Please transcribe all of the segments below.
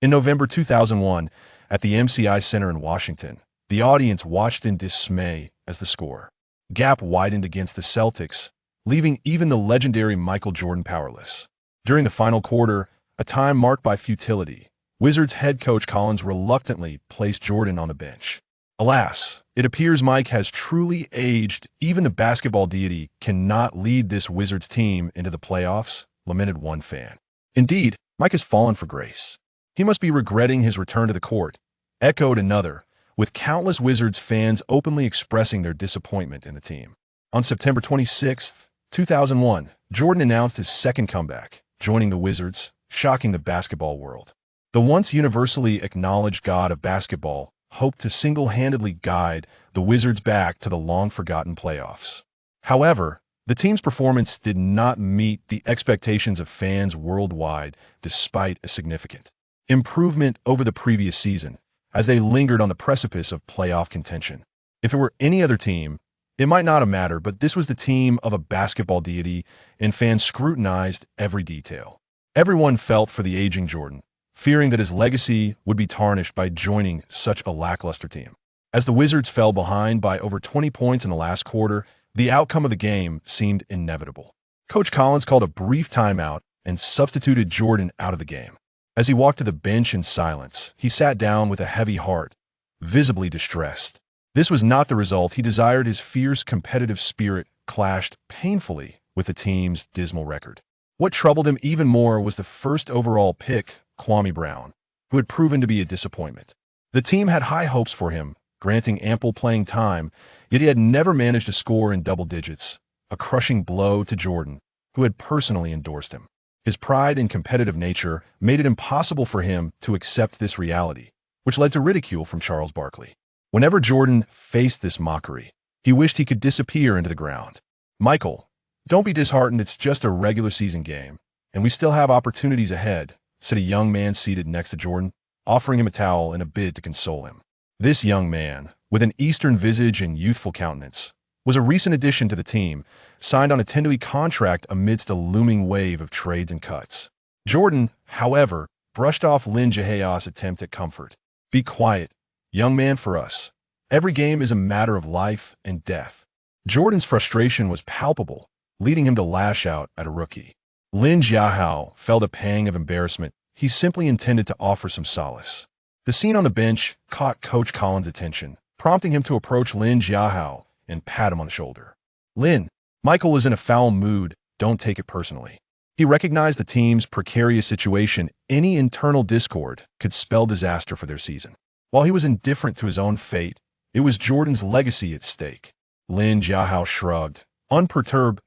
In November 2001, at the MCI Center in Washington, the audience watched in dismay as the score gap widened against the Celtics, leaving even the legendary Michael Jordan powerless. During the final quarter, a time marked by futility, Wizards head coach Collins reluctantly placed Jordan on the bench. Alas, it appears Mike has truly aged. Even the basketball deity cannot lead this Wizards team into the playoffs, lamented one fan. Indeed, Mike has fallen for grace. He must be regretting his return to the court, echoed another, with countless Wizards fans openly expressing their disappointment in the team. On September 26, 2001, Jordan announced his second comeback, joining the Wizards, shocking the basketball world. The once universally acknowledged god of basketball hoped to single-handedly guide the Wizards back to the long-forgotten playoffs. However, the team's performance did not meet the expectations of fans worldwide despite a significant improvement over the previous season, as they lingered on the precipice of playoff contention. If it were any other team, it might not have mattered, but this was the team of a basketball deity, and fans scrutinized every detail. Everyone felt for the aging Jordan, fearing that his legacy would be tarnished by joining such a lackluster team. As the Wizards fell behind by over 20 points in the last quarter, the outcome of the game seemed inevitable. Coach Collins called a brief timeout and substituted Jordan out of the game. As he walked to the bench in silence, he sat down with a heavy heart, visibly distressed. This was not the result he desired. His fierce competitive spirit clashed painfully with the team's dismal record. What troubled him even more was the first overall pick, Kwame Brown, who had proven to be a disappointment. The team had high hopes for him, granting ample playing time, yet he had never managed to score in double digits, a crushing blow to Jordan, who had personally endorsed him. His pride and competitive nature made it impossible for him to accept this reality, which led to ridicule from Charles Barkley. Whenever Jordan faced this mockery, he wished he could disappear into the ground. "Michael, don't be disheartened. It's just a regular season game, and we still have opportunities ahead," said a young man seated next to Jordan, offering him a towel in a bid to console him. This young man, with an Eastern visage and youthful countenance, was a recent addition to the team, signed on a 10-day contract amidst a looming wave of trades and cuts. Jordan, however, brushed off Lin Jiahao's attempt at comfort. "Be quiet, young man, for us. Every game is a matter of life and death." Jordan's frustration was palpable, leading him to lash out at a rookie. Lin Jiahao felt a pang of embarrassment. He simply intended to offer some solace. The scene on the bench caught Coach Collins' attention, prompting him to approach Lin Jiahao and pat him on the shoulder. "Lin, Michael is in a foul mood. Don't take it personally." He recognized the team's precarious situation. Any internal discord could spell disaster for their season. While he was indifferent to his own fate, it was Jordan's legacy at stake. Lin Jiahao shrugged. Unperturbed,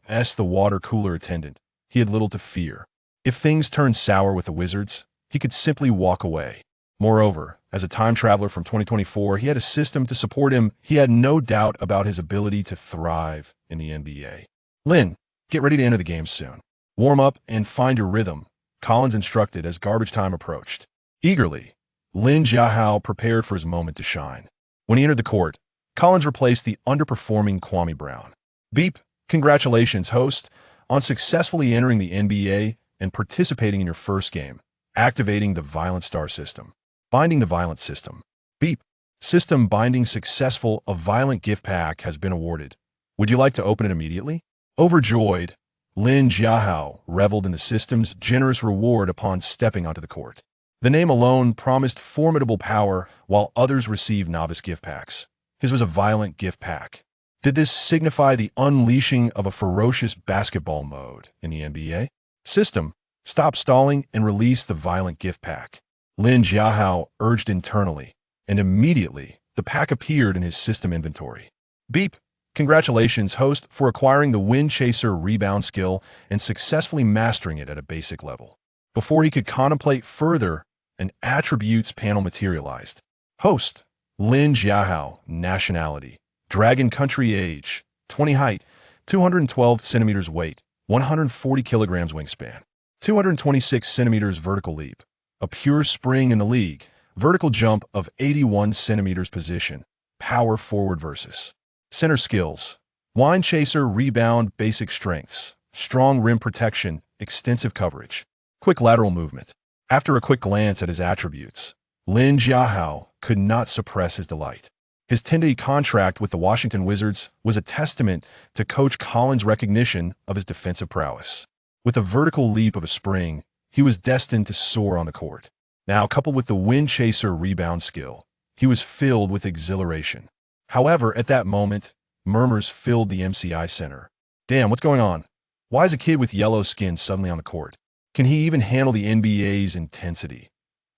as the water cooler attendant, he had little to fear. If things turned sour with the Wizards, he could simply walk away. Moreover, as a time traveler from 2024, he had a system to support him. He had no doubt about his ability to thrive in the NBA. "Lin, get ready to enter the game soon. Warm up and find your rhythm," Collins instructed as garbage time approached. Eagerly, Lin Jiahao prepared for his moment to shine. When he entered the court, Collins replaced the underperforming Kwame Brown. "Beep, congratulations, host, on successfully entering the NBA and participating in your first game, activating the Violent Star system. Binding the Violent system. Beep. System binding successful. A Violent gift pack has been awarded. Would you like to open it immediately?" Overjoyed, Lin Jiahao reveled in the system's generous reward upon stepping onto the court. The name alone promised formidable power, while others received novice gift packs. His was a Violent gift pack. Did this signify the unleashing of a ferocious basketball mode in the NBA? System, stop stalling and release the Violent gift pack, Lin Jiahao urged internally, and immediately the pack appeared in his system inventory. "Beep. Congratulations, host, for acquiring the Wind Chaser rebound skill and successfully mastering it at a basic level." Before he could contemplate further, an attributes panel materialized. Host, Lin Jiahao, nationality, Dragon Country, age, 20, height, 212 centimeters, weight, 140 kilograms, wingspan, 226 centimeters, vertical leap, a pure spring in the league, vertical jump of 81 centimeters, position, power forward versus center skills, Wind Chaser rebound, basic strengths, strong rim protection, extensive coverage, quick lateral movement, After a quick glance at his attributes, Lin Jiahao could not suppress his delight. His 10-day contract with the Washington Wizards was a testament to Coach Collins' recognition of his defensive prowess. With a vertical leap of a spring, he was destined to soar on the court. Now, coupled with the wind chaser rebound skill, he was filled with exhilaration. However, at that moment, murmurs filled the MCI center. Damn, what's going on? Why is a kid with yellow skin suddenly on the court? Can he even handle the NBA's intensity?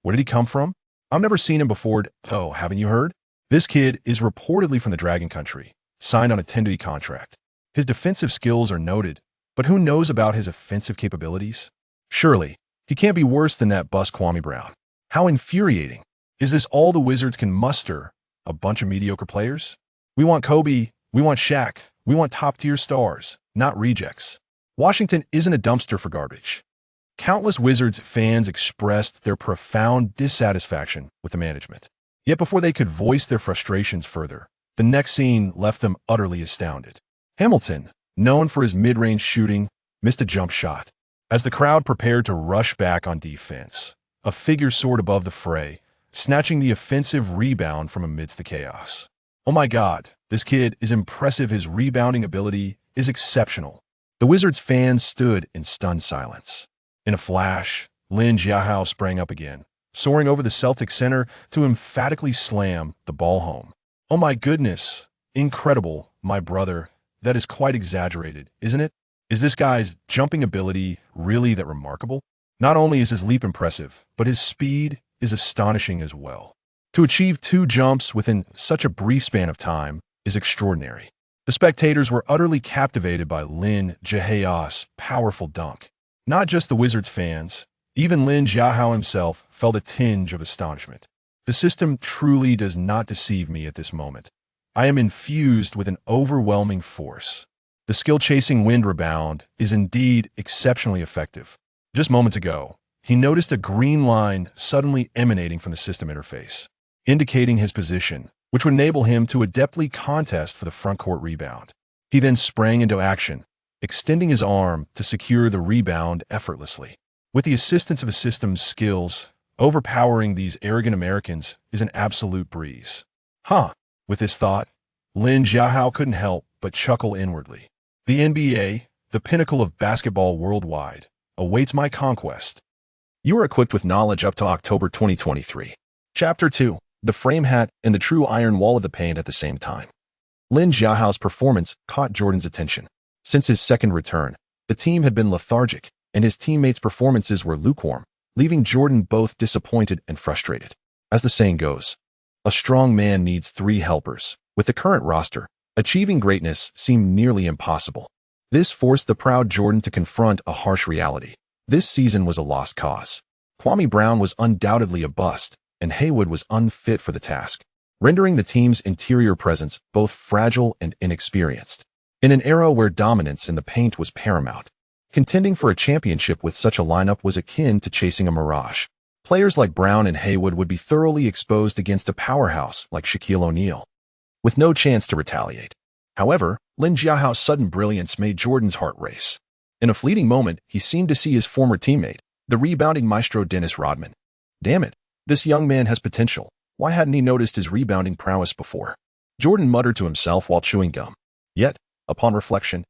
Where did he come from? I've never seen him before. Oh, haven't you heard? This kid is reportedly from the Dragon Country, signed on a 10-day contract. His defensive skills are noted, but who knows about his offensive capabilities? Surely, he can't be worse than that bust Kwame Brown. How infuriating. Is this all the Wizards can muster? A bunch of mediocre players? We want Kobe, we want Shaq, we want top-tier stars, not rejects. Washington isn't a dumpster for garbage. Countless Wizards fans expressed their profound dissatisfaction with the management. Yet before they could voice their frustrations further, the next scene left them utterly astounded. Hamilton, known for his mid-range shooting, missed a jump shot. As the crowd prepared to rush back on defense, a figure soared above the fray, snatching the offensive rebound from amidst the chaos. Oh my God, this kid is impressive. His rebounding ability is exceptional. The Wizards fans stood in stunned silence. In a flash, Lin Jiahao sprang up again, soaring over the Celtics center to emphatically slam the ball home. Oh my goodness, incredible, my brother. That is quite exaggerated, isn't it? Is this guy's jumping ability really that remarkable? Not only is his leap impressive, but his speed is astonishing as well. To achieve 2 jumps within such a brief span of time is extraordinary. The spectators were utterly captivated by Lin Jiahao's powerful dunk. Not just the Wizards fans, even Lin Jiahao himself felt a tinge of astonishment. The system truly does not deceive me at this moment. I am infused with an overwhelming force. The skill-chasing wind rebound is indeed exceptionally effective. Just moments ago, he noticed a green line suddenly emanating from the system interface, indicating his position, which would enable him to adeptly contest for the front-court rebound. He then sprang into action, extending his arm to secure the rebound effortlessly. With the assistance of his system's skills, overpowering these arrogant Americans is an absolute breeze. With this thought, Lin Jiahao couldn't help but chuckle inwardly. The NBA, the pinnacle of basketball worldwide, awaits my conquest. You are equipped with knowledge up to October 2023. Chapter 2. The Frame Hat and the True Iron Wall of the Paint at the same time. Lin Jiahao's performance caught Jordan's attention. Since his second return, the team had been lethargic, and his teammates' performances were lukewarm, leaving Jordan both disappointed and frustrated. As the saying goes, a strong man needs 3 helpers. With the current roster, achieving greatness seemed nearly impossible. This forced the proud Jordan to confront a harsh reality. This season was a lost cause. Kwame Brown was undoubtedly a bust, and Haywood was unfit for the task, rendering the team's interior presence both fragile and inexperienced. In an era where dominance in the paint was paramount, contending for a championship with such a lineup was akin to chasing a mirage. Players like Brown and Haywood would be thoroughly exposed against a powerhouse like Shaquille O'Neal, with no chance to retaliate. However, Lin Jiahao's sudden brilliance made Jordan's heart race. In a fleeting moment, he seemed to see his former teammate, the rebounding maestro Dennis Rodman. Damn it, this young man has potential. Why hadn't he noticed his rebounding prowess before? Jordan muttered to himself while chewing gum. Yet, upon reflection,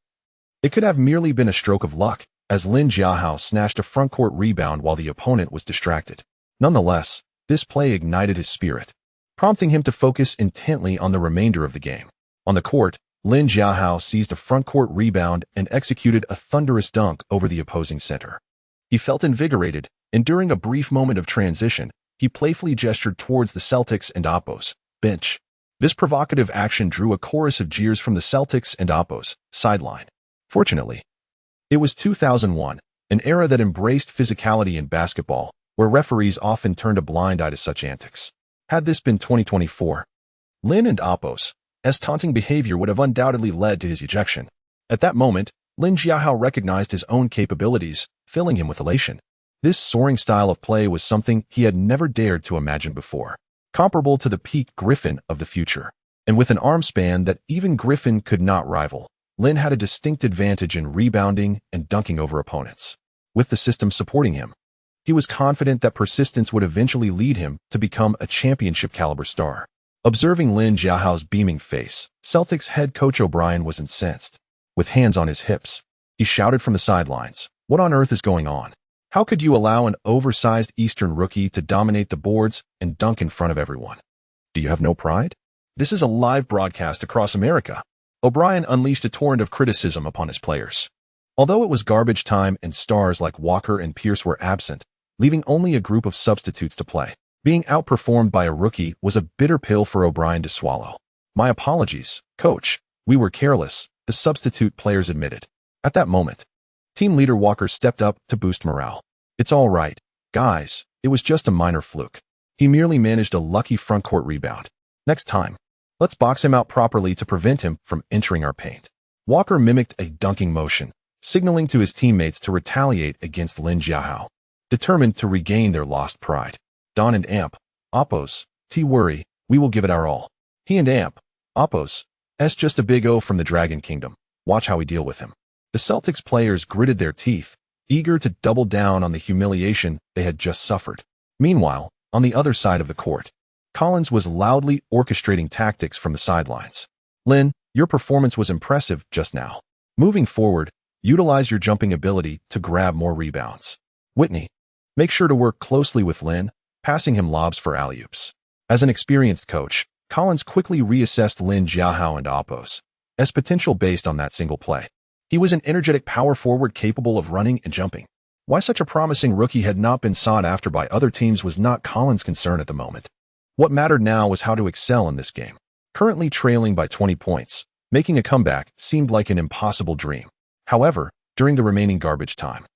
it could have merely been a stroke of luck, as Lin Jiahao snatched a front-court rebound while the opponent was distracted. Nonetheless, this play ignited his spirit, prompting him to focus intently on the remainder of the game. On the court, Lin Jiahao seized a front-court rebound and executed a thunderous dunk over the opposing center. He felt invigorated, and during a brief moment of transition, he playfully gestured towards the Celtics and Oppo's bench. This provocative action drew a chorus of jeers from the Celtics and Oppo's sideline. Fortunately, it was 2001, an era that embraced physicality in basketball, where referees often turned a blind eye to such antics. Had this been 2024, Lin and Oppo's taunting behavior would have undoubtedly led to his ejection. At that moment, Lin Jiahao recognized his own capabilities, filling him with elation. This soaring style of play was something he had never dared to imagine before, comparable to the peak Griffin of the future. And with an arm span that even Griffin could not rival, Lin had a distinct advantage in rebounding and dunking over opponents. With the system supporting him, He was confident that persistence would eventually lead him to become a championship-caliber star. Observing Lin Jiahao's beaming face, Celtics head coach O'Brien was incensed. With hands on his hips, he shouted from the sidelines, "What on earth is going on? How could you allow an oversized Eastern rookie to dominate the boards and dunk in front of everyone? Do you have no pride? This is a live broadcast across America." O'Brien unleashed a torrent of criticism upon his players. Although it was garbage time and stars like Walker and Pierce were absent, leaving only a group of substitutes to play, being outperformed by a rookie was a bitter pill for O'Brien to swallow. "My apologies, coach. We were careless," the substitute players admitted. At that moment, team leader Walker stepped up to boost morale. "It's all right, guys. It was just a minor fluke. He merely managed a lucky front-court rebound. Next time, let's box him out properly to prevent him from entering our paint." Walker mimicked a dunking motion, signaling to his teammates to retaliate against Lin Jiahao, determined to regain their lost pride. Don and Amp, Oppos, worry, we will give it our all. He and Amp, Oppos, just a big O from the Dragon Kingdom. Watch how we deal with him. The Celtics players gritted their teeth, eager to double down on the humiliation they had just suffered. Meanwhile, on the other side of the court, Collins was loudly orchestrating tactics from the sidelines. "Lin, your performance was impressive just now. Moving forward, utilize your jumping ability to grab more rebounds. Whitney, make sure to work closely with Lin, passing him lobs for alley-oops." As an experienced coach, Collins quickly reassessed Lin Jiahao and Oppos' potential based on that single play. He was an energetic power forward capable of running and jumping. Why such a promising rookie had not been sought after by other teams was not Collins' concern at the moment. What mattered now was how to excel in this game. Currently trailing by 20 points, making a comeback seemed like an impossible dream. However, during the remaining garbage time,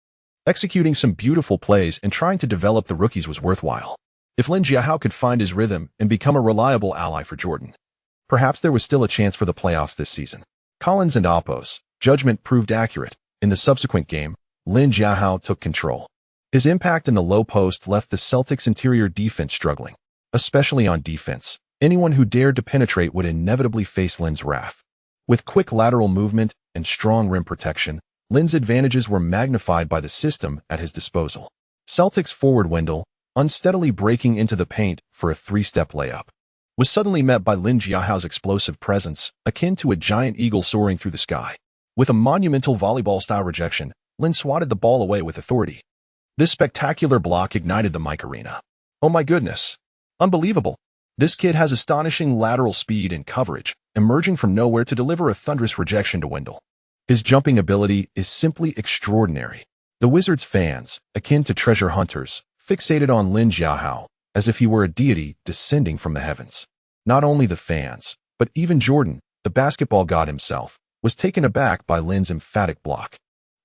executing some beautiful plays and trying to develop the rookies was worthwhile. If Lin Jiahao could find his rhythm and become a reliable ally for Jordan, perhaps there was still a chance for the playoffs this season. Collins and Oppos' judgment proved accurate. In the subsequent game, Lin Jiahao took control. His impact in the low post left the Celtics' interior defense struggling. Especially on defense, anyone who dared to penetrate would inevitably face Lin's wrath. With quick lateral movement and strong rim protection, Lin's advantages were magnified by the system at his disposal. Celtics forward Wendell, unsteadily breaking into the paint for a three-step layup, was suddenly met by Lin Jiahao's explosive presence, akin to a giant eagle soaring through the sky. With a monumental volleyball-style rejection, Lin swatted the ball away with authority. This spectacular block ignited the mic arena. "Oh my goodness. Unbelievable. This kid has astonishing lateral speed and coverage, emerging from nowhere to deliver a thunderous rejection to Wendell. His jumping ability is simply extraordinary." The Wizards' fans, akin to treasure hunters, fixated on Lin Jiahao as if he were a deity descending from the heavens. Not only the fans, but even Jordan, the basketball god himself, was taken aback by Lin's emphatic block.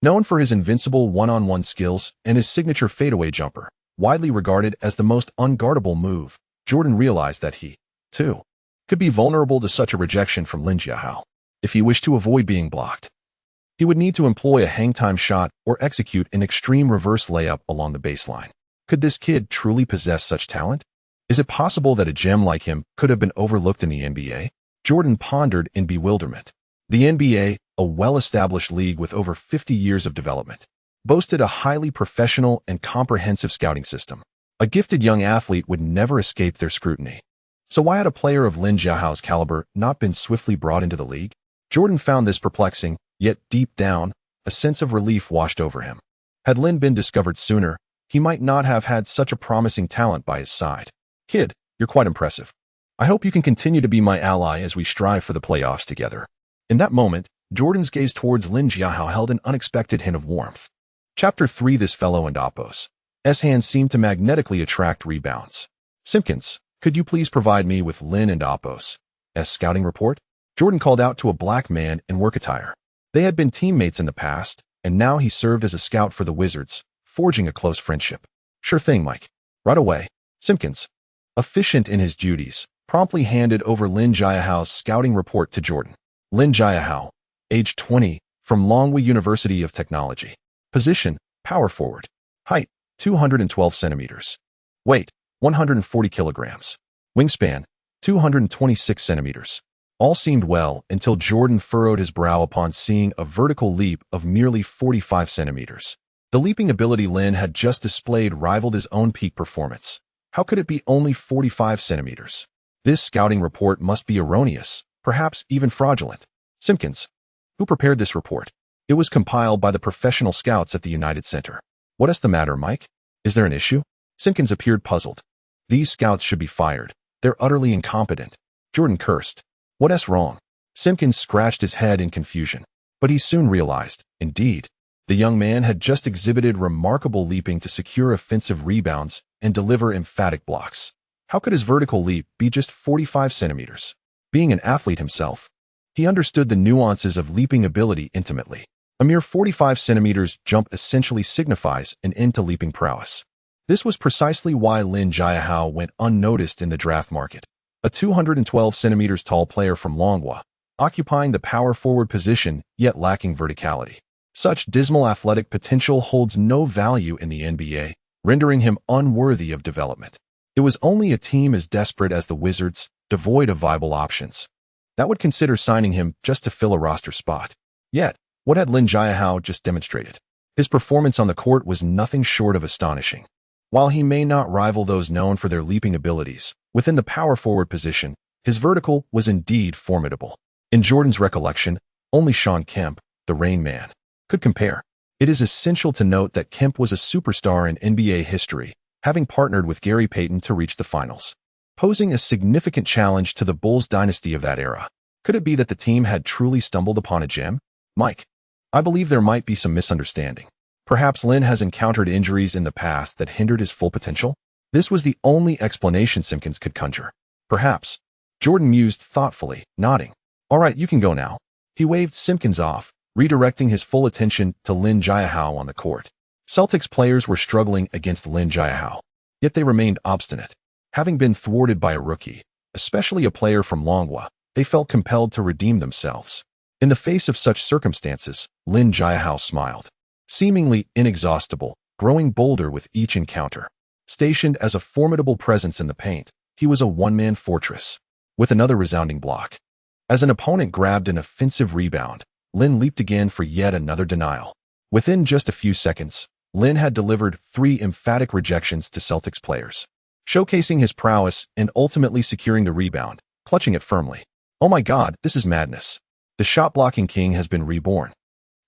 Known for his invincible one-on-one skills and his signature fadeaway jumper, widely regarded as the most unguardable move, Jordan realized that he, too, could be vulnerable to such a rejection from Lin Jiahao. If he wished to avoid being blocked, he would need to employ a hang-time shot or execute an extreme reverse layup along the baseline. Could this kid truly possess such talent? Is it possible that a gem like him could have been overlooked in the NBA? Jordan pondered in bewilderment. The NBA, a well-established league with over 50 years of development, boasted a highly professional and comprehensive scouting system. A gifted young athlete would never escape their scrutiny. So why had a player of Lin Jiahao's caliber not been swiftly brought into the league? Jordan found this perplexing, yet deep down, a sense of relief washed over him. Had Lin been discovered sooner, he might not have had such a promising talent by his side. "Kid, you're quite impressive. I hope you can continue to be my ally as we strive for the playoffs together." In that moment, Jordan's gaze towards Lin Jiahao held an unexpected hint of warmth. Chapter 3. This fellow and Oppos' hands seemed to magnetically attract rebounds. "Simpkins, could you please provide me with Lin and Oppos' scouting report?" Jordan called out to a black man in work attire. They had been teammates in the past, and now he served as a scout for the Wizards, forging a close friendship. "Sure thing, Mike. Right away." Simpkins, efficient in his duties, promptly handed over Lin Jiahao's scouting report to Jordan. Lin Jiahao, age 20, from Longwy University of Technology. Position, power forward. Height, 212 centimeters. Weight, 140 kilograms. Wingspan, 226 centimeters. All seemed well until Jordan furrowed his brow upon seeing a vertical leap of merely 45 centimeters. The leaping ability Lin had just displayed rivaled his own peak performance. How could it be only 45 centimeters? This scouting report must be erroneous, perhaps even fraudulent. Simpkins. Who prepared this report? It was compiled by the professional scouts at the United Center. What is the matter, Mike? Is there an issue? Simpkins appeared puzzled. These scouts should be fired. They're utterly incompetent. Jordan cursed. What's wrong? Simpkins scratched his head in confusion. But he soon realized, indeed, the young man had just exhibited remarkable leaping to secure offensive rebounds and deliver emphatic blocks. How could his vertical leap be just 45 centimeters? Being an athlete himself, he understood the nuances of leaping ability intimately. A mere 45 centimeters jump essentially signifies an end to leaping prowess. This was precisely why Lin Jiahao went unnoticed in the draft market. A 212 centimeters tall player from Longwa, occupying the power forward position yet lacking verticality. Such dismal athletic potential holds no value in the NBA, rendering him unworthy of development. It was only a team as desperate as the Wizards, devoid of viable options, that would consider signing him just to fill a roster spot. Yet, what had Lin Jiahao just demonstrated? His performance on the court was nothing short of astonishing. While he may not rival those known for their leaping abilities, within the power forward position, his vertical was indeed formidable. In Jordan's recollection, only Shawn Kemp, the Rain Man, could compare. It is essential to note that Kemp was a superstar in NBA history, having partnered with Gary Payton to reach the finals, posing a significant challenge to the Bulls dynasty of that era. Could it be that the team had truly stumbled upon a gem? Mike, I believe there might be some misunderstanding. Perhaps Lin has encountered injuries in the past that hindered his full potential? This was the only explanation Simpkins could conjure. Perhaps. Jordan mused thoughtfully, nodding. All right, you can go now. He waved Simpkins off, redirecting his full attention to Lin Jiahao on the court. Celtics players were struggling against Lin Jiahao, yet they remained obstinate. Having been thwarted by a rookie, especially a player from Longwa, they felt compelled to redeem themselves. In the face of such circumstances, Lin Jiahao smiled. Seemingly inexhaustible, growing bolder with each encounter. Stationed as a formidable presence in the paint, he was a one-man fortress, with another resounding block. As an opponent grabbed an offensive rebound, Lin leaped again for yet another denial. Within just a few seconds, Lin had delivered 3 emphatic rejections to Celtics players, showcasing his prowess and ultimately securing the rebound, clutching it firmly. Oh my God, this is madness. The shot-blocking king has been reborn.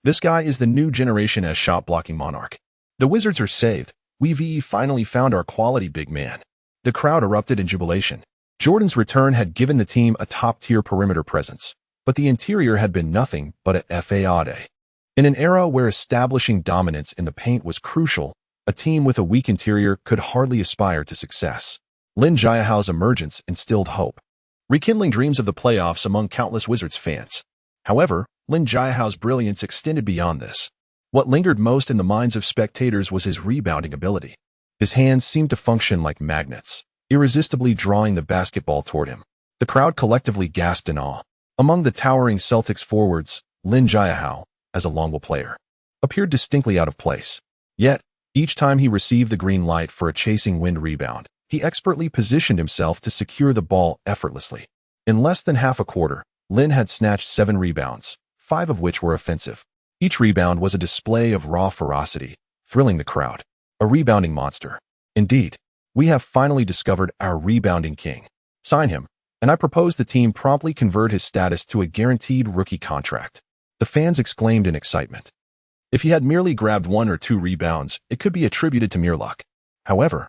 This guy is the new generation as shot-blocking monarch. The Wizards are saved. We've finally found our quality big man. The crowd erupted in jubilation. Jordan's return had given the team a top-tier perimeter presence, but the interior had been nothing but a fade. In an era where establishing dominance in the paint was crucial, a team with a weak interior could hardly aspire to success. Lin Jiahao's emergence instilled hope, rekindling dreams of the playoffs among countless Wizards fans. However, Lin Jiahao's brilliance extended beyond this. What lingered most in the minds of spectators was his rebounding ability. His hands seemed to function like magnets, irresistibly drawing the basketball toward him. The crowd collectively gasped in awe. Among the towering Celtics forwards, Lin Jiahao, as a Longwa player, appeared distinctly out of place. Yet, each time he received the green light for a chasing wind rebound, he expertly positioned himself to secure the ball effortlessly. In less than half a quarter, Lin had snatched 7 rebounds, 5 of which were offensive. Each rebound was a display of raw ferocity, thrilling the crowd. A rebounding monster. Indeed, we have finally discovered our rebounding king. Sign him, and I propose the team promptly convert his status to a guaranteed rookie contract. The fans exclaimed in excitement. If he had merely grabbed 1 or 2 rebounds, it could be attributed to mere luck. However,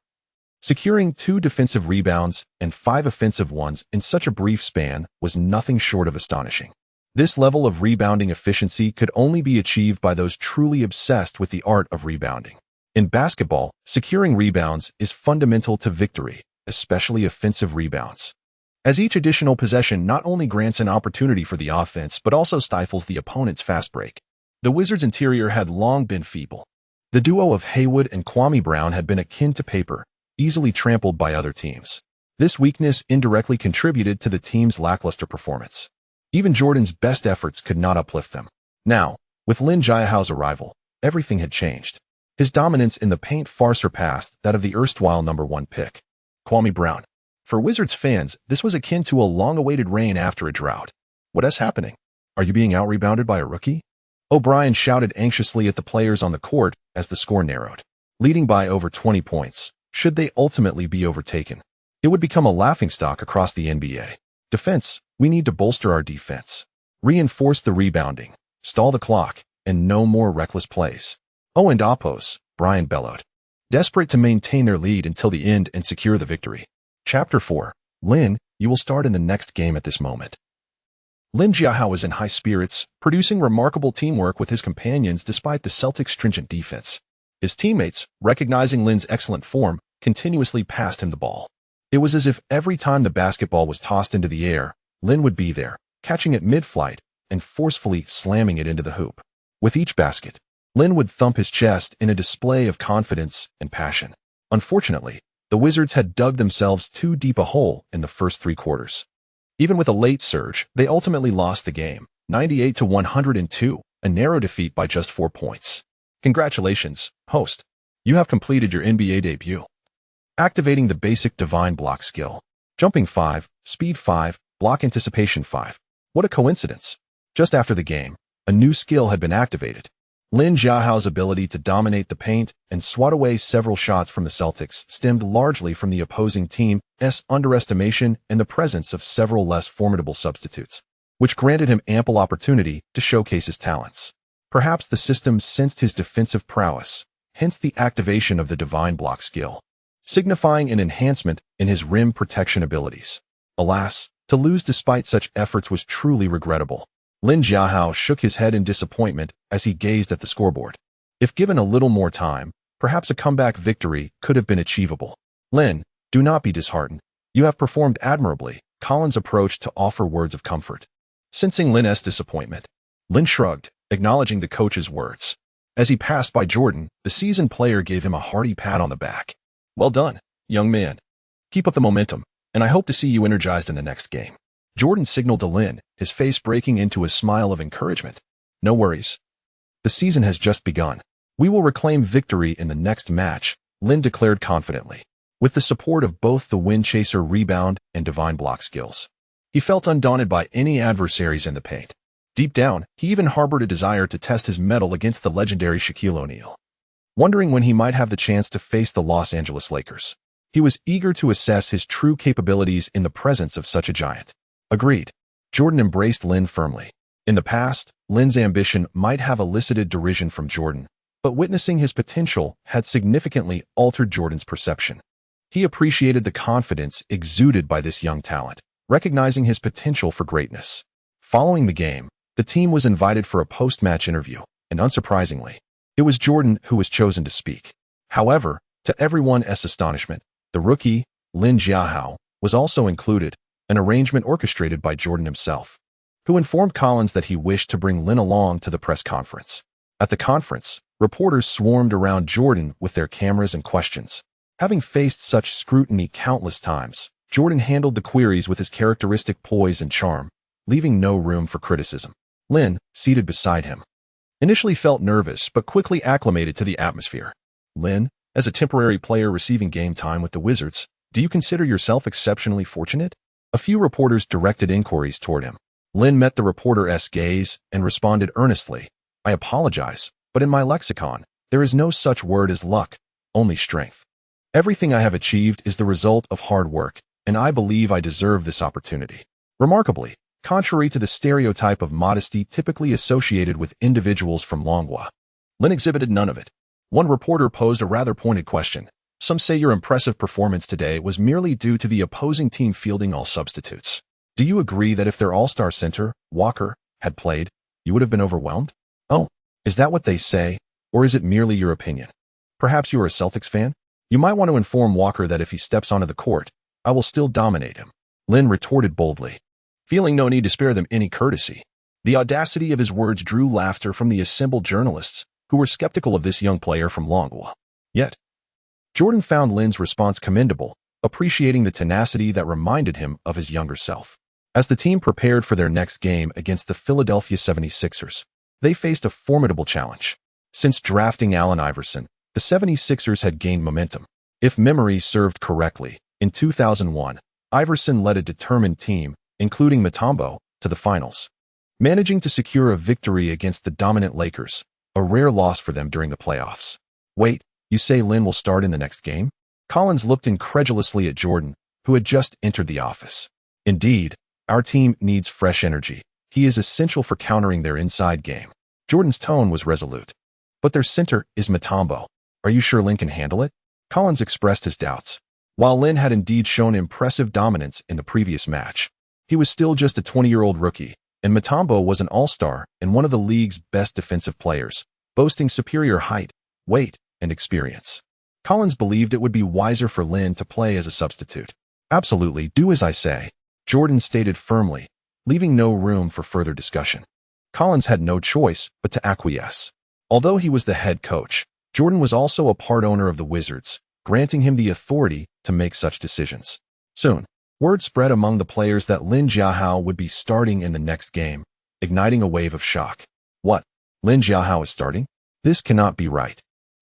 securing 2 defensive rebounds and 5 offensive ones in such a brief span was nothing short of astonishing. This level of rebounding efficiency could only be achieved by those truly obsessed with the art of rebounding. In basketball, securing rebounds is fundamental to victory, especially offensive rebounds, as each additional possession not only grants an opportunity for the offense but also stifles the opponent's fast break. The Wizards' interior had long been feeble. The duo of Haywood and Kwame Brown had been akin to paper, easily trampled by other teams. This weakness indirectly contributed to the team's lackluster performance. Even Jordan's best efforts could not uplift them. Now, with Lin Jiahao's arrival, everything had changed. His dominance in the paint far surpassed that of the erstwhile #1 pick, Kwame Brown. For Wizards fans, this was akin to a long-awaited rain after a drought. What is happening? Are you being out-rebounded by a rookie? O'Brien shouted anxiously at the players on the court as the score narrowed. Leading by over 20 points, should they ultimately be overtaken, it would become a laughingstock across the NBA. Defense, we need to bolster our defense. Reinforce the rebounding, stall the clock, and no more reckless plays. Oh, and Oppos, Brian bellowed, desperate to maintain their lead until the end and secure the victory. Chapter 4. Lin, you will start in the next game at this moment. Lin Jiahao was in high spirits, producing remarkable teamwork with his companions despite the Celtics' stringent defense. His teammates, recognizing Lin's excellent form, continuously passed him the ball. It was as if every time the basketball was tossed into the air, Lin would be there, catching it mid-flight and forcefully slamming it into the hoop. With each basket, Lin would thump his chest in a display of confidence and passion. Unfortunately, the Wizards had dug themselves too deep a hole in the first 3 quarters. Even with a late surge, they ultimately lost the game, 98-102, a narrow defeat by just 4 points. Congratulations, host. You have completed your NBA debut. Activating the basic divine block skill. Jumping 5, speed 5, block anticipation 5. What a coincidence. Just after the game, a new skill had been activated. Lin Jiahao's ability to dominate the paint and swat away several shots from the Celtics stemmed largely from the opposing team's underestimation and the presence of several less formidable substitutes, which granted him ample opportunity to showcase his talents. Perhaps the system sensed his defensive prowess, hence the activation of the divine block skill, signifying an enhancement in his rim protection abilities. Alas, to lose despite such efforts was truly regrettable. Lin Jiahao shook his head in disappointment as he gazed at the scoreboard. If given a little more time, perhaps a comeback victory could have been achievable. Lin, do not be disheartened. You have performed admirably. Collins approached to offer words of comfort. Sensing Lin's disappointment, Lin shrugged, acknowledging the coach's words. As he passed by Jordan, the seasoned player gave him a hearty pat on the back. Well done, young man. Keep up the momentum, and I hope to see you energized in the next game. Jordan signaled to Lin, his face breaking into a smile of encouragement. No worries. The season has just begun. We will reclaim victory in the next match, Lin declared confidently, with the support of both the wind chaser rebound and divine block skills. He felt undaunted by any adversaries in the paint. Deep down, he even harbored a desire to test his mettle against the legendary Shaquille O'Neal. Wondering when he might have the chance to face the Los Angeles Lakers, he was eager to assess his true capabilities in the presence of such a giant. Agreed. Jordan embraced Lin firmly. In the past, Lin's ambition might have elicited derision from Jordan, but witnessing his potential had significantly altered Jordan's perception. He appreciated the confidence exuded by this young talent, recognizing his potential for greatness. Following the game, the team was invited for a post-match interview, and unsurprisingly, it was Jordan who was chosen to speak. However, to everyone's astonishment, the rookie, Lin Jiahao, was also included, an arrangement orchestrated by Jordan himself, who informed Collins that he wished to bring Lin along to the press conference. At the conference, reporters swarmed around Jordan with their cameras and questions. Having faced such scrutiny countless times, Jordan handled the queries with his characteristic poise and charm, leaving no room for criticism. Lin, seated beside him, initially felt nervous but quickly acclimated to the atmosphere. Lin, as a temporary player receiving game time with the Wizards, do you consider yourself exceptionally fortunate? A few reporters directed inquiries toward him. Lin met the reporter's gaze and responded earnestly. I apologize, but in my lexicon, there is no such word as luck, only strength. Everything I have achieved is the result of hard work, and I believe I deserve this opportunity. Remarkably, contrary to the stereotype of modesty typically associated with individuals from Longhua, Lin exhibited none of it. One reporter posed a rather pointed question. Some say your impressive performance today was merely due to the opposing team fielding all substitutes. Do you agree that if their all-star center, Walker, had played, you would have been overwhelmed? Oh, is that what they say, or is it merely your opinion? Perhaps you are a Celtics fan? You might want to inform Walker that if he steps onto the court, I will still dominate him. Lin retorted boldly, feeling no need to spare them any courtesy. The audacity of his words drew laughter from the assembled journalists, who were skeptical of this young player from Longhua. Yet, Jordan found Lin's response commendable, appreciating the tenacity that reminded him of his younger self. As the team prepared for their next game against the Philadelphia 76ers, they faced a formidable challenge. Since drafting Allen Iverson, the 76ers had gained momentum. If memory served correctly, in 2001, Iverson led a determined team, including Mutombo, to the finals, managing to secure a victory against the dominant Lakers, a rare loss for them during the playoffs. Wait, you say Lin will start in the next game? Collins looked incredulously at Jordan, who had just entered the office. Indeed, our team needs fresh energy. He is essential for countering their inside game. Jordan's tone was resolute. But their center is Mutombo. Are you sure Lin can handle it? Collins expressed his doubts. While Lin had indeed shown impressive dominance in the previous match, he was still just a 20-year-old rookie, and Mutombo was an all-star and one of the league's best defensive players, boasting superior height, weight, and experience. Collins believed it would be wiser for Lin to play as a substitute. Absolutely, do as I say, Jordan stated firmly, leaving no room for further discussion. Collins had no choice but to acquiesce. Although he was the head coach, Jordan was also a part owner of the Wizards, granting him the authority to make such decisions. Soon, word spread among the players that Lin Jiahao would be starting in the next game, igniting a wave of shock. What? Lin Jiahao is starting? This cannot be right.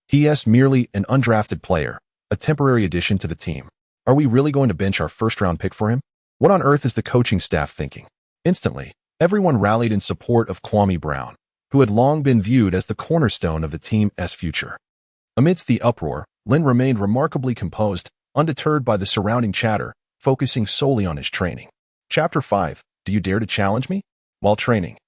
He is merely an undrafted player, a temporary addition to the team. Are we really going to bench our first-round pick for him? What on earth is the coaching staff thinking? Instantly, everyone rallied in support of Kwame Brown, who had long been viewed as the cornerstone of the team's future. Amidst the uproar, Lin remained remarkably composed, undeterred by the surrounding chatter, focusing solely on his training. Chapter 5. Do you dare to challenge me? While training,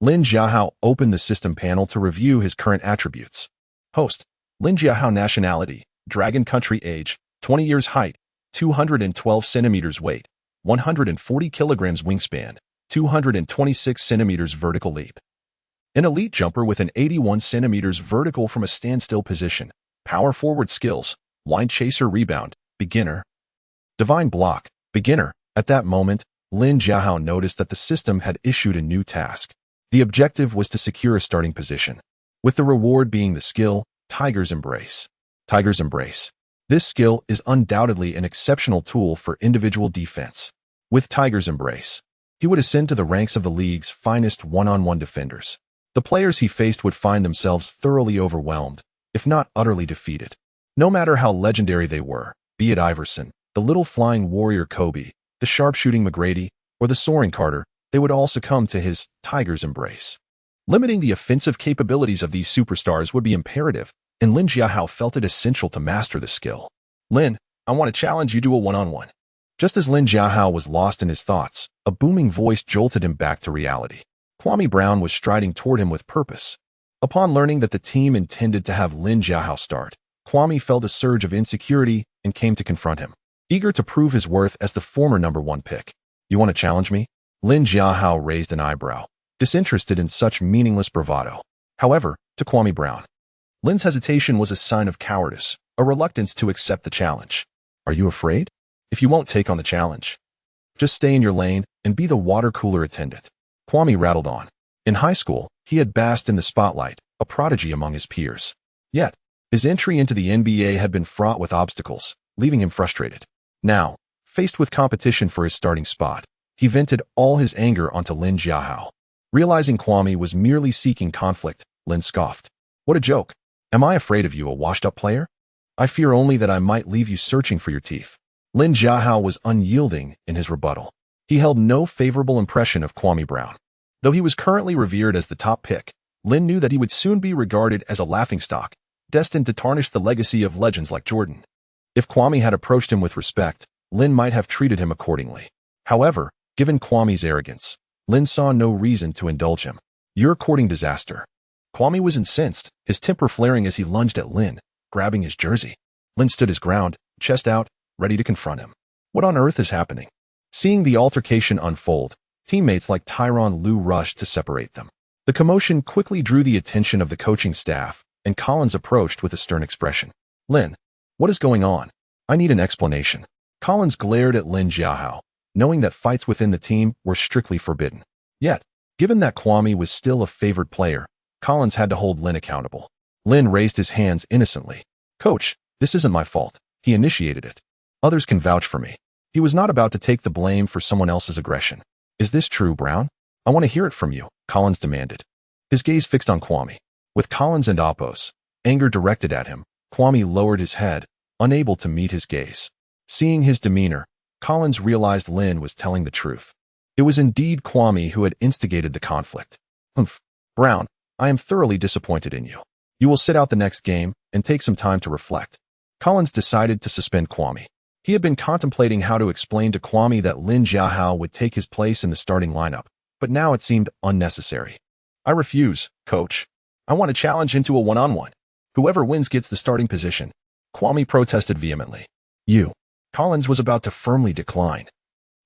Lin Jiahao opened the system panel to review his current attributes. Host: Lin Jiahao. Nationality: Dragon Country. Age: 20 years. Height: 212 centimeters. Weight: 140 kilograms. Wingspan: 226 centimeters. Vertical leap: an elite jumper with an 81 centimeters vertical from a standstill position. Power forward skills: Wind chaser. Rebound: beginner. Divine block: beginner. At that moment, Lin Jiahao noticed that the system had issued a new task. The objective was to secure a starting position, with the reward being the skill, Tiger's Embrace. Tiger's Embrace. This skill is undoubtedly an exceptional tool for individual defense. With Tiger's Embrace, he would ascend to the ranks of the league's finest one-on-one defenders. The players he faced would find themselves thoroughly overwhelmed, if not utterly defeated. No matter how legendary they were, be it Iverson, the little flying warrior Kobe, the sharpshooting McGrady, or the soaring Carter, they would all succumb to his Tiger's Embrace. Limiting the offensive capabilities of these superstars would be imperative, and Lin Jiahao felt it essential to master the skill. Lin, I want to challenge you to a one-on-one. Just as Lin Jiahao was lost in his thoughts, a booming voice jolted him back to reality. Kwame Brown was striding toward him with purpose. Upon learning that the team intended to have Lin Jiahao start, Kwame felt a surge of insecurity and came to confront him, eager to prove his worth as the former #1 pick. You want to challenge me? Lin Jiahao raised an eyebrow, disinterested in such meaningless bravado. However, to Kwame Brown, Lin's hesitation was a sign of cowardice, a reluctance to accept the challenge. Are you afraid? If you won't take on the challenge, just stay in your lane and be the water cooler attendant. Kwame rattled on. In high school, he had basked in the spotlight, a prodigy among his peers. Yet, his entry into the NBA had been fraught with obstacles, leaving him frustrated. Now, faced with competition for his starting spot, he vented all his anger onto Lin Jiahao. Realizing Kwame was merely seeking conflict, Lin scoffed. What a joke. Am I afraid of you, a washed-up player? I fear only that I might leave you searching for your teeth. Lin Jiahao was unyielding in his rebuttal. He held no favorable impression of Kwame Brown. Though he was currently revered as the top pick, Lin knew that he would soon be regarded as a laughingstock, destined to tarnish the legacy of legends like Jordan. If Kwame had approached him with respect, Lin might have treated him accordingly. However, given Kwame's arrogance, Lin saw no reason to indulge him. You're courting disaster. Kwame was incensed, his temper flaring as he lunged at Lin, grabbing his jersey. Lin stood his ground, chest out, ready to confront him. What on earth is happening? Seeing the altercation unfold, teammates like Tyronn Lue rushed to separate them. The commotion quickly drew the attention of the coaching staff, and Collins approached with a stern expression. Lin, what is going on? I need an explanation. Collins glared at Lin Jiahao, knowing that fights within the team were strictly forbidden. Yet, given that Kwame was still a favored player, Collins had to hold Lin accountable. Lin raised his hands innocently. Coach, this isn't my fault. He initiated it. Others can vouch for me. He was not about to take the blame for someone else's aggression. Is this true, Brown? I want to hear it from you, Collins demanded. His gaze fixed on Kwame. With Collins and Oppos, anger directed at him, Kwame lowered his head, unable to meet his gaze. Seeing his demeanor, Collins realized Lin was telling the truth. It was indeed Kwame who had instigated the conflict. Brown, I am thoroughly disappointed in you. You will sit out the next game and take some time to reflect. Collins decided to suspend Kwame. He had been contemplating how to explain to Kwame that Lin Jiahao would take his place in the starting lineup, but now it seemed unnecessary. I refuse, coach. I want to challenge into a one-on-one. Whoever wins gets the starting position. Kwame protested vehemently. Collins was about to firmly decline.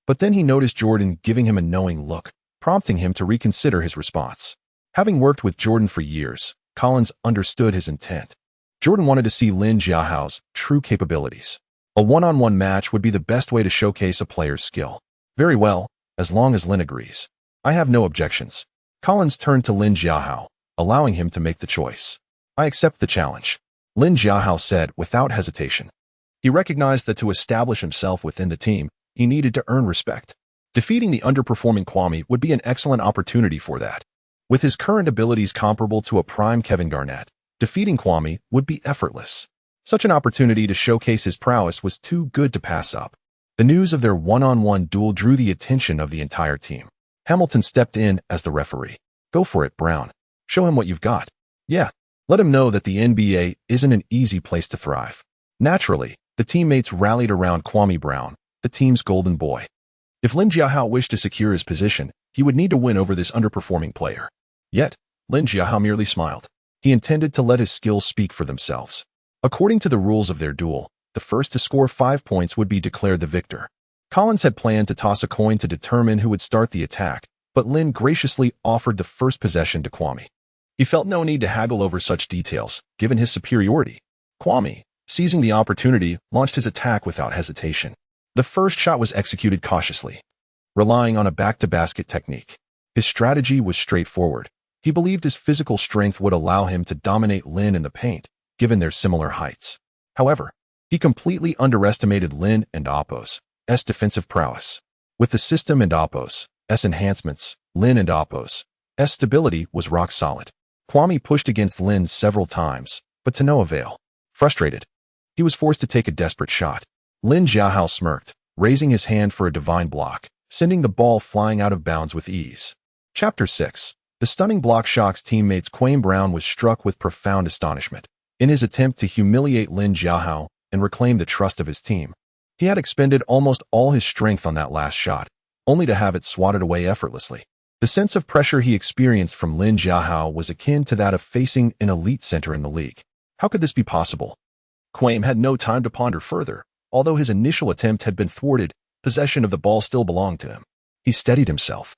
But then he noticed Jordan giving him a knowing look, prompting him to reconsider his response. Having worked with Jordan for years, Collins understood his intent. Jordan wanted to see Lin Jiahao's true capabilities. A one-on-one match would be the best way to showcase a player's skill. Very well, as long as Lin agrees. I have no objections. Collins turned to Lin Jiahao, allowing him to make the choice. I accept the challenge, Lin Jiahao said without hesitation. He recognized that to establish himself within the team, he needed to earn respect. Defeating the underperforming Kwame would be an excellent opportunity for that. With his current abilities comparable to a prime Kevin Garnett, defeating Kwame would be effortless. Such an opportunity to showcase his prowess was too good to pass up. The news of their one-on-one duel drew the attention of the entire team. Hamilton stepped in as the referee. Go for it, Brown. Show him what you've got. Yeah, let him know that the NBA isn't an easy place to thrive. Naturally, the teammates rallied around Kwame Brown, the team's golden boy. If Lin Jiahao wished to secure his position, he would need to win over this underperforming player. Yet, Lin Jiahao merely smiled. He intended to let his skills speak for themselves. According to the rules of their duel, the first to score 5 points would be declared the victor. Collins had planned to toss a coin to determine who would start the attack, but Lin graciously offered the first possession to Kwame. He felt no need to haggle over such details, given his superiority. Kwame, seizing the opportunity, launched his attack without hesitation. The first shot was executed cautiously, relying on a back-to-basket technique. His strategy was straightforward. He believed his physical strength would allow him to dominate Lin in the paint, given their similar heights. However, he completely underestimated Lin and Oppo's defensive prowess. With the system and Oppo's enhancements, Lin and Oppo's stability was rock solid. Kwame pushed against Lin several times, but to no avail. Frustrated, he was forced to take a desperate shot. Lin Jiahao smirked, raising his hand for a divine block, sending the ball flying out of bounds with ease. Chapter 6. The stunning block shocks teammates. Kwame Brown was struck with profound astonishment. In his attempt to humiliate Lin Jiahao and reclaim the trust of his team, he had expended almost all his strength on that last shot, only to have it swatted away effortlessly. The sense of pressure he experienced from Lin Jiahao was akin to that of facing an elite center in the league. How could this be possible? Kwame had no time to ponder further. Although his initial attempt had been thwarted, possession of the ball still belonged to him. He steadied himself,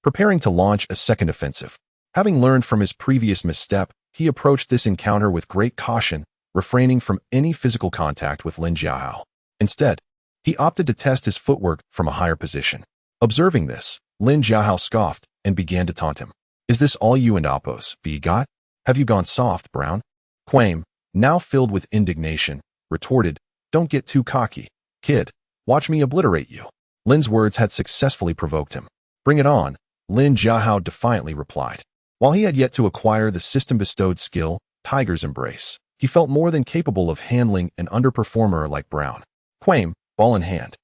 preparing to launch a second offensive. Having learned from his previous misstep, he approached this encounter with great caution, refraining from any physical contact with Lin Jiahao. Instead, he opted to test his footwork from a higher position. Observing this, Lin Jiahao scoffed and began to taunt him. Is this all you and Oppo's got? Have you gone soft, Brown? Kwame, now filled with indignation, retorted, Don't get too cocky, kid. Watch me obliterate you. Lin's words had successfully provoked him. Bring it on, Lin Jiahao defiantly replied. While he had yet to acquire the system-bestowed skill, Tiger's Embrace, he felt more than capable of handling an underperformer like Brown. Kwame, ball in hand,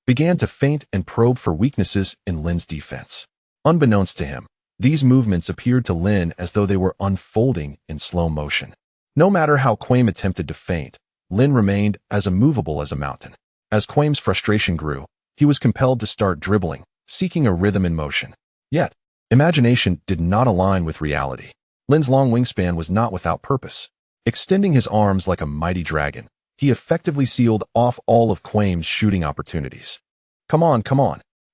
began to feint and probe for weaknesses in Lin's defense. Unbeknownst to him, these movements appeared to Lin as though they were unfolding in slow motion. No matter how Kwame attempted to feint, Lin remained as immovable as a mountain. As Kwame's frustration grew, he was compelled to start dribbling, seeking a rhythm in motion. Yet, imagination did not align with reality. Lin's long wingspan was not without purpose. Extending his arms like a mighty dragon, he effectively sealed off all of Kwame's shooting opportunities. Come on,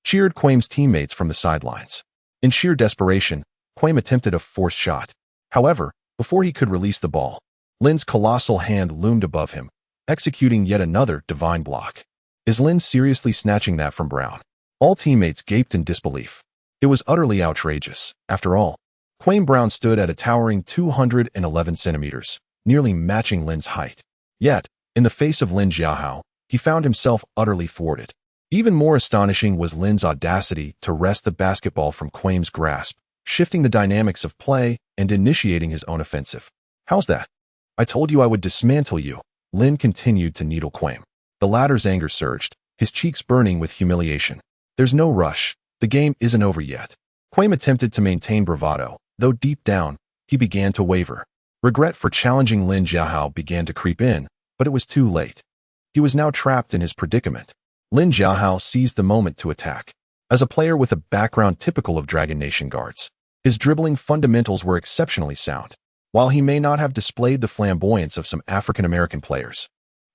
cheered Kwame's teammates from the sidelines. In sheer desperation, Kwame attempted a forced shot. However, before he could release the ball, Lin's colossal hand loomed above him, executing yet another divine block. Is Lin seriously snatching that from Brown? All teammates gaped in disbelief. It was utterly outrageous. After all, Kwame Brown stood at a towering 211 centimeters, nearly matching Lin's height. Yet, in the face of Lin Jiahao, he found himself utterly thwarted. Even more astonishing was Lin's audacity to wrest the basketball from Kwame's grasp, shifting the dynamics of play and initiating his own offensive. How's that? I told you I would dismantle you. Lin continued to needle Kwame. The latter's anger surged, his cheeks burning with humiliation. There's no rush. The game isn't over yet. Kwame attempted to maintain bravado, though deep down, he began to waver. Regret for challenging Lin Jiahao began to creep in, but it was too late. He was now trapped in his predicament. Lin Jiahao seized the moment to attack. As a player with a background typical of Dragon Nation guards, his dribbling fundamentals were exceptionally sound. While he may not have displayed the flamboyance of some African-American players,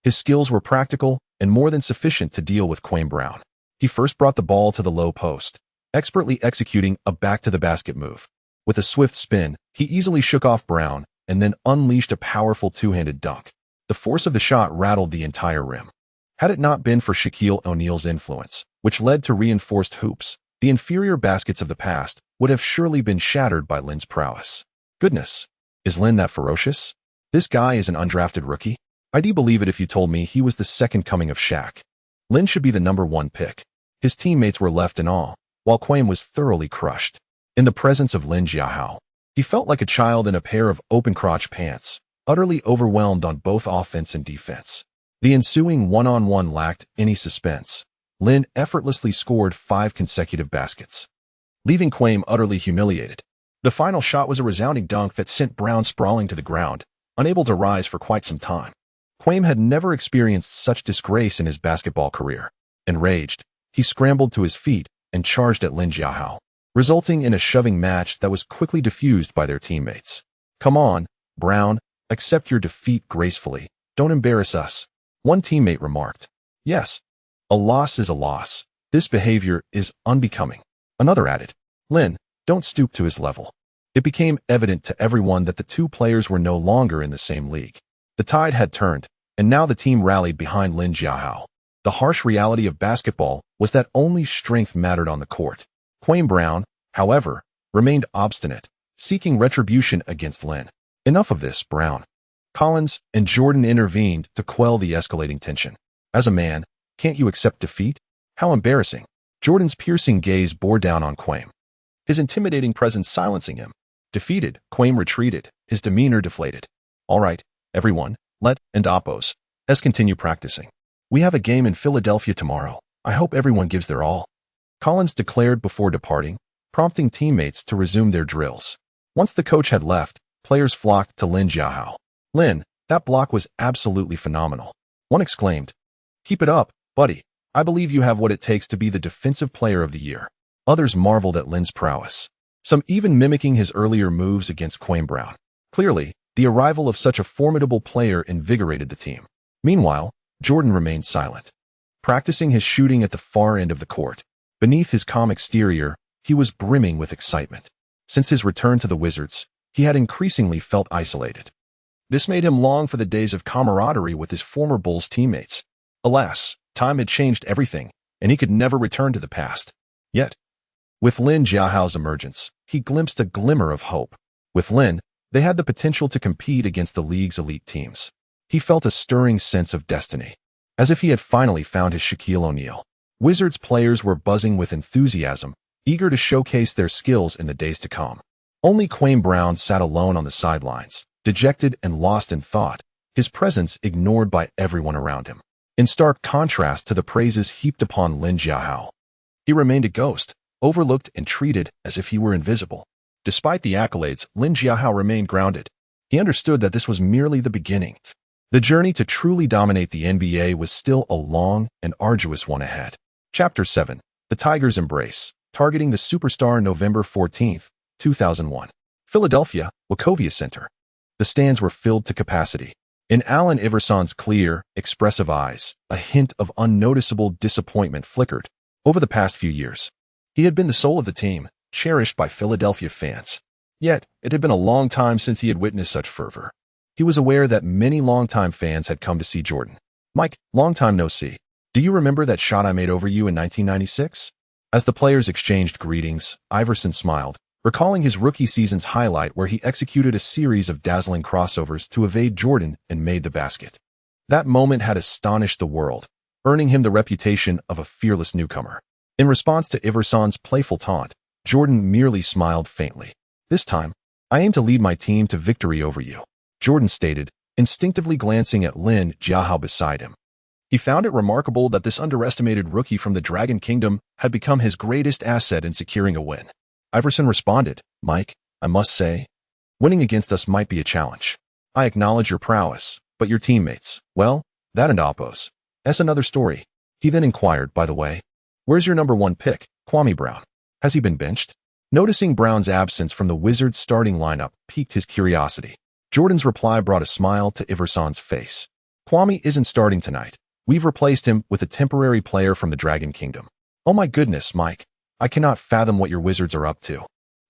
his skills were practical and more than sufficient to deal with Quaim Brown. He first brought the ball to the low post, expertly executing a back-to-the-basket move. With a swift spin, he easily shook off Brown and then unleashed a powerful two-handed dunk. The force of the shot rattled the entire rim. Had it not been for Shaquille O'Neal's influence, which led to reinforced hoops, the inferior baskets of the past would have surely been shattered by Lin's prowess. Goodness, is Lin that ferocious? This guy is an undrafted rookie? I'd believe it if you told me he was the second coming of Shaq. Lin should be the #1 pick. His teammates were left in awe, while Quaim was thoroughly crushed. In the presence of Lin Jiahao, he felt like a child in a pair of open-crotch pants, utterly overwhelmed on both offense and defense. The ensuing one-on-one lacked any suspense. Lin effortlessly scored 5 consecutive baskets, leaving Quaim utterly humiliated. The final shot was a resounding dunk that sent Brown sprawling to the ground, unable to rise for quite some time. Quaim had never experienced such disgrace in his basketball career. Enraged, he scrambled to his feet and charged at Lin Jiahao, resulting in a shoving match that was quickly diffused by their teammates. "Come on, Brown, accept your defeat gracefully. Don't embarrass us," one teammate remarked. "Yes, a loss is a loss. This behavior is unbecoming," another added. "Lin, don't stoop to his level." It became evident to everyone that the two players were no longer in the same league. The tide had turned, and now the team rallied behind Lin Jiahao. The harsh reality of basketball was that only strength mattered on the court. Quaim Brown, however, remained obstinate, seeking retribution against Lin. "Enough of this, Brown." Collins and Jordan intervened to quell the escalating tension. "As a man, can't you accept defeat? How embarrassing." Jordan's piercing gaze bore down on Quaim, his intimidating presence silencing him. Defeated, Quaim retreated, his demeanor deflated. "All right, everyone, let and oppose us continue practicing. We have a game in Philadelphia tomorrow. I hope everyone gives their all," Collins declared before departing, prompting teammates to resume their drills. Once the coach had left, players flocked to Lin Jiahao. "Lin, that block was absolutely phenomenal," one exclaimed. "Keep it up, buddy. I believe you have what it takes to be the defensive player of the year." Others marveled at Lin's prowess, some even mimicking his earlier moves against Quaim Brown. Clearly, the arrival of such a formidable player invigorated the team. Meanwhile, Jordan remained silent, practicing his shooting at the far end of the court. Beneath his calm exterior, he was brimming with excitement. Since his return to the Wizards, he had increasingly felt isolated. This made him long for the days of camaraderie with his former Bulls teammates. Alas, time had changed everything, and he could never return to the past. Yet, with Lin Jiahao's emergence, he glimpsed a glimmer of hope. With Lin, they had the potential to compete against the league's elite teams. He felt a stirring sense of destiny, as if he had finally found his Shaquille O'Neal. Wizards players were buzzing with enthusiasm, eager to showcase their skills in the days to come. Only Quaim Brown sat alone on the sidelines, dejected and lost in thought, his presence ignored by everyone around him. In stark contrast to the praises heaped upon Lin Jiahao, he remained a ghost, overlooked and treated as if he were invisible. Despite the accolades, Lin Jiahao remained grounded. He understood that this was merely the beginning. The journey to truly dominate the NBA was still a long and arduous one ahead. Chapter 7. The Tigers' Embrace. Targeting the Superstar. November 14, 2001. Philadelphia, Wachovia Center. The stands were filled to capacity. In Allen Iverson's clear, expressive eyes, a hint of unnoticeable disappointment flickered. Over the past few years, he had been the soul of the team, cherished by Philadelphia fans. Yet, it had been a long time since he had witnessed such fervor. He was aware that many longtime fans had come to see Jordan. "Mike, long time no see. Do you remember that shot I made over you in 1996? As the players exchanged greetings, Iverson smiled, recalling his rookie season's highlight where he executed a series of dazzling crossovers to evade Jordan and made the basket. That moment had astonished the world, earning him the reputation of a fearless newcomer. In response to Iverson's playful taunt, Jordan merely smiled faintly. "This time, I aim to lead my team to victory over you," Jordan stated, instinctively glancing at Lin Jiahao beside him. He found it remarkable that this underestimated rookie from the Dragon Kingdom had become his greatest asset in securing a win. Iverson responded, "Mike, I must say, Winning against us might be a challenge. I acknowledge your prowess, but your teammates, well, that and Oppos. That's another story. He then inquired, by the way, where's your number 1 pick, Kwame Brown? Has he been benched? Noticing Brown's absence from the Wizards' starting lineup piqued his curiosity. Jordan's reply brought a smile to Iverson's face. Kwame isn't starting tonight. We've replaced him with a temporary player from the Dragon Kingdom. Oh my goodness, Mike. I cannot fathom what your Wizards are up to.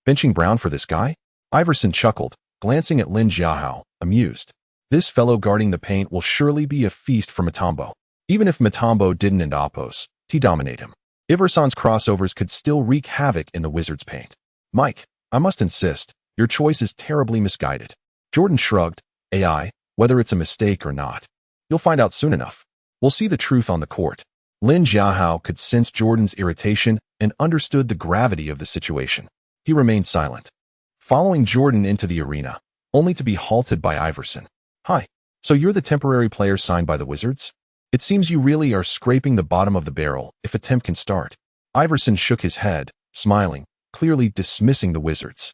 Benching Brown for this guy? Iverson chuckled, glancing at Lin Jiahao, amused. This fellow guarding the paint will surely be a feast for Mutombo. Even if Mutombo didn't end Oppos, to dominate him. Iverson's crossovers could still wreak havoc in the Wizards' paint. Mike, I must insist, your choice is terribly misguided. Jordan shrugged. AI, whether it's a mistake or not. You'll find out soon enough. We'll see the truth on the court. Lin Jiahao could sense Jordan's irritation and understood the gravity of the situation. He remained silent, following Jordan into the arena, only to be halted by Iverson. Hi, so you're the temporary player signed by the Wizards? It seems you really are scraping the bottom of the barrel if a temp can start. Iverson shook his head, smiling, clearly dismissing the Wizards.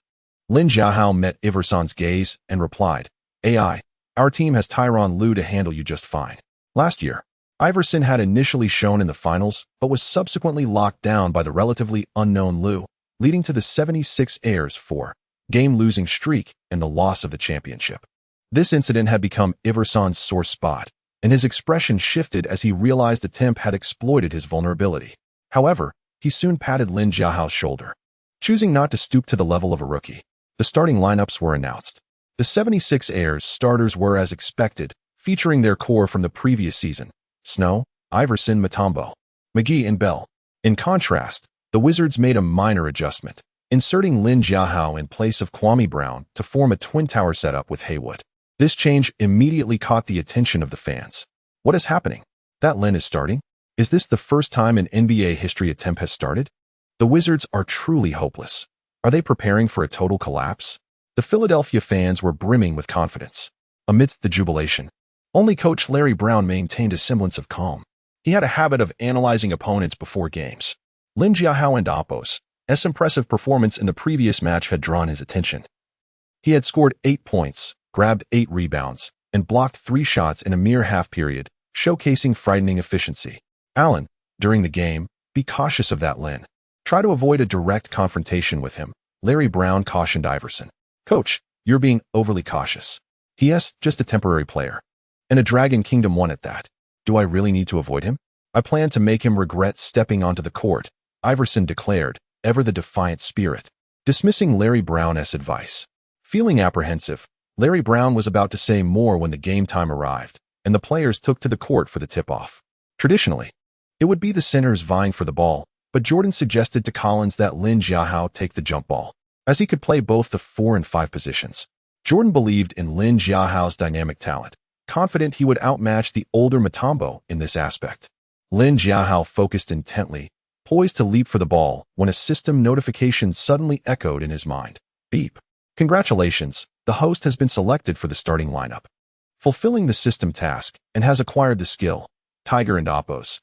Lin Jiahao met Iverson's gaze and replied, AI, our team has Tyronn Lue to handle you just fine. Last year, Iverson had initially shown in the finals, but was subsequently locked down by the relatively unknown Lue, leading to the 76ers' 4-game losing streak and the loss of the championship. This incident had become Iverson's sore spot, and his expression shifted as he realized the temp had exploited his vulnerability. However, he soon patted Lin Jiahao's shoulder, choosing not to stoop to the level of a rookie. The starting lineups were announced. The 76ers starters were as expected, featuring their core from the previous season: Snow, Iverson, Mutombo, McGee, and Bell. In contrast, the Wizards made a minor adjustment, inserting Lin Jiahao in place of Kwame Brown to form a twin tower setup with Haywood. This change immediately caught the attention of the fans. What is happening? That Lin is starting? Is this the first time in NBA history a temp has started? The Wizards are truly hopeless. Are they preparing for a total collapse? The Philadelphia fans were brimming with confidence. Amidst the jubilation, only coach Larry Brown maintained a semblance of calm. He had a habit of analyzing opponents before games. Lin Jiahao and Oppos' impressive performance in the previous match had drawn his attention. He had scored 8 points, grabbed 8 rebounds, and blocked 3 shots in a mere half period, showcasing frightening efficiency. Allen, during the game, be cautious of that Lin. Try to avoid a direct confrontation with him, Larry Brown cautioned Iverson. Coach, you're being overly cautious. He.S. just a temporary player. And a Dragon Kingdom one at that. Do I really need to avoid him? I plan to make him regret stepping onto the court, Iverson declared, ever the defiant spirit, dismissing Larry Brown's advice. Feeling apprehensive, Larry Brown was about to say more when the game time arrived, and the players took to the court for the tip-off. Traditionally, it would be the centers vying for the ball, but Jordan suggested to Collins that Lin Jiahao take the jump ball, as he could play both the 4 and 5 positions. Jordan believed in Lin Jiahao's dynamic talent, confident he would outmatch the older Mutombo in this aspect. Lin Jiahao focused intently, poised to leap for the ball, when a system notification suddenly echoed in his mind. Beep. Congratulations, the host has been selected for the starting lineup. Fulfilling the system task and has acquired the skill. Tiger and Oppos'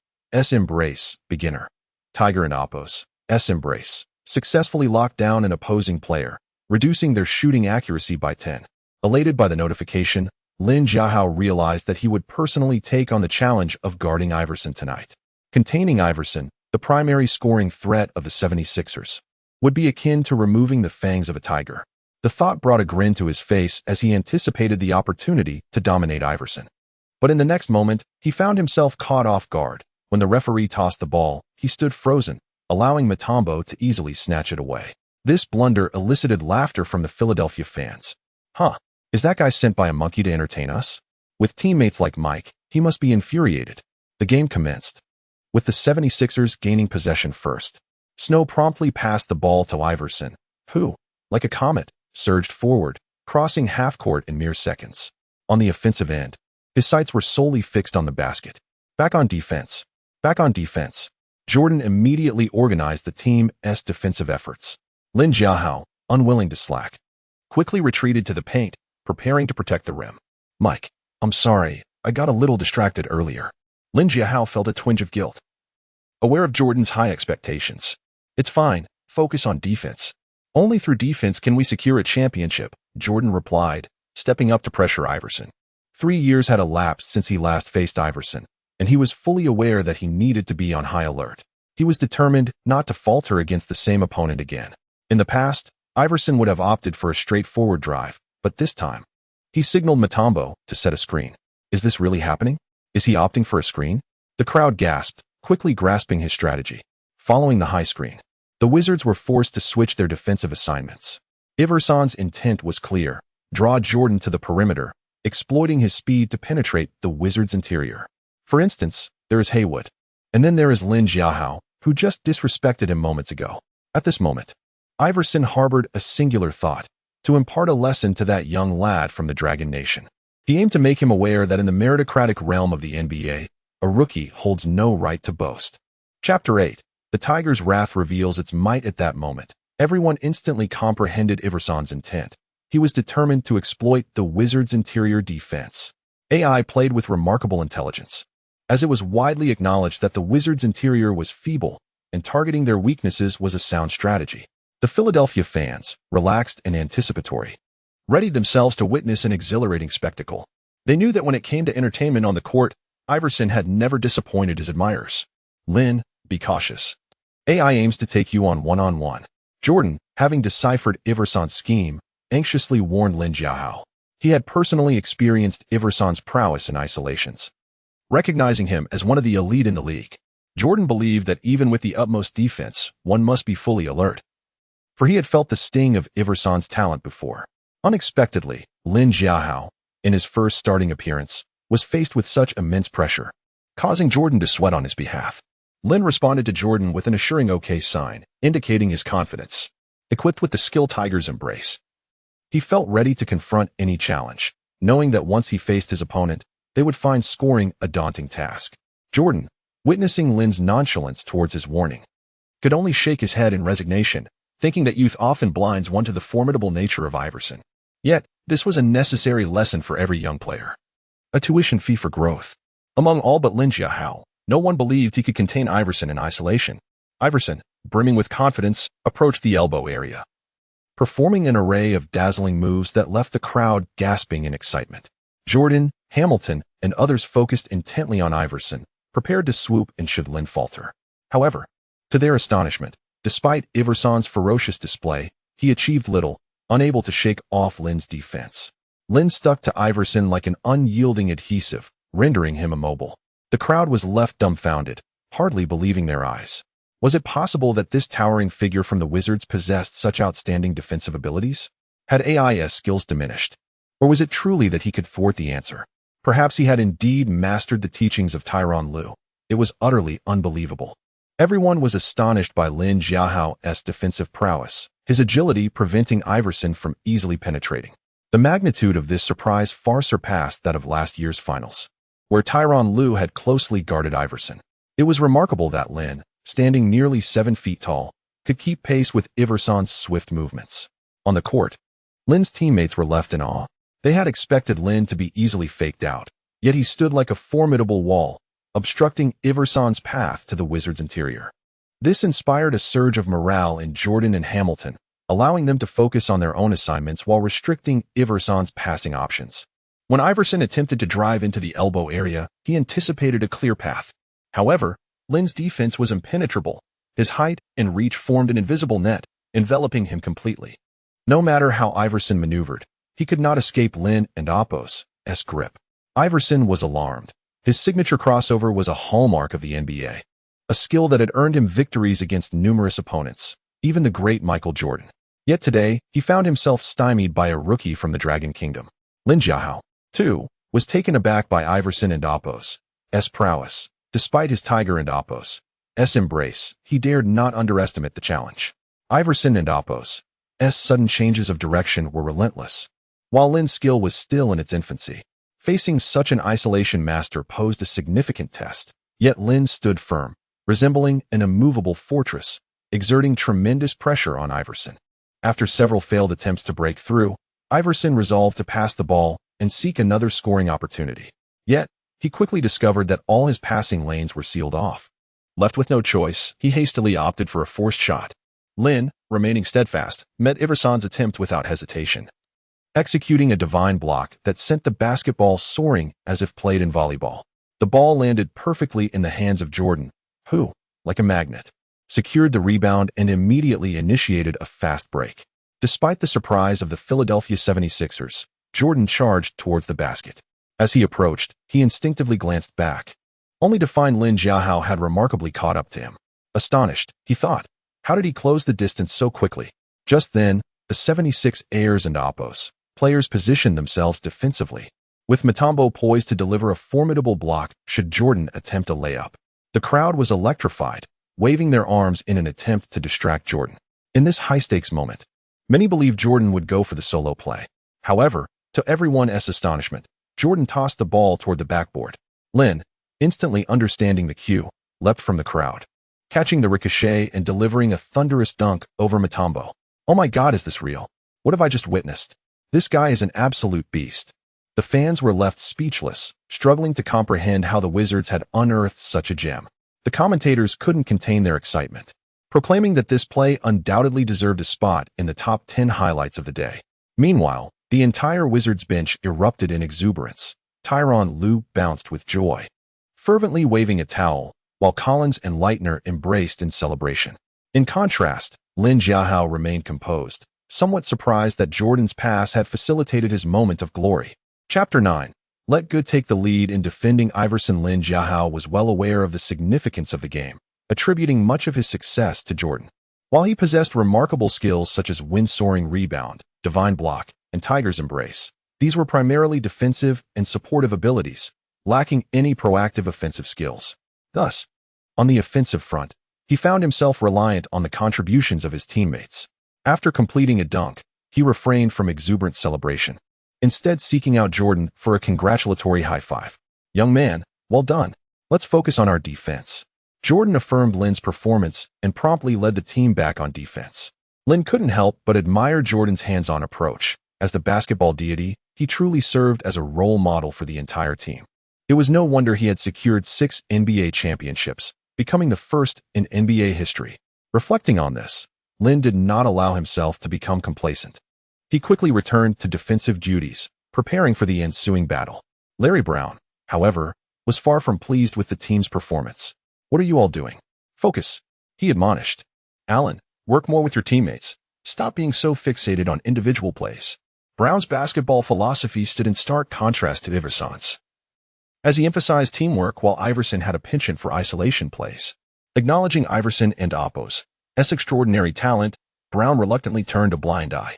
Embrace, beginner. Tiger and Oppos' Embrace successfully locked down an opposing player, reducing their shooting accuracy by 10. Elated by the notification, Lin Jiahao realized that he would personally take on the challenge of guarding Iverson tonight. Containing Iverson, the primary scoring threat of the 76ers, would be akin to removing the fangs of a tiger. The thought brought a grin to his face as he anticipated the opportunity to dominate Iverson. But in the next moment, he found himself caught off guard. When the referee tossed the ball, he stood frozen, allowing Mutombo to easily snatch it away. This blunder elicited laughter from the Philadelphia fans. Huh, is that guy sent by a monkey to entertain us? With teammates like Mike, he must be infuriated. The game commenced, with the 76ers gaining possession first. Snow promptly passed the ball to Iverson, who, like a comet, surged forward, crossing half-court in mere seconds. On the offensive end, his sights were solely fixed on the basket. Back on defense. Jordan immediately organized the team's defensive efforts. Lin Jiahao, unwilling to slack, quickly retreated to the paint, preparing to protect the rim. Mike, I'm sorry, I got a little distracted earlier. Lin Jiahao felt a twinge of guilt, aware of Jordan's high expectations. It's fine, focus on defense. Only through defense can we secure a championship, Jordan replied, stepping up to pressure Iverson. 3 years had elapsed since he last faced Iverson, and he was fully aware that he needed to be on high alert. He was determined not to falter against the same opponent again. In the past, Iverson would have opted for a straightforward drive, but this time, he signaled Mutombo to set a screen. Is this really happening? Is he opting for a screen? The crowd gasped, quickly grasping his strategy. Following the high screen, the Wizards were forced to switch their defensive assignments. Iverson's intent was clear: draw Jordan to the perimeter, exploiting his speed to penetrate the Wizards' interior. For instance, there is Haywood. And then there is Lin Jiahao, who just disrespected him moments ago. At this moment, Iverson harbored a singular thought: to impart a lesson to that young lad from the Dragon Nation. He aimed to make him aware that in the meritocratic realm of the NBA, a rookie holds no right to boast. Chapter 8. The Tiger's wrath reveals its might. At that moment, everyone instantly comprehended Iverson's intent. He was determined to exploit the Wizards' interior defense. AI played with remarkable intelligence, as it was widely acknowledged that the Wizards' interior was feeble, and targeting their weaknesses was a sound strategy. The Philadelphia fans, relaxed and anticipatory, readied themselves to witness an exhilarating spectacle. They knew that when it came to entertainment on the court, Iverson had never disappointed his admirers. Lin, be cautious. AI aims to take you on one-on-one. Jordan, having deciphered Iverson's scheme, anxiously warned Lin Jiahao. He had personally experienced Iverson's prowess in isolations. Recognizing him as one of the elite in the league, Jordan believed that even with the utmost defense, one must be fully alert. For he had felt the sting of Iverson's talent before. Unexpectedly, Lin Jiahao, in his first starting appearance, was faced with such immense pressure, causing Jordan to sweat on his behalf. Lin responded to Jordan with an assuring okay sign, indicating his confidence. Equipped with the skill Tiger's embrace, he felt ready to confront any challenge, knowing that once he faced his opponent, they would find scoring a daunting task. Jordan, witnessing Lin's nonchalance towards his warning, could only shake his head in resignation, thinking that youth often blinds one to the formidable nature of Iverson. Yet, this was a necessary lesson for every young player. A tuition fee for growth. Among all but Lin Jiahao, no one believed he could contain Iverson in isolation. Iverson, brimming with confidence, approached the elbow area, performing an array of dazzling moves that left the crowd gasping in excitement. Jordan, Hamilton, and others focused intently on Iverson, prepared to swoop in should Lin falter. However, to their astonishment, despite Iverson's ferocious display, he achieved little, unable to shake off Lin's defense. Lin stuck to Iverson like an unyielding adhesive, rendering him immobile. The crowd was left dumbfounded, hardly believing their eyes. Was it possible that this towering figure from the Wizards possessed such outstanding defensive abilities? Had AI's skills diminished? Or was it truly that he could thwart the answer? Perhaps he had indeed mastered the teachings of Tyronn Lue. It was utterly unbelievable. Everyone was astonished by Lin Jiahao's defensive prowess, his agility preventing Iverson from easily penetrating. The magnitude of this surprise far surpassed that of last year's finals, where Tyronn Lue had closely guarded Iverson. It was remarkable that Lin, standing nearly 7 feet tall, could keep pace with Iverson's swift movements. On the court, Lin's teammates were left in awe. They had expected Lin to be easily faked out, yet he stood like a formidable wall, obstructing Iverson's path to the Wizards' interior. This inspired a surge of morale in Jordan and Hamilton, allowing them to focus on their own assignments while restricting Iverson's passing options. When Iverson attempted to drive into the elbow area, he anticipated a clear path. However, Lin's defense was impenetrable. His height and reach formed an invisible net, enveloping him completely. No matter how Iverson maneuvered, he could not escape Lin and Oppo's grip. Iverson was alarmed. His signature crossover was a hallmark of the NBA, a skill that had earned him victories against numerous opponents, even the great Michael Jordan. Yet today, he found himself stymied by a rookie from the Dragon Kingdom. Lin Jiahao, too, was taken aback by Iverson and Oppo's prowess. Despite his Tiger and Oppo's embrace, he dared not underestimate the challenge. Iverson and Oppo's sudden changes of direction were relentless, while Lin's skill was still in its infancy. Facing such an isolation master posed a significant test, yet Lin stood firm, resembling an immovable fortress, exerting tremendous pressure on Iverson. After several failed attempts to break through, Iverson resolved to pass the ball and seek another scoring opportunity. Yet, he quickly discovered that all his passing lanes were sealed off. Left with no choice, he hastily opted for a forced shot. Lin, remaining steadfast, met Iverson's attempt without hesitation. executing a divine block that sent the basketball soaring as if played in volleyball. The ball landed perfectly in the hands of Jordan, who, like a magnet, secured the rebound and immediately initiated a fast break. Despite the surprise of the Philadelphia 76ers, Jordan charged towards the basket. As he approached, he instinctively glanced back, only to find Lin Jiahao had remarkably caught up to him. Astonished, he thought, how did he close the distance so quickly? Just then, the 76ers and Oppos players positioned themselves defensively, with Mutombo poised to deliver a formidable block should Jordan attempt a layup. The crowd was electrified, waving their arms in an attempt to distract Jordan. In this high-stakes moment, many believed Jordan would go for the solo play. However, to everyone's astonishment, Jordan tossed the ball toward the backboard. Lin, instantly understanding the cue, leapt from the crowd, catching the ricochet and delivering a thunderous dunk over Mutombo. Oh my God, is this real? What have I just witnessed? This guy is an absolute beast. The fans were left speechless, struggling to comprehend how the Wizards had unearthed such a gem. The commentators couldn't contain their excitement, proclaiming that this play undoubtedly deserved a spot in the top 10 highlights of the day. Meanwhile, the entire Wizards bench erupted in exuberance. Tyronn Lue bounced with joy, fervently waving a towel, while Collins and Leitner embraced in celebration. In contrast, Lin Jiahao remained composed, somewhat surprised that Jordan's pass had facilitated his moment of glory. Chapter 9. Let Good take the lead in defending Iverson. Lin Jiahao was well aware of the significance of the game, attributing much of his success to Jordan. While he possessed remarkable skills such as wind-soaring rebound, divine block, and tiger's embrace, these were primarily defensive and supportive abilities, lacking any proactive offensive skills. Thus, on the offensive front, he found himself reliant on the contributions of his teammates. After completing a dunk, he refrained from exuberant celebration, instead seeking out Jordan for a congratulatory high five. Young man, well done. Let's focus on our defense. Jordan affirmed Lin's performance and promptly led the team back on defense. Lin couldn't help but admire Jordan's hands-on approach. As the basketball deity, he truly served as a role model for the entire team. It was no wonder he had secured 6 NBA championships, becoming the first in NBA history. Reflecting on this, Lin did not allow himself to become complacent. He quickly returned to defensive duties, preparing for the ensuing battle. Larry Brown, however, was far from pleased with the team's performance. What are you all doing? Focus, he admonished. Allen, work more with your teammates. Stop being so fixated on individual plays. Brown's basketball philosophy stood in stark contrast to Iverson's, as he emphasized teamwork while Iverson had a penchant for isolation plays. Acknowledging Iverson and Oppos' extraordinary talent, Brown reluctantly turned a blind eye.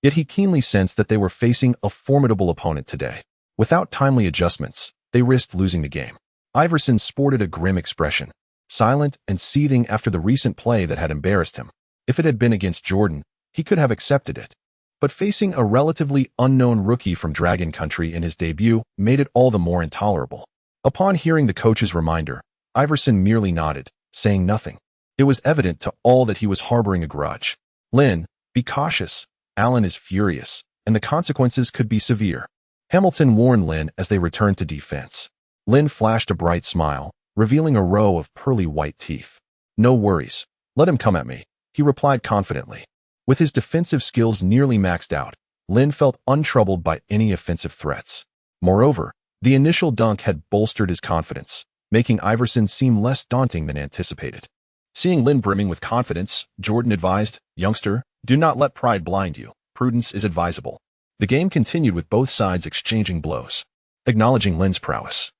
Yet he keenly sensed that they were facing a formidable opponent today. Without timely adjustments, they risked losing the game. Iverson sported a grim expression, silent and seething after the recent play that had embarrassed him. If it had been against Jordan, he could have accepted it. But facing a relatively unknown rookie from Dragon Country in his debut made it all the more intolerable. Upon hearing the coach's reminder, Iverson merely nodded, saying nothing. It was evident to all that he was harboring a grudge. Lin, be cautious. Allen is furious, and the consequences could be severe. Hamilton warned Lin as they returned to defense. Lin flashed a bright smile, revealing a row of pearly white teeth. No worries. Let him come at me, he replied confidently. With his defensive skills nearly maxed out, Lin felt untroubled by any offensive threats. Moreover, the initial dunk had bolstered his confidence, making Iverson seem less daunting than anticipated. Seeing Lin brimming with confidence, Jordan advised, "Youngster, do not let pride blind you. Prudence is advisable." The game continued with both sides exchanging blows. Acknowledging Lin's prowess,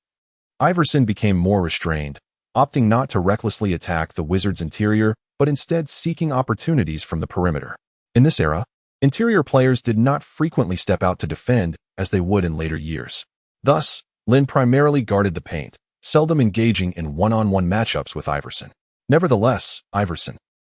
Iverson became more restrained, opting not to recklessly attack the Wizards' interior, but instead seeking opportunities from the perimeter. In this era, interior players did not frequently step out to defend as they would in later years. Thus, Lin primarily guarded the paint, seldom engaging in one-on-one matchups with Iverson. Nevertheless, Iverson,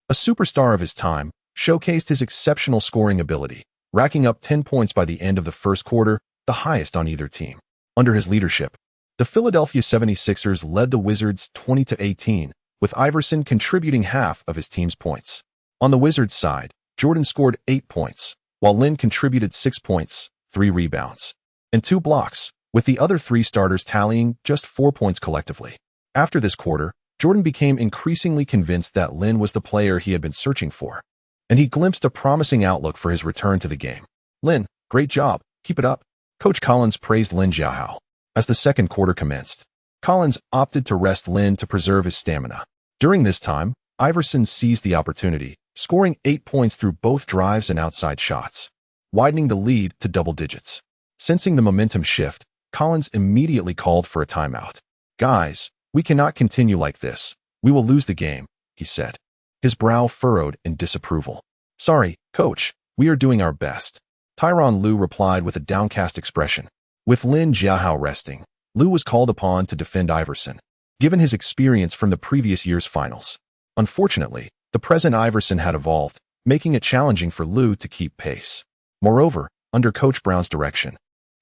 a superstar of his time, showcased his exceptional scoring ability, racking up 10 points by the end of the first quarter, the highest on either team. Under his leadership, the Philadelphia 76ers led the Wizards 20-18, with Iverson contributing half of his team's points. On the Wizards' side, Jordan scored 8 points, while Lin contributed 6 points, 3 rebounds, and 2 blocks, with the other 3 starters tallying just 4 points collectively. After this quarter, Jordan became increasingly convinced that Lin was the player he had been searching for, and he glimpsed a promising outlook for his return to the game. "Lin, Great job. Keep it up. Coach Collins praised Lin Jiahao. As the second quarter commenced, Collins opted to rest Lin to preserve his stamina. During this time, Iverson seized the opportunity, scoring 8 points through both drives and outside shots, widening the lead to double digits. Sensing the momentum shift, Collins immediately called for a timeout. Guys, we cannot continue like this. We will lose the game, he said. His brow furrowed in disapproval. Sorry, coach, we are doing our best. Tyronn Lue replied with a downcast expression. With Lin Jiahao resting, Lue was called upon to defend Iverson, given his experience from the previous year's finals. Unfortunately, the present Iverson had evolved, making it challenging for Lue to keep pace. Moreover, under Coach Brown's direction,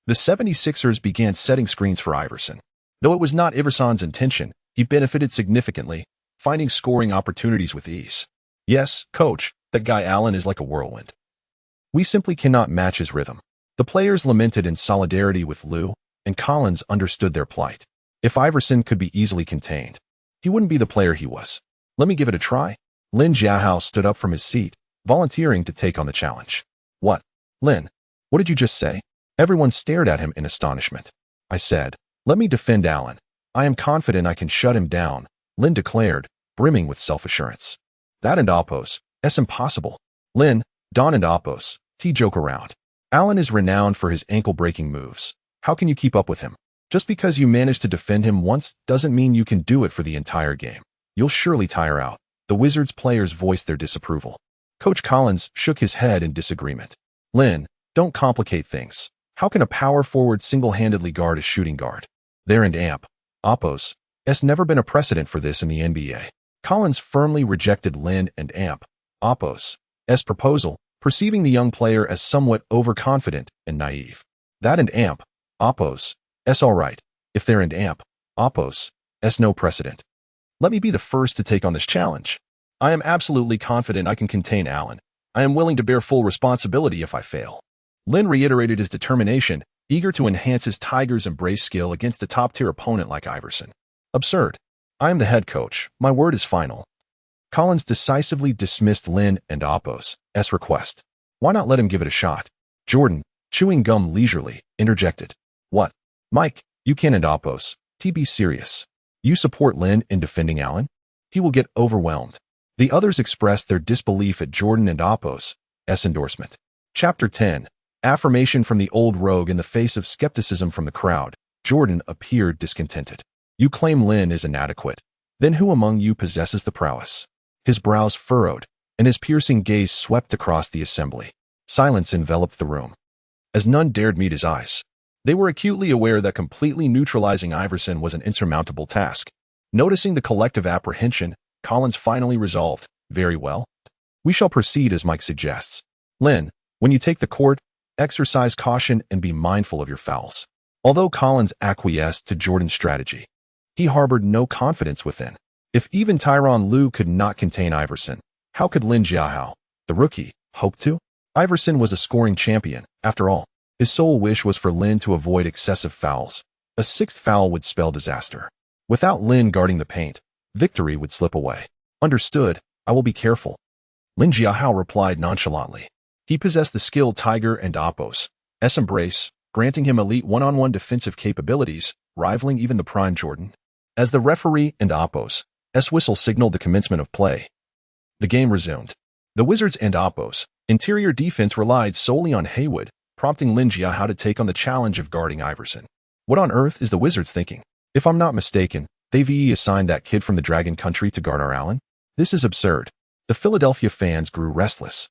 the 76ers began setting screens for Iverson. Though it was not Iverson's intention, he benefited significantly, finding scoring opportunities with ease. Yes, coach, that guy Allen is like a whirlwind. We simply cannot match his rhythm. The players lamented in solidarity with Lue, and Collins understood their plight. If Iverson could be easily contained, he wouldn't be the player he was. Let me give it a try. Lin Jiahao stood up from his seat, volunteering to take on the challenge. What? Lin, what did you just say? Everyone stared at him in astonishment. I said, let me defend Allen. I am confident I can shut him down, Lin declared, brimming with self-assurance. That and Oppos, it's impossible. Lin, Don and Oppos, joke around. Allen is renowned for his ankle-breaking moves. How can you keep up with him? Just because you managed to defend him once doesn't mean you can do it for the entire game. You'll surely tire out. The Wizards players voiced their disapproval. Coach Collins shook his head in disagreement. Lin, don't complicate things. How can a power forward single-handedly guard a shooting guard? There and amp. Oppos. It's never been a precedent for this in the NBA. Collins firmly rejected Lin and amp. Oppos. S proposal, perceiving the young player as somewhat overconfident and naive. That and amp. Oppos. S all right. If there and amp. Oppos. S no precedent. Let me be the first to take on this challenge. I am absolutely confident I can contain Allen. I am willing to bear full responsibility if I fail. Lin reiterated his determination, eager to enhance his Tigers' embrace skill against a top-tier opponent like Iverson. Absurd. I am the head coach. My word is final. Collins decisively dismissed Lin and Oppos' request. Why not let him give it a shot? Jordan, chewing gum leisurely, interjected. What? Mike, you can and Oppos. Be serious. You support Lin in defending Allen? He will get overwhelmed. The others expressed their disbelief at Jordan and Oppos' endorsement. Chapter 10. Affirmation from the old rogue in the face of skepticism from the crowd. Jordan appeared discontented. You claim Lin is inadequate. Then who among you possesses the prowess? His brows furrowed, and his piercing gaze swept across the assembly. Silence enveloped the room, as none dared meet his eyes. They were acutely aware that completely neutralizing Iverson was an insurmountable task. Noticing the collective apprehension, Collins finally resolved, very well. We shall proceed as Mike suggests. Lin, when you take the court, exercise caution and be mindful of your fouls. Although Collins acquiesced to Jordan's strategy, he harbored no confidence within. If even Tyronn Lue could not contain Iverson, how could Lin Jiahao, the rookie, hope to? Iverson was a scoring champion, after all. His sole wish was for Lin to avoid excessive fouls. A sixth foul would spell disaster. Without Lin guarding the paint, victory would slip away. Understood, I will be careful. Lin Jiahao replied nonchalantly. He possessed the skill Tiger and Oppos' embrace, granting him elite one-on-one defensive capabilities, rivaling even the prime Jordan. As the referee and Oppos' whistle signaled the commencement of play, the game resumed. The Wizards and Oppos' interior defense relied solely on Haywood, prompting Lin Jiahao to take on the challenge of guarding Iverson. What on earth is the Wizards thinking? If I'm not mistaken, they've assigned that kid from the Dragon Country to guard our Allen? This is absurd. The Philadelphia fans grew restless,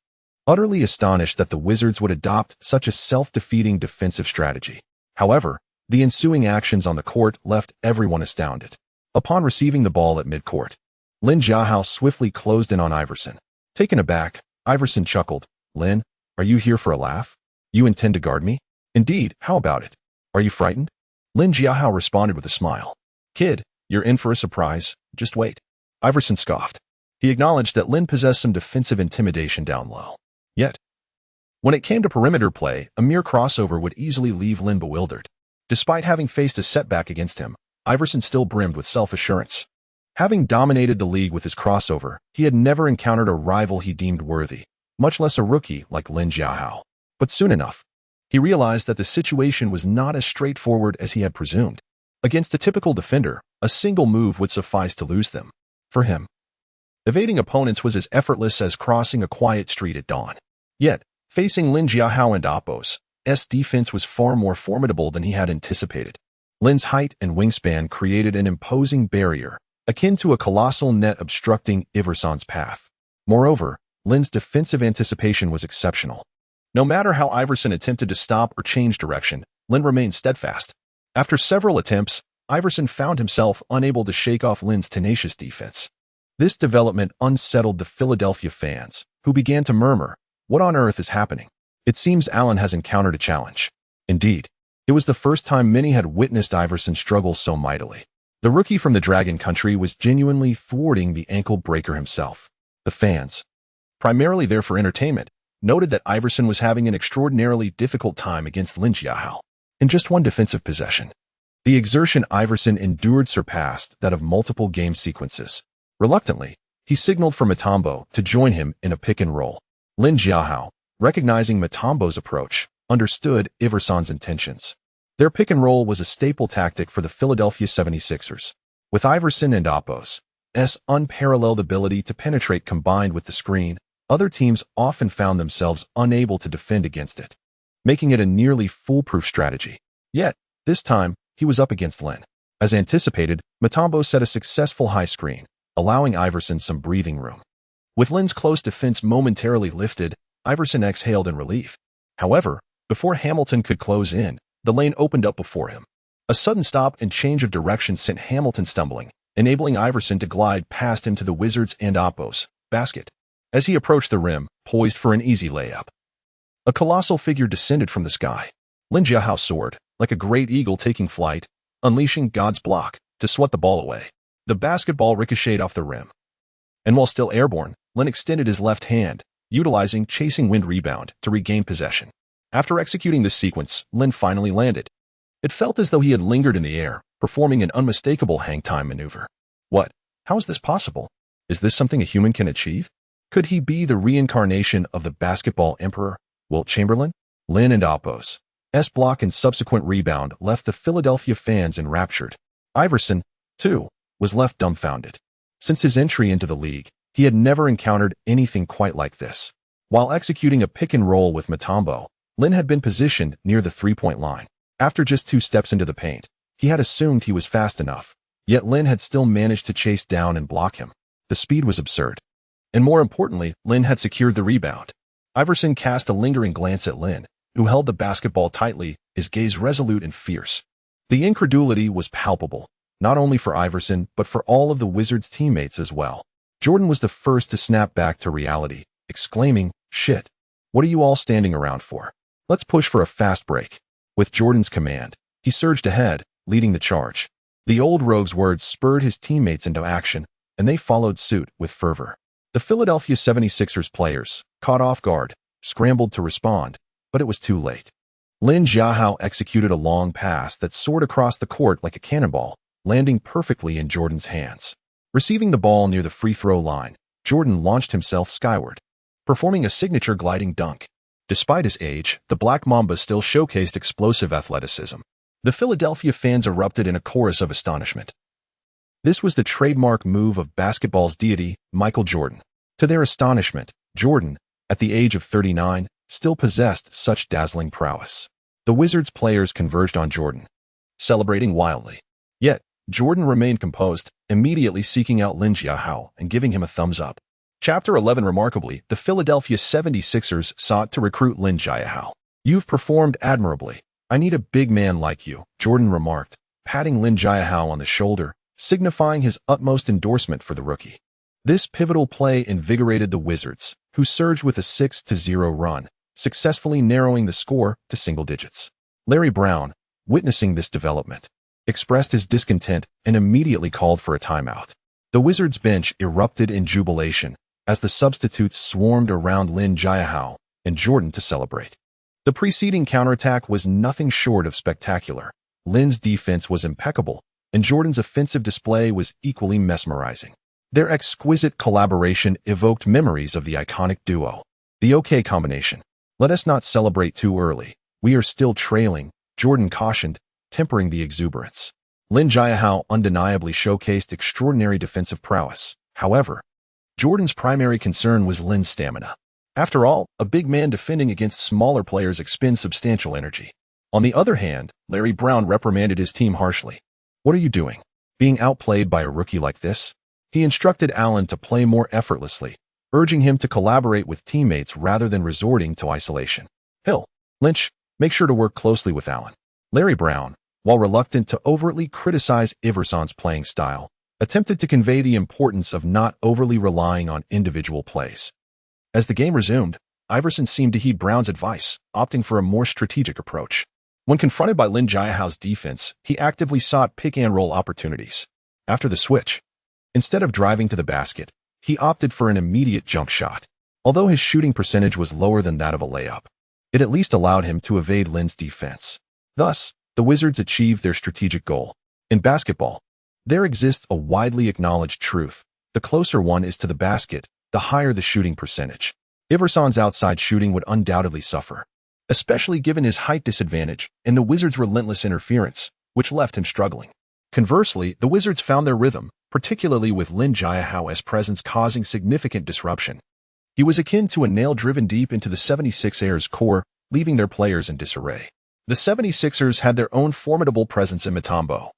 utterly astonished that the Wizards would adopt such a self-defeating defensive strategy. However, the ensuing actions on the court left everyone astounded. Upon receiving the ball at midcourt, Lin Jiahao swiftly closed in on Iverson. Taken aback, Iverson chuckled. Lin, are you here for a laugh? You intend to guard me? Indeed, how about it? Are you frightened? Lin Jiahao responded with a smile. Kid, you're in for a surprise. Just wait. Iverson scoffed. He acknowledged that Lin possessed some defensive intimidation down low. Yet, when it came to perimeter play, a mere crossover would easily leave Lin bewildered. Despite having faced a setback against him, Iverson still brimmed with self-assurance. Having dominated the league with his crossover, he had never encountered a rival he deemed worthy, much less a rookie like Lin Jiahao. But soon enough, He realized that the situation was not as straightforward as he had presumed. Against a typical defender, a single move would suffice to lose them. For him, evading opponents was as effortless as crossing a quiet street at dawn. Yet, facing Lin Jiahao and Oppo's defense was far more formidable than he had anticipated. Lin's height and wingspan created an imposing barrier, akin to a colossal net obstructing Iverson's path. Moreover, Lin's defensive anticipation was exceptional. No matter how Iverson attempted to stop or change direction, Lin remained steadfast. After several attempts, Iverson found himself unable to shake off Lin's tenacious defense. This development unsettled the Philadelphia fans, who began to murmur, "What on earth is happening? It seems Allen has encountered a challenge." Indeed, it was the first time many had witnessed Iverson struggle so mightily. The rookie from the Dragon Country was genuinely thwarting the ankle breaker himself. The fans, primarily there for entertainment, noted that Iverson was having an extraordinarily difficult time against Lin Jiahao. In just one defensive possession, the exertion Iverson endured surpassed that of multiple game sequences. Reluctantly, he signaled for Mutombo to join him in a pick and roll. Lin Jiahao, recognizing Mutombo's approach, understood Iverson's intentions. Their pick and roll was a staple tactic for the Philadelphia 76ers. With Iverson and Oppo's unparalleled ability to penetrate combined with the screen, other teams often found themselves unable to defend against it, making it a nearly foolproof strategy. Yet, this time, he was up against Lin. As anticipated, Mutombo set a successful high screen, allowing Iverson some breathing room. With Lin's close defense momentarily lifted, Iverson exhaled in relief. However, before Hamilton could close in, the lane opened up before him. A sudden stop and change of direction sent Hamilton stumbling, enabling Iverson to glide past him to the Wizards and Oppo's basket. As he approached the rim, poised for an easy layup, a colossal figure descended from the sky. Lin Jiahao soared, like a great eagle taking flight, unleashing God's block to swat the ball away. The basketball ricocheted off the rim, and while still airborne, Lin extended his left hand, utilizing chasing wind rebound to regain possession. After executing this sequence, Lin finally landed. It felt as though he had lingered in the air, performing an unmistakable hang-time maneuver. What? How is this possible? Is this something a human can achieve? Could he be the reincarnation of the basketball emperor, Wilt Chamberlain? Lin and Oppo's block and subsequent rebound left the Philadelphia fans enraptured. Iverson, too, was left dumbfounded. Since his entry into the league, he had never encountered anything quite like this. While executing a pick and roll with Mutombo, Lin had been positioned near the three-point line. After just 2 steps into the paint, he had assumed he was fast enough, yet Lin had still managed to chase down and block him. The speed was absurd. And more importantly, Lin had secured the rebound. Iverson cast a lingering glance at Lin, who held the basketball tightly, his gaze resolute and fierce. The incredulity was palpable, not only for Iverson, but for all of the Wizards' teammates as well. Jordan was the first to snap back to reality, exclaiming, "Shit. What are you all standing around for? Let's push for a fast break." With Jordan's command, he surged ahead, leading the charge. The old rogue's words spurred his teammates into action, and they followed suit with fervor. The Philadelphia 76ers players, caught off guard, scrambled to respond, but it was too late. Lin Jiahao executed a long pass that soared across the court like a cannonball, landing perfectly in Jordan's hands. Receiving the ball near the free throw line, Jordan launched himself skyward, performing a signature gliding dunk. Despite his age, the Black Mamba still showcased explosive athleticism. The Philadelphia fans erupted in a chorus of astonishment. This was the trademark move of basketball's deity, Michael Jordan. To their astonishment, Jordan, at the age of 39, still possessed such dazzling prowess. The Wizards players converged on Jordan, celebrating wildly. Yet, Jordan remained composed, immediately seeking out Lin Jiahao and giving him a thumbs up. Chapter 11. Remarkably, the Philadelphia 76ers sought to recruit Lin Jiahao. "You've performed admirably. I need a big man like you," Jordan remarked, patting Lin Jiahao on the shoulder, signifying his utmost endorsement for the rookie. This pivotal play invigorated the Wizards, who surged with a 6-0 run, successfully narrowing the score to single digits. Larry Brown, witnessing this development, expressed his discontent and immediately called for a timeout. The Wizards bench erupted in jubilation as the substitutes swarmed around Lin Jiahao and Jordan to celebrate. The preceding counterattack was nothing short of spectacular. Lin's defense was impeccable, and Jordan's offensive display was equally mesmerizing. Their exquisite collaboration evoked memories of the iconic duo. The OK combination. "Let us not celebrate too early," We are still trailing, Jordan cautioned, tempering the exuberance. Lin Jiahao undeniably showcased extraordinary defensive prowess. However, Jordan's primary concern was Lin's stamina. After all, a big man defending against smaller players expends substantial energy. On the other hand, Larry Brown reprimanded his team harshly. "What are you doing? Being outplayed by a rookie like this?" He instructed Allen to play more effortlessly, urging him to collaborate with teammates rather than resorting to isolation. Hill, Lynch, make sure to work closely with Allen. Larry Brown, while reluctant to overtly criticize Iverson's playing style, attempted to convey the importance of not overly relying on individual plays. As the game resumed, Iverson seemed to heed Brown's advice, opting for a more strategic approach. When confronted by Lin Jiahao's defense, he actively sought pick-and-roll opportunities. After the switch, instead of driving to the basket, he opted for an immediate jump shot. Although his shooting percentage was lower than that of a layup, it at least allowed him to evade Lin's defense. Thus, the Wizards achieved their strategic goal. In basketball, there exists a widely acknowledged truth: the closer one is to the basket, the higher the shooting percentage. Iverson's outside shooting would undoubtedly suffer, especially given his height disadvantage and the Wizards' relentless interference, which left him struggling. Conversely, the Wizards found their rhythm, particularly with Lin Jiahao's presence causing significant disruption. He was akin to a nail driven deep into the 76ers' core, leaving their players in disarray. The 76ers had their own formidable presence in Mutombo,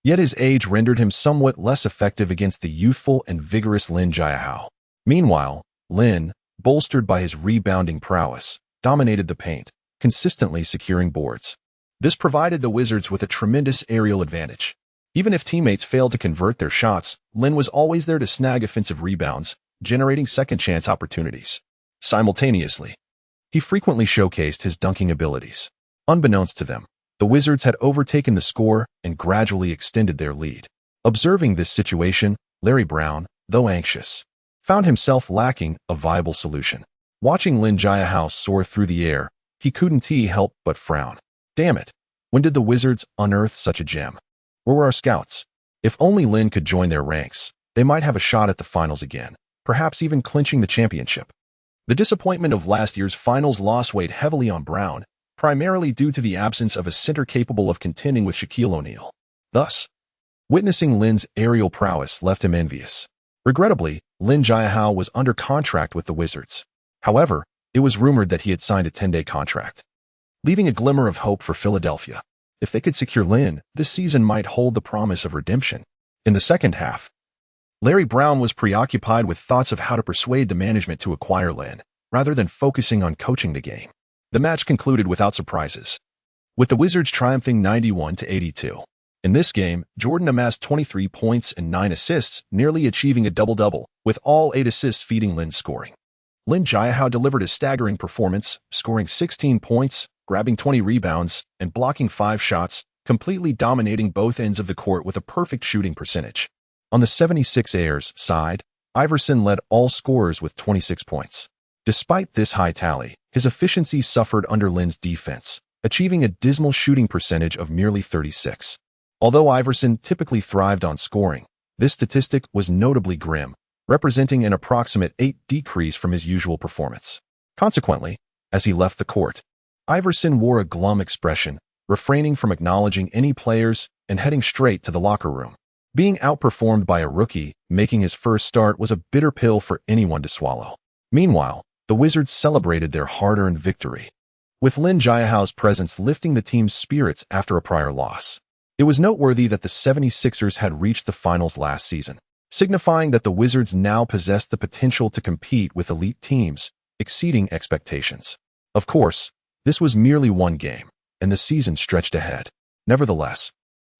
yet his age rendered him somewhat less effective against the youthful and vigorous Lin Jiahao. Meanwhile, Lin, bolstered by his rebounding prowess, dominated the paint, consistently securing boards. This provided the Wizards with a tremendous aerial advantage. Even if teammates failed to convert their shots, Lin was always there to snag offensive rebounds, generating second-chance opportunities. Simultaneously, he frequently showcased his dunking abilities. Unbeknownst to them, the Wizards had overtaken the score and gradually extended their lead. Observing this situation, Larry Brown, though anxious, found himself lacking a viable solution. Watching Lin Jiahao soar through the air, he couldn't help but frown. Damn it, when did the Wizards unearth such a gem? Where were our scouts? If only Lin could join their ranks, they might have a shot at the finals again, perhaps even clinching the championship. The disappointment of last year's finals loss weighed heavily on Brown, primarily due to the absence of a center capable of contending with Shaquille O'Neal. Thus, witnessing Lin's aerial prowess left him envious. Regrettably, Lin Jiahao was under contract with the Wizards. However, it was rumored that he had signed a 10-day contract, leaving a glimmer of hope for Philadelphia. If they could secure Lin, this season might hold the promise of redemption. In the second half, Larry Brown was preoccupied with thoughts of how to persuade the management to acquire Lin, rather than focusing on coaching the game. The match concluded without surprises, with the Wizards triumphing 91-82. In this game, Jordan amassed 23 points and 9 assists, nearly achieving a double-double, with all 8 assists feeding Lin's scoring. Lin Jiahao delivered a staggering performance, scoring 16 points, grabbing 20 rebounds, and blocking 5 shots, completely dominating both ends of the court with a perfect shooting percentage. On the 76ers side, Iverson led all scorers with 26 points. Despite this high tally, his efficiency suffered under Lin's defense, achieving a dismal shooting percentage of merely 36. Although Iverson typically thrived on scoring, this statistic was notably grim, representing an approximate 8 decrease from his usual performance. Consequently, as he left the court, Iverson wore a glum expression, refraining from acknowledging any players and heading straight to the locker room. Being outperformed by a rookie making his first start was a bitter pill for anyone to swallow. Meanwhile, the Wizards celebrated their hard-earned victory, with Lin Jiahao's presence lifting the team's spirits after a prior loss. It was noteworthy that the 76ers had reached the finals last season, signifying that the Wizards now possessed the potential to compete with elite teams, exceeding expectations. Of course, this was merely one game, and the season stretched ahead. Nevertheless,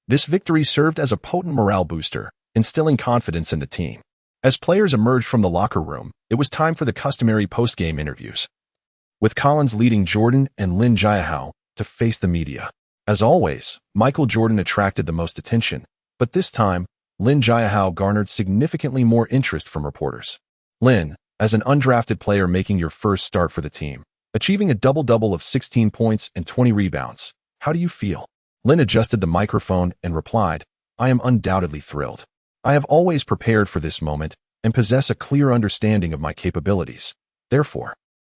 this victory served as a potent morale booster, instilling confidence in the team. As players emerged from the locker room, it was time for the customary post-game interviews, with Collins leading Jordan and Lin Jiahao to face the media. As always, Michael Jordan attracted the most attention, but this time, Lin Jiahao garnered significantly more interest from reporters. Lin, as an undrafted player making your first start for the team, achieving a double-double of 16 points and 20 rebounds, how do you feel? Lin adjusted the microphone and replied, "I am undoubtedly thrilled. I have always prepared for this moment and possess a clear understanding of my capabilities. Therefore,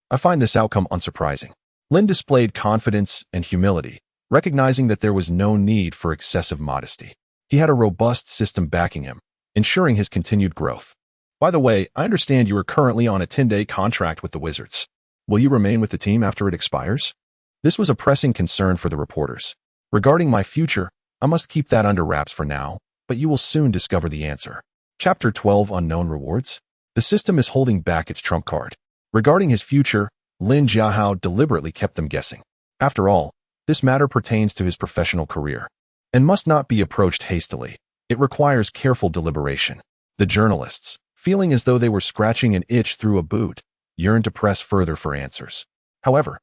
I find this outcome unsurprising. Lin displayed confidence and humility, recognizing that there was no need for excessive modesty. He had a robust system backing him, ensuring his continued growth. By the way, I understand you are currently on a 10-day contract with the Wizards. Will you remain with the team after it expires? This was a pressing concern for the reporters. Regarding my future, I must keep that under wraps for now, but you will soon discover the answer. Chapter 12 Unknown Rewards. The system is holding back its trump card. Regarding his future, Lin Jiahao deliberately kept them guessing. After all, this matter pertains to his professional career and must not be approached hastily. It requires careful deliberation. The journalists, feeling as though they were scratching an itch through a boot, yearned to press further for answers. However,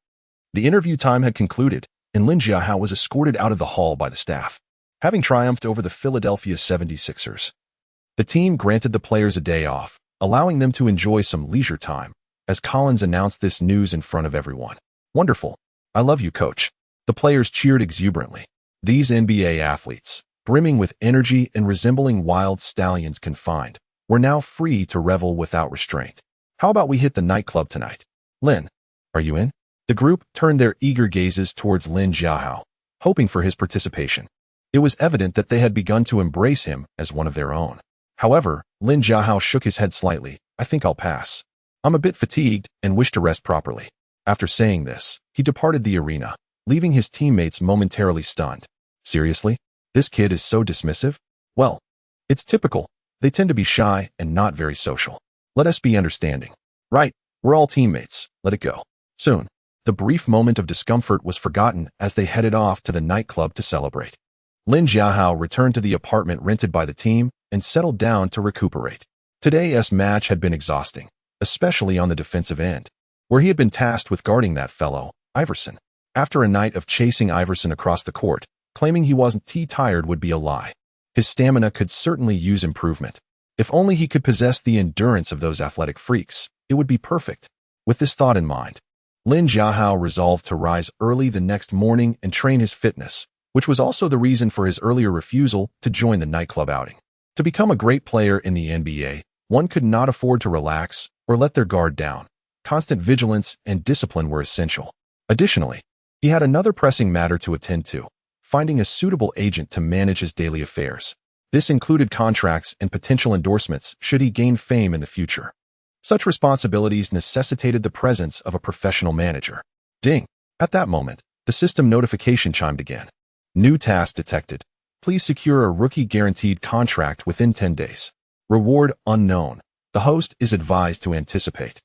the interview time had concluded, and Lin Jiahao was escorted out of the hall by the staff. Having triumphed over the Philadelphia 76ers, the team granted the players a day off, allowing them to enjoy some leisure time, as Collins announced this news in front of everyone. Wonderful. I love you, coach. The players cheered exuberantly. These NBA athletes, brimming with energy and resembling wild stallions confined, were now free to revel without restraint. How about we hit the nightclub tonight? Lin, are you in? The group turned their eager gazes towards Lin Jiahao, hoping for his participation. It was evident that they had begun to embrace him as one of their own. However, Lin Jiahao shook his head slightly. I think I'll pass. I'm a bit fatigued and wish to rest properly. After saying this, he departed the arena, leaving his teammates momentarily stunned. Seriously? This kid is so dismissive? Well, it's typical. They tend to be shy and not very social. Let us be understanding. Right, we're all teammates. Let it go. Soon, the brief moment of discomfort was forgotten as they headed off to the nightclub to celebrate. Lin Jiahao returned to the apartment rented by the team and settled down to recuperate. Today's match had been exhausting, especially on the defensive end, where he had been tasked with guarding that fellow, Iverson. After a night of chasing Iverson across the court, claiming he wasn't tired would be a lie. His stamina could certainly use improvement. If only he could possess the endurance of those athletic freaks, it would be perfect. With this thought in mind, Lin Jiahao resolved to rise early the next morning and train his fitness, which was also the reason for his earlier refusal to join the nightclub outing. To become a great player in the NBA, one could not afford to relax or let their guard down. Constant vigilance and discipline were essential. Additionally, he had another pressing matter to attend to, finding a suitable agent to manage his daily affairs. This included contracts and potential endorsements should he gain fame in the future. Such responsibilities necessitated the presence of a professional manager. Ding! At that moment, the system notification chimed again. New task detected. Please secure a rookie guaranteed contract within 10 days. Reward unknown. The host is advised to anticipate.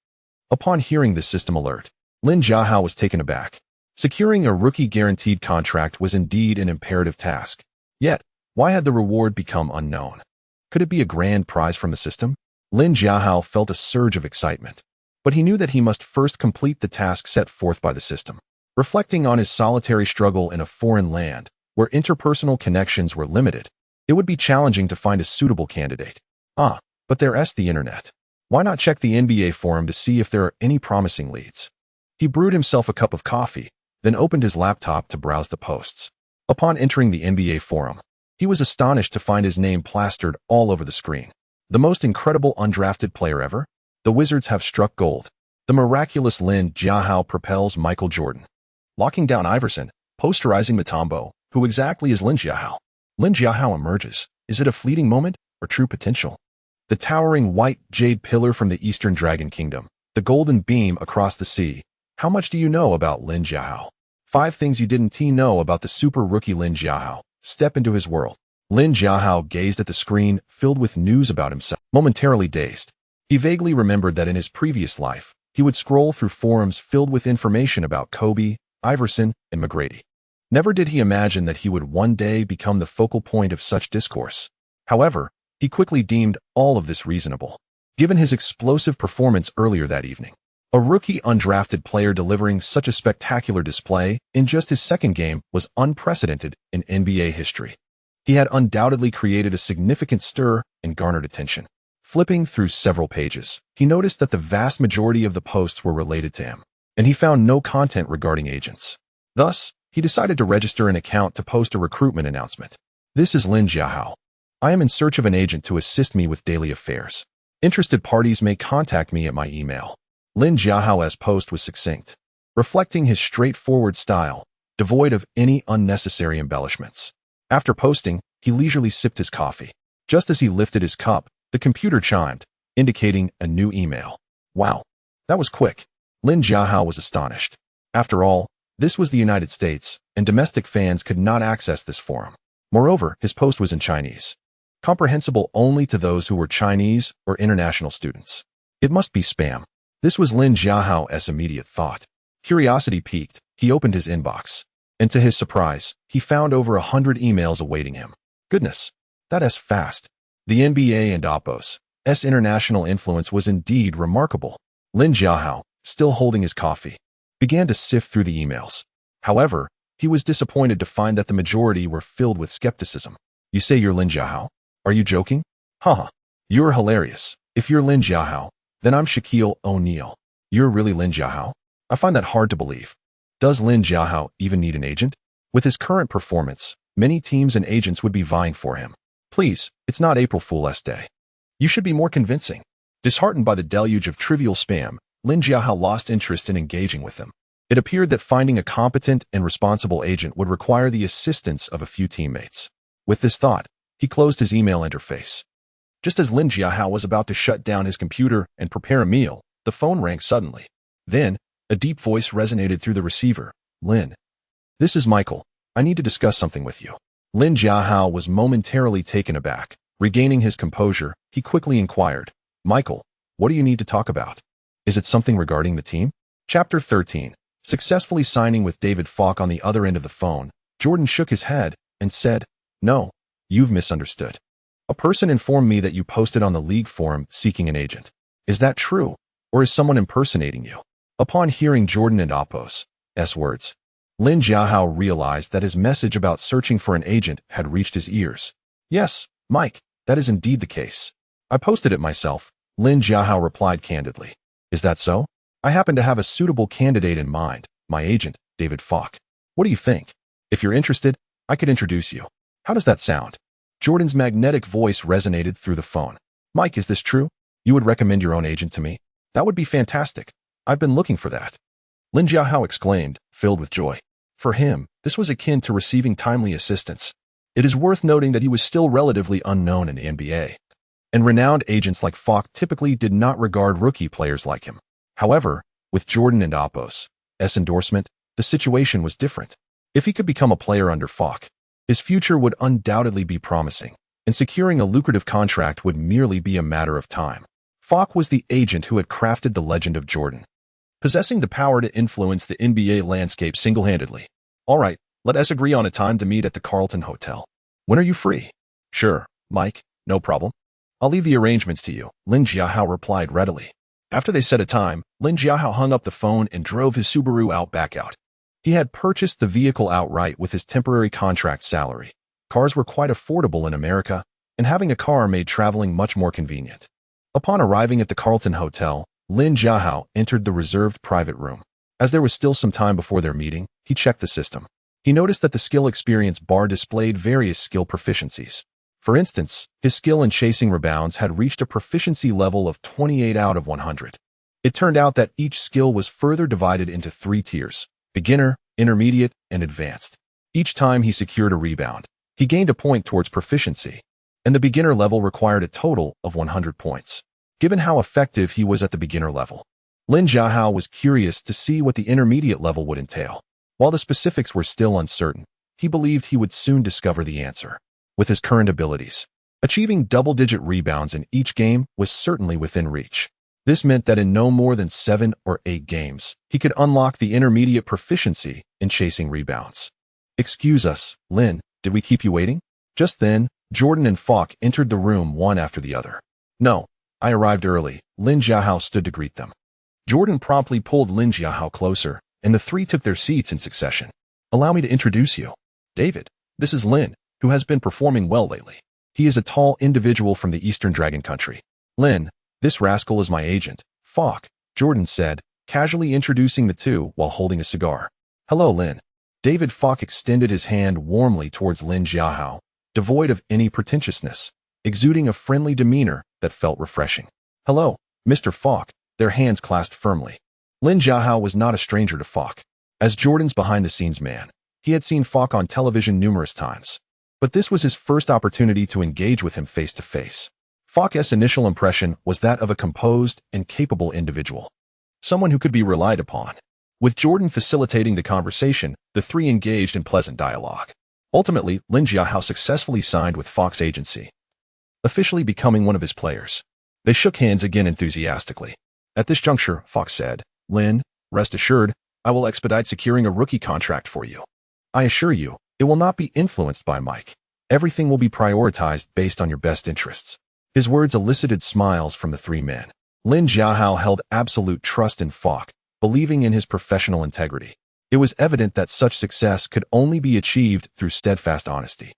Upon hearing this system alert, Lin Jiahao was taken aback. Securing a rookie guaranteed contract was indeed an imperative task. Yet, why had the reward become unknown? Could it be a grand prize from the system? Lin Jiahao felt a surge of excitement, but he knew that he must first complete the task set forth by the system. Reflecting on his solitary struggle in a foreign land, where interpersonal connections were limited, it would be challenging to find a suitable candidate. But there's the internet. Why not check the NBA forum to see if there are any promising leads? He brewed himself a cup of coffee, then opened his laptop to browse the posts. Upon entering the NBA forum, he was astonished to find his name plastered all over the screen. The most incredible undrafted player ever? The Wizards have struck gold. The miraculous Lin Jiahao propels Michael Jordan. Locking down Iverson, posterizing Mutombo. Who exactly is Lin Jiahao? Lin Jiahao emerges. Is it a fleeting moment or true potential? The towering white jade pillar from the Eastern Dragon Kingdom. The golden beam across the sea. How much do you know about Lin Jiahao? 5 things you didn't know about the super rookie Lin Jiahao. Step into his world. Lin Jiahao gazed at the screen, filled with news about himself. Momentarily dazed, he vaguely remembered that in his previous life, he would scroll through forums filled with information about Kobe, Iverson, and McGrady. Never did he imagine that he would one day become the focal point of such discourse. However, he quickly deemed all of this reasonable, given his explosive performance earlier that evening. A rookie undrafted player delivering such a spectacular display in just his second game was unprecedented in NBA history. He had undoubtedly created a significant stir and garnered attention. Flipping through several pages, he noticed that the vast majority of the posts were related to him, and he found no content regarding agents. Thus, he decided to register an account to post a recruitment announcement. This is Lin Jiahao. I am in search of an agent to assist me with daily affairs. Interested parties may contact me at my email. Lin Jiahao's post was succinct. reflecting his straightforward style, devoid of any unnecessary embellishments. After posting, he leisurely sipped his coffee. Just as he lifted his cup, the computer chimed, indicating a new email. Wow, that was quick. Lin Jiahao was astonished. After all, this was the United States, and domestic fans could not access this forum. Moreover, his post was in Chinese, comprehensible only to those who were Chinese or international students. It must be spam. This was Lin Jiahao's immediate thought. Curiosity piqued, he opened his inbox. And to his surprise, he found over 100 emails awaiting him. Goodness, that's fast. The NBA and Oppo's international influence was indeed remarkable. Lin Jiahao, still holding his coffee, began to sift through the emails. However, he was disappointed to find that the majority were filled with skepticism. You say you're Lin Jiahao? Are you joking? Haha. You're hilarious. If you're Lin Jiahao, then I'm Shaquille O'Neal. You're really Lin Jiahao? I find that hard to believe. Does Lin Jiahao even need an agent? With his current performance, many teams and agents would be vying for him. Please, it's not April Fool's Day. You should be more convincing. Disheartened by the deluge of trivial spam, Lin Jiahao lost interest in engaging with them. It appeared that finding a competent and responsible agent would require the assistance of a few teammates. With this thought, he closed his email interface. Just as Lin Jiahao was about to shut down his computer and prepare a meal, the phone rang suddenly. Then, a deep voice resonated through the receiver. Lin. This is Michael. I need to discuss something with you. Lin Jiahao was momentarily taken aback. Regaining his composure, he quickly inquired, Michael, what do you need to talk about? Is it something regarding the team? Chapter 13. Successfully signing with David Falk on the other end of the phone, Jordan shook his head and said, No, you've misunderstood. A person informed me that you posted on the league forum seeking an agent. Is that true, or is someone impersonating you? Upon hearing Jordan and Oppo's words, Lin Jiahao realized that his message about searching for an agent had reached his ears. Yes, Mike, that is indeed the case. I posted it myself, Lin Jiahao replied candidly. Is that so? I happen to have a suitable candidate in mind, my agent, David Falk. What do you think? If you're interested, I could introduce you. How does that sound? Jordan's magnetic voice resonated through the phone. Mike, is this true? You would recommend your own agent to me? That would be fantastic. I've been looking for that. Lin Jiahao exclaimed, filled with joy. For him, this was akin to receiving timely assistance. It is worth noting that he was still relatively unknown in the NBA, and renowned agents like Falk typically did not regard rookie players like him. However, with Jordan and Oppo's endorsement, the situation was different. If he could become a player under Falk, his future would undoubtedly be promising, and securing a lucrative contract would merely be a matter of time. Falk was the agent who had crafted the legend of Jordan, possessing the power to influence the NBA landscape single-handedly. All right, let us agree on a time to meet at the Carlton Hotel. When are you free? Sure, Mike, no problem. I'll leave the arrangements to you, Lin Jiahao replied readily. After they set a time, Lin Jiahao hung up the phone and drove his Subaru Outback out. He had purchased the vehicle outright with his temporary contract salary. Cars were quite affordable in America, and having a car made traveling much more convenient. Upon arriving at the Carlton Hotel, Lin Jiahao entered the reserved private room. As there was still some time before their meeting, he checked the system. He noticed that the skill experience bar displayed various skill proficiencies. For instance, his skill in chasing rebounds had reached a proficiency level of 28 out of 100. It turned out that each skill was further divided into 3 tiers: beginner, intermediate, and advanced. Each time he secured a rebound, he gained a point towards proficiency, and the beginner level required a total of 100 points. Given how effective he was at the beginner level, Lin Jiahao was curious to see what the intermediate level would entail. While the specifics were still uncertain, he believed he would soon discover the answer. With his current abilities, achieving double-digit rebounds in each game was certainly within reach. This meant that in no more than 7 or 8 games, he could unlock the intermediate proficiency in chasing rebounds. Excuse us, Lin, did we keep you waiting? Just then, Jordan and Falk entered the room one after the other. No, I arrived early, Lin Jiahao stood to greet them. Jordan promptly pulled Lin Jiahao closer, and the three took their seats in succession. Allow me to introduce you. David, this is Lin, who has been performing well lately. He is a tall individual from the Eastern Dragon Country. Lin, this rascal is my agent, Falk, Jordan said, casually introducing the two while holding a cigar. Hello, Lin. David Falk extended his hand warmly towards Lin Jiahao, devoid of any pretentiousness, exuding a friendly demeanor that felt refreshing. Hello, Mr. Falk, their hands clasped firmly. Lin Jiahao was not a stranger to Falk. As Jordan's behind-the-scenes man, he had seen Falk on television numerous times. But this was his first opportunity to engage with him face-to-face. Falk's initial impression was that of a composed and capable individual, someone who could be relied upon. With Jordan facilitating the conversation, the three engaged in pleasant dialogue. Ultimately, Lin Jiahao successfully signed with Falk's agency, officially becoming one of his players. They shook hands again enthusiastically. At this juncture, Falk said, "Lin, rest assured, I will expedite securing a rookie contract for you. I assure you, it will not be influenced by Mike. Everything will be prioritized based on your best interests." His words elicited smiles from the three men. Lin Jiahao held absolute trust in Falk, believing in his professional integrity. It was evident that such success could only be achieved through steadfast honesty.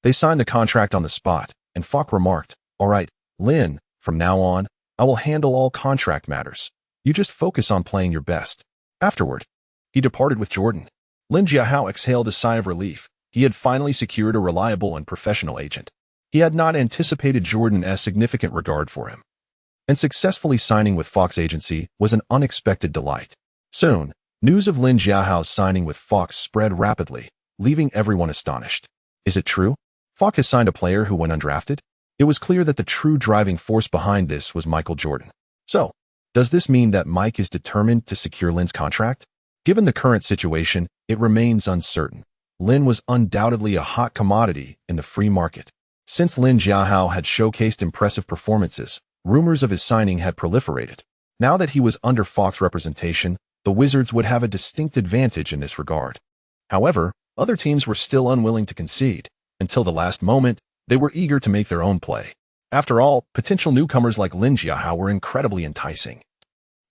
They signed the contract on the spot, and Falk remarked, "All right, Lin, from now on, I will handle all contract matters. You just focus on playing your best." Afterward, he departed with Jordan. Lin Jiahao exhaled a sigh of relief. He had finally secured a reliable and professional agent. He had not anticipated Jordan as significant regard for him, and successfully signing with Falk's agency was an unexpected delight. Soon, news of Lin Jiahao's signing with Falk spread rapidly, leaving everyone astonished. Is it true? Falk has signed a player who went undrafted? It was clear that the true driving force behind this was Michael Jordan. So, does this mean that Mike is determined to secure Lin's contract? Given the current situation, it remains uncertain. Lin was undoubtedly a hot commodity in the free market. Since Lin Jiahao had showcased impressive performances, rumors of his signing had proliferated. Now that he was under Falk's representation, the Wizards would have a distinct advantage in this regard. However, other teams were still unwilling to concede. Until the last moment, they were eager to make their own play. After all, potential newcomers like Lin Jiahao were incredibly enticing,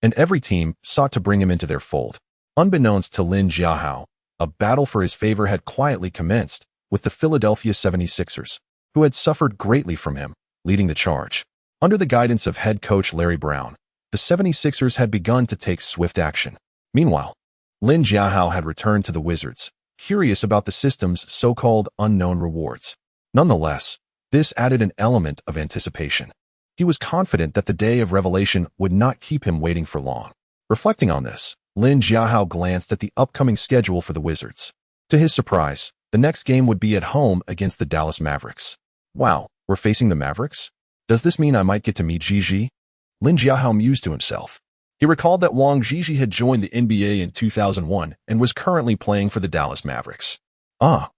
and every team sought to bring him into their fold. Unbeknownst to Lin Jiahao, a battle for his favor had quietly commenced, with the Philadelphia 76ers, who had suffered greatly from him, leading the charge. Under the guidance of head coach Larry Brown, the 76ers had begun to take swift action. Meanwhile, Lin Jiahao had returned to the Wizards, curious about the system's so-called unknown rewards. Nonetheless, this added an element of anticipation. He was confident that the day of revelation would not keep him waiting for long. Reflecting on this, Lin Jiahao glanced at the upcoming schedule for the Wizards. To his surprise, the next game would be at home against the Dallas Mavericks. Wow, we're facing the Mavericks? Does this mean I might get to meet Gigi? Lin Jiahao mused to himself. He recalled that Wang Gigi had joined the NBA in 2001 and was currently playing for the Dallas Mavericks. Ah.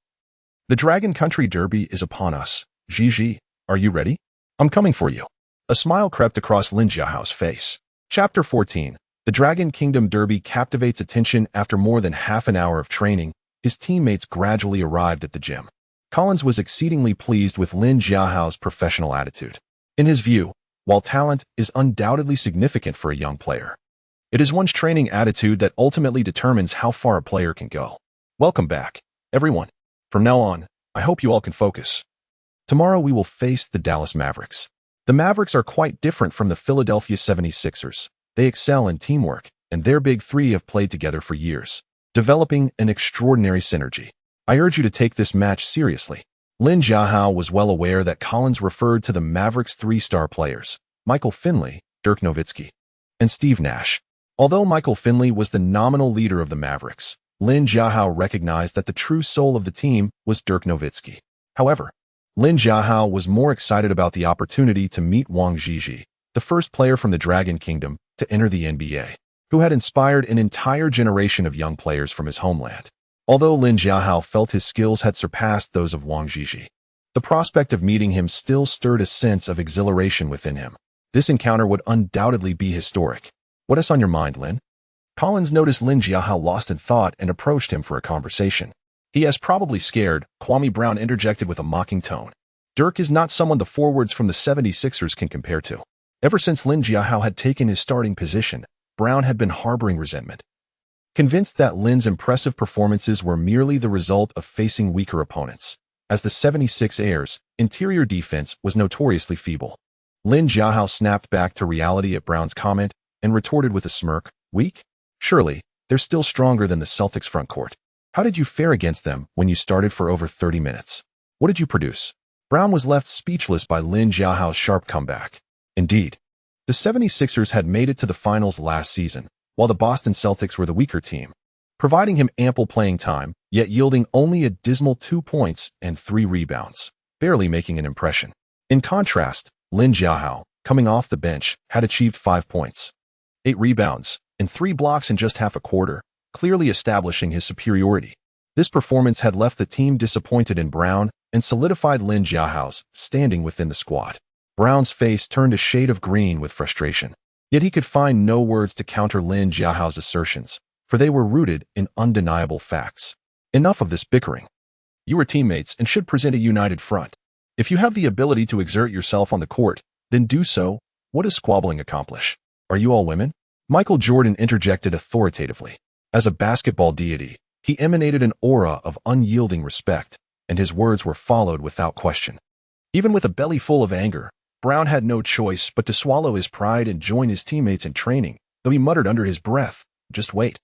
The Dragon Country Derby is upon us. Gigi, are you ready? I'm coming for you. A smile crept across Lin Jiahao's face. Chapter 14. The Dragon Kingdom Derby captivates attention. After more than half an hour of training, his teammates gradually arrived at the gym. Collins was exceedingly pleased with Lin Jiahao's professional attitude. In his view, while talent is undoubtedly significant for a young player, it is one's training attitude that ultimately determines how far a player can go. Welcome back, everyone. From now on, I hope you all can focus. Tomorrow we will face the Dallas Mavericks. The Mavericks are quite different from the Philadelphia 76ers. They excel in teamwork, and their big three have played together for years, developing an extraordinary synergy. I urge you to take this match seriously. Lin Jiahao was well aware that Collins referred to the Mavericks' three-star players, Michael Finley, Dirk Nowitzki, and Steve Nash. Although Michael Finley was the nominal leader of the Mavericks, Lin Jiahao recognized that the true soul of the team was Dirk Nowitzki. However, Lin Jiahao was more excited about the opportunity to meet Wang Gigi, the first player from the Dragon Kingdom to enter the NBA, who had inspired an entire generation of young players from his homeland. Although Lin Jiahao felt his skills had surpassed those of Wang Gigi, the prospect of meeting him still stirred a sense of exhilaration within him. This encounter would undoubtedly be historic. What is on your mind, Lin? Collins noticed Lin Jiahao lost in thought and approached him for a conversation. He is probably scared, Kwame Brown interjected with a mocking tone. Dirk is not someone the forwards from the 76ers can compare to. Ever since Lin Jiahao had taken his starting position, Brown had been harboring resentment, convinced that Lin's impressive performances were merely the result of facing weaker opponents. As the 76ers' interior defense was notoriously feeble, Lin Jiahao snapped back to reality at Brown's comment and retorted with a smirk, "Weak? Surely, they're still stronger than the Celtics front court. How did you fare against them when you started for over 30 minutes? What did you produce?" Brown was left speechless by Lin Jiahao's sharp comeback. Indeed, the 76ers had made it to the finals last season, while the Boston Celtics were the weaker team, providing him ample playing time, yet yielding only a dismal 2 points and 3 rebounds, barely making an impression. In contrast, Lin Jiahao, coming off the bench, had achieved 5 points, 8 rebounds, and 3 blocks in just half a quarter, clearly establishing his superiority. This performance had left the team disappointed in Brown and solidified Lin Jiahao's standing within the squad. Brown's face turned a shade of green with frustration, yet he could find no words to counter Lin Jiahao's assertions, for they were rooted in undeniable facts. Enough of this bickering. You are teammates and should present a united front. If you have the ability to exert yourself on the court, then do so. What does squabbling accomplish? Are you all women? Michael Jordan interjected authoritatively. As a basketball deity, he emanated an aura of unyielding respect, and his words were followed without question. Even with a belly full of anger, Brown had no choice but to swallow his pride and join his teammates in training, though he muttered under his breath, "Just wait.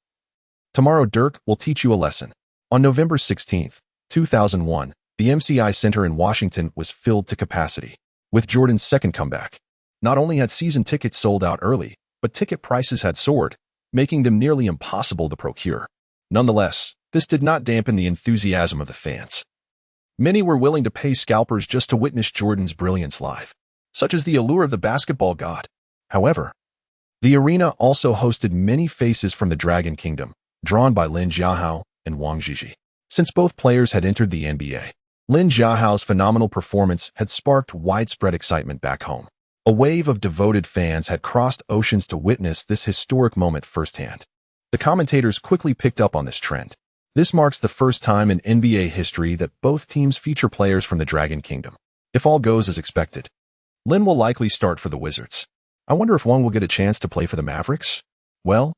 Tomorrow Dirk will teach you a lesson." On November 16, 2001, the MCI Center in Washington was filled to capacity. With Jordan's second comeback, not only had season tickets sold out early, but ticket prices had soared, making them nearly impossible to procure. Nonetheless, this did not dampen the enthusiasm of the fans. Many were willing to pay scalpers just to witness Jordan's brilliance live, such as the allure of the basketball god. However, the arena also hosted many faces from the Dragon Kingdom, drawn by Lin Jiahao and Wang Zhizhi. Since both players had entered the NBA, Lin Jiahao's phenomenal performance had sparked widespread excitement back home. A wave of devoted fans had crossed oceans to witness this historic moment firsthand. The commentators quickly picked up on this trend. This marks the first time in NBA history that both teams feature players from the Dragon Kingdom. If all goes as expected, Lin will likely start for the Wizards. I wonder if Wang will get a chance to play for the Mavericks? Well,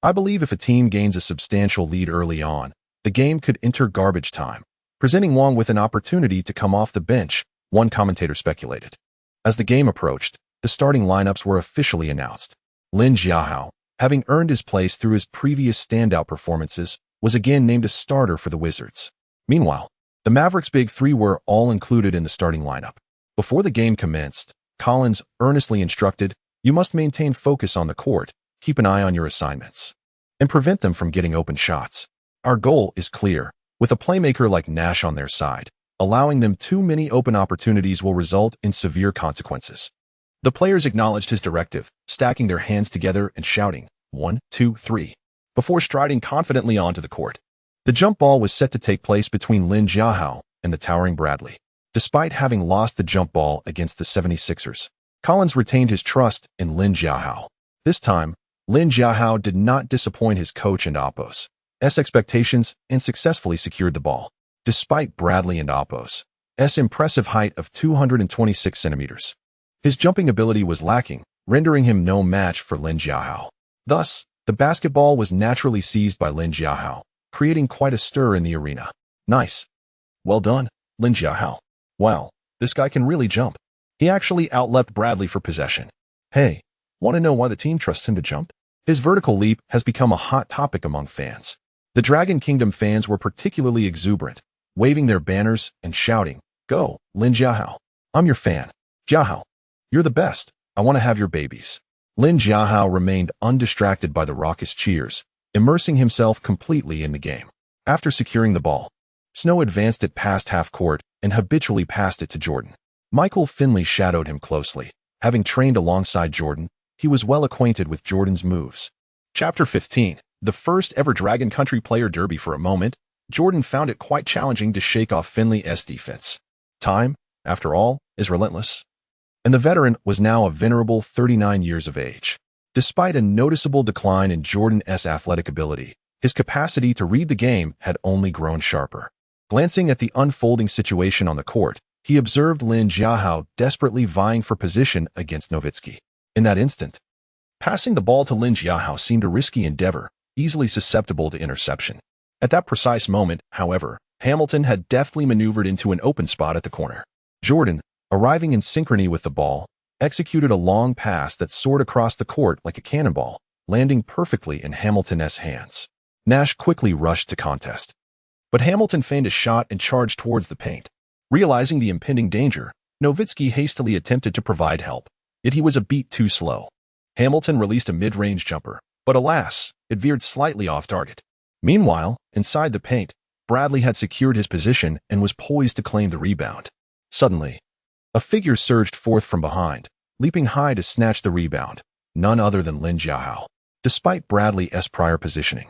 I believe if a team gains a substantial lead early on, the game could enter garbage time, presenting Wang with an opportunity to come off the bench, one commentator speculated. As the game approached, the starting lineups were officially announced. Lin Jiahao, having earned his place through his previous standout performances, was again named a starter for the Wizards. Meanwhile, the Mavericks' big three were all included in the starting lineup. Before the game commenced, Collins earnestly instructed, "You must maintain focus on the court, keep an eye on your assignments, and prevent them from getting open shots. Our goal is clear. With a playmaker like Nash on their side, allowing them too many open opportunities will result in severe consequences." The players acknowledged his directive, stacking their hands together and shouting, 1, 2, 3, before striding confidently onto the court. The jump ball was set to take place between Lin Jiahao and the towering Bradley. Despite having lost the jump ball against the 76ers, Collins retained his trust in Lin Jiahao. This time, Lin Jiahao did not disappoint his coach and Oppo's expectations and successfully secured the ball. Despite Bradley and Oppo's impressive height of 226 centimeters, his jumping ability was lacking, rendering him no match for Lin Jiahao. Thus, the basketball was naturally seized by Lin Jiahao, creating quite a stir in the arena. "Nice. Well done, Lin Jiahao. Wow, this guy can really jump." He actually outleapt Bradley for possession. "Hey, want to know why the team trusts him to jump?" His vertical leap has become a hot topic among fans. The Dragon Kingdom fans were particularly exuberant, waving their banners and shouting, "Go, Lin Jiahao. I'm your fan. Jiahao, you're the best. I want to have your babies." Lin Jiahao remained undistracted by the raucous cheers, immersing himself completely in the game. After securing the ball, Snow advanced it past half court and habitually passed it to Jordan. Michael Finley shadowed him closely. Having trained alongside Jordan, he was well acquainted with Jordan's moves. Chapter 15. The first ever Dragon Country Player Derby. For a moment, Jordan found it quite challenging to shake off Finley's defense. Time, after all, is relentless. And the veteran was now a venerable 39 years of age. Despite a noticeable decline in Jordan's athletic ability, his capacity to read the game had only grown sharper. Glancing at the unfolding situation on the court, he observed Lin Jiahao desperately vying for position against Nowitzki. In that instant, passing the ball to Lin Jiahao seemed a risky endeavor, easily susceptible to interception. At that precise moment, however, Hamilton had deftly maneuvered into an open spot at the corner. Jordan, arriving in synchrony with the ball, executed a long pass that soared across the court like a cannonball, landing perfectly in Hamilton's hands. Nash quickly rushed to contest, but Hamilton feigned a shot and charged towards the paint. Realizing the impending danger, Nowitzki hastily attempted to provide help, yet he was a beat too slow. Hamilton released a mid-range jumper, But alas, it veered slightly off target. Meanwhile, inside the paint, Bradley had secured his position and was poised to claim the rebound. Suddenly, a figure surged forth from behind, leaping high to snatch the rebound, none other than Lin Jiahao. Despite Bradley's prior positioning,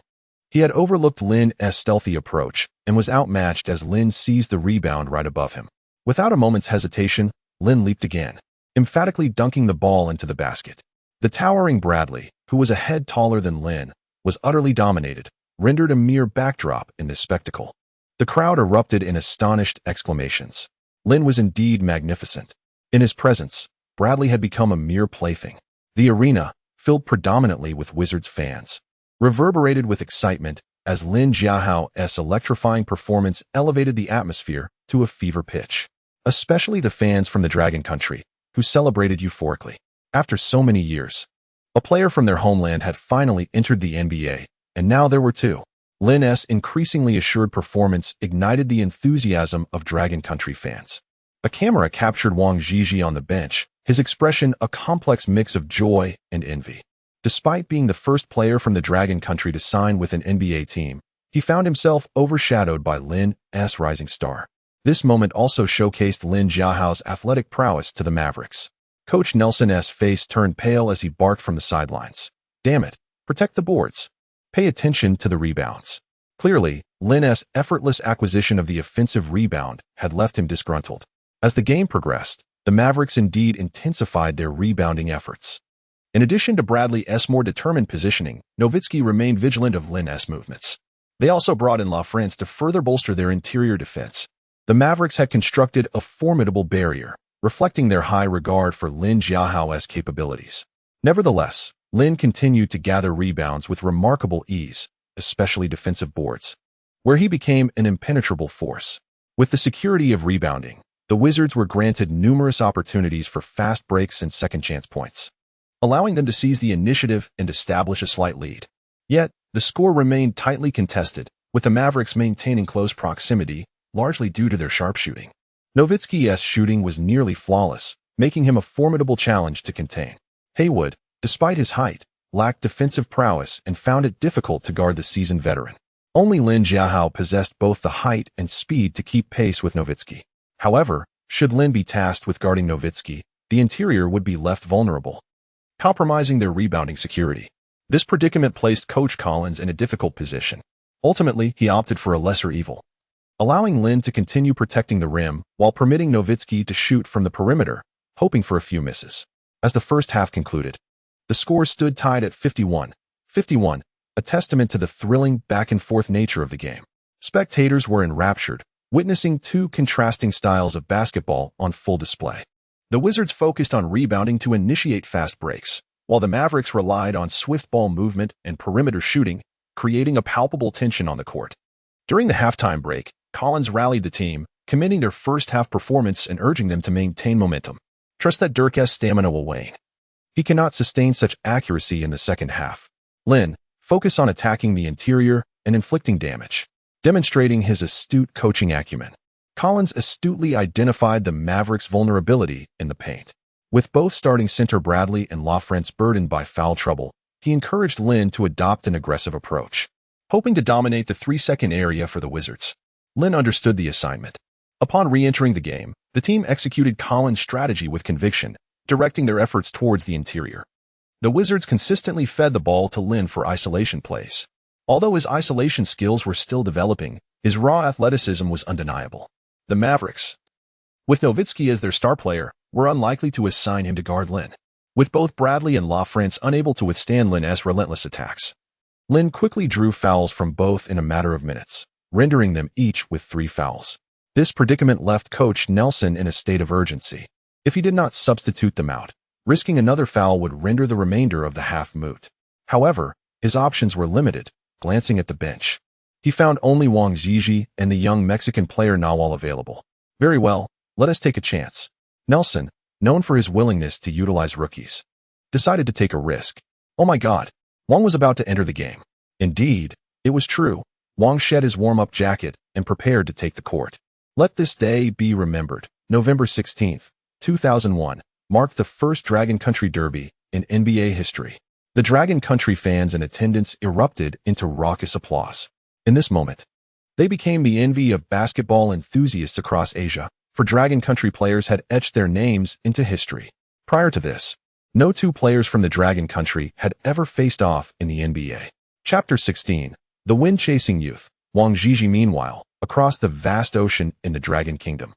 he had overlooked Lin's stealthy approach and was outmatched as Lin seized the rebound right above him. Without a moment's hesitation, Lin leaped again, emphatically dunking the ball into the basket. The towering Bradley, who was a head taller than Lin, was utterly dominated, rendered a mere backdrop in this spectacle. The crowd erupted in astonished exclamations. Lin was indeed magnificent. In his presence, Bradley had become a mere plaything. The arena, filled predominantly with Wizards fans, reverberated with excitement as Lin Jiahao's electrifying performance elevated the atmosphere to a fever pitch. Especially the fans from the Dragon Country, who celebrated euphorically. After so many years, a player from their homeland had finally entered the NBA, and now there were two. Lin's increasingly assured performance ignited the enthusiasm of Dragon Country fans. A camera captured Wang Zhizhi on the bench, his expression a complex mix of joy and envy. Despite being the first player from the Dragon Country to sign with an NBA team, he found himself overshadowed by Lin's rising star. This moment also showcased Lin Jiahao's athletic prowess to the Mavericks. Coach Nelson's face turned pale as he barked from the sidelines. Damn it, protect the boards. Pay attention to the rebounds. Clearly, Lin's effortless acquisition of the offensive rebound had left him disgruntled. As the game progressed, the Mavericks indeed intensified their rebounding efforts. In addition to Bradley's more determined positioning, Nowitzki remained vigilant of Lin's movements. They also brought in La France to further bolster their interior defense. The Mavericks had constructed a formidable barrier, reflecting their high regard for Lin Jiahao's capabilities. Nevertheless, Lin continued to gather rebounds with remarkable ease, especially defensive boards, where he became an impenetrable force. With the security of rebounding, the Wizards were granted numerous opportunities for fast breaks and second-chance points, allowing them to seize the initiative and establish a slight lead. Yet, the score remained tightly contested, with the Mavericks maintaining close proximity, largely due to their sharpshooting. Nowitzki's shooting was nearly flawless, making him a formidable challenge to contain. Haywood, despite his height, lacked defensive prowess and found it difficult to guard the seasoned veteran. Only Lin Jiahao possessed both the height and speed to keep pace with Nowitzki. However, should Lin be tasked with guarding Nowitzki, the interior would be left vulnerable, compromising their rebounding security. This predicament placed Coach Collins in a difficult position. Ultimately, he opted for a lesser evil, allowing Lin to continue protecting the rim while permitting Nowitzki to shoot from the perimeter, hoping for a few misses. As the first half concluded, the score stood tied at 51-51, a testament to the thrilling back-and-forth nature of the game. Spectators were enraptured, witnessing two contrasting styles of basketball on full display. The Wizards focused on rebounding to initiate fast breaks, while the Mavericks relied on swift ball movement and perimeter shooting, creating a palpable tension on the court. During the halftime break, Collins rallied the team, commending their first-half performance and urging them to maintain momentum. Trust that Dirk's stamina will wane. He cannot sustain such accuracy in the second half. Lin, focus on attacking the interior and inflicting damage, demonstrating his astute coaching acumen. Collins astutely identified the Mavericks' vulnerability in the paint. With both starting center Bradley and La France burdened by foul trouble, he encouraged Lin to adopt an aggressive approach, hoping to dominate the 3-second area for the Wizards. Lin understood the assignment. Upon re-entering the game, the team executed Collins' strategy with conviction, directing their efforts towards the interior. The Wizards consistently fed the ball to Lin for isolation plays. Although his isolation skills were still developing, his raw athleticism was undeniable. The Mavericks, with Nowitzki as their star player, were unlikely to assign him to guard Lin. With both Bradley and La France unable to withstand Lin's relentless attacks, Lin quickly drew fouls from both in a matter of minutes, rendering them each with 3 fouls. This predicament left Coach Nelson in a state of urgency. If he did not substitute them out, risking another foul would render the remainder of the half moot. However, his options were limited. Glancing at the bench, he found only Wang Zhizhi and the young Mexican player Nawal available. Very well, let us take a chance. Nelson, known for his willingness to utilize rookies, decided to take a risk. Oh my God, Wang was about to enter the game. Indeed, it was true. Wang shed his warm-up jacket and prepared to take the court. Let this day be remembered. November 16, 2001, marked the first Dragon Country Derby in NBA history. The Dragon Country fans in attendance erupted into raucous applause. In this moment, they became the envy of basketball enthusiasts across Asia, for Dragon Country players had etched their names into history. Prior to this, no two players from the Dragon Country had ever faced off in the NBA. Chapter 16. The Wind-Chasing Youth. Wang Zhizhi meanwhile, across the vast ocean in the Dragon Kingdom.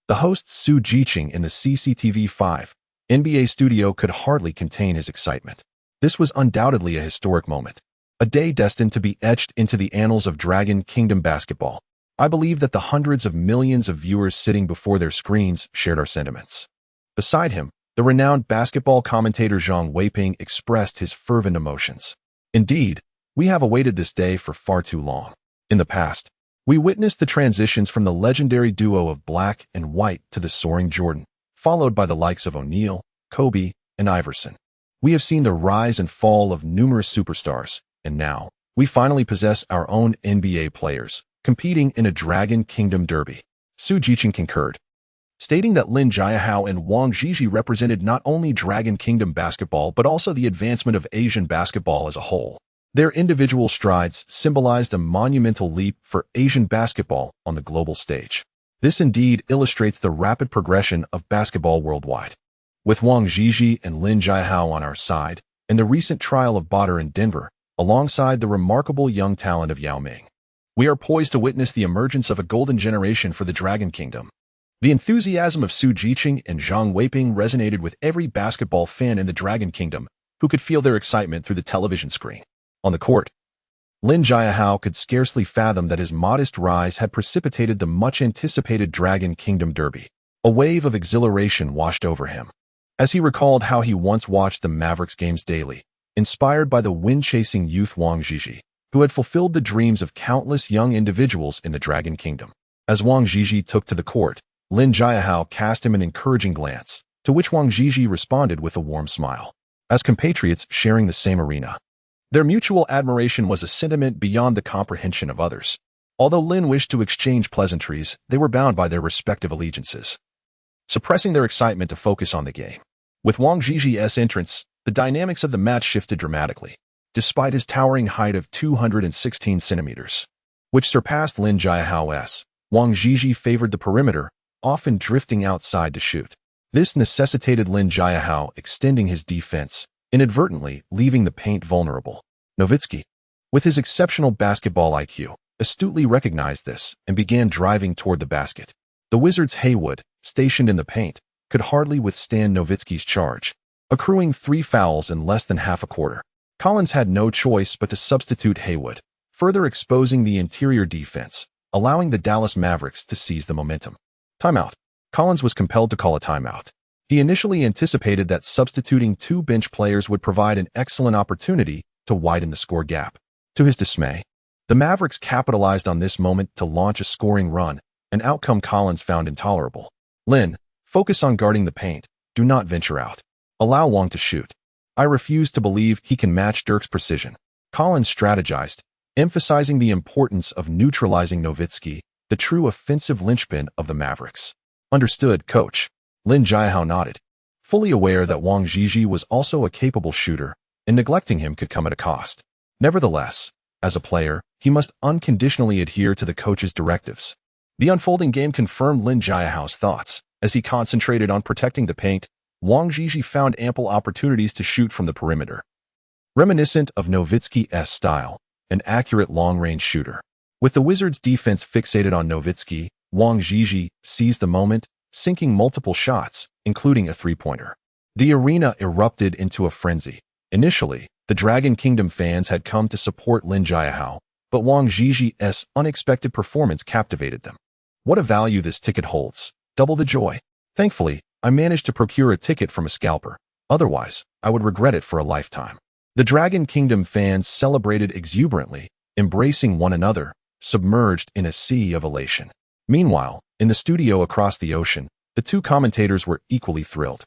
The host Su Jiqing in the CCTV-5 NBA studio could hardly contain his excitement. This was undoubtedly a historic moment, a day destined to be etched into the annals of Dragon Kingdom basketball. I believe that the hundreds of millions of viewers sitting before their screens shared our sentiments. Beside him, the renowned basketball commentator Zhang Weiping expressed his fervent emotions. Indeed, we have awaited this day for far too long. In the past, we witnessed the transitions from the legendary duo of Black and White to the soaring Jordan, followed by the likes of O'Neal, Kobe, and Iverson. We have seen the rise and fall of numerous superstars, and now, we finally possess our own NBA players, competing in a Dragon Kingdom derby. Su Jiqing concurred, stating that Lin Jiahao and Wang Zhizhi represented not only Dragon Kingdom basketball but also the advancement of Asian basketball as a whole. Their individual strides symbolized a monumental leap for Asian basketball on the global stage. This indeed illustrates the rapid progression of basketball worldwide. With Wang Zhizhi and Lin Jiahao on our side, and the recent trial of Bader in Denver, alongside the remarkable young talent of Yao Ming, we are poised to witness the emergence of a golden generation for the Dragon Kingdom. The enthusiasm of Su Jiqing and Zhang Weiping resonated with every basketball fan in the Dragon Kingdom who could feel their excitement through the television screen. On the court, Lin Jiahao could scarcely fathom that his modest rise had precipitated the much-anticipated Dragon Kingdom derby. A wave of exhilaration washed over him, as he recalled how he once watched the Mavericks games daily, inspired by the wind-chasing youth Wang Zhizhi, who had fulfilled the dreams of countless young individuals in the Dragon Kingdom. As Wang Zhizhi took to the court, Lin Jiahao cast him an encouraging glance, to which Wang Zhizhi responded with a warm smile. As compatriots sharing the same arena, their mutual admiration was a sentiment beyond the comprehension of others. Although Lin wished to exchange pleasantries, they were bound by their respective allegiances, suppressing their excitement to focus on the game. With Wang Zhizhi's entrance, the dynamics of the match shifted dramatically. Despite his towering height of 216 centimeters, which surpassed Lin Jiahao's, Wang Zhizhi favored the perimeter, often drifting outside to shoot. This necessitated Lin Jiahao extending his defense, inadvertently leaving the paint vulnerable. Nowitzki, with his exceptional basketball IQ, astutely recognized this and began driving toward the basket. The Wizards' Haywood, stationed in the paint, could hardly withstand Nowitzki's charge, accruing 3 fouls in less than half a quarter. Collins had no choice but to substitute Haywood, further exposing the interior defense, allowing the Dallas Mavericks to seize the momentum. Timeout. Collins was compelled to call a timeout. He initially anticipated that substituting 2 bench players would provide an excellent opportunity to widen the score gap. To his dismay, the Mavericks capitalized on this moment to launch a scoring run, an outcome Collins found intolerable. Lin, focus on guarding the paint. Do not venture out. Allow Wang to shoot. I refuse to believe he can match Dirk's precision. Collins strategized, emphasizing the importance of neutralizing Nowitzki, the true offensive linchpin of the Mavericks. Understood, coach. Lin Jiahao nodded, fully aware that Wang Zhizhi was also a capable shooter, and neglecting him could come at a cost. Nevertheless, as a player, he must unconditionally adhere to the coach's directives. The unfolding game confirmed Lin Jiahao's thoughts. As he concentrated on protecting the paint, Wang Zhizhi found ample opportunities to shoot from the perimeter. Reminiscent of Nowitzki's style, an accurate long-range shooter. With the Wizards' defense fixated on Nowitzki, Wang Zhizhi seized the moment, sinking multiple shots, including a three-pointer. The arena erupted into a frenzy. Initially, the Dragon Kingdom fans had come to support Lin Jiahao, but Wang Zhizhi's unexpected performance captivated them. What a value this ticket holds. Double the joy. Thankfully, I managed to procure a ticket from a scalper. Otherwise, I would regret it for a lifetime. The Dragon Kingdom fans celebrated exuberantly, embracing one another, submerged in a sea of elation. Meanwhile, in the studio across the ocean, the 2 commentators were equally thrilled.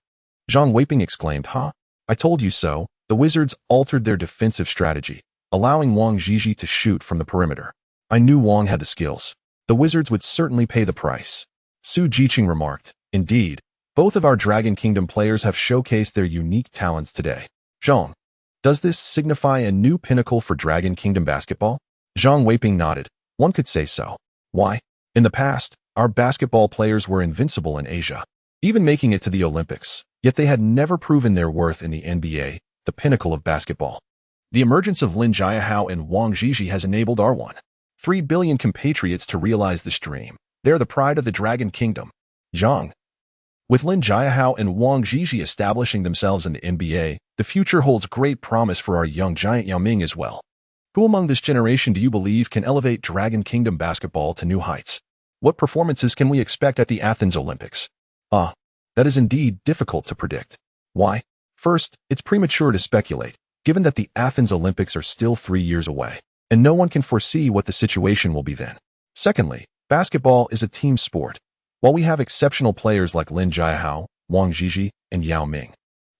Zhang Weiping exclaimed, "Huh? I told you so." The Wizards altered their defensive strategy, allowing Wang Zhizhi to shoot from the perimeter. I knew Wang had the skills. The Wizards would certainly pay the price. Su Jiqing remarked, "Indeed, both of our Dragon Kingdom players have showcased their unique talents today." Zhang Does this signify a new pinnacle for Dragon Kingdom basketball? Zhang Weiping nodded. One could say so. Why? In the past, our basketball players were invincible in Asia, even making it to the Olympics, yet they had never proven their worth in the NBA, the pinnacle of basketball. The emergence of Lin Jiahao and Wang Zhizhi has enabled our 1.3 billion compatriots to realize this dream. They are the pride of the Dragon Kingdom. Zhang. With Lin Jiahao and Wang Zhizhi establishing themselves in the NBA, the future holds great promise for our young giant Yao Ming as well. Who among this generation do you believe can elevate Dragon Kingdom basketball to new heights? What performances can we expect at the Athens Olympics? That is indeed difficult to predict. Why? First, it's premature to speculate, given that the Athens Olympics are still 3 years away, and no one can foresee what the situation will be then. Secondly, basketball is a team sport. While we have exceptional players like Lin Jiahao, Wang Zhizhi, and Yao Ming,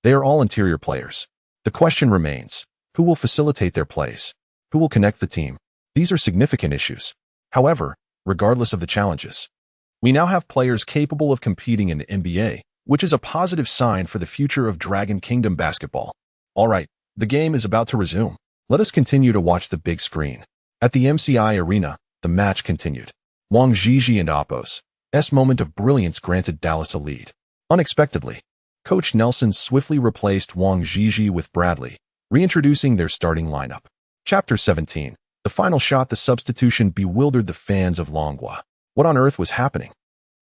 they are all interior players. The question remains, who will facilitate their plays? Who will connect the team? These are significant issues. However, regardless of the challenges, we now have players capable of competing in the NBA, which is a positive sign for the future of Dragon Kingdom basketball. All right, the game is about to resume. Let us continue to watch the big screen. At the MCI arena, the match continued. Wang Zhizhi and Oppo's moment of brilliance granted Dallas a lead. Unexpectedly, Coach Nelson swiftly replaced Wang Zhizhi with Bradley, reintroducing their starting lineup. Chapter 17. The final shot. The substitution bewildered the fans of Longhua. What on earth was happening?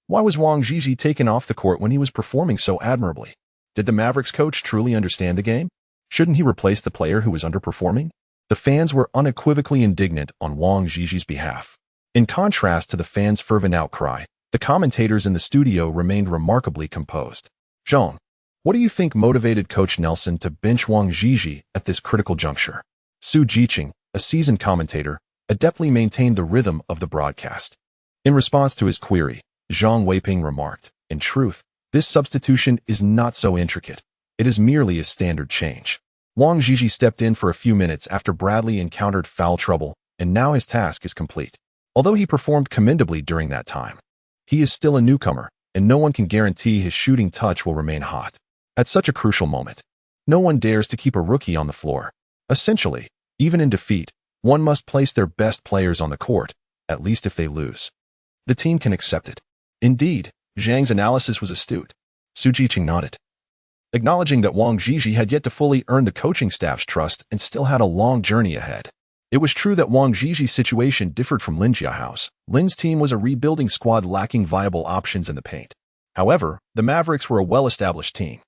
Why was Wang Zhizhi taken off the court when he was performing so admirably? Did the Mavericks coach truly understand the game? Shouldn't he replace the player who was underperforming? The fans were unequivocally indignant on Wang Zhizhi's behalf. In contrast to the fans' fervent outcry, the commentators in the studio remained remarkably composed. Zhang, what do you think motivated Coach Nelson to bench Wang Zhizhi at this critical juncture? Su Jiqing, a seasoned commentator, adeptly maintained the rhythm of the broadcast. In response to his query, Zhang Weiping remarked, in truth, this substitution is not so intricate. It is merely a standard change. Wang Zhizhi stepped in for a few minutes after Bradley encountered foul trouble, and now his task is complete. Although he performed commendably during that time, he is still a newcomer, and no one can guarantee his shooting touch will remain hot. At such a crucial moment, no one dares to keep a rookie on the floor. Essentially, even in defeat, one must place their best players on the court, at least if they lose. The team can accept it. Indeed, Zhang's analysis was astute. Su Jiqing nodded, acknowledging that Wang Zhizhi had yet to fully earn the coaching staff's trust and still had a long journey ahead. It was true that Wang Zhizhi's situation differed from Lin Jiahao's. Lin's team was a rebuilding squad lacking viable options in the paint. However, the Mavericks were a well-established team.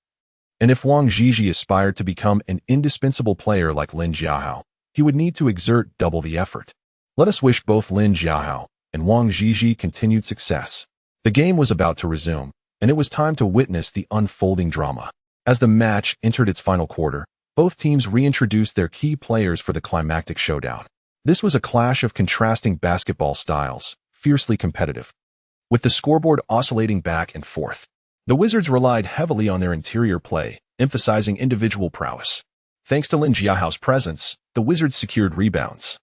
And if Wang Zhizhi aspired to become an indispensable player like Lin Jiahao, he would need to exert double the effort. Let us wish both Lin Jiahao and Wang Zhizhi continued success. The game was about to resume, and it was time to witness the unfolding drama. As the match entered its final quarter, both teams reintroduced their key players for the climactic showdown. This was a clash of contrasting basketball styles, fiercely competitive, with the scoreboard oscillating back and forth. The Wizards relied heavily on their interior play, emphasizing individual prowess. Thanks to Lin Jiahao's presence, the Wizards secured rebounds,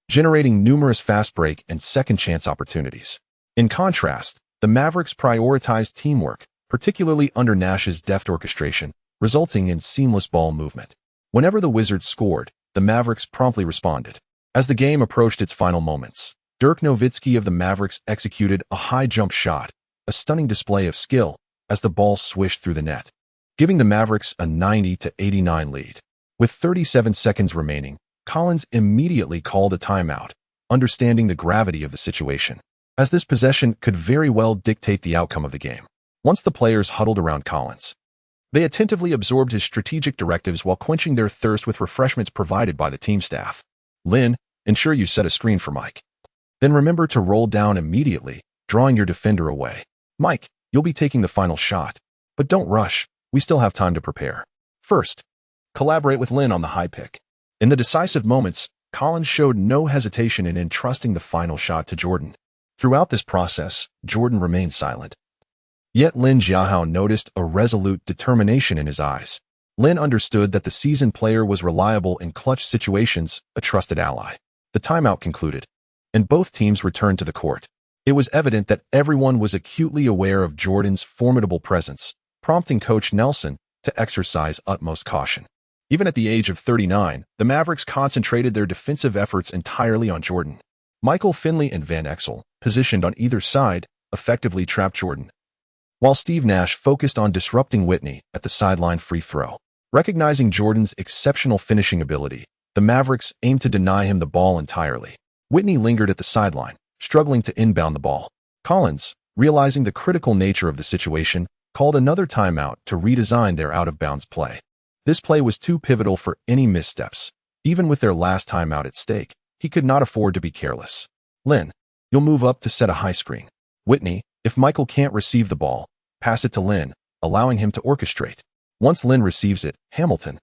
generating numerous fast break and second chance opportunities. In contrast, the Mavericks prioritized teamwork, particularly under Nash's deft orchestration, resulting in seamless ball movement. Whenever the Wizards scored, the Mavericks promptly responded. As the game approached its final moments, Dirk Nowitzki of the Mavericks executed a high jump shot, a stunning display of skill, as the ball swished through the net, giving the Mavericks a 90-89 lead. With 37 seconds remaining, Collins immediately called a timeout, understanding the gravity of the situation, as this possession could very well dictate the outcome of the game. Once the players huddled around Collins, they attentively absorbed his strategic directives while quenching their thirst with refreshments provided by the team staff. Lin, ensure you set a screen for Mike. Then remember to roll down immediately, drawing your defender away. Mike, you'll be taking the final shot. But don't rush, we still have time to prepare. First, collaborate with Lin on the high pick. In the decisive moments, Collins showed no hesitation in entrusting the final shot to Jordan. Throughout this process, Jordan remained silent. Yet Lin Jiahao noticed a resolute determination in his eyes. Lin understood that the seasoned player was reliable in clutch situations, a trusted ally. The timeout concluded, and both teams returned to the court. It was evident that everyone was acutely aware of Jordan's formidable presence, prompting Coach Nelson to exercise utmost caution. Even at the age of 39, the Mavericks concentrated their defensive efforts entirely on Jordan. Michael Finley and Van Exel, positioned on either side, effectively trapped Jordan, while Steve Nash focused on disrupting Whitney at the sideline free throw. Recognizing Jordan's exceptional finishing ability, the Mavericks aimed to deny him the ball entirely. Whitney lingered at the sideline, struggling to inbound the ball. Collins, realizing the critical nature of the situation, called another timeout to redesign their out-of-bounds play. This play was too pivotal for any missteps. Even with their last timeout at stake, he could not afford to be careless. Lin, you'll move up to set a high screen. Whitney, if Michael can't receive the ball, pass it to Lin, allowing him to orchestrate. Once Lin receives it, Hamilton,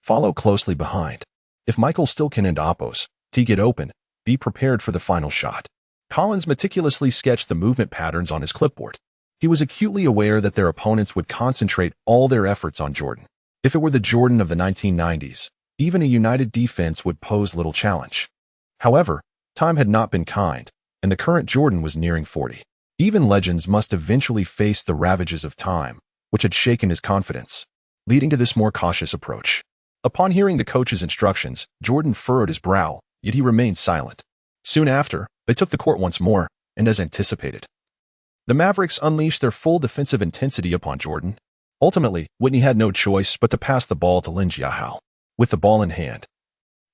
follow closely behind. If Michael still can end oppos, tee it open, be prepared for the final shot. Collins meticulously sketched the movement patterns on his clipboard. He was acutely aware that their opponents would concentrate all their efforts on Jordan. If it were the Jordan of the 1990s, even a united defense would pose little challenge. However, time had not been kind, and the current Jordan was nearing 40. Even legends must eventually face the ravages of time, which had shaken his confidence, leading to this more cautious approach. Upon hearing the coach's instructions, Jordan furrowed his brow, yet he remained silent. Soon after, they took the court once more, and as anticipated, the Mavericks unleashed their full defensive intensity upon Jordan. Ultimately, Whitney had no choice but to pass the ball to Lin Jiahao. With the ball in hand,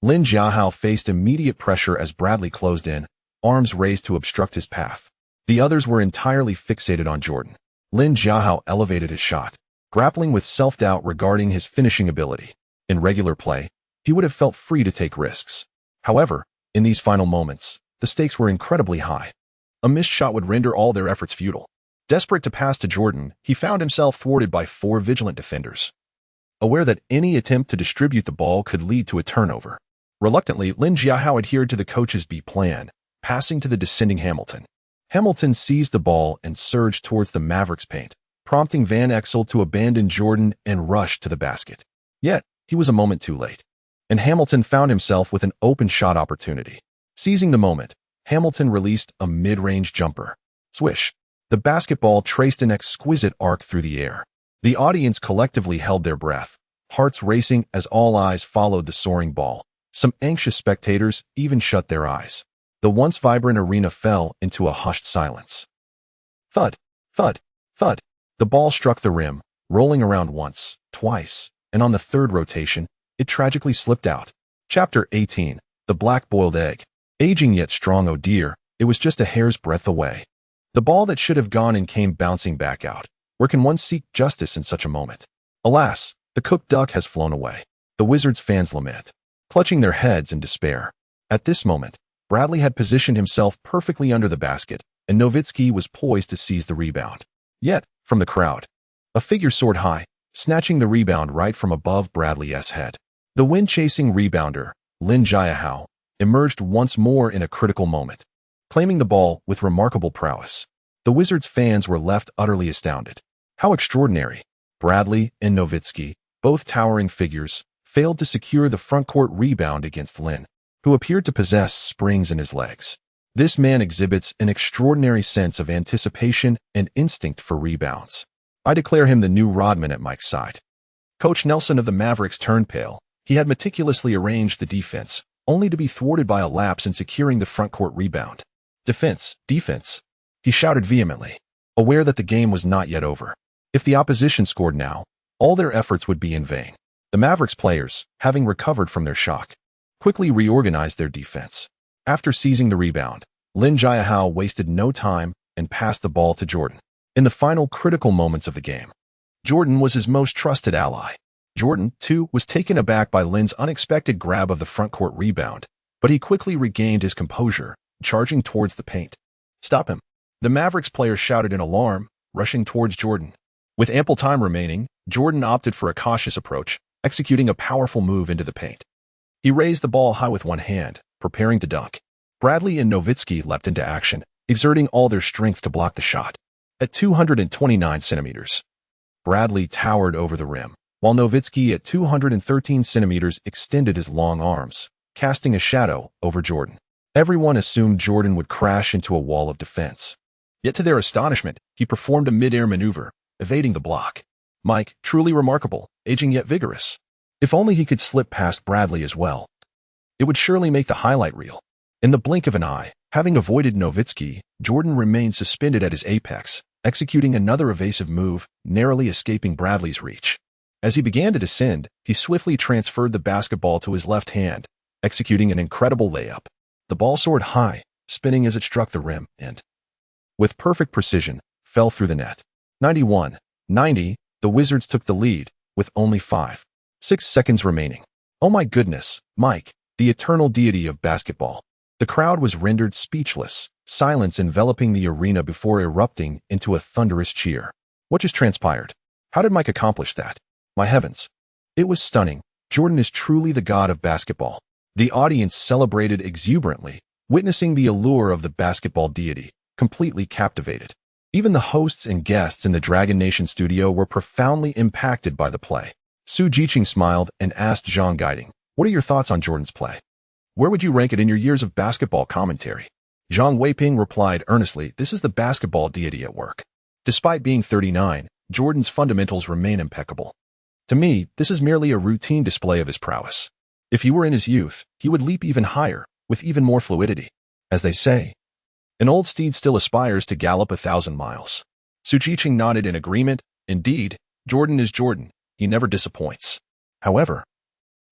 Lin Jiahao faced immediate pressure as Bradley closed in, arms raised to obstruct his path. The others were entirely fixated on Jordan. Lin Jiahao elevated his shot, grappling with self-doubt regarding his finishing ability. In regular play, he would have felt free to take risks. However, in these final moments, the stakes were incredibly high. A missed shot would render all their efforts futile. Desperate to pass to Jordan, he found himself thwarted by 4 vigilant defenders, aware that any attempt to distribute the ball could lead to a turnover. Reluctantly, Lin Jiahao adhered to the coach's B plan, passing to the descending Hamilton. Hamilton seized the ball and surged towards the Mavericks' paint, prompting Van Exel to abandon Jordan and rush to the basket. Yet, he was a moment too late, and Hamilton found himself with an open shot opportunity. Seizing the moment, Hamilton released a mid-range jumper. Swish! The basketball traced an exquisite arc through the air. The audience collectively held their breath, hearts racing as all eyes followed the soaring ball. Some anxious spectators even shut their eyes. The once vibrant arena fell into a hushed silence. Thud, thud, thud. The ball struck the rim, rolling around once, twice, and on the third rotation, it tragically slipped out. Chapter 18. The Black-Boiled Egg. Aging yet strong, oh dear, it was just a hair's breadth away. The ball that should have gone in came bouncing back out. Where can one seek justice in such a moment? Alas, the cooked duck has flown away. The Wizards fans lament, clutching their heads in despair. At this moment, Bradley had positioned himself perfectly under the basket, and Nowitzki was poised to seize the rebound. Yet, from the crowd, a figure soared high, snatching the rebound right from above Bradley's head. The wind-chasing rebounder, Lin Jiahao, emerged once more in a critical moment, claiming the ball with remarkable prowess. The Wizards fans were left utterly astounded. How extraordinary! Bradley and Nowitzki, both towering figures, failed to secure the front-court rebound against Lin, who appeared to possess springs in his legs. This man exhibits an extraordinary sense of anticipation and instinct for rebounds. I declare him the new Rodman at Mike's side. Coach Nelson of the Mavericks turned pale. He had meticulously arranged the defense, only to be thwarted by a lapse in securing the front-court rebound. Defense, defense, he shouted vehemently, aware that the game was not yet over. If the opposition scored now, all their efforts would be in vain. The Mavericks players, having recovered from their shock, quickly reorganized their defense. After seizing the rebound, Lin Jiahao wasted no time and passed the ball to Jordan. In the final critical moments of the game, Jordan was his most trusted ally. Jordan, too, was taken aback by Lin's unexpected grab of the front-court rebound, but he quickly regained his composure, charging towards the paint. Stop him! The Mavericks player shouted in alarm, rushing towards Jordan. With ample time remaining, Jordan opted for a cautious approach, executing a powerful move into the paint. He raised the ball high with one hand, preparing to dunk. Bradley and Nowitzki leapt into action, exerting all their strength to block the shot. At 229 centimeters, Bradley towered over the rim, while Nowitzki at 213 centimeters extended his long arms, casting a shadow over Jordan. Everyone assumed Jordan would crash into a wall of defense. Yet to their astonishment, he performed a mid-air maneuver, evading the block. Mike, truly remarkable, aging yet vigorous. If only he could slip past Bradley as well. It would surely make the highlight reel. In the blink of an eye, having avoided Nowitzki, Jordan remained suspended at his apex, executing another evasive move, narrowly escaping Bradley's reach. As he began to descend, he swiftly transferred the basketball to his left hand, executing an incredible layup. The ball soared high, spinning as it struck the rim, and, with perfect precision, fell through the net. 91-90, the Wizards took the lead, with only 5.6 seconds remaining. Oh my goodness, Mike, the eternal deity of basketball. The crowd was rendered speechless, silence enveloping the arena before erupting into a thunderous cheer. What just transpired? How did Mike accomplish that? My heavens. It was stunning. Jordan is truly the god of basketball. The audience celebrated exuberantly, witnessing the allure of the basketball deity, completely captivated. Even the hosts and guests in the Dragon Nation studio were profoundly impacted by the play. Su Jiqing smiled and asked Zhang Guiding, "What are your thoughts on Jordan's play? Where would you rank it in your years of basketball commentary?" Zhang Weiping replied earnestly, "This is the basketball deity at work. Despite being 39, Jordan's fundamentals remain impeccable. To me, this is merely a routine display of his prowess. If he were in his youth, he would leap even higher, with even more fluidity. As they say, an old steed still aspires to gallop 1,000 miles. Su Jiqing nodded in agreement. Indeed, Jordan is Jordan. He never disappoints. However,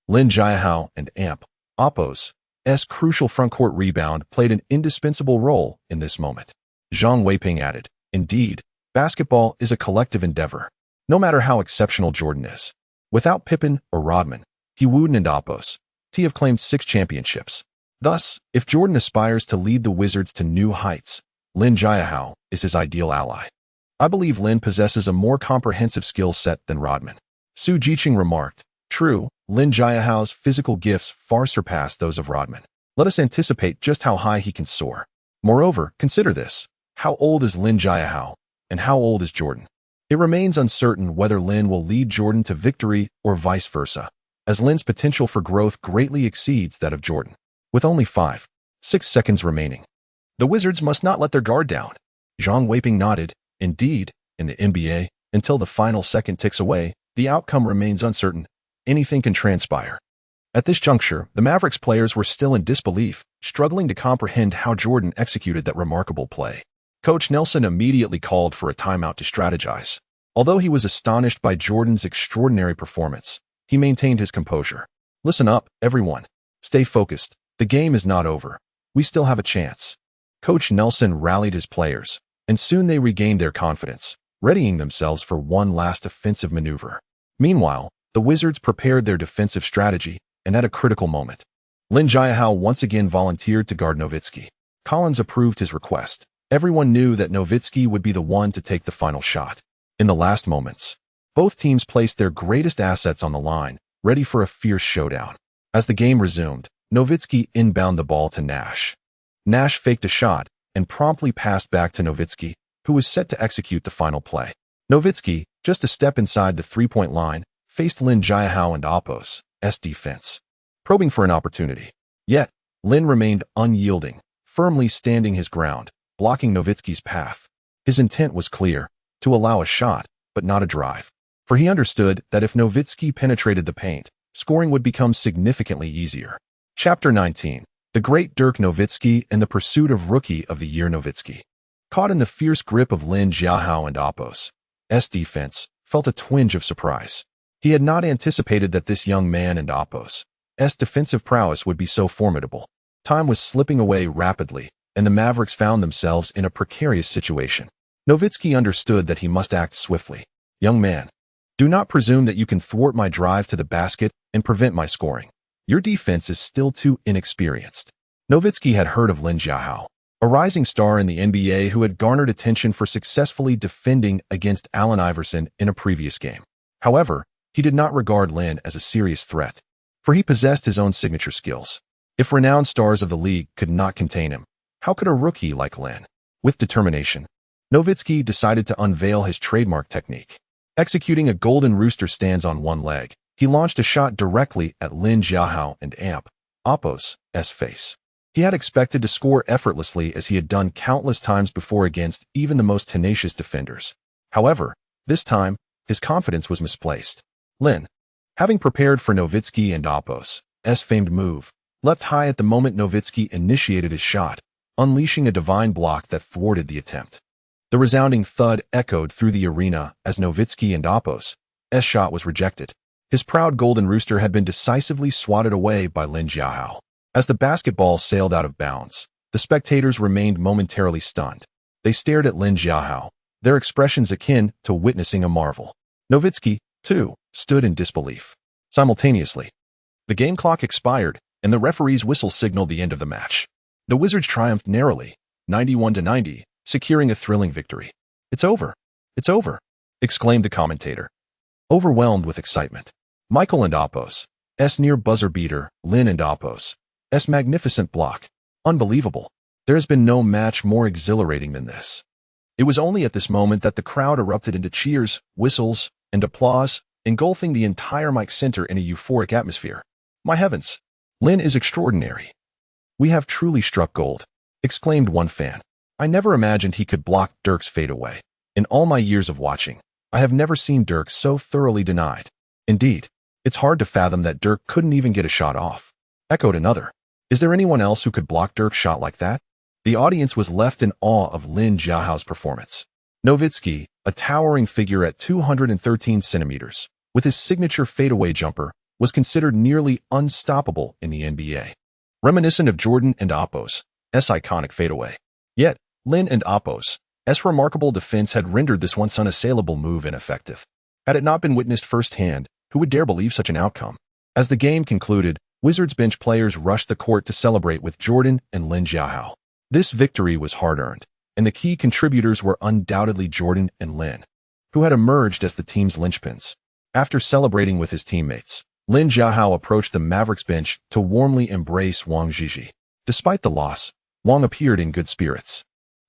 Lin Jiahao and Oppo's crucial frontcourt rebound played an indispensable role in this moment. Zhang Weiping added, "Indeed, basketball is a collective endeavor. No matter how exceptional Jordan is. Without Pippen or Rodman, he Wooden and Oppo's have claimed 6 championships. Thus, if Jordan aspires to lead the Wizards to new heights, Lin Jiahao is his ideal ally. I believe Lin possesses a more comprehensive skill set than Rodman." Su Jiqing remarked, "True, Lin Jiahao's physical gifts far surpass those of Rodman. Let us anticipate just how high he can soar. Moreover, consider this. How old is Lin Jiahao, and how old is Jordan? It remains uncertain whether Lin will lead Jordan to victory or vice versa, as Lin's potential for growth greatly exceeds that of Jordan. With only 5.6 seconds remaining, the Wizards must not let their guard down." Zhang Weiping nodded. "Indeed, in the NBA, until the final second ticks away, the outcome remains uncertain. Anything can transpire." At this juncture, the Mavericks players were still in disbelief, struggling to comprehend how Jordan executed that remarkable play. Coach Nelson immediately called for a timeout to strategize. Although he was astonished by Jordan's extraordinary performance, he maintained his composure. "Listen up, everyone. Stay focused. The game is not over. We still have a chance." Coach Nelson rallied his players, and soon they regained their confidence, readying themselves for one last offensive maneuver. Meanwhile, the Wizards prepared their defensive strategy, and at a critical moment, Lin Jiahao once again volunteered to guard Nowitzki. Collins approved his request. Everyone knew that Nowitzki would be the one to take the final shot. In the last moments, both teams placed their greatest assets on the line, ready for a fierce showdown. As the game resumed, Nowitzki inbound the ball to Nash. Nash faked a shot and promptly passed back to Nowitzki, who was set to execute the final play. Nowitzki, just a step inside the three-point line, faced Lin Jiahao and Oppo's defense, probing for an opportunity. Yet, Lin remained unyielding, firmly standing his ground, blocking Nowitzki's path. His intent was clear, to allow a shot, but not a drive. For he understood that if Nowitzki penetrated the paint, scoring would become significantly easier. Chapter 19. The Great Dirk Nowitzki and the Pursuit of Rookie of the Year Nowitzki. Caught in the fierce grip of Lin Jiahao and Oppo's defense, felt a twinge of surprise. He had not anticipated that this young man and Oppo's defensive prowess would be so formidable. Time was slipping away rapidly, and the Mavericks found themselves in a precarious situation. Nowitzki understood that he must act swiftly. "Young man, do not presume that you can thwart my drive to the basket and prevent my scoring. Your defense is still too inexperienced." Nowitzki had heard of Lin Jiahao, a rising star in the NBA who had garnered attention for successfully defending against Allen Iverson in a previous game. However, he did not regard Lin as a serious threat, for he possessed his own signature skills. If renowned stars of the league could not contain him, how could a rookie like Lin? With determination, Nowitzki decided to unveil his trademark technique. Executing a golden rooster stance on one leg, he launched a shot directly at Lin Jiahao and Oppo's face. He had expected to score effortlessly as he had done countless times before against even the most tenacious defenders. However, this time, his confidence was misplaced. Lin, Having prepared for Nowitzki and Oppo's famed move, leapt high at the moment Nowitzki initiated his shot, unleashing a divine block that thwarted the attempt. The resounding thud echoed through the arena as Nowitzki and Oppo's shot was rejected. His proud golden rooster had been decisively swatted away by Lin Jiahao. As the basketball sailed out of bounds, the spectators remained momentarily stunned. They stared at Lin Jiahao, their expressions akin to witnessing a marvel. Nowitzki, too, stood in disbelief. Simultaneously, the game clock expired, and the referee's whistle signaled the end of the match. The Wizards triumphed narrowly, 91-90, securing a thrilling victory. "It's over! It's over!" exclaimed the commentator, overwhelmed with excitement. Michael and Oppo's near buzzer beater, Lin and Oppo's magnificent block. Unbelievable. There has been no match more exhilarating than this. It was only at this moment that the crowd erupted into cheers, whistles, and applause, engulfing the entire mic center in a euphoric atmosphere. "My heavens! Lin is extraordinary. We have truly struck gold," exclaimed one fan. "I never imagined he could block Dirk's fadeaway. In all my years of watching, I have never seen Dirk so thoroughly denied. Indeed, it's hard to fathom that Dirk couldn't even get a shot off," echoed another. "Is there anyone else who could block Dirk's shot like that?" The audience was left in awe of Lin Jiahao's performance. Nowitzki, a towering figure at 213 centimeters, with his signature fadeaway jumper, was considered nearly unstoppable in the NBA. Reminiscent of Jordan and Oppo's iconic fadeaway. Yet, Lin and Oppo's remarkable defense had rendered this once unassailable move ineffective. Had it not been witnessed firsthand, who would dare believe such an outcome? As the game concluded, Wizards bench players rushed the court to celebrate with Jordan and Lin Jiahao. This victory was hard-earned, and the key contributors were undoubtedly Jordan and Lin, who had emerged as the team's linchpins. After celebrating with his teammates, Lin Jiahao approached the Mavericks bench to warmly embrace Wang Zhizhi. Despite the loss, Wang appeared in good spirits.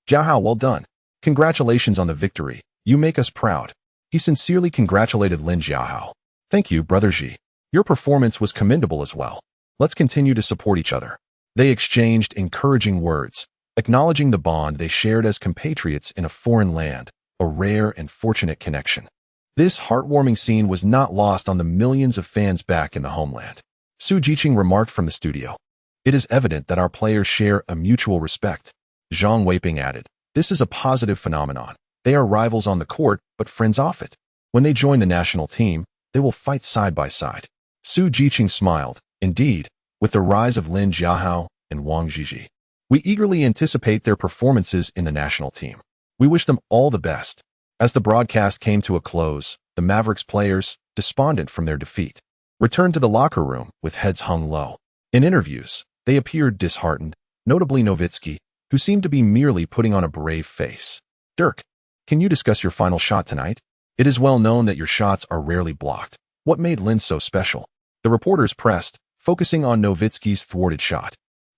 "Jiahao, well done. Congratulations on the victory. You make us proud." He sincerely congratulated Lin Jiahao. "Thank you, Brother Zhi. Your performance was commendable as well. Let's continue to support each other." They exchanged encouraging words, acknowledging the bond they shared as compatriots in a foreign land, a rare and fortunate connection. This heartwarming scene was not lost on the millions of fans back in the homeland. Su Jiqing remarked from the studio, "It is evident that our players share a mutual respect." Zhang Weiping added, "This is a positive phenomenon. They are rivals on the court, but friends off it. When they join the national team, they will fight side by side." Su Jiqing smiled. "Indeed, with the rise of Lin Jiahao and Wang Zhizhi, we eagerly anticipate their performances in the national team. We wish them all the best." As the broadcast came to a close, the Mavericks players, despondent from their defeat, returned to the locker room with heads hung low. In interviews, they appeared disheartened, notably Nowitzki, who seemed to be merely putting on a brave face. "Dirk, can you discuss your final shot tonight? It is well known that your shots are rarely blocked. What made Lin so special?" The reporters pressed, focusing on Nowitzki's thwarted shot.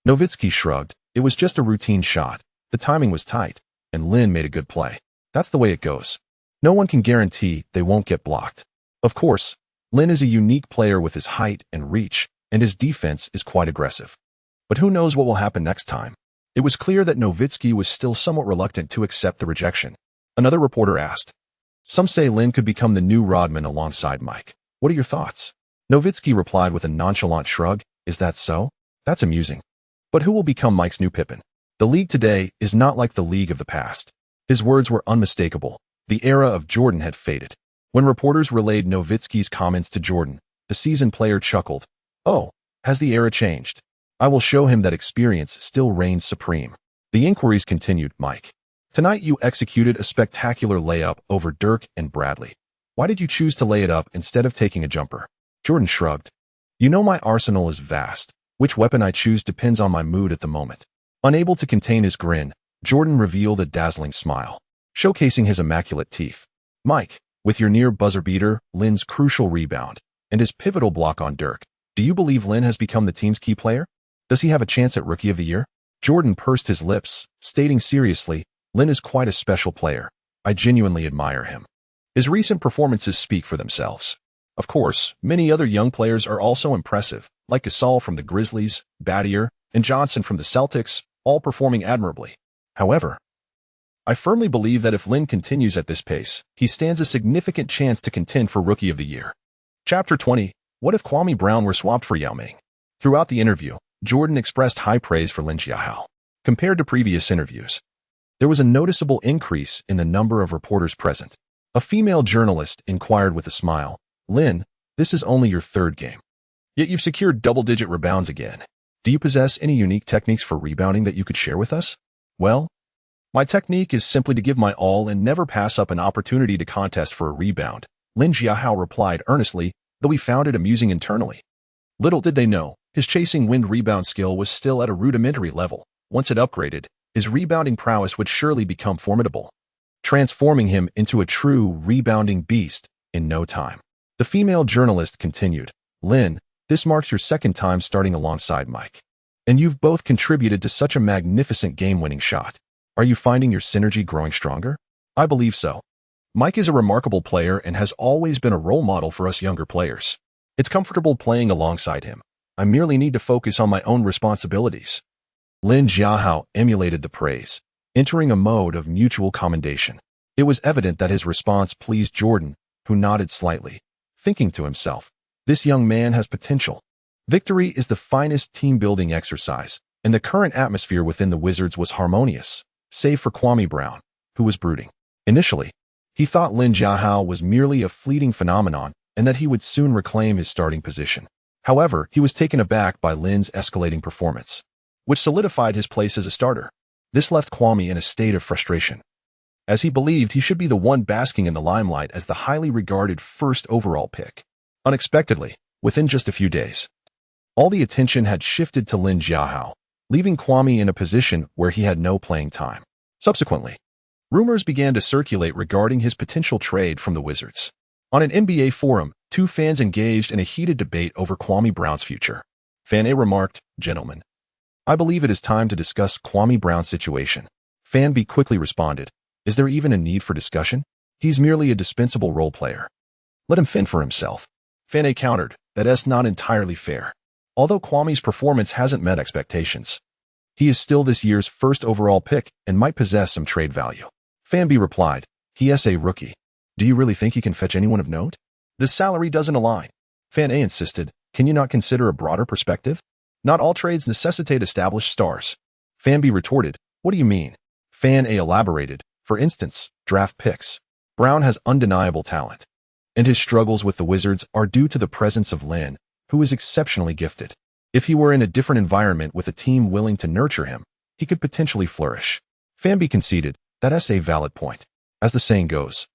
Nowitzki shrugged. "It was just a routine shot. The timing was tight, and Lin made a good play. That's the way it goes. No one can guarantee they won't get blocked. Of course, Lin is a unique player with his height and reach, and his defense is quite aggressive. But who knows what will happen next time?" It was clear that Nowitzki was still somewhat reluctant to accept the rejection. Another reporter asked, "Some say Lin could become the new Rodman alongside Mike. What are your thoughts?" Nowitzki replied with a nonchalant shrug, "Is that so? That's amusing. But who will become Mike's new Pippen? The league today is not like the league of the past." His words were unmistakable. The era of Jordan had faded. When reporters relayed Nowitzki's comments to Jordan, the seasoned player chuckled. "Oh, has the era changed? I will show him that experience still reigns supreme." The inquiries continued. "Mike, tonight you executed a spectacular layup over Dirk and Bradley. Why did you choose to lay it up instead of taking a jumper?" Jordan shrugged. "You know my arsenal is vast. Which weapon I choose depends on my mood at the moment." Unable to contain his grin, Jordan revealed a dazzling smile, showcasing his immaculate teeth. "Mike, with your near buzzer beater, Lin's crucial rebound, and his pivotal block on Dirk, do you believe Lin has become the team's key player? Does he have a chance at Rookie of the Year?" Jordan pursed his lips, stating seriously, "Lin is quite a special player. I genuinely admire him. His recent performances speak for themselves. Of course, many other young players are also impressive, like Gasol from the Grizzlies, Battier, and Johnson from the Celtics, all performing admirably. However, I firmly believe that if Lin continues at this pace, he stands a significant chance to contend for Rookie of the Year." Chapter 20. What if Kwame Brown were swapped for Yao Ming? Throughout the interview, Jordan expressed high praise for Lin Jiahao. Compared to previous interviews, there was a noticeable increase in the number of reporters present. A female journalist inquired with a smile, "Lin, this is only your third game. Yet you've secured double-digit rebounds again. Do you possess any unique techniques for rebounding that you could share with us?" "Well, my technique is simply to give my all and never pass up an opportunity to contest for a rebound," Lin Jiahao replied earnestly, though he found it amusing internally. Little did they know, his chasing wind rebound skill was still at a rudimentary level. Once it upgraded, his rebounding prowess would surely become formidable, transforming him into a true rebounding beast in no time. The female journalist continued, "Lin, this marks your second time starting alongside Mike. And you've both contributed to such a magnificent game-winning shot. Are you finding your synergy growing stronger?" "I believe so. Mike is a remarkable player and has always been a role model for us younger players. It's comfortable playing alongside him. I merely need to focus on my own responsibilities." Lin Jiahao emulated the praise, entering a mode of mutual commendation. It was evident that his response pleased Jordan, who nodded slightly, thinking to himself, "This young man has potential." Victory is the finest team-building exercise, and the current atmosphere within the Wizards was harmonious, save for Kwame Brown, who was brooding. Initially, he thought Lin Jiahao was merely a fleeting phenomenon and that he would soon reclaim his starting position. However, he was taken aback by Lin's escalating performance, which solidified his place as a starter. This left Kwame in a state of frustration, as he believed he should be the one basking in the limelight as the highly regarded first overall pick. Unexpectedly, within just a few days, all the attention had shifted to Lin Jiahao, leaving Kwame in a position where he had no playing time. Subsequently, rumors began to circulate regarding his potential trade from the Wizards. On an NBA forum, two fans engaged in a heated debate over Kwame Brown's future. Fan A remarked, "Gentlemen, I believe it is time to discuss Kwame Brown's situation." Fan B quickly responded, "Is there even a need for discussion? He's merely a dispensable role player. Let him fend for himself." Fan A countered, "That's not entirely fair. Although Kwame's performance hasn't met expectations, he is still this year's first overall pick and might possess some trade value." Fan B replied, "He's a rookie. Do you really think he can fetch anyone of note? The salary doesn't align." Fan A insisted, "Can you not consider a broader perspective? Not all trades necessitate established stars." Fan B retorted, "What do you mean?" Fan A elaborated, "For instance, draft picks. Brown has undeniable talent, and his struggles with the Wizards are due to the presence of Lin, who is exceptionally gifted. If he were in a different environment with a team willing to nurture him, he could potentially flourish." Fan B conceded, "That's a valid point. As the saying goes,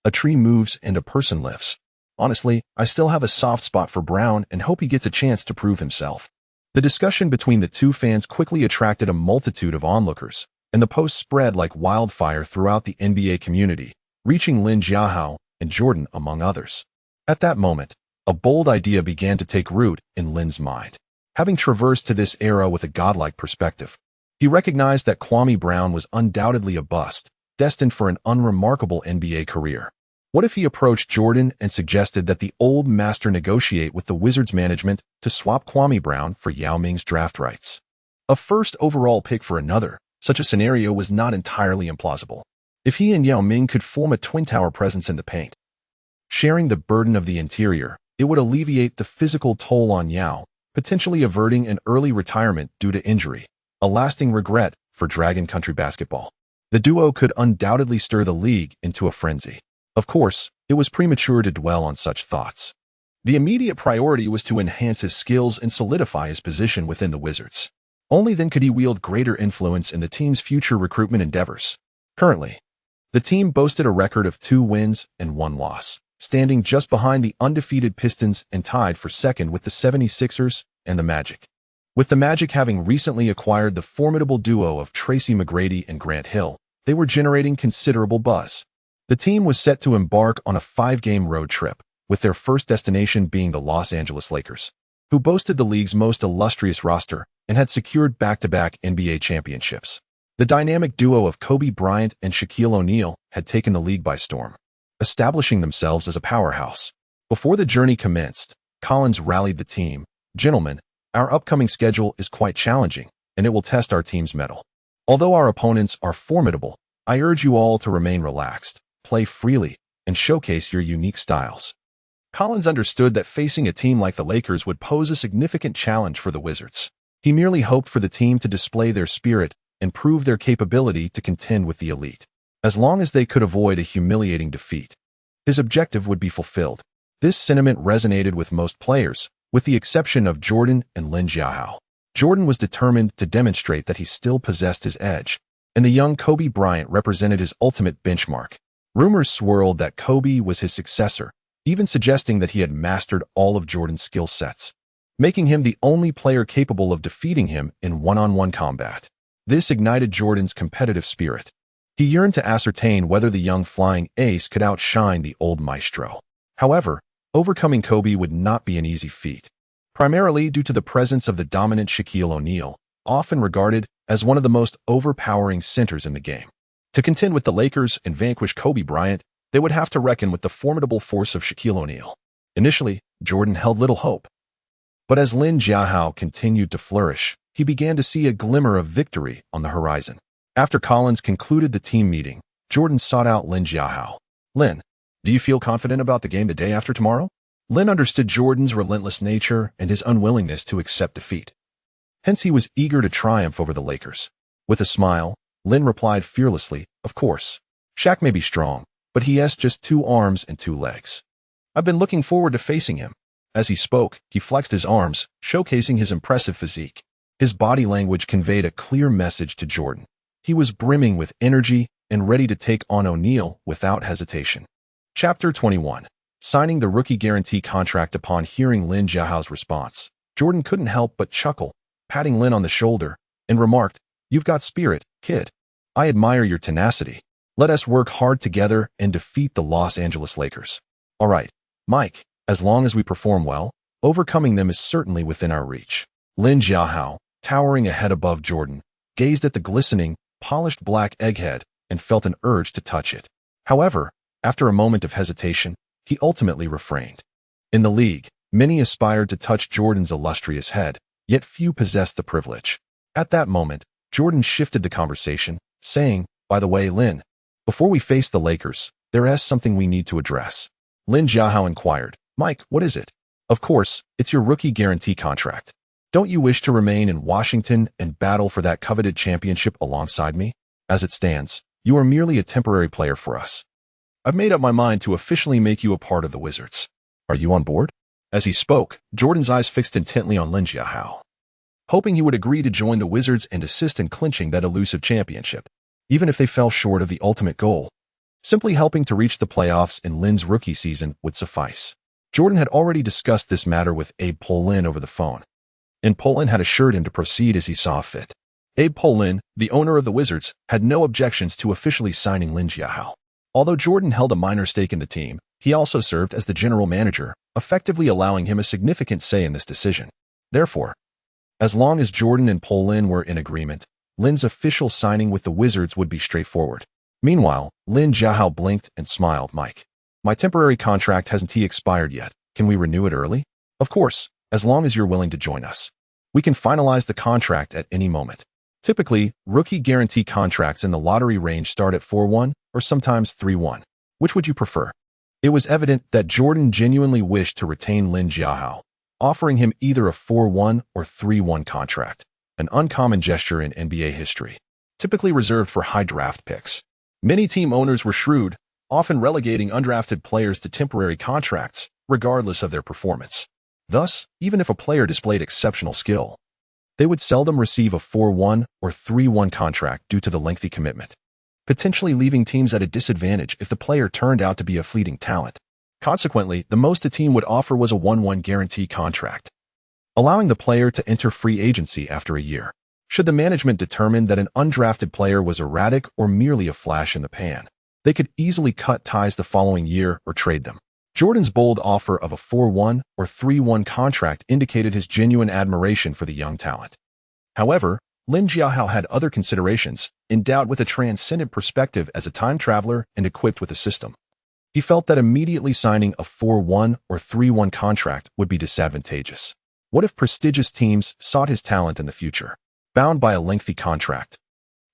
a tree moves and a person lives. Honestly, I still have a soft spot for Brown and hope he gets a chance to prove himself." The discussion between the two fans quickly attracted a multitude of onlookers, and the post spread like wildfire throughout the NBA community, reaching Lin Jiahao and Jordan among others. At that moment, a bold idea began to take root in Lin's mind. Having traversed to this era with a godlike perspective, he recognized that Kwame Brown was undoubtedly a bust, destined for an unremarkable NBA career. What if he approached Jordan and suggested that the old master negotiate with the Wizards management to swap Kwame Brown for Yao Ming's draft rights? A first overall pick for another, such a scenario was not entirely implausible. If he and Yao Ming could form a twin tower presence in the paint, sharing the burden of the interior, it would alleviate the physical toll on Yao, potentially averting an early retirement due to injury, a lasting regret for Dragon Country basketball. The duo could undoubtedly stir the league into a frenzy. Of course, it was premature to dwell on such thoughts. The immediate priority was to enhance his skills and solidify his position within the Wizards. Only then could he wield greater influence in the team's future recruitment endeavors. Currently, the team boasted a record of 2 wins and 1 loss, standing just behind the undefeated Pistons and tied for second with the 76ers and the Magic. With the Magic having recently acquired the formidable duo of Tracy McGrady and Grant Hill, they were generating considerable buzz. The team was set to embark on a 5-game road trip, with their first destination being the Los Angeles Lakers, who boasted the league's most illustrious roster and had secured back-to-back NBA championships. The dynamic duo of Kobe Bryant and Shaquille O'Neal had taken the league by storm, establishing themselves as a powerhouse. Before the journey commenced, Collins rallied the team, "Gentlemen, our upcoming schedule is quite challenging, and it will test our team's mettle. Although our opponents are formidable, I urge you all to remain relaxed, play freely, and showcase your unique styles." Collins understood that facing a team like the Lakers would pose a significant challenge for the Wizards. He merely hoped for the team to display their spirit and prove their capability to contend with the elite. As long as they could avoid a humiliating defeat, his objective would be fulfilled. This sentiment resonated with most players, with the exception of Jordan and Lin Jiahao. Jordan was determined to demonstrate that he still possessed his edge, and the young Kobe Bryant represented his ultimate benchmark. Rumors swirled that Kobe was his successor, even suggesting that he had mastered all of Jordan's skill sets, making him the only player capable of defeating him in one-on-one combat. This ignited Jordan's competitive spirit. He yearned to ascertain whether the young flying ace could outshine the old maestro. However, overcoming Kobe would not be an easy feat, primarily due to the presence of the dominant Shaquille O'Neal, often regarded as one of the most overpowering centers in the game. To contend with the Lakers and vanquish Kobe Bryant, they would have to reckon with the formidable force of Shaquille O'Neal. Initially, Jordan held little hope. But as Lin Jiahao continued to flourish, he began to see a glimmer of victory on the horizon. After Collins concluded the team meeting, Jordan sought out Lin Jiahao. "Lin, do you feel confident about the game the day after tomorrow?" Lin understood Jordan's relentless nature and his unwillingness to accept defeat. Hence, he was eager to triumph over the Lakers. With a smile, Lin replied fearlessly, "Of course. Shaq may be strong, but he has just 2 arms and 2 legs. I've been looking forward to facing him." As he spoke, he flexed his arms, showcasing his impressive physique. His body language conveyed a clear message to Jordan. He was brimming with energy and ready to take on O'Neal without hesitation. Chapter 21. Signing the rookie guarantee contract. Upon hearing Lin Jiahao's response, Jordan couldn't help but chuckle, patting Lin on the shoulder, and remarked, "You've got spirit, kid. I admire your tenacity. Let us work hard together and defeat the Los Angeles Lakers." "All right, Mike, as long as we perform well, overcoming them is certainly within our reach." Lin Jiahao, towering a head above Jordan, gazed at the glistening, polished black egghead and felt an urge to touch it. However, after a moment of hesitation, he ultimately refrained. In the league, many aspired to touch Jordan's illustrious head, yet few possessed the privilege. At that moment, Jordan shifted the conversation, saying, "By the way, Lin, before we face the Lakers, there is something we need to address." Lin Jiahao inquired, "Mike, what is it?" "Of course, it's your rookie guarantee contract. Don't you wish to remain in Washington and battle for that coveted championship alongside me? As it stands, you are merely a temporary player for us. I've made up my mind to officially make you a part of the Wizards. Are you on board?" As he spoke, Jordan's eyes fixed intently on Lin Jiahao, hoping he would agree to join the Wizards and assist in clinching that elusive championship, even if they fell short of the ultimate goal. Simply helping to reach the playoffs in Lin's rookie season would suffice. Jordan had already discussed this matter with Abe Pollin over the phone, and Pollin had assured him to proceed as he saw fit. Abe Pollin, the owner of the Wizards, had no objections to officially signing Lin Jiahao. Although Jordan held a minor stake in the team, he also served as the general manager, effectively allowing him a significant say in this decision. Therefore, as long as Jordan and Pollin were in agreement, Lin's official signing with the Wizards would be straightforward. Meanwhile, Lin Jiahao blinked and smiled. "Mike, my temporary contract hasn't expired yet. Can we renew it early?" "Of course, as long as you're willing to join us. We can finalize the contract at any moment." Typically, rookie guarantee contracts in the lottery range start at 4-1 or sometimes 3-1. Which would you prefer? It was evident that Jordan genuinely wished to retain Lin Jiahao, offering him either a 4-1 or 3-1 contract, an uncommon gesture in NBA history, typically reserved for high draft picks. Many team owners were shrewd, often relegating undrafted players to temporary contracts, regardless of their performance. Thus, even if a player displayed exceptional skill, they would seldom receive a 4-1 or 3-1 contract due to the lengthy commitment, potentially leaving teams at a disadvantage if the player turned out to be a fleeting talent. Consequently, the most a team would offer was a 1-1 guarantee contract, allowing the player to enter free agency after a year, should the management determine that an undrafted player was erratic or merely a flash in the pan. They could easily cut ties the following year or trade them. Jordan's bold offer of a 4-1 or 3-1 contract indicated his genuine admiration for the young talent. However, Lin Jiahao had other considerations, endowed with a transcendent perspective as a time traveler and equipped with a system. He felt that immediately signing a 4-1 or 3-1 contract would be disadvantageous. What if prestigious teams sought his talent in the future, bound by a lengthy contract?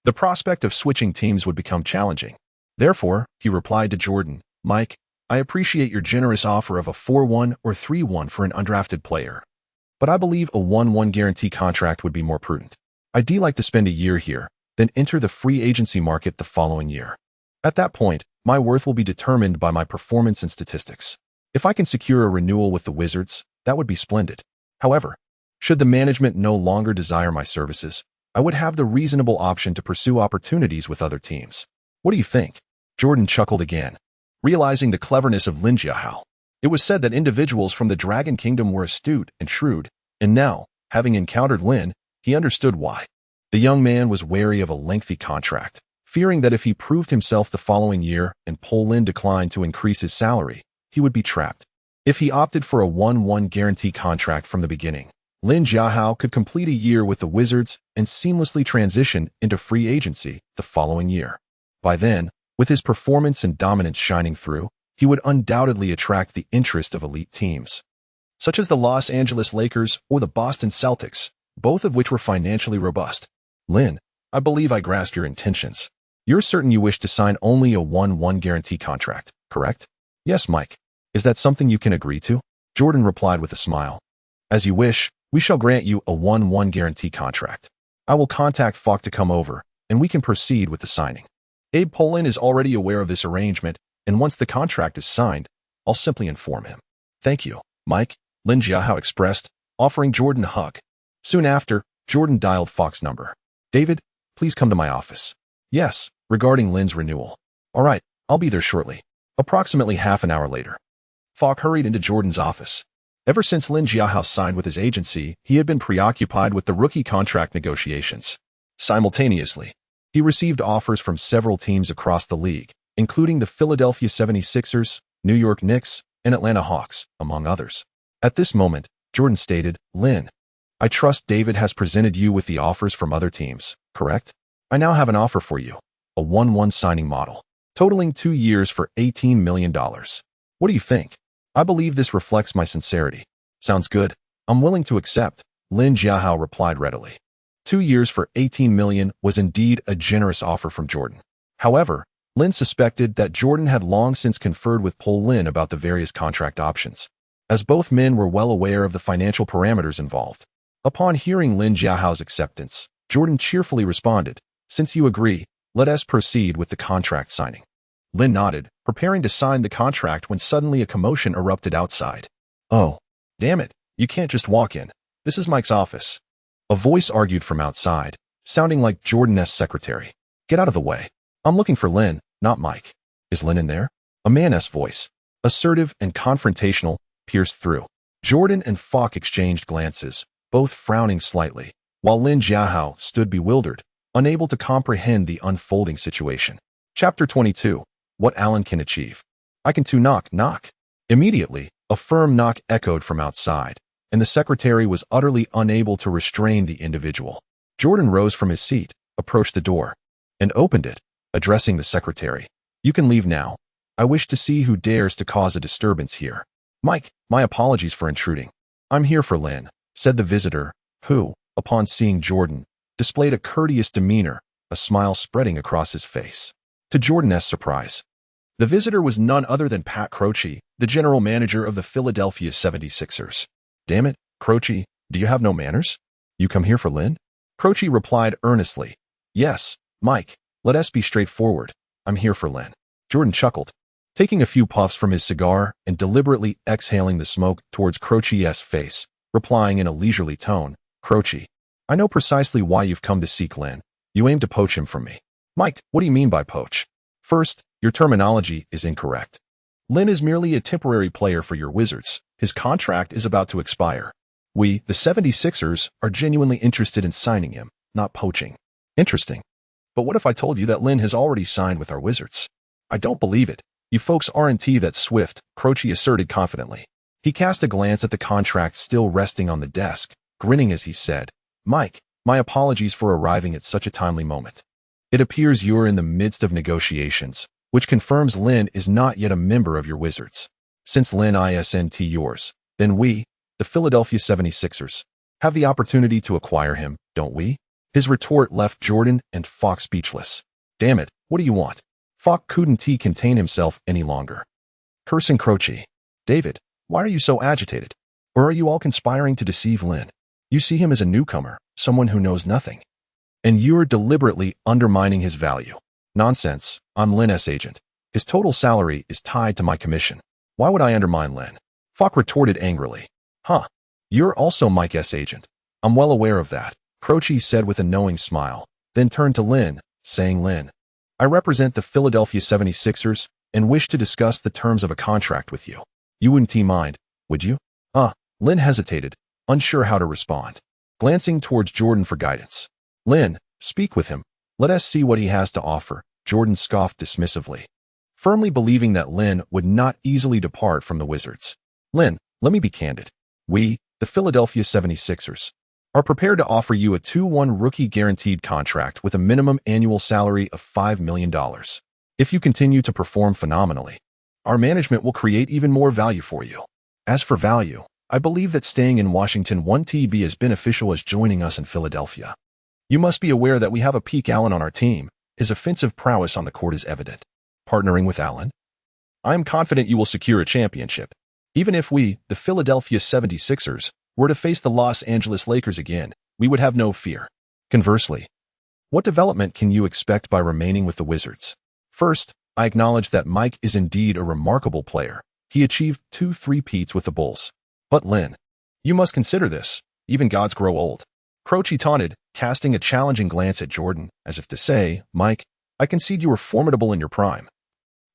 The prospect of switching teams would become challenging. Therefore, he replied to Jordan, "Mike, I appreciate your generous offer of a 4-1 or 3-1 for an undrafted player, but I believe a 1-1 guarantee contract would be more prudent. I'd like to spend a year here, then enter the free agency market the following year. At that point, my worth will be determined by my performance and statistics. If I can secure a renewal with the Wizards, that would be splendid. However, should the management no longer desire my services, I would have the reasonable option to pursue opportunities with other teams. What do you think? Jordan chuckled again, realizing the cleverness of Lin Jiahao. It was said that individuals from the Dragon Kingdom were astute and shrewd, and now, having encountered Lin, he understood why. The young man was wary of a lengthy contract, fearing that if he proved himself the following year and Lin declined to increase his salary, he would be trapped. If he opted for a 1-1 guarantee contract from the beginning, Lin Jiahao could complete a year with the Wizards and seamlessly transition into free agency the following year. By then, with his performance and dominance shining through, he would undoubtedly attract the interest of elite teams, such as the Los Angeles Lakers or the Boston Celtics, both of which were financially robust. Lin, I believe I grasp your intentions. You're certain you wish to sign only a 1-1 guarantee contract, correct? Yes, Mike. Is that something you can agree to? Jordan replied with a smile. As you wish, we shall grant you a 1-1 guarantee contract. I will contact Falk to come over, and we can proceed with the signing. Abe Pollin is already aware of this arrangement, and once the contract is signed, I'll simply inform him. Thank you, Mike, Lin Jiahao expressed, offering Jordan a hug. Soon after, Jordan dialed Falk's number. David, please come to my office. Yes, regarding Lin's renewal. All right, I'll be there shortly. Approximately half an hour later, Falk hurried into Jordan's office. Ever since Lin Jiahao signed with his agency, he had been preoccupied with the rookie contract negotiations. Simultaneously, he received offers from several teams across the league, including the Philadelphia 76ers, New York Knicks, and Atlanta Hawks, among others. At this moment, Jordan stated, Lin, I trust David has presented you with the offers from other teams, correct? I now have an offer for you, a 1-1 signing model, totaling 2 years for $18 million. What do you think? I believe this reflects my sincerity. Sounds good. I'm willing to accept, Lin Jiahao replied readily. 2 years for $18 million was indeed a generous offer from Jordan. However, Lin suspected that Jordan had long since conferred with Lin about the various contract options, as both men were well aware of the financial parameters involved. Upon hearing Lin Jiahao's acceptance, Jordan cheerfully responded, Since you agree, let us proceed with the contract signing. Lin nodded, preparing to sign the contract when suddenly a commotion erupted outside. Oh, damn it, you can't just walk in. This is Mike's office. A voice argued from outside, sounding like Jordan's secretary. Get out of the way. I'm looking for Lin, not Mike. Is Lin in there? A man's voice, assertive and confrontational, pierced through. Jordan and Falk exchanged glances, both frowning slightly, while Lin Jiahao stood bewildered, unable to comprehend the unfolding situation. Chapter 22. What Alan Can Achieve. I can too knock, knock. Immediately, a firm knock echoed from outside, and the secretary was utterly unable to restrain the individual. Jordan rose from his seat, approached the door, and opened it, addressing the secretary. You can leave now. I wish to see who dares to cause a disturbance here. Mike, my apologies for intruding. I'm here for Lin, said the visitor, who, upon seeing Jordan, displayed a courteous demeanor, a smile spreading across his face. To Jordan's surprise, the visitor was none other than Pat Croce, the general manager of the Philadelphia 76ers. Damn it, Croce, do you have no manners? You come here for Lin? Croce replied earnestly. Yes, Mike, let us be straightforward. I'm here for Lin. Jordan chuckled, taking a few puffs from his cigar and deliberately exhaling the smoke towards Croce's face, replying in a leisurely tone, Croce, I know precisely why you've come to seek Lin. You aim to poach him from me. Mike, what do you mean by poach? First, your terminology is incorrect. Lin is merely a temporary player for your Wizards. His contract is about to expire. We, the 76ers, are genuinely interested in signing him, not poaching. Interesting. But what if I told you that Lin has already signed with our Wizards? I don't believe it. You folks aren't that swift, Croce asserted confidently. He cast a glance at the contract still resting on the desk, grinning as he said, Mike, my apologies for arriving at such a timely moment. It appears you're in the midst of negotiations, which confirms Lin is not yet a member of your Wizards. Since Lin isn't yours, then we, the Philadelphia 76ers, have the opportunity to acquire him, don't we? His retort left Jordan and Falk speechless. Damn it, what do you want? Falk couldn't contain himself any longer. cursing Croce. David, why are you so agitated? Or are you all conspiring to deceive Lin? You see him as a newcomer, someone who knows nothing. And you're deliberately undermining his value. Nonsense. I'm Lin's agent. His total salary is tied to my commission. Why would I undermine Lin? Falk retorted angrily. Huh. You're also Mike's agent. I'm well aware of that, Croce said with a knowing smile, then turned to Lin, saying, Lin, I represent the Philadelphia 76ers and wish to discuss the terms of a contract with you. You wouldn't mind, would you? Lin hesitated, unsure how to respond, glancing towards Jordan for guidance. Lin, speak with him. Let us see what he has to offer, Jordan scoffed dismissively, firmly believing that Lin would not easily depart from the Wizards. Lin, let me be candid. We, the Philadelphia 76ers, are prepared to offer you a 2-1 rookie guaranteed contract with a minimum annual salary of $5 million. If you continue to perform phenomenally, our management will create even more value for you. As for value, I believe that staying in Washington won't be as beneficial as joining us in Philadelphia. You must be aware that we have a peak Allen on our team. His offensive prowess on the court is evident. Partnering with Allen, I am confident you will secure a championship. Even if we, the Philadelphia 76ers, were to face the Los Angeles Lakers again, we would have no fear. Conversely, what development can you expect by remaining with the Wizards? First, I acknowledge that Mike is indeed a remarkable player. He achieved 2 three-peats with the Bulls. But Lin, you must consider this. Even gods grow old. Croce taunted, casting a challenging glance at Jordan, as if to say, Mike, I concede you were formidable in your prime.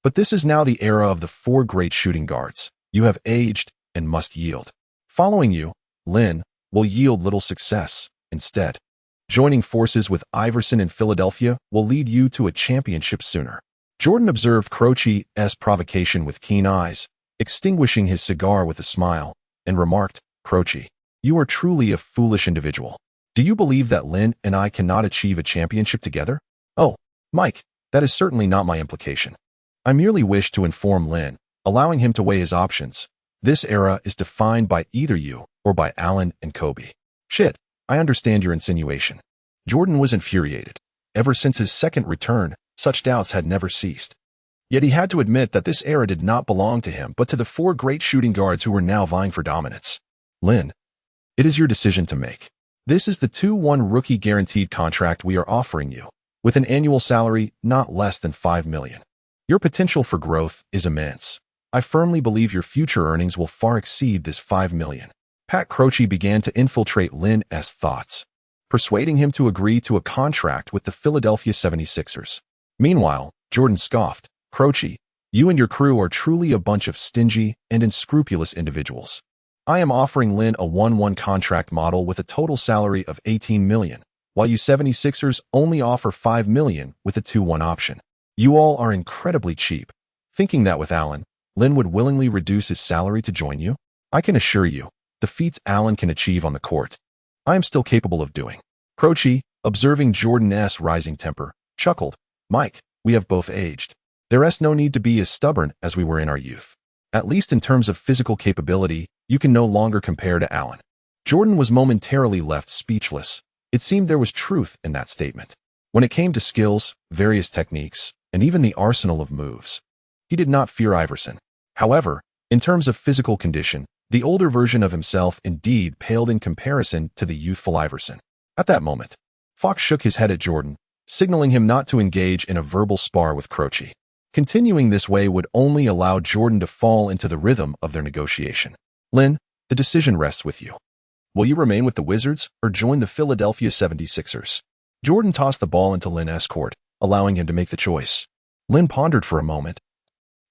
But this is now the era of the 4 great shooting guards. You have aged and must yield. Following you, Lin, will yield little success. Instead, joining forces with Iverson in Philadelphia will lead you to a championship sooner. Jordan observed Croce's provocation with keen eyes, extinguishing his cigar with a smile, and remarked, Croce, you are truly a foolish individual. Do you believe that Lin and I cannot achieve a championship together? Oh, Mike, that is certainly not my implication. I merely wish to inform Lin, allowing him to weigh his options. This era is defined by either you or by Allen and Kobe. Shit, I understand your insinuation. Jordan was infuriated. Ever since his second return, such doubts had never ceased. Yet he had to admit that this era did not belong to him but to the 4 great shooting guards who were now vying for dominance. Lin, it is your decision to make. This is the 2-1 rookie guaranteed contract we are offering you, with an annual salary not less than $5 million. Your potential for growth is immense. I firmly believe your future earnings will far exceed this $5 million. Pat Croce began to infiltrate Lin's thoughts, persuading him to agree to a contract with the Philadelphia 76ers. Meanwhile, Jordan scoffed, Croce, you and your crew are truly a bunch of stingy and unscrupulous individuals. I am offering Lin a 1-1 contract model with a total salary of $18 million, while you 76ers only offer $5 million with a 2-1 option. You all are incredibly cheap. Thinking that with Allen, Lin would willingly reduce his salary to join you? I can assure you, the feats Allen can achieve on the court, I am still capable of doing. Croce, observing Jordan's rising temper, chuckled, Mike, we have both aged. There's no need to be as stubborn as we were in our youth. At least in terms of physical capability, you can no longer compare to Allen. Jordan was momentarily left speechless. It seemed there was truth in that statement. When it came to skills, various techniques, and even the arsenal of moves, he did not fear Iverson. However, in terms of physical condition, the older version of himself indeed paled in comparison to the youthful Iverson. At that moment, Fox shook his head at Jordan, signaling him not to engage in a verbal spar with Croce. Continuing this way would only allow Jordan to fall into the rhythm of their negotiation. Lin, the decision rests with you. Will you remain with the Wizards or join the Philadelphia 76ers? Jordan tossed the ball into Lin's court, allowing him to make the choice. Lin pondered for a moment,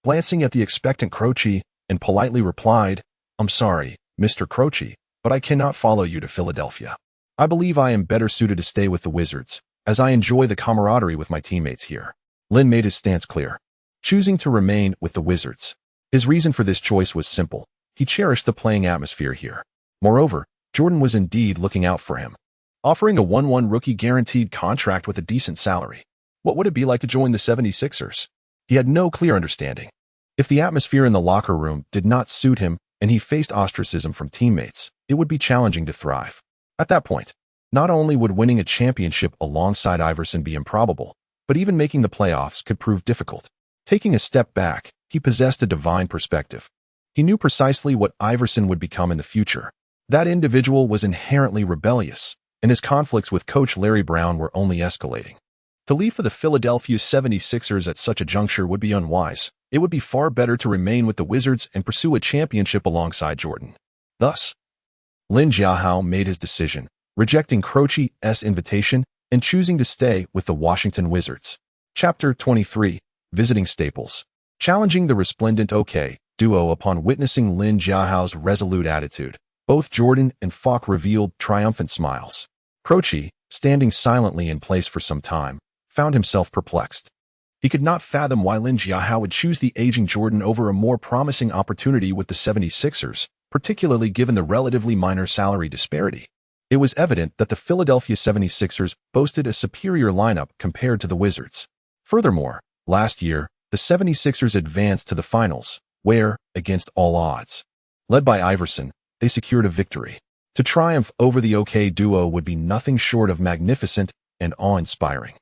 glancing at the expectant Croce, and politely replied, I'm sorry, Mr. Croce, but I cannot follow you to Philadelphia. I believe I am better suited to stay with the Wizards, as I enjoy the camaraderie with my teammates here. Lin made his stance clear, choosing to remain with the Wizards. His reason for this choice was simple. He cherished the playing atmosphere here. Moreover, Jordan was indeed looking out for him, offering a 1-1 rookie guaranteed contract with a decent salary. What would it be like to join the 76ers? He had no clear understanding. If the atmosphere in the locker room did not suit him and he faced ostracism from teammates, it would be challenging to thrive. At that point, not only would winning a championship alongside Iverson be improbable, but even making the playoffs could prove difficult. Taking a step back, he possessed a divine perspective. He knew precisely what Iverson would become in the future. That individual was inherently rebellious, and his conflicts with coach Larry Brown were only escalating. To leave for the Philadelphia 76ers at such a juncture would be unwise. It would be far better to remain with the Wizards and pursue a championship alongside Jordan. Thus, Lin Jiahao made his decision, rejecting Croce's invitation and choosing to stay with the Washington Wizards. Chapter 23. Visiting Staples. Challenging the resplendent OK duo. Upon witnessing Lin Jiahao's resolute attitude, both Jordan and Falk revealed triumphant smiles. Croce, standing silently in place for some time, found himself perplexed. He could not fathom why Lin Jiahao would choose the aging Jordan over a more promising opportunity with the 76ers, particularly given the relatively minor salary disparity. It was evident that the Philadelphia 76ers boasted a superior lineup compared to the Wizards. Furthermore, last year, the 76ers advanced to the finals, where, against all odds, led by Iverson, they secured a victory. To triumph over the OK duo would be nothing short of magnificent and awe-inspiring.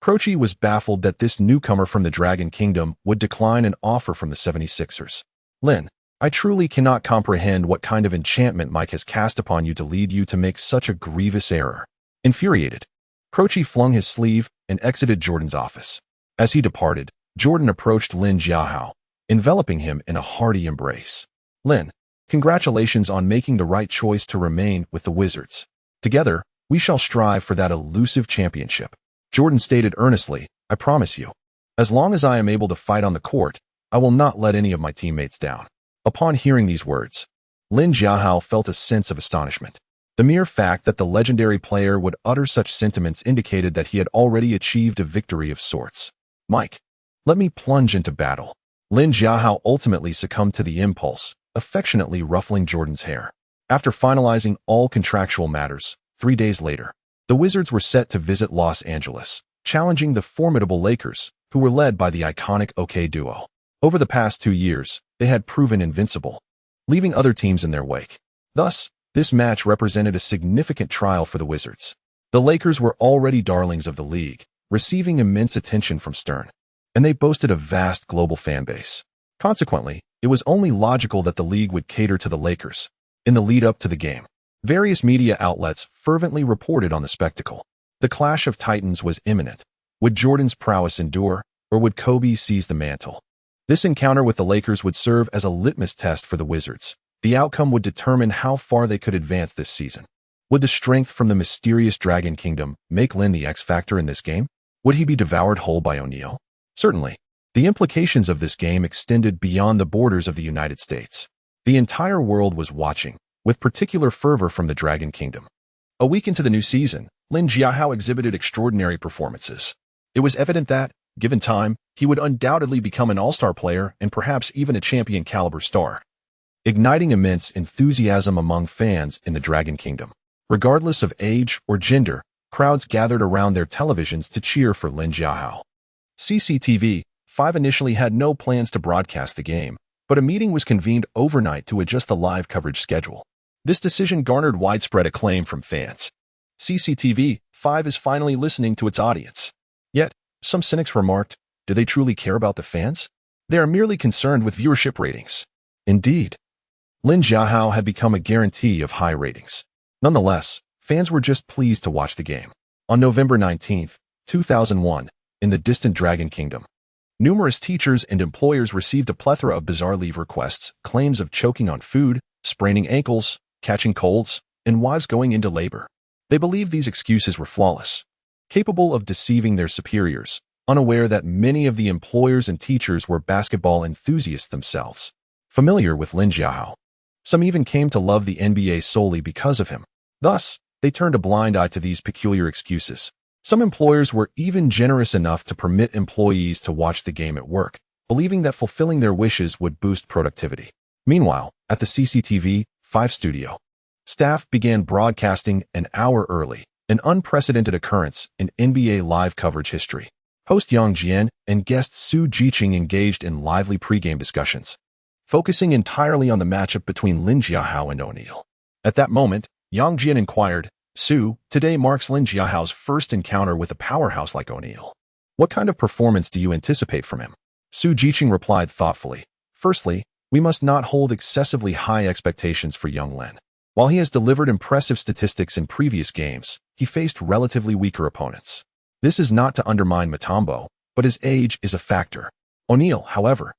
Croce was baffled that this newcomer from the Dragon Kingdom would decline an offer from the 76ers. Lin, I truly cannot comprehend what kind of enchantment Mike has cast upon you to lead you to make such a grievous error. Infuriated, Croce flung his sleeve and exited Jordan's office. As he departed, Jordan approached Lin Jiahao, enveloping him in a hearty embrace. Lin, congratulations on making the right choice to remain with the Wizards. Together, we shall strive for that elusive championship. Jordan stated earnestly, I promise you. As long as I am able to fight on the court, I will not let any of my teammates down. Upon hearing these words, Lin Jiahao felt a sense of astonishment. The mere fact that the legendary player would utter such sentiments indicated that he had already achieved a victory of sorts. Mike, let me plunge into battle. Lin Jiahao ultimately succumbed to the impulse, affectionately ruffling Jordan's hair. After finalizing all contractual matters, 3 days later, the Wizards were set to visit Los Angeles, challenging the formidable Lakers, who were led by the iconic OK duo. Over the past 2 years, they had proven invincible, leaving other teams in their wake. Thus, this match represented a significant trial for the Wizards. The Lakers were already darlings of the league, receiving immense attention from Stern, and they boasted a vast global fan base. Consequently, it was only logical that the league would cater to the Lakers. In the lead-up to the game, various media outlets fervently reported on the spectacle. The clash of titans was imminent. Would Jordan's prowess endure, or would Kobe seize the mantle? This encounter with the Lakers would serve as a litmus test for the Wizards. The outcome would determine how far they could advance this season. Would the strength from the mysterious Dragon Kingdom make Lin the X-factor in this game? Would he be devoured whole by O'Neal? Certainly. The implications of this game extended beyond the borders of the United States. The entire world was watching, with particular fervor from the Dragon Kingdom. A week into the new season, Lin Jiahao exhibited extraordinary performances. It was evident that, given time, he would undoubtedly become an all-star player and perhaps even a champion-caliber star, igniting immense enthusiasm among fans in the Dragon Kingdom. Regardless of age or gender, crowds gathered around their televisions to cheer for Lin Jiahao. CCTV-5 initially had no plans to broadcast the game, but a meeting was convened overnight to adjust the live coverage schedule. This decision garnered widespread acclaim from fans. CCTV-5 is finally listening to its audience. Yet, some cynics remarked, do they truly care about the fans? They are merely concerned with viewership ratings. Indeed, Lin Jiahao had become a guarantee of high ratings. Nonetheless, fans were just pleased to watch the game. On November 19, 2001, in the distant Dragon Kingdom, numerous teachers and employers received a plethora of bizarre leave requests, claims of choking on food, spraining ankles, catching colds, and wives going into labor. They believed these excuses were flawless, capable of deceiving their superiors, unaware that many of the employers and teachers were basketball enthusiasts themselves, familiar with Lin Jiahao. Some even came to love the NBA solely because of him. Thus, they turned a blind eye to these peculiar excuses. Some employers were even generous enough to permit employees to watch the game at work, believing that fulfilling their wishes would boost productivity. Meanwhile, at the CCTV-5 studio, staff began broadcasting an hour early, an unprecedented occurrence in NBA live coverage history. Host Yang Jian and guest Su Jiqing engaged in lively pregame discussions, focusing entirely on the matchup between Lin Jiahao and O'Neal. At that moment, Yang Jian inquired, Su, today marks Lin Jiahao's first encounter with a powerhouse like O'Neal. What kind of performance do you anticipate from him? Su Jiqing replied thoughtfully. Firstly, we must not hold excessively high expectations for young Lin. While he has delivered impressive statistics in previous games, he faced relatively weaker opponents. This is not to undermine Mutombo, but his age is a factor. O'Neal, however,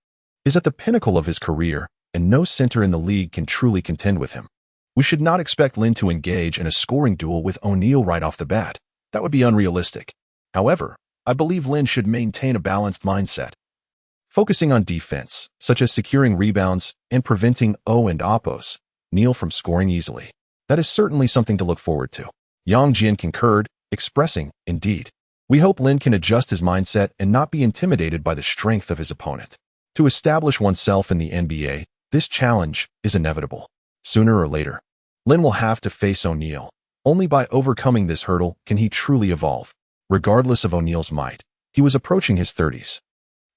is at the pinnacle of his career, and no center in the league can truly contend with him. We should not expect Lin to engage in a scoring duel with O'Neal right off the bat. That would be unrealistic. However, I believe Lin should maintain a balanced mindset, focusing on defense, such as securing rebounds and preventing O and Oppos, Neal from scoring easily. That is certainly something to look forward to. Yang Jian concurred, expressing, indeed. We hope Lin can adjust his mindset and not be intimidated by the strength of his opponent. To establish oneself in the NBA, this challenge is inevitable. Sooner or later, Lin will have to face O'Neal. Only by overcoming this hurdle can he truly evolve. Regardless of O'Neal's might, he was approaching his 30s.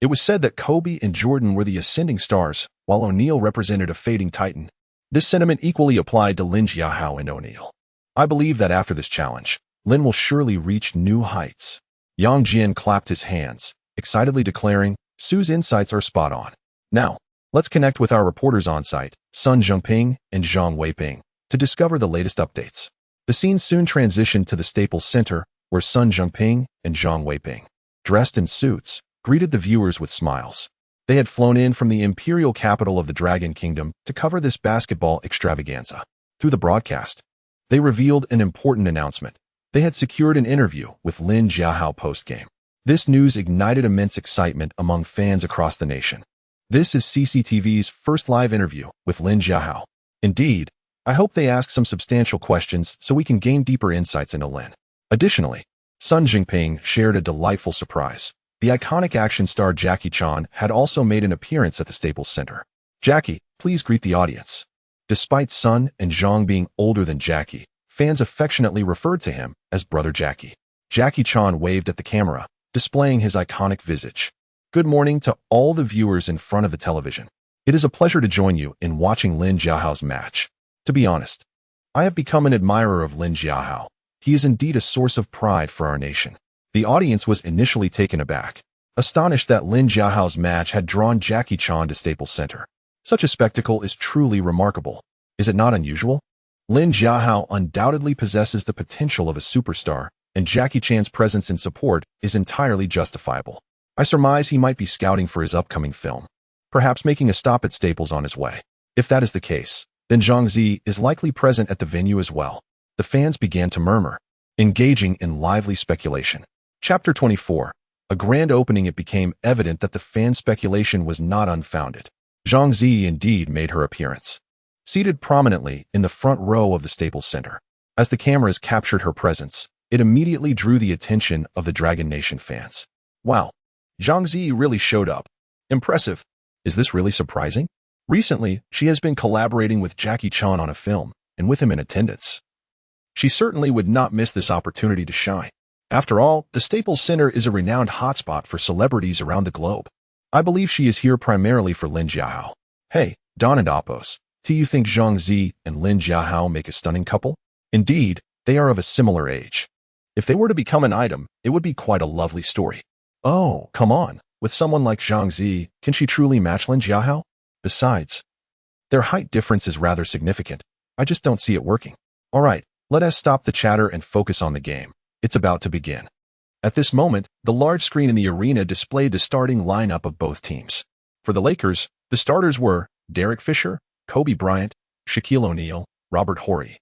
It was said that Kobe and Jordan were the ascending stars, while O'Neal represented a fading titan. This sentiment equally applied to Lin Jiahao and O'Neal. I believe that after this challenge, Lin will surely reach new heights. Yang Jian clapped his hands, excitedly declaring, Su's insights are spot on. Now, let's connect with our reporters on site, Sun Zhengping and Zhang Weiping, to discover the latest updates. The scene soon transitioned to the Staples Center, where Sun Zhengping and Zhang Weiping, dressed in suits, greeted the viewers with smiles. They had flown in from the imperial capital of the Dragon Kingdom to cover this basketball extravaganza. Through the broadcast, they revealed an important announcement. They had secured an interview with Lin Jiahao post-game. This news ignited immense excitement among fans across the nation. This is CCTV's first live interview with Lin Jiahao. Indeed, I hope they ask some substantial questions so we can gain deeper insights into Lin. Additionally, Sun Jinping shared a delightful surprise. The iconic action star Jackie Chan had also made an appearance at the Staples Center. Jackie, please greet the audience. Despite Sun and Zhang being older than Jackie, fans affectionately referred to him as Brother Jackie. Jackie Chan waved at the camera, displaying his iconic visage. Good morning to all the viewers in front of the television. It is a pleasure to join you in watching Lin Jiahao's match. To be honest, I have become an admirer of Lin Jiahao. He is indeed a source of pride for our nation. The audience was initially taken aback, astonished that Lin Jiahao's match had drawn Jackie Chan to Staples Center. Such a spectacle is truly remarkable. Is it not unusual? Lin Jiahao undoubtedly possesses the potential of a superstar, and Jackie Chan's presence and support is entirely justifiable. I surmise he might be scouting for his upcoming film, perhaps making a stop at Staples on his way. If that is the case, then Zhang Zi is likely present at the venue as well. The fans began to murmur, engaging in lively speculation. Chapter 24. A grand opening. It became evident that the fan speculation was not unfounded. Zhang Zi indeed made her appearance, seated prominently in the front row of the Staples Center. As the cameras captured her presence, it immediately drew the attention of the Dragon Nation fans. Wow, Zhang Zi really showed up. Impressive. Is this really surprising? Recently, she has been collaborating with Jackie Chan on a film, and with him in attendance. She certainly would not miss this opportunity to shine. After all, the Staples Center is a renowned hotspot for celebrities around the globe. I believe she is here primarily for Lin Jiahao. Hey, Don and Oppos, do you think Zhang Zi and Lin Jiahao make a stunning couple? Indeed, they are of a similar age. If they were to become an item, it would be quite a lovely story. Oh, come on. With someone like Zhang Zi, can she truly match Lin Jiahao? Besides, their height difference is rather significant. I just don't see it working. All right, let us stop the chatter and focus on the game. It's about to begin. At this moment, the large screen in the arena displayed the starting lineup of both teams. For the Lakers, the starters were Derek Fisher, Kobe Bryant, Shaquille O'Neal, Robert Horry,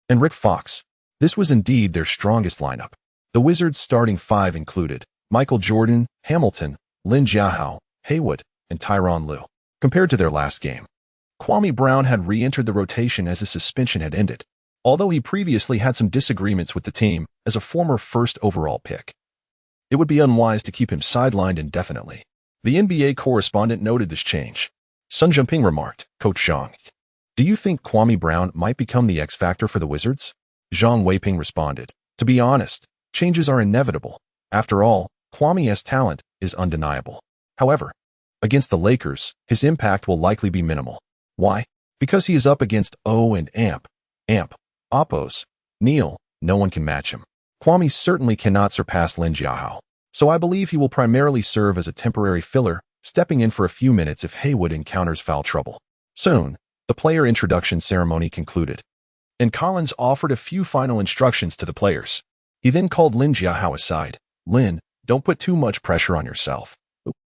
and Rick Fox. This was indeed their strongest lineup. The Wizards' starting five included Michael Jordan, Hamilton, Lin Jiahao, Haywood, and Tyronn Lue. Compared to their last game, Kwame Brown had re-entered the rotation as his suspension had ended, although he previously had some disagreements with the team as a former first overall pick. It would be unwise to keep him sidelined indefinitely. The NBA correspondent noted this change. Sun Jinping remarked, Coach Zhang, do you think Kwame Brown might become the X factor for the Wizards? Zhang Weiping responded, to be honest, changes are inevitable. After all, Kwame's talent is undeniable. However, against the Lakers, his impact will likely be minimal. Why? Because he is up against O and Amp, Oppos, Neal. No one can match him. Kwame certainly cannot surpass Lin Jiahao, so I believe he will primarily serve as a temporary filler stepping in for a few minutes if Haywood encounters foul trouble. Soon, the player introduction ceremony concluded, and Collins offered a few final instructions to the players. He then called Lin Jiahao aside. Lin, don't put too much pressure on yourself.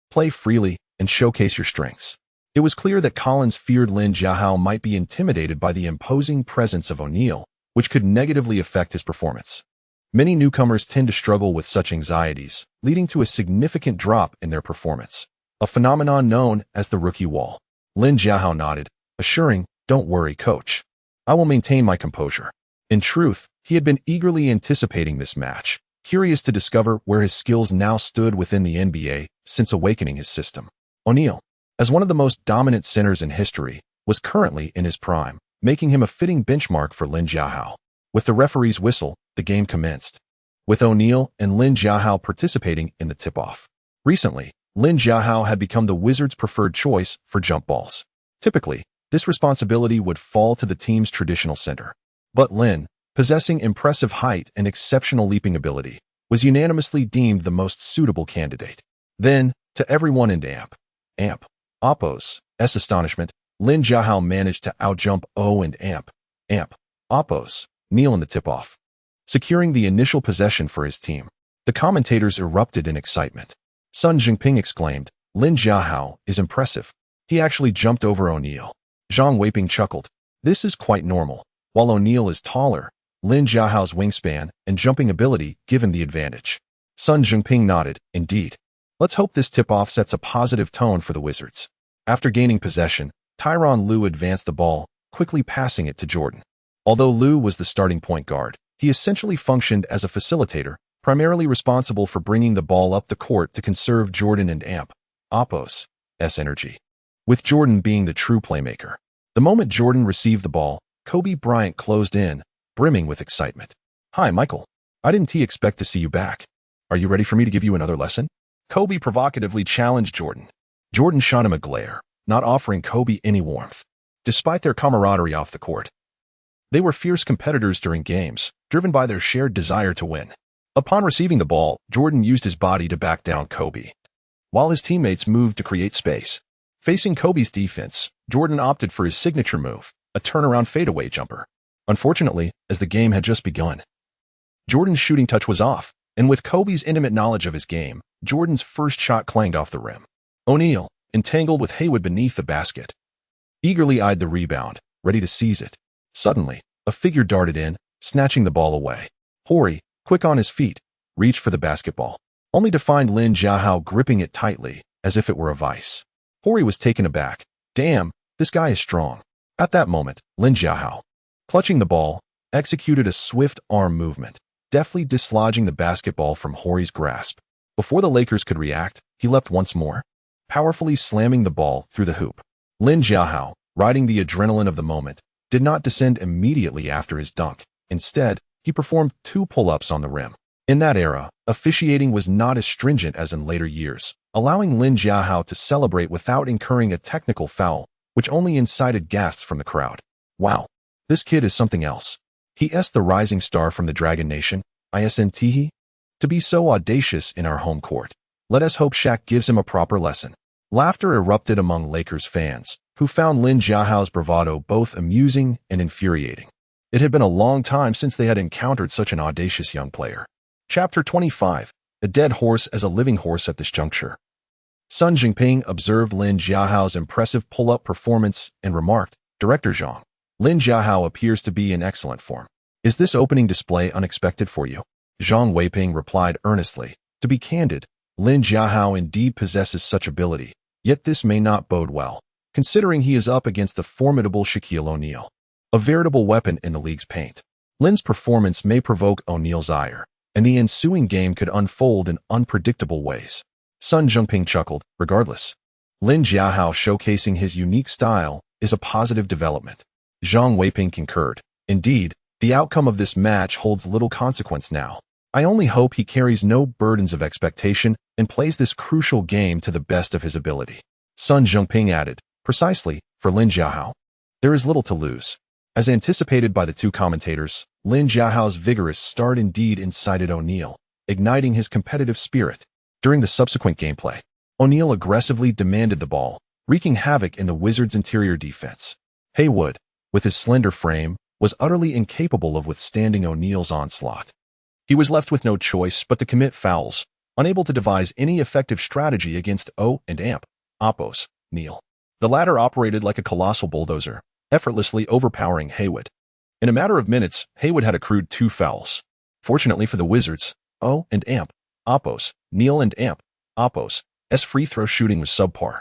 Play freely and showcase your strengths. It was clear that Collins feared Lin Jiahao might be intimidated by the imposing presence of O'Neal, which could negatively affect his performance. Many newcomers tend to struggle with such anxieties, leading to a significant drop in their performance, a phenomenon known as the rookie wall. Lin Jiahao nodded, assuring, "Don't worry, coach. I will maintain my composure." In truth, he had been eagerly anticipating this match, curious to discover where his skills now stood within the NBA since awakening his system. O'Neal, as one of the most dominant centers in history, was currently in his prime, making him a fitting benchmark for Lin Jiahao. With the referee's whistle, the game commenced, with O'Neal and Lin Jiahao participating in the tip-off. Recently, Lin Jiahao had become the Wizards' preferred choice for jump balls. Typically, this responsibility would fall to the team's traditional center. But Lin, possessing impressive height and exceptional leaping ability, was unanimously deemed the most suitable candidate. Then, to everyone in Oppo's astonishment, Lin Jiahao managed to outjump O and Oppo's Neal in the tip-off, securing the initial possession for his team. The commentators erupted in excitement. Sun Jinping exclaimed, "Lin Jiahao is impressive. He actually jumped over O'Neal." Zhang Weiping chuckled, "This is quite normal. While O'Neal is taller, Lin Jiahao's wingspan and jumping ability give him the advantage." Sun Jinping nodded, "Indeed. Let's hope this tip-off sets a positive tone for the Wizards." After gaining possession, Tyronn Lue advanced the ball, quickly passing it to Jordan. Although Lue was the starting point guard, he essentially functioned as a facilitator, primarily responsible for bringing the ball up the court to conserve Jordan and Oppo's energy, with Jordan being the true playmaker. The moment Jordan received the ball, Kobe Bryant closed in, brimming with excitement. "Hi, Michael. I didn't expect to see you back. Are you ready for me to give you another lesson?" Kobe provocatively challenged Jordan. Jordan shot him a glare, not offering Kobe any warmth. Despite their camaraderie off the court, they were fierce competitors during games, driven by their shared desire to win. Upon receiving the ball, Jordan used his body to back down Kobe, while his teammates moved to create space. Facing Kobe's defense, Jordan opted for his signature move, a turnaround fadeaway jumper. Unfortunately, as the game had just begun, Jordan's shooting touch was off, and with Kobe's intimate knowledge of his game, Jordan's first shot clanged off the rim. O'Neal, entangled with Haywood beneath the basket, eagerly eyed the rebound, ready to seize it. Suddenly, a figure darted in, snatching the ball away. Hori, quick on his feet, reached for the basketball, only to find Lin Jiahao gripping it tightly, as if it were a vice. Hori was taken aback. "Damn, this guy is strong." At that moment, Lin Jiahao, clutching the ball, executed a swift arm movement, deftly dislodging the basketball from Hori's grasp. Before the Lakers could react, he leapt once more, powerfully slamming the ball through the hoop. Lin Jiahao, riding the adrenaline of the moment, did not descend immediately after his dunk. Instead, he performed 2 pull-ups on the rim. In that era, officiating was not as stringent as in later years, allowing Lin Jiahao to celebrate without incurring a technical foul, which only incited gasps from the crowd. "Wow, this kid is something else. He's the rising star from the Dragon Nation, isn't to be so audacious in our home court. Let us hope Shaq gives him a proper lesson." Laughter erupted among Lakers fans, who found Lin Jiahao's bravado both amusing and infuriating. It had been a long time since they had encountered such an audacious young player. Chapter 25. A dead horse as a living horse at this juncture. Sun Jinping observed Lin Jiahao's impressive pull-up performance and remarked, "Director Zhang, Lin Jiahao appears to be in excellent form. Is this opening display unexpected for you?" Zhang Weiping replied earnestly, "To be candid, Lin Jiahao indeed possesses such ability, yet this may not bode well, considering he is up against the formidable Shaquille O'Neal, a veritable weapon in the league's paint. Lin's performance may provoke O'Neal's ire, and the ensuing game could unfold in unpredictable ways." Sun Jinping chuckled. "Regardless, Lin Jiahao showcasing his unique style is a positive development." Zhang Weiping concurred. "Indeed, the outcome of this match holds little consequence now. I only hope he carries no burdens of expectation and plays this crucial game to the best of his ability." Sun Jinping added, "Precisely, for Lin Jiahao, there is little to lose." As anticipated by the two commentators, Lin Jiahao's vigorous start indeed incited O'Neal, igniting his competitive spirit. During the subsequent gameplay, O'Neal aggressively demanded the ball, wreaking havoc in the Wizards' interior defense. Haywood, with his slender frame, was utterly incapable of withstanding O'Neal's onslaught. He was left with no choice but to commit fouls, unable to devise any effective strategy against Oppos, Neal. The latter operated like a colossal bulldozer, effortlessly overpowering Haywood. In a matter of minutes, Haywood had accrued 2 fouls. Fortunately for the Wizards, Neal and Oppos' free throw shooting was subpar,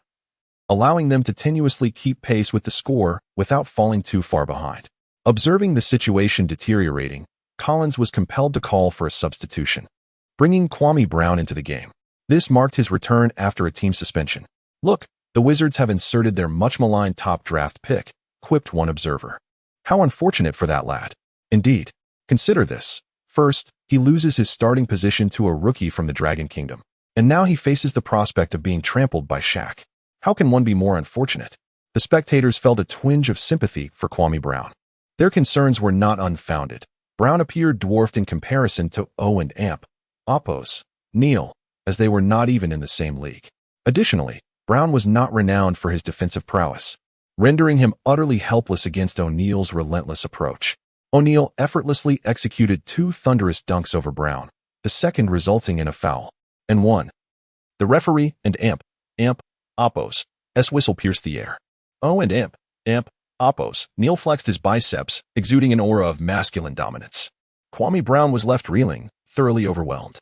allowing them to tenuously keep pace with the score without falling too far behind. Observing the situation deteriorating, Collins was compelled to call for a substitution, bringing Kwame Brown into the game. This marked his return after a team suspension. "Look, the Wizards have inserted their much-maligned top draft pick," quipped one observer. "How unfortunate for that lad." Indeed. Consider this. First, he loses his starting position to a rookie from the Dragon Kingdom, and now he faces the prospect of being trampled by Shaq. How can one be more unfortunate? The spectators felt a twinge of sympathy for Kwame Brown. Their concerns were not unfounded. Brown appeared dwarfed in comparison to Oppos, Neal, as they were not even in the same league. Additionally, Brown was not renowned for his defensive prowess, rendering him utterly helpless against O'Neal's relentless approach. O'Neal effortlessly executed 2 thunderous dunks over Brown, the second resulting in a foul, and 1. The referee and Oppos' whistle pierced the air. Oppos, Neal flexed his biceps, exuding an aura of masculine dominance. Kwame Brown was left reeling, thoroughly overwhelmed.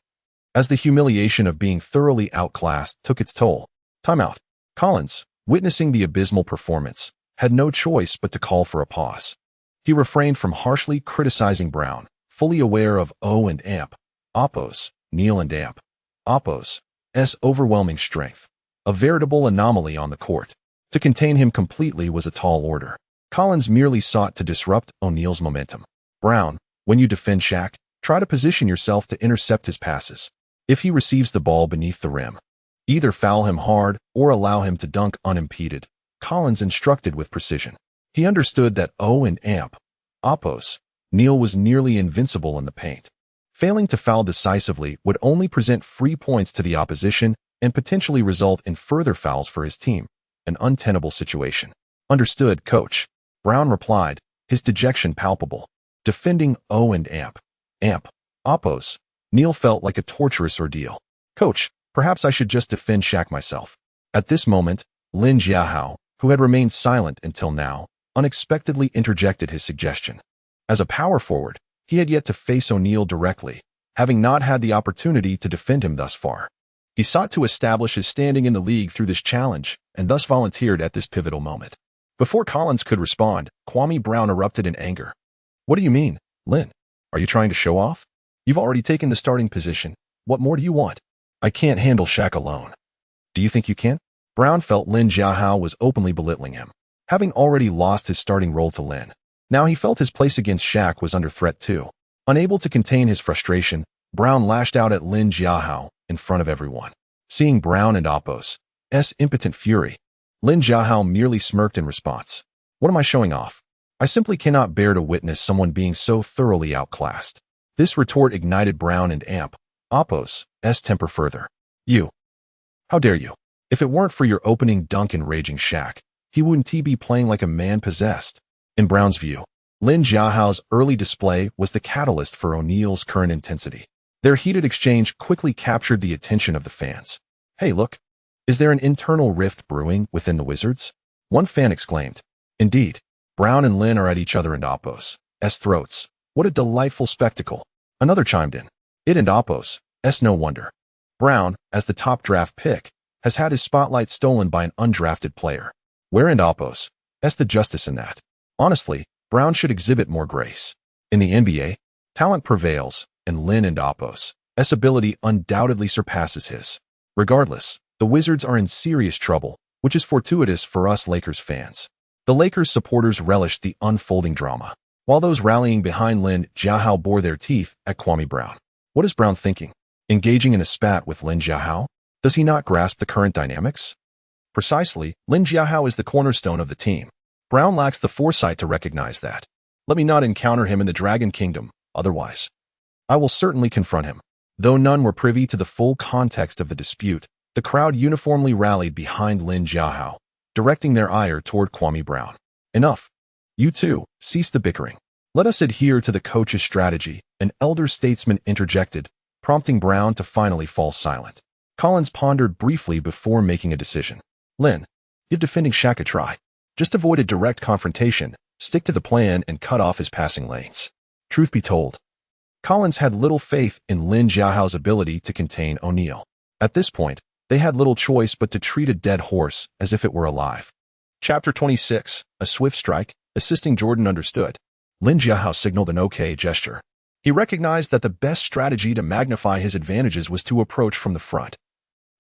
As the humiliation of being thoroughly outclassed took its toll, timeout. Collins, witnessing the abysmal performance, had no choice but to call for a pause. He refrained from harshly criticizing Brown, fully aware of Oppos, Neal and Oppos' overwhelming strength, a veritable anomaly on the court. To contain him completely was a tall order. Collins merely sought to disrupt O'Neal's momentum. "Brown, when you defend Shaq, try to position yourself to intercept his passes. If he receives the ball beneath the rim, either foul him hard or allow him to dunk unimpeded," Collins instructed with precision. He understood that Oppos, Neal was nearly invincible in the paint. Failing to foul decisively would only present free points to the opposition and potentially result in further fouls for his team, an untenable situation. "Understood, coach," Brown replied, his dejection palpable. Defending Oppos, Neal felt like a torturous ordeal. "Coach, perhaps I should just defend Shaq myself." At this moment, Lin Jiahao, who had remained silent until now, unexpectedly interjected his suggestion. As a power forward, he had yet to face O'Neal directly, having not had the opportunity to defend him thus far. He sought to establish his standing in the league through this challenge, and thus volunteered at this pivotal moment. Before Collins could respond, Kwame Brown erupted in anger. "What do you mean, Lin? Are you trying to show off? You've already taken the starting position. What more do you want? I can't handle Shaq alone." "Do you think you can?" Brown felt Lin Jiahao was openly belittling him, having already lost his starting role to Lin. Now he felt his place against Shaq was under threat too. Unable to contain his frustration, Brown lashed out at Lin Jiahao in front of everyone. Seeing Brown and Oppos' impotent fury, Lin Jiahao merely smirked in response. "What am I showing off? I simply cannot bear to witness someone being so thoroughly outclassed." This retort ignited Brown and Oppos' temper further. "You! How dare you? If it weren't for your opening dunk and raging Shaq, he wouldn't be playing like a man possessed." In Brown's view, Lin Jiahao's early display was the catalyst for O'Neal's current intensity. Their heated exchange quickly captured the attention of the fans. "Hey, look! Is there an internal rift brewing within the Wizards?" one fan exclaimed. "Indeed. Brown and Lin are at each other and Oppos' throats. What a delightful spectacle." Another chimed in. "It and Oppos' no wonder. Brown, as the top draft pick, has had his spotlight stolen by an undrafted player. Where and Oppos' the justice in that? Honestly, Brown should exhibit more grace. In the NBA, talent prevails, and Lin and Oppos' ability undoubtedly surpasses his. Regardless, the Wizards are in serious trouble, which is fortuitous for us Lakers fans." The Lakers supporters relished the unfolding drama, while those rallying behind Lin Jiahao bore their teeth at Kwame Brown. What is Brown thinking? Engaging in a spat with Lin Jiahao? Does he not grasp the current dynamics? Precisely, Lin Jiahao is the cornerstone of the team. Brown lacks the foresight to recognize that. Let me not encounter him in the Dragon Kingdom, otherwise I will certainly confront him. Though none were privy to the full context of the dispute, The crowd uniformly rallied behind Lin Jiahao, directing their ire toward Kwame Brown. Enough. You two, cease the bickering. Let us adhere to the coach's strategy, an elder statesman interjected, prompting Brown to finally fall silent. Collins pondered briefly before making a decision. Lin, give defending Shaq a try. Just avoid a direct confrontation, stick to the plan, and cut off his passing lanes. Truth be told, Collins had little faith in Lin Jiahao's ability to contain O'Neal. At this point, they had little choice but to treat a dead horse as if it were alive. Chapter 26, A Swift Strike. Assisting Jordan understood. Lin Jiahao signaled an okay gesture. He recognized that the best strategy to magnify his advantages was to approach from the front,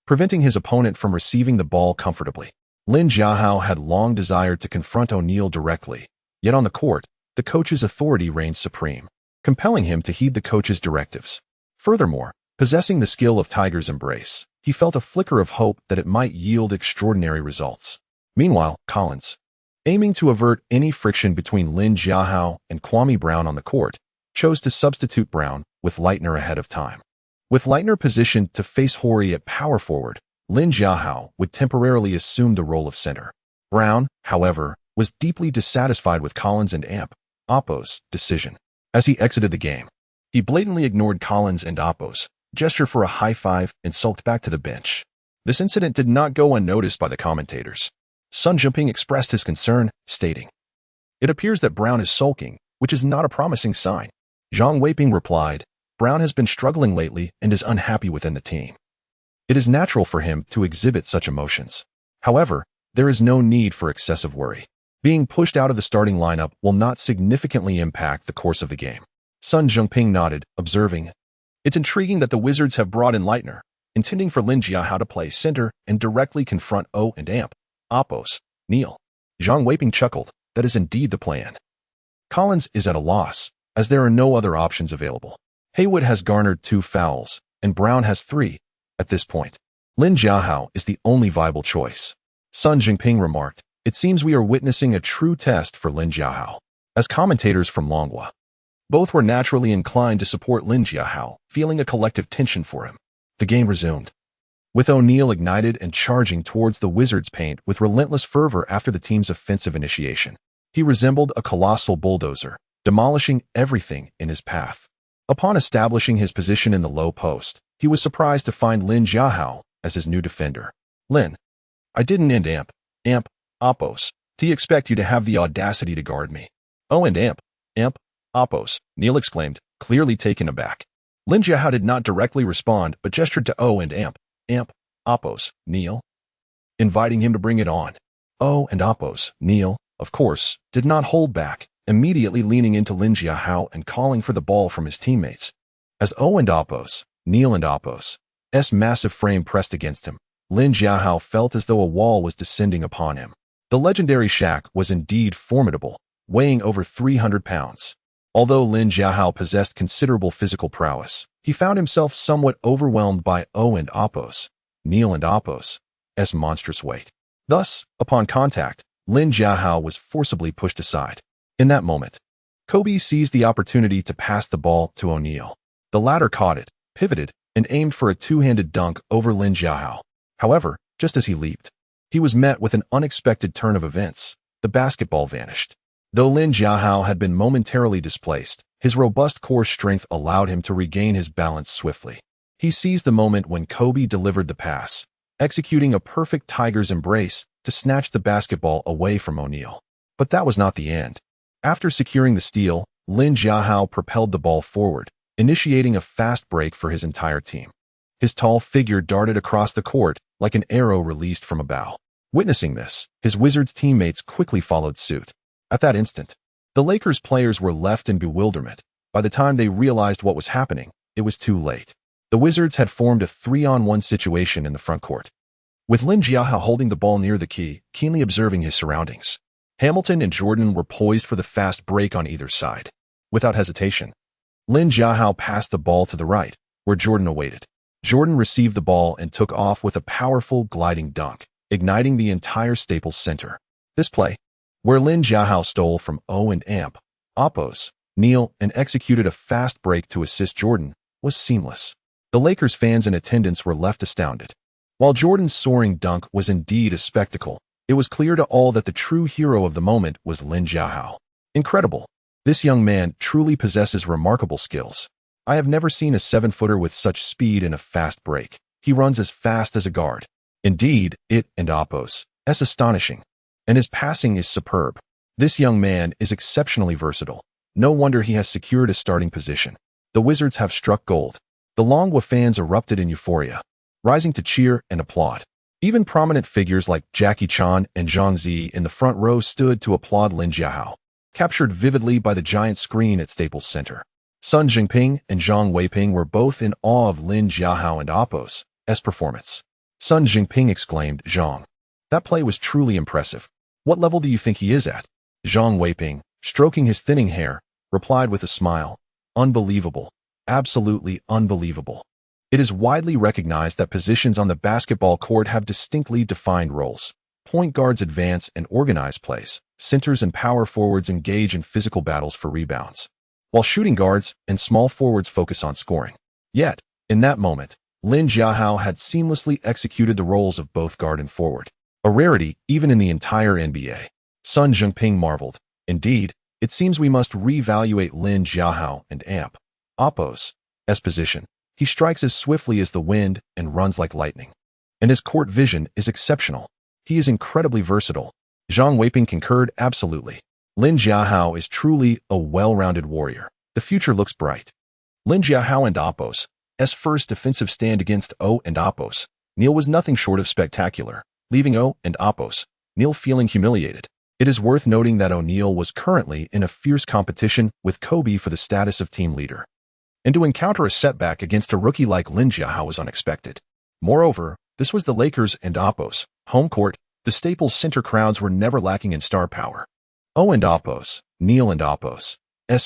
preventing his opponent from receiving the ball comfortably. Lin Jiahao had long desired to confront O'Neal directly, yet on the court, the coach's authority reigned supreme, compelling him to heed the coach's directives. Furthermore, possessing the skill of Tiger's Embrace, he felt a flicker of hope that it might yield extraordinary results. Meanwhile, Collins, aiming to avert any friction between Lin Jiahao and Kwame Brown on the court, chose to substitute Brown with Leitner ahead of time. With Leitner positioned to face Horry at power forward, Lin Jiahao would temporarily assume the role of center. Brown, however, was deeply dissatisfied with Collins and Oppo's decision. As he exited the game, he blatantly ignored Collins and Oppo's gesture for a high five and sulked back to the bench. This incident did not go unnoticed by the commentators. Sun Jumping expressed his concern, stating, "It appears that Brown is sulking, which is not a promising sign." Zhang Weiping replied, "Brown has been struggling lately and is unhappy within the team. It is natural for him to exhibit such emotions. However, there is no need for excessive worry. Being pushed out of the starting lineup will not significantly impact the course of the game." Sun Jungping nodded, observing, "It's intriguing that the Wizards have brought in Leitner, intending for Lin Jiahao to play center and directly confront Oppo's Neal." Zhang Weiping chuckled, "That is indeed the plan." Collins is at a loss, as there are no other options available. Haywood has garnered 2 fouls, and Brown has 3. At this point, Lin Jiahao is the only viable choice. Sun Jingping remarked, "It seems we are witnessing a true test for Lin Jiahao." As commentators from Longhua, both were naturally inclined to support Lin Jiahao, feeling a collective tension for him. The game resumed, with O'Neal ignited and charging towards the Wizards' paint with relentless fervor after the team's offensive initiation. He resembled a colossal bulldozer, demolishing everything in his path. Upon establishing his position in the low post, he was surprised to find Lin Jiahao as his new defender. "Lin, I didn't end Oppo's. Do you expect you to have the audacity to guard me?" "Oh, and Oppo's," Neal exclaimed, clearly taken aback. Lin Jiahao did not directly respond, but gestured to "Oh, and Oppo's, Neal," inviting him to bring it on. "Oh, and Oppo's, Neal," of course, did not hold back, immediately leaning into Lin Jiahao and calling for the ball from his teammates. As "Oh, and Oppo's, Neal and Oppo's" massive frame pressed against him, Lin Jiahao felt as though a wall was descending upon him. The legendary Shaq was indeed formidable, weighing over 300 pounds. Although Lin Jiahao possessed considerable physical prowess, he found himself somewhat overwhelmed by Oh and Oppo's, Neal and Oppo's monstrous weight. Thus, upon contact, Lin Jiahao was forcibly pushed aside. In that moment, Kobe seized the opportunity to pass the ball to O'Neal. The latter caught it, pivoted, and aimed for a two-handed dunk over Lin Jiahao. However, just as he leaped, he was met with an unexpected turn of events. The basketball vanished. Though Lin Jiahao had been momentarily displaced, his robust core strength allowed him to regain his balance swiftly. He seized the moment when Kobe delivered the pass, executing a perfect Tiger's Embrace to snatch the basketball away from O'Neal. But that was not the end. After securing the steal, Lin Jiahao propelled the ball forward, initiating a fast break for his entire team. His tall figure darted across the court like an arrow released from a bow. Witnessing this, his Wizards teammates quickly followed suit. At that instant, the Lakers players were left in bewilderment. By the time they realized what was happening, it was too late. The Wizards had formed a 3-on-1 situation in the front court, with Lin Jiahao holding the ball near the key, keenly observing his surroundings. Hamilton and Jordan were poised for the fast break on either side. Without hesitation, Lin Jiahao passed the ball to the right, where Jordan awaited. Jordan received the ball and took off with a powerful gliding dunk, igniting the entire Staples Center. This play, where Lin Jiahao stole from O and Oppo's, Neal, and executed a fast break to assist Jordan, was seamless. The Lakers fans in attendance were left astounded. While Jordan's soaring dunk was indeed a spectacle, it was clear to all that the true hero of the moment was Lin Jiahao. Incredible. This young man truly possesses remarkable skills. I have never seen a 7-footer with such speed and a fast break. He runs as fast as a guard. Indeed, it and Oppos. It's astonishing. And his passing is superb. This young man is exceptionally versatile. No wonder he has secured a starting position. The Wizards have struck gold. The Longhua fans erupted in euphoria, rising to cheer and applaud. Even prominent figures like Jackie Chan and Zhang Zi in the front row stood to applaud Lin Jiahao, captured vividly by the giant screen at Staples Center. Sun Jinping and Zhang Weiping were both in awe of Lin Jiahao and Oppos' performance. Sun Jinping exclaimed, "Zhang, that play was truly impressive. What level do you think he is at?" Zhang Weiping, stroking his thinning hair, replied with a smile, "Unbelievable. Absolutely unbelievable." It is widely recognized that positions on the basketball court have distinctly defined roles. Point guards advance and organize plays. Centers and power forwards engage in physical battles for rebounds, while shooting guards and small forwards focus on scoring. Yet, in that moment, Lin Jiahao had seamlessly executed the roles of both guard and forward, a rarity even in the entire NBA. Sun Jinping marveled. "Indeed, it seems we must reevaluate Lin Jiahao and Oppos' position. He strikes as swiftly as the wind and runs like lightning. And his court vision is exceptional. He is incredibly versatile." Zhang Weiping concurred, "Absolutely. Lin Jiahao is truly a well-rounded warrior. The future looks bright." Lin Jiahao and Oppos' first defensive stand against O and Oppos' was nothing short of spectacular, leaving O and Oppos' feeling humiliated. It is worth noting that O'Neal was currently in a fierce competition with Kobe for the status of team leader, and to encounter a setback against a rookie like Lin Jiahao was unexpected. Moreover, this was the Lakers and Oppos' home court. The Staples Center crowds were never lacking in star power. O and Oppos', Neal and Oppos'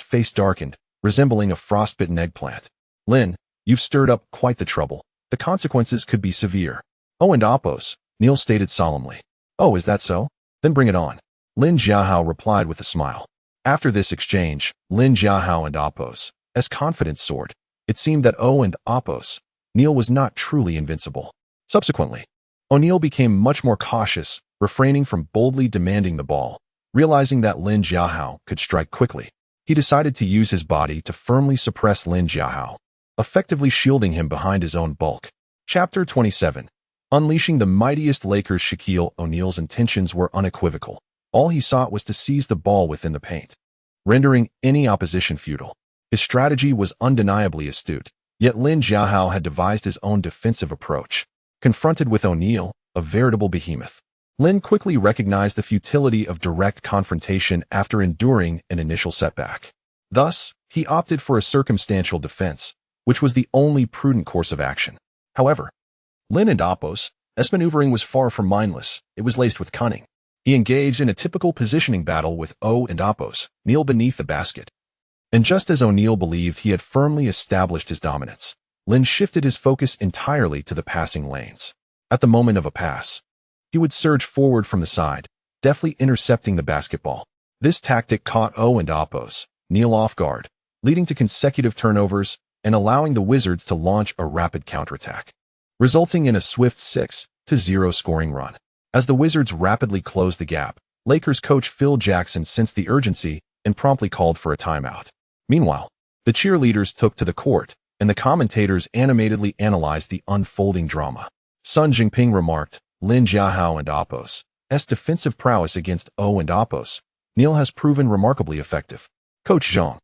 face darkened, resembling a frostbitten eggplant. "Lin, you've stirred up quite the trouble. The consequences could be severe." "O and Oppos'," Neal stated solemnly. "Oh, is that so? Then bring it on." Lin Jiahao replied with a smile. After this exchange, Lin Jiahao and Oppos' confidence soared. It seemed that O and Oppos' was not truly invincible. Subsequently, O'Neal became much more cautious, refraining from boldly demanding the ball. Realizing that Lin Jiahao could strike quickly, he decided to use his body to firmly suppress Lin Jiahao, effectively shielding him behind his own bulk. Chapter 27. Unleashing the mightiest Lakers. Shaquille O'Neal's intentions were unequivocal. All he sought was to seize the ball within the paint, rendering any opposition futile. His strategy was undeniably astute, yet Lin Jiahao had devised his own defensive approach. Confronted with O'Neal, a veritable behemoth, Lin quickly recognized the futility of direct confrontation after enduring an initial setback. Thus, he opted for a circumstantial defense, which was the only prudent course of action. However, Lin and Oppos' maneuvering was far from mindless. It was laced with cunning. He engaged in a typical positioning battle with O and Oppos' beneath the basket. And just as O'Neal believed he had firmly established his dominance, Lin shifted his focus entirely to the passing lanes. At the moment of a pass, he would surge forward from the side, deftly intercepting the basketball. This tactic caught O and Oppos' off guard, leading to consecutive turnovers and allowing the Wizards to launch a rapid counterattack, resulting in a swift 6-0 scoring run. As the Wizards rapidly closed the gap, Lakers coach Phil Jackson sensed the urgency and promptly called for a timeout. Meanwhile, the cheerleaders took to the court, and the commentators animatedly analyzed the unfolding drama. Sun Jinping remarked, "Lin Jiahao and Oppos' defensive prowess against O and Oppos' has proven remarkably effective. Coach Zhang,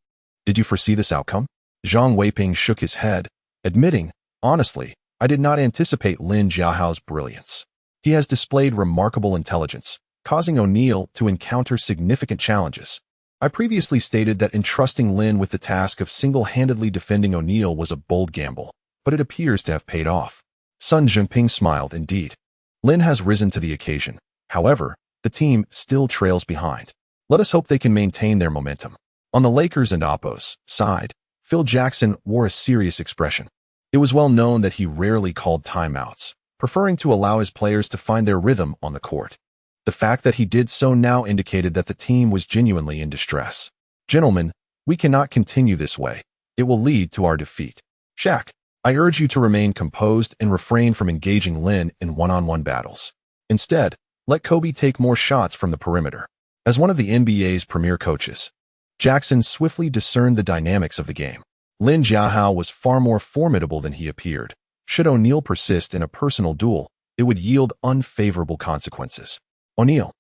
did you foresee this outcome?" Zhang Weiping shook his head, admitting, "Honestly, I did not anticipate Lin Jiahao's brilliance. He has displayed remarkable intelligence, causing O'Neal to encounter significant challenges. I previously stated that entrusting Lin with the task of single-handedly defending O'Neal was a bold gamble, but it appears to have paid off." Sun Jinping smiled. "Indeed, Lin has risen to the occasion. However, the team still trails behind. Let us hope they can maintain their momentum." On the Lakers and Oppos' side, Phil Jackson wore a serious expression. It was well known that he rarely called timeouts, preferring to allow his players to find their rhythm on the court. The fact that he did so now indicated that the team was genuinely in distress. "Gentlemen, we cannot continue this way. It will lead to our defeat." "Shaq, I urge you to remain composed and refrain from engaging Lin in one-on-one battles. Instead, let Kobe take more shots from the perimeter. As one of the NBA's premier coaches, Jackson swiftly discerned the dynamics of the game. Lin Jiahao was far more formidable than he appeared. Should O'Neal persist in a personal duel, it would yield unfavorable consequences. O'Neal,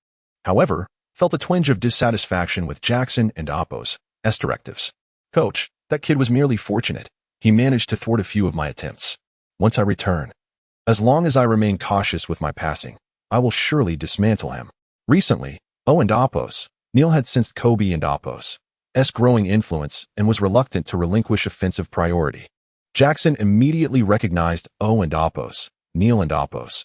however, felt a twinge of dissatisfaction with Jackson and Oppo's directives. Coach, that kid was merely fortunate. He managed to thwart a few of my attempts. Once I return, as long as I remain cautious with my passing, I will surely dismantle him. Recently, and Oppo's Neal had sensed Kobe and Oppo's growing influence and was reluctant to relinquish offensive priority. Jackson immediately recognized and Oppo's Neal and Oppo's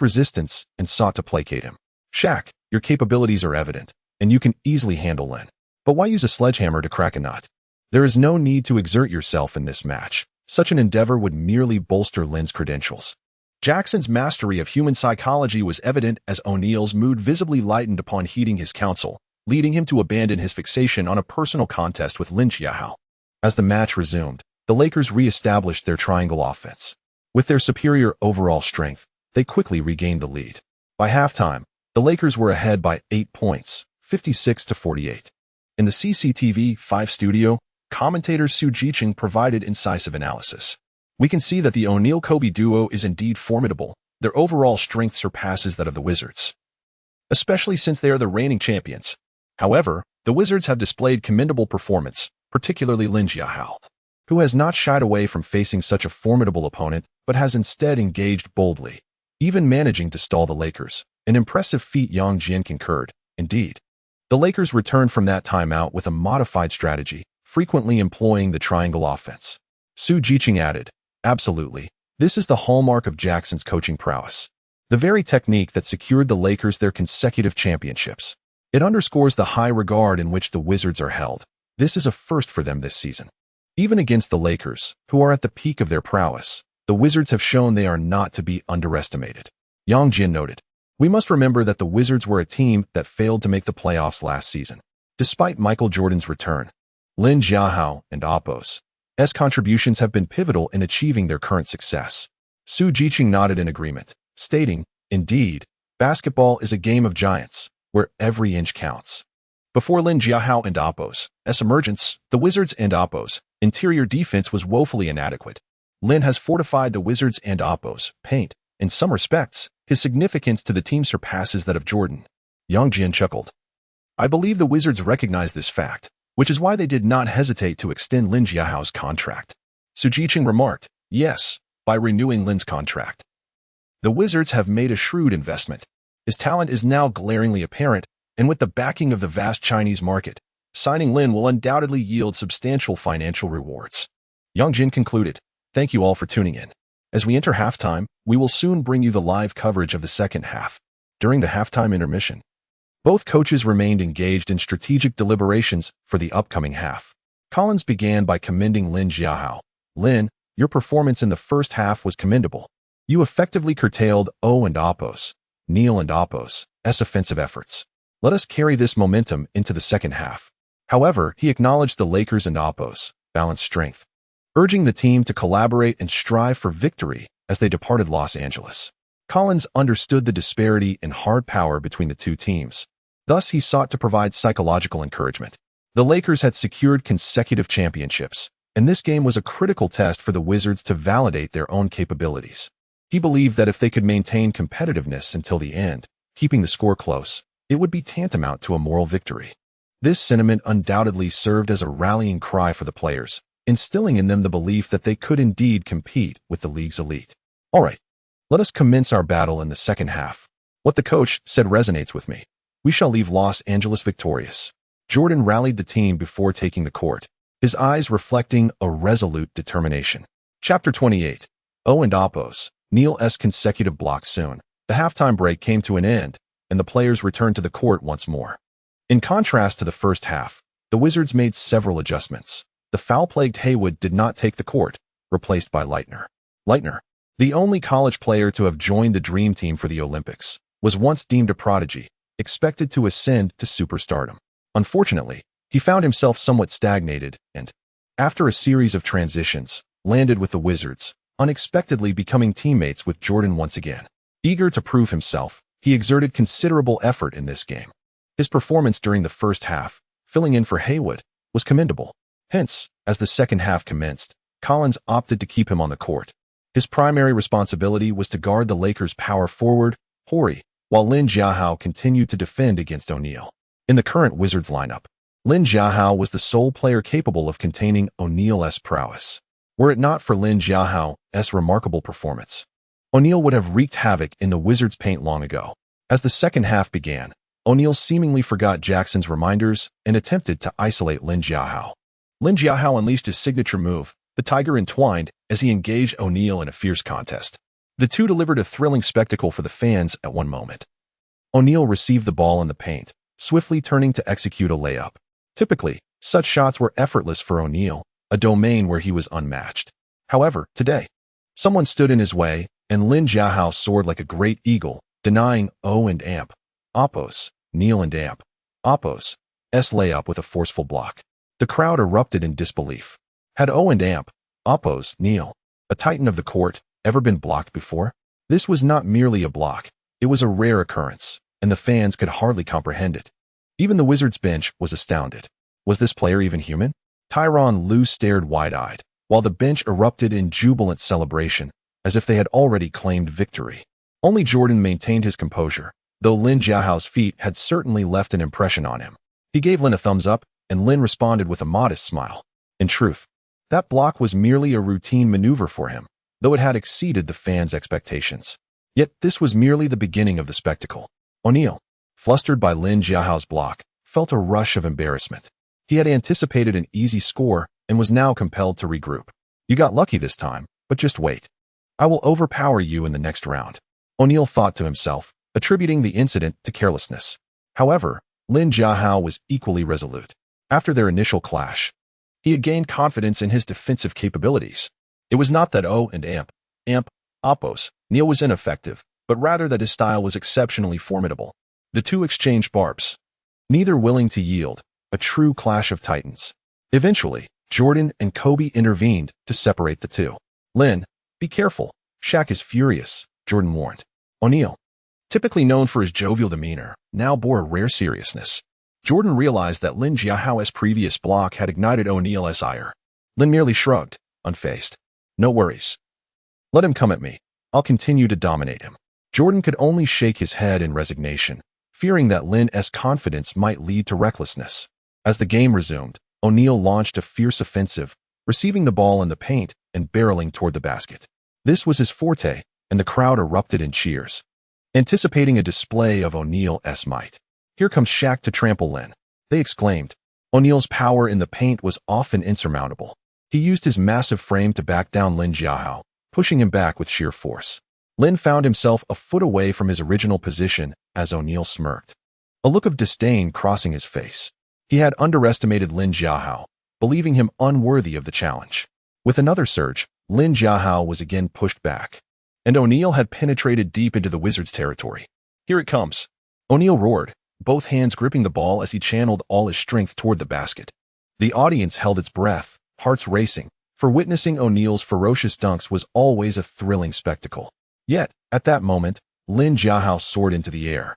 resistance and sought to placate him. Shaq, your capabilities are evident, and you can easily handle Lin. But why use a sledgehammer to crack a nut? There is no need to exert yourself in this match. Such an endeavor would merely bolster Lin's credentials. Jackson's mastery of human psychology was evident as O'Neal's mood visibly lightened upon heeding his counsel, leading him to abandon his fixation on a personal contest with Lin Jiahao. As the match resumed, the Lakers re-established their triangle offense. With their superior overall strength, they quickly regained the lead. By halftime, the Lakers were ahead by 8 points, 56-48. In the CCTV 5 studio, commentator Su Jiqing provided incisive analysis. We can see that the O'Neal-Kobe duo is indeed formidable. Their overall strength surpasses that of the Wizards, especially since they are the reigning champions. However, the Wizards have displayed commendable performance, particularly Lin Jiahao, who has not shied away from facing such a formidable opponent, but has instead engaged boldly, even managing to stall the Lakers, an impressive feat Yang Jin concurred. Indeed, the Lakers returned from that timeout with a modified strategy, frequently employing the triangle offense. Su Jiqing added, absolutely, this is the hallmark of Jackson's coaching prowess. The very technique that secured the Lakers their consecutive championships. It underscores the high regard in which the Wizards are held. This is a first for them this season. Even against the Lakers, who are at the peak of their prowess, the Wizards have shown they are not to be underestimated. Yang Jin noted, we must remember that the Wizards were a team that failed to make the playoffs last season. Despite Michael Jordan's return, Lin Jiahao and Oppo's contributions have been pivotal in achieving their current success. Su Jiqing nodded in agreement, stating, indeed, basketball is a game of giants, where every inch counts. Before Lin Jiahao and Oppo's emergence, the Wizards and Oppo's interior defense was woefully inadequate. Lin has fortified the Wizards and Oppo's paint. In some respects, his significance to the team surpasses that of Jordan. Yang Jin chuckled. I believe the Wizards recognize this fact, which is why they did not hesitate to extend Lin Jiahao's contract. Su Jiqing remarked, yes, by renewing Lin's contract, the Wizards have made a shrewd investment. His talent is now glaringly apparent, and with the backing of the vast Chinese market, signing Lin will undoubtedly yield substantial financial rewards. Yang Jin concluded, thank you all for tuning in. As we enter halftime, we will soon bring you the live coverage of the second half. During the halftime intermission, both coaches remained engaged in strategic deliberations for the upcoming half. Collins began by commending Lin Jiahao. Lin, your performance in the first half was commendable. You effectively curtailed and Oppo's, Neal and Oppo's offensive efforts. Let us carry this momentum into the second half. However, he acknowledged the Lakers and Oppo's balanced strength, urging the team to collaborate and strive for victory as they departed Los Angeles. Collins understood the disparity in hard power between the two teams. Thus, he sought to provide psychological encouragement. The Lakers had secured consecutive championships, and this game was a critical test for the Wizards to validate their own capabilities. He believed that if they could maintain competitiveness until the end, keeping the score close, it would be tantamount to a moral victory. This sentiment undoubtedly served as a rallying cry for the players, instilling in them the belief that they could indeed compete with the league's elite. All right, let us commence our battle in the second half. What the coach said resonates with me. We shall leave Los Angeles victorious. Jordan rallied the team before taking the court, his eyes reflecting a resolute determination. Chapter 28. And Oppo's Neal's consecutive blocks soon. The halftime break came to an end, and the players returned to the court once more. In contrast to the first half, the Wizards made several adjustments. The foul-plagued Haywood did not take the court, replaced by Leitner. Leitner, the only college player to have joined the Dream Team for the Olympics, was once deemed a prodigy, expected to ascend to superstardom. Unfortunately, he found himself somewhat stagnated and, after a series of transitions, landed with the Wizards, unexpectedly becoming teammates with Jordan once again. Eager to prove himself, he exerted considerable effort in this game. His performance during the first half, filling in for Haywood, was commendable. Hence, as the second half commenced, Collins opted to keep him on the court. His primary responsibility was to guard the Lakers' power forward, Horry, while Lin Jiahao continued to defend against O'Neal. In the current Wizards lineup, Lin Jiahao was the sole player capable of containing O'Neal's prowess. Were it not for Lin Jiahao's remarkable performance, O'Neal would have wreaked havoc in the Wizards' paint long ago. As the second half began, O'Neal seemingly forgot Jackson's reminders and attempted to isolate Lin Jiahao. Lin Jiahao unleashed his signature move, the Tiger Entwined, as he engaged O'Neal in a fierce contest. The two delivered a thrilling spectacle for the fans at one moment. O'Neal received the ball in the paint, swiftly turning to execute a layup. Typically, such shots were effortless for O'Neal, a domain where he was unmatched. However, today, someone stood in his way, and Lin Jiahao soared like a great eagle, denying Neal and Amp Oppo's layup with a forceful block. The crowd erupted in disbelief. Had Oppo's Neal, a titan of the court, ever been blocked before? This was not merely a block, it was a rare occurrence, and the fans could hardly comprehend it. Even the Wizards bench was astounded. Was this player even human? Tyronn Lue stared wide-eyed, while the bench erupted in jubilant celebration, as if they had already claimed victory. Only Jordan maintained his composure, though Lin Jiahao's feat had certainly left an impression on him. He gave Lin a thumbs up, and Lin responded with a modest smile. In truth, that block was merely a routine maneuver for him, though it had exceeded the fans' expectations. Yet this was merely the beginning of the spectacle. O'Neal, flustered by Lin Jiahao's block, felt a rush of embarrassment. He had anticipated an easy score and was now compelled to regroup. You got lucky this time, but just wait. I will overpower you in the next round, O'Neal thought to himself, attributing the incident to carelessness. However, Lin Jiahao was equally resolute. After their initial clash, he had gained confidence in his defensive capabilities. It was not that Oppo's Neal was ineffective, but rather that his style was exceptionally formidable. The two exchanged barbs, neither willing to yield, a true clash of titans. Eventually, Jordan and Kobe intervened to separate the two. Lin, be careful, Shaq is furious, Jordan warned. O'Neal, typically known for his jovial demeanor, now bore a rare seriousness. Jordan realized that Lin Jiahao's previous block had ignited O'Neal's ire. Lin merely shrugged, unfazed. No worries. Let him come at me. I'll continue to dominate him. Jordan could only shake his head in resignation, fearing that Lin's confidence might lead to recklessness. As the game resumed, O'Neal launched a fierce offensive, receiving the ball in the paint and barreling toward the basket. This was his forte, and the crowd erupted in cheers, anticipating a display of O'Neal's might. Here comes Shaq to trample Lin, they exclaimed. O'Neal's power in the paint was often insurmountable. He used his massive frame to back down Lin Jiahao, pushing him back with sheer force. Lin found himself a foot away from his original position as O'Neal smirked, a look of disdain crossing his face. He had underestimated Lin Jiahao, believing him unworthy of the challenge. With another surge, Lin Jiahao was again pushed back, and O'Neal had penetrated deep into the Wizards' territory. Here it comes, O'Neal roared, both hands gripping the ball as he channeled all his strength toward the basket. The audience held its breath, hearts racing, for witnessing O'Neal's ferocious dunks was always a thrilling spectacle. Yet, at that moment, Lin Jiahao soared into the air.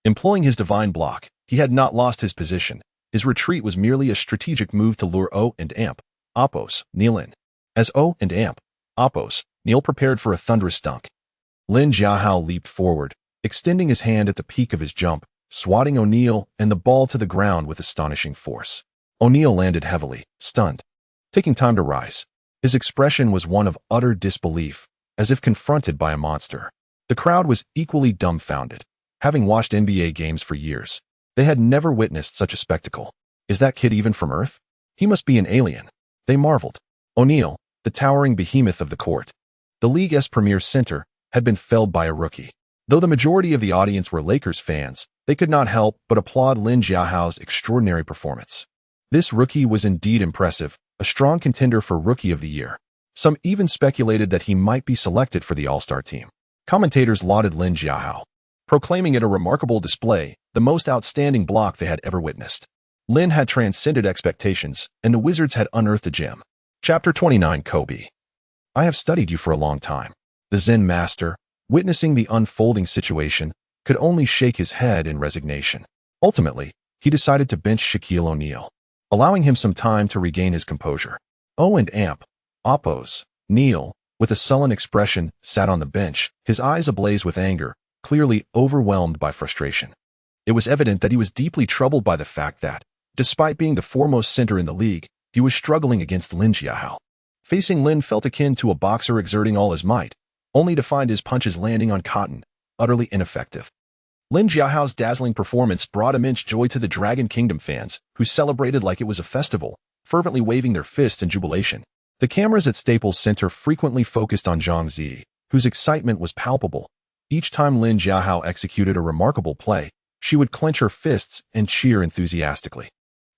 Employing his divine block, he had not lost his position. His retreat was merely a strategic move to lure Oppo's Neal in. As Oppo's Neal prepared for a thunderous dunk, Lin Jiahao leaped forward, extending his hand at the peak of his jump, swatting O'Neal and the ball to the ground with astonishing force. O'Neal landed heavily, stunned, taking time to rise. His expression was one of utter disbelief, as if confronted by a monster. The crowd was equally dumbfounded. Having watched NBA games for years, they had never witnessed such a spectacle. Is that kid even from Earth? He must be an alien, they marveled. O'Neal, the towering behemoth of the court, the league's premier center, had been felled by a rookie. Though the majority of the audience were Lakers fans, they could not help but applaud Lin Jiahao's extraordinary performance. This rookie was indeed impressive, a strong contender for Rookie of the Year. Some even speculated that he might be selected for the All-Star team. Commentators lauded Lin Jiahao, proclaiming it a remarkable display, the most outstanding block they had ever witnessed. Lin had transcended expectations, and the Wizards had unearthed a gem. Chapter 29 Kobe. I have studied you for a long time. The Zen master, witnessing the unfolding situation, could only shake his head in resignation. Ultimately, he decided to bench Shaquille O'Neal, allowing him some time to regain his composure. O and Amp, Oppos, Neal, with a sullen expression, sat on the bench, his eyes ablaze with anger, clearly overwhelmed by frustration. It was evident that he was deeply troubled by the fact that, despite being the foremost center in the league, he was struggling against Lin Jiahao. Facing Lin felt akin to a boxer exerting all his might, only to find his punches landing on cotton, utterly ineffective. Lin Jiahao's dazzling performance brought immense joy to the Dragon Kingdom fans, who celebrated like it was a festival, fervently waving their fists in jubilation. The cameras at Staples Center frequently focused on Zhang Zi, whose excitement was palpable. Each time Lin Jiahao executed a remarkable play, she would clench her fists and cheer enthusiastically.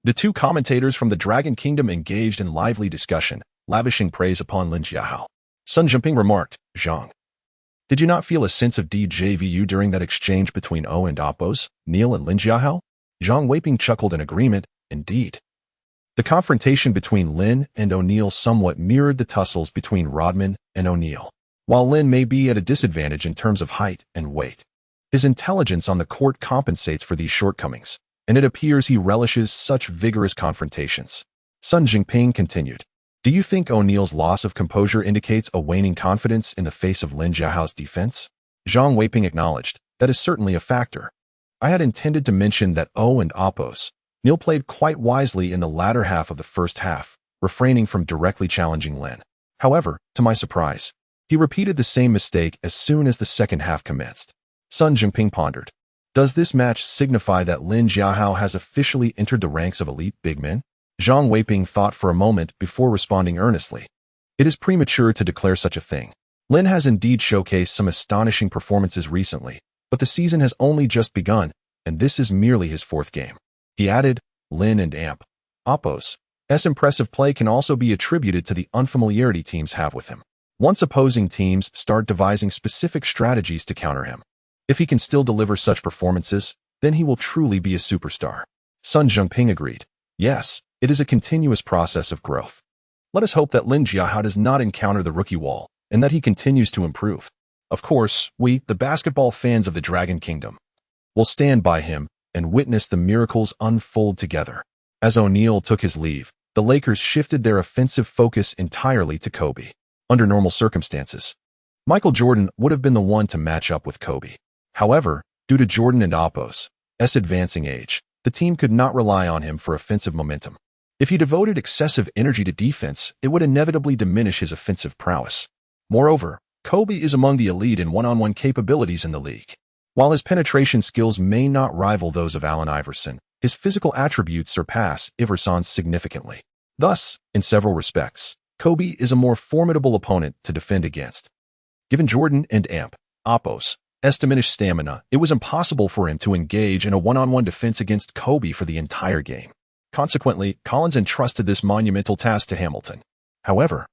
The two commentators from the Dragon Kingdom engaged in lively discussion, lavishing praise upon Lin Jiahao. Sun Jinping remarked, "Zhang, did you not feel a sense of déjà vu during that exchange between O and Oppos, Neal and Lin Jiahao?" Zhang Weiping chuckled in agreement, "Indeed." The confrontation between Lin and O'Neal somewhat mirrored the tussles between Rodman and O'Neal. While Lin may be at a disadvantage in terms of height and weight, his intelligence on the court compensates for these shortcomings, and it appears he relishes such vigorous confrontations. Sun Jinping continued, "Do you think O'Neal's loss of composure indicates a waning confidence in the face of Lin Jiahao's defense?" Zhang Weiping acknowledged, "That is certainly a factor. I had intended to mention that O and Oppos, Neal played quite wisely in the latter half of the first half, refraining from directly challenging Lin. However, to my surprise, he repeated the same mistake as soon as the second half commenced." Sun Jinping pondered, "Does this match signify that Lin Jiahao has officially entered the ranks of elite big men?" Zhang Weiping thought for a moment before responding earnestly, "It is premature to declare such a thing. Lin has indeed showcased some astonishing performances recently, but the season has only just begun, and this is merely his fourth game." He added, "Lin and Amp, Oppos' impressive play can also be attributed to the unfamiliarity teams have with him. Once opposing teams start devising specific strategies to counter him, if he can still deliver such performances, then he will truly be a superstar." Sun Jinping agreed, "Yes, it is a continuous process of growth. Let us hope that Lin Jiahao does not encounter the rookie wall, and that he continues to improve. Of course, we, the basketball fans of the Dragon Kingdom, will stand by him and witness the miracles unfold together." As O'Neal took his leave, the Lakers shifted their offensive focus entirely to Kobe. Under normal circumstances, Michael Jordan would have been the one to match up with Kobe. However, due to Jordan and Oppos' advancing age, the team could not rely on him for offensive momentum. If he devoted excessive energy to defense, it would inevitably diminish his offensive prowess. Moreover, Kobe is among the elite in one-on-one capabilities in the league. While his penetration skills may not rival those of Allen Iverson, his physical attributes surpass Iverson's significantly. Thus, in several respects, Kobe is a more formidable opponent to defend against. Given Jordan and Amp, Oppos' diminished stamina, it was impossible for him to engage in a one-on-one defense against Kobe for the entire game. Consequently, Collins entrusted this monumental task to Hamilton. However,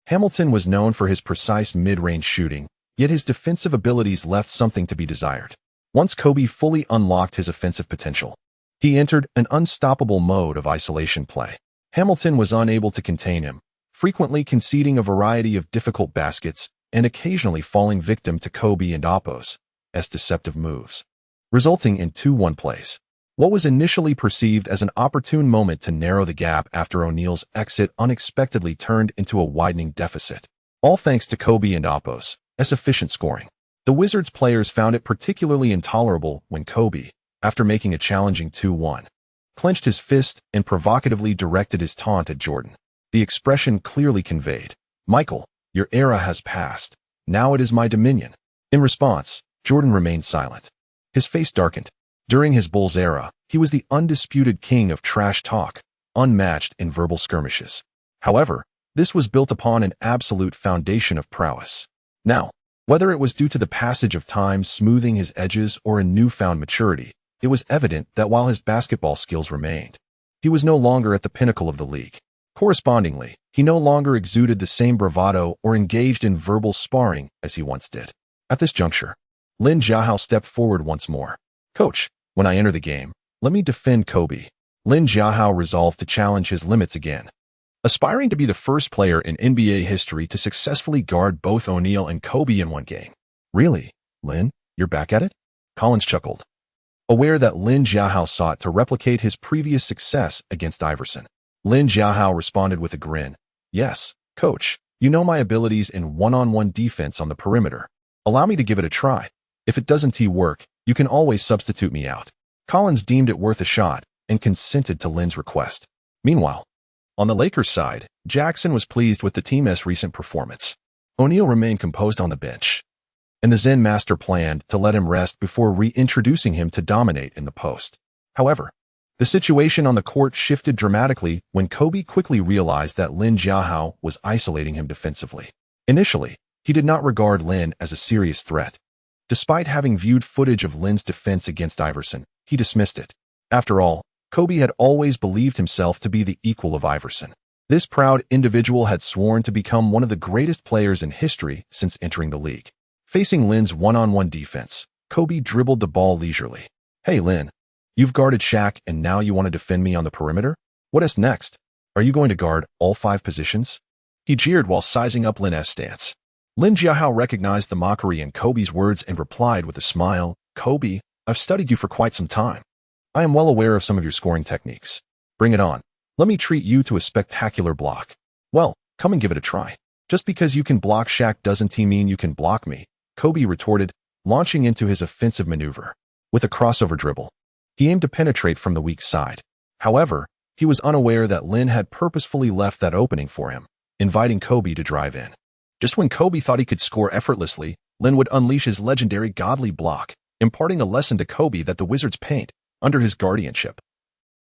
Hamilton was known for his precise mid-range shooting, yet his defensive abilities left something to be desired. Once Kobe fully unlocked his offensive potential, he entered an unstoppable mode of isolation play. Hamilton was unable to contain him, frequently conceding a variety of difficult baskets and occasionally falling victim to Kobe and Oppos' deceptive moves, resulting in 2-1 plays. What was initially perceived as an opportune moment to narrow the gap after O'Neal's exit unexpectedly turned into a widening deficit, all thanks to Kobe and Oppos' efficient scoring. The Wizards players found it particularly intolerable when Kobe, after making a challenging 2-1, clenched his fist and provocatively directed his taunt at Jordan. The expression clearly conveyed, "Michael, your era has passed. Now it is my dominion." In response, Jordan remained silent. His face darkened. During his Bulls era, he was the undisputed king of trash talk, unmatched in verbal skirmishes. However, this was built upon an absolute foundation of prowess. Now, whether it was due to the passage of time smoothing his edges or a newfound maturity, it was evident that while his basketball skills remained, he was no longer at the pinnacle of the league. Correspondingly, he no longer exuded the same bravado or engaged in verbal sparring as he once did. At this juncture, Lin Jiahao stepped forward once more. "Coach, when I enter the game, let me defend Kobe." Lin Jiahao resolved to challenge his limits again. aspiring to be the first player in NBA history to successfully guard both O'Neal and Kobe in one game. Really, Lin, you're back at it? Collins chuckled, aware that Lin Jiahao sought to replicate his previous success against Iverson. Lin Jiahao responded with a grin. Yes, coach, you know my abilities in one-on-one defense on the perimeter. Allow me to give it a try. If it doesn't work, you can always substitute me out. Collins deemed it worth a shot and consented to Lin's request. Meanwhile, on the Lakers side, Jackson was pleased with the team's recent performance. O'Neal remained composed on the bench, and the Zen master planned to let him rest before reintroducing him to dominate in the post. However, the situation on the court shifted dramatically when Kobe quickly realized that Lin Jiahao was isolating him defensively. Initially, he did not regard Lin as a serious threat. Despite having viewed footage of Lin's defense against Iverson, he dismissed it. After all, Kobe had always believed himself to be the equal of Iverson. This proud individual had sworn to become one of the greatest players in history since entering the league. Facing Lin's one-on-one defense, Kobe dribbled the ball leisurely. Hey Lin, you've guarded Shaq and now you want to defend me on the perimeter? What is next? Are you going to guard all 5 positions? He jeered while sizing up Lin's stance. Lin Jiahao recognized the mockery in Kobe's words and replied with a smile, Kobe, I've studied you for quite some time. I am well aware of some of your scoring techniques. Bring it on. Let me treat you to a spectacular block. Well, come and give it a try. Just because you can block Shaq doesn't mean you can block me, Kobe retorted, launching into his offensive maneuver. With a crossover dribble, he aimed to penetrate from the weak side. However, he was unaware that Lin had purposefully left that opening for him, inviting Kobe to drive in. Just when Kobe thought he could score effortlessly, Lin would unleash his legendary godly block, imparting a lesson to Kobe that the Wizards' paint, under his guardianship,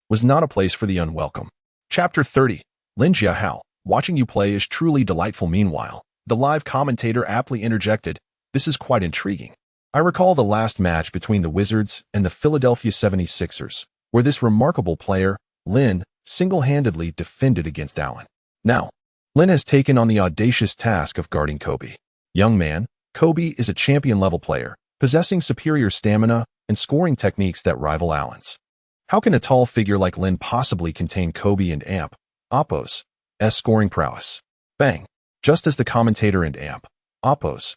was not a place for the unwelcome. Chapter 30. Lin Jiahao, watching you play is truly delightful. Meanwhile, the live commentator aptly interjected, this is quite intriguing. I recall the last match between the Wizards and the Philadelphia 76ers, where this remarkable player, Lin, single-handedly defended against Allen. Now, Lin has taken on the audacious task of guarding Kobe. Young man, Kobe is a champion-level player, possessing superior stamina and scoring techniques that rival Allen's. How can a tall figure like Lin possibly contain Kobe and Oppo's scoring prowess? Bang! Just as the commentator and Oppo's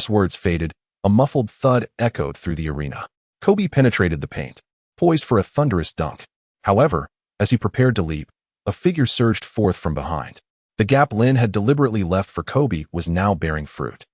words faded, a muffled thud echoed through the arena. Kobe penetrated the paint, poised for a thunderous dunk. However, as he prepared to leap, a figure surged forth from behind. The gap Lin had deliberately left for Kobe was now bearing fruit.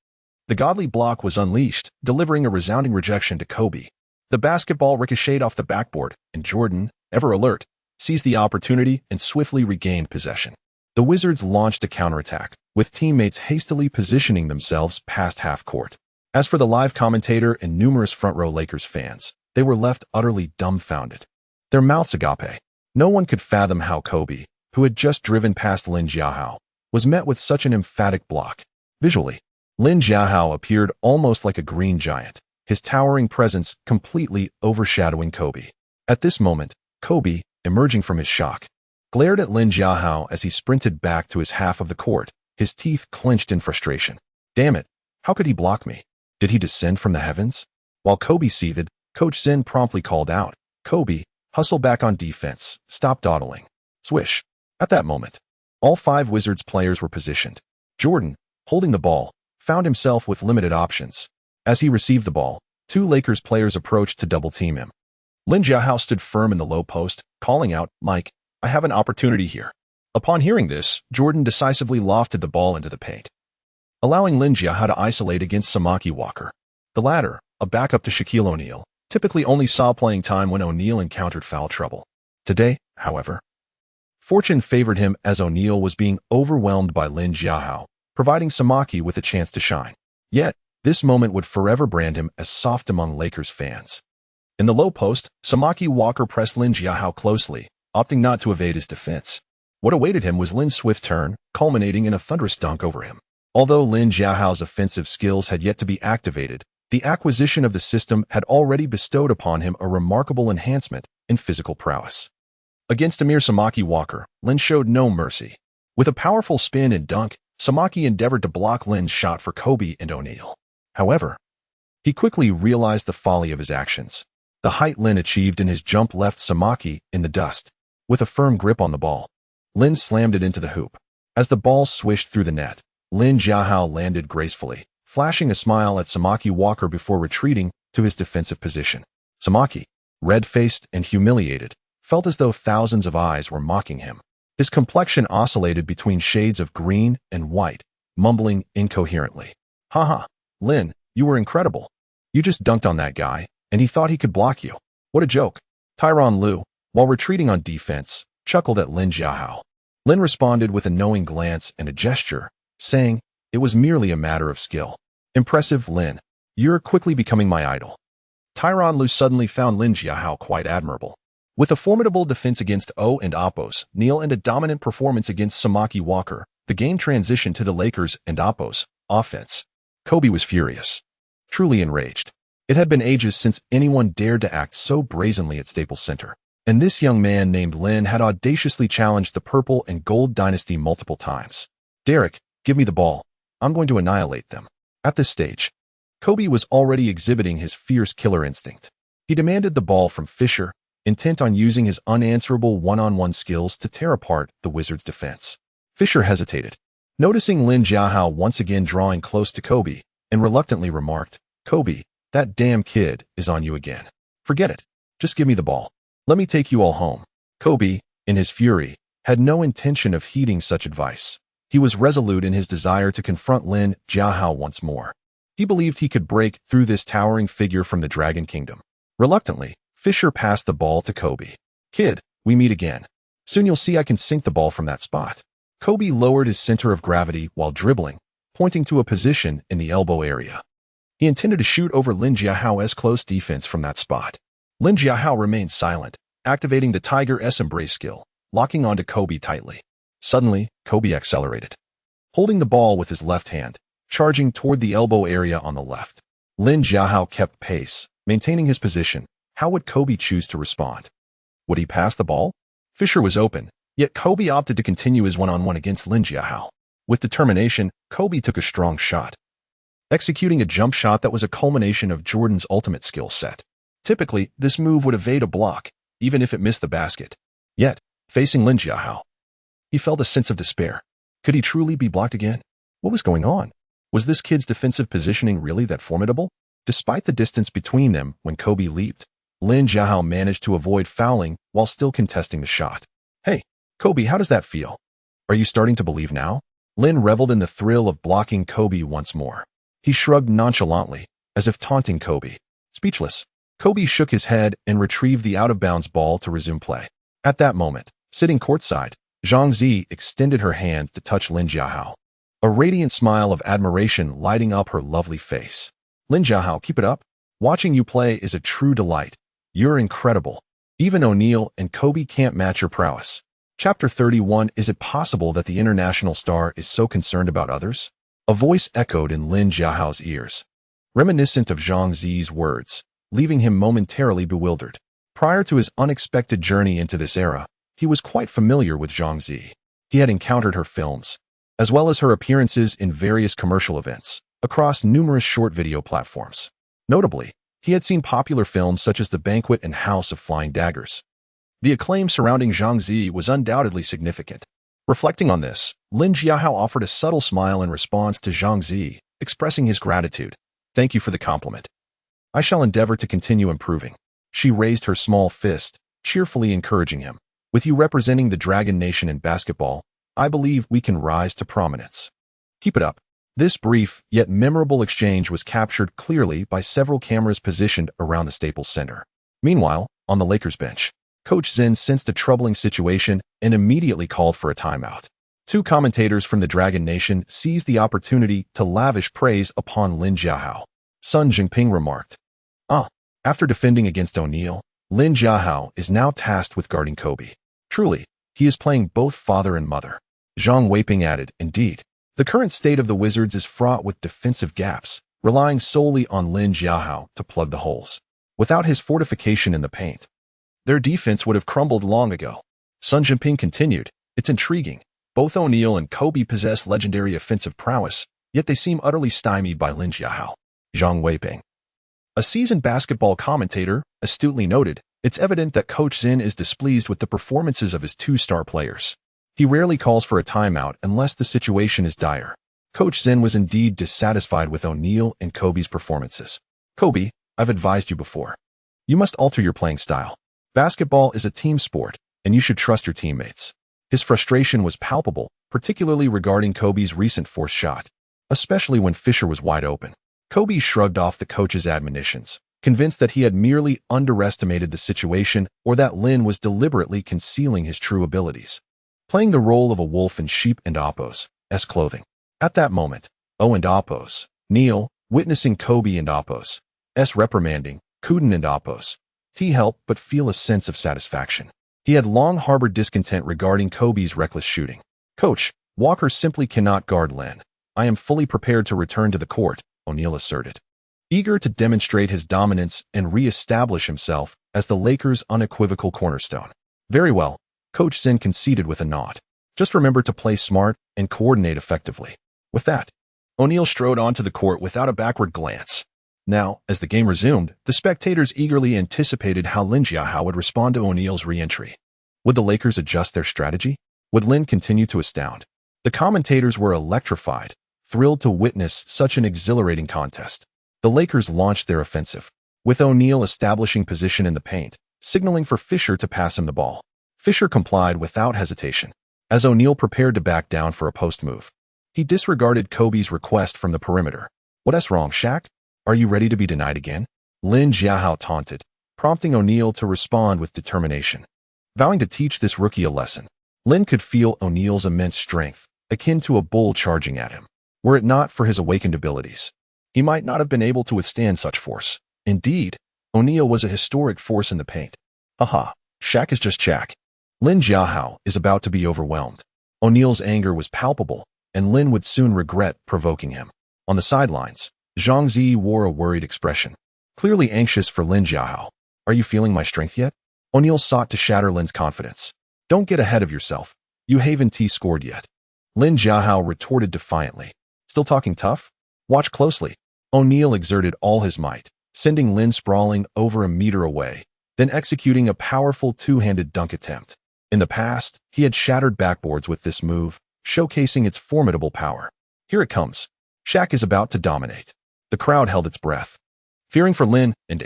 The godly block was unleashed, delivering a resounding rejection to Kobe. The basketball ricocheted off the backboard, and Jordan, ever alert, seized the opportunity and swiftly regained possession. The Wizards launched a counterattack, with teammates hastily positioning themselves past half court. As for the live commentator and numerous front-row Lakers fans, they were left utterly dumbfounded. Their mouths agape. No one could fathom how Kobe, who had just driven past Lin Jiahao, was met with such an emphatic block. Visually, Lin Jiahao appeared almost like a green giant, his towering presence completely overshadowing Kobe. At this moment, Kobe, emerging from his shock, glared at Lin Jiahao as he sprinted back to his half of the court, his teeth clenched in frustration. Damn it, how could he block me? Did he descend from the heavens? While Kobe seethed, Coach Zen promptly called out, Kobe, hustle back on defense, stop dawdling. Swish. At that moment, all 5 Wizards players were positioned. Jordan, holding the ball, found himself with limited options. As he received the ball, 2 Lakers players approached to double-team him. Lin Jiahao stood firm in the low post, calling out, Mike, I have an opportunity here. Upon hearing this, Jordan decisively lofted the ball into the paint, allowing Lin Jiahao to isolate against Samaki Walker. The latter, a backup to Shaquille O'Neal, typically only saw playing time when O'Neal encountered foul trouble. Today, however, fortune favored him as O'Neal was being overwhelmed by Lin Jiahao, providing Samaki with a chance to shine. Yet, this moment would forever brand him as soft among Lakers fans. In the low post, Samaki Walker pressed Lin Jiahao closely, opting not to evade his defense. What awaited him was Lin's swift turn, culminating in a thunderous dunk over him. Although Lin Jiahao's offensive skills had yet to be activated, the acquisition of the system had already bestowed upon him a remarkable enhancement in physical prowess. Against Amir Samaki Walker, Lin showed no mercy. With a powerful spin and dunk, Samaki endeavored to block Lin's shot for Kobe and O'Neal. However, he quickly realized the folly of his actions. The height Lin achieved in his jump left Samaki in the dust. With a firm grip on the ball, Lin slammed it into the hoop. As the ball swished through the net, Lin Jiahao landed gracefully, flashing a smile at Samaki Walker before retreating to his defensive position. Samaki, red-faced and humiliated, felt as though thousands of eyes were mocking him. His complexion oscillated between shades of green and white, mumbling incoherently. Haha, Lin, you were incredible. You just dunked on that guy, and he thought he could block you. What a joke. Tyronn Lue, while retreating on defense, chuckled at Lin Jiahao. Lin responded with a knowing glance and a gesture, saying, it was merely a matter of skill. Impressive, Lin. You're quickly becoming my idol. Tyronn Lue suddenly found Lin Jiahao quite admirable. With a formidable defense against O and Oppos, Neil and a dominant performance against Samaki Walker, the game transitioned to the Lakers and Oppos offense. Kobe was furious. Truly enraged. It had been ages since anyone dared to act so brazenly at Staples Center, and this young man named Lin had audaciously challenged the Purple and Gold dynasty multiple times. Derek, give me the ball. I'm going to annihilate them. At this stage, Kobe was already exhibiting his fierce killer instinct. He demanded the ball from Fisher, intent on using his unanswerable one-on-one skills to tear apart the Wizards' defense. Fisher hesitated, noticing Lin Jiahao once again drawing close to Kobe, and reluctantly remarked, Kobe, that damn kid is on you again. Forget it. Just give me the ball. Let me take you all home. Kobe, in his fury, had no intention of heeding such advice. He was resolute in his desire to confront Lin Jiahao once more. He believed he could break through this towering figure from the Dragon Kingdom. Reluctantly, Fisher passed the ball to Kobe. Kid, we meet again. Soon you'll see I can sink the ball from that spot. Kobe lowered his center of gravity while dribbling, pointing to a position in the elbow area. He intended to shoot over Lin Jiahao's close defense from that spot. Lin Jiahao remained silent, activating the Tiger S embrace skill, locking onto Kobe tightly. Suddenly, Kobe accelerated, holding the ball with his left hand, charging toward the elbow area on the left. Lin Jiahao kept pace, maintaining his position. How would Kobe choose to respond? Would he pass the ball? Fisher was open, yet Kobe opted to continue his one-on-one against Lin Jiahao. With determination, Kobe took a strong shot, executing a jump shot that was a culmination of Jordan's ultimate skill set. Typically, this move would evade a block, even if it missed the basket. Yet, facing Lin Jiahao, he felt a sense of despair. Could he truly be blocked again? What was going on? Was this kid's defensive positioning really that formidable? Despite the distance between them when Kobe leaped, Lin Jiahao managed to avoid fouling while still contesting the shot. Hey, Kobe, how does that feel? Are you starting to believe now? Lin reveled in the thrill of blocking Kobe once more. He shrugged nonchalantly, as if taunting Kobe. Speechless, Kobe shook his head and retrieved the out-of-bounds ball to resume play. At that moment, sitting courtside, Zhang Zi extended her hand to touch Lin Jiahao, a radiant smile of admiration lighting up her lovely face. Lin Jiahao, keep it up. Watching you play is a true delight. You're incredible. Even O'Neal and Kobe can't match your prowess. Chapter 31. Is it possible that the international star is so concerned about others? A voice echoed in Lin Jiahao's ears, reminiscent of Zhang Zi's words, leaving him momentarily bewildered. Prior to his unexpected journey into this era, he was quite familiar with Zhang Zi. He had encountered her films, as well as her appearances in various commercial events, across numerous short video platforms. Notably, he had seen popular films such as The Banquet and House of Flying Daggers. The acclaim surrounding Zhang Zi was undoubtedly significant. Reflecting on this, Lin Jiahao offered a subtle smile in response to Zhang Zi, expressing his gratitude. Thank you for the compliment. I shall endeavor to continue improving. She raised her small fist, cheerfully encouraging him. With you representing the Dragon Nation in basketball, I believe we can rise to prominence. Keep it up. This brief yet memorable exchange was captured clearly by several cameras positioned around the Staples Center. Meanwhile, on the Lakers bench, Coach Zin sensed a troubling situation and immediately called for a timeout. Two commentators from the Dragon Nation seized the opportunity to lavish praise upon Lin Jiahao. Sun Jinping remarked, after defending against O'Neal, Lin Jiahao is now tasked with guarding Kobe. Truly, he is playing both father and mother. Zhang Weiping added, indeed, the current state of the Wizards is fraught with defensive gaps, relying solely on Lin Jiahao to plug the holes. Without his fortification in the paint, their defense would have crumbled long ago. Sun Jinping continued, it's intriguing. Both O'Neal and Kobe possess legendary offensive prowess, yet they seem utterly stymied by Lin Jiahao. Zhang Weiping, a seasoned basketball commentator, astutely noted, it's evident that Coach Zin is displeased with the performances of his two star players. He rarely calls for a timeout unless the situation is dire. Coach Zin was indeed dissatisfied with O'Neal and Kobe's performances. Kobe, I've advised you before. You must alter your playing style. Basketball is a team sport, and you should trust your teammates. His frustration was palpable, particularly regarding Kobe's recent forced shot, especially when Fisher was wide open. Kobe shrugged off the coach's admonitions, convinced that he had merely underestimated the situation or that Lin was deliberately concealing his true abilities, playing the role of a wolf in sheep and Appo's clothing. At that moment, O and Appo's, Neil, witnessing Kobe and Appo's reprimanding, Cuban and Appo's, helped but feel a sense of satisfaction. He had long harbored discontent regarding Kobe's reckless shooting. Coach, Walker simply cannot guard Lin. I am fully prepared to return to the court, O'Neal asserted, eager to demonstrate his dominance and re-establish himself as the Lakers' unequivocal cornerstone. Very well, Coach Zin conceded with a nod. Just remember to play smart and coordinate effectively. With that, O'Neal strode onto the court without a backward glance. Now, as the game resumed, the spectators eagerly anticipated how Lin Jiahao would respond to O'Neal's re-entry. Would the Lakers adjust their strategy? Would Lin continue to astound? The commentators were electrified, thrilled to witness such an exhilarating contest. The Lakers launched their offensive, with O'Neal establishing position in the paint, signaling for Fisher to pass him the ball. Fisher complied without hesitation. As O'Neal prepared to back down for a post move, he disregarded Kobe's request from the perimeter. What's wrong, Shaq? Are you ready to be denied again? Lin Jiahao taunted, prompting O'Neal to respond with determination. Vowing to teach this rookie a lesson, Lin could feel O'Neal's immense strength, akin to a bull charging at him. Were it not for his awakened abilities, he might not have been able to withstand such force. Indeed, O'Neal was a historic force in the paint. Haha, Shaq is just Shaq. Lin Jiahao is about to be overwhelmed. O'Neal's anger was palpable, and Lin would soon regret provoking him. On the sidelines, Zhang Zi wore a worried expression, clearly anxious for Lin Jiahao. Are you feeling my strength yet? O'Neal sought to shatter Lin's confidence. Don't get ahead of yourself. You haven't scored yet. Lin Jiahao retorted defiantly. Still talking tough? Watch closely. O'Neal exerted all his might, sending Lin sprawling over a meter away, then executing a powerful two-handed dunk attempt. In the past, he had shattered backboards with this move, showcasing its formidable power. Here it comes. Shaq is about to dominate. The crowd held its breath, fearing for Lin and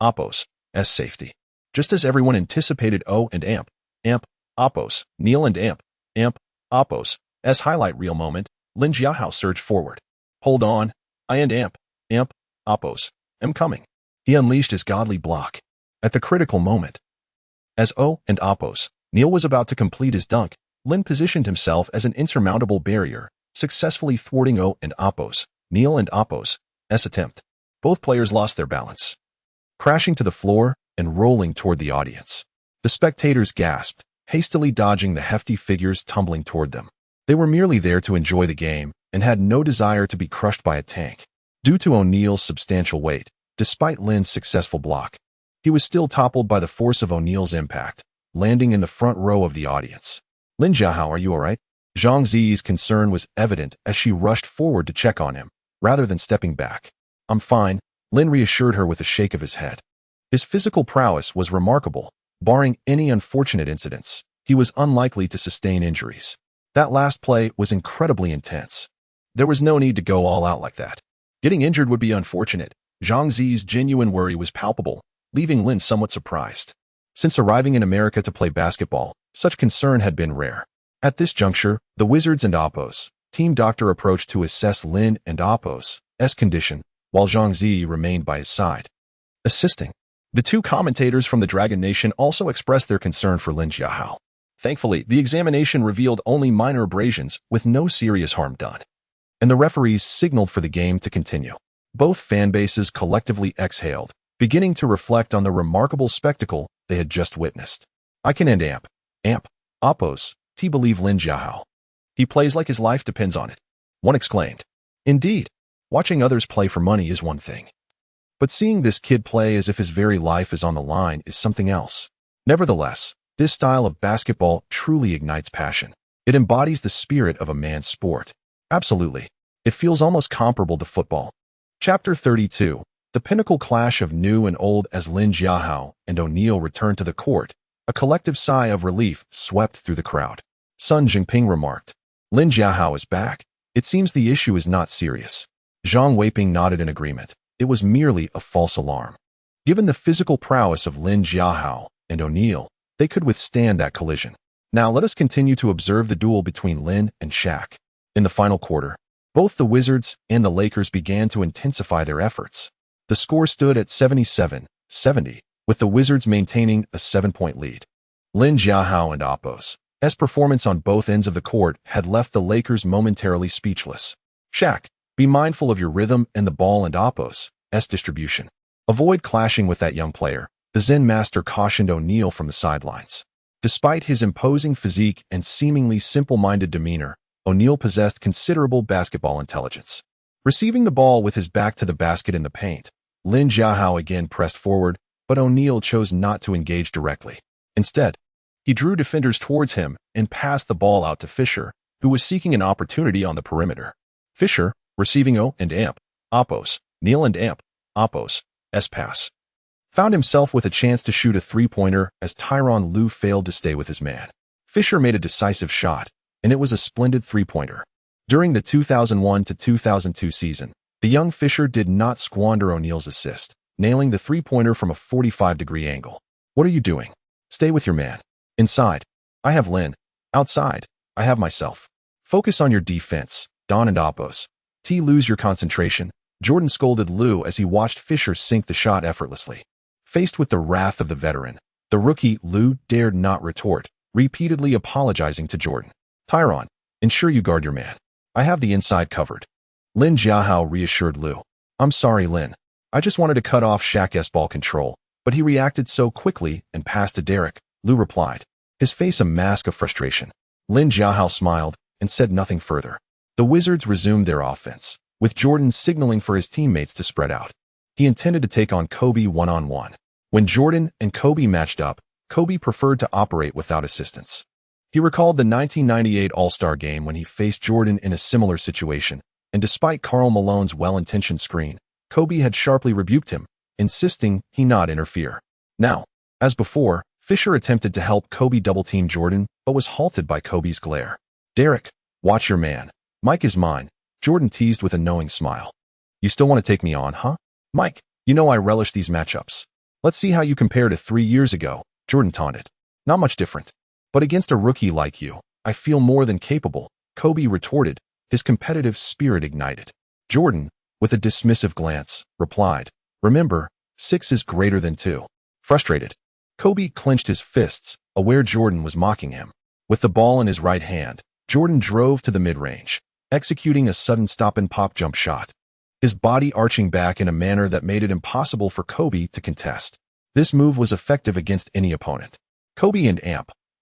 Appo's safety. Just as everyone anticipated O and Appo's, Neil and Appo's highlight reel moment, Lin Jiahao surged forward. Hold on, I and Appo's am coming. He unleashed his godly block. At the critical moment, as O and Appo's, Neil was about to complete his dunk, Lin positioned himself as an insurmountable barrier, successfully thwarting O and Appo's, Neil and Appo's attempt. Both players lost their balance, crashing to the floor and rolling toward the audience. The spectators gasped, hastily dodging the hefty figures tumbling toward them. They were merely there to enjoy the game and had no desire to be crushed by a tank. Due to O'Neal's substantial weight, despite Lin's successful block, he was still toppled by the force of O'Neal's impact, landing in the front row of the audience. Lin Jiahao, are you all right? Zhang Zi's concern was evident as she rushed forward to check on him, rather than stepping back. I'm fine, Lin reassured her with a shake of his head. His physical prowess was remarkable. Barring any unfortunate incidents, he was unlikely to sustain injuries. That last play was incredibly intense. There was no need to go all out like that. Getting injured would be unfortunate. Zhang Zi's genuine worry was palpable, leaving Lin somewhat surprised. Since arriving in America to play basketball, such concern had been rare. At this juncture, the Wizards and Appo's team doctor approached to assess Lin and Appo's condition, while Zhang Zi remained by his side, assisting. The two commentators from the Dragon Nation also expressed their concern for Lin Jiahao. Thankfully, the examination revealed only minor abrasions with no serious harm done, and the referees signaled for the game to continue. Both fan bases collectively exhaled, beginning to reflect on the remarkable spectacle they had just witnessed. I can end Appo's believe Lin Jiahao. He plays like his life depends on it, one exclaimed. Indeed, watching others play for money is one thing, but seeing this kid play as if his very life is on the line is something else. Nevertheless, this style of basketball truly ignites passion. It embodies the spirit of a man's sport. Absolutely. It feels almost comparable to football. Chapter 32. The pinnacle clash of new and old. As Lin Jiahao and O'Neal returned to the court, a collective sigh of relief swept through the crowd. Sun Jinping remarked. Lin Jiahao is back. It seems the issue is not serious. Zhang Weiping nodded in agreement. It was merely a false alarm. Given the physical prowess of Lin Jiahao and O'Neal, they could withstand that collision. Now let us continue to observe the duel between Lin and Shaq. In the final quarter, both the Wizards and the Lakers began to intensify their efforts. The score stood at 77-70, with the Wizards maintaining a 7-point lead. Lin Jiahao and Apos' performance on both ends of the court had left the Lakers momentarily speechless. Shaq, be mindful of your rhythm and the ball and Apos' distribution. Avoid clashing with that young player, the Zen master cautioned O'Neal from the sidelines. Despite his imposing physique and seemingly simple-minded demeanor, O'Neal possessed considerable basketball intelligence. Receiving the ball with his back to the basket in the paint, Lin Jiahao again pressed forward, but O'Neal chose not to engage directly. Instead, he drew defenders towards him and passed the ball out to Fisher, who was seeking an opportunity on the perimeter. Fisher, receiving O and Amp, Apos, Neal and Amp, Apos' pass, found himself with a chance to shoot a three-pointer as Tyronn Lue failed to stay with his man. Fisher made a decisive shot, and it was a splendid three-pointer. During the 2001-2002 season, the young Fisher did not squander O'Neal's assist, nailing the three-pointer from a 45-degree angle. What are you doing? Stay with your man. Inside, I have Lin. Outside, I have myself. Focus on your defense, Don and Apos. Lose your concentration. Jordan scolded Lue as he watched Fisher sink the shot effortlessly. Faced with the wrath of the veteran, the rookie Lue dared not retort, repeatedly apologizing to Jordan. Tyronn, ensure you guard your man. I have the inside covered. Lin Jiahao reassured Lue. I'm sorry, Lin. I just wanted to cut off Shaq's ball control, but he reacted so quickly and passed to Derek, Lue replied, his face a mask of frustration. Lin Jiahao smiled and said nothing further. The Wizards resumed their offense, with Jordan signaling for his teammates to spread out. He intended to take on Kobe one-on-one. When Jordan and Kobe matched up, Kobe preferred to operate without assistance. He recalled the 1998 All-Star game when he faced Jordan in a similar situation, and despite Karl Malone's well-intentioned screen, Kobe had sharply rebuked him, insisting he not interfere. Now, as before, Fisher attempted to help Kobe double-team Jordan, but was halted by Kobe's glare. Derek, watch your man. Mike is mine, Jordan teased with a knowing smile. You still want to take me on, huh? Mike, you know I relish these matchups. Let's see how you compare to 3 years ago, Jordan taunted. Not much different. But against a rookie like you, I feel more than capable, Kobe retorted, his competitive spirit ignited. Jordan, with a dismissive glance, replied, remember, 6 is greater than 2. Frustrated, Kobe clenched his fists, aware Jordan was mocking him. With the ball in his right hand, Jordan drove to the mid-range, executing a sudden stop-and-pop jump shot, his body arching back in a manner that made it impossible for Kobe to contest. This move was effective against any opponent. Kobe and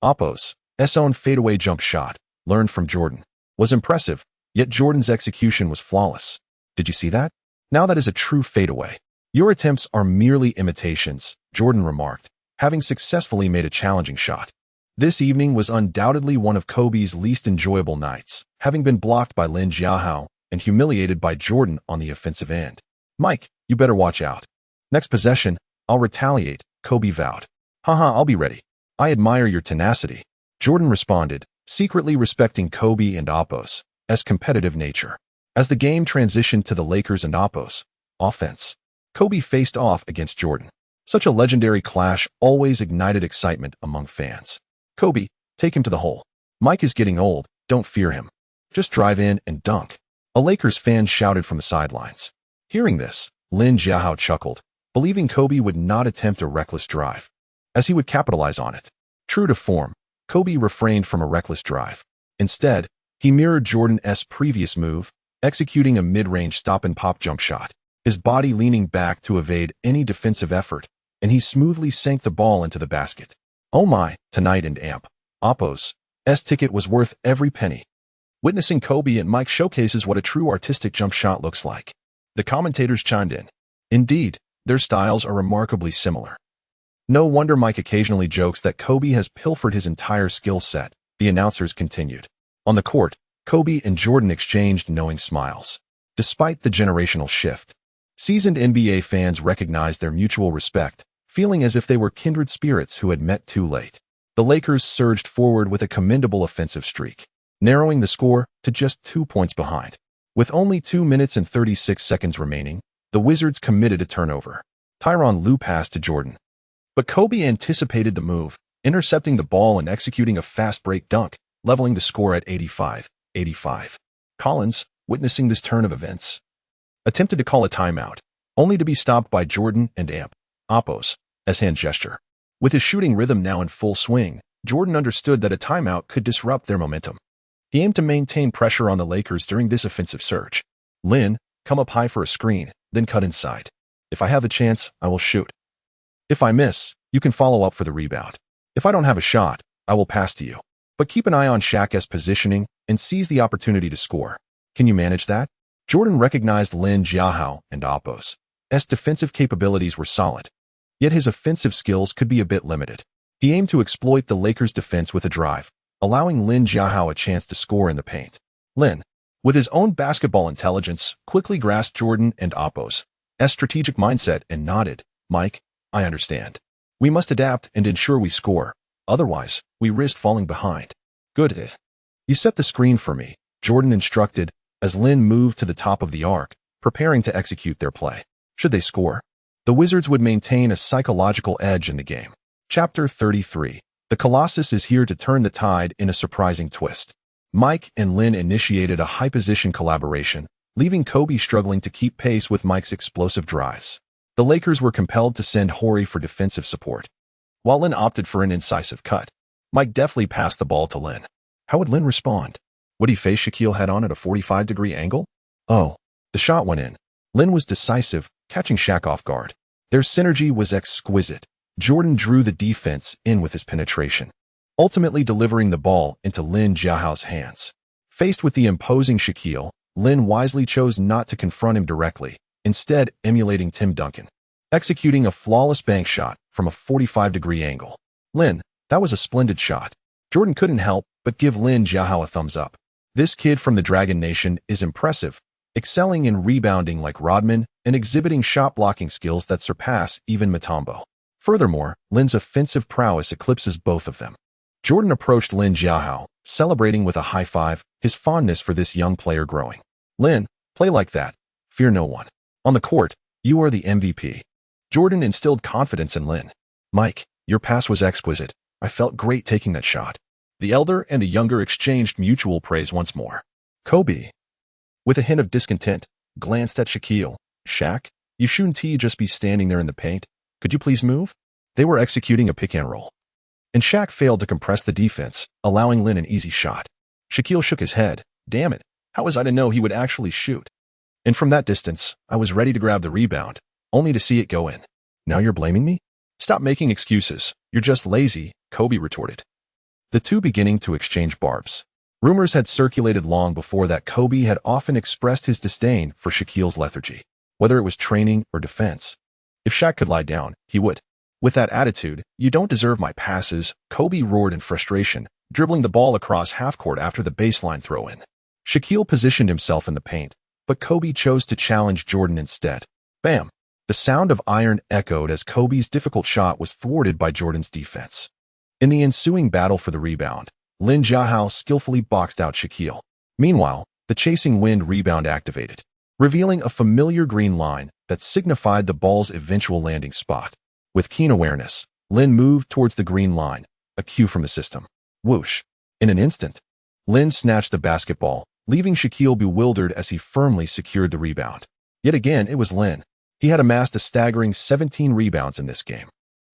Apos' own fadeaway jump shot, learned from Jordan, was impressive, yet Jordan's execution was flawless. Did you see that? Now that is a true fadeaway. Your attempts are merely imitations, Jordan remarked, having successfully made a challenging shot. This evening was undoubtedly one of Kobe's least enjoyable nights, having been blocked by Lin Jiahao and humiliated by Jordan on the offensive end. Mike, you better watch out. Next possession, I'll retaliate, Kobe vowed. Haha, I'll be ready. I admire your tenacity, Jordan responded, secretly respecting Kobe and Apos' competitive nature. As the game transitioned to the Lakers and Apos' offense, Kobe faced off against Jordan. Such a legendary clash always ignited excitement among fans. Kobe, take him to the hole. Mike is getting old, don't fear him. Just drive in and dunk. A Lakers fan shouted from the sidelines. Hearing this, Lin Jiahao chuckled, believing Kobe would not attempt a reckless drive, as he would capitalize on it. True to form, Kobe refrained from a reckless drive. Instead, he mirrored Jordan's previous move, executing a mid-range stop-and-pop jump shot, his body leaning back to evade any defensive effort, and he smoothly sank the ball into the basket. Oh my, tonight and Apos' ticket was worth every penny. Witnessing Kobe and Mike showcases what a true artistic jump shot looks like. The commentators chimed in. Indeed, their styles are remarkably similar. No wonder Mike occasionally jokes that Kobe has pilfered his entire skill set, the announcers continued. On the court, Kobe and Jordan exchanged knowing smiles. Despite the generational shift, seasoned NBA fans recognized their mutual respect, feeling as if they were kindred spirits who had met too late. The Lakers surged forward with a commendable offensive streak, narrowing the score to just 2 points behind. With only 2 minutes and 36 seconds remaining, the Wizards committed a turnover. Tyronn Lue passed to Jordan. But Kobe anticipated the move, intercepting the ball and executing a fast break dunk, leveling the score at 85-85. Collins, witnessing this turn of events, attempted to call a timeout, only to be stopped by Jordan and Appos, as hand gesture. With his shooting rhythm now in full swing, Jordan understood that a timeout could disrupt their momentum. He aimed to maintain pressure on the Lakers during this offensive surge. Lin, come up high for a screen, then cut inside. If I have the chance, I will shoot. If I miss, you can follow up for the rebound. If I don't have a shot, I will pass to you. But keep an eye on Shaq's positioning and seize the opportunity to score. Can you manage that? Jordan recognized Lin Jiahao and Appos' defensive capabilities were solid, yet his offensive skills could be a bit limited. He aimed to exploit the Lakers' defense with a drive, allowing Lin Jiahao a chance to score in the paint. Lin, with his own basketball intelligence, quickly grasped Jordan and Appos' strategic mindset and nodded. Mike, I understand. We must adapt and ensure we score. Otherwise, we risk falling behind. Good. You set the screen for me, Jordan instructed, as Lin moved to the top of the arc, preparing to execute their play. Should they score, the Wizards would maintain a psychological edge in the game. Chapter 33. The Colossus is here to turn the tide in a surprising twist. Mike and Lin initiated a high-position collaboration, leaving Kobe struggling to keep pace with Mike's explosive drives. The Lakers were compelled to send Horry for defensive support, while Lin opted for an incisive cut. Mike deftly passed the ball to Lin. How would Lin respond? Would he face Shaquille head-on at a 45-degree angle? Oh, the shot went in. Lin was decisive, catching Shaq off guard. Their synergy was exquisite. Jordan drew the defense in with his penetration, ultimately delivering the ball into Lin Jiahao's hands. Faced with the imposing Shaquille, Lin wisely chose not to confront him directly, instead emulating Tim Duncan, executing a flawless bank shot from a 45-degree angle. Lin, that was a splendid shot. Jordan couldn't help but give Lin Jiahao a thumbs up. This kid from the Dragon Nation is impressive, excelling in rebounding like Rodman and exhibiting shot-blocking skills that surpass even Mutombo. Furthermore, Lin's offensive prowess eclipses both of them. Jordan approached Lin Jiahao, celebrating with a high five, his fondness for this young player growing. Lin, play like that. Fear no one. On the court, you are the MVP. Jordan instilled confidence in Lin. Mike, your pass was exquisite. I felt great taking that shot. The elder and the younger exchanged mutual praise once more. Kobe, with a hint of discontent, glanced at Shaquille. Shaq, you shouldn't just be standing there in the paint. Could you please move? They were executing a pick-and-roll, and Shaq failed to compress the defense, allowing Lin an easy shot. Shaquille shook his head. Damn it, how was I to know he would actually shoot? And from that distance, I was ready to grab the rebound, only to see it go in. Now you're blaming me? Stop making excuses. You're just lazy, Kobe retorted. The two beginning to exchange barbs. Rumors had circulated long before that Kobe had often expressed his disdain for Shaquille's lethargy, whether it was training or defense. If Shaq could lie down, he would. With that attitude, you don't deserve my passes, Kobe roared in frustration, dribbling the ball across half-court after the baseline throw-in. Shaquille positioned himself in the paint, but Kobe chose to challenge Jordan instead. Bam! The sound of iron echoed as Kobe's difficult shot was thwarted by Jordan's defense. In the ensuing battle for the rebound, Lin Jiahao skillfully boxed out Shaquille. Meanwhile, the chasing wind rebound activated, revealing a familiar green line that signified the ball's eventual landing spot. With keen awareness, Lin moved towards the green line, a cue from the system. Whoosh! In an instant, Lin snatched the basketball, leaving Shaquille bewildered as he firmly secured the rebound. Yet again, it was Lin. He had amassed a staggering 17 rebounds in this game.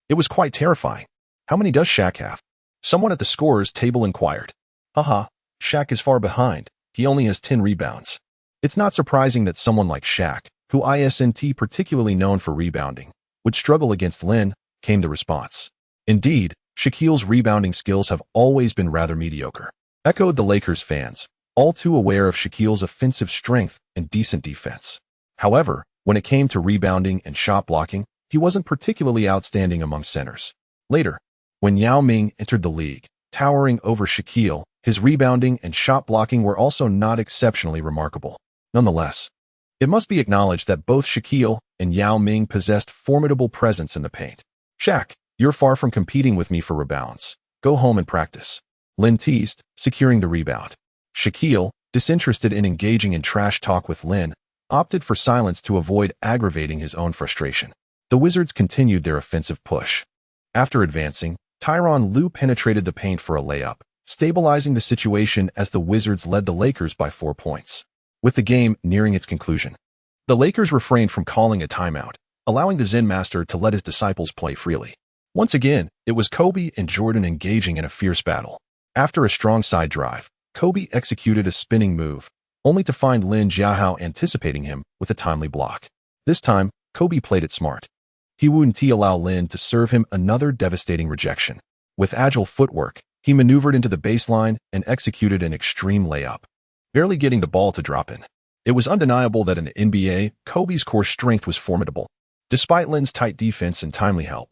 It was quite terrifying. How many does Shaq have? Someone at the scorer's table inquired. Haha, Shaq is far behind. He only has 10 rebounds. It's not surprising that someone like Shaq, who isn't particularly known for rebounding, would struggle against Lin, came the response. Indeed, Shaquille's rebounding skills have always been rather mediocre, echoed the Lakers fans, all too aware of Shaquille's offensive strength and decent defense. However, when it came to rebounding and shot blocking, he wasn't particularly outstanding among centers. Later, when Yao Ming entered the league, towering over Shaquille, his rebounding and shot blocking were also not exceptionally remarkable. Nonetheless, it must be acknowledged that both Shaquille and Yao Ming possessed formidable presence in the paint. Shaq, you're far from competing with me for rebounds. Go home and practice. Lin teased, securing the rebound. Shaquille, disinterested in engaging in trash talk with Lin, opted for silence to avoid aggravating his own frustration. The Wizards continued their offensive push. After advancing, Tyronn Lue penetrated the paint for a layup, stabilizing the situation as the Wizards led the Lakers by 4 points. With the game nearing its conclusion, the Lakers refrained from calling a timeout, allowing the Zen Master to let his disciples play freely. Once again, it was Kobe and Jordan engaging in a fierce battle. After a strong side drive, Kobe executed a spinning move, only to find Lin Jiahao anticipating him with a timely block. This time, Kobe played it smart. He wouldn't allow Lin to serve him another devastating rejection. With agile footwork, he maneuvered into the baseline and executed an extreme layup, barely getting the ball to drop in. It was undeniable that in the NBA, Kobe's core strength was formidable. Despite Lin's tight defense and timely help,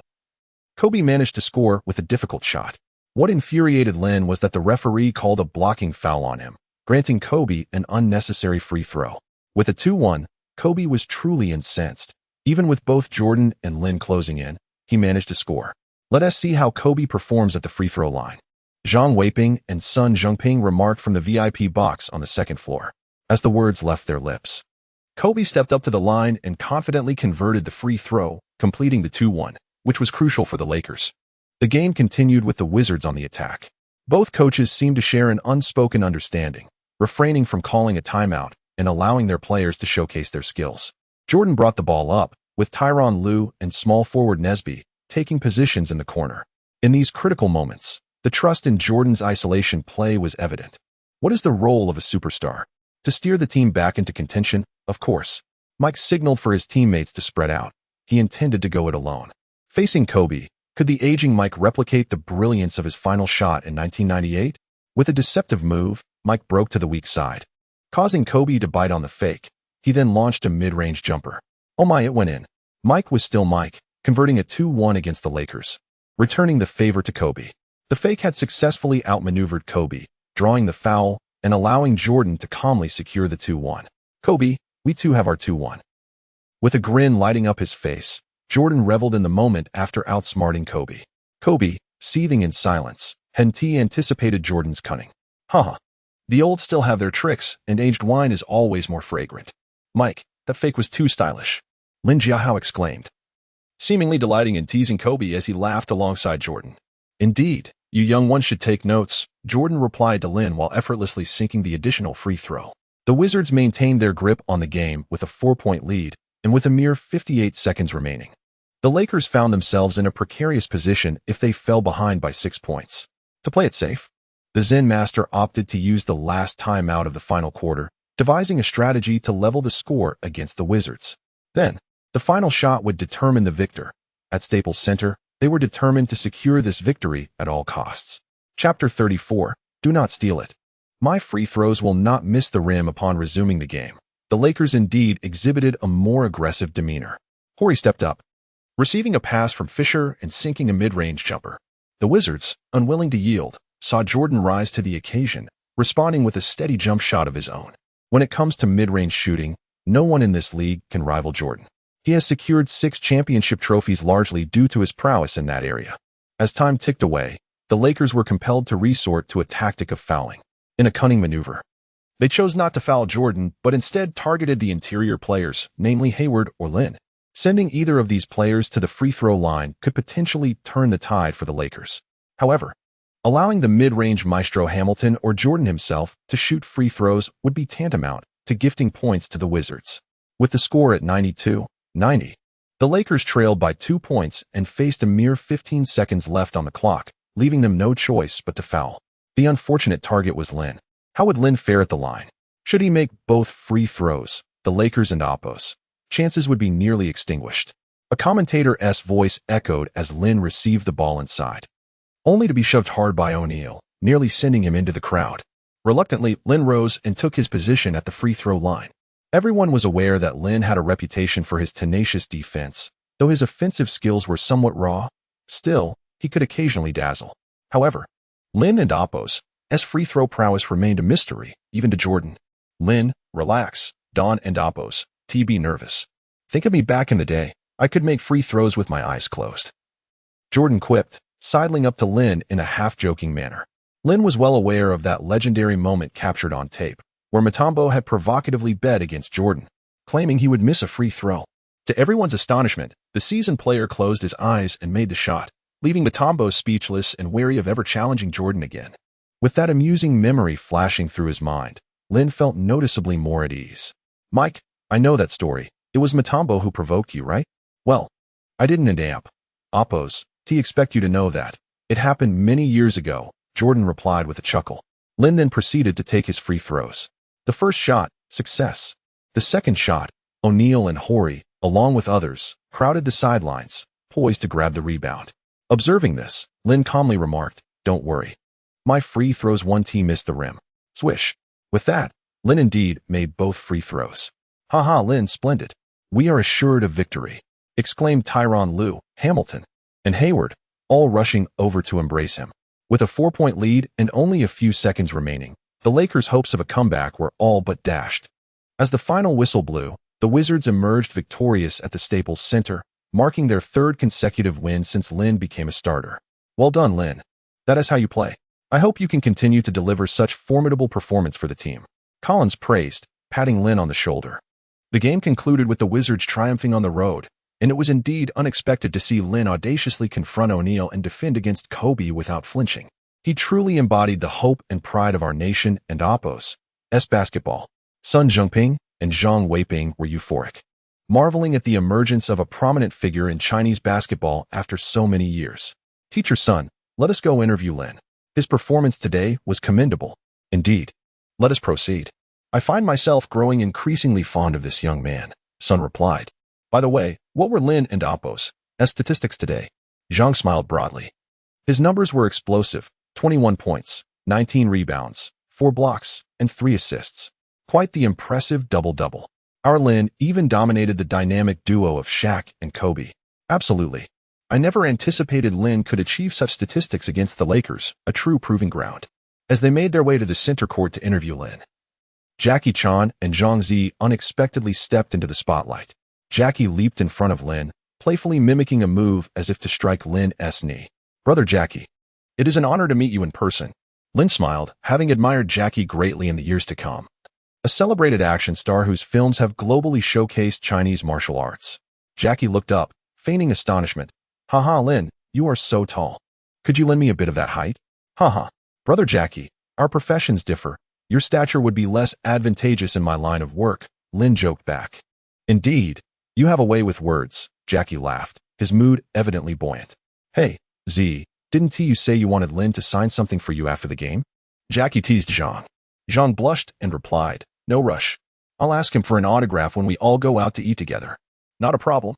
Kobe managed to score with a difficult shot. What infuriated Lin was that the referee called a blocking foul on him, granting Kobe an unnecessary free throw. With a 2-1, Kobe was truly incensed. Even with both Jordan and Lin closing in, he managed to score. Let us see how Kobe performs at the free throw line. Zhang Weiping and Sun Zhengping remarked from the VIP box on the second floor. As the words left their lips, Kobe stepped up to the line and confidently converted the free throw, completing the 2-1, which was crucial for the Lakers. The game continued with the Wizards on the attack. Both coaches seemed to share an unspoken understanding, refraining from calling a timeout and allowing their players to showcase their skills. Jordan brought the ball up, with Tyronn Lue and small forward Nesby taking positions in the corner. In these critical moments, the trust in Jordan's isolation play was evident. What is the role of a superstar? To steer the team back into contention, of course. Mike signaled for his teammates to spread out. He intended to go it alone. Facing Kobe, could the aging Mike replicate the brilliance of his final shot in 1998? With a deceptive move, Mike broke to the weak side, causing Kobe to bite on the fake. He then launched a mid-range jumper. Oh my, it went in. Mike was still Mike, converting a 2-1 against the Lakers, returning the favor to Kobe. The fake had successfully outmaneuvered Kobe, drawing the foul and allowing Jordan to calmly secure the 2-1. Kobe, we too have our 2-1. With a grin lighting up his face, Jordan reveled in the moment after outsmarting Kobe. Kobe, seething in silence, hadn't anticipated Jordan's cunning. Haha. The old still have their tricks, and aged wine is always more fragrant. Mike, that fake was too stylish, Lin Jiahao exclaimed, seemingly delighting in teasing Kobe as he laughed alongside Jordan. Indeed, you young ones should take notes, Jordan replied to Lin while effortlessly sinking the additional free throw. The Wizards maintained their grip on the game with a 4-point lead, and with a mere 58 seconds remaining, the Lakers found themselves in a precarious position if they fell behind by 6 points. To play it safe, the Zen Master opted to use the last timeout of the final quarter, devising a strategy to level the score against the Wizards. Then, the final shot would determine the victor. At Staples Center, they were determined to secure this victory at all costs. Chapter 34, Do Not Steal It. My free throws will not miss the rim upon resuming the game. The Lakers indeed exhibited a more aggressive demeanor. Horry stepped up, receiving a pass from Fisher and sinking a mid-range jumper. The Wizards, unwilling to yield, saw Jordan rise to the occasion, responding with a steady jump shot of his own. When it comes to mid-range shooting, no one in this league can rival Jordan. He has secured 6 championship trophies largely due to his prowess in that area. As time ticked away, the Lakers were compelled to resort to a tactic of fouling. In a cunning maneuver, they chose not to foul Jordan, but instead targeted the interior players, namely Hayward or Lin. Sending either of these players to the free throw line could potentially turn the tide for the Lakers. However, allowing the mid-range maestro Hamilton or Jordan himself to shoot free throws would be tantamount to gifting points to the Wizards. With the score at 92-90, the Lakers trailed by 2 points and faced a mere 15 seconds left on the clock, leaving them no choice but to foul. The unfortunate target was Lin. How would Lin fare at the line? Should he make both free throws, the Lakers and Oppos, chances would be nearly extinguished. A commentator's voice echoed as Lin received the ball inside, only to be shoved hard by O'Neal, nearly sending him into the crowd. Reluctantly, Lin rose and took his position at the free throw line. Everyone was aware that Lin had a reputation for his tenacious defense. Though his offensive skills were somewhat raw, still, he could occasionally dazzle. However, Lin and Oppos' free throw prowess remained a mystery, even to Jordan. Lin, relax. Don and Oppos, TB nervous. Think of me back in the day. I could make free throws with my eyes closed, Jordan quipped, sidling up to Lin in a half-joking manner. Lin was well aware of that legendary moment captured on tape, where Mutombo had provocatively bet against Jordan, claiming he would miss a free throw. To everyone's astonishment, the seasoned player closed his eyes and made the shot, leaving Mutombo speechless and wary of ever challenging Jordan again. With that amusing memory flashing through his mind, Lin felt noticeably more at ease. "Mike, I know that story. It was Mutombo who provoked you, right?" "Well, I didn't and amp. Oppos, expect you to know that. It happened many years ago," Jordan replied with a chuckle. Lin then proceeded to take his free throws. The first shot, success. The second shot, O'Neal and Horry, along with others, crowded the sidelines, poised to grab the rebound. Observing this, Lin calmly remarked, "Don't worry. My free throws, one team missed the rim." Swish. With that, Lin indeed made both free throws. "Haha, Lin, splendid. We are assured of victory," exclaimed Tyronn Lue, Hamilton, and Hayward, all rushing over to embrace him. With a 4-point lead and only a few seconds remaining, the Lakers' hopes of a comeback were all but dashed. As the final whistle blew, the Wizards emerged victorious at the Staples Center, marking their third consecutive win since Lin became a starter. "Well done, Lin. That is how you play. I hope you can continue to deliver such formidable performance for the team," Collins praised, patting Lin on the shoulder. The game concluded with the Wizards triumphing on the road, and it was indeed unexpected to see Lin audaciously confront O'Neal and defend against Kobe without flinching. He truly embodied the hope and pride of our nation and Oppos' basketball. Sun Zhengping and Zhang Weiping were euphoric, marveling at the emergence of a prominent figure in Chinese basketball after so many years. "Teacher Sun, let us go interview Lin. His performance today was commendable. Indeed. Let us proceed." "I find myself growing increasingly fond of this young man," Sun replied. "By the way, what were Lin and Oppos' statistics today?" Zhang smiled broadly. "His numbers were explosive: 21 points, 19 rebounds, 4 blocks, and 3 assists. Quite the impressive double-double. Our Lin even dominated the dynamic duo of Shaq and Kobe." "Absolutely. I never anticipated Lin could achieve such statistics against the Lakers, a true proving ground." As they made their way to the center court to interview Lin, Jackie Chan and Zhang Zi unexpectedly stepped into the spotlight. Jackie leaped in front of Lin, playfully mimicking a move as if to strike Lin's knee. "Brother Jackie, it is an honor to meet you in person." Lin smiled, having admired Jackie greatly in the years to come. A celebrated action star whose films have globally showcased Chinese martial arts. Jackie looked up, feigning astonishment. "Haha, Lin, you are so tall. Could you lend me a bit of that height?" "Haha. Brother Jackie, our professions differ. Your stature would be less advantageous in my line of work," Lin joked back. "Indeed, you have a way with words," Jackie laughed, his mood evidently buoyant. "Hey, Z, didn't you say you wanted Lin to sign something for you after the game?" Jackie teased Zhang. Zhang blushed and replied, "No rush. I'll ask him for an autograph when we all go out to eat together." "Not a problem.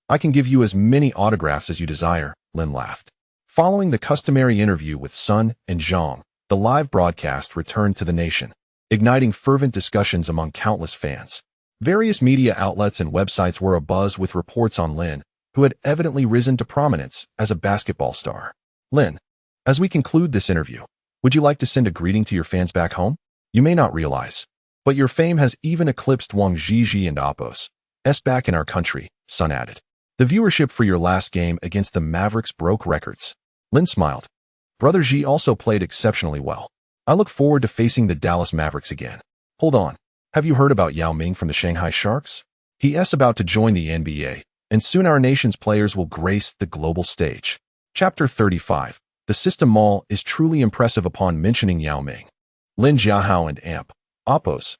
I can give you as many autographs as you desire," Lin laughed. Following the customary interview with Sun and Zhang, the live broadcast returned to the nation, igniting fervent discussions among countless fans. Various media outlets and websites were abuzz with reports on Lin, who had evidently risen to prominence as a basketball star. "Lin, as we conclude this interview, would you like to send a greeting to your fans back home? You may not realize, but your fame has even eclipsed Wang Zhizhi and Oppos' back in our country," Sun added. "The viewership for your last game against the Mavericks broke records." Lin smiled. "Brother Xi also played exceptionally well. I look forward to facing the Dallas Mavericks again." "Hold on. Have you heard about Yao Ming from the Shanghai Sharks? He's about to join the NBA, and soon our nation's players will grace the global stage." Chapter 35. The System Mall is truly impressive upon mentioning Yao Ming. Lin Jiahao and Amp. Oppos'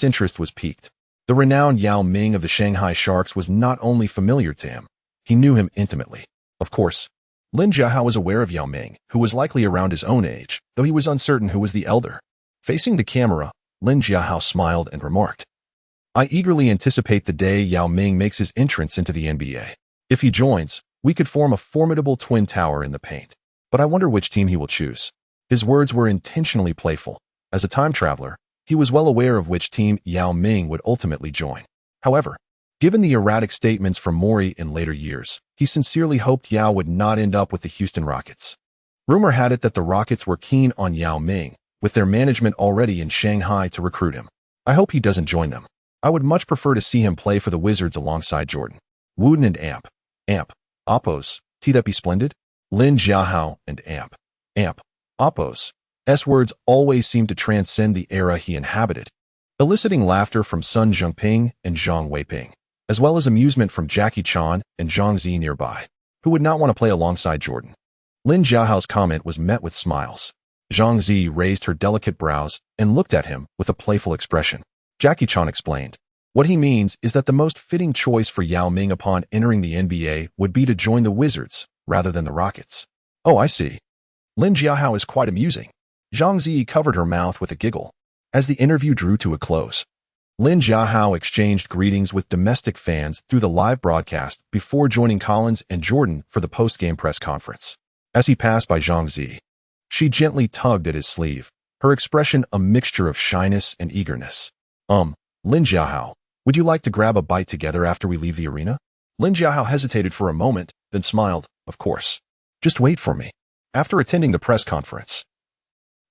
interest was piqued. The renowned Yao Ming of the Shanghai Sharks was not only familiar to him, he knew him intimately. Of course, Lin Jiahao was aware of Yao Ming, who was likely around his own age, though he was uncertain who was the elder. Facing the camera, Lin Jiahao smiled and remarked, "I eagerly anticipate the day Yao Ming makes his entrance into the NBA. If he joins, we could form a formidable twin tower in the paint. But I wonder which team he will choose." His words were intentionally playful. As a time traveler, he was well aware of which team Yao Ming would ultimately join. However, given the erratic statements from Mori in later years, he sincerely hoped Yao would not end up with the Houston Rockets. Rumor had it that the Rockets were keen on Yao Ming, with their management already in Shanghai to recruit him. "I hope he doesn't join them. I would much prefer to see him play for the Wizards alongside Jordan." Wooden and Amp. Oppos, that be splendid? Lin Jiahao and amp, oppos. Words always seemed to transcend the era he inhabited, eliciting laughter from Sun Zhengping and Zhang Weiping, as well as amusement from Jackie Chan and Zhang Zi nearby, who would not want to play alongside Jordan. Lin Jiahao's comment was met with smiles. Zhang Zi raised her delicate brows and looked at him with a playful expression. Jackie Chan explained, "What he means is that the most fitting choice for Yao Ming upon entering the NBA would be to join the Wizards rather than the Rockets." "Oh, I see." Lin Jiahao is quite amusing. Zhang Zi covered her mouth with a giggle. As the interview drew to a close, Lin Jiahao exchanged greetings with domestic fans through the live broadcast before joining Collins and Jordan for the post-game press conference. As he passed by Zhang Zi, she gently tugged at his sleeve, her expression a mixture of shyness and eagerness. Lin Jiahao, would you like to grab a bite together after we leave the arena?" Lin Jiahao hesitated for a moment, then smiled, "Of course. Just wait for me." After attending the press conference,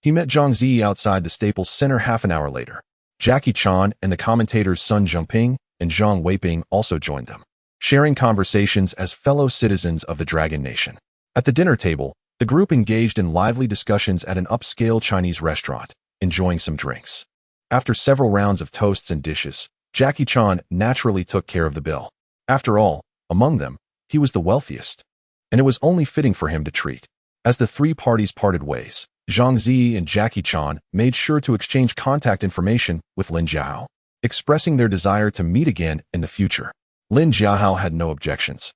he met Zhang Zi outside the Staples Center half an hour later. Jackie Chan and the commentators Sun Zhengping and Zhang Weiping also joined them, sharing conversations as fellow citizens of the Dragon Nation. At the dinner table, the group engaged in lively discussions at an upscale Chinese restaurant, enjoying some drinks. After several rounds of toasts and dishes, Jackie Chan naturally took care of the bill. After all, among them, he was the wealthiest, and it was only fitting for him to treat. As the three parties parted ways, Zhang Zi and Jackie Chan made sure to exchange contact information with Lin Jiahao, expressing their desire to meet again in the future. Lin Jiahao had no objections.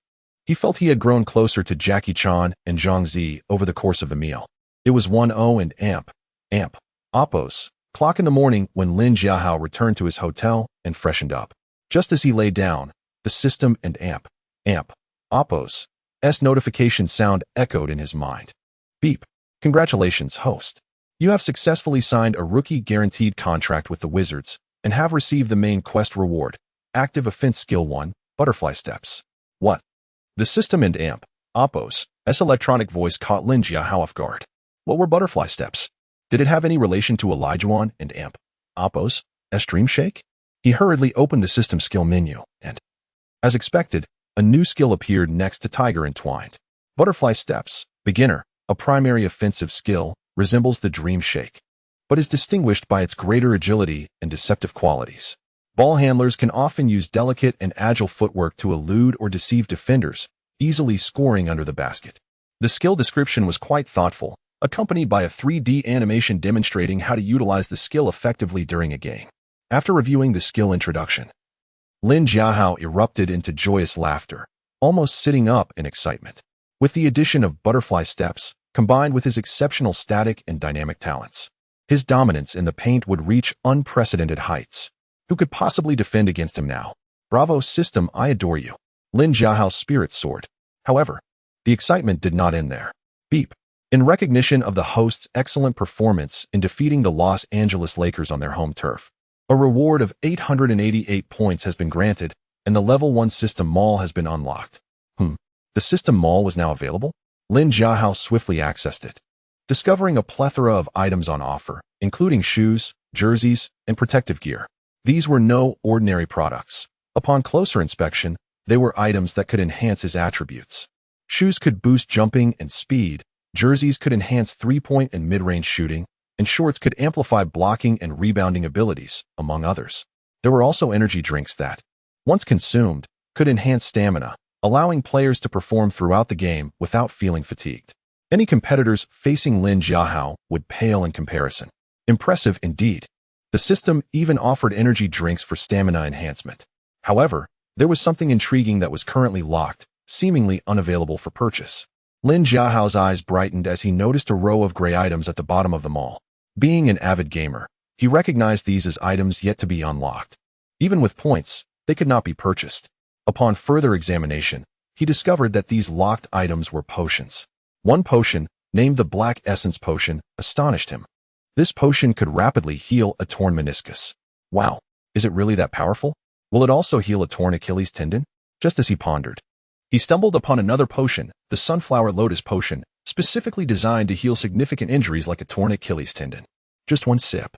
He felt he had grown closer to Jackie Chan and Zhang Zi over the course of the meal. It was 1:00 and amp, oppos clock in the morning when Lin Jiahao returned to his hotel and freshened up. Just as he lay down, the system and amp, oppos notification sound echoed in his mind. Beep. "Congratulations, host. You have successfully signed a rookie guaranteed contract with the Wizards and have received the main quest reward, Active Offense Skill 1, Butterfly Steps." "What?" The system and amp, oppos electronic voice caught Lin Jiahao off guard. What were Butterfly Steps? Did it have any relation to Elijah and amp, oppos Dream Shake? He hurriedly opened the system skill menu, and, as expected, a new skill appeared next to Tiger Entwined. Butterfly Steps, Beginner, a primary offensive skill, resembles the Dream Shake, but is distinguished by its greater agility and deceptive qualities. Ball handlers can often use delicate and agile footwork to elude or deceive defenders, easily scoring under the basket. The skill description was quite thoughtful, accompanied by a 3D animation demonstrating how to utilize the skill effectively during a game. After reviewing the skill introduction, Lin Jiahao erupted into joyous laughter, almost sitting up in excitement. With the addition of Butterfly Steps, combined with his exceptional static and dynamic talents, his dominance in the paint would reach unprecedented heights. Who could possibly defend against him now? "Bravo, system, I adore you." Lin Jiahao's spirits soared. However, the excitement did not end there. Beep. In recognition of the host's excellent performance in defeating the Los Angeles Lakers on their home turf, a reward of 888 points has been granted, and the Level 1 System Mall has been unlocked. The System Mall was now available? Lin Jiahao swiftly accessed it, discovering a plethora of items on offer, including shoes, jerseys, and protective gear. These were no ordinary products. Upon closer inspection, they were items that could enhance his attributes. Shoes could boost jumping and speed, jerseys could enhance three-point and mid-range shooting, and shorts could amplify blocking and rebounding abilities, among others. There were also energy drinks that, once consumed, could enhance stamina, allowing players to perform throughout the game without feeling fatigued. Any competitors facing Lin Jiahao would pale in comparison. Impressive indeed. The system even offered energy drinks for stamina enhancement. However, there was something intriguing that was currently locked, seemingly unavailable for purchase. Lin Jiahao's eyes brightened as he noticed a row of gray items at the bottom of the mall. Being an avid gamer, he recognized these as items yet to be unlocked. Even with points, they could not be purchased. Upon further examination, he discovered that these locked items were potions. One potion, named the Black Essence Potion, astonished him. This potion could rapidly heal a torn meniscus. Wow, is it really that powerful? Will it also heal a torn Achilles tendon? Just as he pondered, he stumbled upon another potion, the Sunflower Lotus Potion, specifically designed to heal significant injuries like a torn Achilles tendon. Just one sip,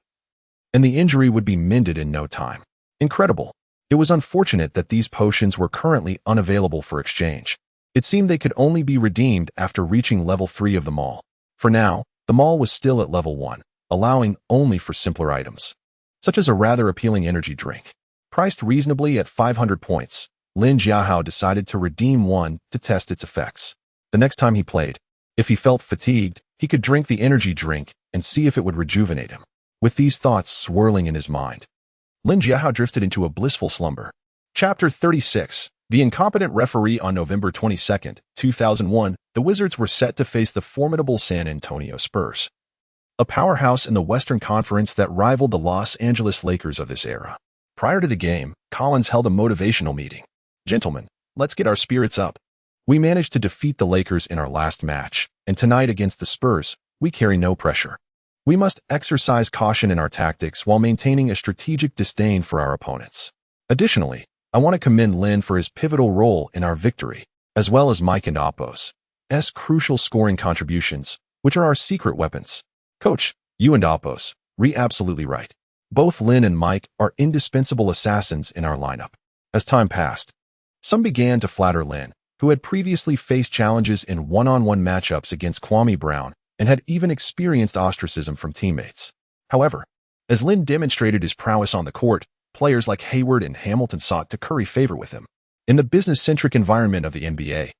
and the injury would be mended in no time. Incredible. It was unfortunate that these potions were currently unavailable for exchange. It seemed they could only be redeemed after reaching level 3 of the mall. For now, the mall was still at level 1, allowing only for simpler items, such as a rather appealing energy drink. Priced reasonably at 500 points, Lin Jiahao decided to redeem one to test its effects. The next time he played, if he felt fatigued, he could drink the energy drink and see if it would rejuvenate him. With these thoughts swirling in his mind, Lin Jiahao drifted into a blissful slumber. Chapter 36. The incompetent referee. On November 22, 2001, the Wizards were set to face the formidable San Antonio Spurs, a powerhouse in the Western Conference that rivaled the Los Angeles Lakers of this era. Prior to the game, Collins held a motivational meeting. "Gentlemen, let's get our spirits up. We managed to defeat the Lakers in our last match, and tonight against the Spurs, we carry no pressure. We must exercise caution in our tactics while maintaining a strategic disdain for our opponents. Additionally, I want to commend Lin for his pivotal role in our victory, as well as Mike and Oppo's crucial scoring contributions, which are our secret weapons. Coach, you and Oppo's, absolutely right. Both Lin and Mike are indispensable assassins in our lineup." As time passed, some began to flatter Lin, who had previously faced challenges in one-on-one matchups against Kwame Brown and had even experienced ostracism from teammates. However, as Lin demonstrated his prowess on the court, players like Hayward and Hamilton sought to curry favor with him. In the business-centric environment of the NBA,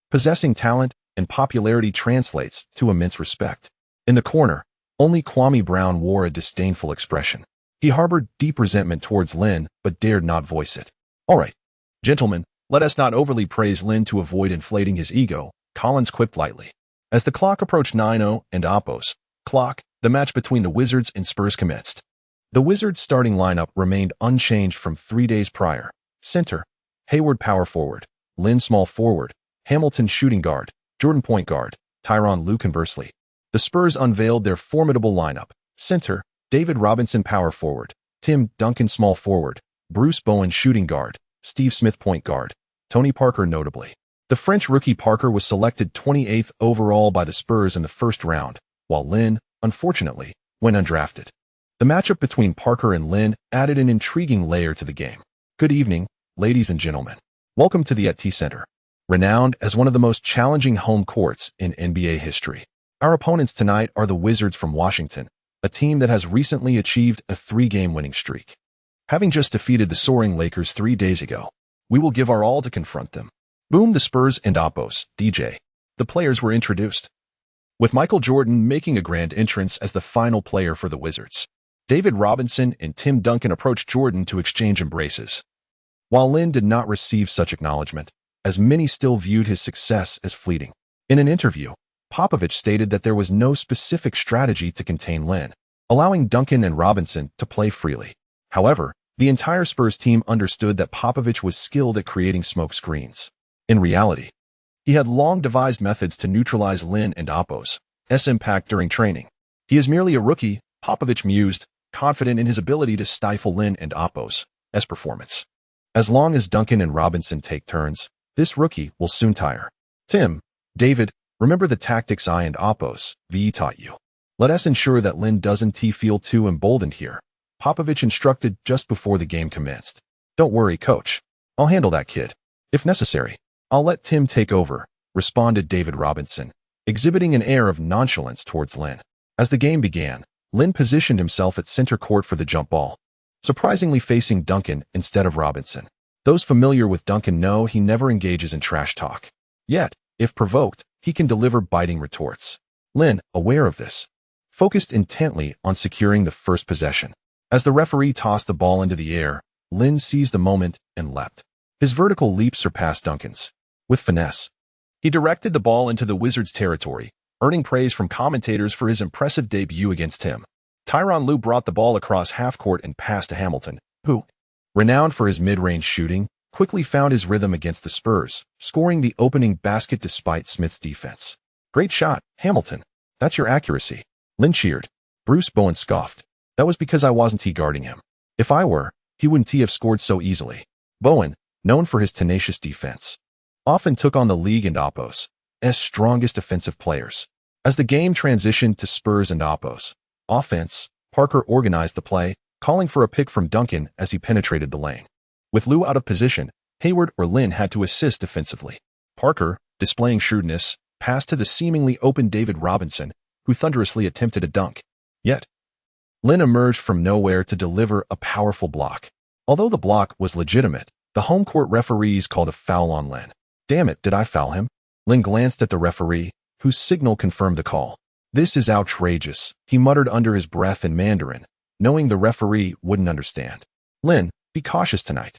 possessing talent and popularity translates to immense respect. In the corner, only Kwame Brown wore a disdainful expression. He harbored deep resentment towards Lin, but dared not voice it. "All right, gentlemen, let us not overly praise Lin to avoid inflating his ego," Collins quipped lightly. As the clock approached 9:00 and Oppo's clock, the match between the Wizards and Spurs commenced. The Wizards' starting lineup remained unchanged from 3 days prior. Center, Hayward power forward, Lin small forward, Hamilton shooting guard, Jordan point guard, Tyronn Lue conversely. The Spurs unveiled their formidable lineup. Center, David Robinson power forward, Tim Duncan small forward, Bruce Bowen shooting guard, Steve Smith point guard, Tony Parker notably. The French rookie Parker was selected 28th overall by the Spurs in the first round, while Lin, unfortunately, went undrafted. The matchup between Parker and Lin added an intriguing layer to the game. Good evening, ladies and gentlemen. Welcome to the ET Center, renowned as one of the most challenging home courts in NBA history. Our opponents tonight are the Wizards from Washington, a team that has recently achieved a 3-game winning streak. Having just defeated the soaring Lakers 3 days ago, we will give our all to confront them. Boom, the Spurs and Oppo's DJ. The players were introduced, with Michael Jordan making a grand entrance as the final player for the Wizards. David Robinson and Tim Duncan approached Jordan to exchange embraces, while Lin did not receive such acknowledgement, as many still viewed his success as fleeting. In an interview, Popovich stated that there was no specific strategy to contain Lin, allowing Duncan and Robinson to play freely. However, the entire Spurs team understood that Popovich was skilled at creating smoke screens. In reality, he had long devised methods to neutralize Lin and Oppo's impact during training. He is merely a rookie, Popovich mused, confident in his ability to stifle Lin and Oppo's performance. As long as Duncan and Robinson take turns, this rookie will soon tire. Tim, David, remember the tactics I and Oppo's taught you. Let us ensure that Lin doesn't feel too emboldened here, Popovich instructed just before the game commenced. Don't worry, coach. I'll handle that kid. If necessary, I'll let Tim take over, responded David Robinson, exhibiting an air of nonchalance towards Lin. As the game began, Lin positioned himself at center court for the jump ball, surprisingly facing Duncan instead of Robinson. Those familiar with Duncan know he never engages in trash talk. Yet, if provoked, he can deliver biting retorts. Lin, aware of this, focused intently on securing the first possession. As the referee tossed the ball into the air, Lin seized the moment and leapt. His vertical leap surpassed Duncan's. With finesse, he directed the ball into the Wizards' territory, earning praise from commentators for his impressive debut against him. Tyronn Lue brought the ball across half-court and passed to Hamilton, who, renowned for his mid-range shooting, quickly found his rhythm against the Spurs, scoring the opening basket despite Smith's defense. Great shot, Hamilton. That's your accuracy. Lin cheered. Bruce Bowen scoffed. That was because I wasn't guarding him. If I were, he wouldn't have scored so easily. Bowen, known for his tenacious defense, often took on the league and Oppo's strongest offensive players. As the game transitioned to Spurs and Oppo's offense, Parker organized the play, calling for a pick from Duncan as he penetrated the lane. With Lue out of position, Hayward or Lin had to assist defensively. Parker, displaying shrewdness, passed to the seemingly open David Robinson, who thunderously attempted a dunk. Yet, Lin emerged from nowhere to deliver a powerful block. Although the block was legitimate, the home court referees called a foul on Lin. Damn it, did I foul him? Lin glanced at the referee, whose signal confirmed the call. This is outrageous, he muttered under his breath in Mandarin, knowing the referee wouldn't understand. Lin, be cautious tonight.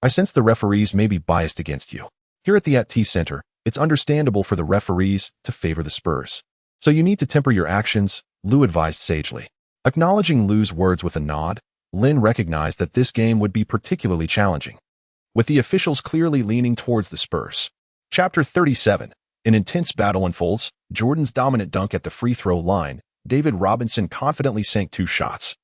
I sense the referees may be biased against you. Here at the T Center, it's understandable for the referees to favor the Spurs. So you need to temper your actions, Liu advised sagely. Acknowledging Liu's words with a nod, Lin recognized that this game would be particularly challenging, with the officials clearly leaning towards the Spurs. Chapter 37. An intense battle unfolds. Jordan's dominant dunk at the free throw line. David Robinson confidently sank 2 shots,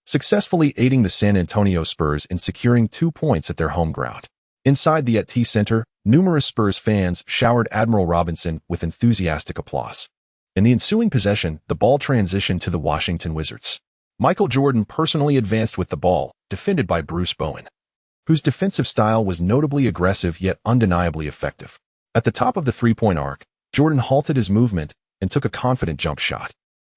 successfully aiding the San Antonio Spurs in securing 2 points at their home ground. Inside the T Center, numerous Spurs fans showered Admiral Robinson with enthusiastic applause. In the ensuing possession, the ball transitioned to the Washington Wizards. Michael Jordan personally advanced with the ball, defended by Bruce Bowen, whose defensive style was notably aggressive yet undeniably effective. At the top of the three-point arc, Jordan halted his movement and took a confident jump shot.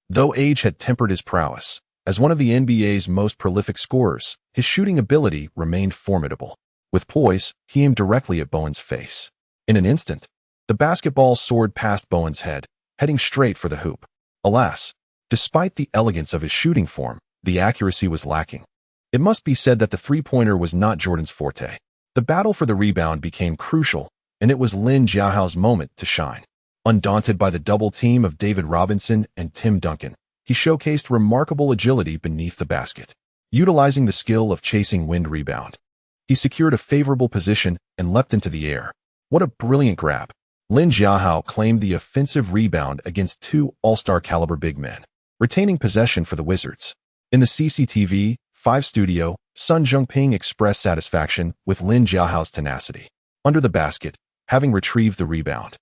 Though age had tempered his prowess, as one of the NBA's most prolific scorers, his shooting ability remained formidable. With poise, he aimed directly at Bowen's face. In an instant, the basketball soared past Bowen's head, heading straight for the hoop. Alas, despite the elegance of his shooting form, the accuracy was lacking. It must be said that the three-pointer was not Jordan's forte. The battle for the rebound became crucial, and it was Lin Jiahao's moment to shine. Undaunted by the double team of David Robinson and Tim Duncan, he showcased remarkable agility beneath the basket. Utilizing the skill of chasing wind rebound, he secured a favorable position and leapt into the air. What a brilliant grab! Lin Jiahao claimed the offensive rebound against 2 all-star caliber big men, retaining possession for the Wizards. In the CCTV 5 studio, Sun Jungping expressed satisfaction with Lin Jiahao's tenacity. Under the basket, having retrieved the rebound,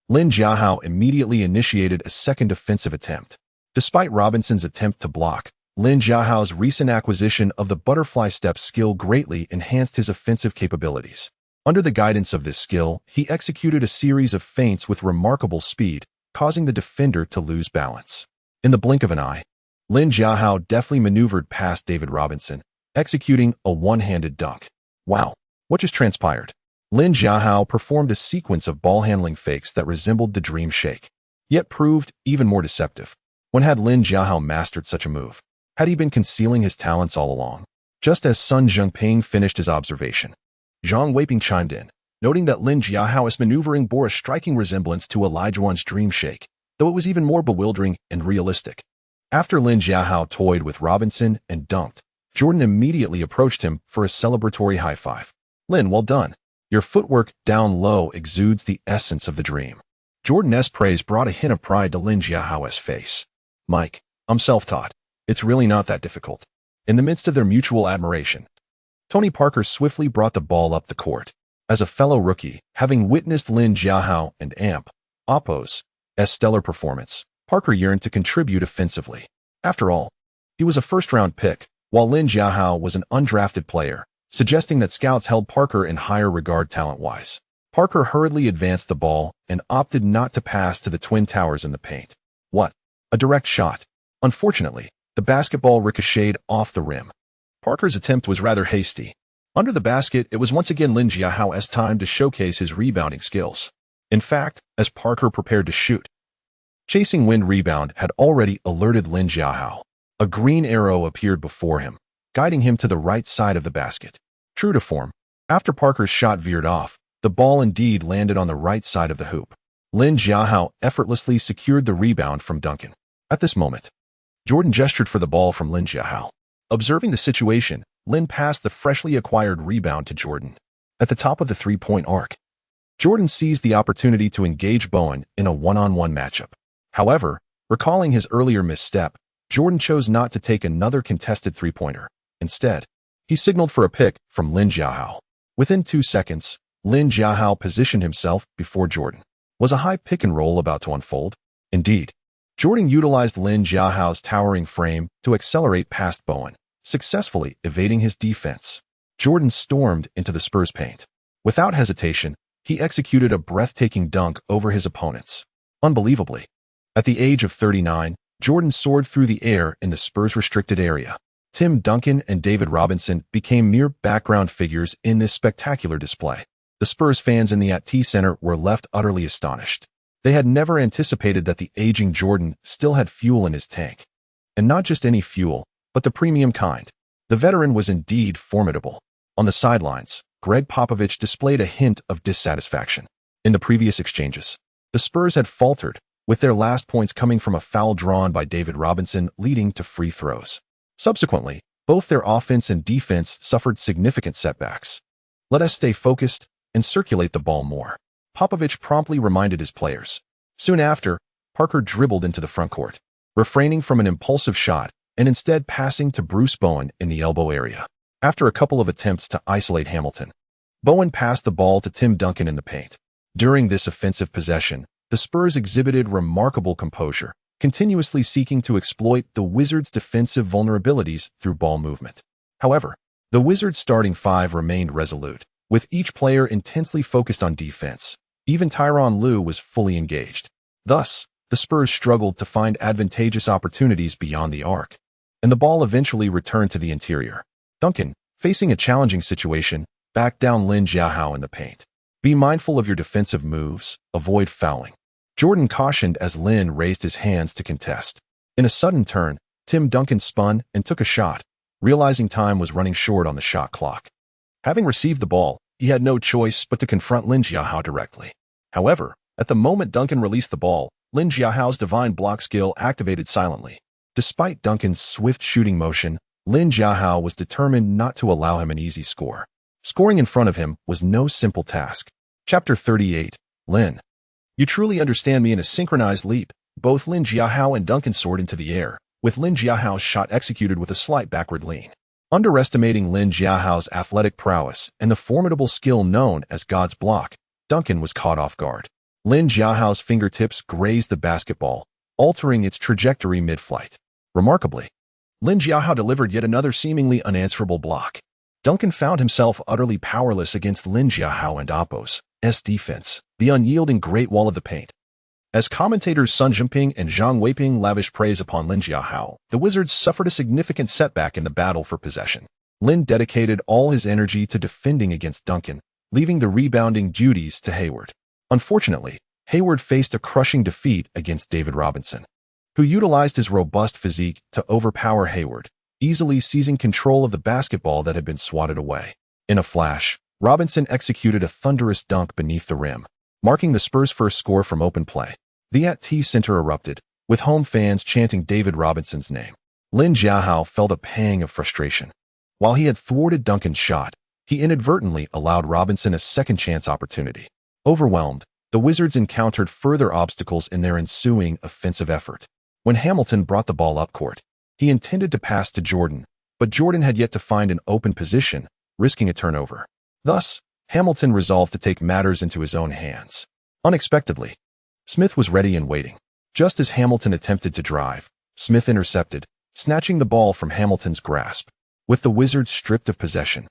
Lin Jiahao immediately initiated a second offensive attempt. Despite Robinson's attempt to block, Lin Jiahao's recent acquisition of the butterfly step skill greatly enhanced his offensive capabilities. Under the guidance of this skill, he executed a series of feints with remarkable speed, causing the defender to lose balance. In the blink of an eye, Lin Jiahao deftly maneuvered past David Robinson, executing a one-handed dunk. Wow, what just transpired? Lin Jiahao performed a sequence of ball-handling fakes that resembled the dream shake, yet proved even more deceptive. When had Lin Jiahao mastered such a move? Had he been concealing his talents all along? Just as Sun Jungping finished his observation, Zhang Weiping chimed in, noting that Lin Jiahao's maneuvering bore a striking resemblance to Elijah Wan's dream shake, though it was even more bewildering and realistic. After Lin Jiahao toyed with Robinson and dunked, Jordan immediately approached him for a celebratory high five. Lin, well done. Your footwork down low exudes the essence of the dream. Jordan's praise brought a hint of pride to Lin Jiahao's face. Mike, I'm self-taught. It's really not that difficult. In the midst of their mutual admiration, Tony Parker swiftly brought the ball up the court. As a fellow rookie, having witnessed Lin Jiahao and Oppo's stellar performance, Parker yearned to contribute offensively. After all, he was a first-round pick, while Lin Jiahao was an undrafted player, suggesting that scouts held Parker in higher regard talent-wise. Parker hurriedly advanced the ball and opted not to pass to the Twin Towers in the paint. What? A direct shot. Unfortunately, the basketball ricocheted off the rim. Parker's attempt was rather hasty. Under the basket, it was once again Lin Jiahao's time to showcase his rebounding skills. In fact, as Parker prepared to shoot, chasing wind rebound had already alerted Lin Jiahao. A green arrow appeared before him, guiding him to the right side of the basket. True to form, after Parker's shot veered off, the ball indeed landed on the right side of the hoop. Lin Jiahao effortlessly secured the rebound from Duncan. At this moment, Jordan gestured for the ball from Lin Jiahao. Observing the situation, Lin passed the freshly acquired rebound to Jordan. At the top of the three-point arc, Jordan seized the opportunity to engage Bowen in a one-on-one matchup. However, recalling his earlier misstep, Jordan chose not to take another contested three-pointer. Instead, he signaled for a pick from Lin Jiahao. Within 2 seconds, Lin Jiahao positioned himself before Jordan. Was a high pick-and-roll about to unfold? Indeed. Jordan utilized Lin Jiahao's towering frame to accelerate past Bowen, successfully evading his defense. Jordan stormed into the Spurs' paint. Without hesitation, he executed a breathtaking dunk over his opponents. Unbelievably, at the age of 39, Jordan soared through the air in the Spurs' restricted area. Tim Duncan and David Robinson became mere background figures in this spectacular display. The Spurs fans in the AT&T Center were left utterly astonished. They had never anticipated that the aging Jordan still had fuel in his tank. And not just any fuel, but the premium kind. The veteran was indeed formidable. On the sidelines, Greg Popovich displayed a hint of dissatisfaction. In the previous exchanges, the Spurs had faltered, with their last points coming from a foul drawn by David Robinson leading to free throws. Subsequently, both their offense and defense suffered significant setbacks. "Let us stay focused and circulate the ball more," Popovich promptly reminded his players. Soon after, Parker dribbled into the front court, refraining from an impulsive shot and instead passing to Bruce Bowen in the elbow area. After a couple of attempts to isolate Hamilton, Bowen passed the ball to Tim Duncan in the paint. During this offensive possession, the Spurs exhibited remarkable composure, continuously seeking to exploit the Wizards' defensive vulnerabilities through ball movement. However, the Wizards' starting five remained resolute, with each player intensely focused on defense. Even Tyronn Lue was fully engaged. Thus, the Spurs struggled to find advantageous opportunities beyond the arc, and the ball eventually returned to the interior. Duncan, facing a challenging situation, backed down Lin Jiahao in the paint. "Be mindful of your defensive moves, avoid fouling," Jordan cautioned as Lin raised his hands to contest. In a sudden turn, Tim Duncan spun and took a shot, realizing time was running short on the shot clock. Having received the ball, he had no choice but to confront Lin Jiahao directly. However, at the moment Duncan released the ball, Lin Jiahao's divine block skill activated silently. Despite Duncan's swift shooting motion, Lin Jiahao was determined not to allow him an easy score. Scoring in front of him was no simple task. Chapter 38, Lin. "You truly understand me in a synchronized leap." Both Lin Jiahao and Duncan soared into the air, with Lin Jiahao's shot executed with a slight backward lean. Underestimating Lin Jiahao's athletic prowess and the formidable skill known as God's block, Duncan was caught off guard. Lin Jiahao's fingertips grazed the basketball, altering its trajectory mid-flight. Remarkably, Lin Jiahao delivered yet another seemingly unanswerable block. Duncan found himself utterly powerless against Lin Jiahao and Oppo's defense, the unyielding Great Wall of the Paint. As commentators Sun Jinping and Zhang Weiping lavished praise upon Lin Jiahao, the Wizards suffered a significant setback in the battle for possession. Lin dedicated all his energy to defending against Duncan, leaving the rebounding duties to Hayward. Unfortunately, Hayward faced a crushing defeat against David Robinson, who utilized his robust physique to overpower Hayward, easily seizing control of the basketball that had been swatted away. In a flash, Robinson executed a thunderous dunk beneath the rim, marking the Spurs' first score from open play. The AT&T Center erupted, with home fans chanting David Robinson's name. Lin Jiahao felt a pang of frustration. While he had thwarted Duncan's shot, he inadvertently allowed Robinson a second-chance opportunity. Overwhelmed, the Wizards encountered further obstacles in their ensuing offensive effort. When Hamilton brought the ball up court, he intended to pass to Jordan, but Jordan had yet to find an open position, risking a turnover. Thus, Hamilton resolved to take matters into his own hands. Unexpectedly, Smith was ready and waiting. Just as Hamilton attempted to drive, Smith intercepted, snatching the ball from Hamilton's grasp. With the Wizards stripped of possession,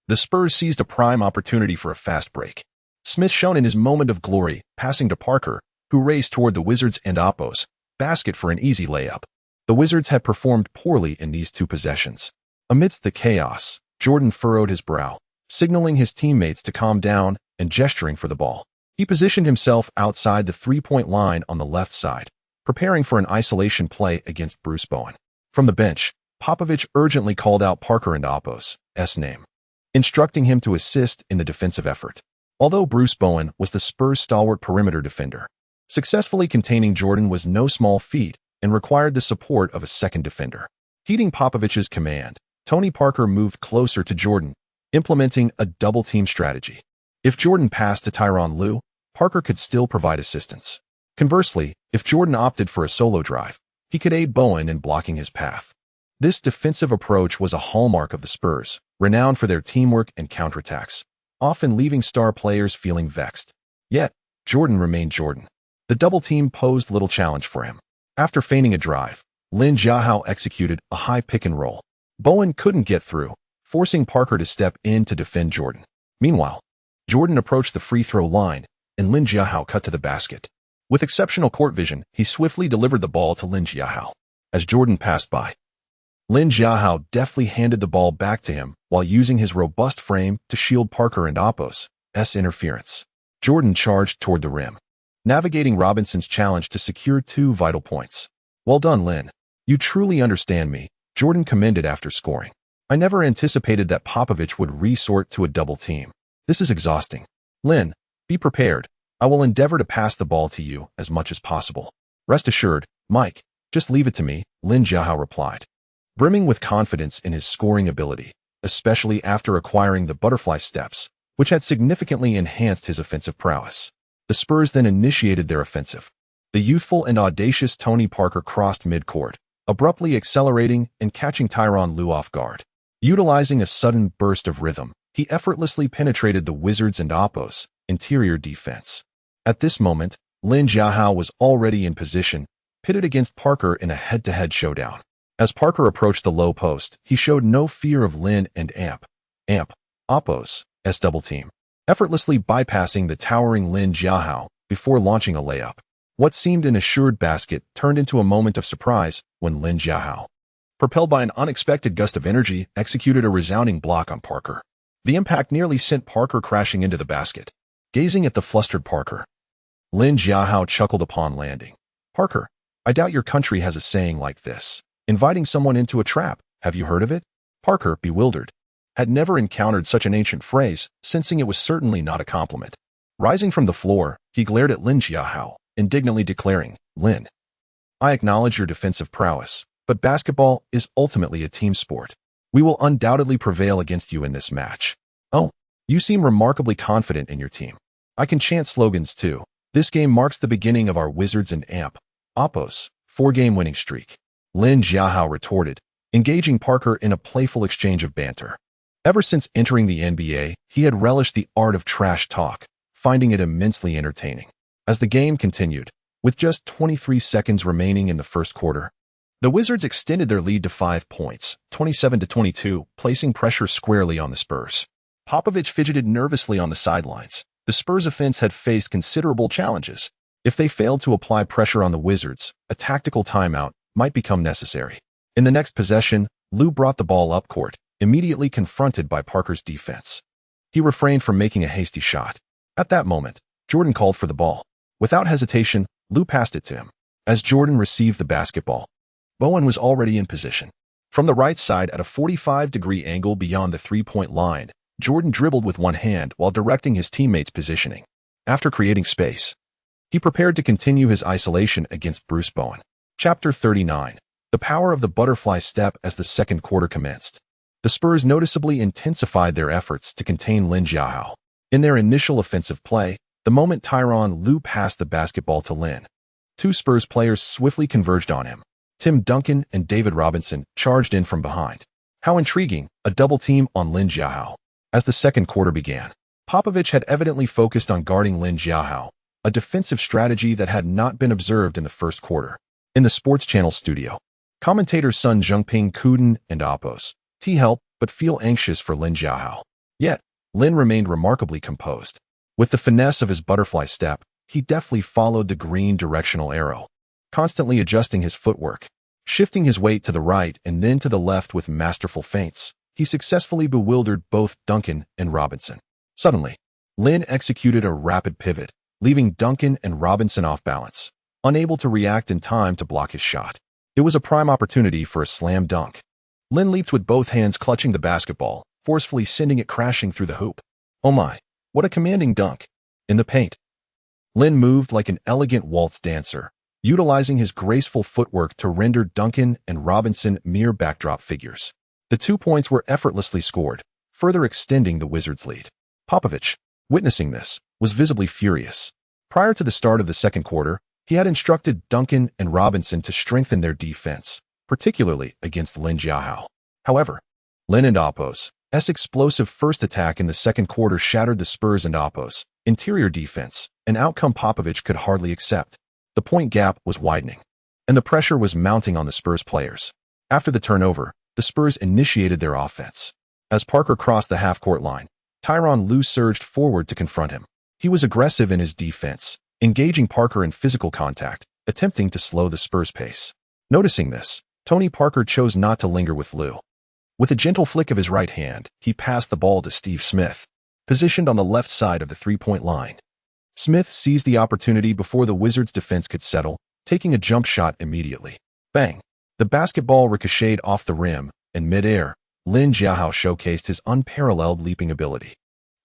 the Spurs seized a prime opportunity for a fast break. Smith shone in his moment of glory, passing to Parker, who raced toward the Wizards and Oppo's basket for an easy layup. The Wizards had performed poorly in these two possessions. Amidst the chaos, Jordan furrowed his brow, signaling his teammates to calm down and gesturing for the ball. He positioned himself outside the three-point line on the left side, preparing for an isolation play against Bruce Bowen. From the bench, Popovich urgently called out Parker and Oppo's name, instructing him to assist in the defensive effort. Although Bruce Bowen was the Spurs' stalwart perimeter defender, successfully containing Jordan was no small feat and required the support of a second defender. Heeding Popovich's command, Tony Parker moved closer to Jordan, implementing a double-team strategy. If Jordan passed to Tyronn Lue, Parker could still provide assistance. Conversely, if Jordan opted for a solo drive, he could aid Bowen in blocking his path. This defensive approach was a hallmark of the Spurs, renowned for their teamwork and counterattacks, often leaving star players feeling vexed. Yet, Jordan remained Jordan. The double team posed little challenge for him. After feigning a drive, Lin Jiahao executed a high pick and roll. Bowen couldn't get through, forcing Parker to step in to defend Jordan. Meanwhile, Jordan approached the free throw line, and Lin Jiahao cut to the basket. With exceptional court vision, he swiftly delivered the ball to Lin Jiahao. As Jordan passed by, Lin Jiahao deftly handed the ball back to him while using his robust frame to shield Parker and Oppo's interference. Jordan charged toward the rim, navigating Robinson's challenge to secure 2 vital points. "Well done, Lin. You truly understand me," Jordan commended after scoring. "I never anticipated that Popovich would resort to a double team. This is exhausting. Lin, be prepared. I will endeavor to pass the ball to you as much as possible." "Rest assured, Mike. Just leave it to me," Lin Jiahao replied, brimming with confidence in his scoring ability, especially after acquiring the butterfly steps, which had significantly enhanced his offensive prowess. The Spurs then initiated their offensive. The youthful and audacious Tony Parker crossed midcourt, abruptly accelerating and catching Tyronn Lue off guard. Utilizing a sudden burst of rhythm, he effortlessly penetrated the Wizards and Oppo's interior defense. At this moment, Lin Jiahao was already in position, pitted against Parker in a head-to-head showdown. As Parker approached the low post, he showed no fear of Lin and Oppo's double team, effortlessly bypassing the towering Lin Jiahao before launching a layup. What seemed an assured basket turned into a moment of surprise when Lin Jiahao, propelled by an unexpected gust of energy, executed a resounding block on Parker. The impact nearly sent Parker crashing into the basket. Gazing at the flustered Parker, Lin Jiahao chuckled upon landing. "Parker, I doubt your country has a saying like this. Inviting someone into a trap. Have you heard of it?" Parker, bewildered, had never encountered such an ancient phrase, sensing it was certainly not a compliment. Rising from the floor, he glared at Lin Jiahao, indignantly declaring, "Lin, I acknowledge your defensive prowess, but basketball is ultimately a team sport. We will undoubtedly prevail against you in this match. Oh, you seem remarkably confident in your team. I can chant slogans too. This game marks the beginning of our Wizards and Oppo's 4-game winning streak," Lin Jiahao retorted, engaging Parker in a playful exchange of banter. Ever since entering the NBA, he had relished the art of trash talk, finding it immensely entertaining. As the game continued, with just 23 seconds remaining in the first quarter, the Wizards extended their lead to 5 points, 27-22, placing pressure squarely on the Spurs. Popovich fidgeted nervously on the sidelines. The Spurs' offense had faced considerable challenges. If they failed to apply pressure on the Wizards, a tactical timeout might become necessary. In the next possession, Lue brought the ball up court, immediately confronted by Parker's defense. He refrained from making a hasty shot. At that moment, Jordan called for the ball. Without hesitation, Lue passed it to him. As Jordan received the basketball, Bowen was already in position. From the right side at a 45-degree angle beyond the three-point line, Jordan dribbled with one hand while directing his teammates' positioning. After creating space, he prepared to continue his isolation against Bruce Bowen. Chapter 39. The power of the butterfly step. As the second quarter commenced, the Spurs noticeably intensified their efforts to contain Lin Jiahao. In their initial offensive play, the moment Tyronn Lue passed the basketball to Lin, 2 Spurs players swiftly converged on him. Tim Duncan and David Robinson charged in from behind. How intriguing, a double team on Lin Jiahao. As the second quarter began, Popovich had evidently focused on guarding Lin Jiahao, a defensive strategy that had not been observed in the first quarter. In the Sports Channel studio, commentators Sun Jungping, Cuban, and Oppo's help but feel anxious for Lin Jiahao. Yet, Lin remained remarkably composed. With the finesse of his butterfly step, he deftly followed the green directional arrow, constantly adjusting his footwork, shifting his weight to the right and then to the left with masterful feints. He successfully bewildered both Duncan and Robinson. Suddenly, Lin executed a rapid pivot, leaving Duncan and Robinson off balance, unable to react in time to block his shot. It was a prime opportunity for a slam dunk. Lin leaped with both hands clutching the basketball, forcefully sending it crashing through the hoop. Oh my, what a commanding dunk! In the paint, Lin moved like an elegant waltz dancer, utilizing his graceful footwork to render Duncan and Robinson mere backdrop figures. The 2 points were effortlessly scored, further extending the Wizards' lead. Popovich, witnessing this, was visibly furious. Prior to the start of the second quarter, he had instructed Duncan and Robinson to strengthen their defense, particularly against Lin Jiahao. However, Lin and Oppo's explosive first attack in the second quarter shattered the Spurs and Oppo's interior defense, an outcome Popovich could hardly accept. The point gap was widening, and the pressure was mounting on the Spurs players. After the turnover, the Spurs initiated their offense. As Parker crossed the half-court line, Tyronn Lue surged forward to confront him. He was aggressive in his defense, engaging Parker in physical contact, attempting to slow the Spurs' pace. Noticing this, Tony Parker chose not to linger with Lue. With a gentle flick of his right hand, he passed the ball to Steve Smith, positioned on the left side of the three-point line. Smith seized the opportunity before the Wizards' defense could settle, taking a jump shot immediately. Bang! The basketball ricocheted off the rim, and mid-air, Lin Jiahao showcased his unparalleled leaping ability.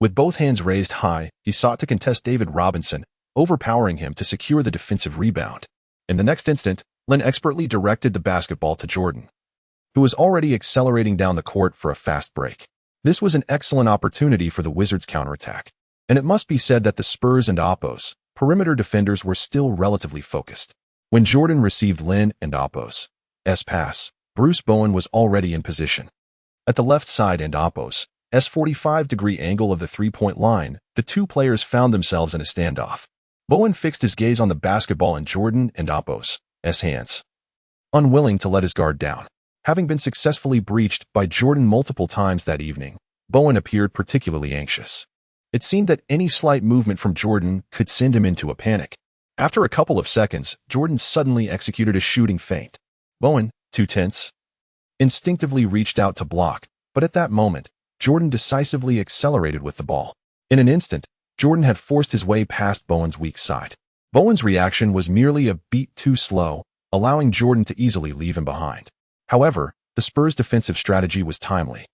With both hands raised high, he sought to contest David Robinson, overpowering him to secure the defensive rebound. In the next instant, Lin expertly directed the basketball to Jordan, who was already accelerating down the court for a fast break. This was an excellent opportunity for the Wizards' counterattack, and it must be said that the Spurs and Oppo's perimeter defenders were still relatively focused. When Jordan received Lin and Oppo's pass, Bruce Bowen was already in position. At the left side and Oppo's 45-degree angle of the three-point line, the two players found themselves in a standoff. Bowen fixed his gaze on the basketball in Jordan and Oppo's hands, unwilling to let his guard down. Having been successfully breached by Jordan multiple times that evening, Bowen appeared particularly anxious. It seemed that any slight movement from Jordan could send him into a panic. After a couple of seconds, Jordan suddenly executed a shooting feint. Bowen, too tense, instinctively reached out to block, but at that moment, Jordan decisively accelerated with the ball. In an instant, Jordan had forced his way past Bowen's weak side. Bowen's reaction was merely a beat too slow, allowing Jordan to easily leave him behind. However, the Spurs' defensive strategy was timely,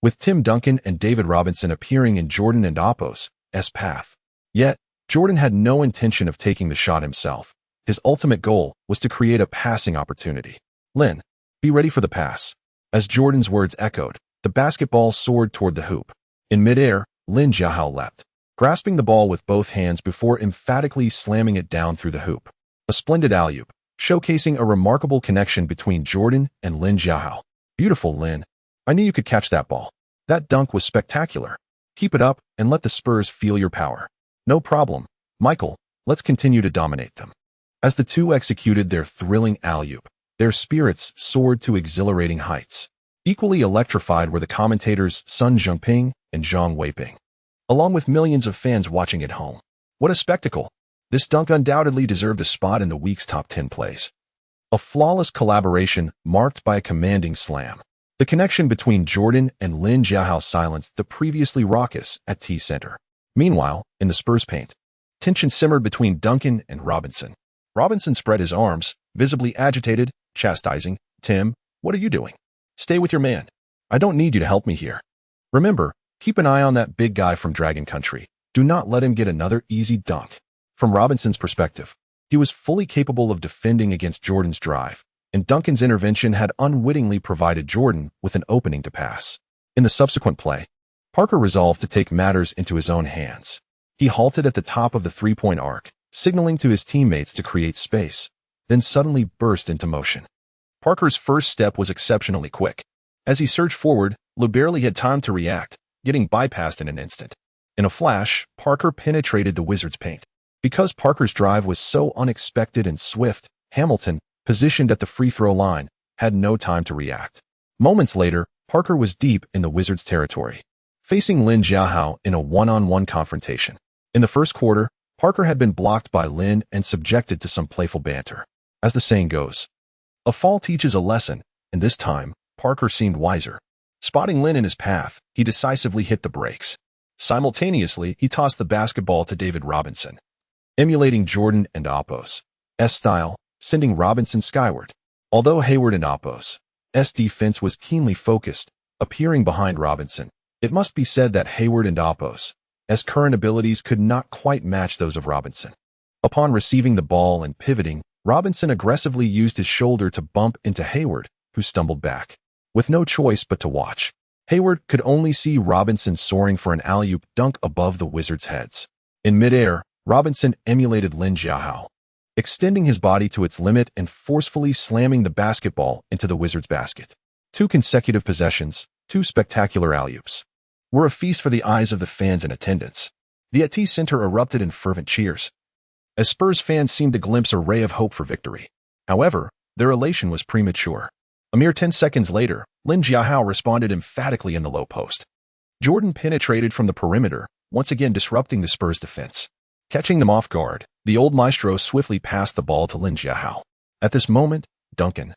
with Tim Duncan and David Robinson appearing in Jordan and Oppo's path. Yet, Jordan had no intention of taking the shot himself. His ultimate goal was to create a passing opportunity. Lin, be ready for the pass. As Jordan's words echoed, the basketball soared toward the hoop. In midair, Lin Jiahao leapt, grasping the ball with both hands before emphatically slamming it down through the hoop. A splendid alley-oop, showcasing a remarkable connection between Jordan and Lin Jiahao. Beautiful, Lin. I knew you could catch that ball. That dunk was spectacular. Keep it up and let the Spurs feel your power. No problem, Michael. Let's continue to dominate them. As the two executed their thrilling alley-oop, their spirits soared to exhilarating heights. Equally electrified were the commentators Sun Zhengping and Zhang Weiping, along with millions of fans watching at home. What a spectacle! This dunk undoubtedly deserved a spot in the week's top 10 plays. A flawless collaboration marked by a commanding slam. The connection between Jordan and Lin Jiahao silenced the previously raucous at T-Center. Meanwhile, in the Spurs paint, tension simmered between Duncan and Robinson. Robinson spread his arms, visibly agitated, chastising, "Tim, what are you doing? Stay with your man. I don't need you to help me here. Remember, keep an eye on that big guy from Dragon Country. Do not let him get another easy dunk." From Robinson's perspective, he was fully capable of defending against Jordan's drive, and Duncan's intervention had unwittingly provided Jordan with an opening to pass. In the subsequent play, Parker resolved to take matters into his own hands. He halted at the top of the three-point arc, signaling to his teammates to create space, then suddenly burst into motion. Parker's first step was exceptionally quick. As he surged forward, Lue barely had time to react, getting bypassed in an instant. In a flash, Parker penetrated the Wizards' paint. Because Parker's drive was so unexpected and swift, Hamilton, positioned at the free throw line, had no time to react. Moments later, Parker was deep in the Wizards' territory, facing Lin Jiahao in a one-on-one confrontation. In the first quarter, Parker had been blocked by Lin and subjected to some playful banter. As the saying goes, a fall teaches a lesson, and this time, Parker seemed wiser. Spotting Lin in his path, he decisively hit the brakes. Simultaneously, he tossed the basketball to David Robinson, emulating Jordan and Oppo's style, sending Robinson skyward. Although Hayward and Oppo's defense was keenly focused, appearing behind Robinson, it must be said that Hayward and Oppo's current abilities could not quite match those of Robinson. Upon receiving the ball and pivoting, Robinson aggressively used his shoulder to bump into Hayward, who stumbled back. With no choice but to watch, Hayward could only see Robinson soaring for an alley-oop dunk above the Wizards' heads. In midair, Robinson emulated Lin Jiahao, extending his body to its limit and forcefully slamming the basketball into the Wizards' basket. 2 consecutive possessions, 2 spectacular alley-oops, were a feast for the eyes of the fans in attendance. The T-Center erupted in fervent cheers, as Spurs fans seemed to glimpse a ray of hope for victory. However, their elation was premature. A mere 10 seconds later, Lin Jiahao responded emphatically in the low post. Jordan penetrated from the perimeter, once again disrupting the Spurs' defense. Catching them off guard, the old maestro swiftly passed the ball to Lin Jiahao. At this moment, Duncan,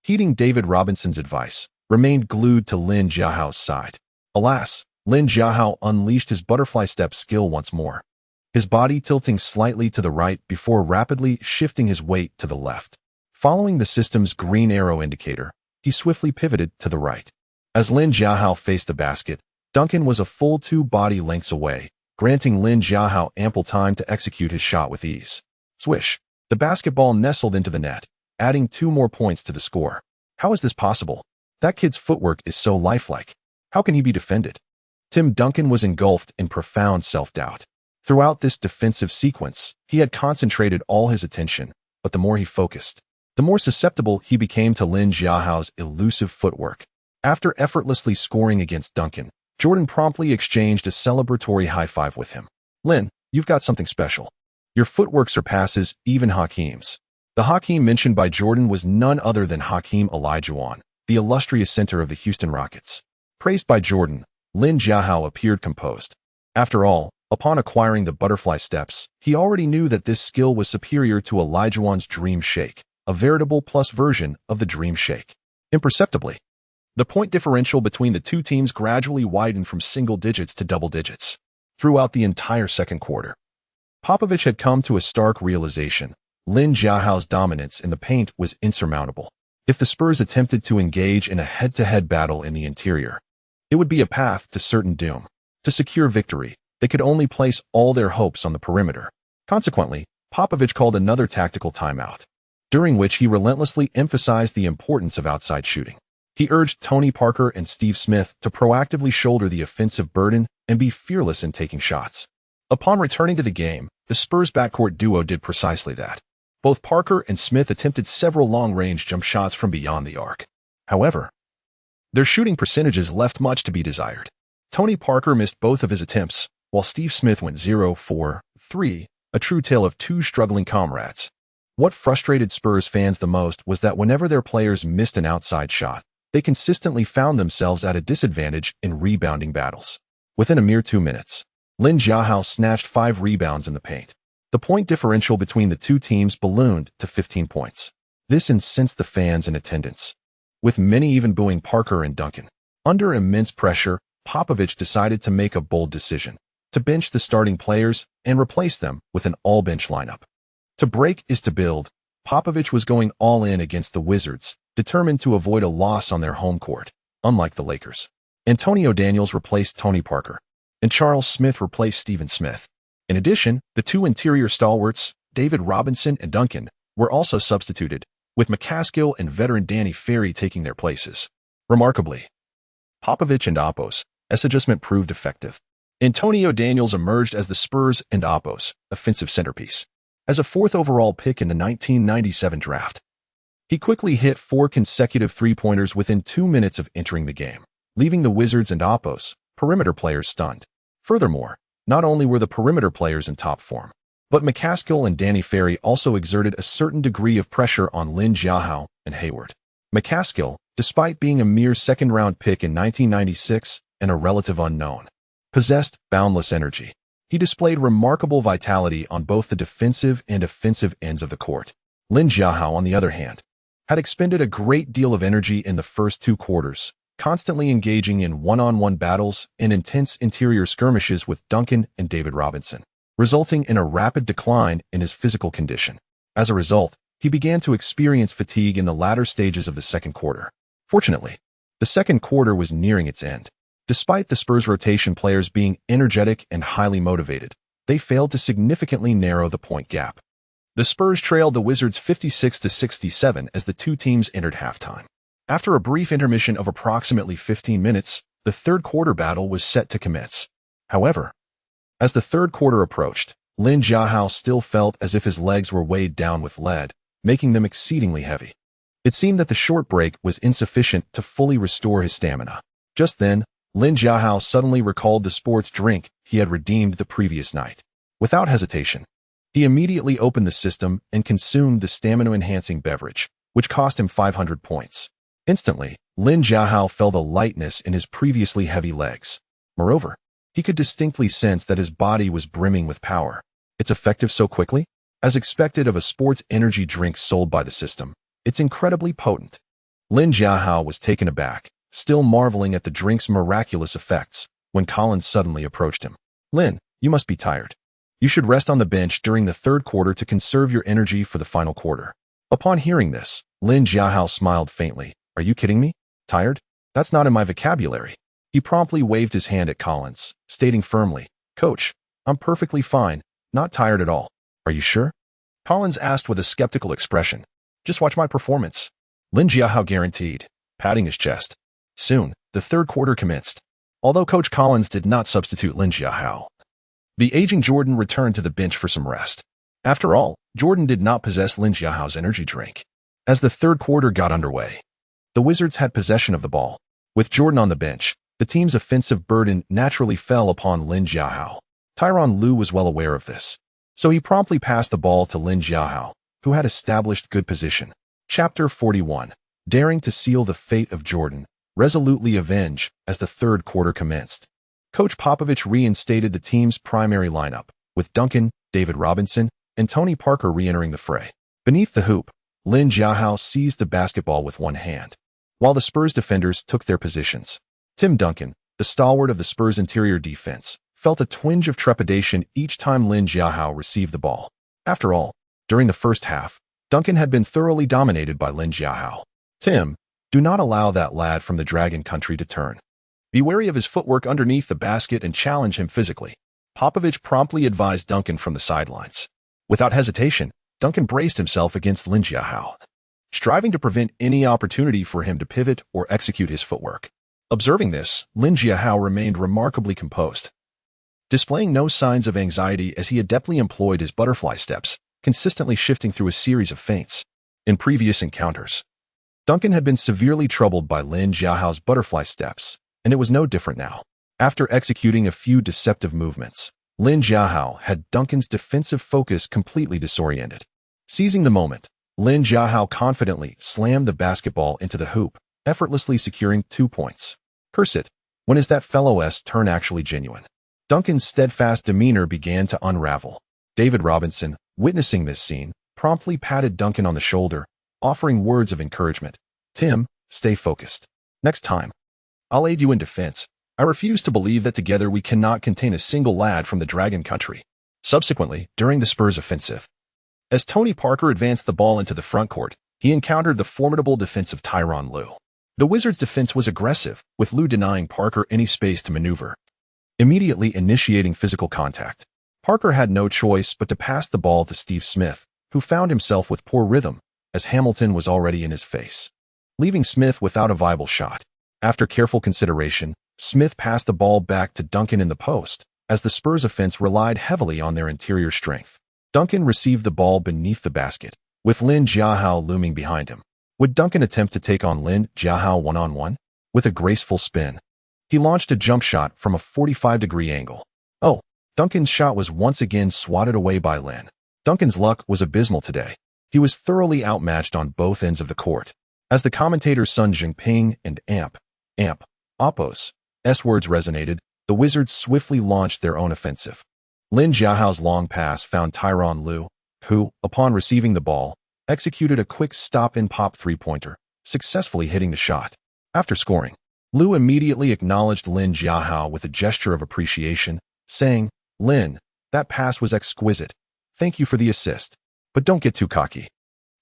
heeding David Robinson's advice, remained glued to Lin Jiahao's side. Alas, Lin Jiahao unleashed his butterfly step skill once more, his body tilting slightly to the right before rapidly shifting his weight to the left. Following the system's green arrow indicator, he swiftly pivoted to the right. As Lin Jiahao faced the basket, Duncan was a full 2 body lengths away, granting Lin Jiahao ample time to execute his shot with ease. Swish! The basketball nestled into the net, adding 2 more points to the score. How is this possible? That kid's footwork is so lifelike. How can he be defended? Tim Duncan was engulfed in profound self-doubt. Throughout this defensive sequence, he had concentrated all his attention, but the more he focused, the more susceptible he became to Lin Jiahao's elusive footwork. After effortlessly scoring against Duncan, Jordan promptly exchanged a celebratory high-five with him. "Lin, you've got something special. Your footwork surpasses even Hakeem's." The Hakeem mentioned by Jordan was none other than Hakeem Olajuwon, the illustrious center of the Houston Rockets. Praised by Jordan, Lin Jiahao appeared composed. After all, upon acquiring the butterfly steps, he already knew that this skill was superior to Olajuwon's Dream Shake, a veritable plus version of the Dream Shake. Imperceptibly, the point differential between the two teams gradually widened from single digits to double digits. Throughout the entire second quarter, Popovich had come to a stark realization. Lin Jiahao's dominance in the paint was insurmountable. If the Spurs attempted to engage in a head-to-head battle in the interior, it would be a path to certain doom. To secure victory, they could only place all their hopes on the perimeter. Consequently, Popovich called another tactical timeout, during which he relentlessly emphasized the importance of outside shooting. He urged Tony Parker and Steve Smith to proactively shoulder the offensive burden and be fearless in taking shots. Upon returning to the game, the Spurs backcourt duo did precisely that. Both Parker and Smith attempted several long-range jump shots from beyond the arc. However, their shooting percentages left much to be desired. Tony Parker missed both of his attempts, while Steve Smith went 0-for-3, a true tale of two struggling comrades. What frustrated Spurs fans the most was that whenever their players missed an outside shot, they consistently found themselves at a disadvantage in rebounding battles. Within a mere 2 minutes, Lin Jiahao snatched 5 rebounds in the paint. The point differential between the two teams ballooned to 15 points. This incensed the fans in attendance, with many even booing Parker and Duncan. Under immense pressure, Popovich decided to make a bold decision, to bench the starting players and replace them with an all-bench lineup. To break is to build. Popovich was going all in against the Wizards, determined to avoid a loss on their home court, unlike the Lakers. Antonio Daniels replaced Tony Parker, and Charles Smith replaced Stephen Smith. In addition, the two interior stalwarts, David Robinson and Duncan, were also substituted, with McCaskill and veteran Danny Ferry taking their places. Remarkably, Popovich and Oppo's adjustment proved effective. Antonio Daniels emerged as the Spurs and Oppo's offensive centerpiece. As a 4th overall pick in the 1997 draft, he quickly hit 4 consecutive three-pointers within 2 minutes of entering the game, leaving the Wizards and Oppo's perimeter players stunned. Furthermore, not only were the perimeter players in top form, but McCaskill and Danny Ferry also exerted a certain degree of pressure on Lin Jiahao and Hayward. McCaskill, despite being a mere second-round pick in 1996 and a relative unknown, possessed boundless energy. He displayed remarkable vitality on both the defensive and offensive ends of the court. Lin Jiahao, on the other hand, had expended a great deal of energy in the first 2 quarters, constantly engaging in one-on-one battles and intense interior skirmishes with Duncan and David Robinson, resulting in a rapid decline in his physical condition. As a result, he began to experience fatigue in the latter stages of the second quarter. Fortunately, the second quarter was nearing its end. Despite the Spurs rotation players being energetic and highly motivated, they failed to significantly narrow the point gap. The Spurs trailed the Wizards 56-67 as the two teams entered halftime. After a brief intermission of approximately 15 minutes, the third quarter battle was set to commence. However, as the third quarter approached, Lin Jiahao still felt as if his legs were weighed down with lead, making them exceedingly heavy. It seemed that the short break was insufficient to fully restore his stamina. Just then, Lin Jiahao suddenly recalled the sports drink he had redeemed the previous night. Without hesitation, he immediately opened the system and consumed the stamina-enhancing beverage, which cost him 500 points. Instantly, Lin Jiahao felt a lightness in his previously heavy legs. Moreover, he could distinctly sense that his body was brimming with power. It's effective so quickly? As expected of a sports energy drink sold by the system, it's incredibly potent. Lin Jiahao was taken aback, still marveling at the drink's miraculous effects, when Collins suddenly approached him. Lin, you must be tired. You should rest on the bench during the third quarter to conserve your energy for the final quarter. Upon hearing this, Lin Jiahao smiled faintly. Are you kidding me? Tired? That's not in my vocabulary. He promptly waved his hand at Collins, stating firmly, Coach, I'm perfectly fine, not tired at all. Are you sure? Collins asked with a skeptical expression. Just watch my performance. Lin Jiahao guaranteed, patting his chest. Soon, the third quarter commenced. Although Coach Collins did not substitute Lin Jiahao, the aging Jordan returned to the bench for some rest. After all, Jordan did not possess Lin Jiahao's energy drink. As the third quarter got underway, the Wizards had possession of the ball. With Jordan on the bench, the team's offensive burden naturally fell upon Lin Jiahao. Tyronn Lue was well aware of this, so he promptly passed the ball to Lin Jiahao, who had established good position. Chapter 41. Daring to seal the fate of Jordan, resolutely avenge as the third quarter commenced. Coach Popovich reinstated the team's primary lineup, with Duncan, David Robinson, and Tony Parker re-entering the fray. Beneath the hoop, Lin Jiahao seized the basketball with one hand, while the Spurs defenders took their positions. Tim Duncan, the stalwart of the Spurs' interior defense, felt a twinge of trepidation each time Lin Jiahao received the ball. After all, during the first half, Duncan had been thoroughly dominated by Lin Jiahao. Tim, do not allow that lad from the Dragon Country to turn. Be wary of his footwork underneath the basket and challenge him physically. Popovich promptly advised Duncan from the sidelines. Without hesitation, Duncan braced himself against Lin Jiahao, striving to prevent any opportunity for him to pivot or execute his footwork. Observing this, Lin Jiahao remained remarkably composed, displaying no signs of anxiety as he adeptly employed his butterfly steps, consistently shifting through a series of feints. In previous encounters, Duncan had been severely troubled by Lin Jiahao's butterfly steps, and it was no different now. After executing a few deceptive movements, Lin Jiahao had Duncan's defensive focus completely disoriented. Seizing the moment, Lin Jiahao confidently slammed the basketball into the hoop, effortlessly securing 2 points. Curse it, when is that fellow's turn actually genuine? Duncan's steadfast demeanor began to unravel. David Robinson, witnessing this scene, promptly patted Duncan on the shoulder, offering words of encouragement. Tim, stay focused. Next time, I'll aid you in defense. I refuse to believe that together we cannot contain a single lad from the Dragon Country. Subsequently, during the Spurs offensive, as Tony Parker advanced the ball into the front court, he encountered the formidable defense of Tyronn Lue. The Wizards' defense was aggressive, with Lue denying Parker any space to maneuver, immediately initiating physical contact. Parker had no choice but to pass the ball to Steve Smith, who found himself with poor rhythm, as Hamilton was already in his face, leaving Smith without a viable shot. After careful consideration, Smith passed the ball back to Duncan in the post, as the Spurs' offense relied heavily on their interior strength. Duncan received the ball beneath the basket, with Lin Jiahao looming behind him. Would Duncan attempt to take on Lin Jiahao one-on-one? With a graceful spin, he launched a jump shot from a 45-degree angle. Oh, Duncan's shot was once again swatted away by Lin. Duncan's luck was abysmal today. He was thoroughly outmatched on both ends of the court. As the commentators Sun Jinping and Amp, Oppos, words resonated, the Wizards swiftly launched their own offensive. Lin Jiahao's long pass found Tyronn Lue, who, upon receiving the ball, executed a quick stop-and-pop three-pointer, successfully hitting the shot. After scoring, Lue immediately acknowledged Lin Jiahao with a gesture of appreciation, saying, Lin, that pass was exquisite. Thank you for the assist. But don't get too cocky.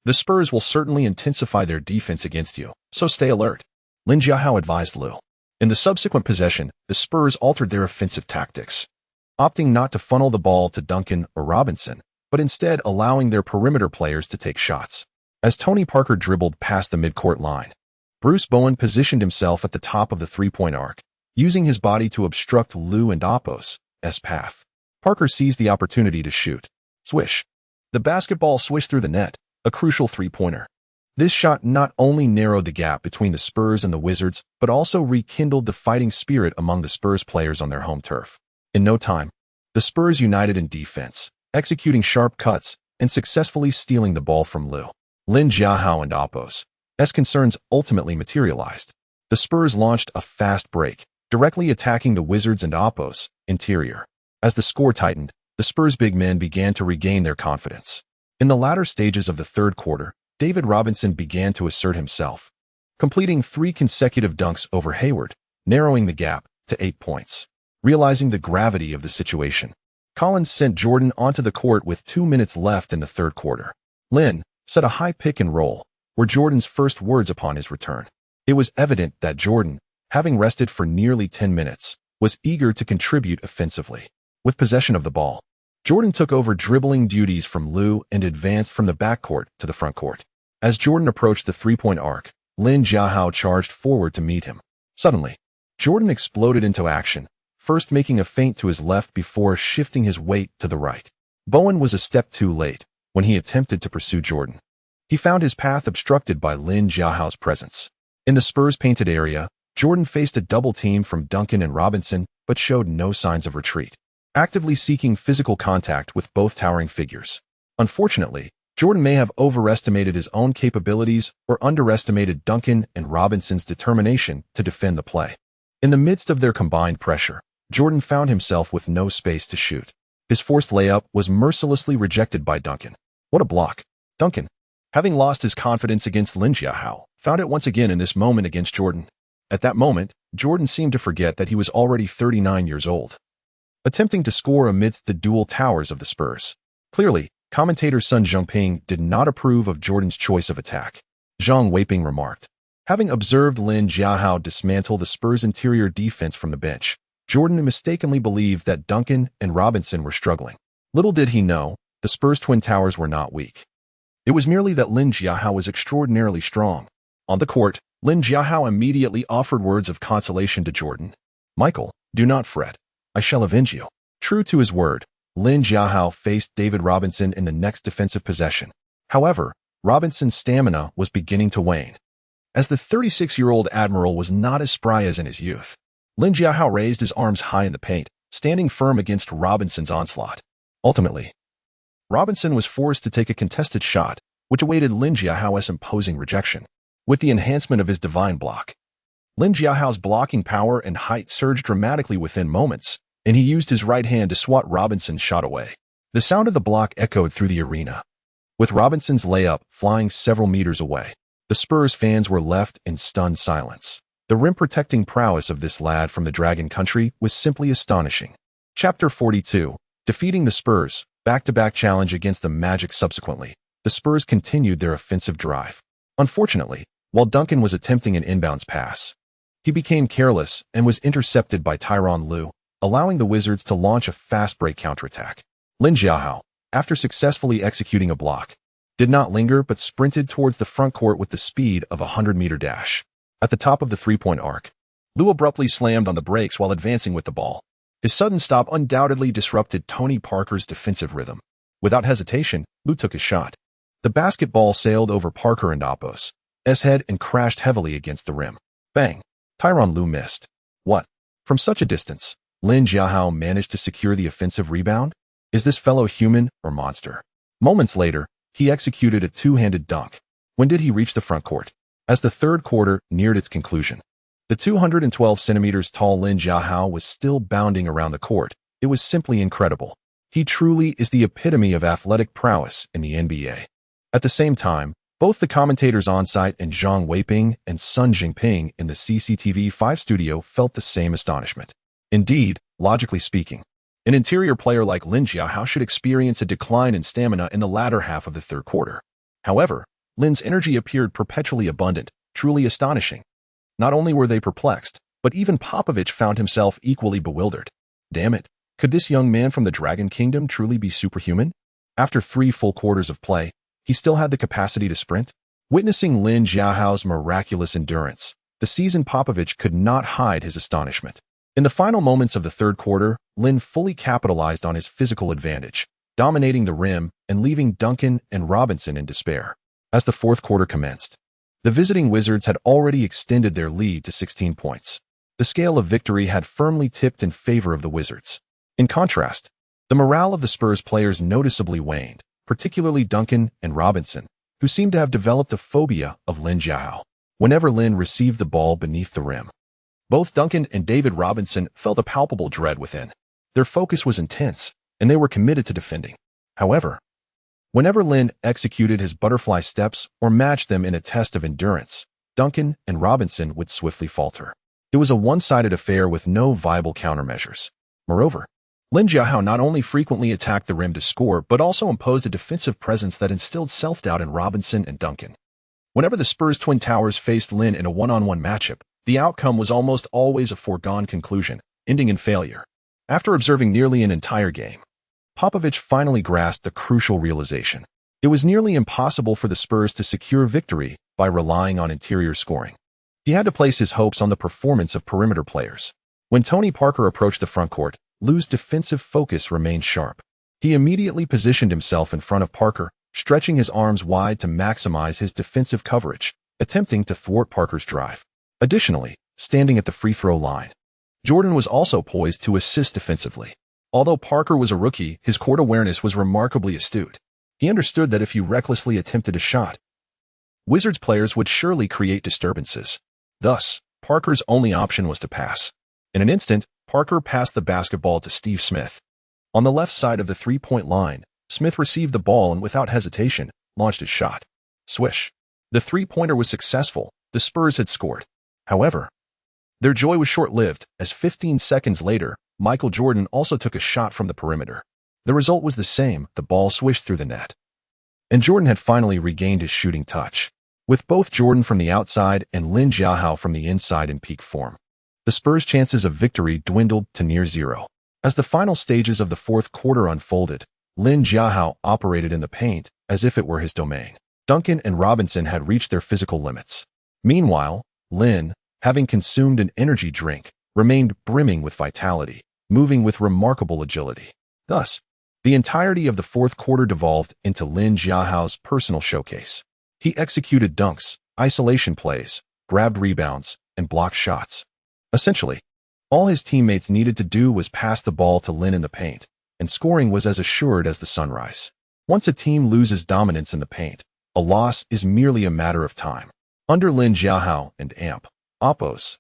The Spurs will certainly intensify their defense against you, so stay alert. Lin Jiahao advised Lue. In the subsequent possession, the Spurs altered their offensive tactics, opting not to funnel the ball to Duncan or Robinson, but instead allowing their perimeter players to take shots. As Tony Parker dribbled past the midcourt line, Bruce Bowen positioned himself at the top of the three-point arc, using his body to obstruct Lue and Oppos' path. Parker seized the opportunity to shoot. Swish. The basketball swished through the net, a crucial three-pointer. This shot not only narrowed the gap between the Spurs and the Wizards, but also rekindled the fighting spirit among the Spurs players on their home turf. In no time, the Spurs united in defense, executing sharp cuts and successfully stealing the ball from Lue. Lin Jiahao and Oppos' concerns ultimately materialized. The Spurs launched a fast break, directly attacking the Wizards and Oppo's interior. As the score tightened, the Spurs' big men began to regain their confidence. In the latter stages of the third quarter, David Robinson began to assert himself, completing 3 consecutive dunks over Hayward, narrowing the gap to 8 points. Realizing the gravity of the situation, Collins sent Jordan onto the court with 2 minutes left in the third quarter. Lin set a high pick and roll, were Jordan's first words upon his return. It was evident that Jordan, having rested for nearly 10 minutes, was eager to contribute offensively. With possession of the ball, Jordan took over dribbling duties from Lou and advanced from the backcourt to the front court. As Jordan approached the three-point arc, Lin Jiahao charged forward to meet him. Suddenly, Jordan exploded into action, first making a feint to his left before shifting his weight to the right. Bowen was a step too late when he attempted to pursue Jordan. He found his path obstructed by Lin Jiahao's presence. In the Spurs-painted area, Jordan faced a double team from Duncan and Robinson, but showed no signs of retreat, actively seeking physical contact with both towering figures. Unfortunately, Jordan may have overestimated his own capabilities or underestimated Duncan and Robinson's determination to defend the play. In the midst of their combined pressure, Jordan found himself with no space to shoot. His forced layup was mercilessly rejected by Duncan. What a block! Duncan, having lost his confidence against Lin Jiahao, found it once again in this moment against Jordan. At that moment, Jordan seemed to forget that he was already 39 years old, attempting to score amidst the dual towers of the Spurs. Clearly, commentator Sun Zhongping did not approve of Jordan's choice of attack. Zhang Weiping remarked. Having observed Lin Jiahao dismantle the Spurs' interior defense from the bench, Jordan mistakenly believed that Duncan and Robinson were struggling. Little did he know, the Spurs' twin towers were not weak. It was merely that Lin Jiahao was extraordinarily strong. On the court, Lin Jiahao immediately offered words of consolation to Jordan. Michael, do not fret. I shall avenge you. True to his word, Lin Jiahao faced David Robinson in the next defensive possession. However, Robinson's stamina was beginning to wane, as the 36-year-old admiral was not as spry as in his youth. Lin Jiahao raised his arms high in the paint, standing firm against Robinson's onslaught. Ultimately, Robinson was forced to take a contested shot, which awaited Lin Jiahao's imposing rejection. With the enhancement of his divine block, Lin Jiahao's blocking power and height surged dramatically within moments, and he used his right hand to swat Robinson's shot away. The sound of the block echoed through the arena, with Robinson's layup flying several meters away. The Spurs fans were left in stunned silence. The rim-protecting prowess of this lad from the Dragon Country was simply astonishing. Chapter 42. Defeating the Spurs, back-to-back challenge against the Magic. Subsequently, the Spurs continued their offensive drive. Unfortunately, while Duncan was attempting an inbounds pass, he became careless and was intercepted by Tyronn Lue, allowing the Wizards to launch a fast-break counterattack. Lin Jiahao, after successfully executing a block, did not linger but sprinted towards the front court with the speed of a 100-meter dash. At the top of the three-point arc, Lue abruptly slammed on the brakes while advancing with the ball. His sudden stop undoubtedly disrupted Tony Parker's defensive rhythm. Without hesitation, Lue took his shot. The basketball sailed over Parker and Oppo's head and crashed heavily against the rim. Bang! Tyronn Lue missed. What? From such a distance, Lin Jiahao managed to secure the offensive rebound? Is this fellow human or monster? Moments later, he executed a two-handed dunk. When did he reach the front court? As the third quarter neared its conclusion, the 212 centimeters tall Lin Jiahao was still bounding around the court. It was simply incredible. He truly is the epitome of athletic prowess in the NBA. At the same time, both the commentators on-site and Zhang Weiping and Sun Jingping in the CCTV5 studio felt the same astonishment. Indeed, logically speaking, an interior player like Lin Jiahao should experience a decline in stamina in the latter half of the third quarter. However, Lin's energy appeared perpetually abundant, truly astonishing. Not only were they perplexed, but even Popovich found himself equally bewildered. Damn it, could this young man from the Dragon Kingdom truly be superhuman? After 3 full quarters of play, he still had the capacity to sprint. Witnessing Lin Jiahao's miraculous endurance, the seasoned Popovich could not hide his astonishment. In the final moments of the third quarter, Lin fully capitalized on his physical advantage, dominating the rim and leaving Duncan and Robinson in despair. As the fourth quarter commenced, the visiting Wizards had already extended their lead to 16 points. The scale of victory had firmly tipped in favor of the Wizards. In contrast, the morale of the Spurs players noticeably waned, particularly Duncan and Robinson, who seemed to have developed a phobia of Lin Jiahao. Whenever Lin received the ball beneath the rim, Both Duncan and David Robinson felt a palpable dread within. Their focus was intense, and they were committed to defending. However, whenever Lin executed his butterfly steps or matched them in a test of endurance, Duncan and Robinson would swiftly falter. It was a one-sided affair with no viable countermeasures. Moreover, Lin Jiahao not only frequently attacked the rim to score, but also imposed a defensive presence that instilled self-doubt in Robinson and Duncan. Whenever the Spurs' Twin Towers faced Lin in a one-on-one matchup, the outcome was almost always a foregone conclusion, ending in failure. After observing nearly an entire game, Popovich finally grasped a crucial realization. It was nearly impossible for the Spurs to secure victory by relying on interior scoring. He had to place his hopes on the performance of perimeter players. When Tony Parker approached the frontcourt, Lou's defensive focus remained sharp. He immediately positioned himself in front of Parker, stretching his arms wide to maximize his defensive coverage, attempting to thwart Parker's drive. Additionally, standing at the free throw line, Jordan was also poised to assist defensively. Although Parker was a rookie, his court awareness was remarkably astute. He understood that if he recklessly attempted a shot, Wizards players would surely create disturbances. Thus, Parker's only option was to pass. In an instant, Parker passed the basketball to Steve Smith. On the left side of the three-point line, Smith received the ball and without hesitation, launched his shot. Swish. The three-pointer was successful. The Spurs had scored. However, their joy was short-lived, as 15 seconds later, Michael Jordan also took a shot from the perimeter. The result was the same, the ball swished through the net. And Jordan had finally regained his shooting touch. With both Jordan from the outside and Lin Jiahao from the inside in peak form, the Spurs' chances of victory dwindled to near zero. As the final stages of the fourth quarter unfolded, Lin Jiahao operated in the paint as if it were his domain. Duncan and Robinson had reached their physical limits. Meanwhile, Lin, having consumed an energy drink, remained brimming with vitality, moving with remarkable agility. Thus, the entirety of the fourth quarter devolved into Lin Jiahao's personal showcase. He executed dunks, isolation plays, grabbed rebounds, and blocked shots. Essentially, all his teammates needed to do was pass the ball to Lin in the paint, and scoring was as assured as the sunrise. Once a team loses dominance in the paint, a loss is merely a matter of time. Under Lin Jiahao and Oppo's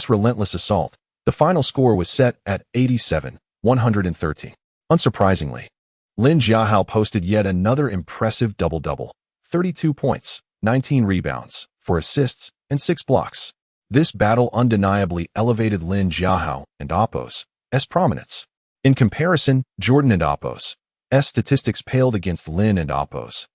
relentless assault, the final score was set at 87-113. Unsurprisingly, Lin Jiahao posted yet another impressive double-double. 32 points, 19 rebounds, 4 assists, and 6 blocks. This battle undeniably elevated Lin Jiahao and Oppo's prominence. In comparison, Jordan and Oppo's statistics paled against Lin and Oppo's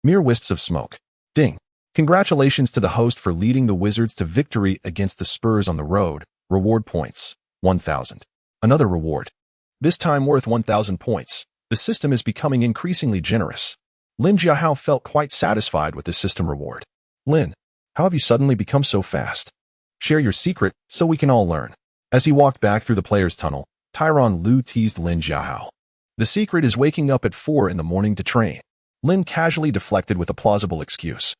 mere wisps of smoke. Ding. Congratulations to the host for leading the Wizards to victory against the Spurs on the road. Reward points, 1,000. Another reward. This time worth 1,000 points. The system is becoming increasingly generous. Lin Jiahao felt quite satisfied with the system reward. Lin, how have you suddenly become so fast? Share your secret so we can all learn. As he walked back through the players' tunnel, Tyronn Lue teased Lin Jiahao. The secret is waking up at 4 in the morning to train. Lin casually deflected with a plausible excuse.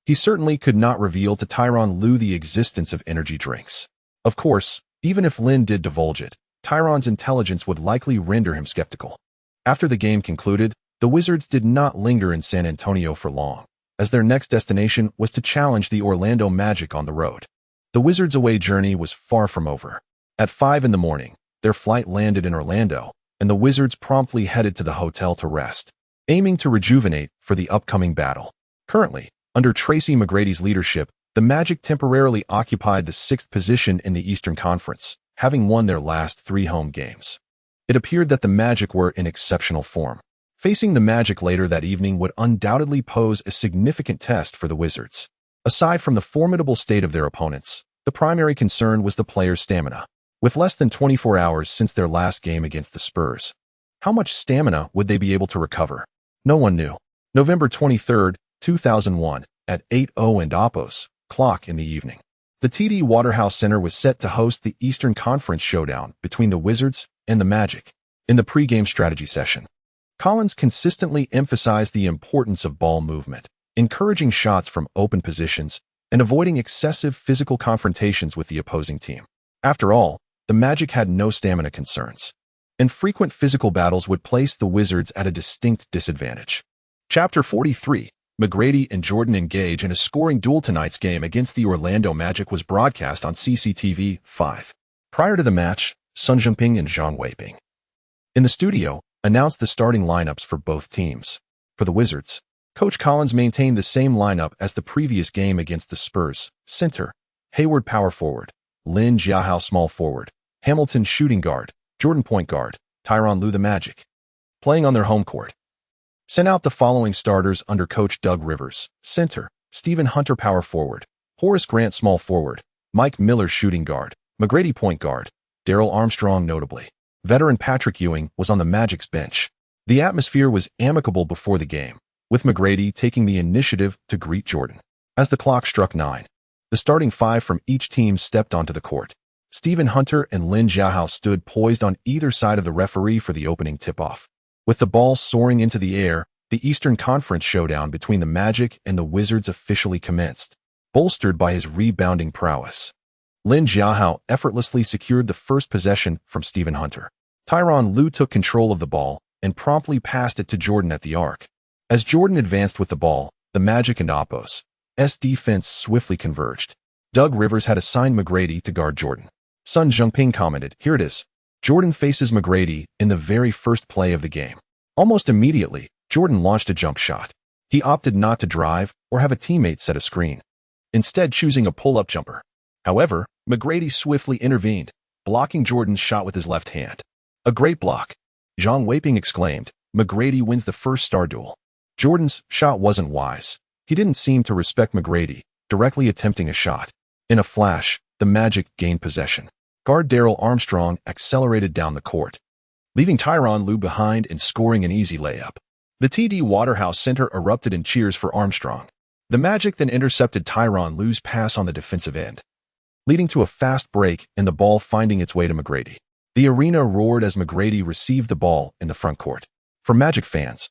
He certainly could not reveal to Tyronn Lue the existence of energy drinks. Of course, even if Lin did divulge it, Tyronn's intelligence would likely render him skeptical. After the game concluded, the Wizards did not linger in San Antonio for long, as their next destination was to challenge the Orlando Magic on the road. The Wizards' away journey was far from over. At 5 in the morning, their flight landed in Orlando, and the Wizards promptly headed to the hotel to rest, aiming to rejuvenate for the upcoming battle. Currently, under Tracy McGrady's leadership, the Magic temporarily occupied the 6th position in the Eastern Conference, having won their last 3 home games. It appeared that the Magic were in exceptional form. Facing the Magic later that evening would undoubtedly pose a significant test for the Wizards. Aside from the formidable state of their opponents, the primary concern was the players' stamina. With less than 24 hours since their last game against the Spurs, how much stamina would they be able to recover? No one knew. November 23, 2001, at 8:00 and Oppo's clock in the evening, the TD Waterhouse Center was set to host the Eastern Conference showdown between the Wizards and the Magic. In the pregame strategy session, Collins consistently emphasized the importance of ball movement, encouraging shots from open positions, and avoiding excessive physical confrontations with the opposing team. After all, the Magic had no stamina concerns, and frequent physical battles would place the Wizards at a distinct disadvantage. Chapter 43. McGrady and Jordan engage in a scoring duel. Tonight's game against the Orlando Magic was broadcast on CCTV 5. Prior to the match, Sun Jinping and Zhang Weiping in the studio announced the starting lineups for both teams. For the Wizards, Coach Collins maintained the same lineup as the previous game against the Spurs: center, Hayward power forward, Lin Jiahao small forward, Hamilton shooting guard, Jordan point guard, Tyronn Lue the Magic. Playing on their home court, sent out the following starters under Coach Doug Rivers: center, Stephen Hunter power forward, Horace Grant small forward, Mike Miller shooting guard, McGrady point guard, Darrell Armstrong. Notably, veteran Patrick Ewing was on the Magic's bench. The atmosphere was amicable before the game, with McGrady taking the initiative to greet Jordan. As the clock struck 9, the starting 5 from each team stepped onto the court. Stephen Hunter and Lin Jiahao stood poised on either side of the referee for the opening tip-off. With the ball soaring into the air, the Eastern Conference showdown between the Magic and the Wizards officially commenced, bolstered by his rebounding prowess. Lin Jiahao effortlessly secured the first possession from Stephen Hunter. Tyronn Lue took control of the ball and promptly passed it to Jordan at the arc. As Jordan advanced with the ball, the Magic and Oppo's defense swiftly converged. Doug Rivers had assigned McGrady to guard Jordan. Sun Jinping commented, "Here it is. Jordan faces McGrady in the very first play of the game." Almost immediately, Jordan launched a jump shot. He opted not to drive or have a teammate set a screen, instead choosing a pull-up jumper. However, McGrady swiftly intervened, blocking Jordan's shot with his left hand. "A great block," Zhang Weiping exclaimed. McGrady wins the first star duel. Jordan's shot wasn't wise. He didn't seem to respect McGrady, directly attempting a shot. In a flash, the Magic gained possession. Guard Darrell Armstrong accelerated down the court, leaving Tyronn Lue behind and scoring an easy layup. The TD Waterhouse Center erupted in cheers for Armstrong. The Magic then intercepted Tyronn Lue's pass on the defensive end, leading to a fast break and the ball finding its way to McGrady. The arena roared as McGrady received the ball in the front court. For Magic fans,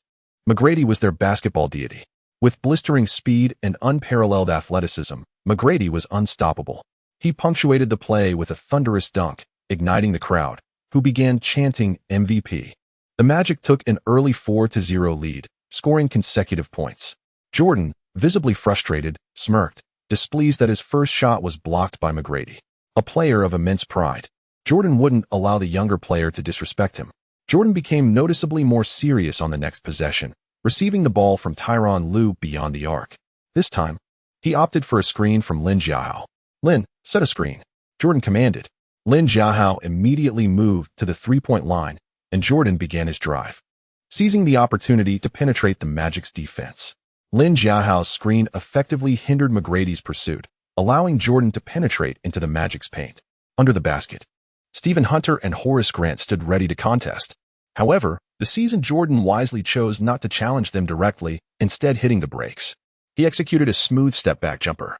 McGrady was their basketball deity. With blistering speed and unparalleled athleticism, McGrady was unstoppable. He punctuated the play with a thunderous dunk, igniting the crowd, who began chanting MVP. The Magic took an early 4-0 lead, scoring consecutive points. Jordan, visibly frustrated, smirked, displeased that his first shot was blocked by McGrady. A player of immense pride, Jordan wouldn't allow the younger player to disrespect him. Jordan became noticeably more serious on the next possession, receiving the ball from Tyronn Lue beyond the arc. This time, he opted for a screen from Lin Jiahao. "Lin, set a screen," Jordan commanded. Lin Jiahao immediately moved to the three-point line, and Jordan began his drive, seizing the opportunity to penetrate the Magic's defense. Lin Jiahao's screen effectively hindered McGrady's pursuit, allowing Jordan to penetrate into the Magic's paint. Under the basket, Stephen Hunter and Horace Grant stood ready to contest. However, the seasoned Jordan wisely chose not to challenge them directly, instead hitting the brakes. He executed a smooth step-back jumper,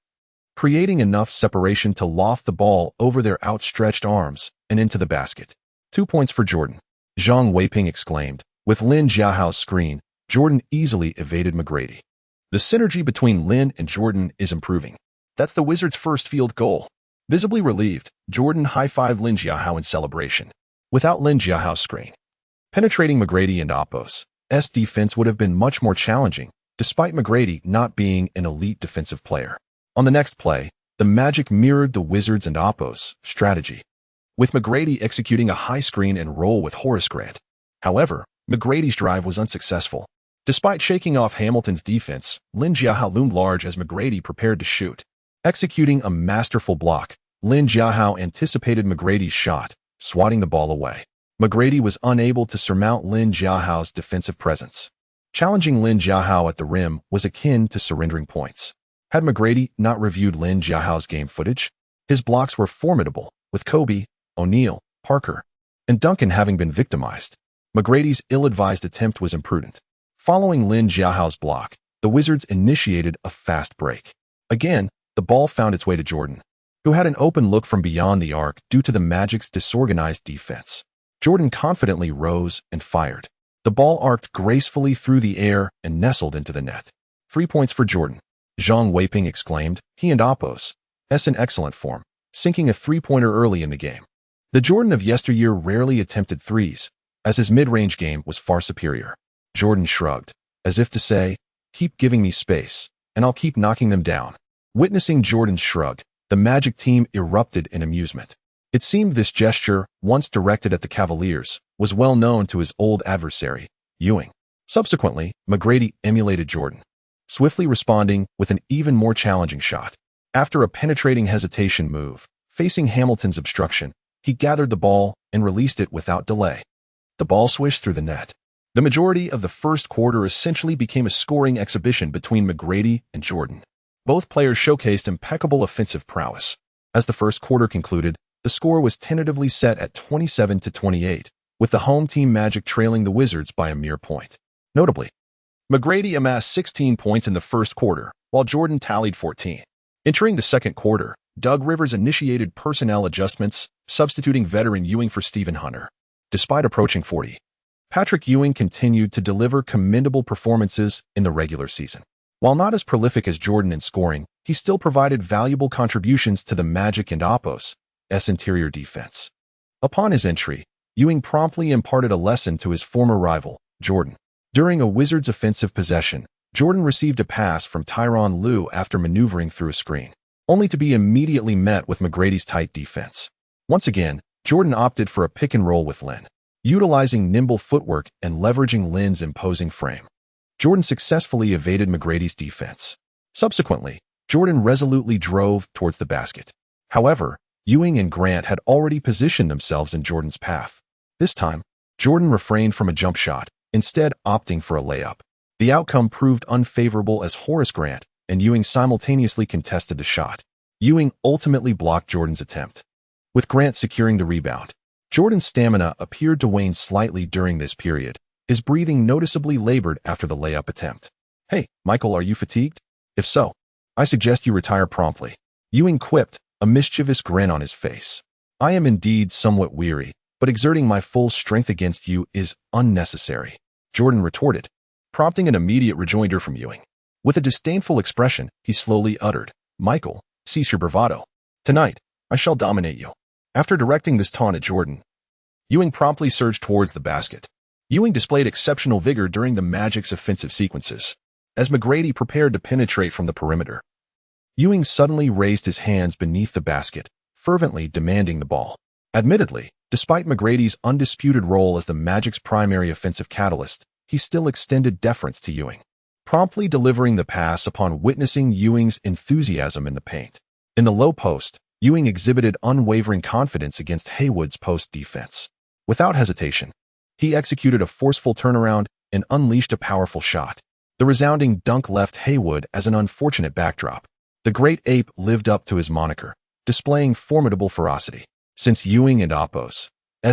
creating enough separation to loft the ball over their outstretched arms and into the basket. 2 points for Jordan, Zhang Weiping exclaimed. With Lin Jiahao's screen, Jordan easily evaded McGrady. The synergy between Lin and Jordan is improving. That's the Wizards' first field goal. Visibly relieved, Jordan high-fived Lin Jiahao in celebration. Without Lin Jiahao's screen, penetrating McGrady and Oppo's defense would have been much more challenging, despite McGrady not being an elite defensive player. On the next play, the Magic mirrored the Wizards and Oppo's strategy, with McGrady executing a high screen and roll with Horace Grant. However, McGrady's drive was unsuccessful. Despite shaking off Hamilton's defense, Lin Jiahao loomed large as McGrady prepared to shoot. Executing a masterful block, Lin Jiahao anticipated McGrady's shot, swatting the ball away. McGrady was unable to surmount Lin Jiahao's defensive presence. Challenging Lin Jiahao at the rim was akin to surrendering points. Had McGrady not reviewed Lin Jiahao's game footage, his blocks were formidable, with Kobe, O'Neal, Parker, and Duncan having been victimized. McGrady's ill-advised attempt was imprudent. Following Lin Jiahao's block, the Wizards initiated a fast break. Again, the ball found its way to Jordan, who had an open look from beyond the arc due to the Magic's disorganized defense. Jordan confidently rose and fired. The ball arced gracefully through the air and nestled into the net. 3 points for Jordan, Zhang Weiping exclaimed. He and Oppo's in excellent form, sinking a three-pointer early in the game. The Jordan of yesteryear rarely attempted threes, as his mid-range game was far superior. Jordan shrugged, as if to say, Keep giving me space, and I'll keep knocking them down. Witnessing Jordan's shrug, the Magic team erupted in amusement. It seemed this gesture, once directed at the Cavaliers, was well known to his old adversary, Ewing. Subsequently, McGrady emulated Jordan, swiftly responding with an even more challenging shot. After a penetrating hesitation move, facing Hamilton's obstruction, he gathered the ball and released it without delay. The ball swished through the net. The majority of the first quarter essentially became a scoring exhibition between McGrady and Jordan. Both players showcased impeccable offensive prowess. As the first quarter concluded, the score was tentatively set at 27-28, with the home team Magic trailing the Wizards by a mere point. Notably, McGrady amassed 16 points in the first quarter, while Jordan tallied 14. Entering the second quarter, Doug Rivers initiated personnel adjustments, substituting veteran Ewing for Stephen Hunter. Despite approaching 40, Patrick Ewing continued to deliver commendable performances in the regular season. While not as prolific as Jordan in scoring, he still provided valuable contributions to the Magic and Oppos's interior defense. Upon his entry, Ewing promptly imparted a lesson to his former rival, Jordan. During a Wizards offensive possession, Jordan received a pass from Tyronn Lue after maneuvering through a screen, only to be immediately met with McGrady's tight defense. Once again, Jordan opted for a pick-and-roll with Lin, utilizing nimble footwork and leveraging Lin's imposing frame. Jordan successfully evaded McGrady's defense. Subsequently, Jordan resolutely drove towards the basket. However, Ewing and Grant had already positioned themselves in Jordan's path. This time, Jordan refrained from a jump shot, instead opting for a layup. The outcome proved unfavorable as Horace Grant and Ewing simultaneously contested the shot. Ewing ultimately blocked Jordan's attempt, with Grant securing the rebound. Jordan's stamina appeared to wane slightly during this period, his breathing noticeably labored after the layup attempt. "Hey, Michael, are you fatigued? If so, I suggest you retire promptly," Ewing quipped, a mischievous grin on his face. "I am indeed somewhat weary, but exerting my full strength against you is unnecessary," Jordan retorted, prompting an immediate rejoinder from Ewing. With a disdainful expression, he slowly uttered, "Michael, cease your bravado. Tonight, I shall dominate you." After directing this taunt at Jordan, Ewing promptly surged towards the basket. Ewing displayed exceptional vigor during the Magic's offensive sequences. As McGrady prepared to penetrate from the perimeter, Ewing suddenly raised his hands beneath the basket, fervently demanding the ball. Admittedly, despite McGrady's undisputed role as the Magic's primary offensive catalyst, he still extended deference to Ewing, promptly delivering the pass upon witnessing Ewing's enthusiasm in the paint. In the low post, Ewing exhibited unwavering confidence against Haywood's post defense. Without hesitation, he executed a forceful turnaround and unleashed a powerful shot. The resounding dunk left Haywood as an unfortunate backdrop. The Great Ape lived up to his moniker, displaying formidable ferocity. Since Ewing and Oppos's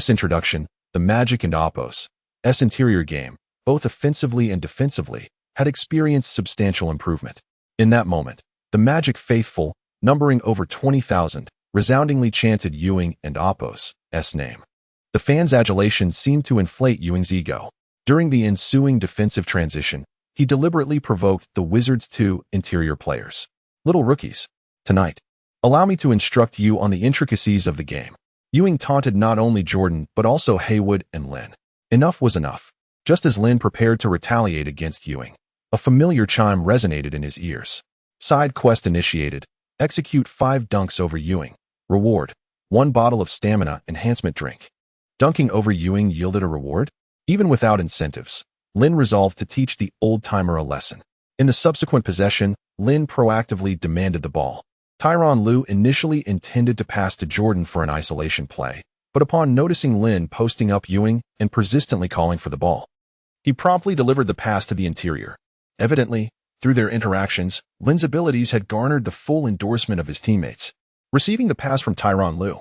introduction, the Magic and Oppos's interior game, both offensively and defensively, had experienced substantial improvement. In that moment, the Magic faithful, numbering over 20,000, resoundingly chanted Ewing and Oppos's name. The fans' adulation seemed to inflate Ewing's ego. During the ensuing defensive transition, he deliberately provoked the Wizards' two interior players. "Little rookies, tonight, allow me to instruct you on the intricacies of the game." Ewing taunted not only Jordan but also Haywood and Lin. Enough was enough. Just as Lin prepared to retaliate against Ewing, a familiar chime resonated in his ears. Side quest initiated. Execute 5 dunks over Ewing. Reward: 1 bottle of stamina enhancement drink. Dunking over Ewing yielded a reward? Even without incentives, Lin resolved to teach the old-timer a lesson. In the subsequent possession, Lin proactively demanded the ball. Tyronn Lue initially intended to pass to Jordan for an isolation play, but upon noticing Lin posting up Ewing and persistently calling for the ball, he promptly delivered the pass to the interior. Evidently, through their interactions, Lin's abilities had garnered the full endorsement of his teammates. Receiving the pass from Tyronn Lue,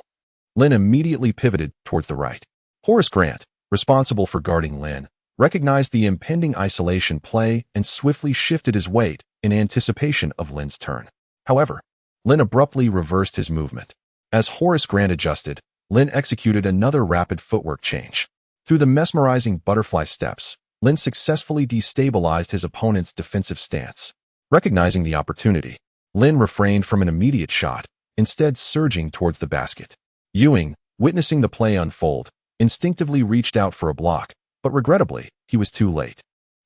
Lin immediately pivoted towards the right. Horace Grant, responsible for guarding Lin, recognized the impending isolation play and swiftly shifted his weight in anticipation of Lin's turn. However, Lin abruptly reversed his movement. As Horace Grant adjusted, Lin executed another rapid footwork change. Through the mesmerizing butterfly steps, Lin successfully destabilized his opponent's defensive stance. Recognizing the opportunity, Lin refrained from an immediate shot, instead surging towards the basket. Ewing, witnessing the play unfold, instinctively reached out for a block, but regrettably, he was too late.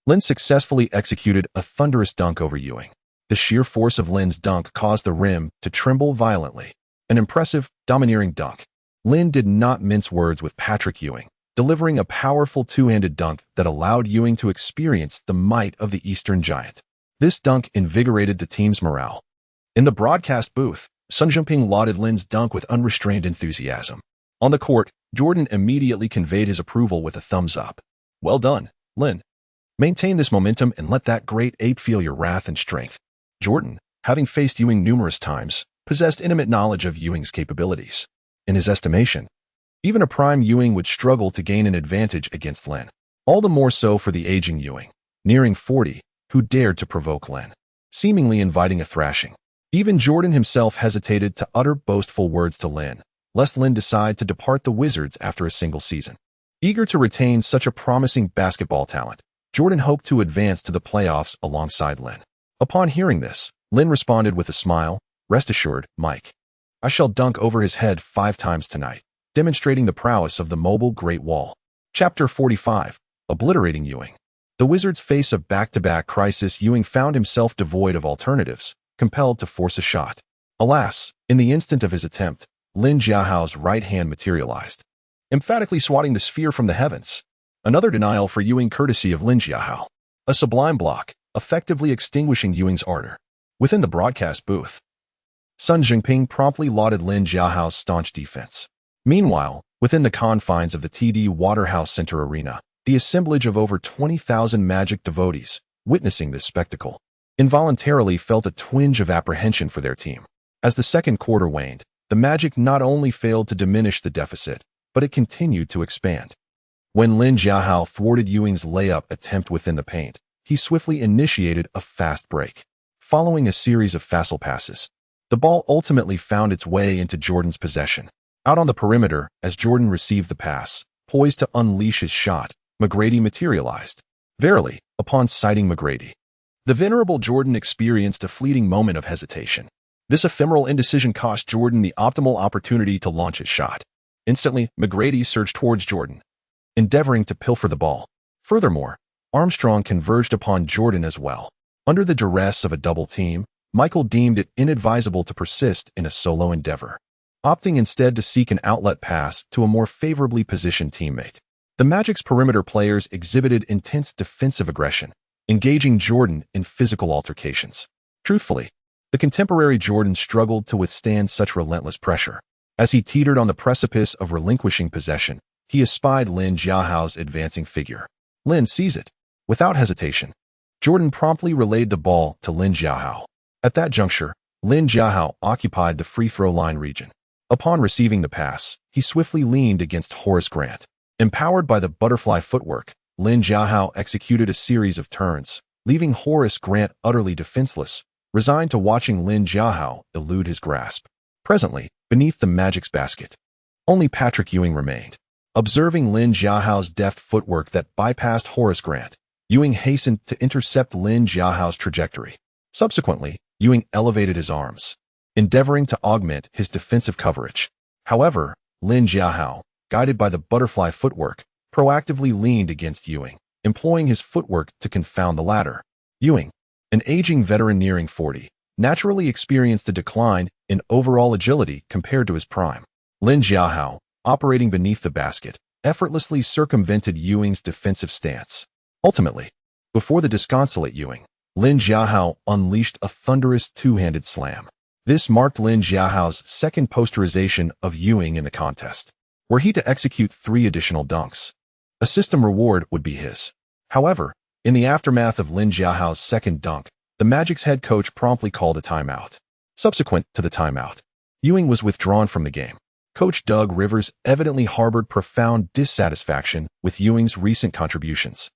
Lin successfully executed a thunderous dunk over Ewing. The sheer force of Lin's dunk caused the rim to tremble violently. An impressive, domineering dunk. Lin did not mince words with Patrick Ewing, delivering a powerful two-handed dunk that allowed Ewing to experience the might of the Eastern Giant. This dunk invigorated the team's morale. In the broadcast booth, Sun Jinping lauded Lin's dunk with unrestrained enthusiasm. On the court, Jordan immediately conveyed his approval with a thumbs up. "Well done, Lin. Maintain this momentum and let that great ape feel your wrath and strength." Jordan, having faced Ewing numerous times, possessed intimate knowledge of Ewing's capabilities. In his estimation, even a prime Ewing would struggle to gain an advantage against Lin. All the more so for the aging Ewing, nearing 40, who dared to provoke Lin, seemingly inviting a thrashing. Even Jordan himself hesitated to utter boastful words to Lin, lest Lin decide to depart the Wizards after a single season. Eager to retain such a promising basketball talent, Jordan hoped to advance to the playoffs alongside Lin. Upon hearing this, Lin responded with a smile, "Rest assured, Mike. I shall dunk over his head 5 times tonight," demonstrating the prowess of the mobile Great Wall. Chapter 45. Obliterating Ewing. The Wizards face a back-to-back crisis. Ewing found himself devoid of alternatives, compelled to force a shot. Alas, in the instant of his attempt, Lin Jiahao's right hand materialized, emphatically swatting the sphere from the heavens. Another denial for Ewing courtesy of Lin Jiahao. A sublime block, effectively extinguishing Ewing's ardor. Within the broadcast booth, Sun Jinping promptly lauded Lin Jiahao's staunch defense. Meanwhile, within the confines of the TD Waterhouse Center Arena, the assemblage of over 20,000 Magic devotees, witnessing this spectacle, involuntarily felt a twinge of apprehension for their team. As the second quarter waned, the Magic not only failed to diminish the deficit, but it continued to expand. When Lin Jiahao thwarted Ewing's layup attempt within the paint, he swiftly initiated a fast break. Following a series of facile passes, the ball ultimately found its way into Jordan's possession. Out on the perimeter, as Jordan received the pass, poised to unleash his shot, McGrady materialized. Verily, upon sighting McGrady, the venerable Jordan experienced a fleeting moment of hesitation. This ephemeral indecision cost Jordan the optimal opportunity to launch his shot. Instantly, McGrady surged towards Jordan, endeavoring to pilfer the ball. Furthermore, Armstrong converged upon Jordan as well. Under the duress of a double team, Michael deemed it inadvisable to persist in a solo endeavor, opting instead to seek an outlet pass to a more favorably positioned teammate. The Magic's perimeter players exhibited intense defensive aggression, engaging Jordan in physical altercations. Truthfully, the contemporary Jordan struggled to withstand such relentless pressure. As he teetered on the precipice of relinquishing possession, he espied Lin Jiahao's advancing figure. Lin sees it. Without hesitation, Jordan promptly relayed the ball to Lin Jiahao. At that juncture, Lin Jiahao occupied the free throw line region. Upon receiving the pass, he swiftly leaned against Horace Grant. Empowered by the butterfly footwork, Lin Jiahao executed a series of turns, leaving Horace Grant utterly defenseless, resigned to watching Lin Jiahao elude his grasp. Presently, beneath the Magic's basket, only Patrick Ewing remained. Observing Lin Jiahao's deft footwork that bypassed Horace Grant, Ewing hastened to intercept Lin Jiahao's trajectory. Subsequently, Ewing elevated his arms, endeavoring to augment his defensive coverage. However, Lin Jiahao, guided by the butterfly footwork, proactively leaned against Ewing, employing his footwork to confound the latter. Ewing, an aging veteran nearing 40, naturally experienced a decline in overall agility compared to his prime. Lin Jiahao, operating beneath the basket, effortlessly circumvented Ewing's defensive stance. Ultimately, before the disconsolate Ewing, Lin Jiahao unleashed a thunderous two-handed slam. This marked Lin Jiahao's second posterization of Ewing in the contest. Were he to execute 3 additional dunks, a system reward would be his. However, in the aftermath of Lin Jiahao's second dunk, the Magic's head coach promptly called a timeout. Subsequent to the timeout, Ewing was withdrawn from the game. Coach Doug Rivers evidently harbored profound dissatisfaction with Ewing's recent contributions.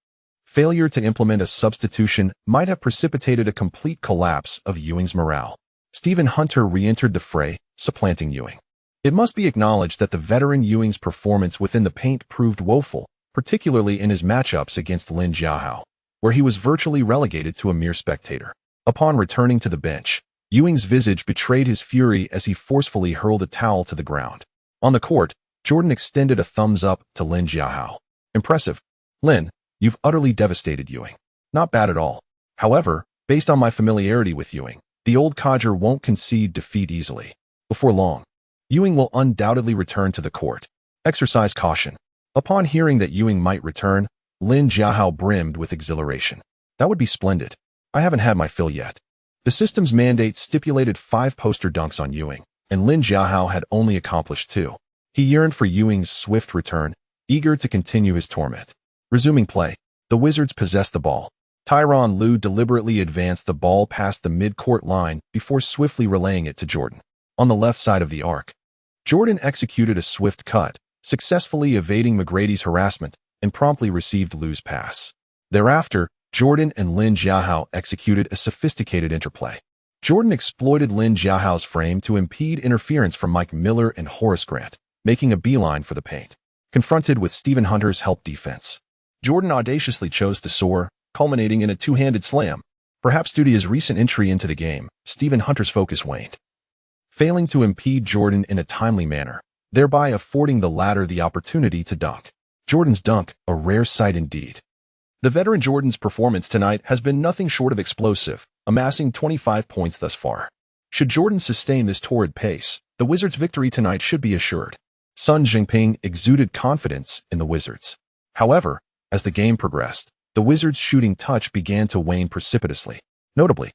Failure to implement a substitution might have precipitated a complete collapse of Ewing's morale. Stephen Hunter re-entered the fray, supplanting Ewing. It must be acknowledged that the veteran Ewing's performance within the paint proved woeful, particularly in his matchups against Lin Jiahao, where he was virtually relegated to a mere spectator. Upon returning to the bench, Ewing's visage betrayed his fury as he forcefully hurled a towel to the ground. On the court, Jordan extended a thumbs up to Lin Jiahao. "Impressive. Lin, you've utterly devastated Ewing." Not bad at all. However, based on my familiarity with Ewing, the old codger won't concede defeat easily. Before long, Ewing will undoubtedly return to the court. Exercise caution. Upon hearing that Ewing might return, Lin Jiahao brimmed with exhilaration. That would be splendid. I haven't had my fill yet. The system's mandate stipulated 5 poster dunks on Ewing, and Lin Jiahao had only accomplished 2. He yearned for Ewing's swift return, eager to continue his torment. Resuming play, the Wizards possessed the ball. Tyronn Lue deliberately advanced the ball past the mid-court line before swiftly relaying it to Jordan. On the left side of the arc, Jordan executed a swift cut, successfully evading McGrady's harassment and promptly received Lue's pass. Thereafter, Jordan and Lin Jiahao executed a sophisticated interplay. Jordan exploited Lin Jiahao's frame to impede interference from Mike Miller and Horace Grant, making a beeline for the paint. Confronted with Stephen Hunter's help defense, Jordan audaciously chose to soar, culminating in a two-handed slam. Perhaps due to his recent entry into the game, Stephen Hunter's focus waned, failing to impede Jordan in a timely manner, thereby affording the latter the opportunity to dunk. Jordan's dunk, a rare sight indeed. The veteran Jordan's performance tonight has been nothing short of explosive, amassing 25 points thus far. Should Jordan sustain this torrid pace, the Wizards' victory tonight should be assured. Sun Jinping exuded confidence in the Wizards. However, as the game progressed, the Wizards' shooting touch began to wane precipitously. Notably,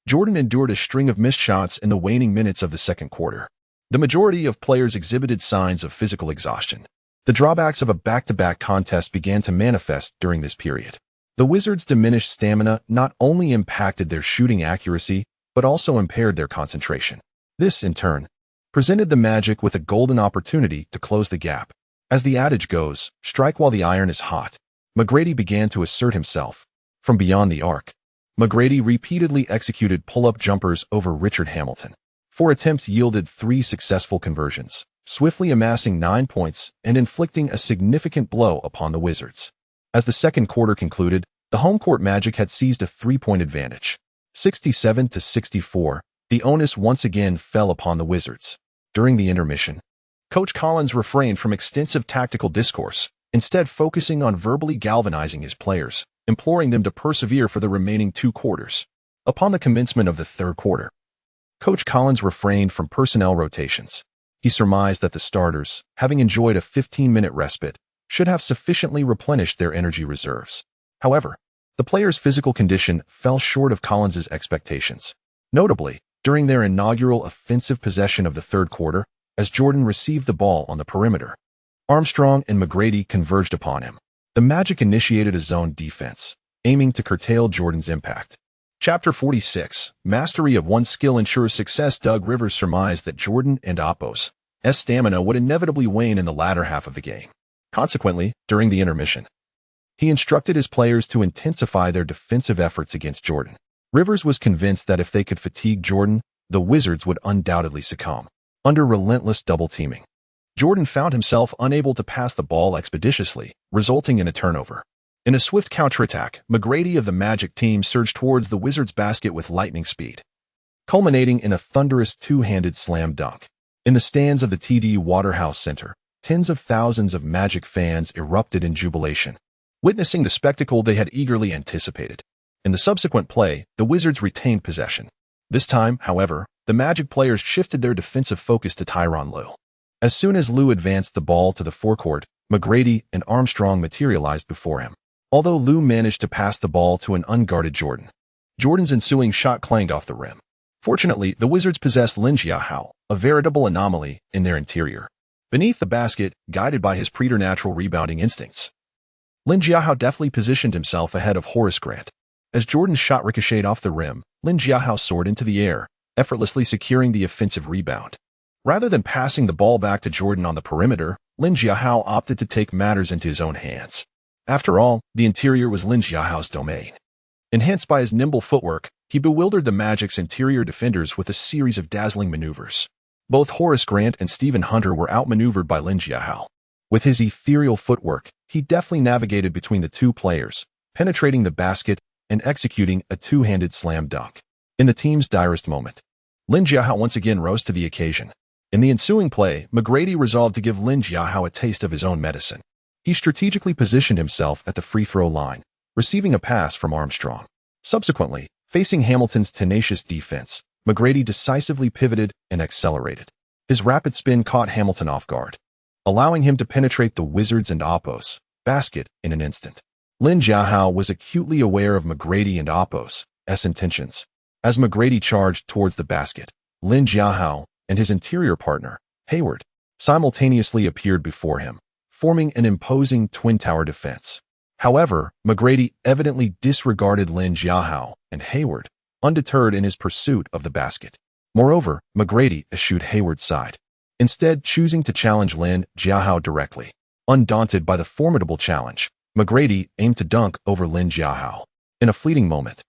Jordan endured a string of missed shots in the waning minutes of the second quarter. The majority of players exhibited signs of physical exhaustion. The drawbacks of a back-to-back contest began to manifest during this period. The Wizards' diminished stamina not only impacted their shooting accuracy, but also impaired their concentration. This, in turn, presented the Magic with a golden opportunity to close the gap. As the adage goes, strike while the iron is hot. McGrady began to assert himself. From beyond the arc, McGrady repeatedly executed pull-up jumpers over Richard Hamilton. 4 attempts yielded 3 successful conversions, swiftly amassing 9 points and inflicting a significant blow upon the Wizards. As the second quarter concluded, the home court Magic had seized a 3-point advantage. 67-64, the onus once again fell upon the Wizards. During the intermission, Coach Collins refrained from extensive tactical discourse, instead focusing on verbally galvanizing his players, imploring them to persevere for the remaining 2 quarters. Upon the commencement of the third quarter, Coach Collins refrained from personnel rotations. He surmised that the starters, having enjoyed a 15-minute respite, should have sufficiently replenished their energy reserves. However, the players' physical condition fell short of Collins's expectations. Notably, during their inaugural offensive possession of the third quarter, as Jordan received the ball on the perimeter, Armstrong and McGrady converged upon him. The Magic initiated a zone defense, aiming to curtail Jordan's impact. Chapter 46, Mastery of One Skill Ensures Success. Doug Rivers surmised that Jordan and Oppo's stamina would inevitably wane in the latter half of the game. Consequently, during the intermission, he instructed his players to intensify their defensive efforts against Jordan. Rivers was convinced that if they could fatigue Jordan, the Wizards would undoubtedly succumb. Under relentless double-teaming, Jordan found himself unable to pass the ball expeditiously, resulting in a turnover. In a swift counterattack, McGrady of the Magic team surged towards the Wizards' basket with lightning speed, culminating in a thunderous two-handed slam dunk. In the stands of the TD Waterhouse Center, tens of thousands of Magic fans erupted in jubilation, witnessing the spectacle they had eagerly anticipated. In the subsequent play, the Wizards retained possession. This time, however, the Magic players shifted their defensive focus to Tyronn Lue. As soon as Lue advanced the ball to the forecourt, McGrady and Armstrong materialized before him. Although Lue managed to pass the ball to an unguarded Jordan, Jordan's ensuing shot clanged off the rim. Fortunately, the Wizards possessed Lin Jiahao, a veritable anomaly in their interior. Beneath the basket, guided by his preternatural rebounding instincts, Lin Jiahao deftly positioned himself ahead of Horace Grant. As Jordan's shot ricocheted off the rim, Lin Jiahao soared into the air, effortlessly securing the offensive rebound. Rather than passing the ball back to Jordan on the perimeter, Lin Jiahao opted to take matters into his own hands. After all, the interior was Lin Jiahao's domain. Enhanced by his nimble footwork, he bewildered the Magic's interior defenders with a series of dazzling maneuvers. Both Horace Grant and Stephen Hunter were outmaneuvered by Lin Jiahao. With his ethereal footwork, he deftly navigated between the two players, penetrating the basket and executing a two-handed slam dunk. In the team's direst moment, Lin Jiahao once again rose to the occasion. In the ensuing play, McGrady resolved to give Lin Jiahao a taste of his own medicine. He strategically positioned himself at the free throw line, receiving a pass from Armstrong. Subsequently, facing Hamilton's tenacious defense, McGrady decisively pivoted and accelerated. His rapid spin caught Hamilton off guard, allowing him to penetrate the Wizards and Oppo's basket in an instant. Lin Jiahao was acutely aware of McGrady and Oppo's intentions. As McGrady charged towards the basket, Lin Jiahao and his interior partner, Hayward, simultaneously appeared before him, forming an imposing twin-tower defense. However, McGrady evidently disregarded Lin Jiahao and Hayward, undeterred in his pursuit of the basket. Moreover, McGrady eschewed Hayward's side, instead choosing to challenge Lin Jiahao directly. Undaunted by the formidable challenge, McGrady aimed to dunk over Lin Jiahao. In a fleeting moment,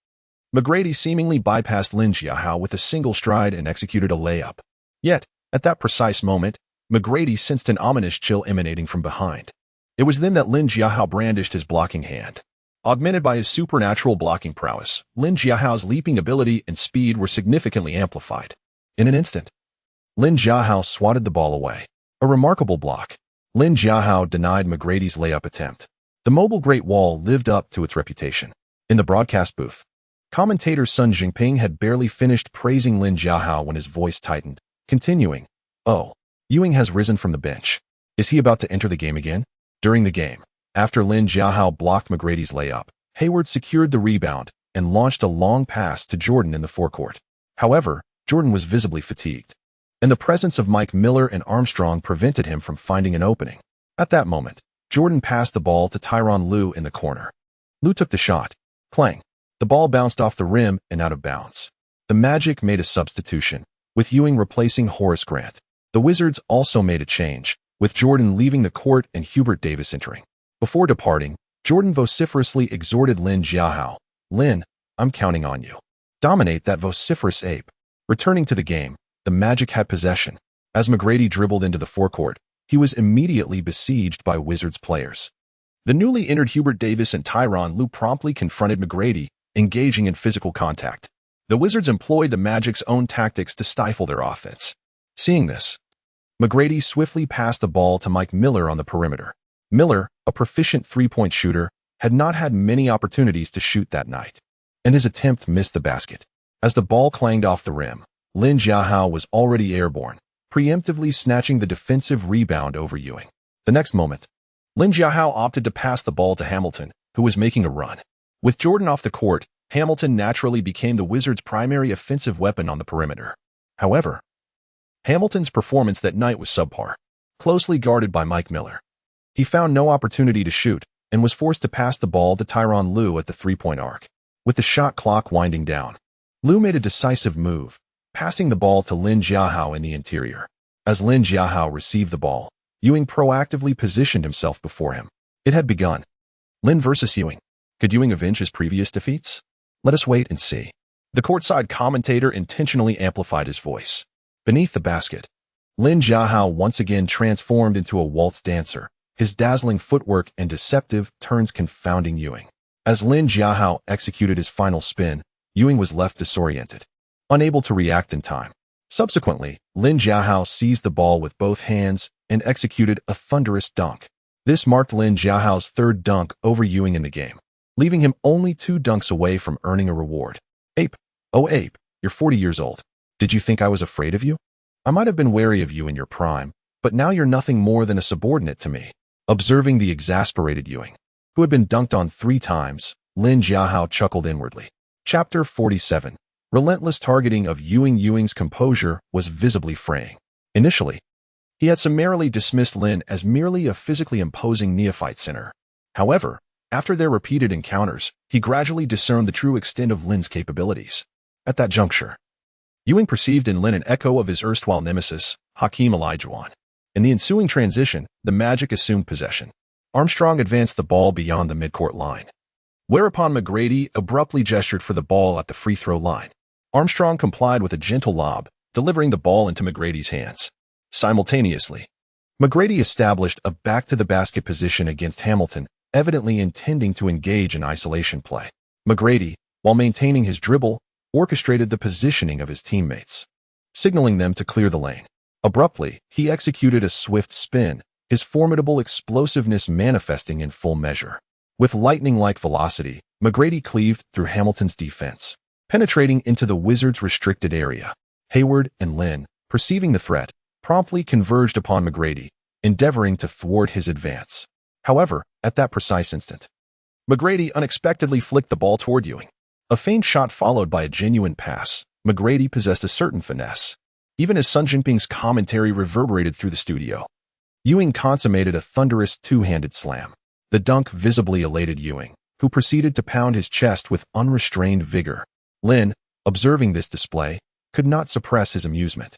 McGrady seemingly bypassed Lin Jiahao with a single stride and executed a layup. Yet, at that precise moment, McGrady sensed an ominous chill emanating from behind. It was then that Lin Jiahao brandished his blocking hand. Augmented by his supernatural blocking prowess, Lin Jiahao's leaping ability and speed were significantly amplified. In an instant, Lin Jiahao swatted the ball away. A remarkable block. Lin Jiahao denied McGrady's layup attempt. The mobile Great Wall lived up to its reputation. In the broadcast booth, commentator Sun Jingping had barely finished praising Lin Jiahao when his voice tightened, continuing, "Oh, Ewing has risen from the bench. Is he about to enter the game again?" During the game, after Lin Jiahao blocked McGrady's layup, Hayward secured the rebound and launched a long pass to Jordan in the forecourt. However, Jordan was visibly fatigued, and the presence of Mike Miller and Armstrong prevented him from finding an opening. At that moment, Jordan passed the ball to Tyronn Lue in the corner. Lue took the shot. Clang. The ball bounced off the rim and out of bounds. The Magic made a substitution, with Ewing replacing Horace Grant. The Wizards also made a change, with Jordan leaving the court and Hubert Davis entering. Before departing, Jordan vociferously exhorted Lin Jiahao, "Lin, I'm counting on you. Dominate that vociferous ape." Returning to the game, the Magic had possession. As McGrady dribbled into the forecourt, he was immediately besieged by Wizards players. The newly entered Hubert Davis and Tyronn Lue promptly confronted McGrady, engaging in physical contact. The Wizards employed the Magic's own tactics to stifle their offense. Seeing this, McGrady swiftly passed the ball to Mike Miller on the perimeter. Miller, a proficient three-point shooter, had not had many opportunities to shoot that night, and his attempt missed the basket. As the ball clanged off the rim, Lin Jiahao was already airborne, preemptively snatching the defensive rebound over Ewing. The next moment, Lin Jiahao opted to pass the ball to Hamilton, who was making a run. With Jordan off the court, Hamilton naturally became the Wizards' primary offensive weapon on the perimeter. However, Hamilton's performance that night was subpar, closely guarded by Mike Miller. He found no opportunity to shoot and was forced to pass the ball to Tyronn Lue at the three-point arc. With the shot clock winding down, Lue made a decisive move, passing the ball to Lin Jiahao in the interior. As Lin Jiahao received the ball, Ewing proactively positioned himself before him. It had begun. Lin versus Ewing. Could Ewing avenge his previous defeats? Let us wait and see. The courtside commentator intentionally amplified his voice. Beneath the basket, Lin Jiahao once again transformed into a waltz dancer, his dazzling footwork and deceptive turns confounding Ewing. As Lin Jiahao executed his final spin, Ewing was left disoriented, unable to react in time. Subsequently, Lin Jiahao seized the ball with both hands and executed a thunderous dunk. This marked Lin Jiahao's third dunk over Ewing in the game, leaving him only 2 dunks away from earning a reward. "Ape, oh Ape, you're 40 years old. Did you think I was afraid of you? I might have been wary of you in your prime, but now you're nothing more than a subordinate to me." Observing the exasperated Ewing, who had been dunked on 3 times, Lin Jiahao chuckled inwardly. Chapter 47. Relentless targeting of Ewing. Ewing's composure was visibly fraying. Initially, he had summarily dismissed Lin as merely a physically imposing neophyte sinner. However, after their repeated encounters, he gradually discerned the true extent of Lin's capabilities. At that juncture, Ewing perceived in Lin an echo of his erstwhile nemesis, Hakeem Olajuwon. In the ensuing transition, the Magic assumed possession. Armstrong advanced the ball beyond the midcourt line, whereupon McGrady abruptly gestured for the ball at the free throw line. Armstrong complied with a gentle lob, delivering the ball into McGrady's hands. Simultaneously, McGrady established a back-to-the-basket position against Hamilton, evidently intending to engage in isolation play. McGrady, while maintaining his dribble, orchestrated the positioning of his teammates, signaling them to clear the lane. Abruptly, he executed a swift spin, his formidable explosiveness manifesting in full measure. With lightning-like velocity, McGrady cleaved through Hamilton's defense, penetrating into the Wizards' restricted area. Hayward and Lin, perceiving the threat, promptly converged upon McGrady, endeavoring to thwart his advance. However, at that precise instant, McGrady unexpectedly flicked the ball toward Ewing. A feint shot followed by a genuine pass, McGrady possessed a certain finesse. Even as Sun Jinping's commentary reverberated through the studio, Ewing consummated a thunderous two-handed slam. The dunk visibly elated Ewing, who proceeded to pound his chest with unrestrained vigor. Lin, observing this display, could not suppress his amusement.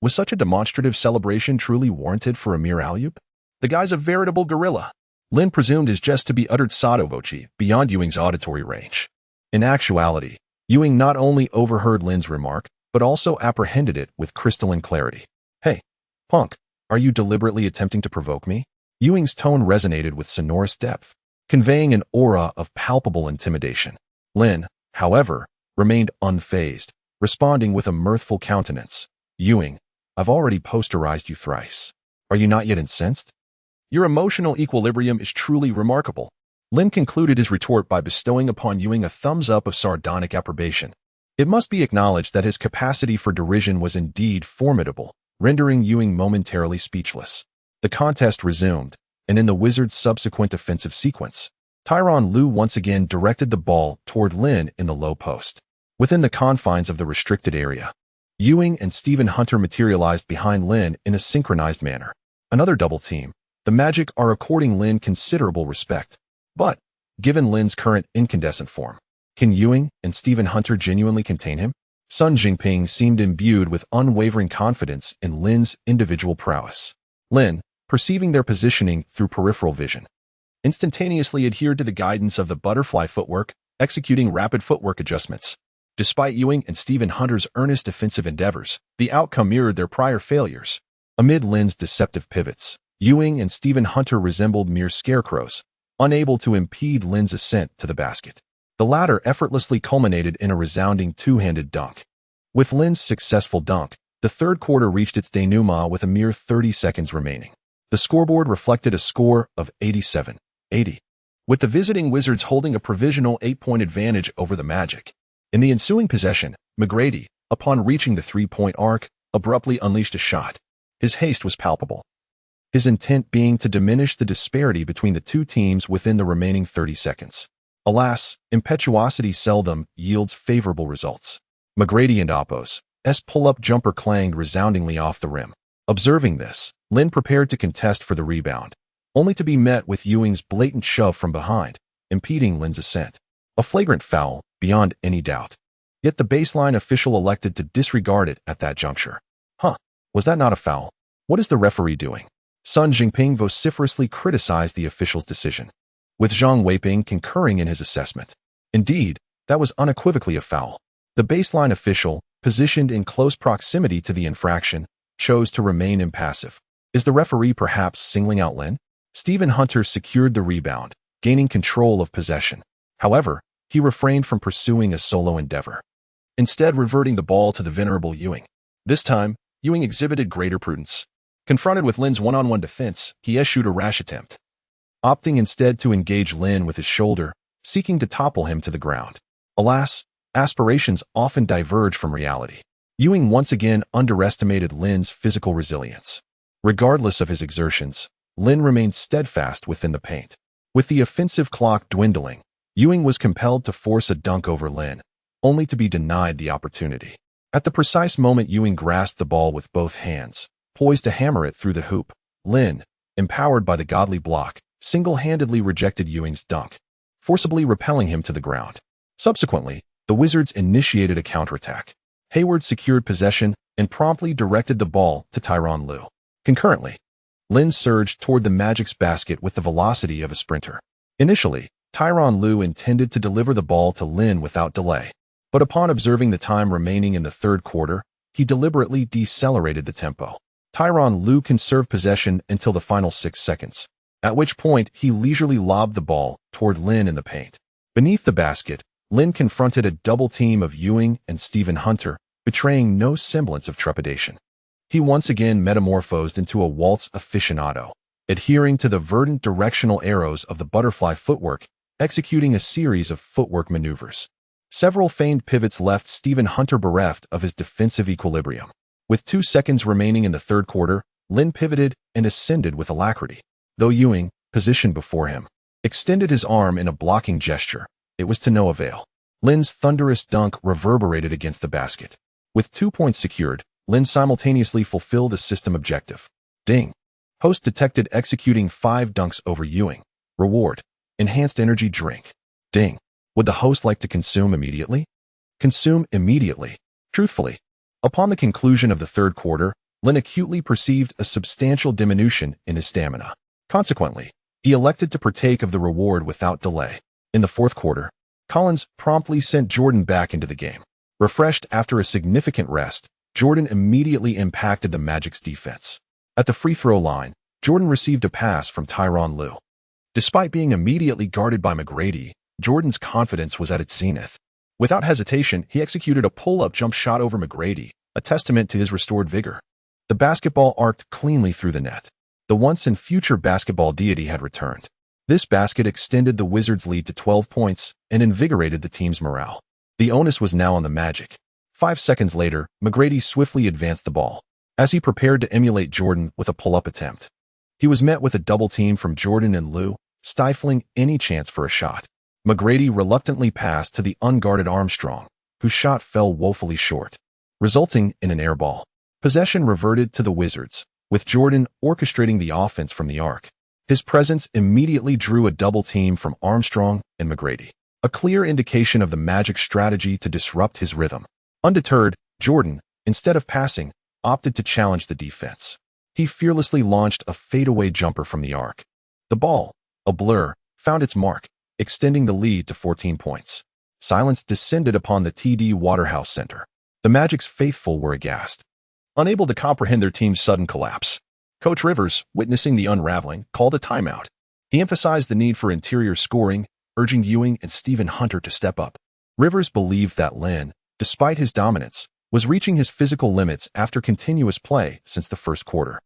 Was such a demonstrative celebration truly warranted for a mere alley-oop? The guy's a veritable gorilla. Lin presumed his jest to be uttered sotto voce, beyond Ewing's auditory range. In actuality, Ewing not only overheard Lin's remark, but also apprehended it with crystalline clarity. "Hey, punk, are you deliberately attempting to provoke me?" Ewing's tone resonated with sonorous depth, conveying an aura of palpable intimidation. Lin, however, remained unfazed, responding with a mirthful countenance. "Ewing, I've already posterized you thrice. Are you not yet incensed? Your emotional equilibrium is truly remarkable." Lin concluded his retort by bestowing upon Ewing a thumbs-up of sardonic approbation. It must be acknowledged that his capacity for derision was indeed formidable, rendering Ewing momentarily speechless. The contest resumed, and in the Wizards' subsequent offensive sequence, Tyronn Lue once again directed the ball toward Lin in the low post. Within the confines of the restricted area, Ewing and Stephen Hunter materialized behind Lin in a synchronized manner. Another double team. The Magic are according Lin considerable respect. But, given Lin's current incandescent form, can Ewing and Stephen Hunter genuinely contain him? Sun Jinping seemed imbued with unwavering confidence in Lin's individual prowess. Lin, perceiving their positioning through peripheral vision, instantaneously adhered to the guidance of the butterfly footwork, executing rapid footwork adjustments. Despite Ewing and Stephen Hunter's earnest defensive endeavors, the outcome mirrored their prior failures. Amid Lin's deceptive pivots, Ewing and Stephen Hunter resembled mere scarecrows, unable to impede Lin's ascent to the basket. The latter effortlessly culminated in a resounding two-handed dunk. With Lin's successful dunk, the third quarter reached its denouement with a mere 30 seconds remaining. The scoreboard reflected a score of 87-80, with the visiting Wizards holding a provisional 8-point advantage over the Magic. In the ensuing possession, McGrady, upon reaching the three-point arc, abruptly unleashed a shot. His haste was palpable, his intent being to diminish the disparity between the two teams within the remaining 30 seconds. Alas, impetuosity seldom yields favorable results. McGrady and Oppo's pull-up jumper clanged resoundingly off the rim. Observing this, Lin prepared to contest for the rebound, only to be met with Ewing's blatant shove from behind, impeding Lin's ascent. A flagrant foul, beyond any doubt. Yet the baseline official elected to disregard it at that juncture. Was that not a foul? What is the referee doing? Sun Jinping vociferously criticized the official's decision, with Zhang Weiping concurring in his assessment. Indeed, that was unequivocally a foul. The baseline official, positioned in close proximity to the infraction, chose to remain impassive. Is the referee perhaps singling out Lin? Stephen Hunter secured the rebound, gaining control of possession. However, he refrained from pursuing a solo endeavor, instead reverting the ball to the venerable Ewing. This time, Ewing exhibited greater prudence. Confronted with Lin's one-on-one defense, he eschewed a rash attempt, opting instead to engage Lin with his shoulder, seeking to topple him to the ground. Alas, aspirations often diverge from reality. Ewing once again underestimated Lin's physical resilience. Regardless of his exertions, Lin remained steadfast within the paint. With the offensive clock dwindling, Ewing was compelled to force a dunk over Lin, only to be denied the opportunity. At the precise moment Ewing grasped the ball with both hands, poised to hammer it through the hoop, Lin, empowered by the godly block, single-handedly rejected Ewing's dunk, forcibly repelling him to the ground. Subsequently, the Wizards initiated a counterattack. Hayward secured possession and promptly directed the ball to Tyronn Lue. Concurrently, Lin surged toward the Magic's basket with the velocity of a sprinter. Initially, Tyronn Lue intended to deliver the ball to Lin without delay, but upon observing the time remaining in the third quarter, he deliberately decelerated the tempo. Tyronn Lue conserved possession until the final 6 seconds, at which point he leisurely lobbed the ball toward Lin in the paint. Beneath the basket, Lin confronted a double team of Ewing and Stephen Hunter, betraying no semblance of trepidation. He once again metamorphosed into a waltz aficionado, adhering to the verdant directional arrows of the butterfly footwork, executing a series of footwork maneuvers. Several feigned pivots left Stephen Hunter bereft of his defensive equilibrium. With 2 seconds remaining in the third quarter, Lin pivoted and ascended with alacrity. Though Ewing, positioned before him, extended his arm in a blocking gesture, it was to no avail. Lin's thunderous dunk reverberated against the basket. With 2 points secured, Lin simultaneously fulfilled a system objective. Ding. Host detected executing 5 dunks over Ewing. Reward: enhanced energy drink. Ding. Would the host like to consume immediately? Consume immediately. Truthfully, upon the conclusion of the third quarter, Lin acutely perceived a substantial diminution in his stamina. Consequently, he elected to partake of the reward without delay. In the fourth quarter, Collins promptly sent Jordan back into the game. Refreshed after a significant rest, Jordan immediately impacted the Magic's defense. At the free throw line, Jordan received a pass from Tyronn Lue. Despite being immediately guarded by McGrady, Jordan's confidence was at its zenith. Without hesitation, he executed a pull-up jump shot over McGrady, a testament to his restored vigor. The basketball arced cleanly through the net. The once-and-future basketball deity had returned. This basket extended the Wizards' lead to 12 points and invigorated the team's morale. The onus was now on the Magic. 5 seconds later, McGrady swiftly advanced the ball. As he prepared to emulate Jordan with a pull-up attempt, he was met with a double team from Jordan and Lue, stifling any chance for a shot. McGrady reluctantly passed to the unguarded Armstrong, whose shot fell woefully short, resulting in an air ball. Possession reverted to the Wizards, with Jordan orchestrating the offense from the arc. His presence immediately drew a double team from Armstrong and McGrady, a clear indication of the Magic's strategy to disrupt his rhythm. Undeterred, Jordan, instead of passing, opted to challenge the defense. He fearlessly launched a fadeaway jumper from the arc. The ball, a blur, found its mark, extending the lead to 14 points. Silence descended upon the TD Waterhouse Center. The Magic's faithful were aghast, unable to comprehend their team's sudden collapse. Coach Rivers, witnessing the unraveling, called a timeout. He emphasized the need for interior scoring, urging Ewing and Stephen Hunter to step up. Rivers believed that Lin, despite his dominance, was reaching his physical limits after continuous play since the first quarter.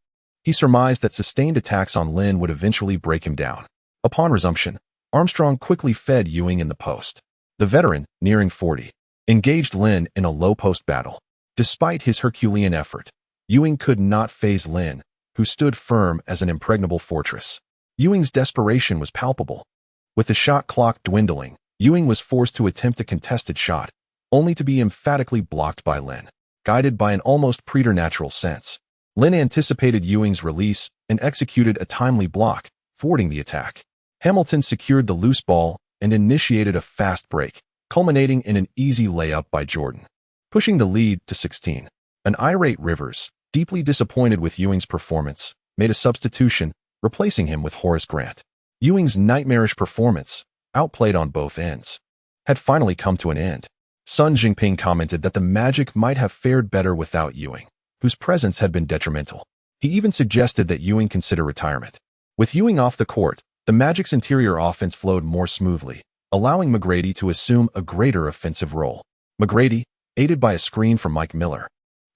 He surmised that sustained attacks on Lin would eventually break him down. Upon resumption, Armstrong quickly fed Ewing in the post. The veteran, nearing 40, engaged Lin in a low-post battle. Despite his Herculean effort, Ewing could not faze Lin, who stood firm as an impregnable fortress. Ewing's desperation was palpable. With the shot clock dwindling, Ewing was forced to attempt a contested shot, only to be emphatically blocked by Lin. Guided by an almost preternatural sense, Lin anticipated Ewing's release and executed a timely block, thwarting the attack. Hamilton secured the loose ball and initiated a fast break, culminating in an easy layup by Jordan, pushing the lead to 16. An irate Rivers, deeply disappointed with Ewing's performance, made a substitution, replacing him with Horace Grant. Ewing's nightmarish performance, outplayed on both ends, had finally come to an end. Sun Jinping commented that the Magic might have fared better without Ewing, whose presence had been detrimental. He even suggested that Ewing consider retirement. With Ewing off the court, the Magic's interior offense flowed more smoothly, allowing McGrady to assume a greater offensive role. McGrady, aided by a screen from Mike Miller,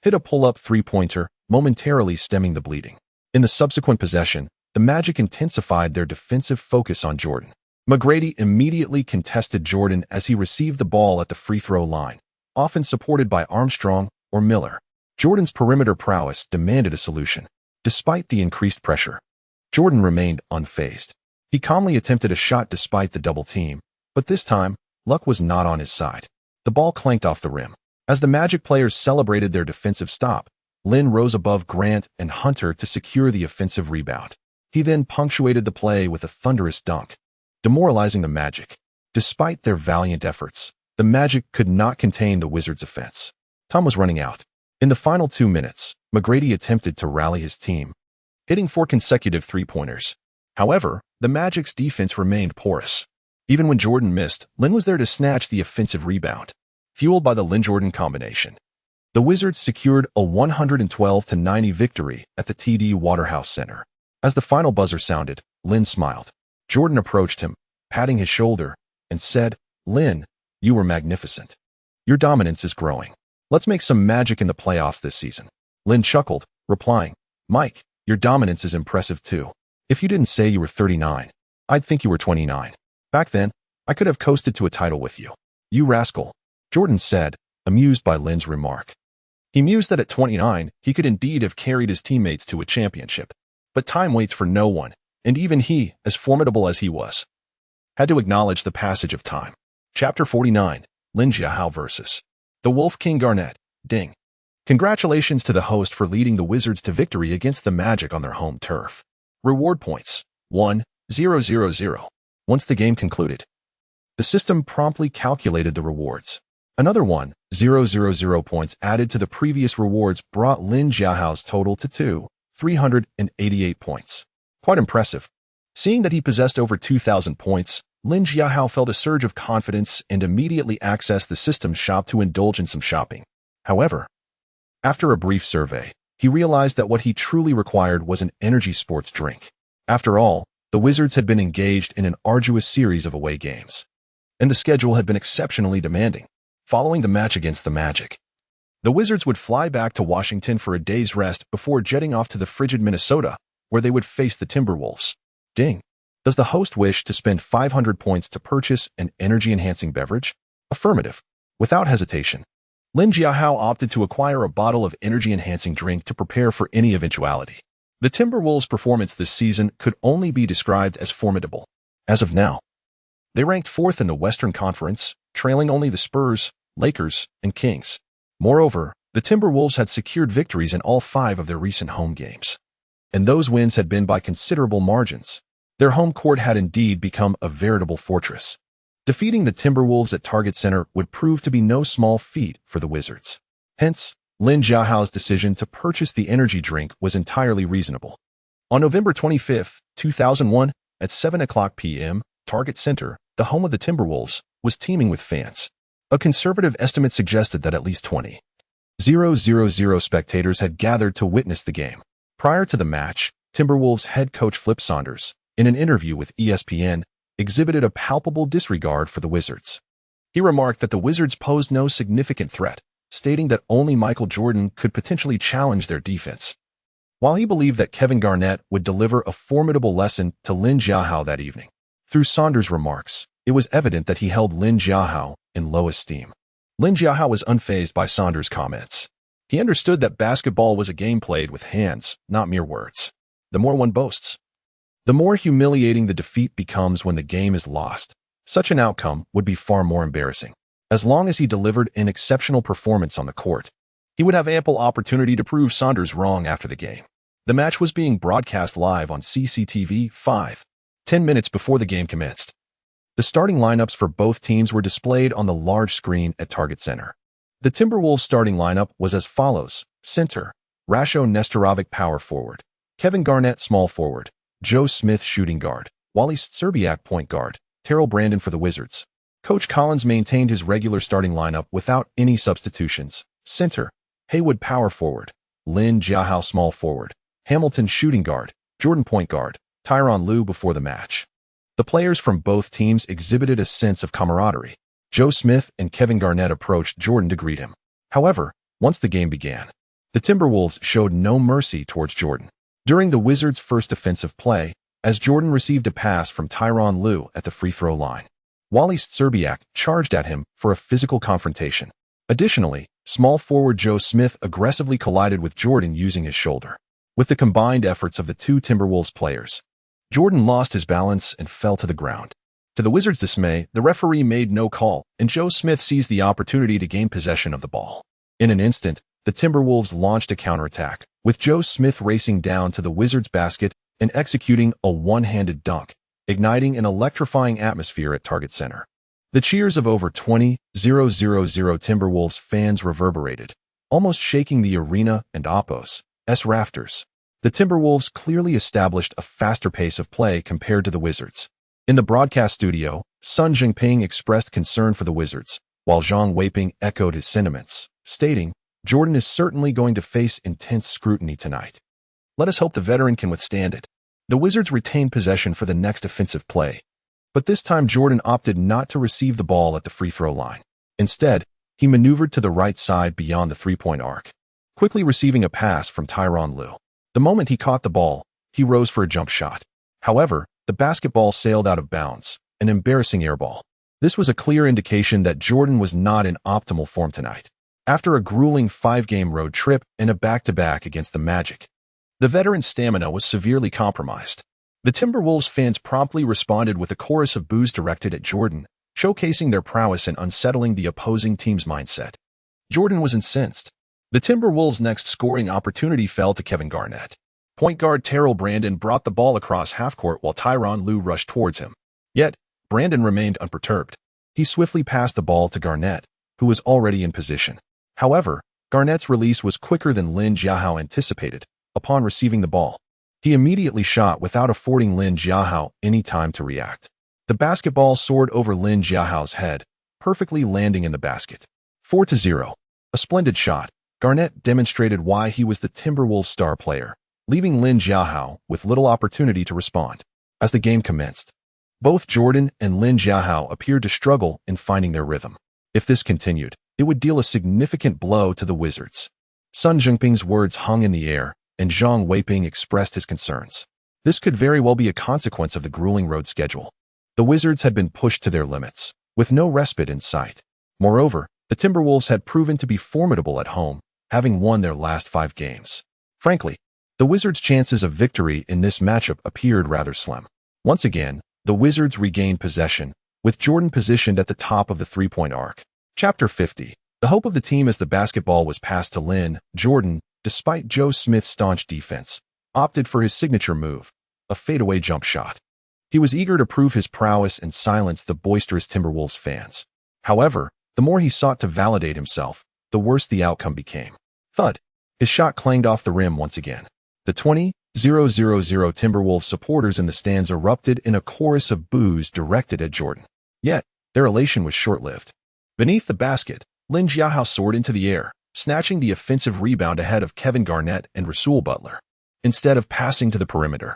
hit a pull-up three-pointer, momentarily stemming the bleeding. In the subsequent possession, the Magic intensified their defensive focus on Jordan. McGrady immediately contested Jordan as he received the ball at the free throw line, often supported by Armstrong or Miller. Jordan's perimeter prowess demanded a solution. Despite the increased pressure, Jordan remained unfazed. He calmly attempted a shot despite the double team, but this time, luck was not on his side. The ball clanked off the rim. As the Magic players celebrated their defensive stop, Lin rose above Grant and Hunter to secure the offensive rebound. He then punctuated the play with a thunderous dunk, demoralizing the Magic. Despite their valiant efforts, the Magic could not contain the Wizards' offense. Time was running out. In the final 2 minutes, McGrady attempted to rally his team, hitting 4 consecutive three-pointers. However, the Magic's defense remained porous. Even when Jordan missed, Lin was there to snatch the offensive rebound. Fueled by the Lin-Jordan combination, the Wizards secured a 112-90 victory at the TD Waterhouse Center. As the final buzzer sounded, Lin smiled. Jordan approached him, patting his shoulder, and said, "Lin, you were magnificent. Your dominance is growing. Let's make some magic in the playoffs this season." Lin chuckled, replying, "Mike, your dominance is impressive too." If you didn't say you were 39, I'd think you were 29. Back then, I could have coasted to a title with you. You rascal, Jordan said, amused by Lin's remark. He mused that at 29, he could indeed have carried his teammates to a championship. But time waits for no one, and even he, as formidable as he was, had to acknowledge the passage of time. Chapter 49, Lin Jiahao vs. The Wolf King Garnett, Ding. Congratulations to the host for leading the Wizards to victory against the Magic on their home turf. Reward points, 1,000. Once the game concluded, the system promptly calculated the rewards. Another 1,000 points added to the previous rewards brought Lin Jiahao's total to 2,388 points. Quite impressive. Seeing that he possessed over 2,000 points, Lin Jiahao felt a surge of confidence and immediately accessed the system's shop to indulge in some shopping. However, after a brief survey, he realized that what he truly required was an energy sports drink. After all, the Wizards had been engaged in an arduous series of away games, and the schedule had been exceptionally demanding. Following the match against the Magic, the Wizards would fly back to Washington for a day's rest before jetting off to the frigid Minnesota, where they would face the Timberwolves. Ding. Does the host wish to spend 500 points to purchase an energy-enhancing beverage? Affirmative. Without hesitation, Lin Jiahao opted to acquire a bottle of energy-enhancing drink to prepare for any eventuality. The Timberwolves' performance this season could only be described as formidable. As of now, they ranked 4th in the Western Conference, trailing only the Spurs, Lakers, and Kings. Moreover, the Timberwolves had secured victories in all 5 of their recent home games, and those wins had been by considerable margins. Their home court had indeed become a veritable fortress. Defeating the Timberwolves at Target Center would prove to be no small feat for the Wizards. Hence, Lin Jiahao's decision to purchase the energy drink was entirely reasonable. On November 25, 2001, at 7 o'clock p.m., Target Center, the home of the Timberwolves, was teeming with fans. A conservative estimate suggested that at least 20,000 spectators had gathered to witness the game. Prior to the match, Timberwolves head coach Flip Saunders, in an interview with ESPN, exhibited a palpable disregard for the Wizards. He remarked that the Wizards posed no significant threat, stating that only Michael Jordan could potentially challenge their defense. While he believed that Kevin Garnett would deliver a formidable lesson to Lin Jiahao that evening, through Saunders' remarks, it was evident that he held Lin Jiahao in low esteem. Lin Jiahao was unfazed by Saunders' comments. He understood that basketball was a game played with hands, not mere words. The more one boasts, the more humiliating the defeat becomes when the game is lost. Such an outcome would be far more embarrassing. As long as he delivered an exceptional performance on the court, he would have ample opportunity to prove Saunders wrong after the game. The match was being broadcast live on CCTV 5, 10 minutes before the game commenced. The starting lineups for both teams were displayed on the large screen at Target Center. The Timberwolves starting lineup was as follows: center, Rasho Nestorovic power forward, Kevin Garnett small forward, Joe Smith shooting guard, Wally Szczerbiak point guard, Terrell Brandon for the Wizards. Coach Collins maintained his regular starting lineup without any substitutions. Center, Haywood power forward, Lin Jiahao small forward, Hamilton shooting guard, Jordan point guard, Tyronn Lue before the match. The players from both teams exhibited a sense of camaraderie. Joe Smith and Kevin Garnett approached Jordan to greet him. However, once the game began, the Timberwolves showed no mercy towards Jordan. During the Wizards' first offensive play, as Jordan received a pass from Tyronn Lue at the free throw line, Wally Szczerbiak charged at him for a physical confrontation. Additionally, small forward Joe Smith aggressively collided with Jordan using his shoulder. With the combined efforts of the two Timberwolves players, Jordan lost his balance and fell to the ground. To the Wizards' dismay, the referee made no call, and Joe Smith seized the opportunity to gain possession of the ball. In an instant, the Timberwolves launched a counterattack, with Joe Smith racing down to the Wizards' basket and executing a one-handed dunk, igniting an electrifying atmosphere at Target Center. The cheers of over 20,000 Timberwolves fans reverberated, almost shaking the arena and Oppo's rafters. The Timberwolves clearly established a faster pace of play compared to the Wizards. In the broadcast studio, Sun Jinping expressed concern for the Wizards, while Zhang Weiping echoed his sentiments, stating, "Jordan is certainly going to face intense scrutiny tonight. Let us hope the veteran can withstand it." The Wizards retained possession for the next offensive play, but this time Jordan opted not to receive the ball at the free throw line. Instead, he maneuvered to the right side beyond the three-point arc, quickly receiving a pass from Tyronn Lue. The moment he caught the ball, he rose for a jump shot. However, the basketball sailed out of bounds, an embarrassing airball. This was a clear indication that Jordan was not in optimal form tonight. After a grueling 5-game road trip and a back-to-back against the Magic, the veteran's stamina was severely compromised. The Timberwolves fans promptly responded with a chorus of boos directed at Jordan, showcasing their prowess and unsettling the opposing team's mindset. Jordan was incensed. The Timberwolves' next scoring opportunity fell to Kevin Garnett. Point guard Terrell Brandon brought the ball across half-court while Tyronn Lue rushed towards him. Yet, Brandon remained unperturbed. He swiftly passed the ball to Garnett, who was already in position. However, Garnett's release was quicker than Lin Jiahao anticipated. Upon receiving the ball, he immediately shot without affording Lin Jiahao any time to react. The basketball soared over Lin Jiahao's head, perfectly landing in the basket. 4-0. A splendid shot. Garnett demonstrated why he was the Timberwolves' star player, leaving Lin Jiahao with little opportunity to respond. As the game commenced, both Jordan and Lin Jiahao appeared to struggle in finding their rhythm. If this continued, it would deal a significant blow to the Wizards. Sun Jinping's words hung in the air, and Zhang Weiping expressed his concerns. This could very well be a consequence of the grueling road schedule. The Wizards had been pushed to their limits, with no respite in sight. Moreover, the Timberwolves had proven to be formidable at home, having won their last 5 games. Frankly, the Wizards' chances of victory in this matchup appeared rather slim. Once again, the Wizards regained possession, with Jordan positioned at the top of the three-point arc. Chapter 50. The hope of the team as the basketball was passed to Lin, Jordan, despite Joe Smith's staunch defense, opted for his signature move, a fadeaway jump shot. He was eager to prove his prowess and silence the boisterous Timberwolves fans. However, the more he sought to validate himself, the worse the outcome became. Thud! His shot clanged off the rim once again. The 20,000 Timberwolves supporters in the stands erupted in a chorus of boos directed at Jordan. Yet, their elation was short-lived. Beneath the basket, Lin Jiahao soared into the air, snatching the offensive rebound ahead of Kevin Garnett and Rasul Butler. Instead of passing to the perimeter,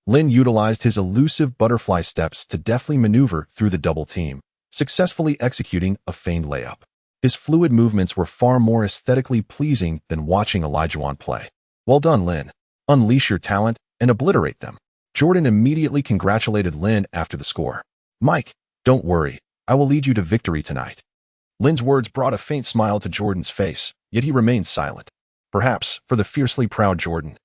Lin utilized his elusive butterfly steps to deftly maneuver through the double team, successfully executing a feigned layup. His fluid movements were far more aesthetically pleasing than watching Olajuwon play. Well done, Lin. Unleash your talent and obliterate them. Jordan immediately congratulated Lin after the score. Mike, don't worry, I will lead you to victory tonight. Lin's words brought a faint smile to Jordan's face, yet he remained silent. Perhaps, for the fiercely proud Jordan,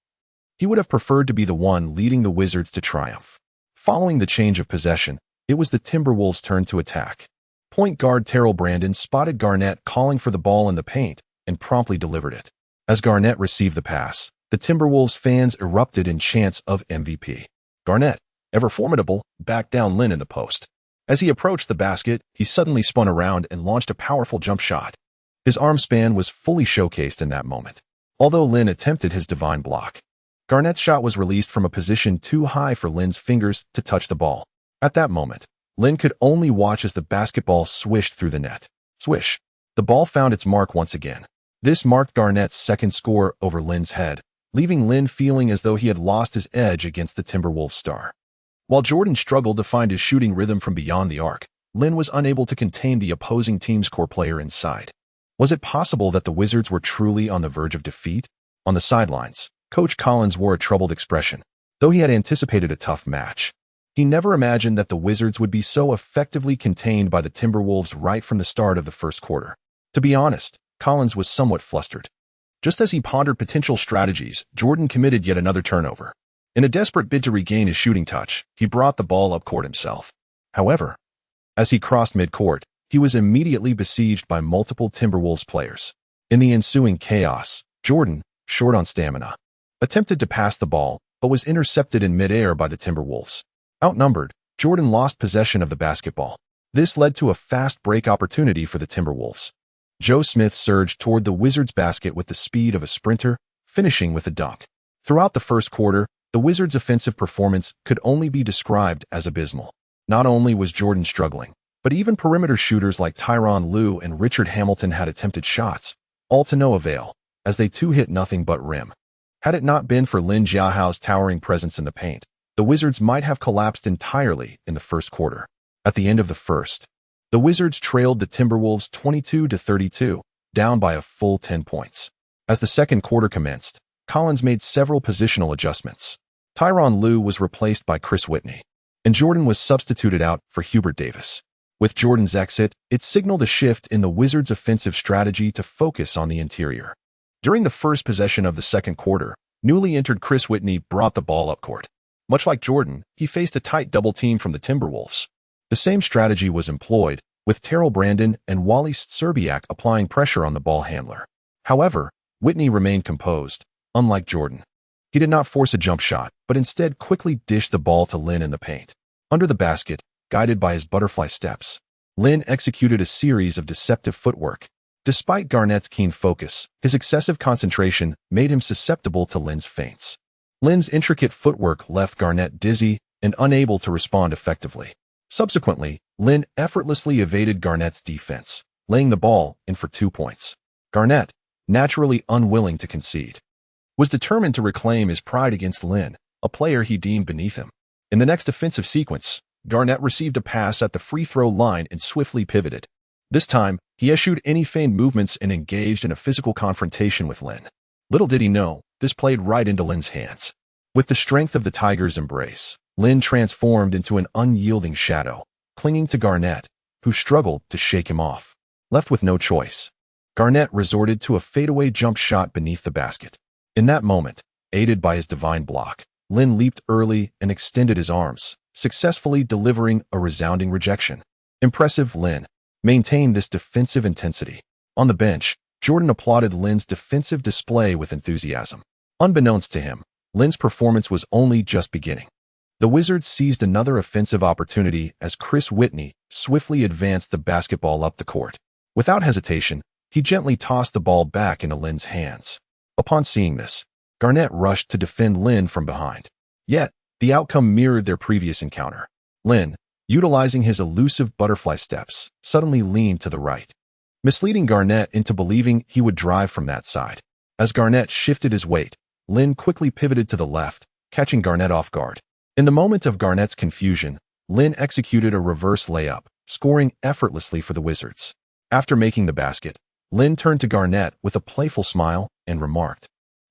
he would have preferred to be the one leading the Wizards to triumph. Following the change of possession, it was the Timberwolves' turn to attack. Point guard Terrell Brandon spotted Garnett calling for the ball in the paint and promptly delivered it. As Garnett received the pass, the Timberwolves fans erupted in chants of MVP. Garnett, ever formidable, backed down Lin in the post. As he approached the basket, he suddenly spun around and launched a powerful jump shot. His arm span was fully showcased in that moment. Although Lin attempted his divine block, Garnett's shot was released from a position too high for Lin's fingers to touch the ball. At that moment, Lin could only watch as the basketball swished through the net. Swish. The ball found its mark once again. This marked Garnett's second score over Lin's head, leaving Lin feeling as though he had lost his edge against the Timberwolves star. While Jordan struggled to find his shooting rhythm from beyond the arc, Lin was unable to contain the opposing team's core player inside. Was it possible that the Wizards were truly on the verge of defeat? On the sidelines, Coach Collins wore a troubled expression. Though he had anticipated a tough match, he never imagined that the Wizards would be so effectively contained by the Timberwolves right from the start of the first quarter. To be honest, Collins was somewhat flustered. Just as he pondered potential strategies, Jordan committed yet another turnover. In a desperate bid to regain his shooting touch, he brought the ball up court himself. However, as he crossed midcourt, he was immediately besieged by multiple Timberwolves players. In the ensuing chaos, Jordan, short on stamina, attempted to pass the ball, but was intercepted in midair by the Timberwolves. Outnumbered, Jordan lost possession of the basketball. This led to a fast break opportunity for the Timberwolves. Joe Smith surged toward the Wizards' basket with the speed of a sprinter, finishing with a dunk. Throughout the first quarter, the Wizards' offensive performance could only be described as abysmal. Not only was Jordan struggling, but even perimeter shooters like Tyronn Lue and Richard Hamilton had attempted shots, all to no avail, as they too hit nothing but rim. Had it not been for Lin Jiahao's towering presence in the paint, the Wizards might have collapsed entirely in the first quarter. At the end of the first, the Wizards trailed the Timberwolves 22-32, down by a full 10 points. As the second quarter commenced, Collins made several positional adjustments. Tyronn Lue was replaced by Chris Whitney, and Jordan was substituted out for Hubert Davis. With Jordan's exit, it signaled a shift in the Wizards' offensive strategy to focus on the interior. During the first possession of the second quarter, newly entered Chris Whitney brought the ball up court. Much like Jordan, he faced a tight double team from the Timberwolves. The same strategy was employed, with Terrell Brandon and Wally Szczerbiak applying pressure on the ball handler. However, Whitney remained composed, unlike Jordan. He did not force a jump shot, but instead quickly dished the ball to Lin in the paint. Under the basket, guided by his butterfly steps, Lin executed a series of deceptive footwork. Despite Garnett's keen focus, his excessive concentration made him susceptible to Lin's feints. Lin's intricate footwork left Garnett dizzy and unable to respond effectively. Subsequently, Lin effortlessly evaded Garnett's defense, laying the ball in for 2 points. Garnett, naturally unwilling to concede, was determined to reclaim his pride against Lin, a player he deemed beneath him. In the next offensive sequence, Garnett received a pass at the free throw line and swiftly pivoted. This time, he eschewed any feigned movements and engaged in a physical confrontation with Lin. Little did he know, this played right into Lin's hands. With the strength of the Tiger's embrace, Lin transformed into an unyielding shadow, clinging to Garnett, who struggled to shake him off. Left with no choice, Garnett resorted to a fadeaway jump shot beneath the basket. In that moment, aided by his divine block, Lin leaped early and extended his arms, successfully delivering a resounding rejection. Impressive, Lin maintained this defensive intensity. On the bench, Jordan applauded Lin's defensive display with enthusiasm. Unbeknownst to him, Lin's performance was only just beginning. The Wizards seized another offensive opportunity as Chris Whitney swiftly advanced the basketball up the court. Without hesitation, he gently tossed the ball back into Lin's hands. Upon seeing this, Garnett rushed to defend Lin from behind. Yet, the outcome mirrored their previous encounter. Lin, utilizing his elusive butterfly steps, suddenly leaned to the right, misleading Garnett into believing he would drive from that side. As Garnett shifted his weight, Lin quickly pivoted to the left, catching Garnett off guard. In the moment of Garnett's confusion, Lin executed a reverse layup, scoring effortlessly for the Wizards. After making the basket, Lin turned to Garnett with a playful smile and remarked,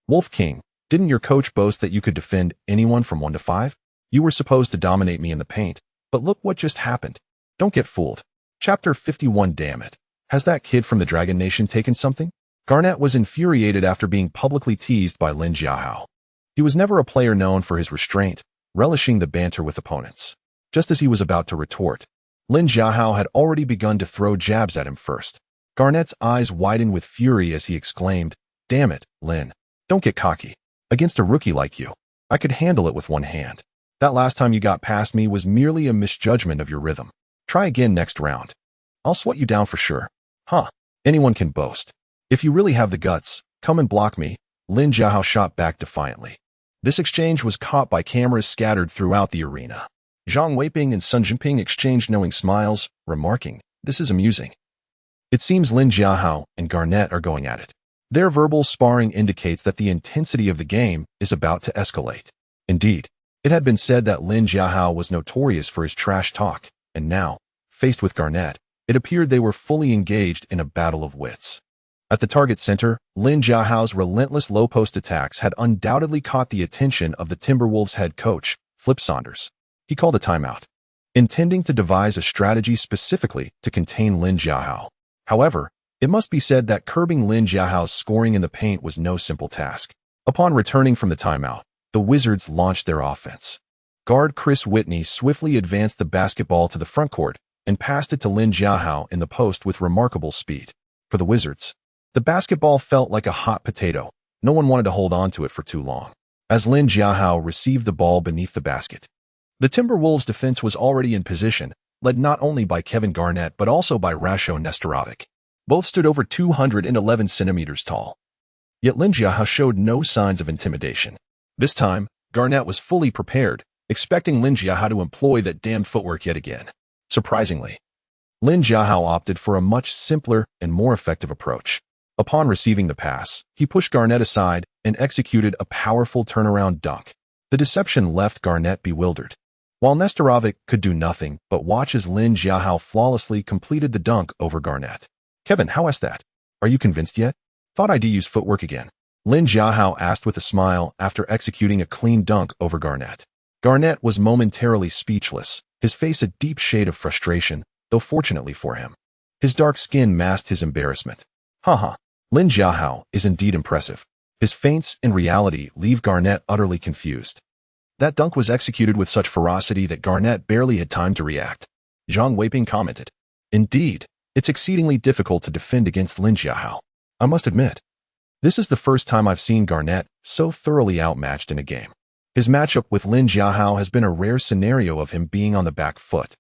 "Wolf King, didn't your coach boast that you could defend anyone from 1 to 5? You were supposed to dominate me in the paint, but look what just happened. Don't get fooled." Chapter 51. Damn it. Has that kid from the Dragon Nation taken something? Garnett was infuriated after being publicly teased by Lin Jiahao. He was never a player known for his restraint, relishing the banter with opponents. Just as he was about to retort, Lin Jiahao had already begun to throw jabs at him first. Garnett's eyes widened with fury as he exclaimed, "Damn it, Lin. Don't get cocky. Against a rookie like you, I could handle it with one hand. That last time you got past me was merely a misjudgment of your rhythm. Try again next round. I'll sweat you down for sure." "Huh. Anyone can boast. If you really have the guts, come and block me," Lin Jiahao shot back defiantly. This exchange was caught by cameras scattered throughout the arena. Zhang Weiping and Sun Jinping exchanged knowing smiles, remarking, "This is amusing." It seems Lin Jiahao and Garnett are going at it. Their verbal sparring indicates that the intensity of the game is about to escalate. Indeed, it had been said that Lin Jiahao was notorious for his trash talk, and now, faced with Garnett, it appeared they were fully engaged in a battle of wits. At the target center, Lin Jiahao's relentless low-post attacks had undoubtedly caught the attention of the Timberwolves head coach, Flip Saunders. He called a timeout, intending to devise a strategy specifically to contain Lin Jiahao. However, it must be said that curbing Lin Jiahao's scoring in the paint was no simple task. Upon returning from the timeout, the Wizards launched their offense. Guard Chris Whitney swiftly advanced the basketball to the frontcourt and passed it to Lin Jiahao in the post with remarkable speed. For the Wizards, the basketball felt like a hot potato. No one wanted to hold on to it for too long. As Lin Jiahao received the ball beneath the basket, the Timberwolves' defense was already in position, led not only by Kevin Garnett but also by Rasho Nestorovic. Both stood over 211 centimeters tall. Yet Lin Jiahao showed no signs of intimidation. This time, Garnett was fully prepared, expecting Lin Jiahao to employ that damned footwork yet again. Surprisingly, Lin Jiahao opted for a much simpler and more effective approach. Upon receiving the pass, he pushed Garnett aside and executed a powerful turnaround dunk. The deception left Garnett bewildered, while Nestorovic could do nothing but watch as Lin Jiahao flawlessly completed the dunk over Garnett. "Kevin, how is that? Are you convinced yet? Thought I'd use footwork again." Lin Jiahao asked with a smile after executing a clean dunk over Garnett. Garnett was momentarily speechless, his face a deep shade of frustration, though fortunately for him, his dark skin masked his embarrassment. Haha, Lin Jiahao is indeed impressive. His feints, in reality, leave Garnett utterly confused. That dunk was executed with such ferocity that Garnett barely had time to react. Zhang Weiping commented, "Indeed, it's exceedingly difficult to defend against Lin Jiahao. I must admit, this is the first time I've seen Garnett so thoroughly outmatched in a game. His matchup with Lin Jiahao has been a rare scenario of him being on the back foot."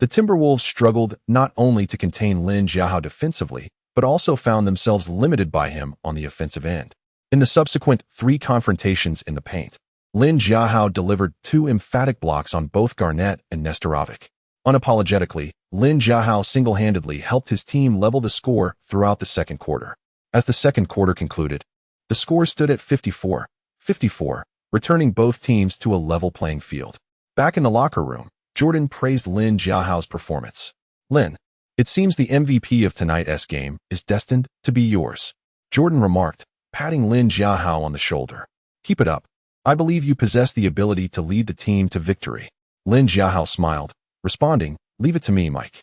The Timberwolves struggled not only to contain Lin Jiahao defensively, but also found themselves limited by him on the offensive end. In the subsequent 3 confrontations in the paint, Lin Jiahao delivered 2 emphatic blocks on both Garnett and Nestorovic. Unapologetically, Lin Jiahao single-handedly helped his team level the score throughout the second quarter. As the second quarter concluded, the score stood at 54-54, returning both teams to a level playing field. Back in the locker room, Jordan praised Lin Jiahao's performance. "Lin, it seems the MVP of tonight's game is destined to be yours," Jordan remarked, patting Lin Jiahao on the shoulder. "Keep it up. I believe you possess the ability to lead the team to victory." Lin Jiahao smiled, responding, "Leave it to me, Mike.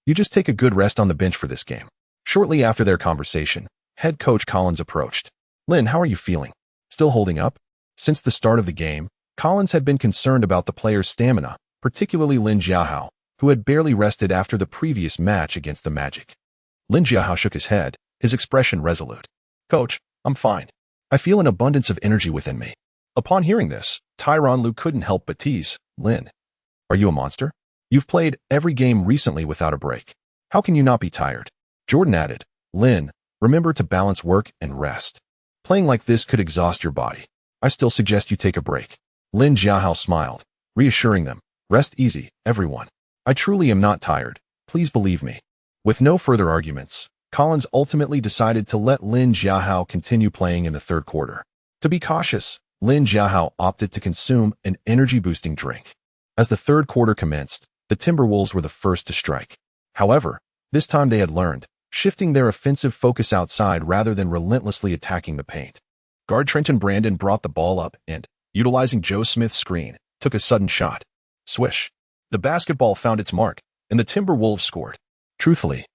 You just take a good rest on the bench for this game." Shortly after their conversation, head coach Collins approached. "Lin, how are you feeling? Still holding up?" Since the start of the game, Collins had been concerned about the players' stamina, particularly Lin Jiahao, who had barely rested after the previous match against the Magic. Lin Jiahao shook his head, his expression resolute. "Coach, I'm fine. I feel an abundance of energy within me." Upon hearing this, Tyronn Lue couldn't help but tease, "Lin, are you a monster? You've played every game recently without a break. How can you not be tired?" Jordan added, "Lin, remember to balance work and rest. Playing like this could exhaust your body. I still suggest you take a break." Lin Jiahao smiled, reassuring them, "Rest easy, everyone. I truly am not tired. Please believe me." With no further arguments, Collins ultimately decided to let Lin Jiahao continue playing in the third quarter. To be cautious, Lin Jiahao opted to consume an energy-boosting drink. As the third quarter commenced, the Timberwolves were the first to strike. However, this time they had learned, shifting their offensive focus outside rather than relentlessly attacking the paint. Guard Trenton Brandon brought the ball up and, utilizing Joe Smith's screen, took a sudden shot. Swish. The basketball found its mark, and the Timberwolves scored. Truthfully,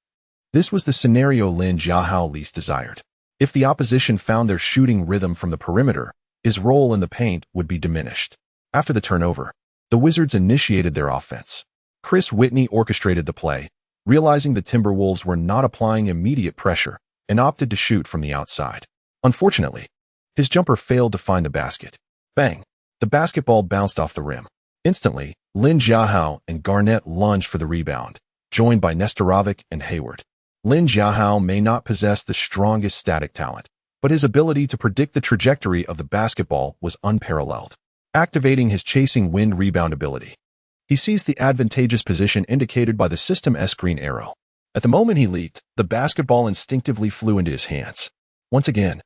this was the scenario Lin Jiahao least desired. If the opposition found their shooting rhythm from the perimeter, his role in the paint would be diminished. After the turnover, the Wizards initiated their offense. Chris Whitney orchestrated the play, realizing the Timberwolves were not applying immediate pressure, and opted to shoot from the outside. Unfortunately, his jumper failed to find the basket. Bang! The basketball bounced off the rim. Instantly, Lin Jiahao and Garnett lunged for the rebound, joined by Nestorovic and Hayward. Lin Jiahao may not possess the strongest static talent, but his ability to predict the trajectory of the basketball was unparalleled. Activating his chasing wind rebound ability, he seized the advantageous position indicated by the system's green arrow. At the moment he leaped, the basketball instinctively flew into his hands. Once again,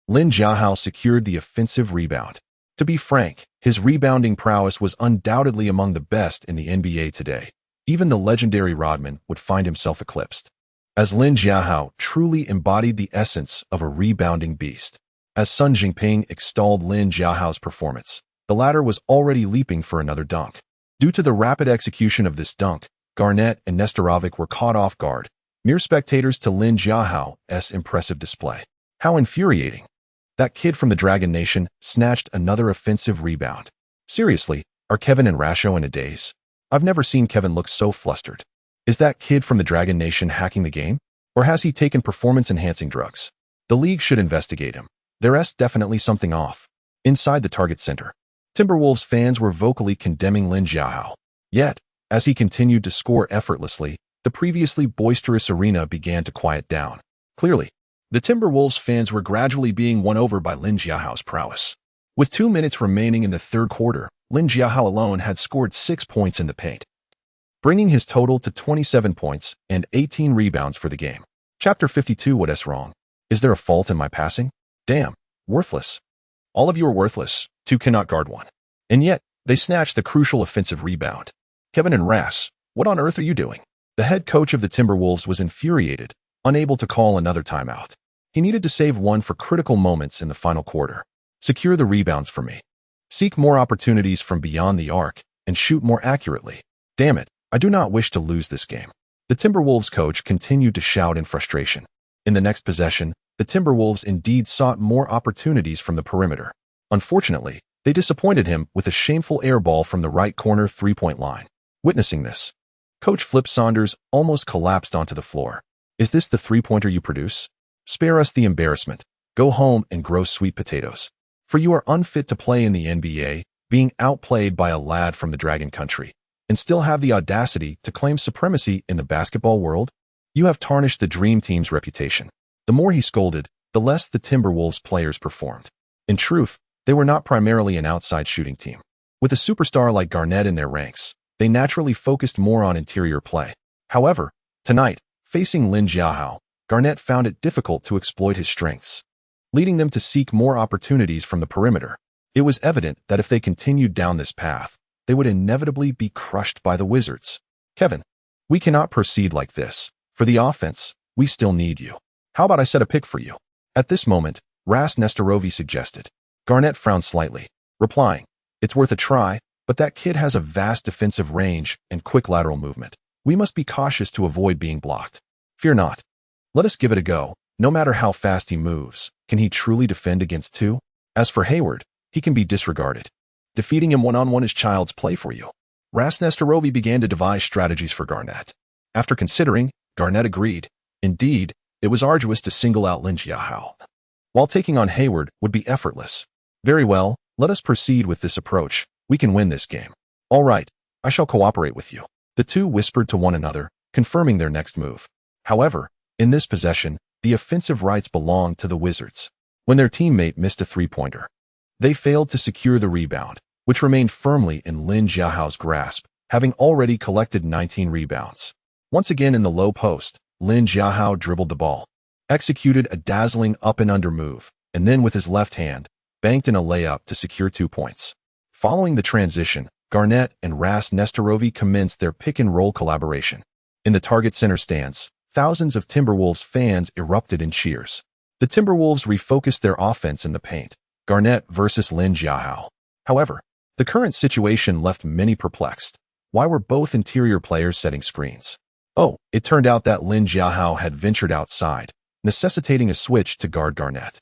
Lin Jiahao secured the offensive rebound. To be frank, his rebounding prowess was undoubtedly among the best in the NBA today. Even the legendary Rodman would find himself eclipsed, as Lin Jiahao truly embodied the essence of a rebounding beast. As Sun Jingping extolled Lin Jiahao's performance, the latter was already leaping for another dunk. Due to the rapid execution of this dunk, Garnett and Nestorovic were caught off guard, mere spectators to Lin Jiahao's impressive display. How infuriating! That kid from the Dragon Nation snatched another offensive rebound. Seriously, are Kevin and Rasho in a daze? I've never seen Kevin look so flustered. Is that kid from the Dragon Nation hacking the game? Or has he taken performance-enhancing drugs? The league should investigate him. There's definitely something off. Inside the Target Center, Timberwolves fans were vocally condemning Lin Jiahao. Yet, as he continued to score effortlessly, the previously boisterous arena began to quiet down. Clearly, the Timberwolves fans were gradually being won over by Lin Jiahao's prowess. With 2 minutes remaining in the third quarter, Lin Jiahao alone had scored 6 points in the paint, bringing his total to 27 points and 18 rebounds for the game. Chapter 52. What's wrong? Is there a fault in my passing? Damn, worthless. All of you are worthless. 2 cannot guard 1. And yet, they snatched the crucial offensive rebound. Kevin and Ras, what on earth are you doing? The head coach of the Timberwolves was infuriated, unable to call another timeout. He needed to save one for critical moments in the final quarter. Secure the rebounds for me. Seek more opportunities from beyond the arc and shoot more accurately. Damn it, I do not wish to lose this game. The Timberwolves coach continued to shout in frustration. In the next possession, the Timberwolves indeed sought more opportunities from the perimeter. Unfortunately, they disappointed him with a shameful air ball from the right corner three-point line. Witnessing this, Coach Flip Saunders almost collapsed onto the floor. Is this the three-pointer you produce? Spare us the embarrassment. Go home and grow sweet potatoes. For you are unfit to play in the NBA, being outplayed by a lad from the Dragon Country, and still have the audacity to claim supremacy in the basketball world? You have tarnished the Dream Team's reputation. The more he scolded, the less the Timberwolves players performed. In truth, they were not primarily an outside shooting team. With a superstar like Garnett in their ranks, they naturally focused more on interior play. However, tonight, facing Lin Jiahao, Garnett found it difficult to exploit his strengths, leading them to seek more opportunities from the perimeter. It was evident that if they continued down this path, they would inevitably be crushed by the Wizards. Kevin, we cannot proceed like this. For the offense, we still need you. How about I set a pick for you? At this moment, Ras Nestorovi suggested. Garnett frowned slightly, replying, it's worth a try, but that kid has a vast defensive range and quick lateral movement. We must be cautious to avoid being blocked. Fear not. Let us give it a go. No matter how fast he moves, can he truly defend against two? As for Hayward, he can be disregarded. Defeating him one-on-one is child's play for you. Ras Nestorovi began to devise strategies for Garnett. After considering, Garnett agreed. Indeed, it was arduous to single out Lin Jiahao, while taking on Hayward would be effortless. Very well, let us proceed with this approach. We can win this game. All right, I shall cooperate with you. The two whispered to one another, confirming their next move. However, in this possession, the offensive rights belonged to the Wizards. When their teammate missed a three-pointer, they failed to secure the rebound, which remained firmly in Lin Jiahao's grasp, having already collected 19 rebounds. Once again in the low post, Lin Jiahao dribbled the ball, executed a dazzling up and under move, and then with his left hand, banked in a layup to secure 2 points. Following the transition, Garnett and Ras Nestorovi commenced their pick-and-roll collaboration. In the target center stands, thousands of Timberwolves fans erupted in cheers. The Timberwolves refocused their offense in the paint, Garnett versus Lin Jiahao. However, the current situation left many perplexed. Why were both interior players setting screens? Oh, it turned out that Lin Jiahao had ventured outside, necessitating a switch to guard Garnett.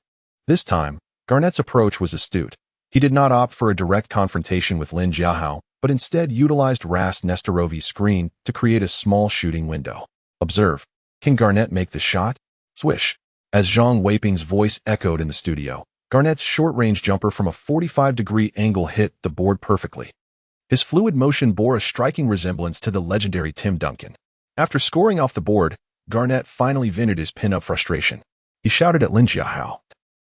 This time, Garnett's approach was astute. He did not opt for a direct confrontation with Lin Jiahao, but instead utilized Ras Nestorovi's screen to create a small shooting window. Observe. Can Garnett make the shot? Swish. As Zhang Weiping's voice echoed in the studio, Garnett's short-range jumper from a 45-degree angle hit the board perfectly. His fluid motion bore a striking resemblance to the legendary Tim Duncan. After scoring off the board, Garnett finally vented his pin-up frustration. He shouted at Lin Jiahao,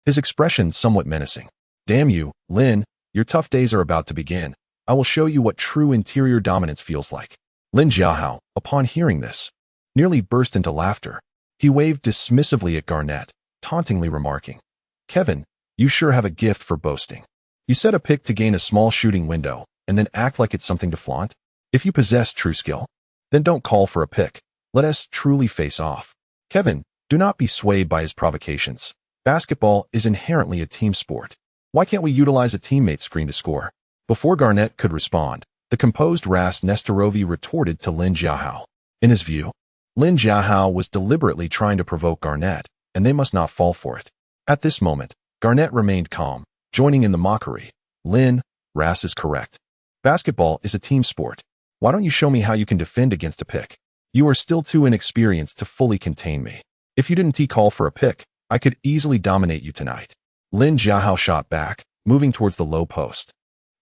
his expression somewhat menacing. Damn you, Lin, your tough days are about to begin. I will show you what true interior dominance feels like. Lin Jiahao, upon hearing this, nearly burst into laughter. He waved dismissively at Garnett, tauntingly remarking, Kevin, you sure have a gift for boasting. You set a pick to gain a small shooting window, and then act like it's something to flaunt? If you possess true skill, then don't call for a pick. Let us truly face off. Kevin, do not be swayed by his provocations. Basketball is inherently a team sport. Why can't we utilize a teammate's screen to score? Before Garnett could respond, the composed Ras Nestorovi retorted to Lin Jiahao. In his view, Lin Jiahao was deliberately trying to provoke Garnett, and they must not fall for it. At this moment, Garnett remained calm, joining in the mockery. Lin, Ras is correct. Basketball is a team sport. Why don't you show me how you can defend against a pick? You are still too inexperienced to fully contain me. If you didn't call for a pick, I could easily dominate you tonight. Lin Jiahao shot back, moving towards the low post,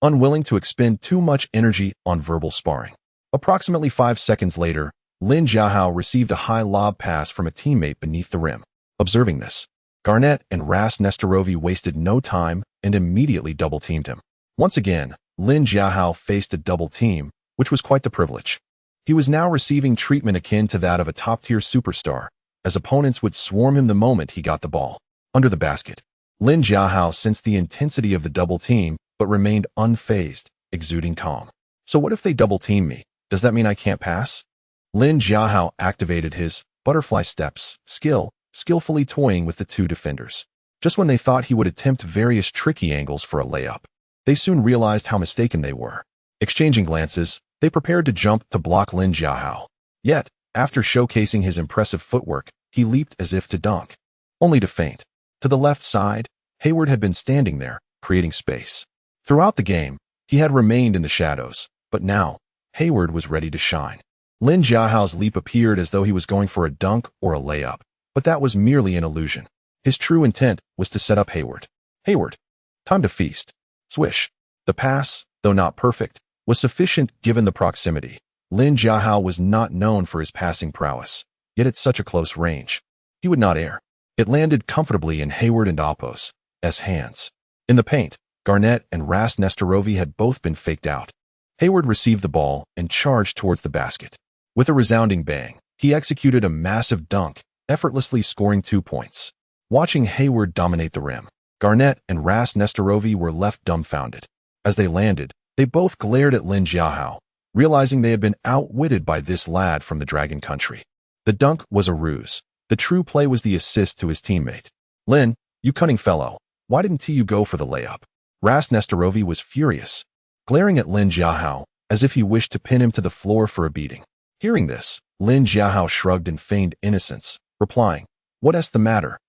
unwilling to expend too much energy on verbal sparring. Approximately 5 seconds later, Lin Jiahao received a high lob pass from a teammate beneath the rim. Observing this, Garnett and Ras Nestorovi wasted no time and immediately double-teamed him. Once again, Lin Jiahao faced a double team, which was quite the privilege. He was now receiving treatment akin to that of a top-tier superstar, as opponents would swarm him the moment he got the ball. Under the basket, Lin Jiahao sensed the intensity of the double team, but remained unfazed, exuding calm. So what if they double-team me? Does that mean I can't pass? Lin Jiahao activated his butterfly steps skill, skillfully toying with the two defenders. Just when they thought he would attempt various tricky angles for a layup, they soon realized how mistaken they were. Exchanging glances, they prepared to jump to block Lin Jiahao. Yet, after showcasing his impressive footwork, he leaped as if to dunk, only to feint. To the left side, Hayward had been standing there, creating space. Throughout the game, he had remained in the shadows, but now, Hayward was ready to shine. Lin Jiahao's leap appeared as though he was going for a dunk or a layup, but that was merely an illusion. His true intent was to set up Hayward. Hayward, time to feast. Swish. The pass, though not perfect, was sufficient given the proximity. Lin Jiahao was not known for his passing prowess, yet at such a close range, he would not err. It landed comfortably in Hayward and Apos' hands. In the paint, Garnett and Ras Nestorovi had both been faked out. Hayward received the ball and charged towards the basket. With a resounding bang, he executed a massive dunk, effortlessly scoring 2 points. Watching Hayward dominate the rim, Garnett and Ras Nestorovi were left dumbfounded. As they landed, they both glared at Lin Jiahao, realizing they had been outwitted by this lad from the Dragon Country. The dunk was a ruse. The true play was the assist to his teammate. Lin, you cunning fellow, why didn't you go for the layup? Ras Nestorovi was furious, glaring at Lin Jiahao as if he wished to pin him to the floor for a beating. Hearing this, Lin Jiahao shrugged and feigned innocence, replying, "What's the matter?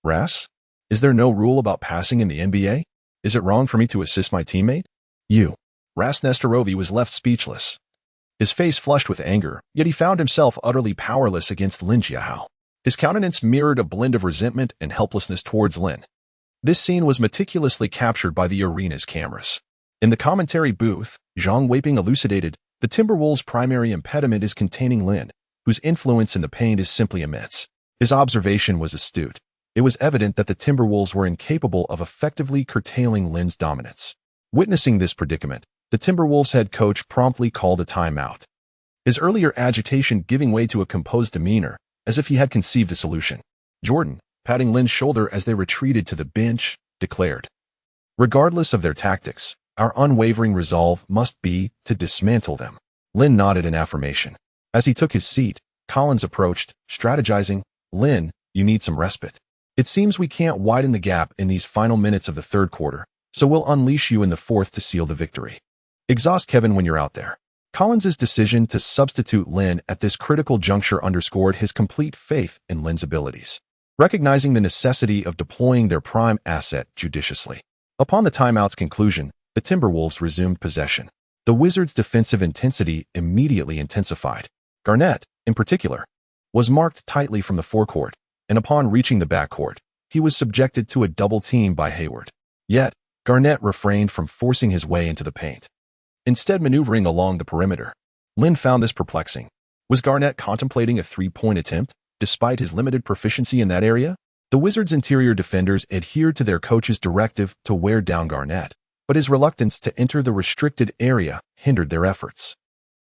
Ras? Is there no rule about passing in the NBA? Is it wrong for me to assist my teammate?" Ras Nestorovi was left speechless. His face flushed with anger, yet he found himself utterly powerless against Lin Jiahao. His countenance mirrored a blend of resentment and helplessness towards Lin. This scene was meticulously captured by the arena's cameras. In the commentary booth, Zhang Weiping elucidated, the Timberwolves' primary impediment is containing Lin, whose influence in the paint is simply immense. His observation was astute. It was evident that the Timberwolves were incapable of effectively curtailing Lin's dominance. Witnessing this predicament, the Timberwolves head coach promptly called a timeout, his earlier agitation giving way to a composed demeanor, as if he had conceived a solution. Jordan, patting Lin's shoulder as they retreated to the bench, declared, "Regardless of their tactics, our unwavering resolve must be to dismantle them." Lin nodded in affirmation. As he took his seat, Collins approached, strategizing, "Lin, you need some respite. It seems we can't widen the gap in these final minutes of the third quarter, so we'll unleash you in the fourth to seal the victory. Exhaust Kevin when you're out there." Collins's decision to substitute Lin at this critical juncture underscored his complete faith in Lin's abilities, recognizing the necessity of deploying their prime asset judiciously. Upon the timeout's conclusion, the Timberwolves resumed possession. The Wizards' defensive intensity immediately intensified. Garnett, in particular, was marked tightly from the forecourt, and upon reaching the backcourt, he was subjected to a double team by Hayward. Yet, Garnett refrained from forcing his way into the paint, instead maneuvering along the perimeter. Lin found this perplexing. Was Garnett contemplating a three-point attempt, despite his limited proficiency in that area? The Wizards' interior defenders adhered to their coach's directive to wear down Garnett, but his reluctance to enter the restricted area hindered their efforts.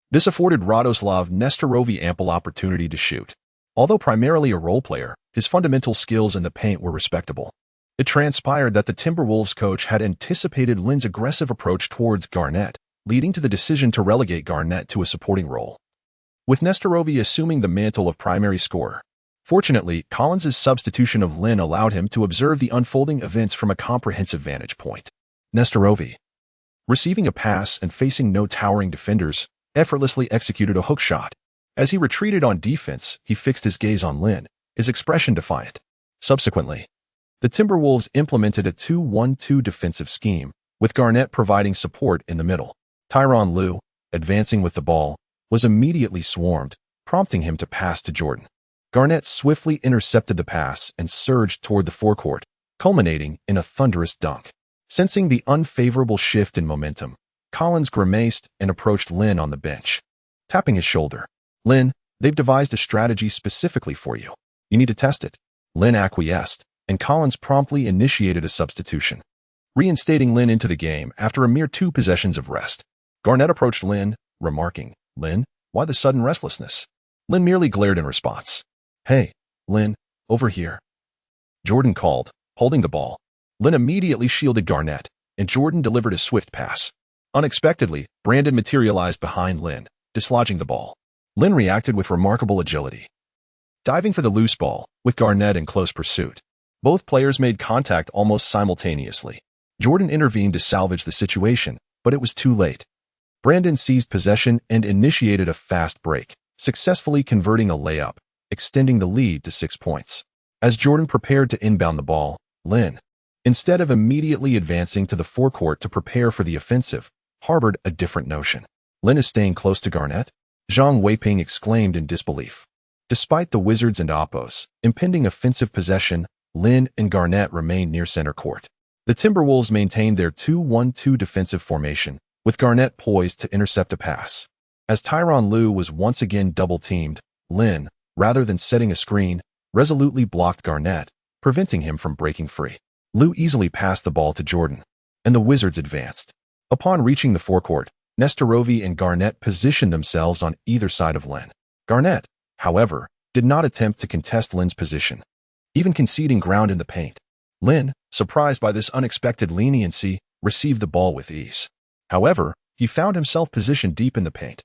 This afforded Radoslav Nestorovi ample opportunity to shoot. Although primarily a role player, his fundamental skills in the paint were respectable. It transpired that the Timberwolves coach had anticipated Lin's aggressive approach towards Garnett, leading to the decision to relegate Garnett to a supporting role, with Nestorovi assuming the mantle of primary scorer. Fortunately, Collins's substitution of Lin allowed him to observe the unfolding events from a comprehensive vantage point. Nestorovi, receiving a pass and facing no towering defenders, effortlessly executed a hook shot. As he retreated on defense, he fixed his gaze on Lin, his expression defiant. Subsequently, the Timberwolves implemented a 2-1-2 defensive scheme, with Garnett providing support in the middle. Tyronn Lue, advancing with the ball, was immediately swarmed, prompting him to pass to Jordan. Garnett swiftly intercepted the pass and surged toward the forecourt, culminating in a thunderous dunk. Sensing the unfavorable shift in momentum, Collins grimaced and approached Lin on the bench, tapping his shoulder. "Lin, they've devised a strategy specifically for you. You need to test it." Lin acquiesced, and Collins promptly initiated a substitution, reinstating Lin into the game after a mere 2 possessions of rest. Garnett approached Lin, remarking, "Lin, why the sudden restlessness?" Lin merely glared in response. "Hey, Lin, over here," Jordan called, holding the ball. Lin immediately shielded Garnett, and Jordan delivered a swift pass. Unexpectedly, Brandon materialized behind Lin, dislodging the ball. Lin reacted with remarkable agility, diving for the loose ball, with Garnett in close pursuit. Both players made contact almost simultaneously. Jordan intervened to salvage the situation, but it was too late. Brandon seized possession and initiated a fast break, successfully converting a layup, extending the lead to 6 points. As Jordan prepared to inbound the ball, Lin, instead of immediately advancing to the forecourt to prepare for the offensive, harbored a different notion. "Lin is staying close to Garnett?" Zhang Weiping exclaimed in disbelief. Despite the Wizards and Oppos' impending offensive possession, Lin and Garnett remained near center court. The Timberwolves maintained their 2-1-2 defensive formation, with Garnett poised to intercept a pass. As Tyronn Lue was once again double-teamed, Lin, rather than setting a screen, resolutely blocked Garnett, preventing him from breaking free. Lue easily passed the ball to Jordan, and the Wizards advanced. Upon reaching the forecourt, Nestorovi and Garnett positioned themselves on either side of Lin. Garnett, however, did not attempt to contest Lin's position, even conceding ground in the paint. Lin, surprised by this unexpected leniency, received the ball with ease. However, he found himself positioned deep in the paint,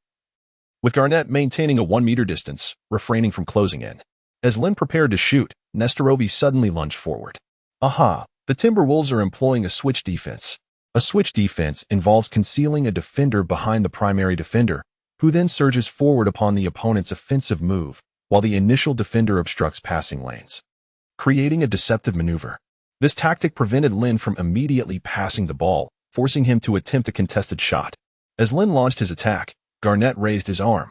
with Garnett maintaining a 1-meter distance, refraining from closing in. As Lin prepared to shoot, Nestorovi suddenly lunged forward. Aha! The Timberwolves are employing a switch defense. A switch defense involves concealing a defender behind the primary defender, who then surges forward upon the opponent's offensive move, while the initial defender obstructs passing lanes, creating a deceptive maneuver. This tactic prevented Lin from immediately passing the ball, forcing him to attempt a contested shot. As Lin launched his attack, Garnett raised his arm,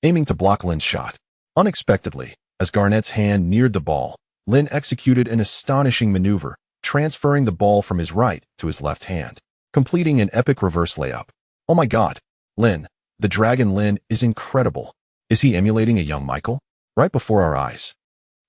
aiming to block Lin's shot. Unexpectedly, as Garnett's hand neared the ball, Lin executed an astonishing maneuver, transferring the ball from his right to his left hand, completing an epic reverse layup. "Oh my God, Lin, the Dragon Lin is incredible. Is he emulating a young Michael?" Right before our eyes,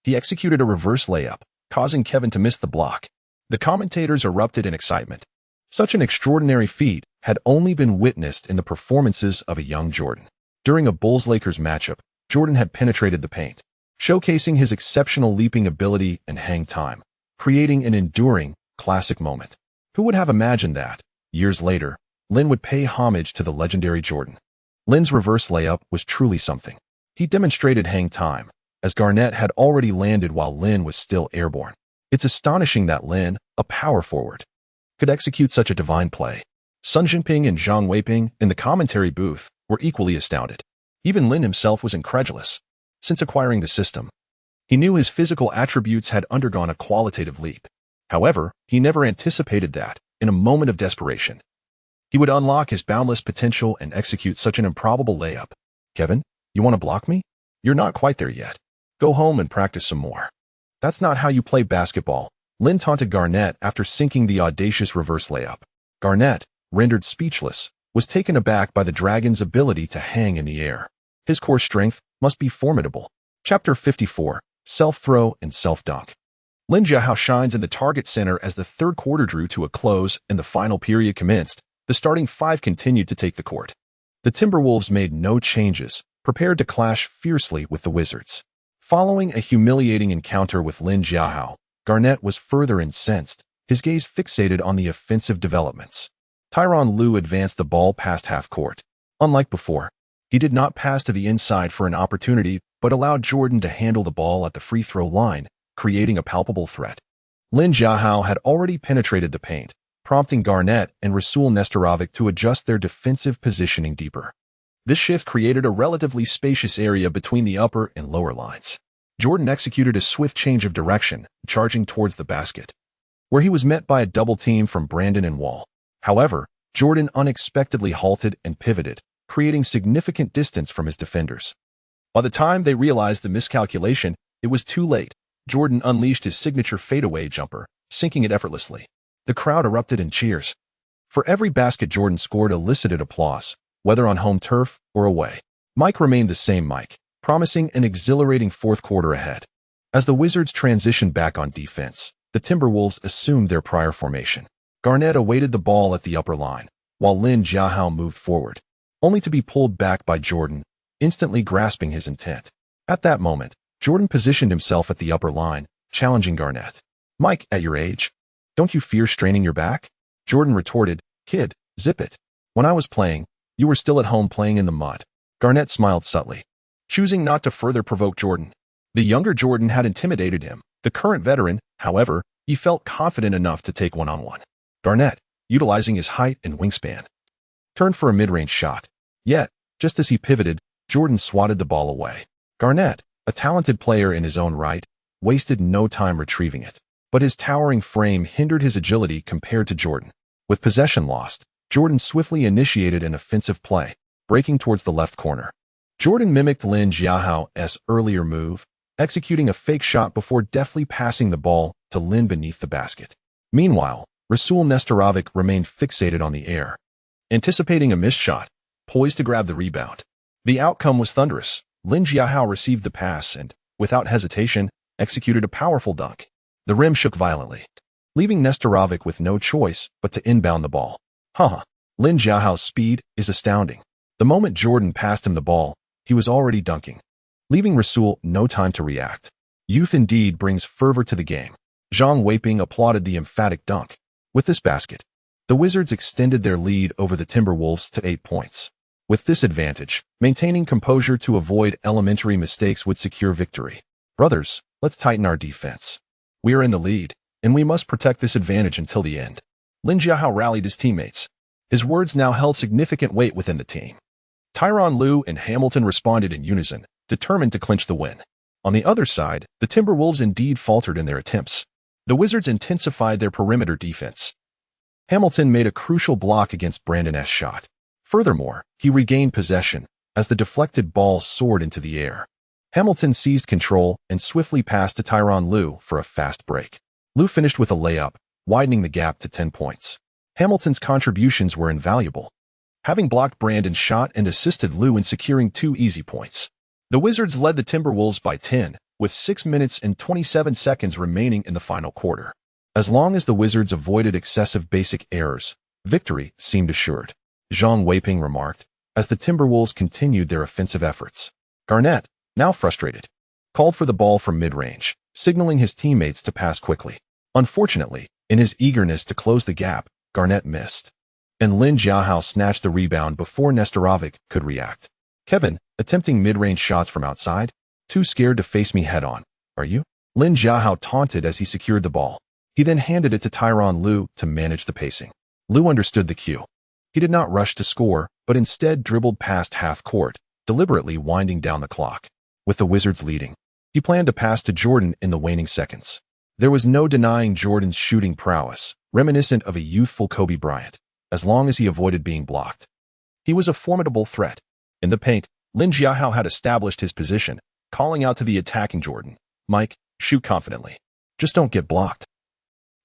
he executed a reverse layup, causing Kevin to miss the block. The commentators erupted in excitement. Such an extraordinary feat had only been witnessed in the performances of a young Jordan. During a Bulls-Lakers matchup, Jordan had penetrated the paint, showcasing his exceptional leaping ability and hang time, creating an enduring, classic moment. Who would have imagined that, years later, Lin would pay homage to the legendary Jordan? Lin's reverse layup was truly something. He demonstrated hang time, as Garnett had already landed while Lin was still airborne. It's astonishing that Lin, a power forward, could execute such a divine play. Sun Jinping and Zhang Weiping in the commentary booth were equally astounded. Even Lin himself was incredulous. Since acquiring the system, he knew his physical attributes had undergone a qualitative leap. However, he never anticipated that, in a moment of desperation, he would unlock his boundless potential and execute such an improbable layup. "Kevin, you want to block me? You're not quite there yet. Go home and practice some more. That's not how you play basketball," Lin taunted Garnett after sinking the audacious reverse layup. Garnett, rendered speechless, was taken aback by the Dragon's ability to hang in the air. His core strength must be formidable. Chapter 54, Self-Throw and Self-Dunk. Lin Jiahao shines in the target center as the third quarter drew to a close and the final period commenced. The starting five continued to take the court. The Timberwolves made no changes, prepared to clash fiercely with the Wizards. Following a humiliating encounter with Lin Jiahao, Garnett was further incensed, his gaze fixated on the offensive developments. Tyronn Lue advanced the ball past half court. Unlike before, he did not pass to the inside for an opportunity, but allowed Jordan to handle the ball at the free throw line, creating a palpable threat. Lin Jiahao had already penetrated the paint, prompting Garnett and Rasul Nestorovic to adjust their defensive positioning deeper. This shift created a relatively spacious area between the upper and lower lines. Jordan executed a swift change of direction, charging towards the basket, where he was met by a double team from Brandon and Wall. However, Jordan unexpectedly halted and pivoted, creating significant distance from his defenders. By the time they realized the miscalculation, it was too late. Jordan unleashed his signature fadeaway jumper, sinking it effortlessly. The crowd erupted in cheers. For every basket Jordan scored elicited applause, whether on home turf or away. Mike remained the same Mike, promising an exhilarating fourth quarter ahead. As the Wizards transitioned back on defense, the Timberwolves assumed their prior formation. Garnett awaited the ball at the upper line, while Lin Jiahao moved forward, only to be pulled back by Jordan, instantly grasping his intent. At that moment, Jordan positioned himself at the upper line, challenging Garnett. "Mike, at your age, don't you fear straining your back?" Jordan retorted, "Kid, zip it. When I was playing, you were still at home playing in the mud." Garnett smiled subtly, choosing not to further provoke Jordan. The younger Jordan had intimidated him. The current veteran, however, he felt confident enough to take one-on-one. Garnett, utilizing his height and wingspan, turned for a mid-range shot. Yet, just as he pivoted, Jordan swatted the ball away. Garnett, a talented player in his own right, wasted no time retrieving it. But his towering frame hindered his agility compared to Jordan. With possession lost, Jordan swiftly initiated an offensive play, breaking towards the left corner. Jordan mimicked Lin Jiahao's earlier move, executing a fake shot before deftly passing the ball to Lin beneath the basket. Meanwhile, Rasul Nestorovic remained fixated on the air, anticipating a missed shot, poised to grab the rebound. The outcome was thunderous. Lin Jiahao received the pass and, without hesitation, executed a powerful dunk. The rim shook violently, leaving Nestorovic with no choice but to inbound the ball. Lin Jiahao's speed is astounding. The moment Jordan passed him the ball, he was already dunking, leaving Rasul no time to react. Youth indeed brings fervor to the game. Zhang Weiping applauded the emphatic dunk. With this basket, the Wizards extended their lead over the Timberwolves to 8 points. With this advantage, maintaining composure to avoid elementary mistakes would secure victory. Brothers, let's tighten our defense. We are in the lead, and we must protect this advantage until the end. Lin Jiahao rallied his teammates. His words now held significant weight within the team. Tyronn Lue and Hamilton responded in unison, determined to clinch the win. On the other side, the Timberwolves indeed faltered in their attempts. The Wizards intensified their perimeter defense. Hamilton made a crucial block against Brandon's shot. Furthermore, he regained possession as the deflected ball soared into the air. Hamilton seized control and swiftly passed to Tyronn Lue for a fast break. Lue finished with a layup, widening the gap to 10 points. Hamilton's contributions were invaluable, having blocked Brandon's shot and assisted Lue in securing 2 easy points. The Wizards led the Timberwolves by 10, with 6 minutes and 27 seconds remaining in the final quarter. As long as the Wizards avoided excessive basic errors, victory seemed assured. Zhang Weiping remarked, as the Timberwolves continued their offensive efforts. Garnett, now frustrated, called for the ball from mid-range, signaling his teammates to pass quickly. Unfortunately, in his eagerness to close the gap, Garnett missed, and Lin Jiahao snatched the rebound before Nestorovic could react. Kevin, attempting mid-range shots from outside, too scared to face me head-on. Are you? Lin Jiahao taunted as he secured the ball. He then handed it to Tyronn Lue to manage the pacing. Lue understood the cue. He did not rush to score, but instead dribbled past half-court, deliberately winding down the clock. With the Wizards leading, he planned to pass to Jordan in the waning seconds. There was no denying Jordan's shooting prowess, reminiscent of a youthful Kobe Bryant, as long as he avoided being blocked. He was a formidable threat. In the paint, Lin Jiahao had established his position, calling out to the attacking Jordan, "Mike, shoot confidently. Just don't get blocked.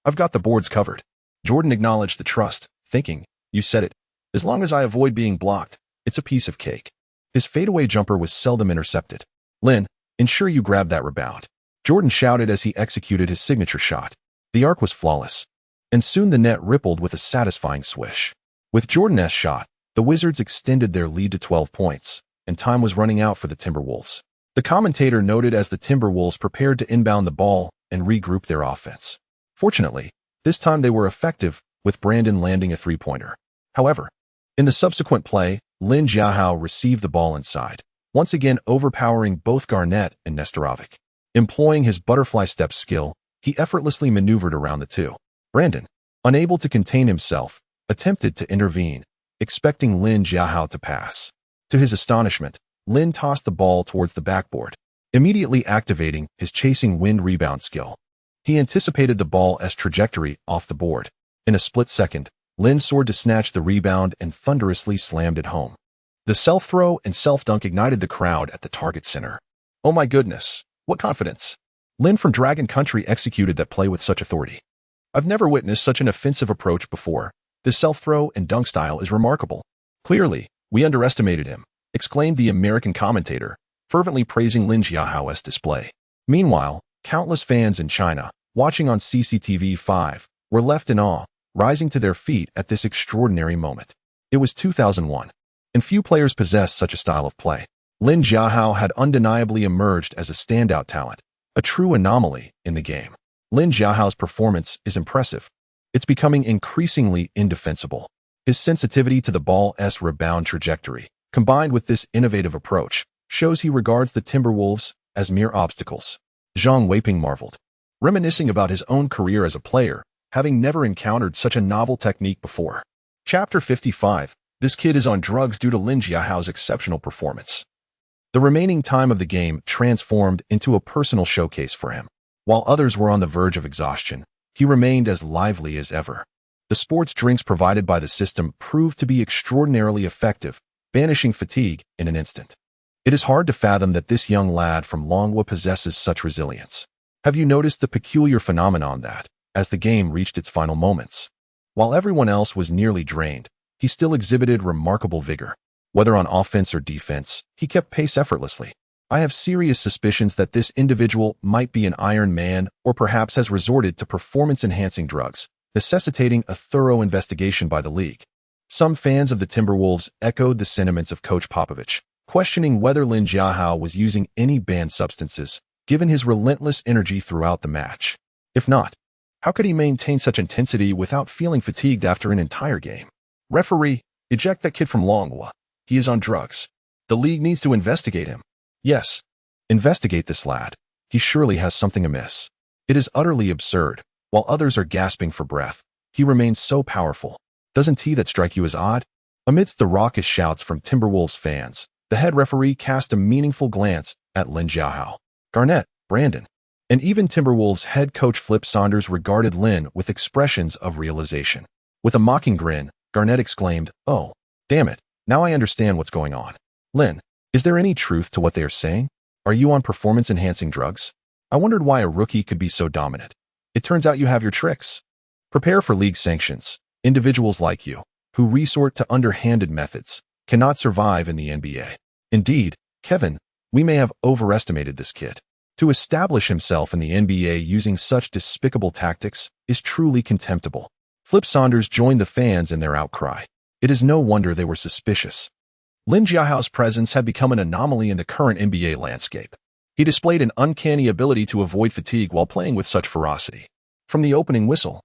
I've got the boards covered." Jordan acknowledged the trust, thinking, "You said it. As long as I avoid being blocked, it's a piece of cake." His fadeaway jumper was seldom intercepted. "Lin, ensure you grab that rebound," Jordan shouted as he executed his signature shot. The arc was flawless, and soon the net rippled with a satisfying swish. With Jordan's shot, the Wizards extended their lead to 12 points, and time was running out for the Timberwolves. The commentator noted as the Timberwolves prepared to inbound the ball and regroup their offense. Fortunately, this time they were effective, with Brandon landing a three-pointer. However, in the subsequent play, Lin Jiahao received the ball inside, once again overpowering both Garnett and Nestorovic. Employing his butterfly step skill, he effortlessly maneuvered around the two. Brandon, unable to contain himself, attempted to intervene, expecting Lin Jiahao to pass. To his astonishment, Lin tossed the ball towards the backboard, immediately activating his chasing wind rebound skill. He anticipated the ball's trajectory off the board. In a split second, Lin soared to snatch the rebound and thunderously slammed it home. The self-throw and self-dunk ignited the crowd at the target center. "Oh my goodness, what confidence!" Lin from Dragon Country executed that play with such authority. "I've never witnessed such an offensive approach before. This self-throw and dunk style is remarkable. Clearly, we underestimated him," exclaimed the American commentator, fervently praising Lin Jiahao's display. Meanwhile, countless fans in China, watching on CCTV5, were left in awe, rising to their feet at this extraordinary moment. It was 2001, and few players possessed such a style of play. Lin Jiahao had undeniably emerged as a standout talent, a true anomaly in the game. Lin Jiahao's performance is impressive. It's becoming increasingly indefensible. His sensitivity to the ball's rebound trajectory, combined with this innovative approach, shows he regards the Timberwolves as mere obstacles. Zhang Weiping marveled, reminiscing about his own career as a player, having never encountered such a novel technique before. Chapter 55. This kid is on drugs due to Lin Jiahao's exceptional performance. The remaining time of the game transformed into a personal showcase for him. While others were on the verge of exhaustion, he remained as lively as ever. The sports drinks provided by the system proved to be extraordinarily effective, banishing fatigue in an instant. It is hard to fathom that this young lad from Longhua possesses such resilience. Have you noticed the peculiar phenomenon that, as the game reached its final moments, while everyone else was nearly drained, he still exhibited remarkable vigor? Whether on offense or defense, he kept pace effortlessly. I have serious suspicions that this individual might be an Iron Man or perhaps has resorted to performance-enhancing drugs, necessitating a thorough investigation by the league. Some fans of the Timberwolves echoed the sentiments of Coach Popovich, questioning whether Lin Jiahao was using any banned substances, given his relentless energy throughout the match. If not, how could he maintain such intensity without feeling fatigued after an entire game? Referee, eject that kid from Longhua. He is on drugs. The league needs to investigate him. Yes, investigate this lad. He surely has something amiss. It is utterly absurd. While others are gasping for breath, he remains so powerful. Doesn't he that strike you as odd? Amidst the raucous shouts from Timberwolves fans, the head referee cast a meaningful glance at Lin Jiahao, Garnett, Brandon, and even Timberwolves head coach Flip Saunders regarded Lin with expressions of realization. With a mocking grin, Garnett exclaimed, "Oh, damn it, now I understand what's going on. Lin, is there any truth to what they are saying? Are you on performance-enhancing drugs? I wondered why a rookie could be so dominant. It turns out you have your tricks. Prepare for league sanctions. Individuals like you, who resort to underhanded methods, cannot survive in the NBA. Indeed, Kevin, we may have overestimated this kid. To establish himself in the NBA using such despicable tactics is truly contemptible." Flip Saunders joined the fans in their outcry. It is no wonder they were suspicious. Lin Jiahao's presence had become an anomaly in the current NBA landscape. He displayed an uncanny ability to avoid fatigue while playing with such ferocity. From the opening whistle,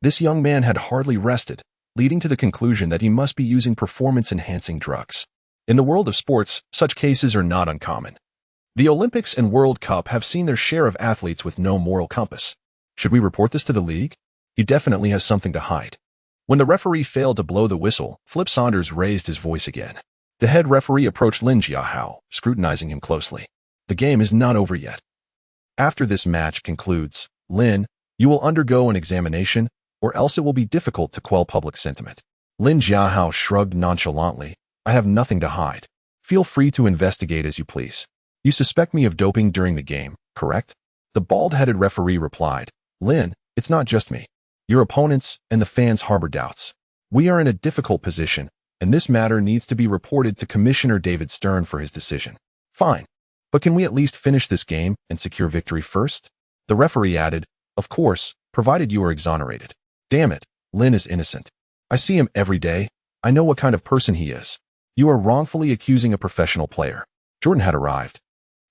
this young man had hardly rested, leading to the conclusion that he must be using performance-enhancing drugs. In the world of sports, such cases are not uncommon. The Olympics and World Cup have seen their share of athletes with no moral compass. Should we report this to the league? He definitely has something to hide. When the referee failed to blow the whistle, Flip Saunders raised his voice again. The head referee approached Lin Jiahao, scrutinizing him closely. The game is not over yet. After this match concludes, Lin, you will undergo an examination, or else it will be difficult to quell public sentiment. Lin Jiahao shrugged nonchalantly. I have nothing to hide. Feel free to investigate as you please. You suspect me of doping during the game, correct? The bald-headed referee replied, Lin, it's not just me. Your opponents and the fans harbor doubts. We are in a difficult position, and this matter needs to be reported to Commissioner David Stern for his decision. Fine. But can we at least finish this game and secure victory first? The referee added, of course, provided you are exonerated. Damn it, Lin is innocent. I see him every day. I know what kind of person he is. You are wrongfully accusing a professional player. Jordan had arrived,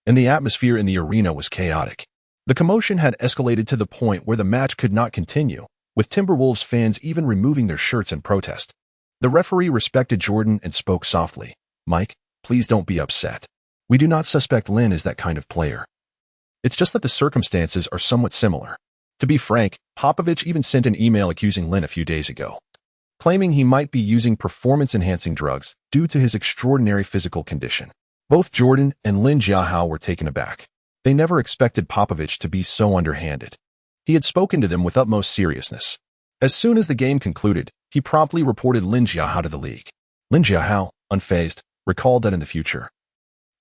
and the atmosphere in the arena was chaotic. The commotion had escalated to the point where the match could not continue, with Timberwolves fans even removing their shirts in protest. The referee respected Jordan and spoke softly. Mike, please don't be upset. We do not suspect Lin as that kind of player. It's just that the circumstances are somewhat similar. To be frank, Popovich even sent an email accusing Lin a few days ago, claiming he might be using performance-enhancing drugs due to his extraordinary physical condition. Both Jordan and Lin Jiahao were taken aback. They never expected Popovich to be so underhanded. He had spoken to them with utmost seriousness. As soon as the game concluded, he promptly reported Lin Jiahao to the league. Lin Jiahao, unfazed, recalled that in the future,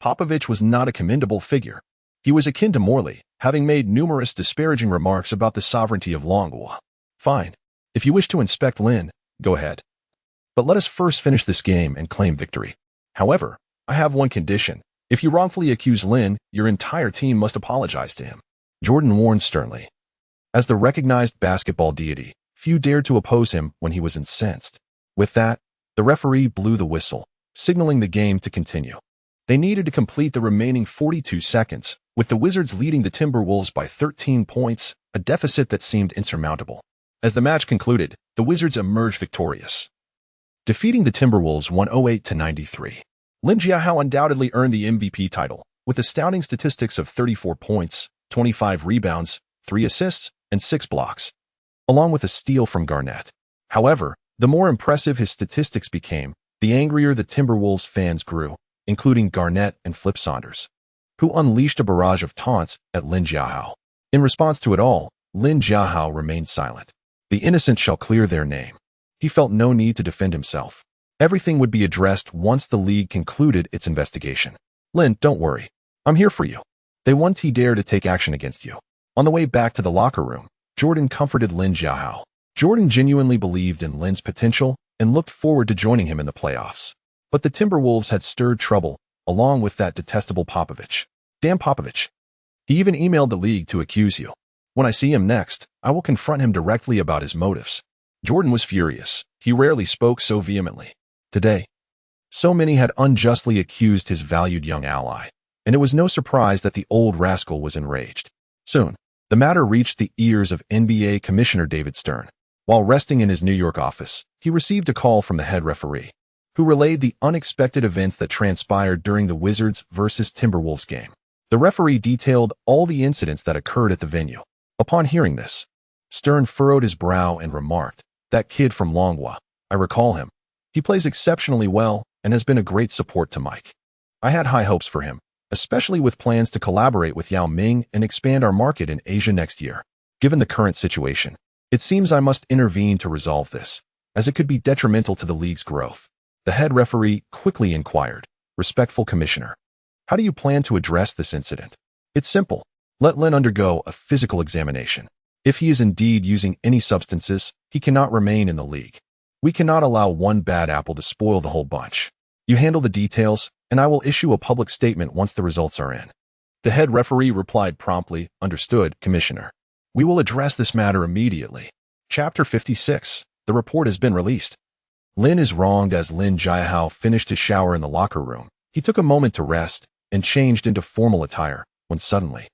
Popovich was not a commendable figure. He was akin to Morley, having made numerous disparaging remarks about the sovereignty of Longhua. Fine. If you wish to inspect Lin, go ahead. But let us first finish this game and claim victory. However, I have one condition. If you wrongfully accuse Lin, your entire team must apologize to him. Jordan warned sternly. As the recognized basketball deity, few dared to oppose him when he was incensed. With that, the referee blew the whistle, signaling the game to continue. They needed to complete the remaining 42 seconds, with the Wizards leading the Timberwolves by 13 points, a deficit that seemed insurmountable. As the match concluded, the Wizards emerged victorious, defeating the Timberwolves 108-93. Lin Jiahao undoubtedly earned the MVP title, with astounding statistics of 34 points, 25 rebounds, 3 assists, and 6 blocks, along with a steal from Garnett. However, the more impressive his statistics became, the angrier the Timberwolves fans grew, including Garnett and Flip Saunders, who unleashed a barrage of taunts at Lin Jiahao. In response to it all, Lin Jiahao remained silent. The innocent shall clear their name. He felt no need to defend himself. Everything would be addressed once the league concluded its investigation. Lin, don't worry. I'm here for you. They won't dare to take action against you. On the way back to the locker room, Jordan comforted Lin Jiahao. Jordan genuinely believed in Lin's potential and looked forward to joining him in the playoffs. But the Timberwolves had stirred trouble, along with that detestable Popovich. Damn Popovich. He even emailed the league to accuse you. When I see him next, I will confront him directly about his motives. Jordan was furious. He rarely spoke so vehemently. Today, so many had unjustly accused his valued young ally, and it was no surprise that the old rascal was enraged. Soon, the matter reached the ears of NBA Commissioner David Stern. While resting in his New York office, he received a call from the head referee, who relayed the unexpected events that transpired during the Wizards vs. Timberwolves game. The referee detailed all the incidents that occurred at the venue. Upon hearing this, Stern furrowed his brow and remarked, "That kid from Longwa, I recall him. He plays exceptionally well and has been a great support to Mike. I had high hopes for him, especially with plans to collaborate with Yao Ming and expand our market in Asia next year. Given the current situation, it seems I must intervene to resolve this, as it could be detrimental to the league's growth." The head referee quickly inquired, "Respectful Commissioner, how do you plan to address this incident?" "It's simple. Let Lin undergo a physical examination. If he is indeed using any substances, he cannot remain in the league. We cannot allow one bad apple to spoil the whole bunch. You handle the details, and I will issue a public statement once the results are in." The head referee replied promptly, "Understood, Commissioner. We will address this matter immediately." Chapter 56. The report has been released. Lin is wronged. As Lin Jiahao finished his shower in the locker room, he took a moment to rest and changed into formal attire, when suddenly,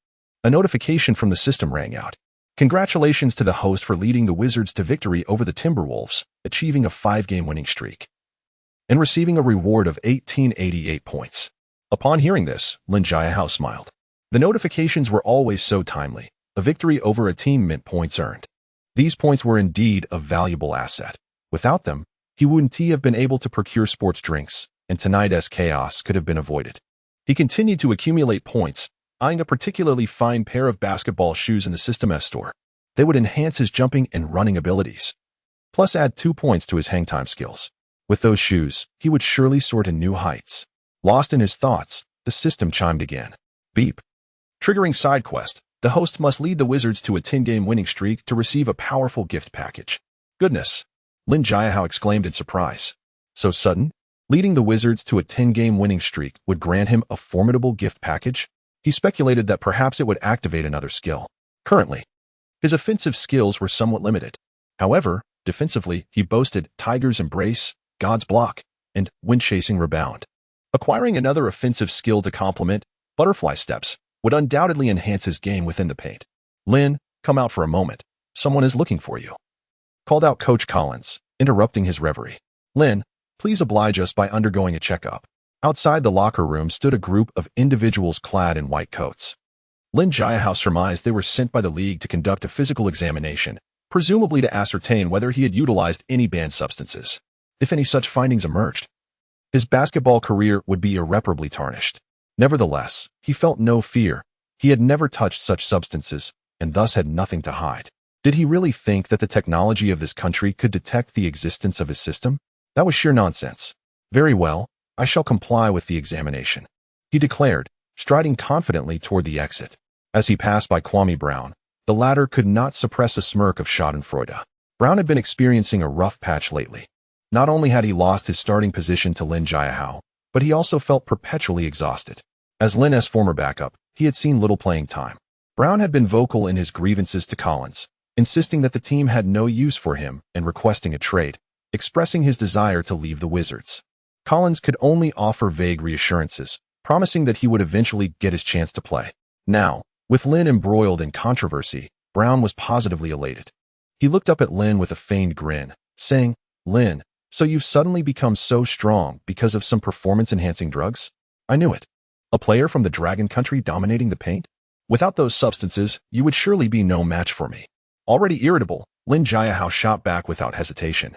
a notification from the system rang out. "Congratulations to the host for leading the Wizards to victory over the Timberwolves, achieving a 5-game winning streak, and receiving a reward of 1888 points. Upon hearing this, Lin Jiahao smiled. The notifications were always so timely. A victory over a team meant points earned. These points were indeed a valuable asset. Without them, he wouldn't have been able to procure sports drinks, and tonight's chaos could have been avoided. He continued to accumulate points, eyeing a particularly fine pair of basketball shoes in the System S store. They would enhance his jumping and running abilities, plus add 2 points to his hang time skills. With those shoes, he would surely soar to new heights. Lost in his thoughts, the system chimed again. Beep. Triggering side quest. The host must lead the Wizards to a 10-game winning streak to receive a powerful gift package. Goodness! Lin Jiahao exclaimed in surprise. So sudden? Leading the Wizards to a 10-game winning streak would grant him a formidable gift package? He speculated that perhaps it would activate another skill. Currently, his offensive skills were somewhat limited. However, defensively, he boasted Tiger's Embrace, God's Block, and Wind-Chasing Rebound. Acquiring another offensive skill to complement Butterfly Steps would undoubtedly enhance his game within the paint. "Lin, come out for a moment. Someone is looking for you," called out Coach Collins, interrupting his reverie. "Lin, please oblige us by undergoing a checkup." Outside the locker room stood a group of individuals clad in white coats. Lin Jiahao surmised they were sent by the league to conduct a physical examination, presumably to ascertain whether he had utilized any banned substances. If any such findings emerged, his basketball career would be irreparably tarnished. Nevertheless, he felt no fear. He had never touched such substances, and thus had nothing to hide. Did he really think that the technology of this country could detect the existence of his system? That was sheer nonsense. "Very well, I shall comply with the examination," he declared, striding confidently toward the exit. As he passed by Kwame Brown, the latter could not suppress a smirk of schadenfreude. Brown had been experiencing a rough patch lately. Not only had he lost his starting position to Lin Jiahao, but he also felt perpetually exhausted. As Lin's former backup, he had seen little playing time. Brown had been vocal in his grievances to Collins, insisting that the team had no use for him and requesting a trade, expressing his desire to leave the Wizards. Collins could only offer vague reassurances, promising that he would eventually get his chance to play. Now, with Lin embroiled in controversy, Brown was positively elated. He looked up at Lin with a feigned grin, saying, "Lin, so you've suddenly become so strong because of some performance-enhancing drugs? I knew it. A player from the Dragon Country dominating the paint? Without those substances, you would surely be no match for me. Already irritable, Lin Jiahao shot back without hesitation.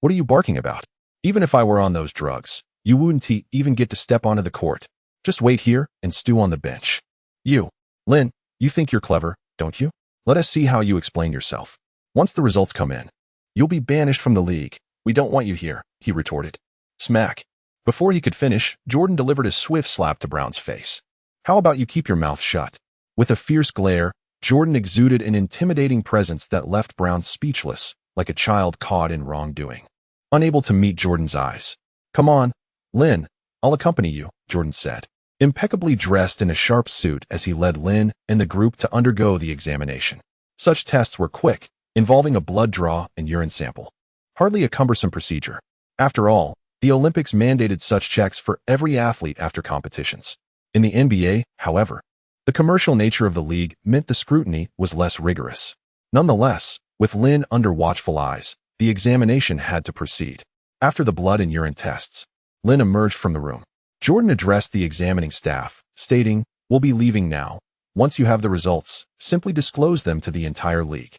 What are you barking about? Even if I were on those drugs, you wouldn't even get to step onto the court. Just wait here and stew on the bench. You, Lin, you think you're clever, don't you? Let us see how you explain yourself. Once the results come in, you'll be banished from the league. We don't want you here, he retorted. Smack. Before he could finish, Jordan delivered a swift slap to Brown's face. How about you keep your mouth shut? With a fierce glare, Jordan exuded an intimidating presence that left Brown speechless, like a child caught in wrongdoing. Unable to meet Jordan's eyes. Come on, Lin, I'll accompany you, Jordan said, impeccably dressed in a sharp suit as he led Lin and the group to undergo the examination. Such tests were quick, involving a blood draw and urine sample. Hardly a cumbersome procedure. After all, the Olympics mandated such checks for every athlete after competitions. In the NBA, however, the commercial nature of the league meant the scrutiny was less rigorous. Nonetheless, with Lin under watchful eyes, the examination had to proceed. After the blood and urine tests, Lin emerged from the room. Jordan addressed the examining staff, stating, "We'll be leaving now. Once you have the results, simply disclose them to the entire league."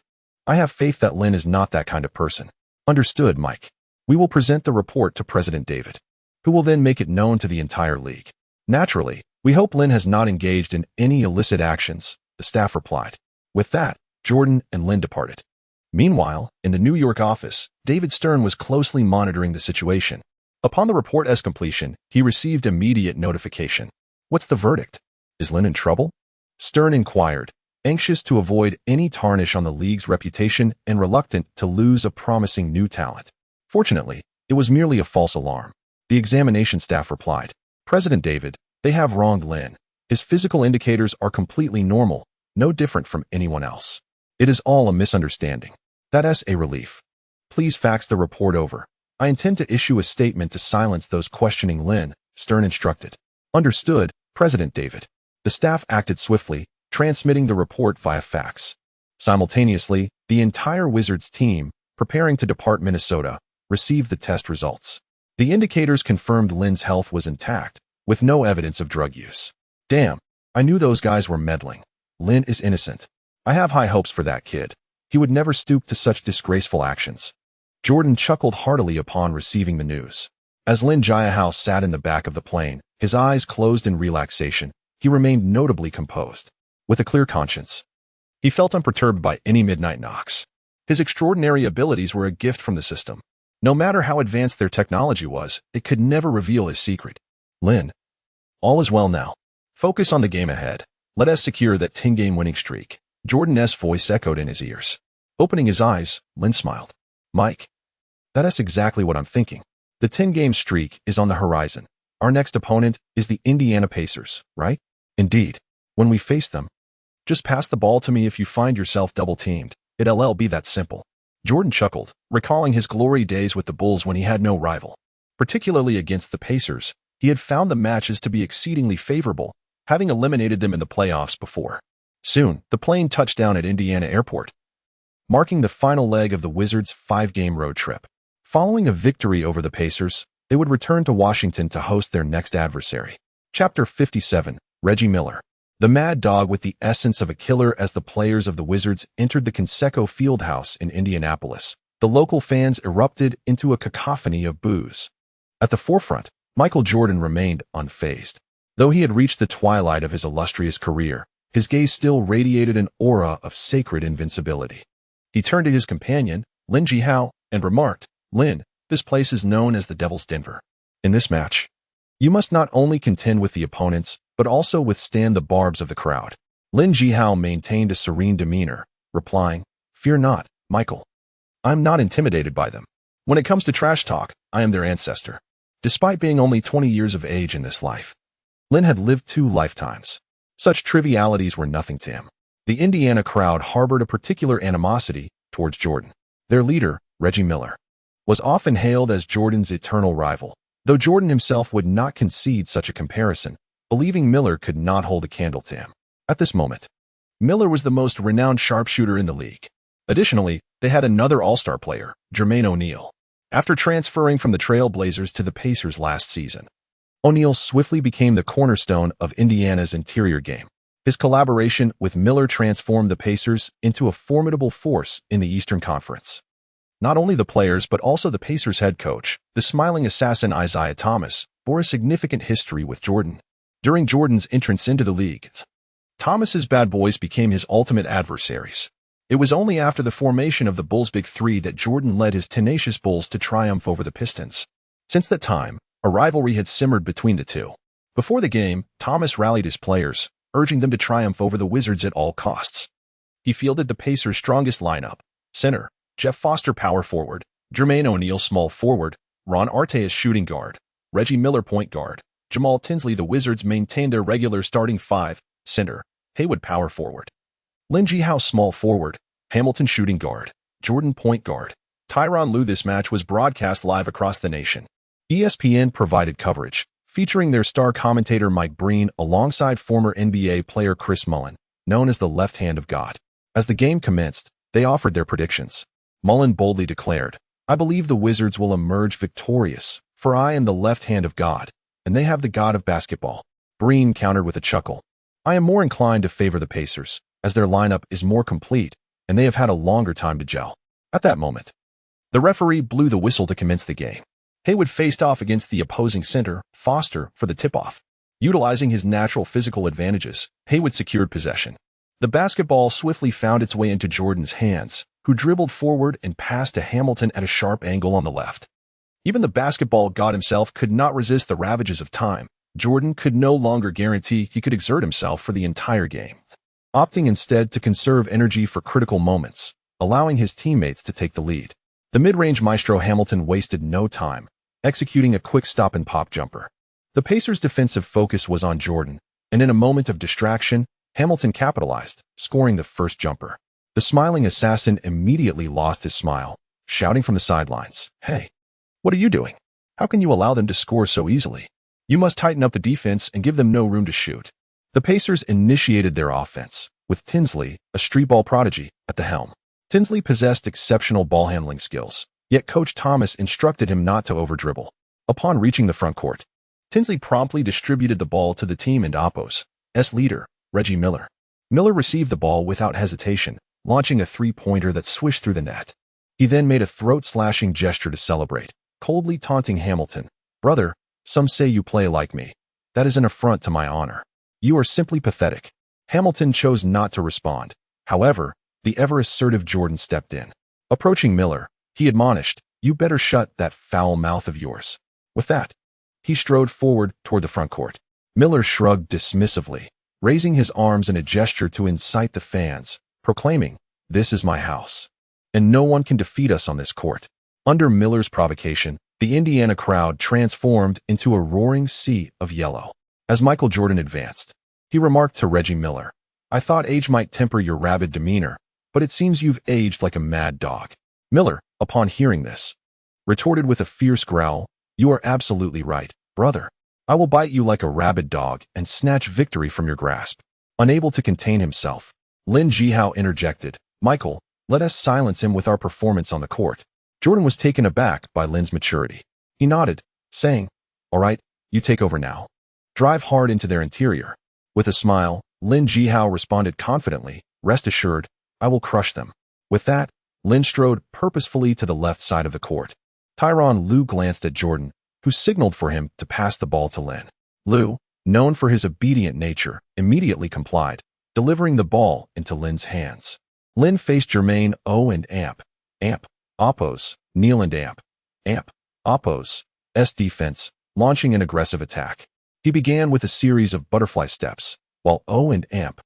I have faith that Lin is not that kind of person. Understood, Mike. We will present the report to President David, who will then make it known to the entire league. Naturally, we hope Lin has not engaged in any illicit actions, the staff replied. With that, Jordan and Lin departed. Meanwhile, in the New York office, David Stern was closely monitoring the situation. Upon the report's completion, he received immediate notification. What's the verdict? Is Lin in trouble? Stern inquired, anxious to avoid any tarnish on the league's reputation and reluctant to lose a promising new talent. Fortunately, it was merely a false alarm. The examination staff replied, President David, they have wronged Lin. His physical indicators are completely normal, no different from anyone else. It is all a misunderstanding. That's a relief. Please fax the report over. I intend to issue a statement to silence those questioning Lin, Stern instructed. Understood, President David. The staff acted swiftly, transmitting the report via fax. Simultaneously, the entire Wizards team, preparing to depart Minnesota, received the test results. The indicators confirmed Lin's health was intact, with no evidence of drug use. Damn, I knew those guys were meddling. Lin is innocent. I have high hopes for that kid. He would never stoop to such disgraceful actions. Jordan chuckled heartily upon receiving the news. As Lin Jiahao sat in the back of the plane, his eyes closed in relaxation, he remained notably composed. With a clear conscience, he felt unperturbed by any midnight knocks. His extraordinary abilities were a gift from the system. No matter how advanced their technology was, it could never reveal his secret. Lin, all is well now. Focus on the game ahead. Let us secure that 10-game winning streak. Jordan's voice echoed in his ears. Opening his eyes, Lin smiled. Mike, that's exactly what I'm thinking. The 10-game streak is on the horizon. Our next opponent is the Indiana Pacers, right? Indeed. When we face them, just pass the ball to me if you find yourself double-teamed. It'll be that simple. Jordan chuckled, recalling his glory days with the Bulls when he had no rival. Particularly against the Pacers, he had found the matches to be exceedingly favorable, having eliminated them in the playoffs before. Soon, the plane touched down at Indiana Airport, marking the final leg of the Wizards' 5-game road trip. Following a victory over the Pacers, they would return to Washington to host their next adversary. Chapter 57, Reggie Miller. The Mad Dog with the essence of a killer. As the players of the Wizards entered the Conseco Fieldhouse in Indianapolis, the local fans erupted into a cacophony of boos. At the forefront, Michael Jordan remained unfazed. Though he had reached the twilight of his illustrious career, his gaze still radiated an aura of sacred invincibility. He turned to his companion, Lin Jiahao, and remarked, Lin, this place is known as the Devil's Denver. In this match, you must not only contend with the opponents, but also withstand the barbs of the crowd. Lin Jiahao maintained a serene demeanor, replying, Fear not, Michael. I'm not intimidated by them. When it comes to trash talk, I am their ancestor. Despite being only 20 years of age in this life, Lin had lived 2 lifetimes. Such trivialities were nothing to him. The Indiana crowd harbored a particular animosity towards Jordan. Their leader, Reggie Miller, was often hailed as Jordan's eternal rival, though Jordan himself would not concede such a comparison, believing Miller could not hold a candle to him. At this moment, Miller was the most renowned sharpshooter in the league. Additionally, they had another all-star player, Jermaine O'Neal, after transferring from the Trail Blazers to the Pacers last season. O'Neal swiftly became the cornerstone of Indiana's interior game. His collaboration with Miller transformed the Pacers into a formidable force in the Eastern Conference. Not only the players but also the Pacers head coach, the smiling assassin Isaiah Thomas, bore a significant history with Jordan. During Jordan's entrance into the league, Thomas's bad boys became his ultimate adversaries. It was only after the formation of the Bulls' Big Three that Jordan led his tenacious Bulls to triumph over the Pistons. Since that time, a rivalry had simmered between the two. Before the game, Thomas rallied his players, urging them to triumph over the Wizards at all costs. He fielded the Pacers' strongest lineup: center, Jeff Foster power forward, Jermaine O'Neal small forward, Ron Artest shooting guard, Reggie Miller point guard, Jamal Tinsley. The Wizards maintained their regular starting five: center, Haywood power forward, Lin Jiahao small forward, Hamilton shooting guard, Jordan point guard, Tyronn Lue. This match was broadcast live across the nation. ESPN provided coverage, featuring their star commentator Mike Breen alongside former NBA player Chris Mullin, known as the left hand of God. As the game commenced, they offered their predictions. Mullin boldly declared, "I believe the Wizards will emerge victorious, for I am the left hand of God, and they have the God of basketball." Breen countered with a chuckle, "I am more inclined to favor the Pacers, as their lineup is more complete, and they have had a longer time to gel." At that moment, the referee blew the whistle to commence the game. Haywood faced off against the opposing center, Foster, for the tip-off. Utilizing his natural physical advantages, Haywood secured possession. The basketball swiftly found its way into Jordan's hands, who dribbled forward and passed to Hamilton at a sharp angle on the left. Even the basketball god himself could not resist the ravages of time. Jordan could no longer guarantee he could exert himself for the entire game, opting instead to conserve energy for critical moments, allowing his teammates to take the lead. The mid-range maestro Hamilton wasted no time, executing a quick stop-and-pop jumper. The Pacers' defensive focus was on Jordan, and in a moment of distraction, Hamilton capitalized, scoring the first jumper. The smiling assassin immediately lost his smile, shouting from the sidelines, "Hey, what are you doing? How can you allow them to score so easily? You must tighten up the defense and give them no room to shoot." The Pacers initiated their offense, with Tinsley, a street ball prodigy, at the helm. Tinsley possessed exceptional ball handling skills, yet Coach Thomas instructed him not to over-dribble. Upon reaching the front court, Tinsley promptly distributed the ball to the team and Oppo's leader, Reggie Miller. Miller received the ball without hesitation, launching a three-pointer that swished through the net. He then made a throat-slashing gesture to celebrate, coldly taunting Hamilton, "Brother, some say you play like me. That is an affront to my honor. You are simply pathetic." Hamilton chose not to respond. However, the ever-assertive Jordan stepped in. Approaching Miller, he admonished, "You better shut that foul mouth of yours." With that, he strode forward toward the front court. Miller shrugged dismissively, raising his arms in a gesture to incite the fans, proclaiming, "This is my house, and no one can defeat us on this court." Under Miller's provocation, the Indiana crowd transformed into a roaring sea of yellow. As Michael Jordan advanced, he remarked to Reggie Miller, "I thought age might temper your rabid demeanor, but it seems you've aged like a mad dog." Miller, upon hearing this, retorted with a fierce growl, "You are absolutely right, brother. I will bite you like a rabid dog and snatch victory from your grasp." Unable to contain himself, Lin Jiahao interjected, "Michael, let us silence him with our performance on the court." Jordan was taken aback by Lin's maturity. He nodded, saying, "All right, you take over now. Drive hard into their interior." With a smile, Lin Jiahao responded confidently, "Rest assured, I will crush them." With that, Lin strode purposefully to the left side of the court. Tyronn Lue glanced at Jordan, who signaled for him to pass the ball to Lin. Lue, known for his obedient nature, immediately complied, delivering the ball into Lin's hands. Lin faced Jermaine O and Amp, Oppo's, Neal and Amp, Oppo's defense, launching an aggressive attack. He began with a series of butterfly steps, while O and Amp,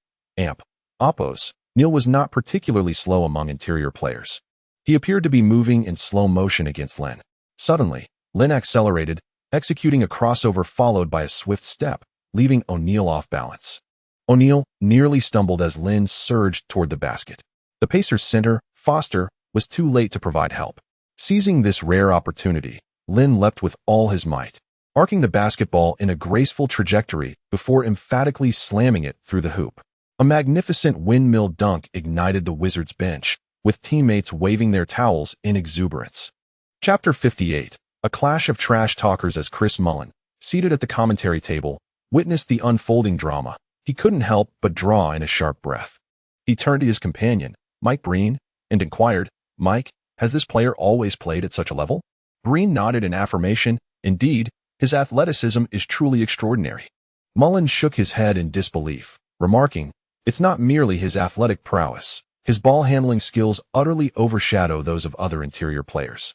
Oppo's, Neal was not particularly slow among interior players. He appeared to be moving in slow motion against Lin. Suddenly, Lin accelerated, executing a crossover followed by a swift step, leaving O'Neal off balance. O'Neal nearly stumbled as Lin surged toward the basket. The Pacers center, Foster, was too late to provide help. Seizing this rare opportunity, Lin leapt with all his might, arcing the basketball in a graceful trajectory before emphatically slamming it through the hoop. A magnificent windmill dunk ignited the Wizards' bench, with teammates waving their towels in exuberance. Chapter 58, A Clash of Trash Talkers. As Chris Mullin, seated at the commentary table, witnessed the unfolding drama. He couldn't help but draw in a sharp breath. He turned to his companion, Mike Breen, and inquired, "Mike, has this player always played at such a level?" Breen nodded in affirmation. "Indeed, his athleticism is truly extraordinary." Mullins shook his head in disbelief, remarking, "It's not merely his athletic prowess. His ball-handling skills utterly overshadow those of other interior players.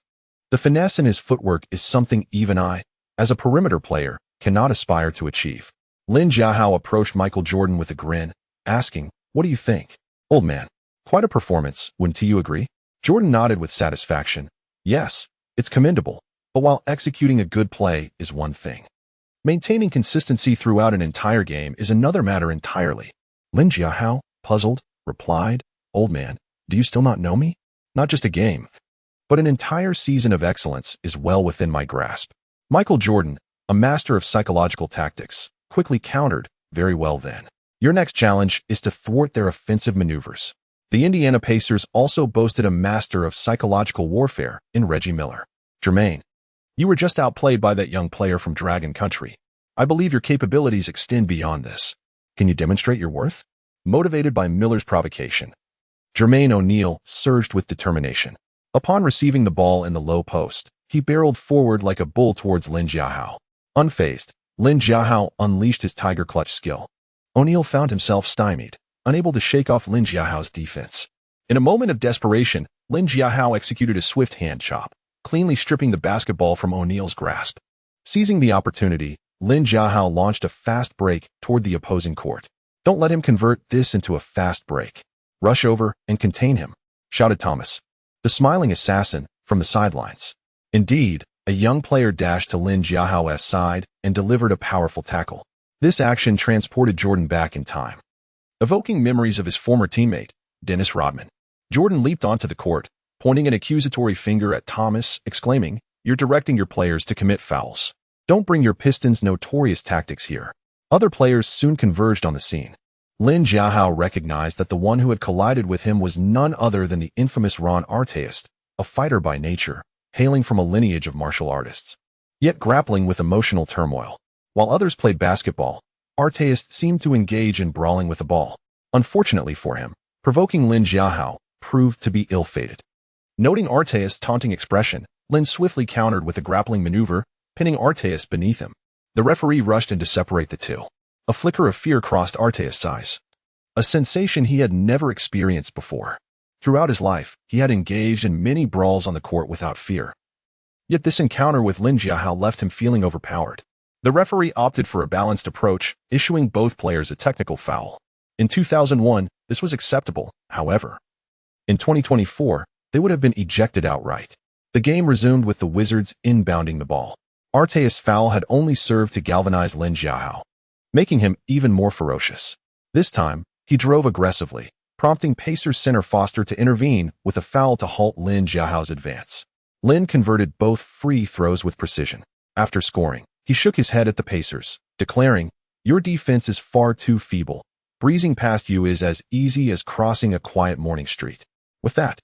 The finesse in his footwork is something even I, as a perimeter player, cannot aspire to achieve." Lin Jiahao approached Michael Jordan with a grin, asking, "What do you think, old man? Quite a performance, wouldn't you agree?" Jordan nodded with satisfaction. "Yes, it's commendable, but while executing a good play is one thing, maintaining consistency throughout an entire game is another matter entirely." Lin Jiahao, puzzled, replied, "Old man, do you still not know me? Not just a game, but an entire season of excellence is well within my grasp." Michael Jordan, a master of psychological tactics, quickly countered, "Very well then. Your next challenge is to thwart their offensive maneuvers." The Indiana Pacers also boasted a master of psychological warfare in Reggie Miller. "Jermaine, you were just outplayed by that young player from Dragon Country. I believe your capabilities extend beyond this. Can you demonstrate your worth?" Motivated by Miller's provocation, Jermaine O'Neal surged with determination. Upon receiving the ball in the low post, he barreled forward like a bull towards Lin Jiahao. Unfazed, Lin Jiahao unleashed his tiger clutch skill. O'Neal found himself stymied, unable to shake off Lin Jiahao's defense. In a moment of desperation, Lin Jiahao executed a swift hand chop, cleanly stripping the basketball from O'Neal's grasp. Seizing the opportunity, Lin Jiahao launched a fast break toward the opposing court. "Don't let him convert this into a fast break. Rush over and contain him," shouted Thomas, the smiling assassin, from the sidelines. Indeed, a young player dashed to Lin Jiahao's side and delivered a powerful tackle. This action transported Jordan back in time, evoking memories of his former teammate, Dennis Rodman. Jordan leaped onto the court, pointing an accusatory finger at Thomas, exclaiming, "You're directing your players to commit fouls. Don't bring your Pistons' notorious tactics here." Other players soon converged on the scene. Lin Jiahao recognized that the one who had collided with him was none other than the infamous Ron Artest, a fighter by nature, hailing from a lineage of martial artists, yet grappling with emotional turmoil. While others played basketball, Artest seemed to engage in brawling with the ball. Unfortunately for him, provoking Lin Jiahao proved to be ill-fated. Noting Artest's taunting expression, Lin swiftly countered with a grappling maneuver, pinning Artest beneath him. The referee rushed in to separate the two. A flicker of fear crossed Artest's eyes, a sensation he had never experienced before. Throughout his life, he had engaged in many brawls on the court without fear. Yet this encounter with Lin Jiahao left him feeling overpowered. The referee opted for a balanced approach, issuing both players a technical foul. In 2001, this was acceptable, however. In 2024, they would have been ejected outright. The game resumed with the Wizards inbounding the ball. Artest's foul had only served to galvanize Lin Jiahao, making him even more ferocious. This time, he drove aggressively, prompting Pacers center Foster to intervene with a foul to halt Lin Jiahao's advance. Lin converted both free throws with precision. After scoring, he shook his head at the Pacers, declaring, "Your defense is far too feeble. Breezing past you is as easy as crossing a quiet morning street." With that,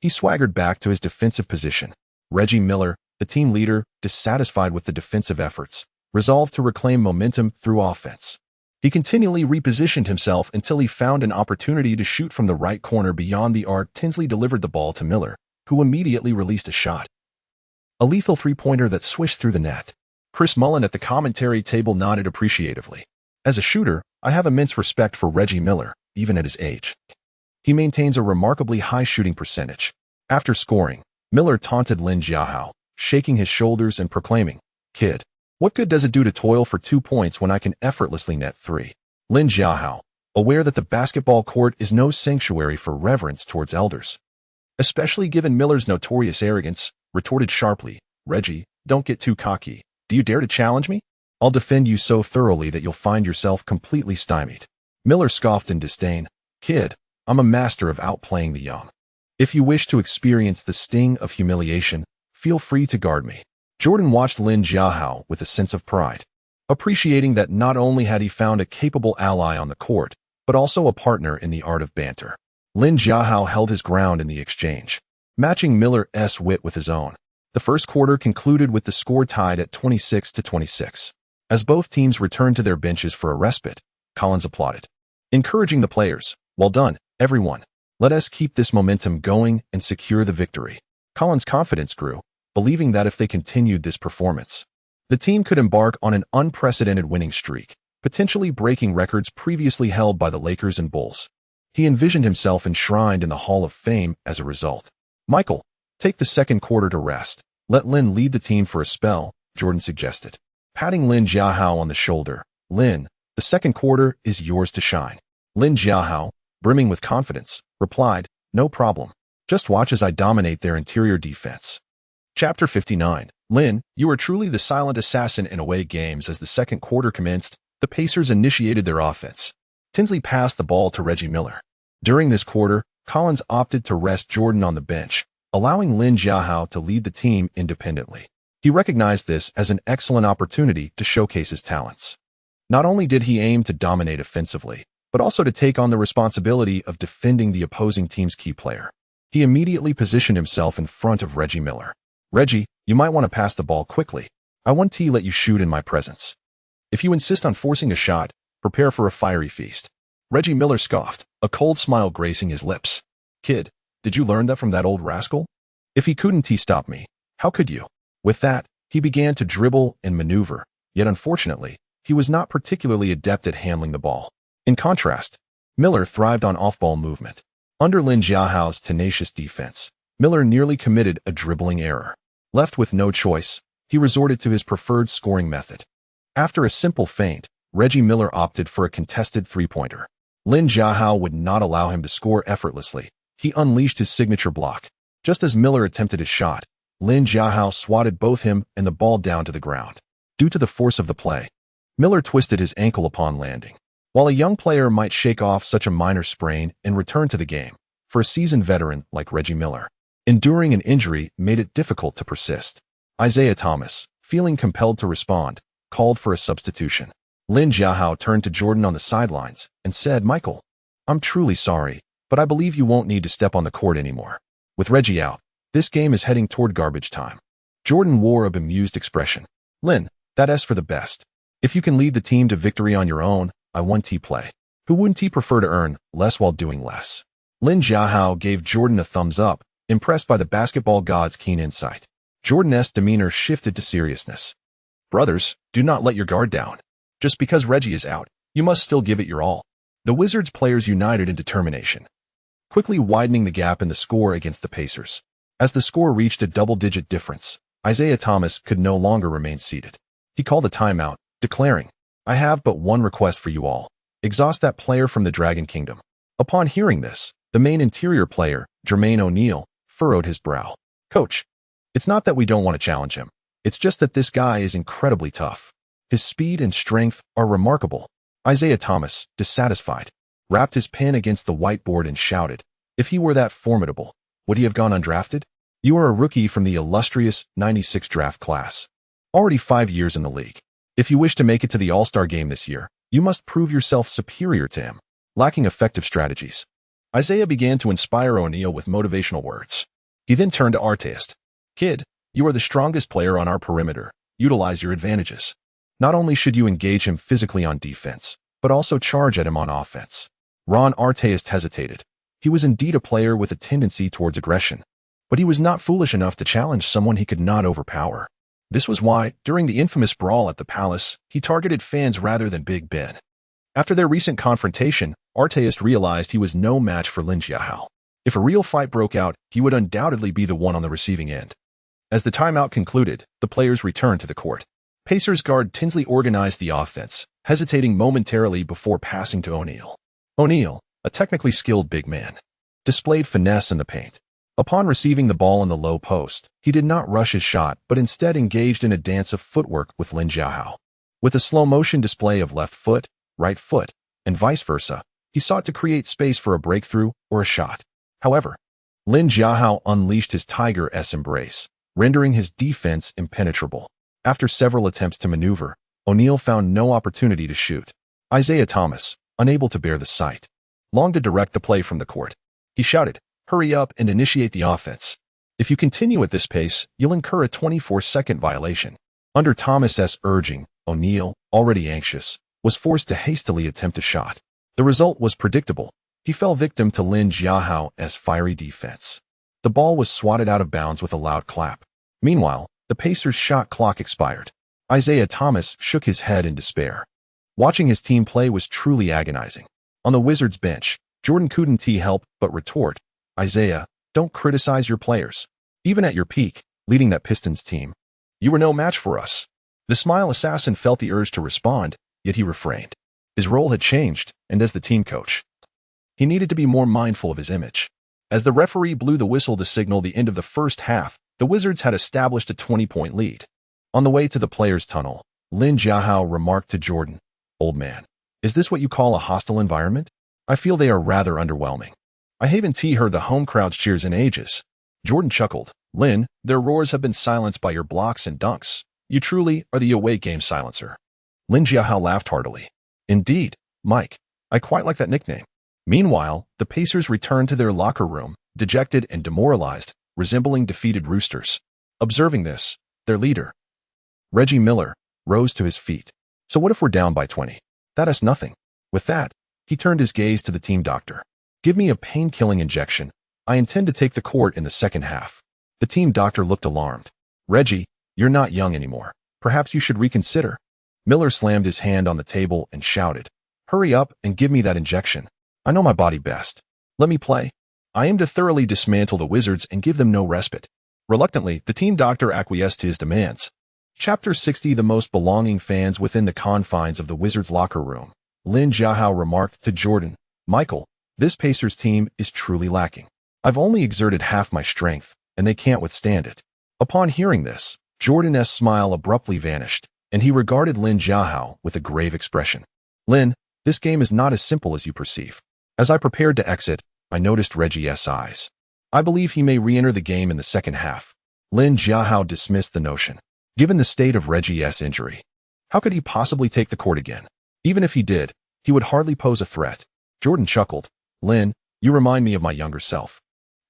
he swaggered back to his defensive position. Reggie Miller, the team leader, dissatisfied with the defensive efforts, resolved to reclaim momentum through offense. He continually repositioned himself until he found an opportunity to shoot from the right corner beyond the arc. Tinsley delivered the ball to Miller, who immediately released a shot, a lethal three-pointer that swished through the net. Chris Mullin at the commentary table nodded appreciatively. "As a shooter, I have immense respect for Reggie Miller, even at his age. He maintains a remarkably high shooting percentage." After scoring, Miller taunted Lin Jiahao, shaking his shoulders and proclaiming, "Kid, what good does it do to toil for 2 points when I can effortlessly net 3? Lin Jiahao, aware that the basketball court is no sanctuary for reverence towards elders, especially given Miller's notorious arrogance, retorted sharply, "Reggie, don't get too cocky. Do you dare to challenge me? I'll defend you so thoroughly that you'll find yourself completely stymied." Miller scoffed in disdain, "Kid, I'm a master of outplaying the young. If you wish to experience the sting of humiliation, feel free to guard me." Jordan watched Lin Jiahao with a sense of pride, appreciating that not only had he found a capable ally on the court, but also a partner in the art of banter. Lin Jiahao held his ground in the exchange, matching Miller's wit with his own. The first quarter concluded with the score tied at 26-26. As both teams returned to their benches for a respite, Collins applauded, encouraging the players. "Well done, everyone. Let us keep this momentum going and secure the victory." Collins' confidence grew, believing that if they continued this performance, the team could embark on an unprecedented winning streak, potentially breaking records previously held by the Lakers and Bulls. He envisioned himself enshrined in the Hall of Fame as a result. "Michael, take the second quarter to rest. Let Lin lead the team for a spell," Jordan suggested. Patting Lin Jiahao on the shoulder, "Lin, the second quarter is yours to shine." Lin Jiahao, brimming with confidence, replied, "No problem. Just watch as I dominate their interior defense." Chapter 59. Lin, you are truly the silent assassin in away games. As the second quarter commenced, the Pacers initiated their offense. Tinsley passed the ball to Reggie Miller. During this quarter, Collins opted to rest Jordan on the bench, allowing Lin Jiahao to lead the team independently. He recognized this as an excellent opportunity to showcase his talents. Not only did he aim to dominate offensively, but also to take on the responsibility of defending the opposing team's key player. He immediately positioned himself in front of Reggie Miller. "Reggie, you might want to pass the ball quickly. I want to let you shoot in my presence. If you insist on forcing a shot, prepare for a fiery feast." Reggie Miller scoffed, a cold smile gracing his lips. "Kid, did you learn that from that old rascal? If he couldn't stop me, how could you?" With that, he began to dribble and maneuver, yet unfortunately, he was not particularly adept at handling the ball. In contrast, Miller thrived on off-ball movement. Under Lin Jiahao's tenacious defense, Miller nearly committed a dribbling error. Left with no choice, he resorted to his preferred scoring method. After a simple feint, Reggie Miller opted for a contested three-pointer. Lin Jiahao would not allow him to score effortlessly. He unleashed his signature block. Just as Miller attempted his shot, Lin Jiahao swatted both him and the ball down to the ground. Due to the force of the play, Miller twisted his ankle upon landing. While a young player might shake off such a minor sprain and return to the game, for a seasoned veteran like Reggie Miller, enduring an injury made it difficult to persist. Isaiah Thomas, feeling compelled to respond, called for a substitution. Lin Jiahao turned to Jordan on the sidelines and said, "Michael, I'm truly sorry, but I believe you won't need to step on the court anymore. With Reggie out, this game is heading toward garbage time." Jordan wore a bemused expression. "Lin, that's for the best. If you can lead the team to victory on your own, I want to play. Who wouldn't he prefer to earn less while doing less?" Lin Jiahao gave Jordan a thumbs up, impressed by the basketball god's keen insight. Jordan's demeanor shifted to seriousness. "Brothers, do not let your guard down. Just because Reggie is out, you must still give it your all." The Wizards players united in determination, quickly widening the gap in the score against the Pacers. As the score reached a double-digit difference, Isaiah Thomas could no longer remain seated. He called a timeout, declaring, "I have but one request for you all. Exhaust that player from the Dragon Kingdom." Upon hearing this, the main interior player, Jermaine O'Neal, furrowed his brow. "Coach, it's not that we don't want to challenge him. It's just that this guy is incredibly tough. His speed and strength are remarkable." Isaiah Thomas, dissatisfied, rapped his pen against the whiteboard and shouted, "If he were that formidable, would he have gone undrafted? You are a rookie from the illustrious '96 draft class, already 5 years in the league. If you wish to make it to the All-Star game this year, you must prove yourself superior to him." Lacking effective strategies, Isaiah began to inspire O'Neal with motivational words. He then turned to Artest. "Kid, you are the strongest player on our perimeter. Utilize your advantages. Not only should you engage him physically on defense, but also charge at him on offense." Ron Artest hesitated. He was indeed a player with a tendency towards aggression, but he was not foolish enough to challenge someone he could not overpower. This was why, during the infamous brawl at the Palace, he targeted fans rather than Big Ben. After their recent confrontation, Artest realized he was no match for Lin Jiahao. If a real fight broke out, he would undoubtedly be the one on the receiving end. As the timeout concluded, the players returned to the court. Pacers guard Tinsley organized the offense, hesitating momentarily before passing to O'Neal. O'Neal, a technically skilled big man, displayed finesse in the paint. Upon receiving the ball in the low post, he did not rush his shot but instead engaged in a dance of footwork with Lin Jiahao. With a slow-motion display of left foot, right foot, and vice versa, he sought to create space for a breakthrough or a shot. However, Lin Jiahao unleashed his tiger-esque embrace, rendering his defense impenetrable. After several attempts to maneuver, O'Neal found no opportunity to shoot. Isaiah Thomas, unable to bear the sight, longed to direct the play from the court. He shouted, "Hurry up and initiate the offense. If you continue at this pace, you'll incur a 24-second violation." Under Thomas's urging, O'Neal, already anxious, was forced to hastily attempt a shot. The result was predictable. He fell victim to Lin Jiahao's fiery defense. The ball was swatted out of bounds with a loud clap. Meanwhile, the Pacers' shot clock expired. Isaiah Thomas shook his head in despair. Watching his team play was truly agonizing. On the Wizards' bench, Jordan couldn't help but retort, "Isaiah, don't criticize your players. Even at your peak, leading that Pistons team, you were no match for us." The Smile Assassin felt the urge to respond, yet he refrained. His role had changed, and as the team coach, he needed to be more mindful of his image. As the referee blew the whistle to signal the end of the first half, the Wizards had established a 20-point lead. On the way to the players' tunnel, Lin Jiahao remarked to Jordan, "Old man, is this what you call a hostile environment? I feel they are rather underwhelming. I haven't heard the home crowd's cheers in ages." Jordan chuckled. "Lin, their roars have been silenced by your blocks and dunks. You truly are the away game silencer." Lin Jiahao laughed heartily. "Indeed, Mike, I quite like that nickname." Meanwhile, the Pacers returned to their locker room, dejected and demoralized, resembling defeated roosters. Observing this, their leader, Reggie Miller, rose to his feet. "So what if we're down by 20? That is nothing." With that, he turned his gaze to the team doctor. "Give me a pain-killing injection. I intend to take the court in the second half." The team doctor looked alarmed. "Reggie, you're not young anymore. Perhaps you should reconsider." Miller slammed his hand on the table and shouted, "Hurry up and give me that injection. I know my body best. Let me play. I aim to thoroughly dismantle the Wizards and give them no respite." Reluctantly, the team doctor acquiesced to his demands. Chapter 60. The most belonging fans within the confines of the Wizards' locker room. Lin Jiahao remarked to Jordan, "Michael, this Pacers team is truly lacking. I've only exerted half my strength, and they can't withstand it." Upon hearing this, Jordan's smile abruptly vanished, and he regarded Lin Jiahao with a grave expression. "Lin, this game is not as simple as you perceive. As I prepared to exit, I noticed Reggie's eyes. I believe he may re-enter the game in the second half." Lin Jiahao dismissed the notion. Given the state of Reggie's injury, how could he possibly take the court again? Even if he did, he would hardly pose a threat. Jordan chuckled. "Lin, you remind me of my younger self.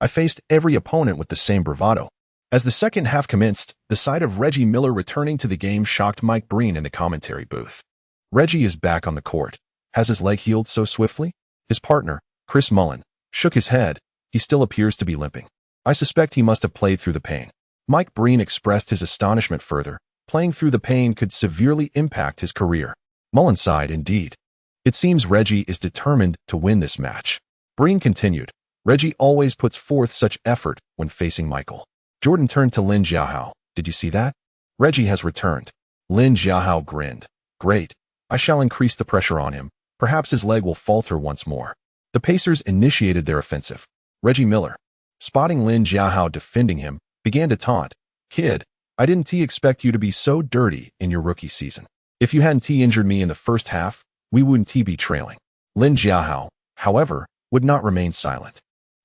I faced every opponent with the same bravado." As the second half commenced, the sight of Reggie Miller returning to the game shocked Mike Breen in the commentary booth. "Reggie is back on the court. Has his leg healed so swiftly?" His partner, Chris Mullin, shook his head. "He still appears to be limping. I suspect he must have played through the pain." Mike Breen expressed his astonishment further. Playing through the pain could severely impact his career. Mullin sighed, "Indeed. It seems Reggie is determined to win this match." Breen continued, "Reggie always puts forth such effort when facing Michael." Jordan turned to Lin Jiahao. "Did you see that? Reggie has returned." Lin Jiahao grinned. "Great. I shall increase the pressure on him. Perhaps his leg will falter once more." The Pacers initiated their offensive. Reggie Miller, spotting Lin Jiahao defending him, began to taunt, "Kid, I didn't expect you to be so dirty in your rookie season. If you hadn't injured me in the first half, we wouldn't be trailing." Lin Jiahao, however, would not remain silent.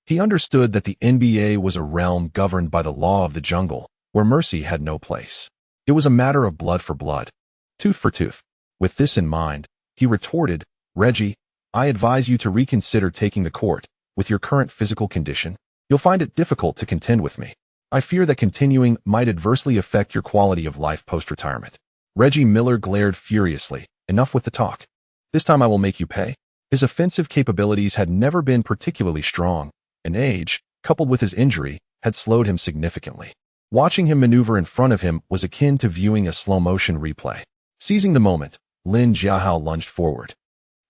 He understood that the NBA was a realm governed by the law of the jungle, where mercy had no place. It was a matter of blood for blood, tooth for tooth. With this in mind, he retorted, "Reggie, I advise you to reconsider taking the court. With your current physical condition, you'll find it difficult to contend with me. I fear that continuing might adversely affect your quality of life post-retirement." Reggie Miller glared furiously. "Enough with the talk. This time I will make you pay." His offensive capabilities had never been particularly strong, and age, coupled with his injury, had slowed him significantly. Watching him maneuver in front of him was akin to viewing a slow-motion replay. Seizing the moment, Lin Jiahao lunged forward,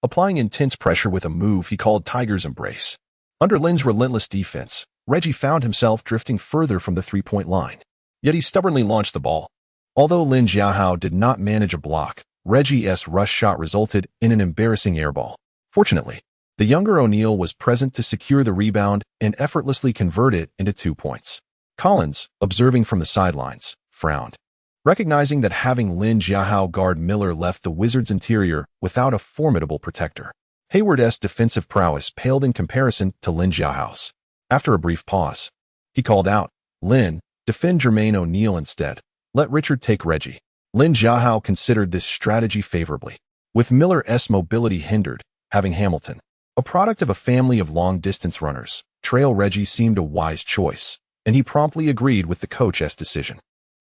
applying intense pressure with a move he called Tiger's Embrace. Under Lin's relentless defense, Reggie found himself drifting further from the three-point line. Yet he stubbornly launched the ball. Although Lin Jiahao did not manage a block, Reggie's rush shot resulted in an embarrassing airball. Fortunately, the younger O'Neal was present to secure the rebound and effortlessly convert it into 2 points. Collins, observing from the sidelines, frowned, recognizing that having Lin Jiahao guard Miller left the Wizards' interior without a formidable protector. Hayward's defensive prowess paled in comparison to Lin Jiahao's. After a brief pause, he called out, "Lin, defend Jermaine O'Neal instead. Let Richard take Reggie." Lin Jiahao considered this strategy favorably. With Miller's mobility hindered, having Hamilton, a product of a family of long-distance runners, trail Reggie seemed a wise choice, and he promptly agreed with the coach's decision.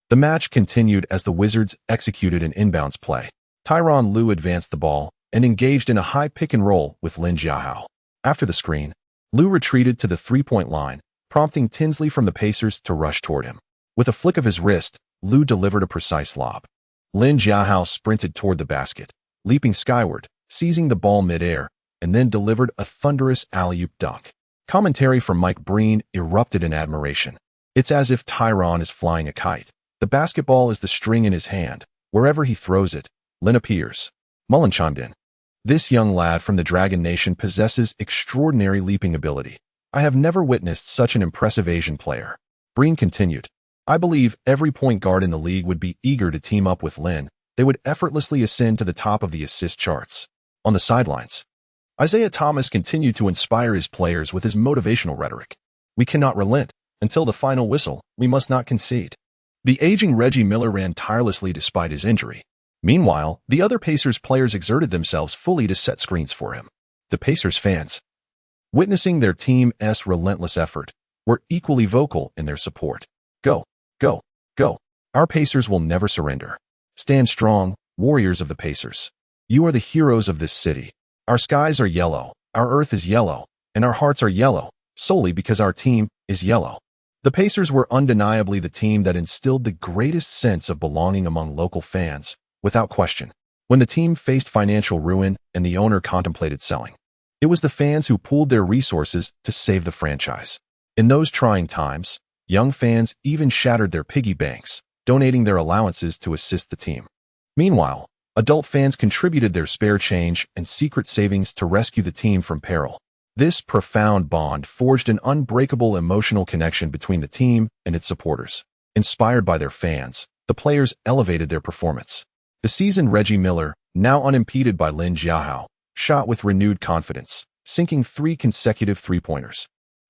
The match continued as the Wizards executed an inbounds play. Tyronn Lue advanced the ball and engaged in a high pick-and-roll with Lin Jiahao. After the screen, Lue retreated to the three-point line, prompting Tinsley from the Pacers to rush toward him. With a flick of his wrist, Lue delivered a precise lob. Lin Jiahao sprinted toward the basket, leaping skyward, seizing the ball midair, and then delivered a thunderous alley-oop dunk. Commentary from Mike Breen erupted in admiration. It's as if Tyronn is flying a kite. The basketball is the string in his hand. Wherever he throws it, Lin appears. Mullen chimed in. This young lad from the Dragon Nation possesses extraordinary leaping ability. I have never witnessed such an impressive Asian player. Breen continued. I believe every point guard in the league would be eager to team up with Lin. They would effortlessly ascend to the top of the assist charts. On the sidelines, Isaiah Thomas continued to inspire his players with his motivational rhetoric. We cannot relent. Until the final whistle, we must not concede. The aging Reggie Miller ran tirelessly despite his injury. Meanwhile, the other Pacers players exerted themselves fully to set screens for him. The Pacers fans, witnessing their team's relentless effort, were equally vocal in their support. Go, go, go. Our Pacers will never surrender. Stand strong, warriors of the Pacers. You are the heroes of this city. Our skies are yellow, our earth is yellow, and our hearts are yellow, solely because our team is yellow. The Pacers were undeniably the team that instilled the greatest sense of belonging among local fans, without question. When the team faced financial ruin and the owner contemplated selling, it was the fans who pooled their resources to save the franchise. In those trying times, young fans even shattered their piggy banks, donating their allowances to assist the team. Meanwhile, adult fans contributed their spare change and secret savings to rescue the team from peril. This profound bond forged an unbreakable emotional connection between the team and its supporters. Inspired by their fans, the players elevated their performance. The seasoned Reggie Miller, now unimpeded by Lin Jiahao, shot with renewed confidence, sinking 3 consecutive three-pointers.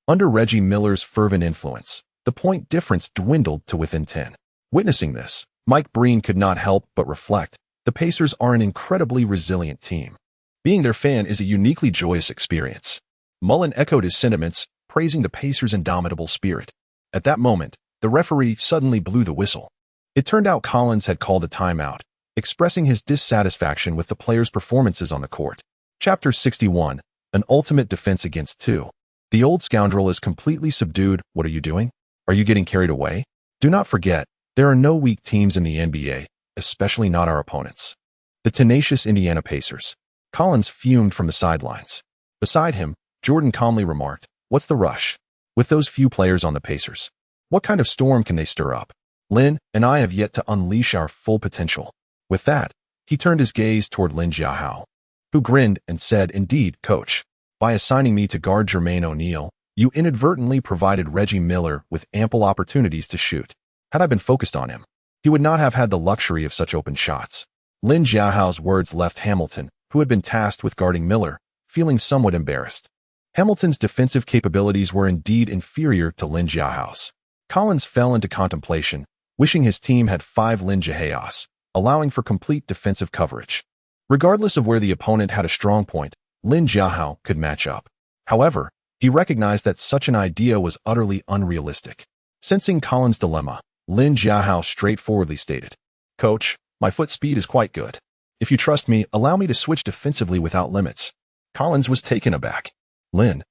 Under Reggie Miller's fervent influence, the point difference dwindled to within 10. Witnessing this, Mike Breen could not help but reflect, the Pacers are an incredibly resilient team. Being their fan is a uniquely joyous experience. Mullen echoed his sentiments, praising the Pacers' indomitable spirit. At that moment, the referee suddenly blew the whistle. It turned out Collins had called a timeout, expressing his dissatisfaction with the players' performances on the court. Chapter 61, An Ultimate Defense Against Two. The old scoundrel is completely subdued. What are you doing? Are you getting carried away? Do not forget, there are no weak teams in the NBA, especially not our opponents. The tenacious Indiana Pacers. Collins fumed from the sidelines. Beside him, Jordan calmly remarked, what's the rush? With those few players on the Pacers, what kind of storm can they stir up? Lin and I have yet to unleash our full potential. With that, he turned his gaze toward Lin Jiahao, who grinned and said, indeed, coach. By assigning me to guard Jermaine O'Neal, you inadvertently provided Reggie Miller with ample opportunities to shoot. Had I been focused on him, he would not have had the luxury of such open shots. Lin Jiahao's words left Hamilton, who had been tasked with guarding Miller, feeling somewhat embarrassed. Hamilton's defensive capabilities were indeed inferior to Lin Jiahao's. Collins fell into contemplation, wishing his team had 5 Lin Jiahaos, allowing for complete defensive coverage. Regardless of where the opponent had a strong point, Lin Jiahao could match up. However, he recognized that such an idea was utterly unrealistic. Sensing Collins' dilemma, Lin Jiahao straightforwardly stated, Coach, my foot speed is quite good. If you trust me, allow me to switch defensively without limits. Collins was taken aback. Lin,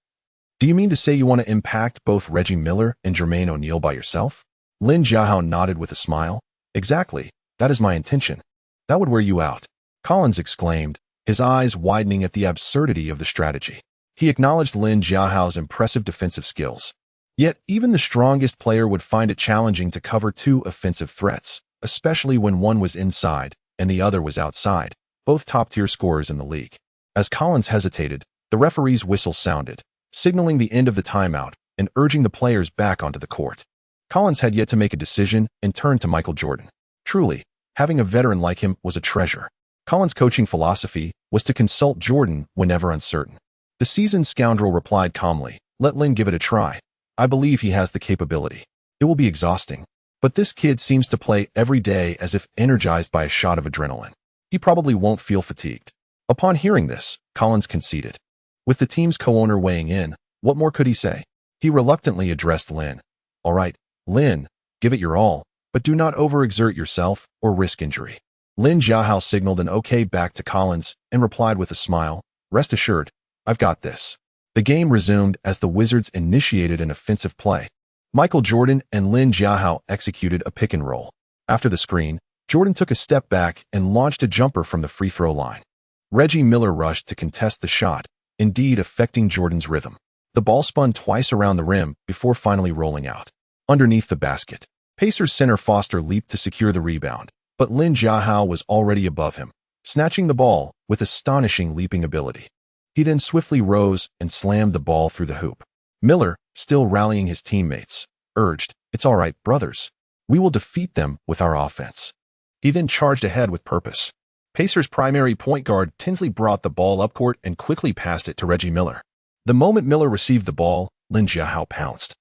do you mean to say you want to impact both Reggie Miller and Jermaine O'Neal by yourself? Lin Jiahao nodded with a smile. Exactly, that is my intention. That would wear you out. Collins exclaimed, his eyes widening at the absurdity of the strategy. He acknowledged Lin Jiahao's impressive defensive skills. Yet, even the strongest player would find it challenging to cover 2 offensive threats, especially when one was inside and the other was outside, both top-tier scorers in the league. As Collins hesitated, the referee's whistle sounded, signaling the end of the timeout and urging the players back onto the court. Collins had yet to make a decision and turned to Michael Jordan. Truly, having a veteran like him was a treasure. Collins' coaching philosophy was to consult Jordan whenever uncertain. The seasoned scoundrel replied calmly, let Lin give it a try. I believe he has the capability. It will be exhausting. But this kid seems to play every day as if energized by a shot of adrenaline. He probably won't feel fatigued. Upon hearing this, Collins conceded. With the team's co-owner weighing in, what more could he say? He reluctantly addressed Lin. All right, Lin, give it your all, but do not overexert yourself or risk injury. Lin Jiahao signaled an okay back to Collins and replied with a smile, "Rest assured, I've got this." The game resumed as the Wizards initiated an offensive play. Michael Jordan and Lin Jiahao executed a pick and roll. After the screen, Jordan took a step back and launched a jumper from the free throw line. Reggie Miller rushed to contest the shot, indeed affecting Jordan's rhythm. The ball spun twice around the rim before finally rolling out. Underneath the basket, Pacers center Foster leaped to secure the rebound, but Lin Jiahao was already above him, snatching the ball with astonishing leaping ability. He then swiftly rose and slammed the ball through the hoop. Miller, still rallying his teammates, urged, "It's all right, brothers. We will defeat them with our offense." He then charged ahead with purpose. Pacers' primary point guard Tinsley brought the ball up court and quickly passed it to Reggie Miller. The moment Miller received the ball, Lin Jiahao pounced,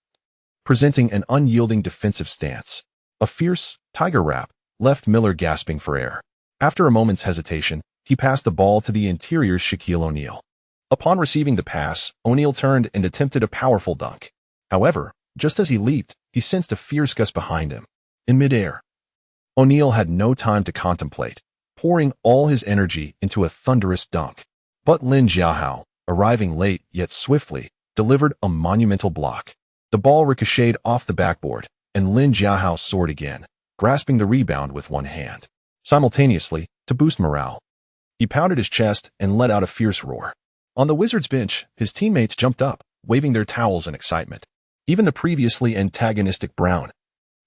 presenting an unyielding defensive stance. A fierce tiger wrap left Miller gasping for air. After a moment's hesitation, he passed the ball to the interior's Shaquille O'Neal. Upon receiving the pass, O'Neal turned and attempted a powerful dunk. However, just as he leaped, he sensed a fierce gust behind him. In midair, O'Neal had no time to contemplate, pouring all his energy into a thunderous dunk. But Lin Jiahao, arriving late yet swiftly, delivered a monumental block. The ball ricocheted off the backboard, and Lin Jiahao soared again, grasping the rebound with one hand. Simultaneously, to boost morale, he pounded his chest and let out a fierce roar. On the Wizards bench, his teammates jumped up, waving their towels in excitement. Even the previously antagonistic Brown,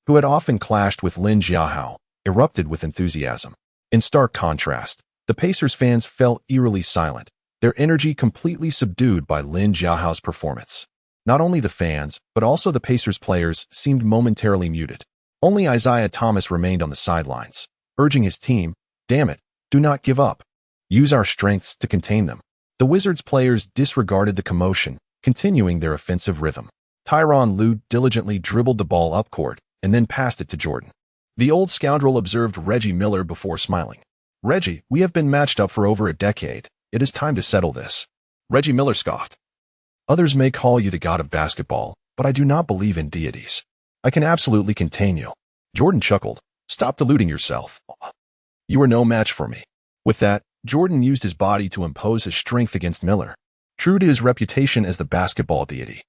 who had often clashed with Lin Jiahao, erupted with enthusiasm. In stark contrast, the Pacers fans fell eerily silent, their energy completely subdued by Lin Jiahao's performance. Not only the fans, but also the Pacers players seemed momentarily muted. Only Isaiah Thomas remained on the sidelines, urging his team, "Damn it, do not give up. Use our strengths to contain them." The Wizards players disregarded the commotion, continuing their offensive rhythm. Tyronn Lue diligently dribbled the ball up court and then passed it to Jordan. The old scoundrel observed Reggie Miller before smiling. "Reggie, we have been matched up for over a decade. It is time to settle this." Reggie Miller scoffed. "Others may call you the god of basketball, but I do not believe in deities. I can absolutely contain you." Jordan chuckled. "Stop deluding yourself. You are no match for me." With that, Jordan used his body to impose his strength against Miller. True to his reputation as the basketball deity,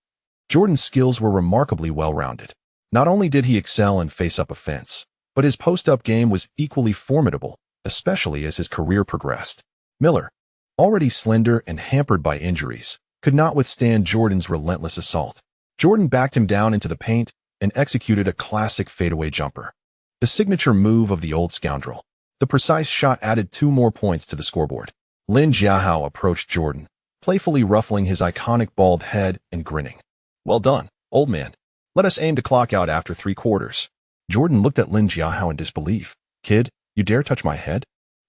Jordan's skills were remarkably well-rounded. Not only did he excel in face-up offense, but his post-up game was equally formidable, especially as his career progressed. Miller, already slender and hampered by injuries, could not withstand Jordan's relentless assault. Jordan backed him down into the paint and executed a classic fadeaway jumper, the signature move of the old scoundrel. The precise shot added 2 more points to the scoreboard. Lin Jiahao approached Jordan, playfully ruffling his iconic bald head and grinning. "Well done, old man. Let us aim to clock out after 3 quarters. Jordan looked at Lin Jiahao in disbelief. "Kid, you dare touch my head?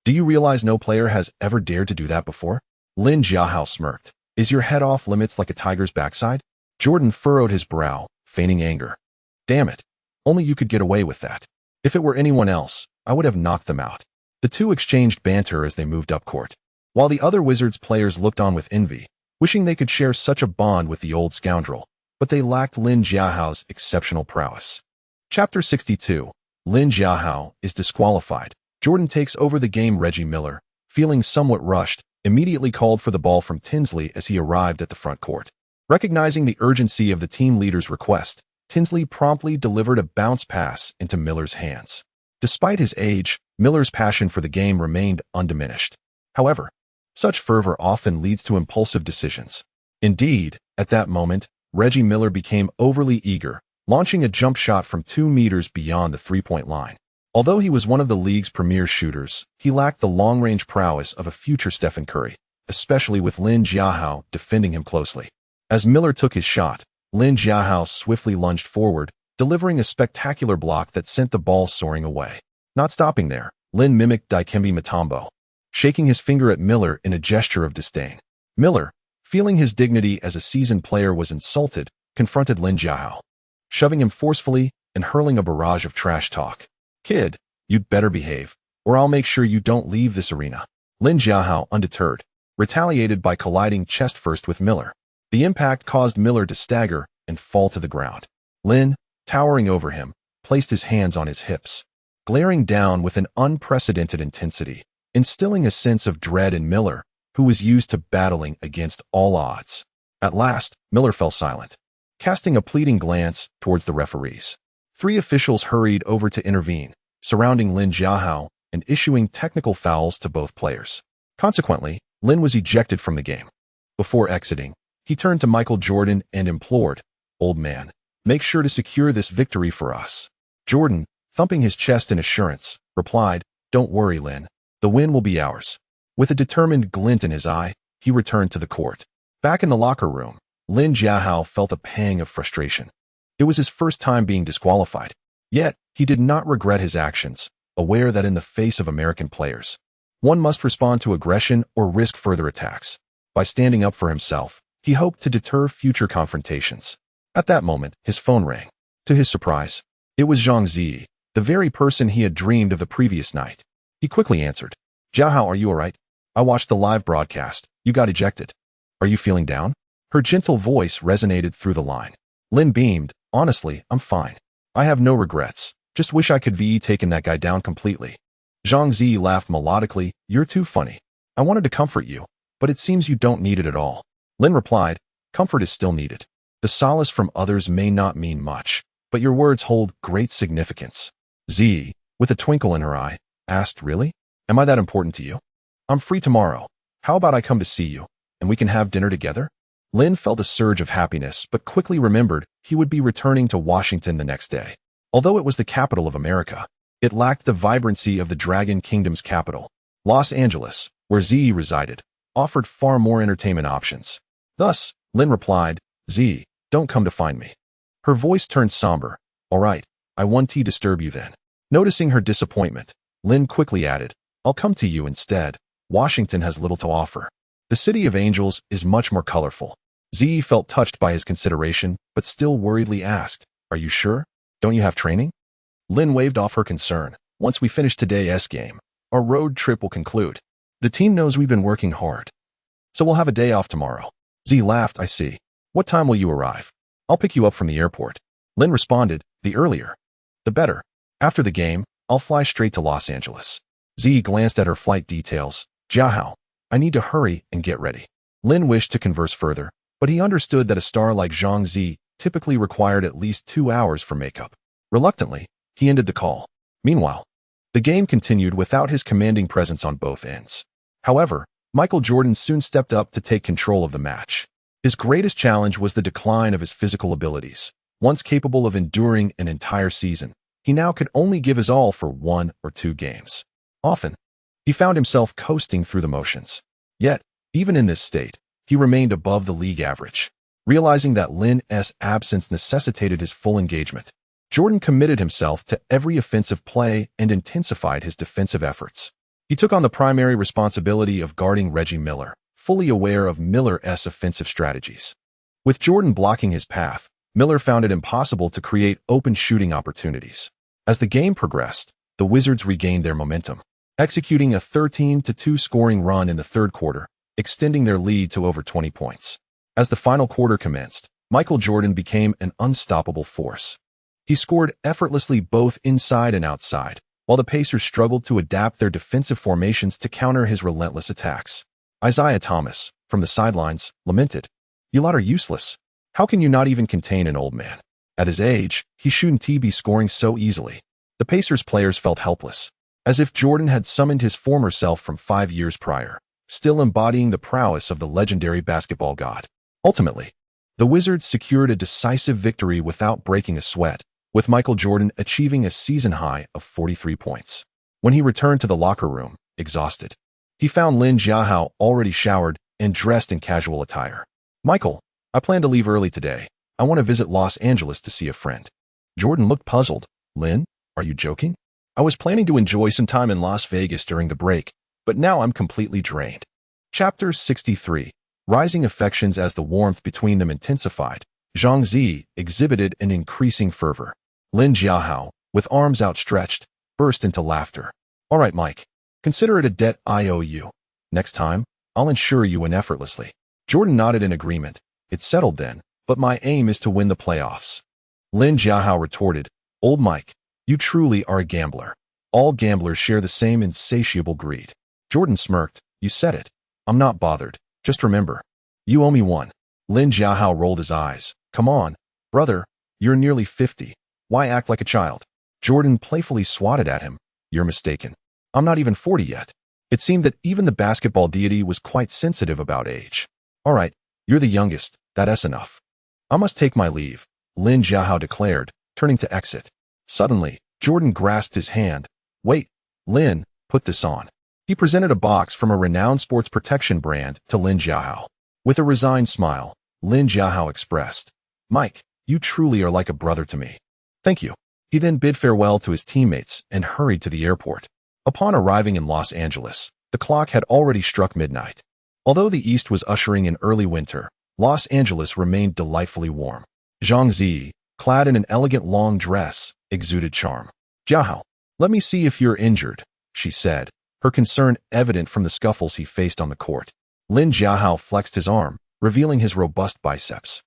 Do you realize no player has ever dared to do that before?" Lin Jiahao smirked. "Is your head off limits like a tiger's backside?" Jordan furrowed his brow, feigning anger. "Damn it. Only you could get away with that. If it were anyone else, I would have knocked them out." The two exchanged banter as they moved up court, while the other Wizards players looked on with envy, wishing they could share such a bond with the old scoundrel, but they lacked Lin Jiahao's exceptional prowess. Chapter 62. Lin Jiahao is disqualified. Jordan takes over the game. Reggie Miller, feeling somewhat rushed, immediately called for the ball from Tinsley as he arrived at the front court. Recognizing the urgency of the team leader's request, Tinsley promptly delivered a bounce pass into Miller's hands. Despite his age, Miller's passion for the game remained undiminished. However, such fervor often leads to impulsive decisions. Indeed, at that moment, Reggie Miller became overly eager, launching a jump shot from 2 meters beyond the three-point line. Although he was one of the league's premier shooters, he lacked the long-range prowess of a future Stephen Curry, especially with Lin Jiahao defending him closely. As Miller took his shot, Lin Jiahao swiftly lunged forward, delivering a spectacular block that sent the ball soaring away. Not stopping there, Lin mimicked Dikembe Mutombo, shaking his finger at Miller in a gesture of disdain. Miller, feeling his dignity as a seasoned player was insulted, confronted Lin Jiahao, shoving him forcefully and hurling a barrage of trash talk. "Kid, you'd better behave, or I'll make sure you don't leave this arena." Lin Jiahao, undeterred, retaliated by colliding chest-first with Miller. The impact caused Miller to stagger and fall to the ground. Lin, towering over him, placed his hands on his hips. glaring down with an unprecedented intensity, instilling a sense of dread in Miller, who was used to battling against all odds. At last, Miller fell silent, casting a pleading glance towards the referees. 3 officials hurried over to intervene, surrounding Lin Jiahao and issuing technical fouls to both players. Consequently, Lin was ejected from the game. Before exiting, he turned to Michael Jordan and implored, "Old man, make sure to secure this victory for us." Jordan, thumping his chest in assurance, replied, "Don't worry, Lin. The win will be ours." With a determined glint in his eye, he returned to the court. Back in the locker room, Lin Jiahao felt a pang of frustration. It was his first time being disqualified. Yet, he did not regret his actions, aware that in the face of American players, one must respond to aggression or risk further attacks. By standing up for himself, he hoped to deter future confrontations. At that moment, his phone rang. To his surprise, it was Zhang Zi, the very person he had dreamed of the previous night. He quickly answered, "Jiahao, are you alright? I watched the live broadcast. You got ejected. Are you feeling down?" Her gentle voice resonated through the line. Lin beamed, "Honestly, I'm fine. I have no regrets. Just wish I could have taken that guy down completely." Zhang Zi laughed melodically, "You're too funny. I wanted to comfort you, but it seems you don't need it at all." Lin replied, "Comfort is still needed. The solace from others may not mean much, but your words hold great significance." Zi, with a twinkle in her eye, asked, "Really? Am I that important to you? I'm free tomorrow. How about I come to see you, and we can have dinner together?" Lin felt a surge of happiness, but quickly remembered he would be returning to Washington the next day. Although it was the capital of America, it lacked the vibrancy of the Dragon Kingdom's capital. Los Angeles, where Zi resided, offered far more entertainment options. Thus, Lin replied, "Zi, don't come to find me." Her voice turned somber. "All right, I won't disturb you then." Noticing her disappointment, Lin quickly added, "I'll come to you instead. Washington has little to offer. The City of Angels is much more colorful." Zi felt touched by his consideration, but still worriedly asked, "Are you sure? Don't you have training?" Lin waved off her concern. "Once we finish today's game, our road trip will conclude. The team knows we've been working hard, so we'll have a day off tomorrow." Zi laughed, "I see. What time will you arrive? I'll pick you up from the airport." Lin responded, "The earlier, the better. After the game, I'll fly straight to Los Angeles." Zi glanced at her flight details. "Jiahao, I need to hurry and get ready." Lin wished to converse further, but he understood that a star like Zhang Zi typically required at least 2 hours for makeup. Reluctantly, he ended the call. Meanwhile, the game continued without his commanding presence on both ends. However, Michael Jordan soon stepped up to take control of the match. His greatest challenge was the decline of his physical abilities. Once capable of enduring an entire season, he now could only give his all for 1 or 2 games. Often, he found himself coasting through the motions. Yet, even in this state, he remained above the league average. Realizing that Lin's absence necessitated his full engagement, Jordan committed himself to every offensive play and intensified his defensive efforts. He took on the primary responsibility of guarding Reggie Miller, fully aware of Miller's offensive strategies. With Jordan blocking his path, Miller found it impossible to create open shooting opportunities. As the game progressed, the Wizards regained their momentum, executing a 13-2 scoring run in the third quarter, extending their lead to over 20 points. As the final quarter commenced, Michael Jordan became an unstoppable force. He scored effortlessly both inside and outside, while the Pacers struggled to adapt their defensive formations to counter his relentless attacks. Isaiah Thomas, from the sidelines, lamented, "You lot are useless. How can you not even contain an old man? At his age, he shouldn't be scoring so easily." The Pacers players felt helpless, as if Jordan had summoned his former self from 5 years prior, still embodying the prowess of the legendary basketball god. Ultimately, the Wizards secured a decisive victory without breaking a sweat, with Michael Jordan achieving a season high of 43 points. When he returned to the locker room, exhausted, he found Lin Jiahao already showered and dressed in casual attire. "Michael, I plan to leave early today. I want to visit Los Angeles to see a friend." Jordan looked puzzled. "Lin, are you joking? I was planning to enjoy some time in Las Vegas during the break, but now I'm completely drained." Chapter 63. Rising affections. As the warmth between them intensified, Zhang Zi exhibited an increasing fervor. Lin Jiahao, with arms outstretched, burst into laughter. "All right, Mike. Consider it a debt I owe you. Next time, I'll ensure you win effortlessly." Jordan nodded in agreement. "It's settled then, but my aim is to win the playoffs." Lin Jiahao retorted, "Old Mike, you truly are a gambler. All gamblers share the same insatiable greed. Jordan smirked. You said it. I'm not bothered. Just remember, you owe me one. Lin Jiahao rolled his eyes. Come on, brother. You're nearly 50. Why act like a child? Jordan playfully swatted at him. You're mistaken. I'm not even 40 yet. It seemed that even the basketball deity was quite sensitive about age. All right, you're the youngest. That's enough. I must take my leave, Lin Jiahao declared, turning to exit. Suddenly, Jordan grasped his hand. Wait, Lin, put this on. He presented a box from a renowned sports protection brand to Lin Jiahao. With a resigned smile, Lin Jiahao expressed, Mike, you truly are like a brother to me. Thank you. He then bid farewell to his teammates and hurried to the airport. Upon arriving in Los Angeles, the clock had already struck midnight. Although the East was ushering in early winter, Los Angeles remained delightfully warm. Zhang Zi, clad in an elegant long dress, exuded charm. Jiahao, let me see if you're injured, she said, her concern evident from the scuffles he faced on the court. Lin Jiahao flexed his arm, revealing his robust biceps.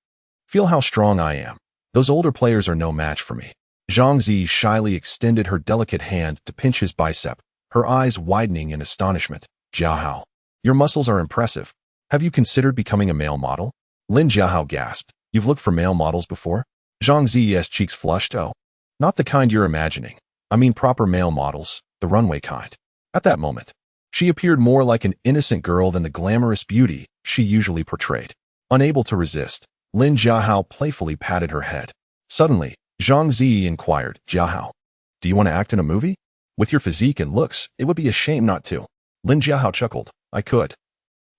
Feel how strong I am. Those older players are no match for me. Zhang Zi shyly extended her delicate hand to pinch his bicep, her eyes widening in astonishment. Jiahao, your muscles are impressive. Have you considered becoming a male model? Lin Jiahao gasped. You've looked for male models before? Zhang Zi's cheeks flushed. Oh, not the kind you're imagining. I mean proper male models, the runway kind. At that moment, she appeared more like an innocent girl than the glamorous beauty she usually portrayed. Unable to resist, Lin Jiahao playfully patted her head. Suddenly, Zhang Zi inquired, Jiahao, do you want to act in a movie? With your physique and looks, it would be a shame not to. Lin Jiahao chuckled. I could.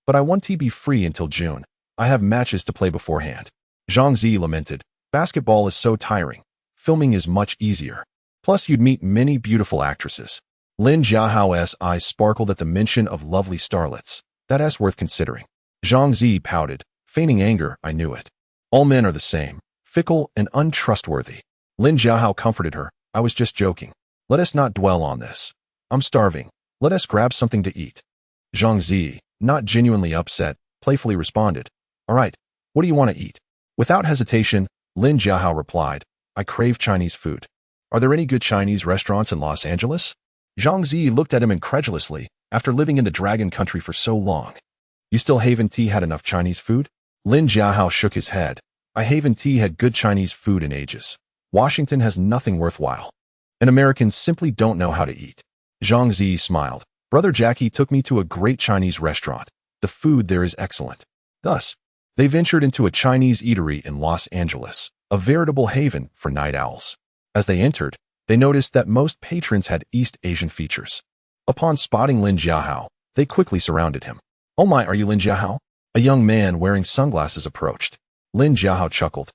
But I want to be free until June. I have matches to play beforehand. Zhang Zi lamented. Basketball is so tiring. Filming is much easier. Plus you'd meet many beautiful actresses. Lin Jiahao's eyes sparkled at the mention of lovely starlets. That's worth considering. Zhang Zi pouted, feigning anger. I knew it. All men are the same, fickle and untrustworthy. Lin Jiahao comforted her. I was just joking. Let us not dwell on this. I'm starving. Let us grab something to eat. Zhang Zi, not genuinely upset, playfully responded. All right, what do you want to eat? Without hesitation, Lin Jiahao replied, I crave Chinese food. Are there any good Chinese restaurants in Los Angeles? Zhang Zi looked at him incredulously, after living in the Dragon Country for so long. You still Haven Tea had enough Chinese food? Lin Jiahao shook his head. I Haven Tea had good Chinese food in ages. Washington has nothing worthwhile. And Americans simply don't know how to eat. Zhang Zi smiled. Brother Jackie took me to a great Chinese restaurant. The food there is excellent. Thus, they ventured into a Chinese eatery in Los Angeles, a veritable haven for night owls. As they entered, they noticed that most patrons had East Asian features. Upon spotting Lin Jiahao, they quickly surrounded him. Oh my, are you Lin Jiahao? A young man wearing sunglasses approached. Lin Jiahao chuckled,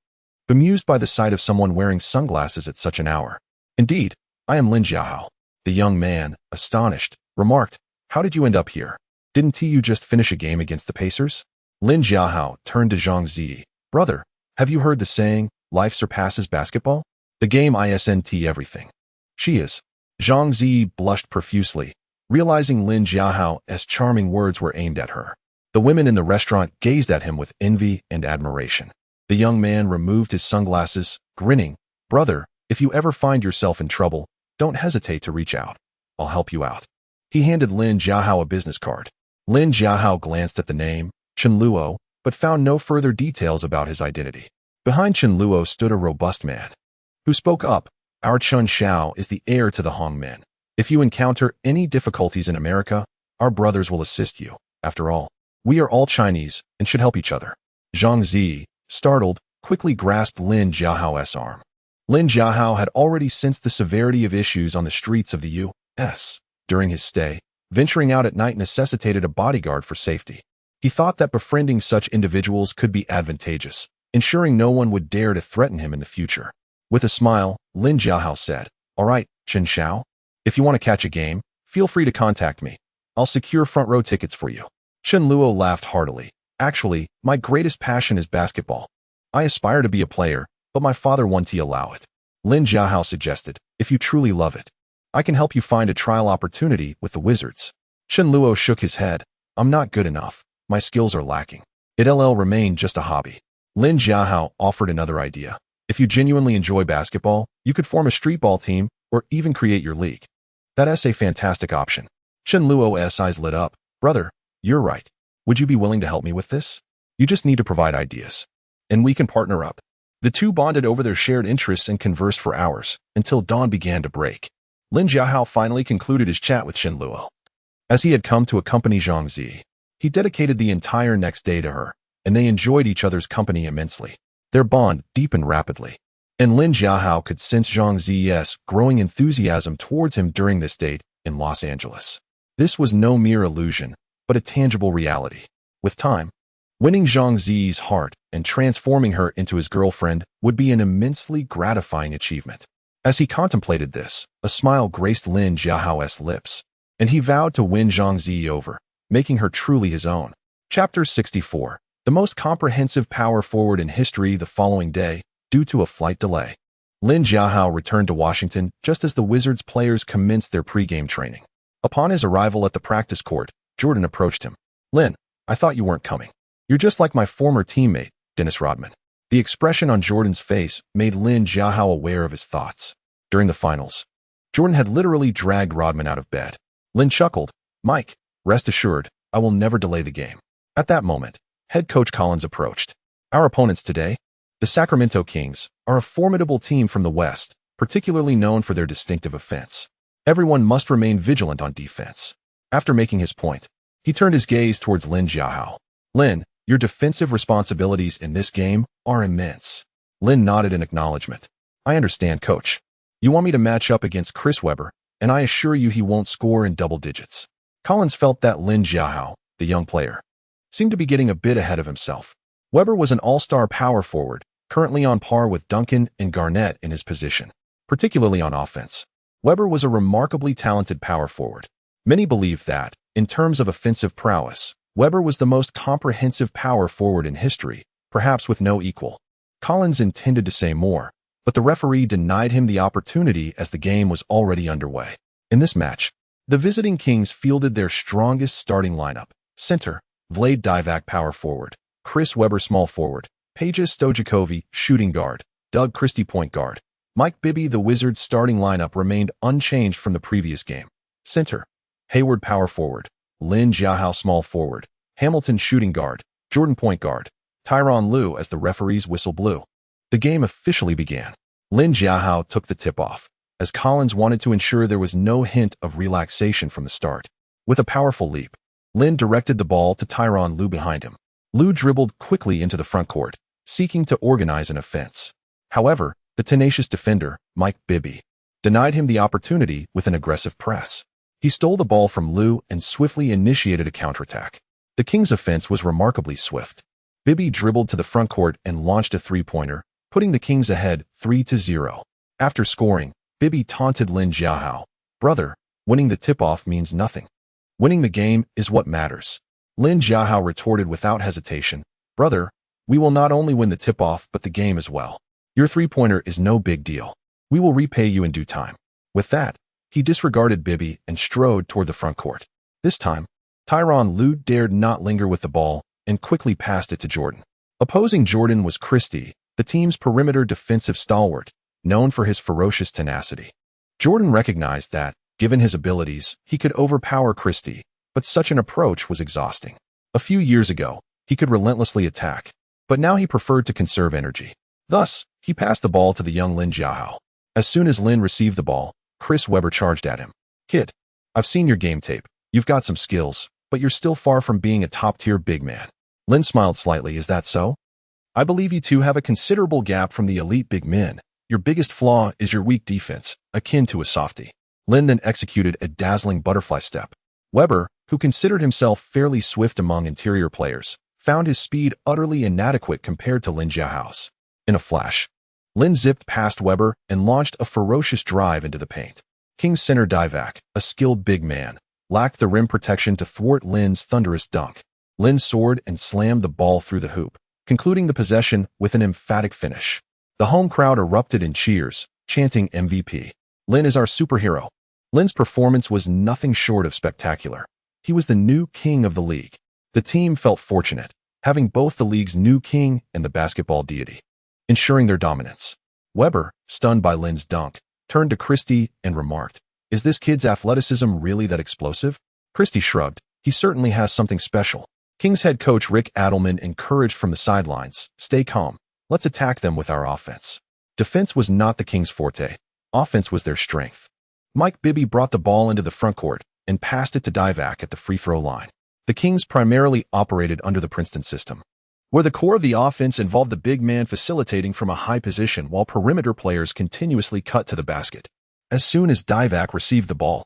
bemused by the sight of someone wearing sunglasses at such an hour. Indeed, I am Lin Jiahao. The young man, astonished, remarked, how did you end up here? Didn't you just finish a game against the Pacers? Lin Jiahao turned to Zhang Zi. Brother, have you heard the saying, life surpasses basketball? The game isn't everything. She is. Zhang Zi blushed profusely, realizing Lin Jiahao's charming words were aimed at her. The women in the restaurant gazed at him with envy and admiration. The young man removed his sunglasses, grinning. Brother, if you ever find yourself in trouble, don't hesitate to reach out. I'll help you out. He handed Lin Jiahao a business card. Lin Jiahao glanced at the name, Chen Luo, but found no further details about his identity. Behind Chen Luo stood a robust man, who spoke up. Our Chun Xiao is the heir to the Hong men. If you encounter any difficulties in America, our brothers will assist you. After all, we are all Chinese and should help each other. Zhang Zi, startled, quickly grasped Lin Jiahao's arm. Lin Jiahao had already sensed the severity of issues on the streets of the U.S. During his stay, venturing out at night necessitated a bodyguard for safety. He thought that befriending such individuals could be advantageous, ensuring no one would dare to threaten him in the future. With a smile, Lin Jiahao said, All right, Chen Xiao. If you want to catch a game, feel free to contact me. I'll secure front row tickets for you. Chen Luo laughed heartily. Actually, my greatest passion is basketball. I aspire to be a player, but my father won't allow it. Lin Jiahao suggested, if you truly love it, I can help you find a trial opportunity with the Wizards. Chen Luo shook his head. I'm not good enough. My skills are lacking. It'll remain just a hobby. Lin Jiahao offered another idea. If you genuinely enjoy basketball, you could form a streetball team or even create your league. That's a fantastic option. Shen Luo's eyes lit up. Brother, you're right. Would you be willing to help me with this? You just need to provide ideas. And we can partner up. The two bonded over their shared interests and conversed for hours, until dawn began to break. Lin Jiahao finally concluded his chat with Shen Luo. As he had come to accompany Zhang Zi, he dedicated the entire next day to her, and they enjoyed each other's company immensely. Their bond deepened rapidly, and Lin Jiahao could sense Zhang Zi's growing enthusiasm towards him during this date in Los Angeles. This was no mere illusion, but a tangible reality. With time, winning Zhang Zi's heart and transforming her into his girlfriend would be an immensely gratifying achievement. As he contemplated this, a smile graced Lin Jiahao's lips, and he vowed to win Zhang Zi over, making her truly his own. Chapter 64. The most comprehensive power forward in history. The following day, due to a flight delay, Lin Jiahao returned to Washington just as the Wizards players commenced their pregame training. Upon his arrival at the practice court, Jordan approached him. Lin, I thought you weren't coming. You're just like my former teammate, Dennis Rodman. The expression on Jordan's face made Lin Jiahao aware of his thoughts. During the finals, Jordan had literally dragged Rodman out of bed. Lin chuckled. Mike, rest assured, I will never delay the game. At that moment, head coach Collins approached. Our opponents today, the Sacramento Kings, are a formidable team from the West, particularly known for their distinctive offense. Everyone must remain vigilant on defense. After making his point, he turned his gaze towards Lin Jiahao. Lin, your defensive responsibilities in this game are immense. Lin nodded in acknowledgement. I understand, coach. You want me to match up against Chris Webber, and I assure you he won't score in double digits. Collins felt that Lin Jiahao, the young player, seemed to be getting a bit ahead of himself. Webber was an all-star power forward, currently on par with Duncan and Garnett in his position, particularly on offense. Webber was a remarkably talented power forward. Many believe that, in terms of offensive prowess, Webber was the most comprehensive power forward in history, perhaps with no equal. Collins intended to say more, but the referee denied him the opportunity as the game was already underway. In this match, the visiting Kings fielded their strongest starting lineup. Center, Vlade Divac power forward, Chris Webber small forward, Peja Stojakovic shooting guard, Doug Christie point guard. Mike Bibby. The Wizards' starting lineup remained unchanged from the previous game. Center, Hayward power forward, Lin Jiahao small forward, Hamilton shooting guard, Jordan point guard, Tyronn Lue as the referee's whistle blew. The game officially began. Lin Jiahao took the tip-off, as Collins wanted to ensure there was no hint of relaxation from the start. With a powerful leap, Lin directed the ball to Tyronn Lue behind him. Lue dribbled quickly into the front court, seeking to organize an offense. However, the tenacious defender, Mike Bibby, denied him the opportunity with an aggressive press. He stole the ball from Lue and swiftly initiated a counterattack. The Kings' offense was remarkably swift. Bibby dribbled to the front court and launched a three-pointer, putting the Kings ahead 3-0. After scoring, Bibby taunted Lin Jiahao. Brother, winning the tip-off means nothing. Winning the game is what matters. Lin Jiahao retorted without hesitation. Brother, we will not only win the tip-off but the game as well. Your three-pointer is no big deal. We will repay you in due time. With that, he disregarded Bibby and strode toward the front court. This time, Tyronn Lue dared not linger with the ball and quickly passed it to Jordan. Opposing Jordan was Christie, the team's perimeter defensive stalwart, known for his ferocious tenacity. Jordan recognized that, given his abilities, he could overpower Christie, but such an approach was exhausting. A few years ago, he could relentlessly attack, but now he preferred to conserve energy. Thus, he passed the ball to the young Lin Jiahao. As soon as Lin received the ball, Chris Webber charged at him. Kid, I've seen your game tape. You've got some skills, but you're still far from being a top-tier big man. Lin smiled slightly. Is that so? I believe you two have a considerable gap from the elite big men. Your biggest flaw is your weak defense, akin to a softie. Lin then executed a dazzling butterfly step. Webber, who considered himself fairly swift among interior players, found his speed utterly inadequate compared to Lin Jiahao's. In a flash, Lin zipped past Webber and launched a ferocious drive into the paint. King's center Divac, a skilled big man, lacked the rim protection to thwart Lin's thunderous dunk. Lin soared and slammed the ball through the hoop, concluding the possession with an emphatic finish. The home crowd erupted in cheers, chanting MVP. Lin is our superhero. Lin's performance was nothing short of spectacular. He was the new king of the league. The team felt fortunate, having both the league's new king and the basketball deity, ensuring their dominance. Webber, stunned by Lin's dunk, turned to Christie and remarked, Is this kid's athleticism really that explosive? Christie shrugged. He certainly has something special. Kings head coach Rick Adelman encouraged from the sidelines, stay calm. Let's attack them with our offense. Defense was not the Kings' forte. Offense was their strength. Mike Bibby brought the ball into the front court and passed it to Divac at the free throw line. The Kings primarily operated under the Princeton system, where the core of the offense involved the big man facilitating from a high position while perimeter players continuously cut to the basket. As soon as Divac received the ball,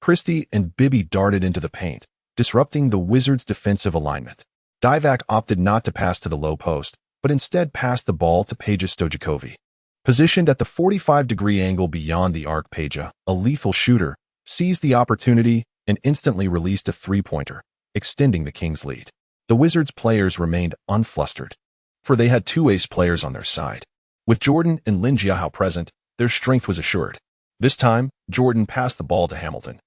Christie and Bibby darted into the paint, disrupting the Wizards' defensive alignment. Divac opted not to pass to the low post, but instead passed the ball to Peja Stojakovic. Positioned at the 45-degree angle beyond the arc, Peja, a lethal shooter, seized the opportunity and instantly released a three-pointer, extending the Kings' lead. The Wizards' players remained unflustered, for they had two ace players on their side. With Jordan and Lin Jiahao present, their strength was assured. This time, Jordan passed the ball to Hamilton,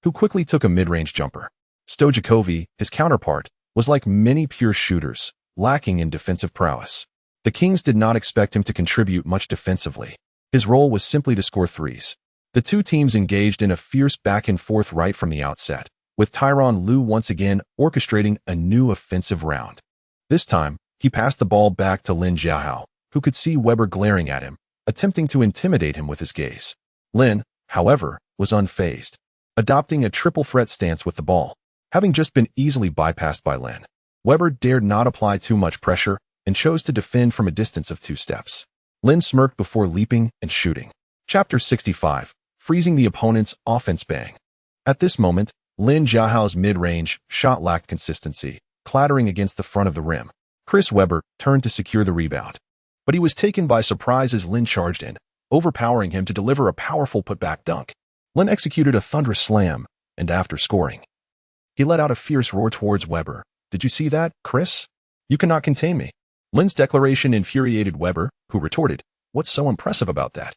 who quickly took a mid-range jumper. Stojakovic, his counterpart, was like many pure shooters, lacking in defensive prowess. The Kings did not expect him to contribute much defensively. His role was simply to score threes. The two teams engaged in a fierce back-and-forth right from the outset, with Tyronn Lue once again orchestrating a new offensive round. This time, he passed the ball back to Lin Jiahao, who could see Weber glaring at him, attempting to intimidate him with his gaze. Lin, however, was unfazed, adopting a triple threat stance with the ball. Having just been easily bypassed by Lin, Weber dared not apply too much pressure and chose to defend from a distance of 2 steps. Lin smirked before leaping and shooting. Chapter 65, freezing the opponent's offense. Bang. At this moment, Lin Jiahao's mid-range shot lacked consistency, clattering against the front of the rim. Chris Webber turned to secure the rebound, but he was taken by surprise as Lin charged in, overpowering him to deliver a powerful putback dunk. Lin executed a thunderous slam, and after scoring, he let out a fierce roar towards Weber. Did you see that, Chris? You cannot contain me. Lin's declaration infuriated Weber, who retorted, what's so impressive about that?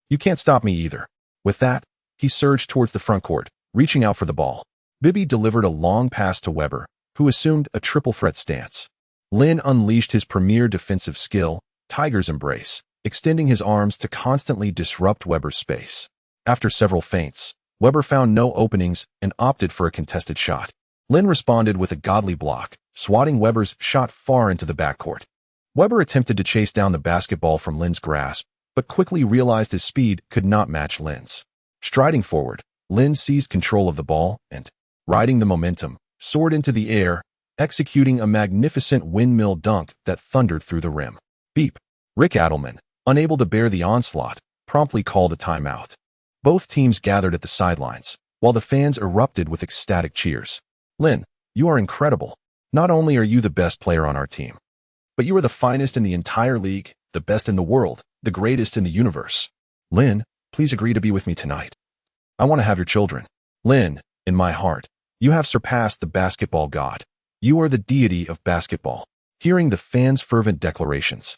You can't stop me either. With that, he surged towards the front court, reaching out for the ball. Bibby delivered a long pass to Weber, who assumed a triple threat stance. Lin unleashed his premier defensive skill, Tiger's Embrace, extending his arms to constantly disrupt Weber's space. After several feints, Weber found no openings and opted for a contested shot. Lin responded with a godly block, swatting Weber's shot far into the backcourt. Weber attempted to chase down the basketball from Lin's grasp, but quickly realized his speed could not match Lin's. Striding forward, Lin seized control of the ball and, riding the momentum, soared into the air, executing a magnificent windmill dunk that thundered through the rim. Beep. Rick Adelman, unable to bear the onslaught, promptly called a timeout. Both teams gathered at the sidelines, while the fans erupted with ecstatic cheers. Lin, you are incredible. Not only are you the best player on our team, but you are the finest in the entire league, the best in the world, the greatest in the universe. Lin, please agree to be with me tonight. I want to have your children. Lin, in my heart, you have surpassed the basketball god. You are the deity of basketball. Hearing the fans' fervent declarations,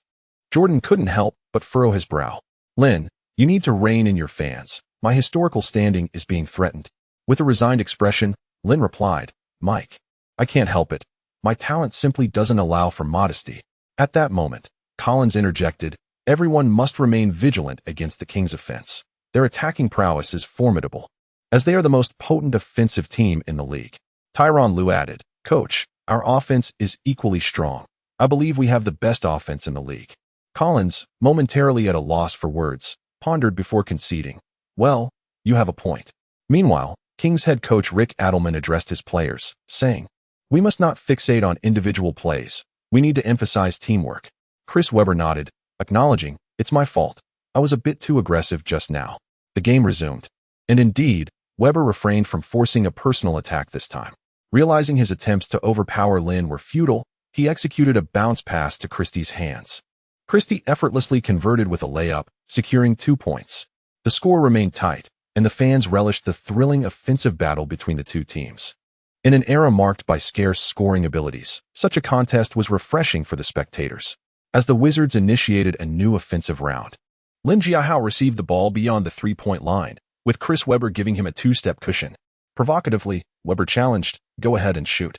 Jordan couldn't help but furrow his brow. Lin, you need to rein in your fans. My historical standing is being threatened. With a resigned expression, Lin replied, Mike, I can't help it. My talent simply doesn't allow for modesty. At that moment, Collins interjected, everyone must remain vigilant against the Kings' offense. Their attacking prowess is formidable, as they are the most potent offensive team in the league. Tyronn Lue added, Coach, our offense is equally strong. I believe we have the best offense in the league. Collins, momentarily at a loss for words, pondered before conceding, well, you have a point. Meanwhile, Kings head coach Rick Adelman addressed his players, saying, we must not fixate on individual plays. We need to emphasize teamwork. Chris Webber nodded, acknowledging, it's my fault. I was a bit too aggressive just now. The game resumed. And indeed, Webber refrained from forcing a personal attack this time. Realizing his attempts to overpower Lin were futile, he executed a bounce pass to Christie's hands. Christie effortlessly converted with a layup, securing 2 points. The score remained tight, and the fans relished the thrilling offensive battle between the two teams. In an era marked by scarce scoring abilities, such a contest was refreshing for the spectators. As the Wizards initiated a new offensive round, Lin Jiahao received the ball beyond the three-point line, with Chris Webber giving him a 2-step cushion. Provocatively, Webber challenged, go ahead and shoot.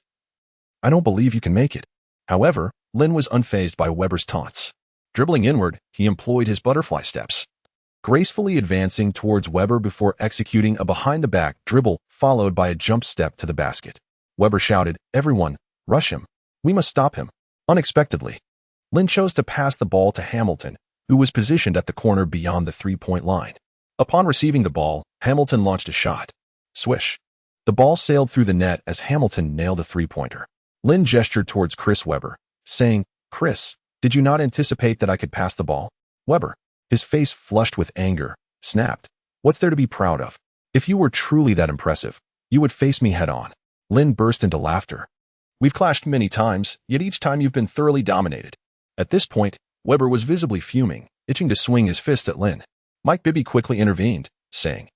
I don't believe you can make it. However, Lin was unfazed by Webber's taunts. Dribbling inward, he employed his butterfly steps. gracefully advancing towards Weber before executing a behind-the-back dribble followed by a jump step to the basket. Weber shouted, "Everyone, rush him. We must stop him." Unexpectedly, Lin chose to pass the ball to Hamilton, who was positioned at the corner beyond the three-point line. Upon receiving the ball, Hamilton launched a shot. Swish. The ball sailed through the net as Hamilton nailed a three-pointer. Lin gestured towards Chris Weber, saying, "Chris, did you not anticipate that I could pass the ball?" Weber, his face flushed with anger, snapped, "What's there to be proud of? If you were truly that impressive, you would face me head-on." Lin burst into laughter. "We've clashed many times, yet each time you've been thoroughly dominated." At this point, Weber was visibly fuming, itching to swing his fist at Lin. Mike Bibby quickly intervened, saying,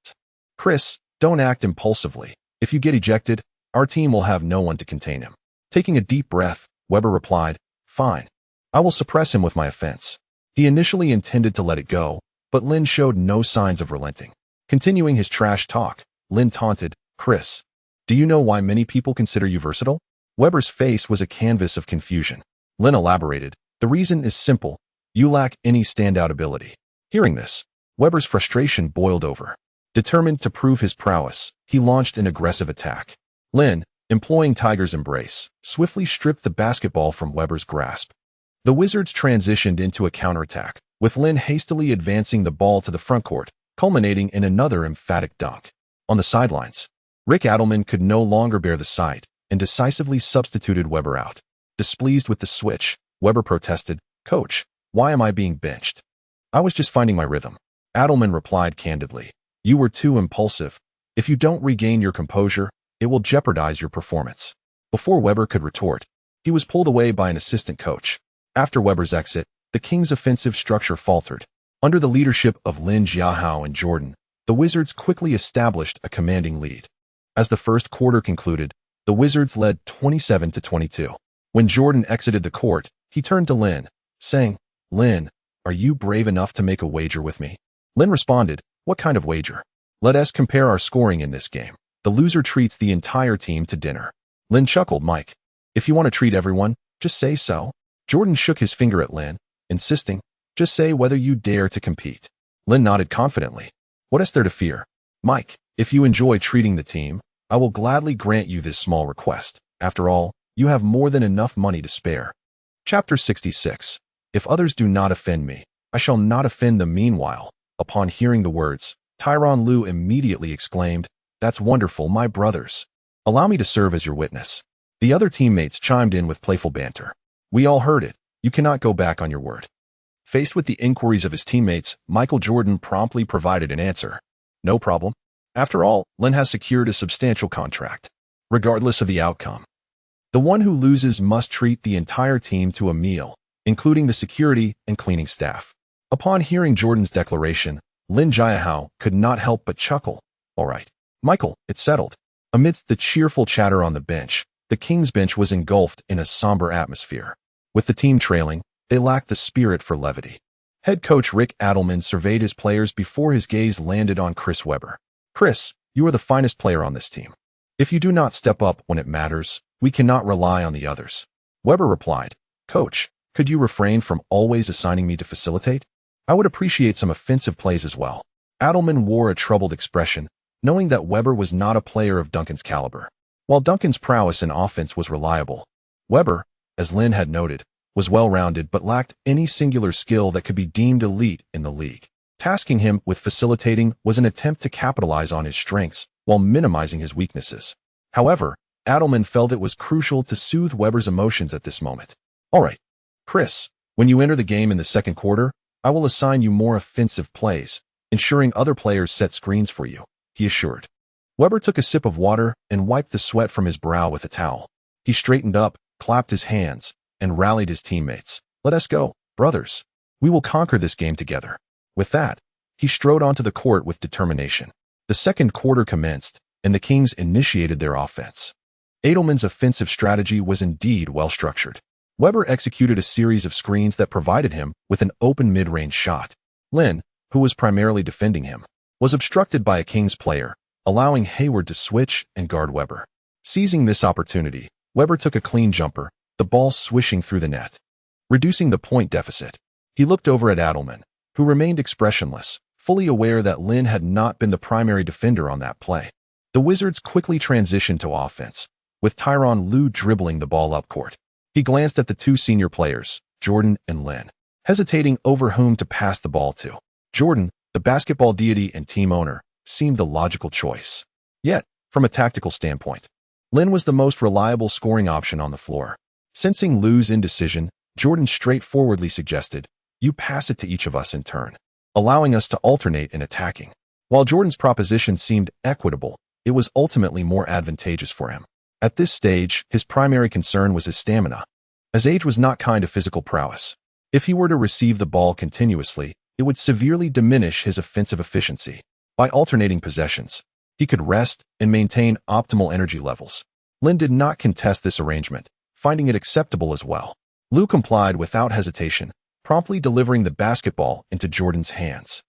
"Chris, don't act impulsively. If you get ejected, our team will have no one to contain him." Taking a deep breath, Weber replied, "Fine. I will suppress him with my offense." He initially intended to let it go, but Lin showed no signs of relenting. Continuing his trash talk, Lin taunted, "Chris, do you know why many people consider you versatile?" Weber's face was a canvas of confusion. Lin elaborated, "The reason is simple. You lack any standout ability." Hearing this, Weber's frustration boiled over. Determined to prove his prowess, he launched an aggressive attack. Lin, employing Tiger's Embrace, swiftly stripped the basketball from Weber's grasp. The Wizards transitioned into a counterattack, with Lin hastily advancing the ball to the frontcourt, culminating in another emphatic dunk. On the sidelines, Rick Adelman could no longer bear the sight and decisively substituted Weber out. Displeased with the switch, Weber protested, "Coach, why am I being benched?" "I was just finding my rhythm." Adelman replied candidly, "You were too impulsive. If you don't regain your composure, it will jeopardize your performance." Before Weber could retort, he was pulled away by an assistant coach. After Weber's exit, the Kings' offensive structure faltered. Under the leadership of Lin Jiahao and Jordan, the Wizards quickly established a commanding lead. As the first quarter concluded, the Wizards led 27-22. When Jordan exited the court, he turned to Lin, saying, "Lin, are you brave enough to make a wager with me?" Lin responded, "What kind of wager?" "Let us compare our scoring in this game. The loser treats the entire team to dinner." Lin chuckled, "Mike, if you want to treat everyone, just say so." Jordan shook his finger at Lin, insisting, "Just say whether you dare to compete." Lin nodded confidently. "What is there to fear? Mike, if you enjoy treating the team, I will gladly grant you this small request. After all, you have more than enough money to spare." Chapter 66. If others do not offend me, I shall not offend them. Meanwhile, upon hearing the words, Tyronn Lue immediately exclaimed, "That's wonderful, my brothers. Allow me to serve as your witness." The other teammates chimed in with playful banter. "We all heard it. You cannot go back on your word." Faced with the inquiries of his teammates, Michael Jordan promptly provided an answer. "No problem. After all, Lin has secured a substantial contract. Regardless of the outcome, the one who loses must treat the entire team to a meal, including the security and cleaning staff." Upon hearing Jordan's declaration, Lin Jiahao could not help but chuckle. "All right, Michael, it's settled." Amidst the cheerful chatter on the bench, the Kings bench was engulfed in a somber atmosphere. With the team trailing, they lacked the spirit for levity. Head coach Rick Adelman surveyed his players before his gaze landed on Chris Weber. "Chris, you are the finest player on this team. If you do not step up when it matters, we cannot rely on the others." Weber replied, "Coach, could you refrain from always assigning me to facilitate? I would appreciate some offensive plays as well." Adelman wore a troubled expression, knowing that Weber was not a player of Duncan's caliber. While Duncan's prowess in offense was reliable, Weber, as Lin had noted, was well-rounded but lacked any singular skill that could be deemed elite in the league. Tasking him with facilitating was an attempt to capitalize on his strengths while minimizing his weaknesses. However, Adelman felt it was crucial to soothe Weber's emotions at this moment. "All right, Chris, when you enter the game in the second quarter, I will assign you more offensive plays, ensuring other players set screens for you," he assured. Weber took a sip of water and wiped the sweat from his brow with a towel. He straightened up, clapped his hands, and rallied his teammates. "Let us go, brothers. We will conquer this game together." With that, he strode onto the court with determination. The second quarter commenced, and the Kings initiated their offense. Adelman's offensive strategy was indeed well-structured. Weber executed a series of screens that provided him with an open mid-range shot. Lin, who was primarily defending him, was obstructed by a Kings player, allowing Hayward to switch and guard Weber. Seizing this opportunity, Weber took a clean jumper, the ball swishing through the net. Reducing the point deficit, he looked over at Adelman, who remained expressionless, fully aware that Lin had not been the primary defender on that play. The Wizards quickly transitioned to offense, with Tyronn Lue dribbling the ball up court. He glanced at the two senior players, Jordan and Lin, hesitating over whom to pass the ball to. Jordan, the basketball deity and team owner, seemed the logical choice. Yet, from a tactical standpoint, Lin was the most reliable scoring option on the floor. Sensing Lue's indecision, Jordan straightforwardly suggested, "You pass it to each of us in turn," allowing us to alternate in attacking. While Jordan's proposition seemed equitable, it was ultimately more advantageous for him. At this stage, his primary concern was his stamina, as age was not kind to physical prowess. If he were to receive the ball continuously, it would severely diminish his offensive efficiency. By alternating possessions, he could rest and maintain optimal energy levels. Lin did not contest this arrangement, finding it acceptable as well. Lue complied without hesitation, promptly delivering the basketball into Jordan's hands.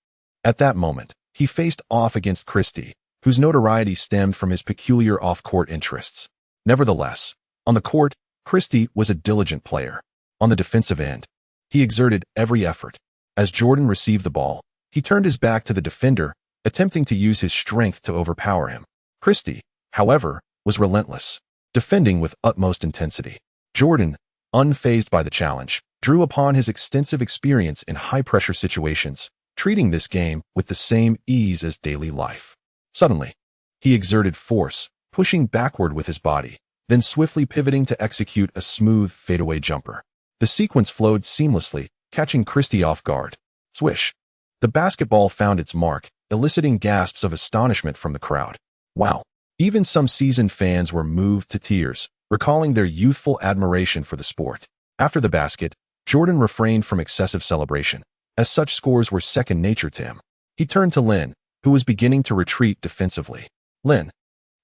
At that moment, he faced off against Christie, whose notoriety stemmed from his peculiar off-court interests. Nevertheless, on the court, Christie was a diligent player. On the defensive end, he exerted every effort. As Jordan received the ball, he turned his back to the defender, attempting to use his strength to overpower him. Christie, however, was relentless, defending with utmost intensity. Jordan, unfazed by the challenge, drew upon his extensive experience in high-pressure situations, treating this game with the same ease as daily life. Suddenly, he exerted force, pushing backward with his body, then swiftly pivoting to execute a smooth fadeaway jumper. The sequence flowed seamlessly, catching Christie off guard. Swish! The basketball found its mark, eliciting gasps of astonishment from the crowd. Wow! Even some seasoned fans were moved to tears, recalling their youthful admiration for the sport. After the basket, Jordan refrained from excessive celebration, as such scores were second nature to him. He turned to Lin, who was beginning to retreat defensively. "Lin,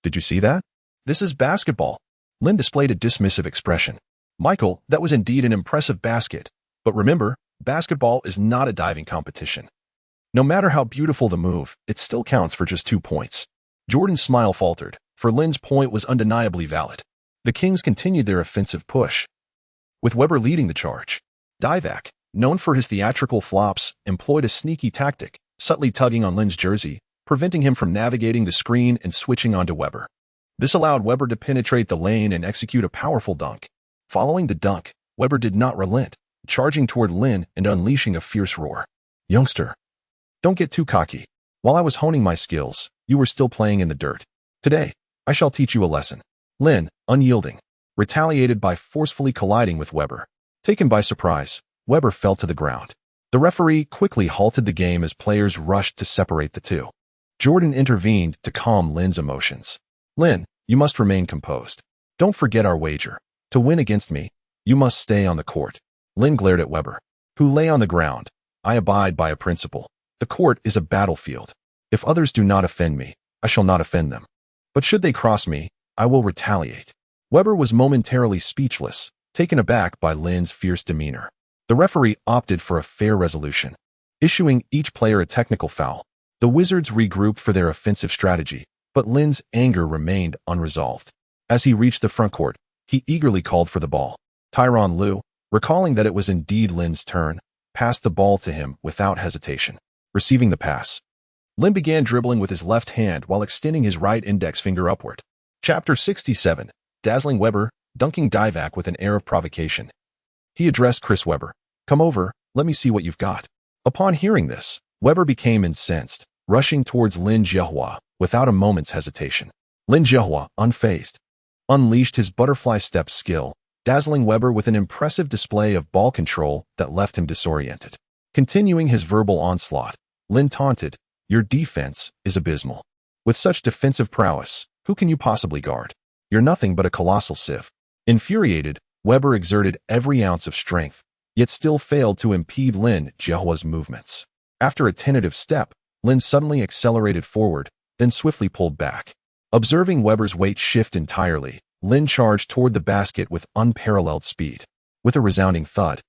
did you see that? This is basketball." Lin displayed a dismissive expression. "Michael, that was indeed an impressive basket. But remember, basketball is not a diving competition. No matter how beautiful the move, it still counts for just 2 points." Jordan's smile faltered, for Lin's point was undeniably valid. The Kings continued their offensive push, with Weber leading the charge. Divac, known for his theatrical flops, employed a sneaky tactic, subtly tugging on Lin's jersey, preventing him from navigating the screen and switching onto Weber. This allowed Weber to penetrate the lane and execute a powerful dunk. Following the dunk, Weber did not relent, charging toward Lin and unleashing a fierce roar. "Youngster, don't get too cocky. While I was honing my skills, you were still playing in the dirt. Today, I shall teach you a lesson." Lin, unyielding, retaliated by forcefully colliding with Weber. Taken by surprise, Weber fell to the ground. The referee quickly halted the game as players rushed to separate the two. Jordan intervened to calm Lin's emotions. "Lin, you must remain composed. Don't forget our wager. To win against me, you must stay on the court." Lin glared at Weber, who lay on the ground. "I abide by a principle. The court is a battlefield. If others do not offend me, I shall not offend them. But should they cross me, I will retaliate." Weber was momentarily speechless, taken aback by Lin's fierce demeanor. The referee opted for a fair resolution, issuing each player a technical foul. The Wizards regrouped for their offensive strategy, but Lin's anger remained unresolved. As he reached the front court, he eagerly called for the ball. Tyronn Lue, recalling that it was indeed Lin's turn, passed the ball to him without hesitation. Receiving the pass, Lin began dribbling with his left hand while extending his right index finger upward. Chapter 67, Dazzling Weber, dunking Divac with an air of provocation. He addressed Chris Weber. "Come over, let me see what you've got." Upon hearing this, Weber became incensed, rushing towards Lin Jiahao without a moment's hesitation. Lin Jiahao, unfazed, unleashed his butterfly step skill, dazzling Weber with an impressive display of ball control that left him disoriented. Continuing his verbal onslaught, Lin taunted, "Your defense is abysmal. With such defensive prowess, who can you possibly guard? You're nothing but a colossal sieve." Infuriated, Weber exerted every ounce of strength, yet still failed to impede Lin Jiahua's movements. After a tentative step, Lin suddenly accelerated forward, then swiftly pulled back. Observing Weber's weight shift entirely, Lin charged toward the basket with unparalleled speed. With a resounding thud,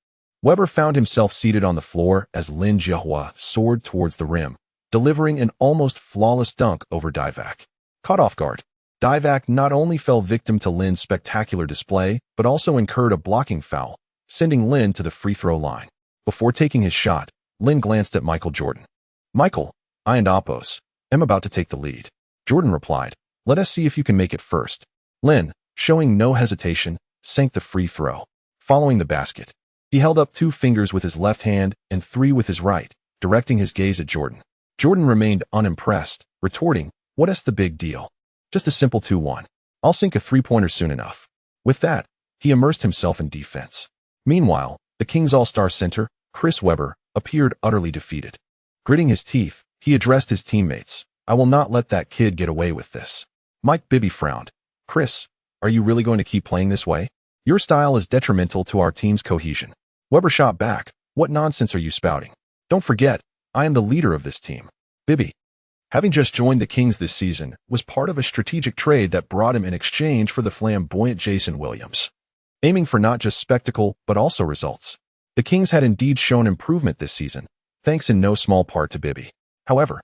Weber found himself seated on the floor as Lin Jiahao soared towards the rim, delivering an almost flawless dunk over Divac. Caught off guard, Divac not only fell victim to Lin's spectacular display, but also incurred a blocking foul, sending Lin to the free throw line. Before taking his shot, Lin glanced at Michael Jordan. "Michael, I and Oppos am about to take the lead. Jordan replied, let us see if you can make it first. Lin, showing no hesitation, sank the free throw. Following the basket, he held up 2 fingers with his left hand and 3 with his right, directing his gaze at Jordan. Jordan remained unimpressed, retorting, what's the big deal? Just a simple 2-1. I'll sink a 3-pointer soon enough. With that, he immersed himself in defense. Meanwhile, the Kings' all-star center, Chris Webber, appeared utterly defeated. Gritting his teeth, he addressed his teammates, I will not let that kid get away with this. Mike Bibby frowned. Chris, are you really going to keep playing this way? Your style is detrimental to our team's cohesion. Webber shot back, what nonsense are you spouting? Don't forget, I am the leader of this team. Bibby, having just joined the Kings this season, was part of a strategic trade that brought him in exchange for the flamboyant Jason Williams. Aiming for not just spectacle, but also results. The Kings had indeed shown improvement this season, thanks in no small part to Bibby. However,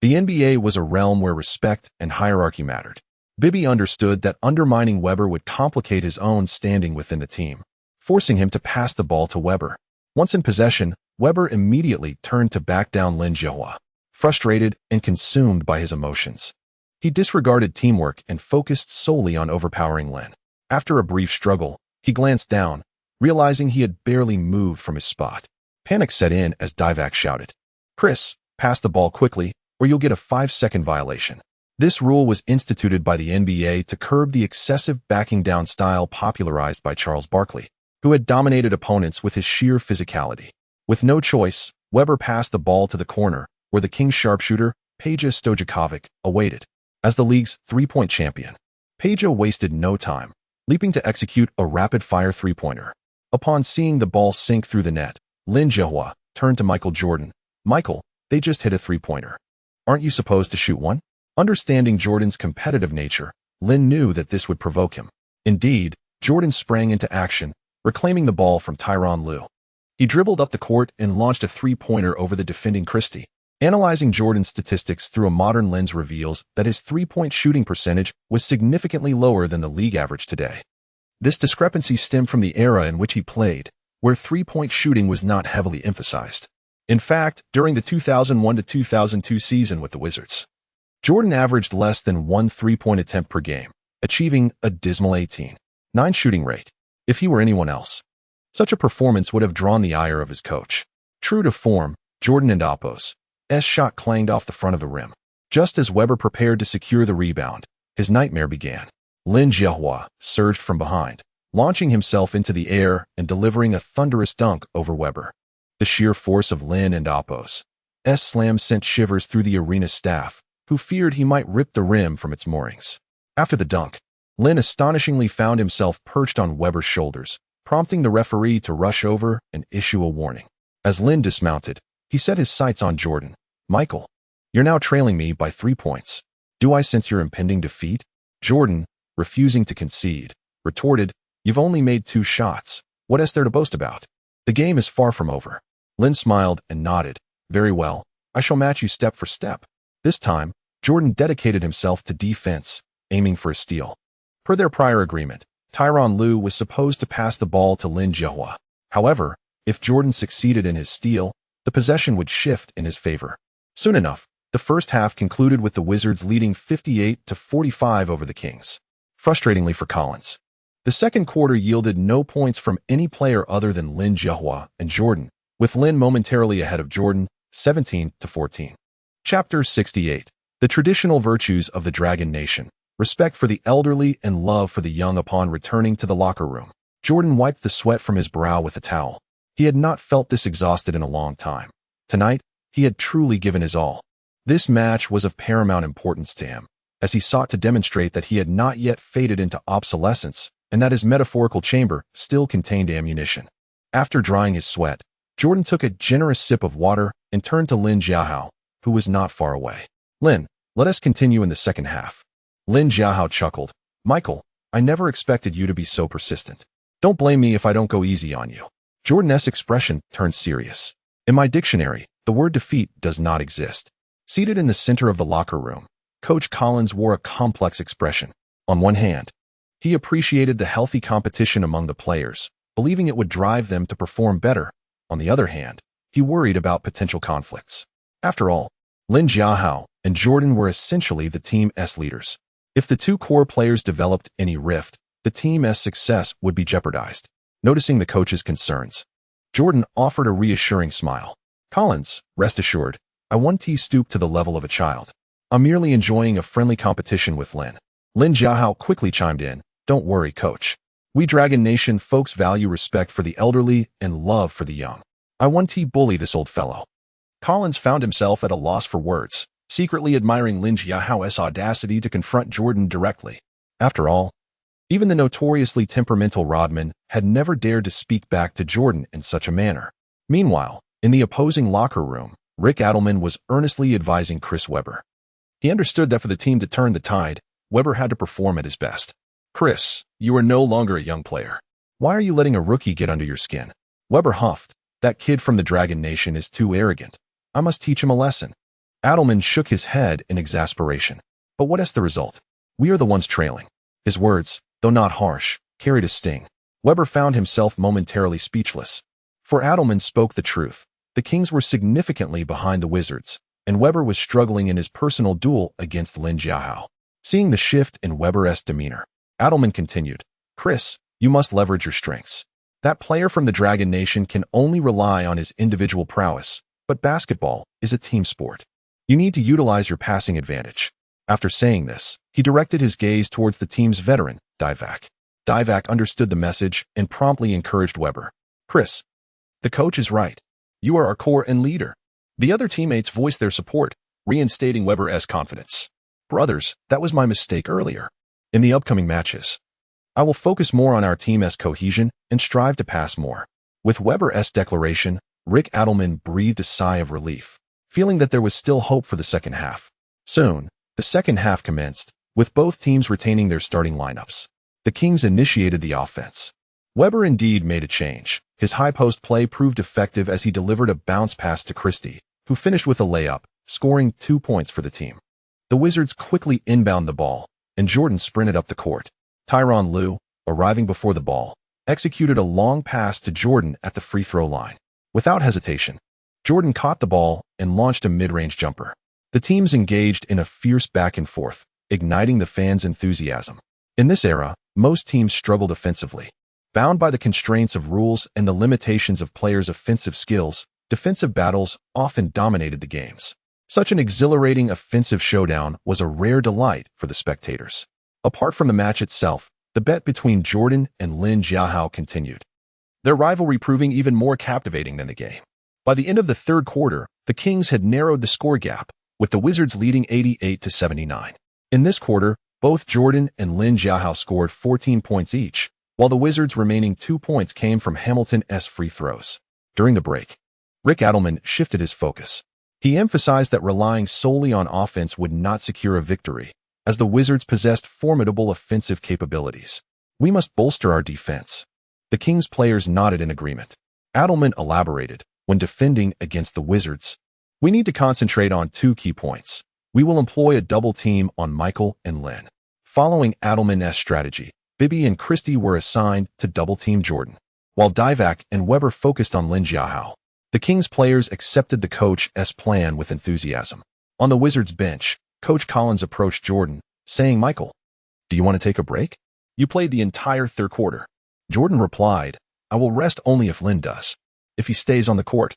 the NBA was a realm where respect and hierarchy mattered. Bibby understood that undermining Webber would complicate his own standing within the team, forcing him to pass the ball to Webber. Once in possession, Webber immediately turned to back down Lin Jiahao, frustrated and consumed by his emotions. He disregarded teamwork and focused solely on overpowering Lin. After a brief struggle, he glanced down, realizing he had barely moved from his spot. Panic set in as Divac shouted, Chris, pass the ball quickly, or you'll get a 5-second violation. This rule was instituted by the NBA to curb the excessive backing down style popularized by Charles Barkley, who had dominated opponents with his sheer physicality. With no choice, Webber passed the ball to the corner, where the Kings sharpshooter, Peja Stojakovic, awaited. As the league's 3-point champion, Peja wasted no time, leaping to execute a rapid-fire 3-pointer. Upon seeing the ball sink through the net, Lin Jiahao turned to Michael Jordan. Michael, they just hit a 3-pointer. Aren't you supposed to shoot one? Understanding Jordan's competitive nature, Lin knew that this would provoke him. Indeed, Jordan sprang into action, reclaiming the ball from Tyronn Lue. He dribbled up the court and launched a 3-pointer over the defending Christie. Analyzing Jordan's statistics through a modern lens reveals that his 3-point shooting percentage was significantly lower than the league average today. This discrepancy stemmed from the era in which he played, where 3-point shooting was not heavily emphasized. In fact, during the 2001-2002 season with the Wizards, Jordan averaged less than 1 3-point attempt per game, achieving a dismal 18.9 shooting rate. If he were anyone else, such a performance would have drawn the ire of his coach. True to form, Jordan and Oppos' shot clanged off the front of the rim. Just as Webber prepared to secure the rebound, his nightmare began. Lin Jiahao surged from behind, launching himself into the air and delivering a thunderous dunk over Webber. The sheer force of Lin and Oppos' slam sent shivers through the arena staff, who feared he might rip the rim from its moorings. After the dunk, Lin astonishingly found himself perched on Webber's shoulders, prompting the referee to rush over and issue a warning. As Lin dismounted, he set his sights on Jordan. Michael, you're now trailing me by 3 points. Do I sense your impending defeat? Jordan, refusing to concede, retorted, you've only made 2 shots. What is there to boast about? The game is far from over. Lin smiled and nodded. Very well, I shall match you step for step. This time, Jordan dedicated himself to defense, aiming for a steal. Per their prior agreement, Tyronn Lue was supposed to pass the ball to Lin Jiahao. However, if Jordan succeeded in his steal, the possession would shift in his favor. Soon enough, the first half concluded with the Wizards leading 58-45 over the Kings. Frustratingly for Collins, the second quarter yielded no points from any player other than Lin Jiahao and Jordan, with Lin momentarily ahead of Jordan, 17-14. Chapter 68. The traditional virtues of the Dragon Nation. Respect for the elderly and love for the young. Upon returning to the locker room, Jordan wiped the sweat from his brow with a towel. He had not felt this exhausted in a long time. Tonight, he had truly given his all. This match was of paramount importance to him, as he sought to demonstrate that he had not yet faded into obsolescence and that his metaphorical chamber still contained ammunition. After drying his sweat, Jordan took a generous sip of water and turned to Lin Jiahao, who was not far away. Lin, let us continue in the second half. Lin Jiahao chuckled. Michael, I never expected you to be so persistent. Don't blame me if I don't go easy on you. Jordan's expression turned serious. In my dictionary, the word defeat does not exist. Seated in the center of the locker room, Coach Collins wore a complex expression. On one hand, he appreciated the healthy competition among the players, believing it would drive them to perform better. On the other hand, he worried about potential conflicts. After all, Lin Jiahao and Jordan were essentially the Team's leaders. If the two core players developed any rift, the Team's success would be jeopardized. Noticing the coach's concerns, Jordan offered a reassuring smile. "Collins, rest assured, I won't stoop to the level of a child. I'm merely enjoying a friendly competition with Lin." Lin Jiahao quickly chimed in, "Don't worry, coach. We Dragon Nation folks value respect for the elderly and love for the young. I won't bully this old fellow." Collins found himself at a loss for words, secretly admiring Lin Jiahao's audacity to confront Jordan directly. After all, even the notoriously temperamental Rodman had never dared to speak back to Jordan in such a manner. Meanwhile, in the opposing locker room, Rick Adelman was earnestly advising Chris Webber. He understood that for the team to turn the tide, Webber had to perform at his best. "Chris, you are no longer a young player. Why are you letting a rookie get under your skin?" Webber huffed. "That kid from the Dragon Nation is too arrogant. I must teach him a lesson." Adelman shook his head in exasperation. "But what is the result? We are the ones trailing." His words, though not harsh, carried a sting. Webber found himself momentarily speechless. For Adelman spoke the truth. The Kings were significantly behind the Wizards, and Webber was struggling in his personal duel against Lin Jiahao. Seeing the shift in Webber's demeanor, Adelman continued, "Chris, you must leverage your strengths. That player from the Dragon Nation can only rely on his individual prowess, but basketball is a team sport. You need to utilize your passing advantage." After saying this, he directed his gaze towards the team's veteran, Divac. Divac understood the message and promptly encouraged Webber. "Chris, the coach is right. You are our core and leader." The other teammates voiced their support, reinstating Webber's confidence. "Brothers, that was my mistake earlier. In the upcoming matches, I will focus more on our team's cohesion and strive to pass more." With Webber's declaration, Rick Adelman breathed a sigh of relief, feeling that there was still hope for the second half. Soon, the second half commenced, with both teams retaining their starting lineups. The Kings initiated the offense. Webber indeed made a change. His high-post play proved effective as he delivered a bounce pass to Christie, who finished with a layup, scoring 2 points for the team. The Wizards quickly inbound the ball, and Jordan sprinted up the court. Tyronn Lue, arriving before the ball, executed a long pass to Jordan at the free throw line. Without hesitation, Jordan caught the ball and launched a mid-range jumper. The teams engaged in a fierce back and forth, igniting the fans' enthusiasm. In this era, most teams struggled offensively. Bound by the constraints of rules and the limitations of players' offensive skills, defensive battles often dominated the games. Such an exhilarating offensive showdown was a rare delight for the spectators. Apart from the match itself, the bet between Jordan and Lin Jiahao continued, their rivalry proving even more captivating than the game. By the end of the third quarter, the Kings had narrowed the score gap, with the Wizards leading 88-79. In this quarter, both Jordan and Lin Jiahao scored 14 points each, while the Wizards' remaining 2 points came from Hamilton's free throws. During the break, Rick Adelman shifted his focus. He emphasized that relying solely on offense would not secure a victory, as the Wizards possessed formidable offensive capabilities. "We must bolster our defense." The Kings players nodded in agreement. Adelman elaborated, when defending against the Wizards, "We need to concentrate on 2 key points. We will employ a double team on Michael and Lin." Following Adelman's strategy, Bibby and Christie were assigned to double team Jordan, while Divac and Webber focused on Lin Jiahao. The Kings players accepted the coach's plan with enthusiasm. On the Wizards bench, Coach Collins approached Jordan, saying, "Michael, do you want to take a break? You played the entire third quarter." Jordan replied, "I will rest only if Lin does. If he stays on the court,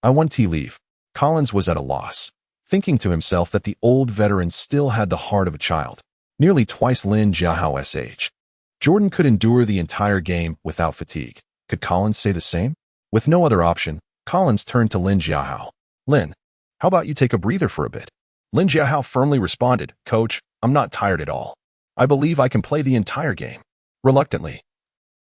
I want to leave." Collins was at a loss, thinking to himself that the old veteran still had the heart of a child, nearly twice Lin Jiahao's age. Jordan could endure the entire game without fatigue. Could Collins say the same? With no other option, Collins turned to Lin Jiahao. "Lin, how about you take a breather for a bit?" Lin Jiahao firmly responded, "Coach, I'm not tired at all. I believe I can play the entire game." Reluctantly,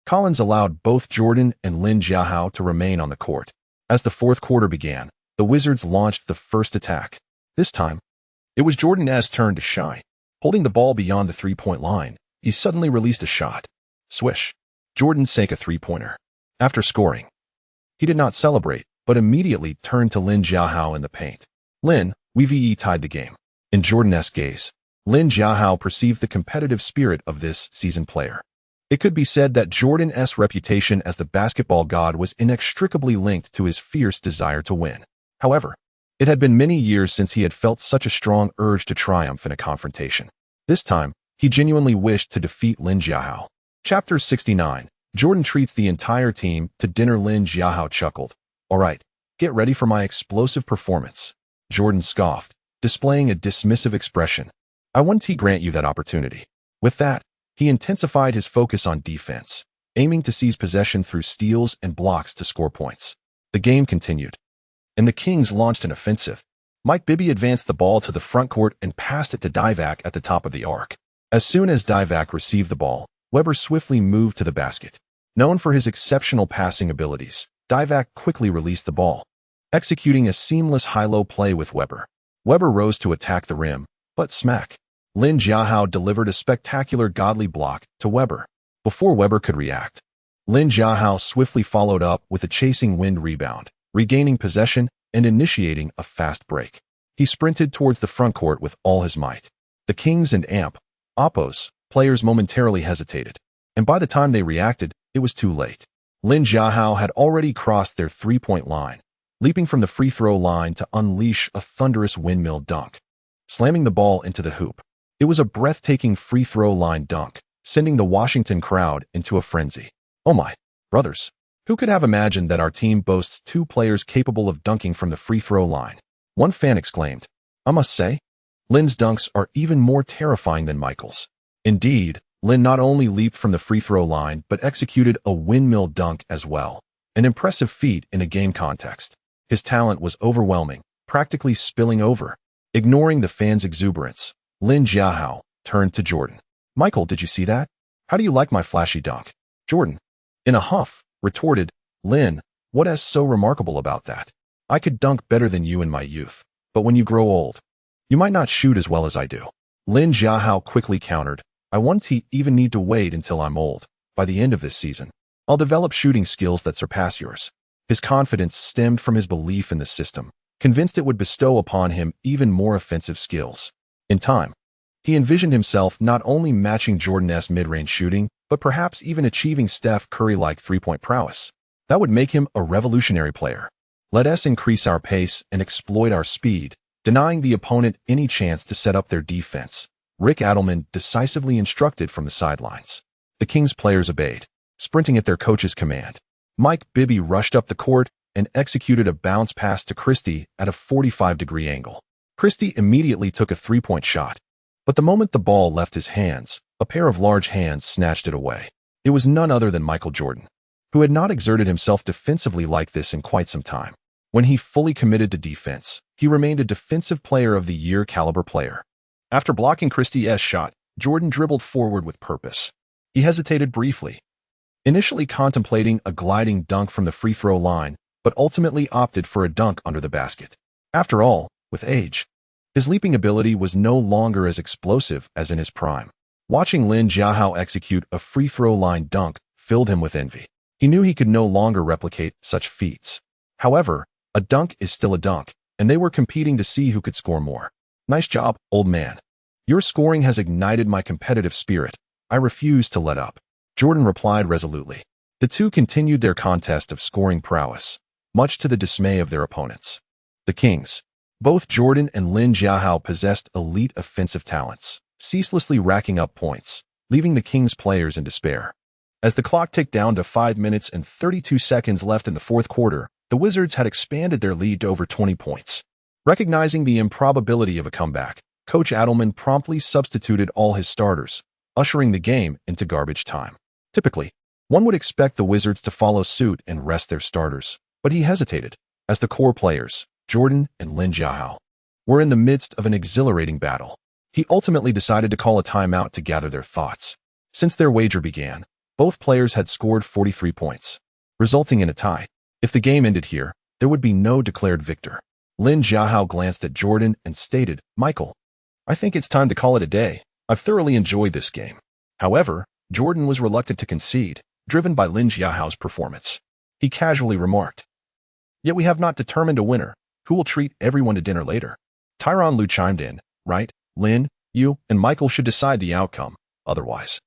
Collins allowed both Jordan and Lin Jiahao to remain on the court. As the fourth quarter began, the Wizards launched the first attack. This time, it was Jordan's turn to shine. Holding the ball beyond the three-point line, he suddenly released a shot. Swish. Jordan sank a three-pointer. After scoring, he did not celebrate, but immediately turned to Lin Jiahao in the paint. "Lin, we tied the game." In Jordan's gaze, Lin Jiahao perceived the competitive spirit of this seasoned player. It could be said that Jordan's reputation as the basketball god was inextricably linked to his fierce desire to win. However, It had been many years since he had felt such a strong urge to triumph in a confrontation. This time, he genuinely wished to defeat Lin Jiahao. Chapter 69. Jordan treats the entire team to dinner. Lin Jiahao chuckled. All right, get ready for my explosive performance. Jordan scoffed, displaying a dismissive expression. I won't grant you that opportunity. With that, he intensified his focus on defense, aiming to seize possession through steals and blocks to score points. The game continued, and the Kings launched an offensive. Mike Bibby advanced the ball to the front court and passed it to Divac at the top of the arc. As soon as Divac received the ball, Weber swiftly moved to the basket. Known for his exceptional passing abilities, Divac quickly released the ball, executing a seamless high-low play with Weber. Weber rose to attack the rim, but smack. Lin Jiahao delivered a spectacular godly block to Weber. Before Weber could react, Lin Jiahao swiftly followed up with a chasing wind rebound, regaining possession and initiating a fast break. He sprinted towards the front court with all his might. The Kings and Oppos players momentarily hesitated, and by the time they reacted, it was too late. Lin Jiahao had already crossed their three-point line, leaping from the free throw line to unleash a thunderous windmill dunk, slamming the ball into the hoop. It was a breathtaking free throw line dunk, sending the Washington crowd into a frenzy. Oh my, brothers, who could have imagined that our team boasts two players capable of dunking from the free throw line? One fan exclaimed. I must say, Lin's dunks are even more terrifying than Michael's. Indeed, Lin not only leaped from the free throw line but executed a windmill dunk as well, an impressive feat in a game context. His talent was overwhelming, practically spilling over. Ignoring the fans' exuberance, Lin Jiahao turned to Jordan. Michael, did you see that? How do you like my flashy dunk? Jordan, in a huff, retorted, Lin, what is so remarkable about that? I could dunk better than you in my youth, but when you grow old, you might not shoot as well as I do. Lin Jiahao quickly countered, I won't even need to wait until I'm old. By the end of this season, I'll develop shooting skills that surpass yours. His confidence stemmed from his belief in the system, convinced it would bestow upon him even more offensive skills. In time, he envisioned himself not only matching Jordan's mid-range shooting, but perhaps even achieving Steph Curry-like three-point prowess. That would make him a revolutionary player. Let us increase our pace and exploit our speed, denying the opponent any chance to set up their defense. Rick Adelman decisively instructed from the sidelines. The Kings players obeyed, sprinting at their coach's command. Mike Bibby rushed up the court and executed a bounce pass to Christie at a 45-degree angle. Christie immediately took a three-point shot, but the moment the ball left his hands, a pair of large hands snatched it away. It was none other than Michael Jordan, who had not exerted himself defensively like this in quite some time. When he fully committed to defense, he remained a Defensive Player of the Year caliber player. After blocking Christie's shot, Jordan dribbled forward with purpose. He hesitated briefly, initially contemplating a gliding dunk from the free throw line, but ultimately opted for a dunk under the basket. After all, with age, his leaping ability was no longer as explosive as in his prime. Watching Lin Jiahao execute a free throw line dunk filled him with envy. He knew he could no longer replicate such feats. However, a dunk is still a dunk, and they were competing to see who could score more. Nice job, old man. Your scoring has ignited my competitive spirit. I refuse to let up. Jordan replied resolutely. The two continued their contest of scoring prowess, much to the dismay of their opponents. The Kings. Both Jordan and Lin Jiahao possessed elite offensive talents, ceaselessly racking up points, leaving the Kings players in despair. As the clock ticked down to 5 minutes and 32 seconds left in the fourth quarter, the Wizards had expanded their lead to over 20 points. Recognizing the improbability of a comeback, Coach Adelman promptly substituted all his starters, ushering the game into garbage time. Typically, one would expect the Wizards to follow suit and rest their starters, but he hesitated, as the core players, Jordan and Lin Jiahao, were in the midst of an exhilarating battle. He ultimately decided to call a timeout to gather their thoughts. Since their wager began, both players had scored 43 points, resulting in a tie. If the game ended here, there would be no declared victor. Lin Jiahao glanced at Jordan and stated, Michael, I think it's time to call it a day. I've thoroughly enjoyed this game. However, Jordan was reluctant to concede, driven by Lin Jiahao's performance. He casually remarked, Yet we have not determined a winner. Who will treat everyone to dinner later? Tyronn Lue chimed in, Right, Lin, you and Michael should decide the outcome. Otherwise,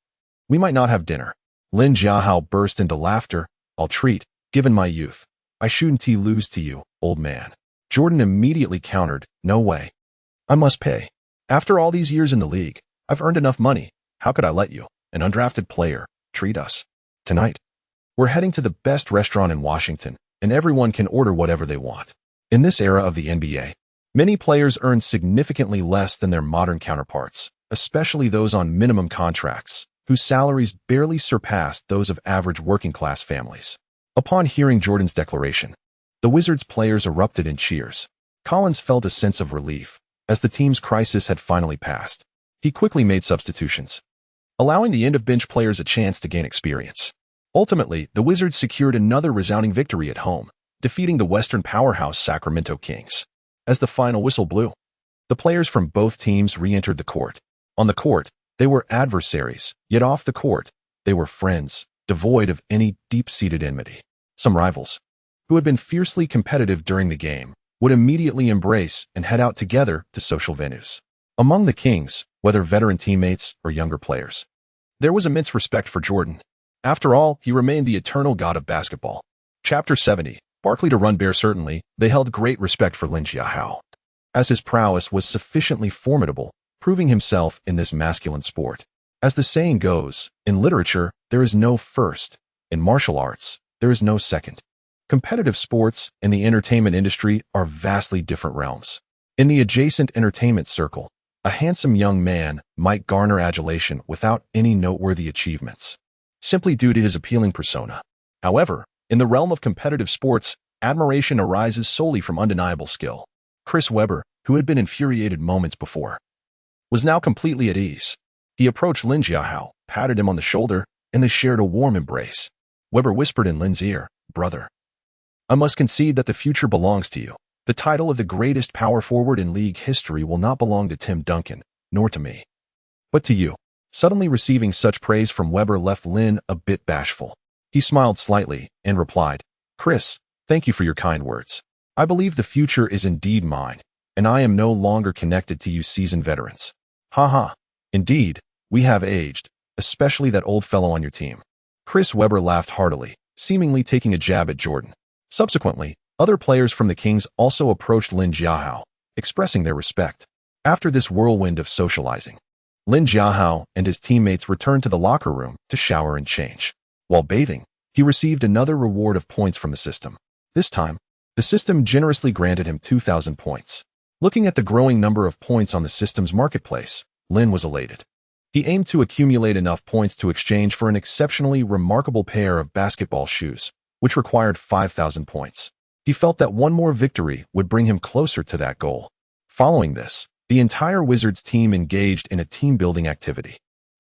we might not have dinner. Lin Jiahao burst into laughter. I'll treat, given my youth. I shouldn't lose to you, old man. Jordan immediately countered, "No way. I must pay. After all these years in the league, I've earned enough money. How could I let you, an undrafted player, treat us? Tonight, we're heading to the best restaurant in Washington, and everyone can order whatever they want." In this era of the NBA, many players earn significantly less than their modern counterparts, especially those on minimum contracts, whose salaries barely surpassed those of average working-class families. Upon hearing Jordan's declaration, the Wizards players erupted in cheers. Collins felt a sense of relief, as the team's crisis had finally passed. He quickly made substitutions, allowing the end-of-bench players a chance to gain experience. Ultimately, the Wizards secured another resounding victory at home, defeating the Western powerhouse Sacramento Kings. As the final whistle blew, the players from both teams re-entered the court. On the court, they were adversaries, yet off the court, they were friends, devoid of any deep-seated enmity. Some rivals, who had been fiercely competitive during the game, would immediately embrace and head out together to social venues. Among the Kings, whether veteran teammates or younger players, there was immense respect for Jordan. After all, he remained the eternal god of basketball. Chapter 70. Barkley to run bare. Certainly, they held great respect for Lin Jiahao, as his prowess was sufficiently formidable, proving himself in this masculine sport. As the saying goes, in literature, there is no first. In martial arts, there is no second. Competitive sports and the entertainment industry are vastly different realms. In the adjacent entertainment circle, a handsome young man might garner adulation without any noteworthy achievements, simply due to his appealing persona. However, in the realm of competitive sports, admiration arises solely from undeniable skill. Chris Webber, who had been infuriated moments before, was now completely at ease. He approached Lin Jiahao, patted him on the shoulder, and they shared a warm embrace. Webber whispered in Lin's ear, "Brother, I must concede that the future belongs to you. The title of the greatest power forward in league history will not belong to Tim Duncan, nor to me, but to you." Suddenly receiving such praise from Webber left Lin a bit bashful. He smiled slightly and replied, "Chris, thank you for your kind words. I believe the future is indeed mine, and I am no longer connected to you seasoned veterans. Ha. Indeed, we have aged, especially that old fellow on your team." Chris Webber laughed heartily, seemingly taking a jab at Jordan. Subsequently, other players from the Kings also approached Lin Jiahao, expressing their respect. After this whirlwind of socializing, Lin Jiahao and his teammates returned to the locker room to shower and change. While bathing, he received another reward of points from the system. This time, the system generously granted him 2,000 points. Looking at the growing number of points on the system's marketplace, Lin was elated. He aimed to accumulate enough points to exchange for an exceptionally remarkable pair of basketball shoes, which required 5,000 points. He felt that one more victory would bring him closer to that goal. Following this, the entire Wizards team engaged in a team-building activity.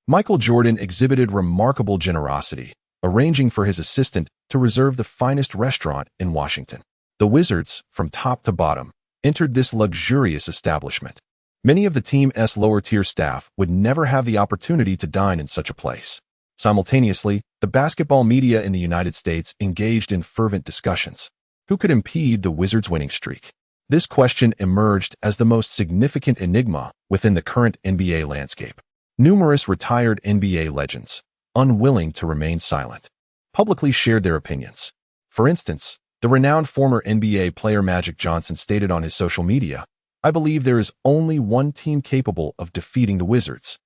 Michael Jordan exhibited remarkable generosity, arranging for his assistant to reserve the finest restaurant in Washington. The Wizards, from top to bottom, entered this luxurious establishment. Many of the team's lower-tier staff would never have the opportunity to dine in such a place. Simultaneously, the basketball media in the United States engaged in fervent discussions. Who could impede the Wizards' winning streak? This question emerged as the most significant enigma within the current NBA landscape. Numerous retired NBA legends, unwilling to remain silent, publicly shared their opinions. For instance, the renowned former NBA player Magic Johnson stated on his social media, "I believe there is only one team capable of defeating the Wizards,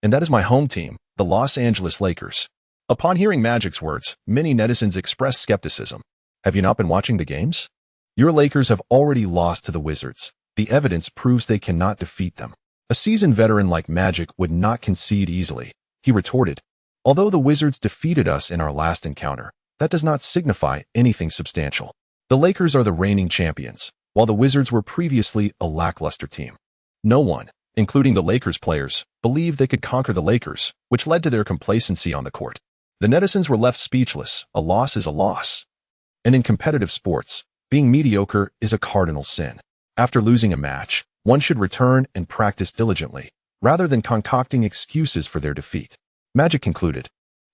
and that is my home team, the Los Angeles Lakers." Upon hearing Magic's words, many netizens expressed skepticism. Have you not been watching the games? Your Lakers have already lost to the Wizards. The evidence proves they cannot defeat them. A seasoned veteran like Magic would not concede easily. He retorted, "Although the Wizards defeated us in our last encounter, that does not signify anything substantial. The Lakers are the reigning champions, while the Wizards were previously a lackluster team." No one, including the Lakers players, believed they could conquer the Lakers, which led to their complacency on the court. The netizens were left speechless. A loss is a loss. And in competitive sports, being mediocre is a cardinal sin. After losing a match, one should return and practice diligently, rather than concocting excuses for their defeat. Magic concluded,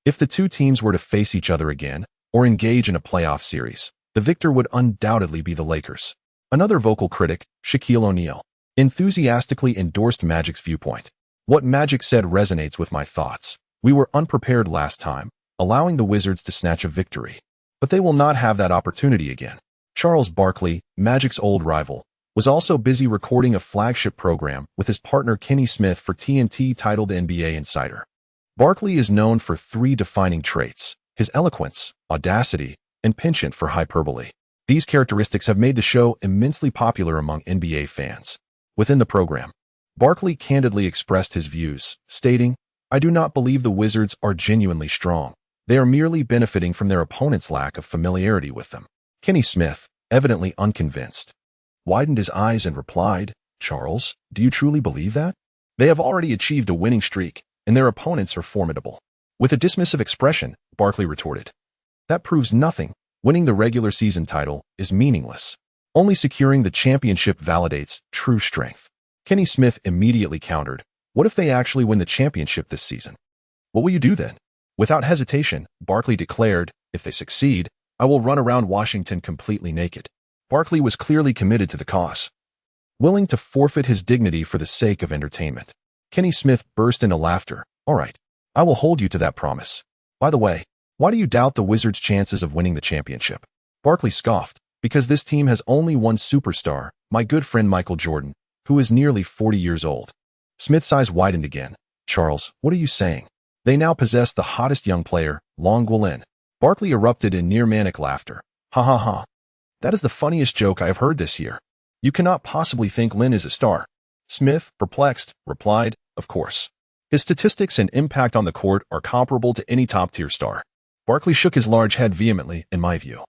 if the two teams were to face each other again, or engage in a playoff series, the victor would undoubtedly be the Lakers. Another vocal critic, Shaquille O'Neal, enthusiastically endorsed Magic's viewpoint. "What Magic said resonates with my thoughts. We were unprepared last time, allowing the Wizards to snatch a victory. But they will not have that opportunity again." Charles Barkley, Magic's old rival, was also busy recording a flagship program with his partner Kenny Smith for TNT titled NBA Insider. Barkley is known for three defining traits: his eloquence, audacity, and penchant for hyperbole. These characteristics have made the show immensely popular among NBA fans. Within the program, Barkley candidly expressed his views, stating, "I do not believe the Wizards are genuinely strong. They are merely benefiting from their opponent's lack of familiarity with them." Kenny Smith, evidently unconvinced, widened his eyes and replied, "Charles, do you truly believe that? They have already achieved a winning streak, and their opponents are formidable." With a dismissive expression, Barkley retorted, "That proves nothing. Winning the regular season title is meaningless. Only securing the championship validates true strength." Kenny Smith immediately countered, "What if they actually win the championship this season? What will you do then?" Without hesitation, Barkley declared, "If they succeed, I will run around Washington completely naked." Barkley was clearly committed to the cause, willing to forfeit his dignity for the sake of entertainment. Kenny Smith burst into laughter. "All right, I will hold you to that promise. By the way, why do you doubt the Wizards' chances of winning the championship?" Barkley scoffed, "Because this team has only one superstar, my good friend Michael Jordan, who is nearly 40 years old." Smith's eyes widened again. "Charles, what are you saying? They now possess the hottest young player, Lin Jiahao." Barkley erupted in near-manic laughter. "Ha ha ha. That is the funniest joke I have heard this year. You cannot possibly think Lin is a star." Smith, perplexed, replied, "Of course. His statistics and impact on the court are comparable to any top-tier star." Barkley shook his large head vehemently, "In my view,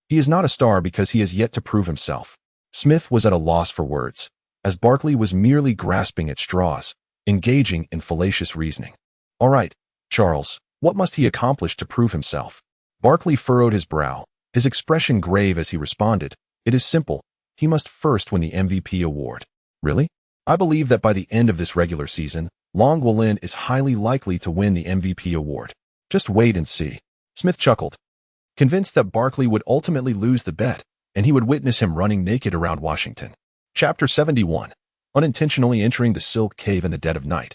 he is not a star because he has yet to prove himself." Smith was at a loss for words, as Barkley was merely grasping at straws, engaging in fallacious reasoning. "All right, Charles, what must he accomplish to prove himself?" Barkley furrowed his brow, his expression grave as he responded, "It is simple. He must first win the MVP award." "Really? I believe that by the end of this regular season, Lin Jiahao is highly likely to win the MVP award. Just wait and see." Smith chuckled, convinced that Barkley would ultimately lose the bet, and he would witness him running naked around Washington. Chapter 71. Unintentionally entering the Silk Cave in the dead of night.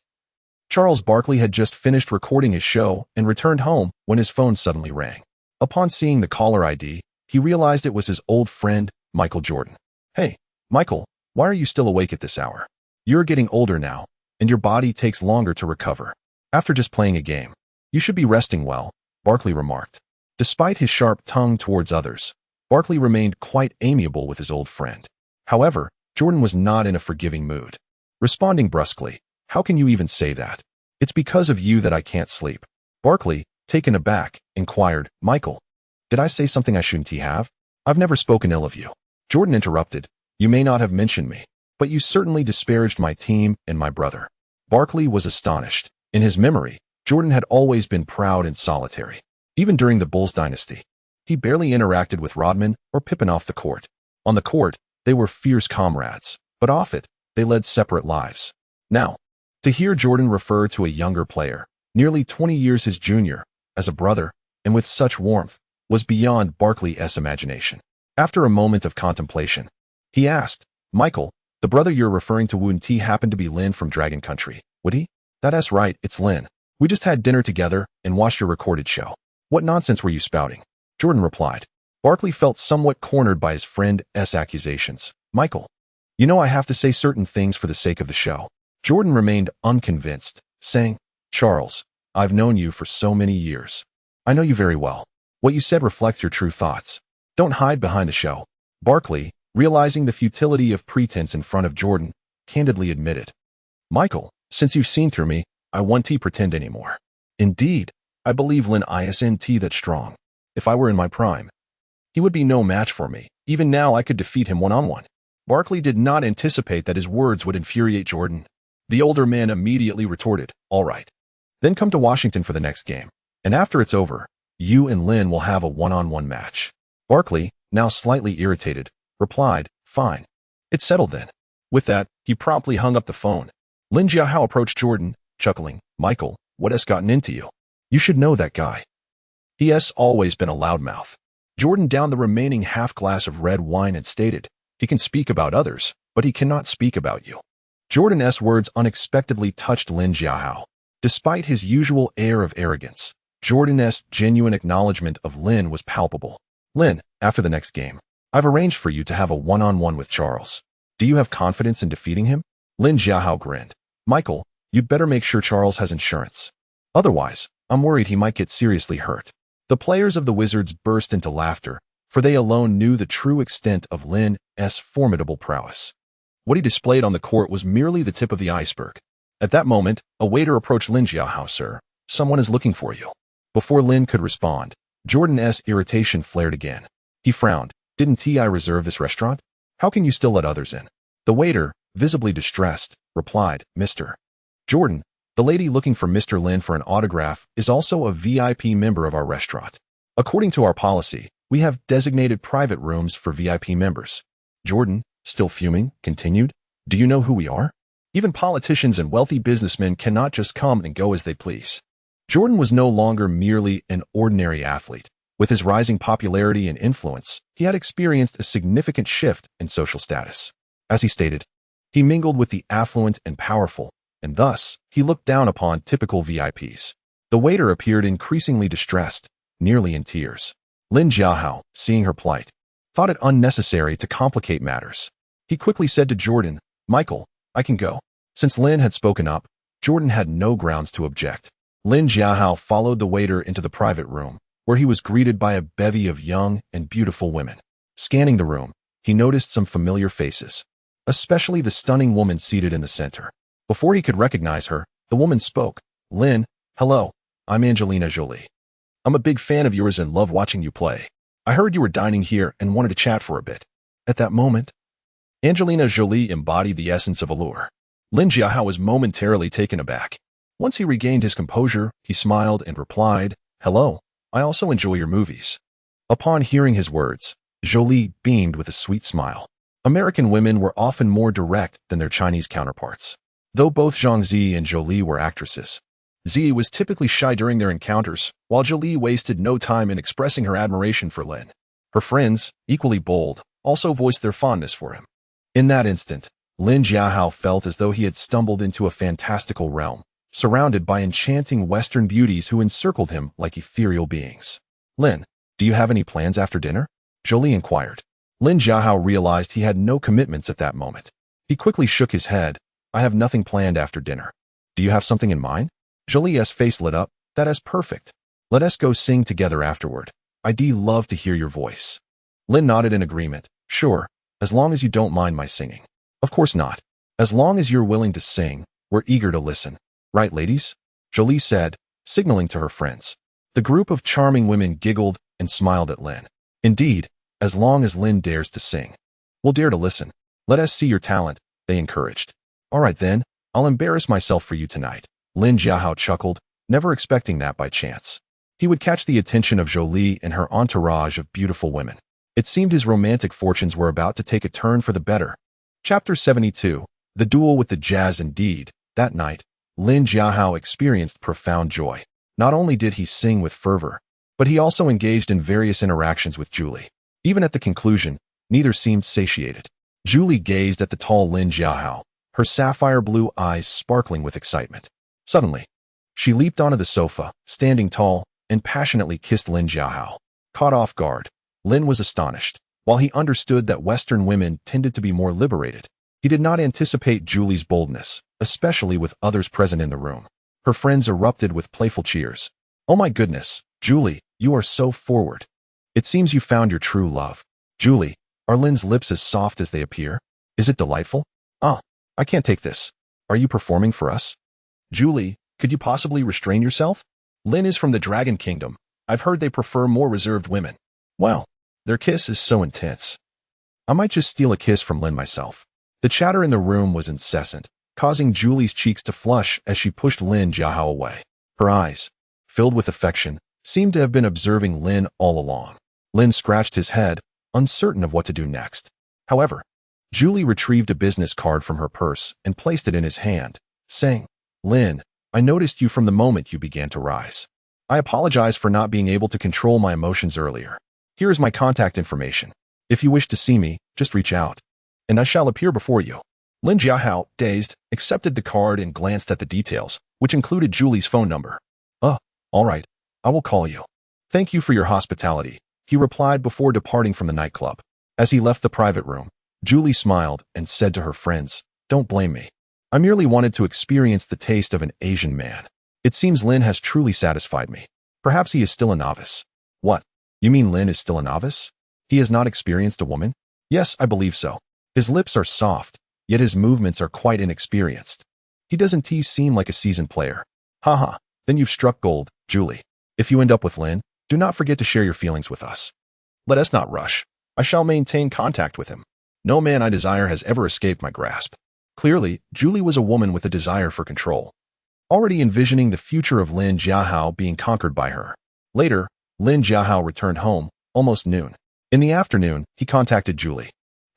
Charles Barkley had just finished recording his show and returned home when his phone suddenly rang. Upon seeing the caller ID, he realized it was his old friend, Michael Jordan. "Hey, Michael, why are you still awake at this hour? You're getting older now, and your body takes longer to recover. After just playing a game, you should be resting well," Barkley remarked. Despite his sharp tongue towards others, Barkley remained quite amiable with his old friend. However, Jordan was not in a forgiving mood. Responding brusquely, "How can you even say that? It's because of you that I can't sleep." Barkley, taken aback, inquired, "Michael, did I say something I shouldn't have? I've never spoken ill of you." Jordan interrupted, "You may not have mentioned me, but you certainly disparaged my team and my brother." Barkley was astonished. In his memory, Jordan had always been proud and solitary. Even during the Bulls dynasty, he barely interacted with Rodman or Pippen off the court. On the court, they were fierce comrades, but off it, they led separate lives. Now, to hear Jordan refer to a younger player, nearly 20 years his junior, as a brother, and with such warmth, was beyond Barkley's imagination. After a moment of contemplation, he asked, "Michael, the brother you're referring to wouldn't he happen to be Lin from Dragon Country, would he?" "That's right, it's Lin. We just had dinner together and watched your recorded show." "What nonsense were you spouting?" Jordan replied. Barkley felt somewhat cornered by his friend's accusations. "Michael, you know I have to say certain things for the sake of the show." Jordan remained unconvinced, saying, "Charles, I've known you for so many years. I know you very well. What you said reflects your true thoughts. Don't hide behind the show." Barkley, realizing the futility of pretense in front of Jordan, candidly admitted, "Michael, since you've seen through me, I won't pretend anymore. Indeed, I believe Lin isn't that strong. If I were in my prime, he would be no match for me. Even now I could defeat him one-on-one." Barkley did not anticipate that his words would infuriate Jordan. The older man immediately retorted, "All right. Then come to Washington for the next game, and after it's over, you and Lin will have a one-on-one match." Barkley, now slightly irritated, replied, "Fine. It's settled then." With that, he promptly hung up the phone. Lin Jiahao approached Jordan, chuckling, "Michael, what has gotten into you? You should know that guy. He has always been a loudmouth." Jordan downed the remaining half-glass of red wine and stated, "He can speak about others, but he cannot speak about you." Jordan's words unexpectedly touched Lin Jiahao. Despite his usual air of arrogance, Jordan's genuine acknowledgement of Lin was palpable. "Lin, after the next game, I've arranged for you to have a one-on-one with Charles. Do you have confidence in defeating him? Lin Jiahao grinned. Michael, you'd better make sure Charles has insurance. Otherwise, I'm worried he might get seriously hurt. The players of the Wizards burst into laughter, for they alone knew the true extent of Lin's formidable prowess. What he displayed on the court was merely the tip of the iceberg. At that moment, a waiter approached Lin Jiahao. Sir, someone is looking for you. Before Lin could respond, Jordan's irritation flared again. He frowned. Didn't I reserve this restaurant? How can you still let others in? The waiter, visibly distressed, replied, Mr. Jordan, the lady looking for Mr. Lin for an autograph is also a VIP member of our restaurant. According to our policy, we have designated private rooms for VIP members. Jordan, still fuming, continued, do you know who we are? Even politicians and wealthy businessmen cannot just come and go as they please. Jordan was no longer merely an ordinary athlete. With his rising popularity and influence, he had experienced a significant shift in social status. As he stated, he mingled with the affluent and powerful, and thus, he looked down upon typical VIPs. The waiter appeared increasingly distressed, nearly in tears. Lin Jiahao, seeing her plight, thought it unnecessary to complicate matters. He quickly said to Jordan, Michael, I can go. Since Lin had spoken up, Jordan had no grounds to object. Lin Jiahao followed the waiter into the private room, where he was greeted by a bevy of young and beautiful women. Scanning the room, he noticed some familiar faces, especially the stunning woman seated in the center. Before he could recognize her, the woman spoke. Lin, hello, I'm Angelina Jolie. I'm a big fan of yours and love watching you play. I heard you were dining here and wanted to chat for a bit. At that moment, Angelina Jolie embodied the essence of allure. Lin Jiahao was momentarily taken aback. Once he regained his composure, he smiled and replied, Hello, I also enjoy your movies. Upon hearing his words, Jolie beamed with a sweet smile. American women were often more direct than their Chinese counterparts. Though both Zhang Zi and Jolie were actresses, Zi was typically shy during their encounters, while Jolie wasted no time in expressing her admiration for Lin. Her friends, equally bold, also voiced their fondness for him. In that instant, Lin Jiahao felt as though he had stumbled into a fantastical realm, surrounded by enchanting Western beauties who encircled him like ethereal beings. Lin, do you have any plans after dinner? Jolie inquired. Lin Jiahao realized he had no commitments at that moment. He quickly shook his head. I have nothing planned after dinner. Do you have something in mind? Jolie's face lit up. That is perfect. Let us go sing together afterward. I'd love to hear your voice. Lin nodded in agreement. Sure, as long as you don't mind my singing. Of course not. As long as you're willing to sing, we're eager to listen. Right, ladies? Jolie said, signaling to her friends. The group of charming women giggled and smiled at Lin. Indeed, as long as Lin dares to sing. We'll dare to listen. Let us see your talent, they encouraged. All right then, I'll embarrass myself for you tonight. Lin Jiahao chuckled, never expecting that by chance. He would catch the attention of Jolie and her entourage of beautiful women. It seemed his romantic fortunes were about to take a turn for the better. Chapter 72, The Duel with the Jazz. Indeed, that night, Lin Jiahao experienced profound joy. Not only did he sing with fervor, but he also engaged in various interactions with Julie. Even at the conclusion, neither seemed satiated. Julie gazed at the tall Lin Jiahao, her sapphire blue eyes sparkling with excitement. Suddenly, she leaped onto the sofa, standing tall, and passionately kissed Lin Jiahao. Caught off guard, Lin was astonished. While he understood that Western women tended to be more liberated, he did not anticipate Julie's boldness, especially with others present in the room. Her friends erupted with playful cheers. Oh my goodness, Julie, you are so forward. It seems you found your true love. Julie, are Lin's lips as soft as they appear? Is it delightful? Ah, I can't take this. Are you performing for us? Julie, could you possibly restrain yourself? Lin is from the Dragon Kingdom. I've heard they prefer more reserved women. Wow, their kiss is so intense. I might just steal a kiss from Lin myself. The chatter in the room was incessant, causing Julie's cheeks to flush as she pushed Lin Jiahao away. Her eyes, filled with affection, seemed to have been observing Lin all along. Lin scratched his head, uncertain of what to do next. However, Julie retrieved a business card from her purse and placed it in his hand, saying, Lin, I noticed you from the moment you began to rise. I apologize for not being able to control my emotions earlier. Here is my contact information. If you wish to see me, just reach out, and I shall appear before you. Lin Jiahao, dazed, accepted the card and glanced at the details, which included Julie's phone number. All right, I will call you. Thank you for your hospitality, he replied before departing from the nightclub. As he left the private room, Julie smiled and said to her friends, "Don't blame me. I merely wanted to experience the taste of an Asian man. It seems Lin has truly satisfied me. Perhaps he is still a novice." "What? You mean Lin is still a novice? He has not experienced a woman?" "Yes, I believe so. His lips are soft, yet his movements are quite inexperienced. He doesn't seem like a seasoned player." "Haha, then you've struck gold, Julie. If you end up with Lin, do not forget to share your feelings with us. Let us not rush. I shall maintain contact with him. No man I desire has ever escaped my grasp." Clearly, Julie was a woman with a desire for control, already envisioning the future of Lin Jiahao being conquered by her. Later, Lin Jiahao returned home, almost noon. In the afternoon, he contacted Julie,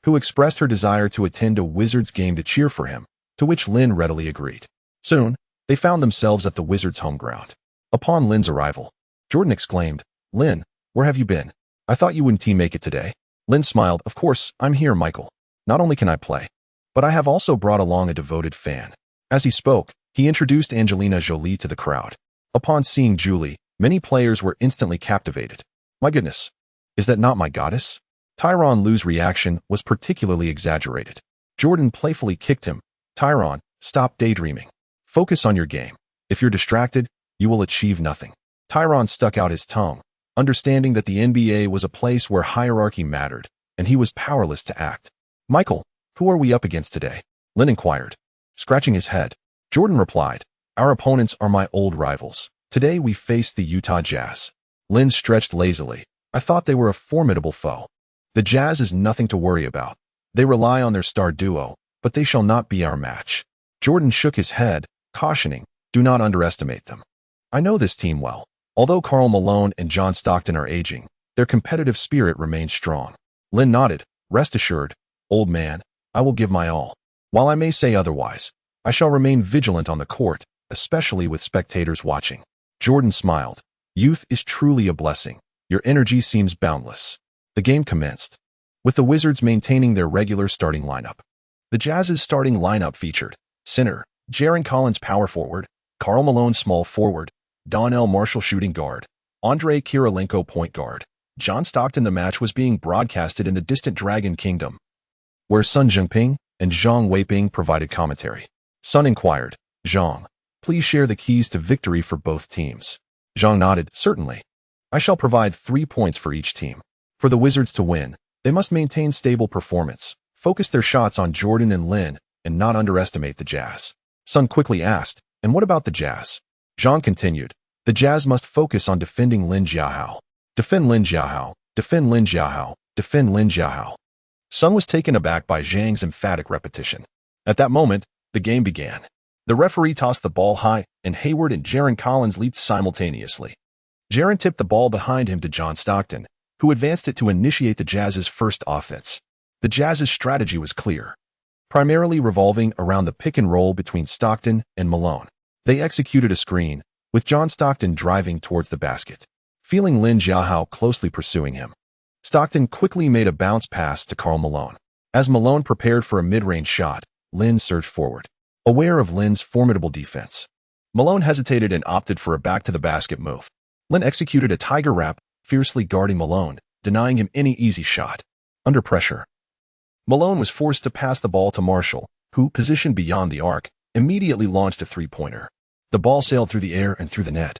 who expressed her desire to attend a Wizards game to cheer for him, to which Lin readily agreed. Soon, they found themselves at the Wizards' home ground. Upon Lin's arrival, Jordan exclaimed, "Lin, where have you been? I thought you wouldn't make it today." Lin smiled, "Of course, I'm here, Michael. Not only can I play, but I have also brought along a devoted fan." As he spoke, he introduced Angelina Jolie to the crowd. Upon seeing Julie, many players were instantly captivated. "My goodness, is that not my goddess?" Tyronn Lue's reaction was particularly exaggerated. Jordan playfully kicked him. "Tyronn, stop daydreaming. Focus on your game. If you're distracted, you will achieve nothing." Tyronn stuck out his tongue, understanding that the NBA was a place where hierarchy mattered, and he was powerless to act. "Michael, who are we up against today?" Lin inquired. Scratching his head, Jordan replied, "Our opponents are my old rivals. Today we face the Utah Jazz." Lin stretched lazily. "I thought they were a formidable foe. The Jazz is nothing to worry about. They rely on their star duo, but they shall not be our match." Jordan shook his head, cautioning, "Do not underestimate them. I know this team well. Although Karl Malone and John Stockton are aging, their competitive spirit remains strong." Lin nodded. "Rest assured, old man, I will give my all. While I may say otherwise, I shall remain vigilant on the court, especially with spectators watching." Jordan smiled. "Youth is truly a blessing. Your energy seems boundless." The game commenced, with the Wizards maintaining their regular starting lineup. The Jazz's starting lineup featured center, Jaren Collins power forward, Karl Malone small forward, Donnell Marshall shooting guard, Andrei Kirilenko point guard, John Stockton. The match was being broadcasted in the distant Dragon Kingdom, where Sun Jinping and Zhang Weiping provided commentary. Sun inquired, "Zhang, please share the keys to victory for both teams." Zhang nodded, "Certainly. I shall provide 3 points for each team. For the Wizards to win, they must maintain stable performance, focus their shots on Jordan and Lin, and not underestimate the Jazz." Sun quickly asked, "And what about the Jazz?" Zhang continued, "The Jazz must focus on defending Lin Jiahao. Defend Lin Jiahao, defend Lin Jiahao, defend Lin Jiahao." Sun was taken aback by Zhang's emphatic repetition. At that moment, the game began. The referee tossed the ball high, and Hayward and Jaren Collins leaped simultaneously. Jaren tipped the ball behind him to John Stockton, who advanced it to initiate the Jazz's first offense. The Jazz's strategy was clear, primarily revolving around the pick and roll between Stockton and Malone. They executed a screen, with John Stockton driving towards the basket, feeling Lin Jiahao closely pursuing him. Stockton quickly made a bounce pass to Karl Malone. As Malone prepared for a mid-range shot, Lin surged forward, aware of Lin's formidable defense. Malone hesitated and opted for a back-to-the-basket move. Lin executed a tiger wrap, fiercely guarding Malone, denying him any easy shot. Under pressure, Malone was forced to pass the ball to Marshall, who, positioned beyond the arc, immediately launched a three-pointer. The ball sailed through the air and through the net,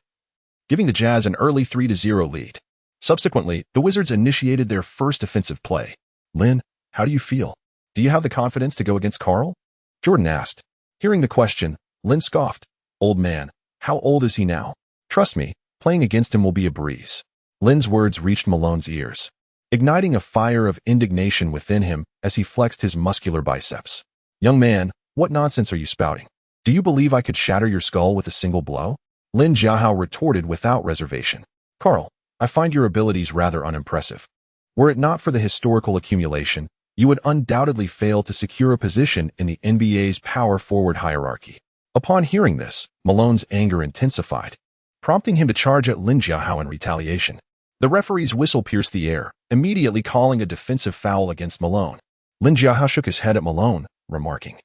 giving the Jazz an early 3-0 lead. Subsequently, the Wizards initiated their first offensive play. "Lin, how do you feel? Do you have the confidence to go against Karl?" Jordan asked. Hearing the question, Lin scoffed. "Old man, how old is he now? Trust me, playing against him will be a breeze." Lin's words reached Malone's ears, igniting a fire of indignation within him as he flexed his muscular biceps. "Young man, what nonsense are you spouting? Do you believe I could shatter your skull with a single blow?" Lin Jiahao retorted without reservation. "Karl, I find your abilities rather unimpressive. Were it not for the historical accumulation, you would undoubtedly fail to secure a position in the NBA's power forward hierarchy." Upon hearing this, Malone's anger intensified, prompting him to charge at Lin Jiahao in retaliation. The referee's whistle pierced the air, immediately calling a defensive foul against Malone. Lin Jiahao shook his head at Malone, remarking,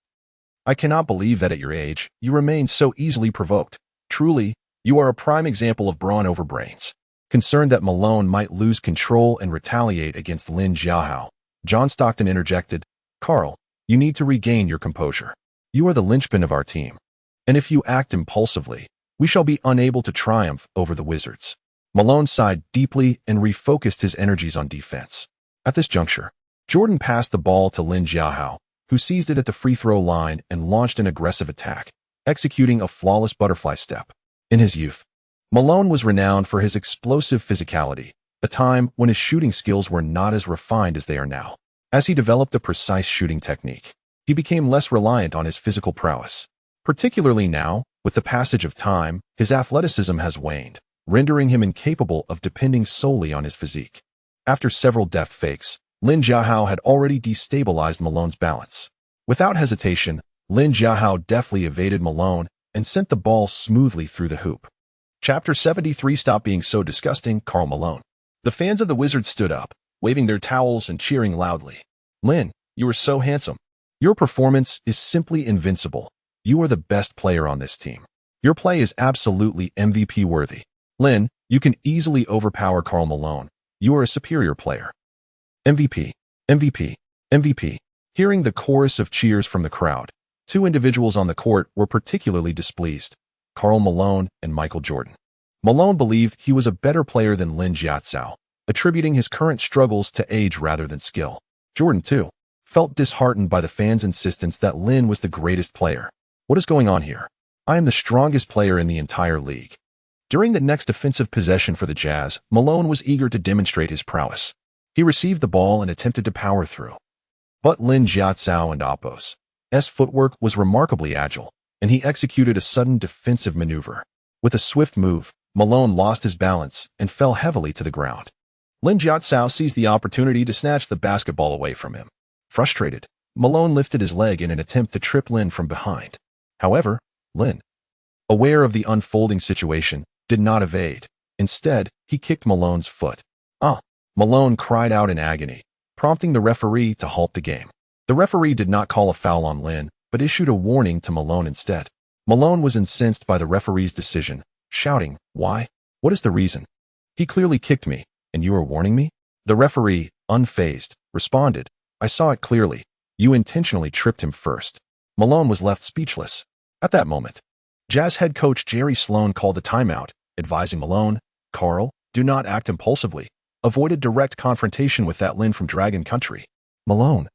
"I cannot believe that at your age, you remain so easily provoked. Truly, you are a prime example of brawn over brains." Concerned that Malone might lose control and retaliate against Lin Jiahao, John Stockton interjected, "Carl, you need to regain your composure. You are the linchpin of our team. And if you act impulsively, we shall be unable to triumph over the Wizards." Malone sighed deeply and refocused his energies on defense. At this juncture, Jordan passed the ball to Lin Jiahao, who seized it at the free throw line and launched an aggressive attack, executing a flawless butterfly step. In his youth, Malone was renowned for his explosive physicality, a time when his shooting skills were not as refined as they are now. As he developed a precise shooting technique, he became less reliant on his physical prowess. Particularly now, with the passage of time, his athleticism has waned, rendering him incapable of depending solely on his physique. After several deft fakes, Lin Jiahao had already destabilized Malone's balance. Without hesitation, Lin Jiahao deftly evaded Malone and sent the ball smoothly through the hoop. Chapter 73. Stop being so disgusting, Karl Malone. The fans of the Wizards stood up, waving their towels and cheering loudly. "Lin, you are so handsome. Your performance is simply invincible. You are the best player on this team. Your play is absolutely MVP worthy. Lin, you can easily overpower Karl Malone. You are a superior player." MVP, MVP, MVP. Hearing the chorus of cheers from the crowd, two individuals on the court were particularly displeased: Karl Malone and Michael Jordan. Malone believed he was a better player than Lin Jiahao, attributing his current struggles to age rather than skill. Jordan, too, felt disheartened by the fans' insistence that Lin was the greatest player. "What is going on here? I am the strongest player in the entire league." During the next offensive possession for the Jazz, Malone was eager to demonstrate his prowess. He received the ball and attempted to power through. But Lin Jiahao and Apos' footwork was remarkably agile, and he executed a sudden defensive maneuver. With a swift move, Malone lost his balance and fell heavily to the ground. Lin Jiahao seized the opportunity to snatch the basketball away from him. Frustrated, Malone lifted his leg in an attempt to trip Lin from behind. However, Lin, aware of the unfolding situation, did not evade. Instead, he kicked Malone's foot. "Ah!" Malone cried out in agony, prompting the referee to halt the game. The referee did not call a foul on Lin, but issued a warning to Malone instead. Malone was incensed by the referee's decision, shouting, "Why? What is the reason? He clearly kicked me, and you are warning me?" The referee, unfazed, responded, "I saw it clearly. You intentionally tripped him first." Malone was left speechless. At that moment, Jazz head coach Jerry Sloan called a timeout, advising Malone, "Carl, do not act impulsively. Avoid a direct confrontation with that Lin from Dragon Country." Malone,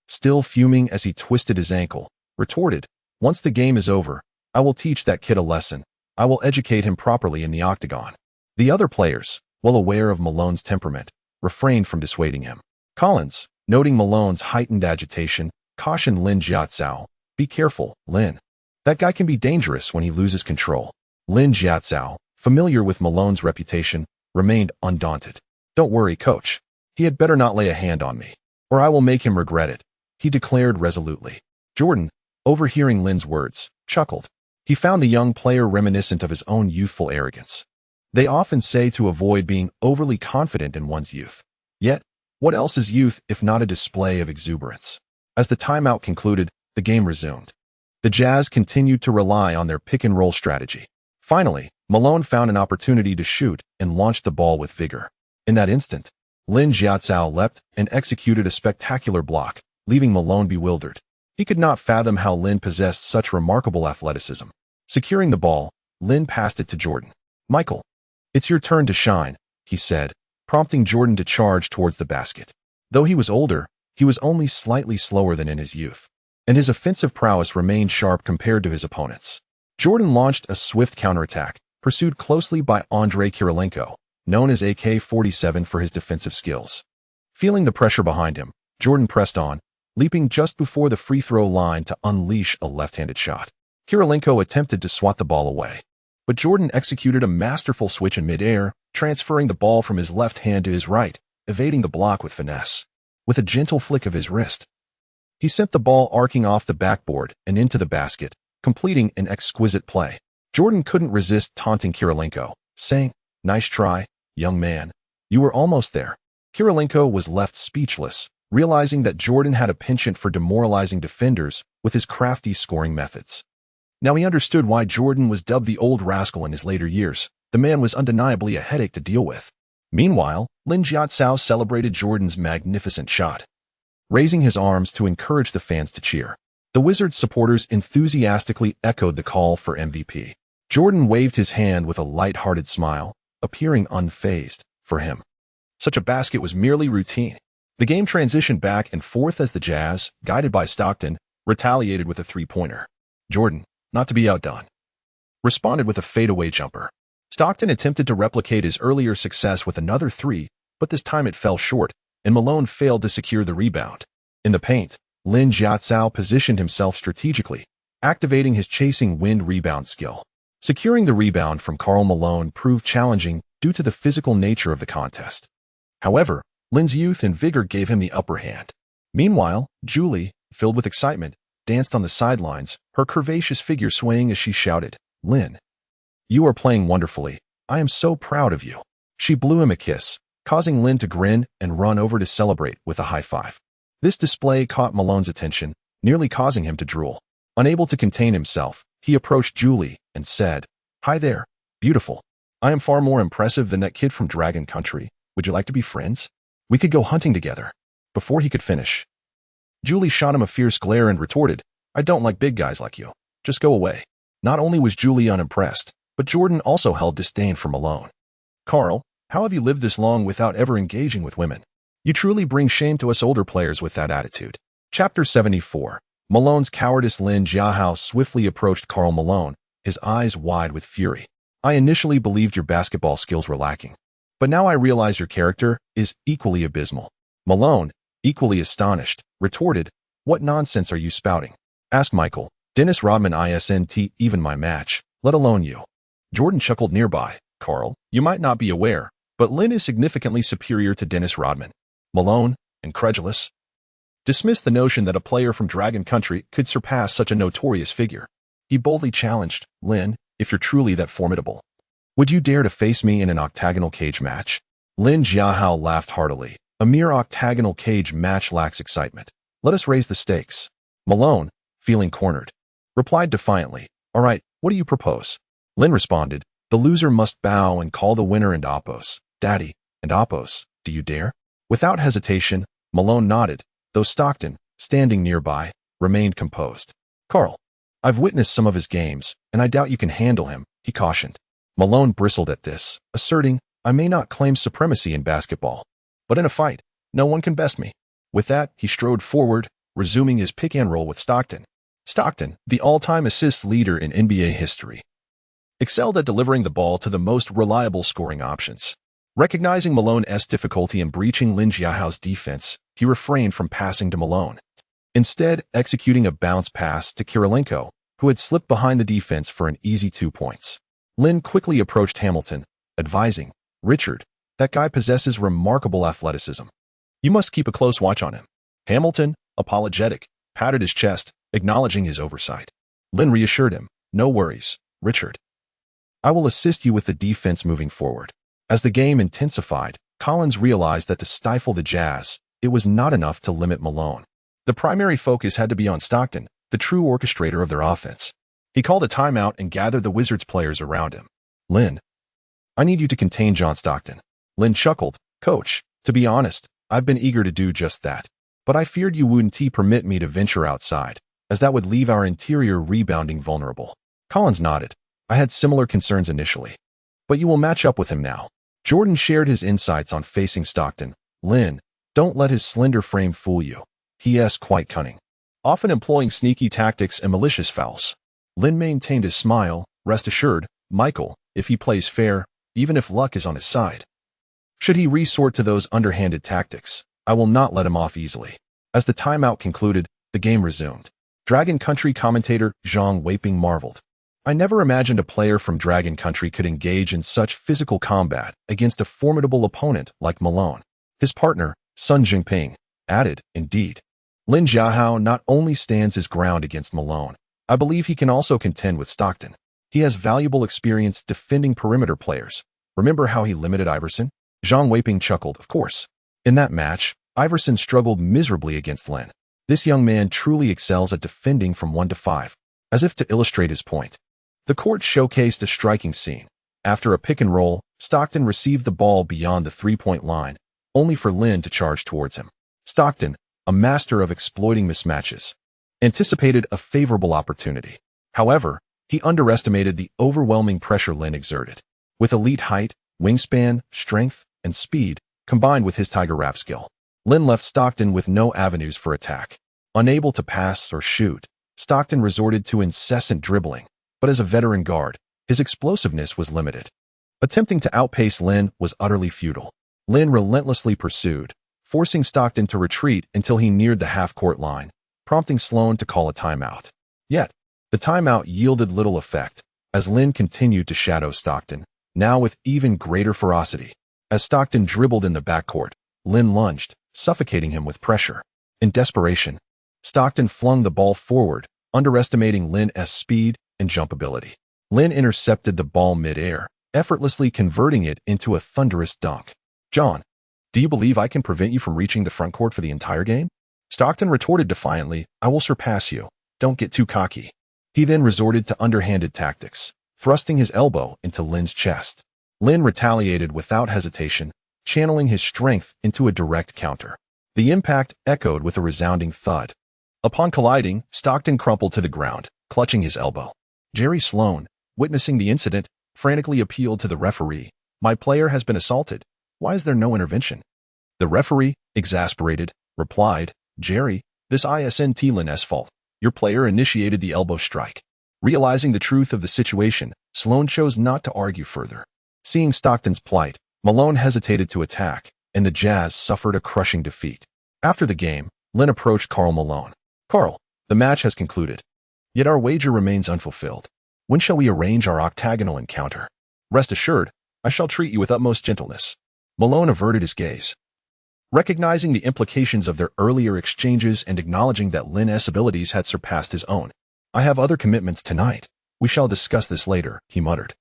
still fuming as he twisted his ankle, retorted, "Once the game is over, I will teach that kid a lesson. I will educate him properly in the octagon." The other players, well aware of Malone's temperament, refrained from dissuading him. Collins, noting Malone's heightened agitation, cautioned Lin Jiahao, "Be careful, Lin. That guy can be dangerous when he loses control." Lin Jiahao, familiar with Malone's reputation, remained undaunted. "Don't worry, coach. He had better not lay a hand on me, or I will make him regret it," he declared resolutely. Jordan, overhearing Lin's words, chuckled. He found the young player reminiscent of his own youthful arrogance. They often say to avoid being overly confident in one's youth. Yet, what else is youth if not a display of exuberance? As the timeout concluded, the game resumed. The Jazz continued to rely on their pick-and-roll strategy. Finally, Malone found an opportunity to shoot and launched the ball with vigor. In that instant, Lin Jiahao leapt and executed a spectacular block, leaving Malone bewildered. He could not fathom how Lin possessed such remarkable athleticism. Securing the ball, Lin passed it to Jordan. "Michael, it's your turn to shine," he said, prompting Jordan to charge towards the basket. Though he was older, he was only slightly slower than in his youth, and his offensive prowess remained sharp compared to his opponents. Jordan launched a swift counterattack, pursued closely by Andrei Kirilenko, known as AK-47 for his defensive skills. Feeling the pressure behind him, Jordan pressed on, leaping just before the free throw line to unleash a left-handed shot. Kirilenko attempted to swat the ball away, but Jordan executed a masterful switch in midair, transferring the ball from his left hand to his right, evading the block with finesse. With a gentle flick of his wrist, he sent the ball arcing off the backboard and into the basket, completing an exquisite play. Jordan couldn't resist taunting Kirilenko, saying, "Nice try, young man. You were almost there." Kirilenko was left speechless, realizing that Jordan had a penchant for demoralizing defenders with his crafty scoring methods. Now he understood why Jordan was dubbed the old rascal in his later years. The man was undeniably a headache to deal with. Meanwhile, Lin Jiahao celebrated Jordan's magnificent shot. raising his arms to encourage the fans to cheer. The Wizards supporters enthusiastically echoed the call for MVP. Jordan waved his hand with a light-hearted smile, appearing unfazed. For him, such a basket was merely routine. The game transitioned back and forth as the Jazz, guided by Stockton, retaliated with a three-pointer. Jordan, not to be outdone, responded with a fadeaway jumper. Stockton attempted to replicate his earlier success with another three, but this time it fell short, and Malone failed to secure the rebound. In the paint, Lin Jiahao positioned himself strategically, activating his chasing wind rebound skill. Securing the rebound from Karl Malone proved challenging due to the physical nature of the contest. However, Lin's youth and vigor gave him the upper hand. Meanwhile, Julie, filled with excitement, danced on the sidelines, her curvaceous figure swaying as she shouted, "Lin, you are playing wonderfully. I am so proud of you." She blew him a kiss, causing Lin to grin and run over to celebrate with a high five. This display caught Malone's attention, nearly causing him to drool. Unable to contain himself, he approached Julie and said, "Hi there, beautiful. I am far more impressive than that kid from Dragon Country. Would you like to be friends? We could go hunting together." Before he could finish, Julie shot him a fierce glare and retorted, "I don't like big guys like you. Just go away." Not only was Julie unimpressed, but Jordan also held disdain for Malone. "Karl, how have you lived this long without ever engaging with women? You truly bring shame to us older players with that attitude." Chapter 74. Malone's cowardice. Lin Jiahao swiftly approached Karl Malone, his eyes wide with fury. "I initially believed your basketball skills were lacking, but now I realize your character is equally abysmal." Malone, equally astonished, retorted, "What nonsense are you spouting? Ask Michael, Dennis Rodman isn't even my match, let alone you." Jordan chuckled nearby. "Karl, you might not be aware, but Lin is significantly superior to Dennis Rodman." Malone, incredulous, dismissed the notion that a player from Dragon Country could surpass such a notorious figure. He boldly challenged, "Lin, if you're truly that formidable, would you dare to face me in an octagonal cage match?" Lin Jiahao laughed heartily. "A mere octagonal cage match lacks excitement. Let us raise the stakes." Malone, feeling cornered, replied defiantly, "All right, what do you propose?" Lin responded, "The loser must bow and call the winner and Oppos. Daddy, and Oppos, do you dare?" Without hesitation, Malone nodded, though Stockton, standing nearby, remained composed. "Karl, I've witnessed some of his games, and I doubt you can handle him," he cautioned. Malone bristled at this, asserting, "I may not claim supremacy in basketball, but in a fight, no one can best me." With that, he strode forward, resuming his pick-and-roll with Stockton. Stockton, the all-time assists leader in NBA history, excelled at delivering the ball to the most reliable scoring options. Recognizing Malone's difficulty in breaching Lin Jiahao's defense, he refrained from passing to Malone, instead executing a bounce pass to Kirilenko, who had slipped behind the defense for an easy 2 points. Lin quickly approached Hamilton, advising, "Richard, that guy possesses remarkable athleticism. You must keep a close watch on him." Hamilton, apologetic, patted his chest, acknowledging his oversight. Lin reassured him, "No worries, Richard. I will assist you with the defense moving forward." As the game intensified, Collins realized that to stifle the Jazz, it was not enough to limit Malone. The primary focus had to be on Stockton, the true orchestrator of their offense. He called a timeout and gathered the Wizards players around him. "Lin, I need you to contain John Stockton." Lin chuckled, "Coach, to be honest, I've been eager to do just that. But I feared you wouldn't permit me to venture outside, as that would leave our interior rebounding vulnerable." Collins nodded. "I had similar concerns initially. But you will match up with him now." Jordan shared his insights on facing Stockton. "Lin, don't let his slender frame fool you. He is quite cunning, often employing sneaky tactics and malicious fouls." Lin maintained his smile. "Rest assured, Michael, if he plays fair, even if luck is on his side, should he resort to those underhanded tactics, I will not let him off easily." As the timeout concluded, the game resumed. Dragon Country commentator Zhang Weiping marveled. "I never imagined a player from Dragon Country could engage in such physical combat against a formidable opponent like Malone." His partner, Sun Jingping, added, "Indeed, Lin Jiahao not only stands his ground against Malone, I believe he can also contend with Stockton. He has valuable experience defending perimeter players. Remember how he limited Iverson?" Zhang Weiping chuckled, "Of course. In that match, Iverson struggled miserably against Lin. This young man truly excels at defending from 1 to 5. As if to illustrate his point, the court showcased a striking scene. After a pick and roll, Stockton received the ball beyond the 3-point line, only for Lin to charge towards him. Stockton, a master of exploiting mismatches, anticipated a favorable opportunity. However, he underestimated the overwhelming pressure Lin exerted. With elite height, wingspan, strength, and speed, combined with his tiger rap skill, Lin left Stockton with no avenues for attack. Unable to pass or shoot, Stockton resorted to incessant dribbling, but as a veteran guard, his explosiveness was limited. Attempting to outpace Lin was utterly futile. Lin relentlessly pursued, forcing Stockton to retreat until he neared the half-court line, prompting Sloan to call a timeout. Yet, the timeout yielded little effect, as Lin continued to shadow Stockton, now with even greater ferocity. As Stockton dribbled in the backcourt, Lin lunged, suffocating him with pressure. In desperation, Stockton flung the ball forward, underestimating Lin's speed and jump ability. Lin intercepted the ball mid-air, effortlessly converting it into a thunderous dunk. "John, do you believe I can prevent you from reaching the front court for the entire game?" Stockton retorted defiantly, "I will surpass you. Don't get too cocky." He then resorted to underhanded tactics, thrusting his elbow into Lin's chest. Lin retaliated without hesitation, channeling his strength into a direct counter. The impact echoed with a resounding thud. Upon colliding, Stockton crumpled to the ground, clutching his elbow. Jerry Sloan, witnessing the incident, frantically appealed to the referee. "My player has been assaulted. Why is there no intervention?" The referee, exasperated, replied, "Jerry, this isn't Lin's fault. Your player initiated the elbow strike." Realizing the truth of the situation, Sloan chose not to argue further. Seeing Stockton's plight, Malone hesitated to attack, and the Jazz suffered a crushing defeat. After the game, Lin approached Karl Malone. "Karl, the match has concluded. Yet our wager remains unfulfilled. When shall we arrange our octagonal encounter? Rest assured, I shall treat you with utmost gentleness." Malone averted his gaze. Recognizing the implications of their earlier exchanges and acknowledging that Lin's abilities had surpassed his own. "I have other commitments tonight. We shall discuss this later," he muttered,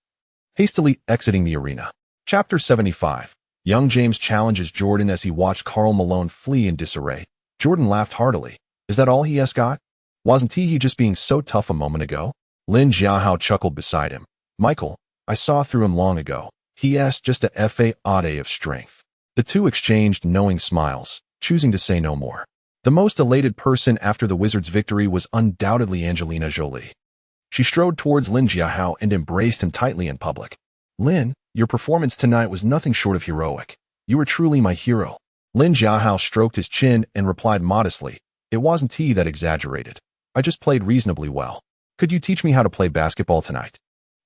hastily exiting the arena. Chapter 75. Young James challenges Jordan as he watched Karl Malone flee in disarray. Jordan laughed heartily. "Is that all he has got? Wasn't he just being so tough a moment ago?" Lin Jiahao chuckled beside him. "Michael, I saw through him long ago. He asked just a fa of strength." The two exchanged knowing smiles, choosing to say no more. The most elated person after the Wizards' victory was undoubtedly Angelina Jolie. She strode towards Lin Jiahao and embraced him tightly in public. "Lin, your performance tonight was nothing short of heroic. You were truly my hero." Lin Jiahao stroked his chin and replied modestly, "It wasn't he that exaggerated. I just played reasonably well. Could you teach me how to play basketball tonight?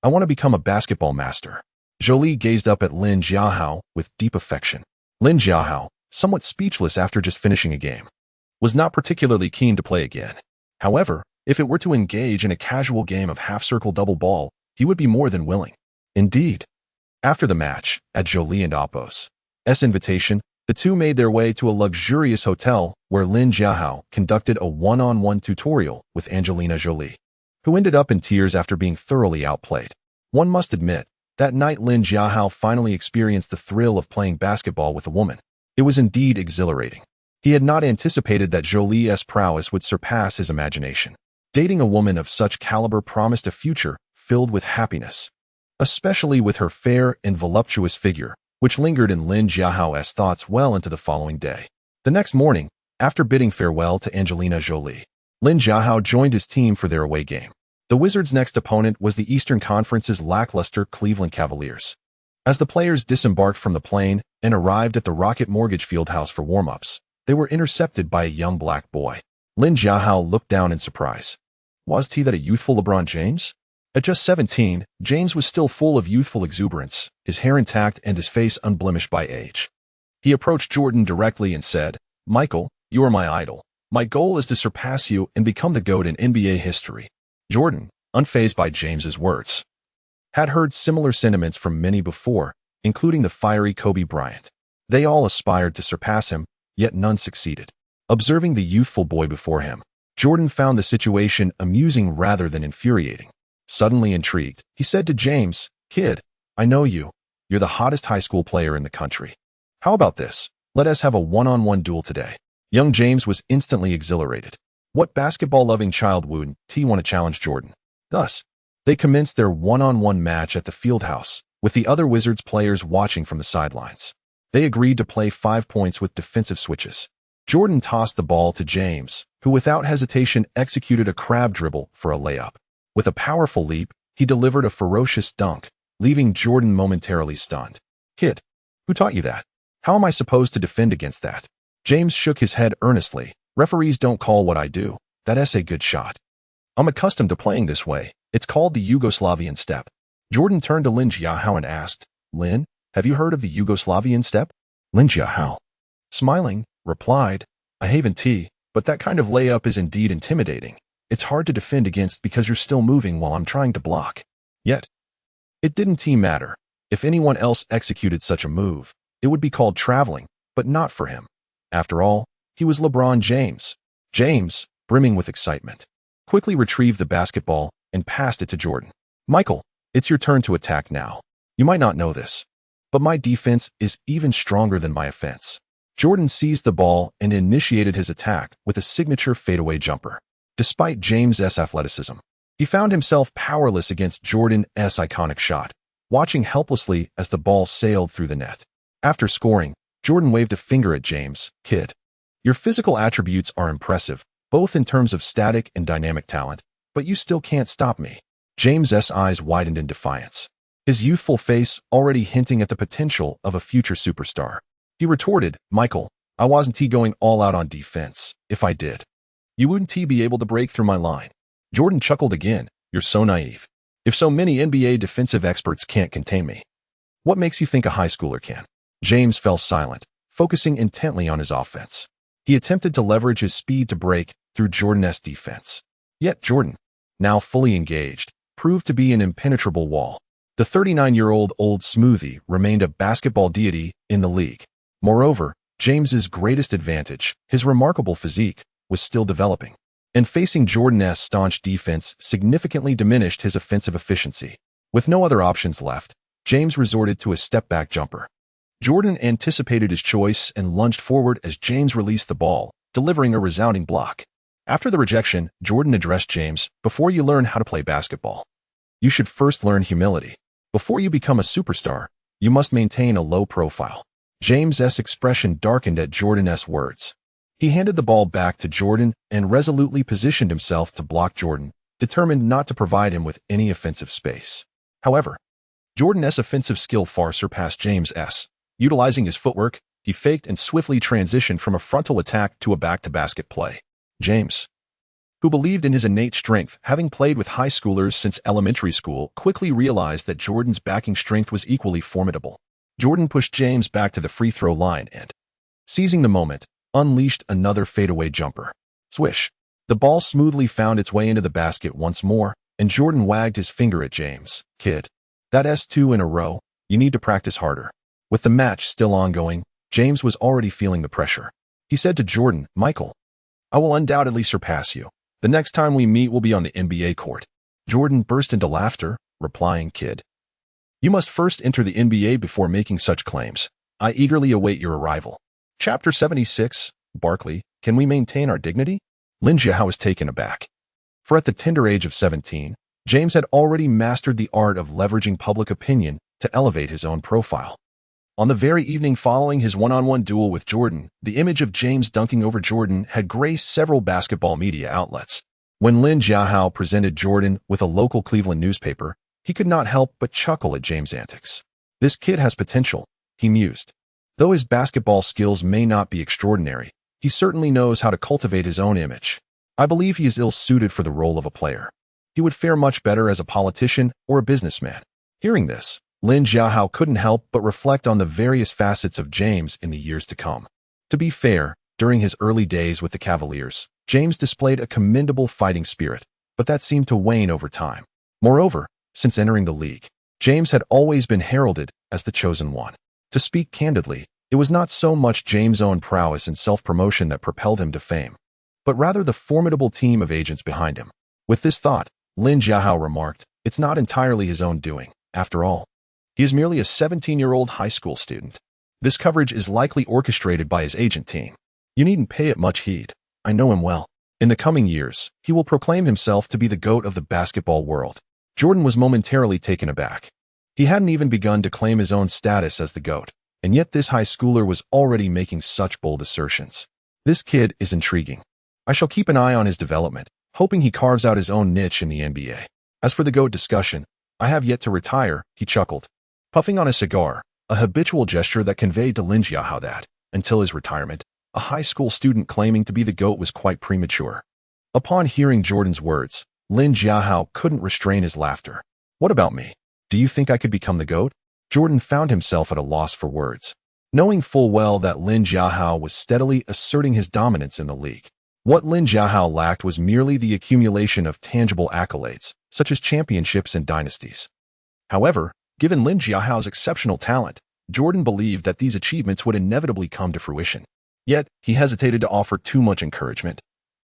I want to become a basketball master." Jolie gazed up at Lin Jiahao with deep affection. Lin Jiahao, somewhat speechless after just finishing a game, was not particularly keen to play again. However, if it were to engage in a casual game of half-circle double ball, he would be more than willing. Indeed. After the match, at Jolie and Apos' invitation, the two made their way to a luxurious hotel where Lin Jiahao conducted a one-on-one tutorial with Angelina Jolie, who ended up in tears after being thoroughly outplayed. One must admit, that night Lin Jiahao finally experienced the thrill of playing basketball with a woman. It was indeed exhilarating. He had not anticipated that Jolie's prowess would surpass his imagination. Dating a woman of such caliber promised a future filled with happiness, especially with her fair and voluptuous figure, which lingered in Lin Jiahao's thoughts well into the following day. The next morning, after bidding farewell to Angelina Jolie, Lin Jiahao joined his team for their away game. The Wizards' next opponent was the Eastern Conference's lackluster Cleveland Cavaliers. As the players disembarked from the plane and arrived at the Rocket Mortgage Fieldhouse for warm-ups, they were intercepted by a young black boy. Lin Jiahao looked down in surprise. Was he that a youthful LeBron James? At just 17, James was still full of youthful exuberance, his hair intact and his face unblemished by age. He approached Jordan directly and said, "Michael, you are my idol. My goal is to surpass you and become the GOAT in NBA history." Jordan, unfazed by James's words, had heard similar sentiments from many before, including the fiery Kobe Bryant. They all aspired to surpass him, yet none succeeded. Observing the youthful boy before him, Jordan found the situation amusing rather than infuriating. Suddenly intrigued, he said to James, "Kid, I know you. You're the hottest high school player in the country. How about this? Let us have a one-on-one duel today." Young James was instantly exhilarated. What basketball-loving child wouldn't want to challenge Jordan? Thus, they commenced their one-on-one match at the Fieldhouse, with the other Wizards players watching from the sidelines. They agreed to play 5 points with defensive switches. Jordan tossed the ball to James, who without hesitation executed a crab dribble for a layup. With a powerful leap, he delivered a ferocious dunk, leaving Jordan momentarily stunned. "Kid, who taught you that? How am I supposed to defend against that?" James shook his head earnestly. "Referees don't call what I do. That's a good shot. I'm accustomed to playing this way. It's called the Yugoslavian step." Jordan turned to Lin Jiahao and asked, "Lin, have you heard of the Yugoslavian step?" Lin Jiahao, smiling, replied, "I haven't, but that kind of layup is indeed intimidating. It's hard to defend against because you're still moving while I'm trying to block." Yet, it didn't matter. If anyone else executed such a move, it would be called traveling, but not for him. After all, he was LeBron James. James, brimming with excitement, quickly retrieved the basketball and passed it to Jordan. "Michael, it's your turn to attack now. You might not know this, but my defense is even stronger than my offense." Jordan seized the ball and initiated his attack with a signature fadeaway jumper. Despite James's athleticism, he found himself powerless against Jordan's iconic shot, watching helplessly as the ball sailed through the net. After scoring, Jordan waved a finger at James. "Kid, your physical attributes are impressive, both in terms of static and dynamic talent, but you still can't stop me." James's eyes widened in defiance, his youthful face already hinting at the potential of a future superstar. He retorted, "Michael, I wasn't going all out on defense. If I did, you wouldn't be able to break through my line." Jordan chuckled again. "You're so naive. If so many NBA defensive experts can't contain me, what makes you think a high schooler can?" James fell silent, focusing intently on his offense. He attempted to leverage his speed to break through Jordan's defense. Yet Jordan, now fully engaged, proved to be an impenetrable wall. The 39-year-old old smoothie remained a basketball deity in the league. Moreover, James's greatest advantage, his remarkable physique, was still developing, and facing Jordan's staunch defense significantly diminished his offensive efficiency. With no other options left, James resorted to a step-back jumper. Jordan anticipated his choice and lunged forward as James released the ball, delivering a resounding block. After the rejection, Jordan addressed James, "Before you learn how to play basketball, you should first learn humility. Before you become a superstar, you must maintain a low profile." James's expression darkened at Jordan's words. He handed the ball back to Jordan and resolutely positioned himself to block Jordan, determined not to provide him with any offensive space. However, Jordan's offensive skill far surpassed James's. Utilizing his footwork, he faked and swiftly transitioned from a frontal attack to a back-to-basket play. James, who believed in his innate strength, having played with high schoolers since elementary school, quickly realized that Jordan's backing strength was equally formidable. Jordan pushed James back to the free throw line and, seizing the moment, unleashed another fadeaway jumper. Swish! The ball smoothly found its way into the basket once more, and Jordan wagged his finger at James. "Kid, that's 2 in a row. You need to practice harder." With the match still ongoing, James was already feeling the pressure. He said to Jordan, "Michael, I will undoubtedly surpass you. The next time we meet will be on the NBA court." Jordan burst into laughter, replying, "Kid, you must first enter the NBA before making such claims. I eagerly await your arrival." Chapter 76, Barkley, Can We Maintain Our Dignity? Lin Jiahao was taken aback. For at the tender age of 17, James had already mastered the art of leveraging public opinion to elevate his own profile. On the very evening following his one-on-one duel with Jordan, the image of James dunking over Jordan had graced several basketball media outlets. When Lin Jiahao presented Jordan with a local Cleveland newspaper, he could not help but chuckle at James' antics. "This kid has potential," he mused. "Though his basketball skills may not be extraordinary, he certainly knows how to cultivate his own image. I believe he is ill-suited for the role of a player. He would fare much better as a politician or a businessman." Hearing this, Lin Jiahao couldn't help but reflect on the various facets of James in the years to come. To be fair, during his early days with the Cavaliers, James displayed a commendable fighting spirit, but that seemed to wane over time. Moreover, since entering the league, James had always been heralded as the chosen one. To speak candidly, it was not so much James' own prowess and self-promotion that propelled him to fame, but rather the formidable team of agents behind him. With this thought, Lin Jiahao remarked, "It's not entirely his own doing, after all. He is merely a 17-year-old high school student. This coverage is likely orchestrated by his agent team. You needn't pay it much heed. I know him well. In the coming years, he will proclaim himself to be the GOAT of the basketball world." Jordan was momentarily taken aback. He hadn't even begun to claim his own status as the GOAT, and yet this high schooler was already making such bold assertions. This kid is intriguing. I shall keep an eye on his development, hoping he carves out his own niche in the NBA. As for the GOAT discussion, I have yet to retire, he chuckled, puffing on a cigar, a habitual gesture that conveyed to Lin Jiahao that, until his retirement, a high school student claiming to be the GOAT was quite premature. Upon hearing Jordan's words, Lin Jiahao couldn't restrain his laughter. What about me? Do you think I could become the GOAT? Jordan found himself at a loss for words, knowing full well that Lin Jiahao was steadily asserting his dominance in the league. What Lin Jiahao lacked was merely the accumulation of tangible accolades, such as championships and dynasties. However, given Lin Jiahao's exceptional talent, Jordan believed that these achievements would inevitably come to fruition. Yet, he hesitated to offer too much encouragement,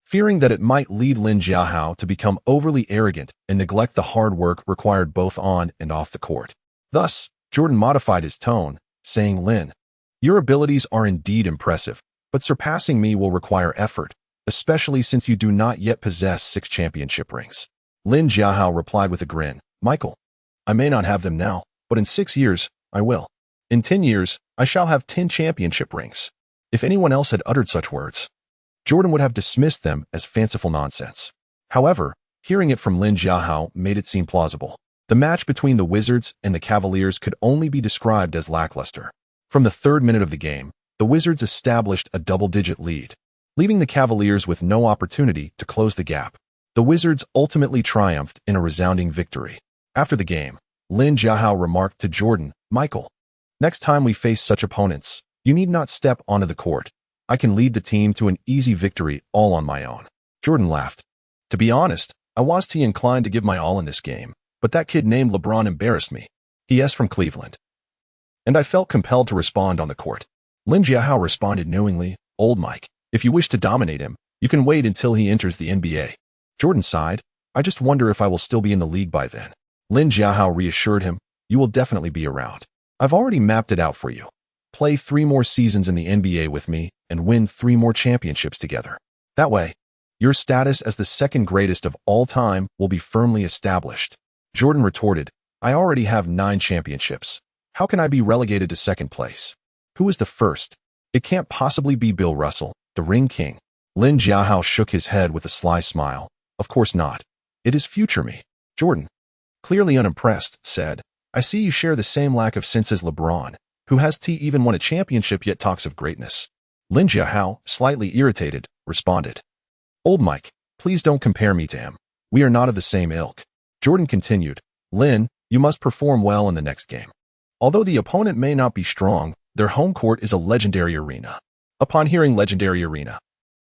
fearing that it might lead Lin Jiahao to become overly arrogant and neglect the hard work required both on and off the court. Thus, Jordan modified his tone, saying, "Lin, your abilities are indeed impressive, but surpassing me will require effort, especially since you do not yet possess 6 championship rings." Lin Jiahao replied with a grin, "Michael, I may not have them now, but in 6 years, I will. In 10 years, I shall have 10 championship rings." If anyone else had uttered such words, Jordan would have dismissed them as fanciful nonsense. However, hearing it from Lin Jiahao made it seem plausible. The match between the Wizards and the Cavaliers could only be described as lackluster. From the 3rd minute of the game, the Wizards established a double-digit lead, leaving the Cavaliers with no opportunity to close the gap. The Wizards ultimately triumphed in a resounding victory. After the game, Lin Jiahao remarked to Jordan, "Michael, next time we face such opponents, you need not step onto the court. I can lead the team to an easy victory all on my own." Jordan laughed. "To be honest, I was too inclined to give my all in this game, but that kid named LeBron embarrassed me. He is from Cleveland, and I felt compelled to respond on the court." Lin Jiahao responded knowingly, "Old Mike, if you wish to dominate him, you can wait until he enters the NBA." Jordan sighed, "I just wonder if I will still be in the league by then." Lin Jiahao reassured him, "You will definitely be around. I've already mapped it out for you. Play 3 more seasons in the NBA with me and win 3 more championships together. That way, your status as the 2nd greatest of all time will be firmly established." Jordan retorted, "I already have 9 championships. How can I be relegated to 2nd place? Who is the first? It can't possibly be Bill Russell, the Ring King." Lin Jiahao shook his head with a sly smile. "Of course not. It is future me." Jordan, clearly unimpressed, said, "I see you share the same lack of sense as LeBron, who has even won a championship yet talks of greatness." Lin Jiahao, slightly irritated, responded, "Old Mike, please don't compare me to him. We are not of the same ilk." Jordan continued, "Lin, you must perform well in the next game. Although the opponent may not be strong, their home court is a legendary arena." Upon hearing legendary arena,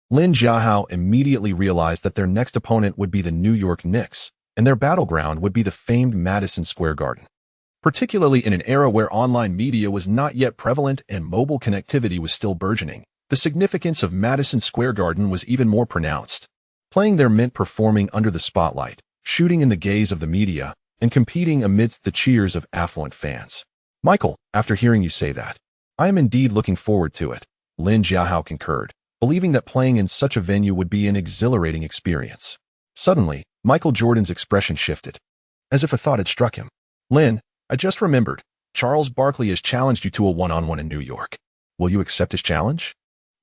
Lin Jiahao immediately realized that their next opponent would be the New York Knicks, and their battleground would be the famed Madison Square Garden. Particularly in an era where online media was not yet prevalent and mobile connectivity was still burgeoning, the significance of Madison Square Garden was even more pronounced. Playing there meant performing under the spotlight, shooting in the gaze of the media, and competing amidst the cheers of affluent fans. "Michael, after hearing you say that, I am indeed looking forward to it," Lin Jiahao concurred, believing that playing in such a venue would be an exhilarating experience. Suddenly, Michael Jordan's expression shifted, as if a thought had struck him. "Lin, I just remembered, Charles Barkley has challenged you to a one-on-one in New York. Will you accept his challenge?"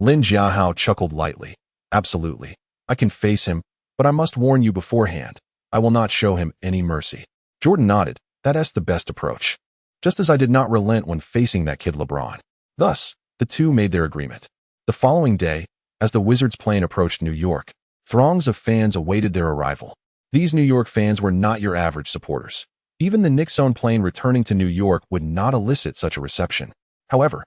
Lin Jiahao chuckled lightly. "Absolutely. I can face him, but I must warn you beforehand. I will not show him any mercy." Jordan nodded. "That's the best approach. Just as I did not relent when facing that kid LeBron." Thus, the two made their agreement. The following day, as the Wizards' plane approached New York, throngs of fans awaited their arrival. These New York fans were not your average supporters. Even the Knicks' own plane returning to New York would not elicit such a reception. However,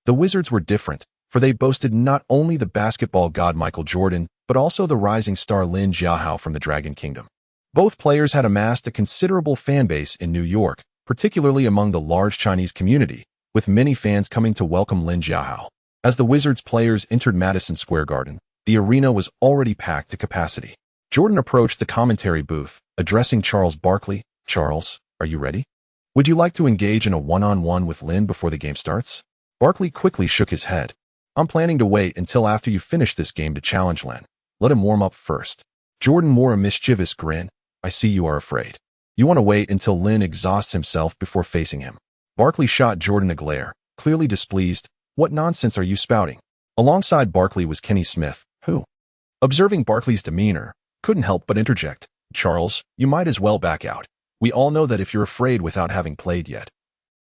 the Wizards were different, for they boasted not only the basketball god Michael Jordan, but also the rising star Lin Jiahao from the Dragon Kingdom. Both players had amassed a considerable fan base in New York, particularly among the large Chinese community, with many fans coming to welcome Lin Jiahao. As the Wizards players entered Madison Square Garden, the arena was already packed to capacity. Jordan approached the commentary booth, addressing Charles Barkley. "Charles, are you ready? Would you like to engage in a one-on-one with Lin before the game starts?" Barkley quickly shook his head. "I'm planning to wait until after you finish this game to challenge Lin. Let him warm up first." Jordan wore a mischievous grin. "I see you are afraid. You want to wait until Lin exhausts himself before facing him." Barkley shot Jordan a glare, clearly displeased. "What nonsense are you spouting? Alongside Barkley was Kenny Smith, who, observing Barkley's demeanor, couldn't help but interject, "Charles, you might as well back out. We all know that if you're afraid without having played yet,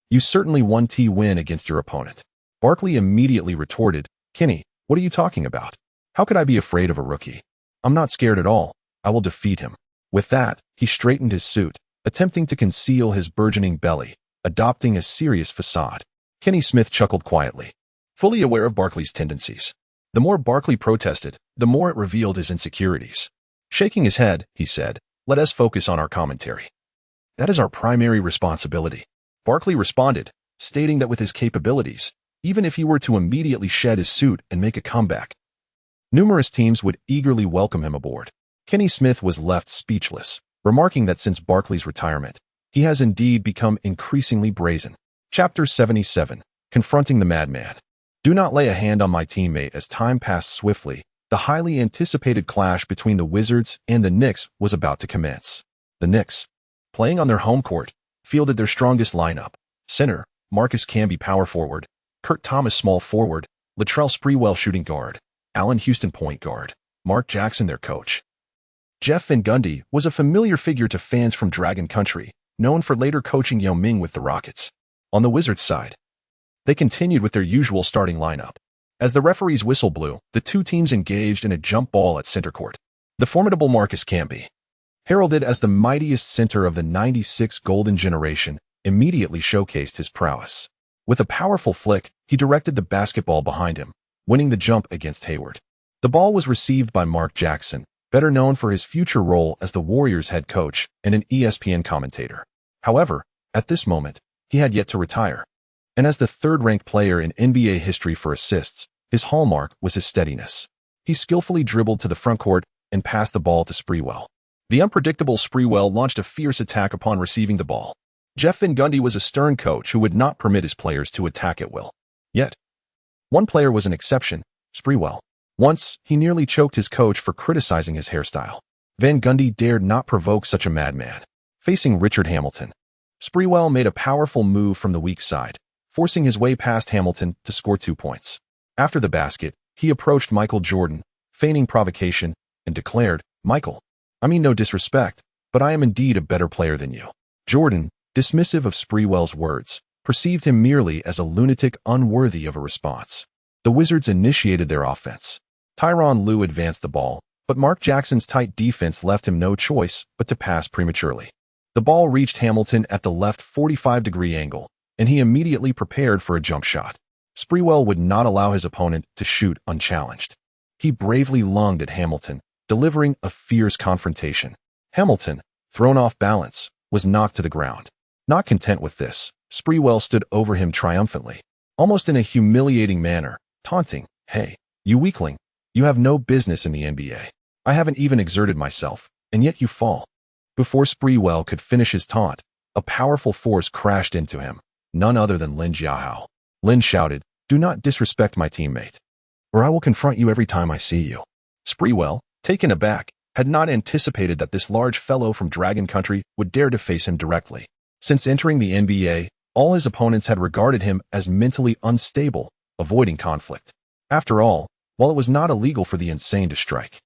you certainly won win against your opponent." Barkley immediately retorted, "Kenny, what are you talking about? How could I be afraid of a rookie? I'm not scared at all. I will defeat him." With that, he straightened his suit, attempting to conceal his burgeoning belly, adopting a serious facade. Kenny Smith chuckled quietly, fully aware of Barkley's tendencies. The more Barkley protested, the more it revealed his insecurities. Shaking his head, he said, "Let us focus on our commentary. That is our primary responsibility." Barkley responded, stating that with his capabilities, even if he were to immediately shed his suit and make a comeback, numerous teams would eagerly welcome him aboard. Kenny Smith was left speechless, remarking that since Barkley's retirement, he has indeed become increasingly brazen. Chapter 77, Confronting the Madman. Do not lay a hand on my teammate. As time passed swiftly, the highly anticipated clash between the Wizards and the Knicks was about to commence. The Knicks, playing on their home court, fielded their strongest lineup: center, Marcus Camby power forward, Kurt Thomas small forward, Latrell Sprewell shooting guard, Allen Houston point guard, Mark Jackson their coach. Jeff Van Gundy was a familiar figure to fans from Dragon Country, known for later coaching Yao Ming with the Rockets. On the Wizards' side, they continued with their usual starting lineup. As the referee's whistle blew, the two teams engaged in a jump ball at center court. The formidable Marcus Camby, heralded as the mightiest center of the '96 Golden Generation, immediately showcased his prowess. With a powerful flick, he directed the basketball behind him, winning the jump against Hayward. The ball was received by Mark Jackson, better known for his future role as the Warriors head coach and an ESPN commentator. However, at this moment, he had yet to retire. And as the third-ranked player in NBA history for assists, his hallmark was his steadiness. He skillfully dribbled to the front court and passed the ball to Sprewell. The unpredictable Sprewell launched a fierce attack upon receiving the ball. Jeff Van Gundy was a stern coach who would not permit his players to attack at will. Yet, one player was an exception: Sprewell. Once, he nearly choked his coach for criticizing his hairstyle. Van Gundy dared not provoke such a madman. Facing Richard Hamilton, Sprewell made a powerful move from the weak side, forcing his way past Hamilton to score 2 points. After the basket, he approached Michael Jordan, feigning provocation, and declared, "Michael, I mean no disrespect, but I am indeed a better player than you." Jordan, dismissive of Sprewell's words, perceived him merely as a lunatic unworthy of a response. The Wizards initiated their offense. Tyronn Lue advanced the ball, but Mark Jackson's tight defense left him no choice but to pass prematurely. The ball reached Hamilton at the left 45-degree angle, and he immediately prepared for a jump shot. Sprewell would not allow his opponent to shoot unchallenged. He bravely lunged at Hamilton, delivering a fierce confrontation. Hamilton, thrown off balance, was knocked to the ground. Not content with this, Sprewell stood over him triumphantly, almost in a humiliating manner, taunting, "Hey, you weakling, you have no business in the NBA. I haven't even exerted myself, and yet you fall." Before Sprewell could finish his taunt, a powerful force crashed into him, none other than Lin Jiahao. Lin shouted, "Do not disrespect my teammate, or I will confront you every time I see you." Sprewell, taken aback, had not anticipated that this large fellow from Dragon Country would dare to face him directly. Since entering the NBA, all his opponents had regarded him as mentally unstable, avoiding conflict. After all, while it was not illegal for the insane to strike,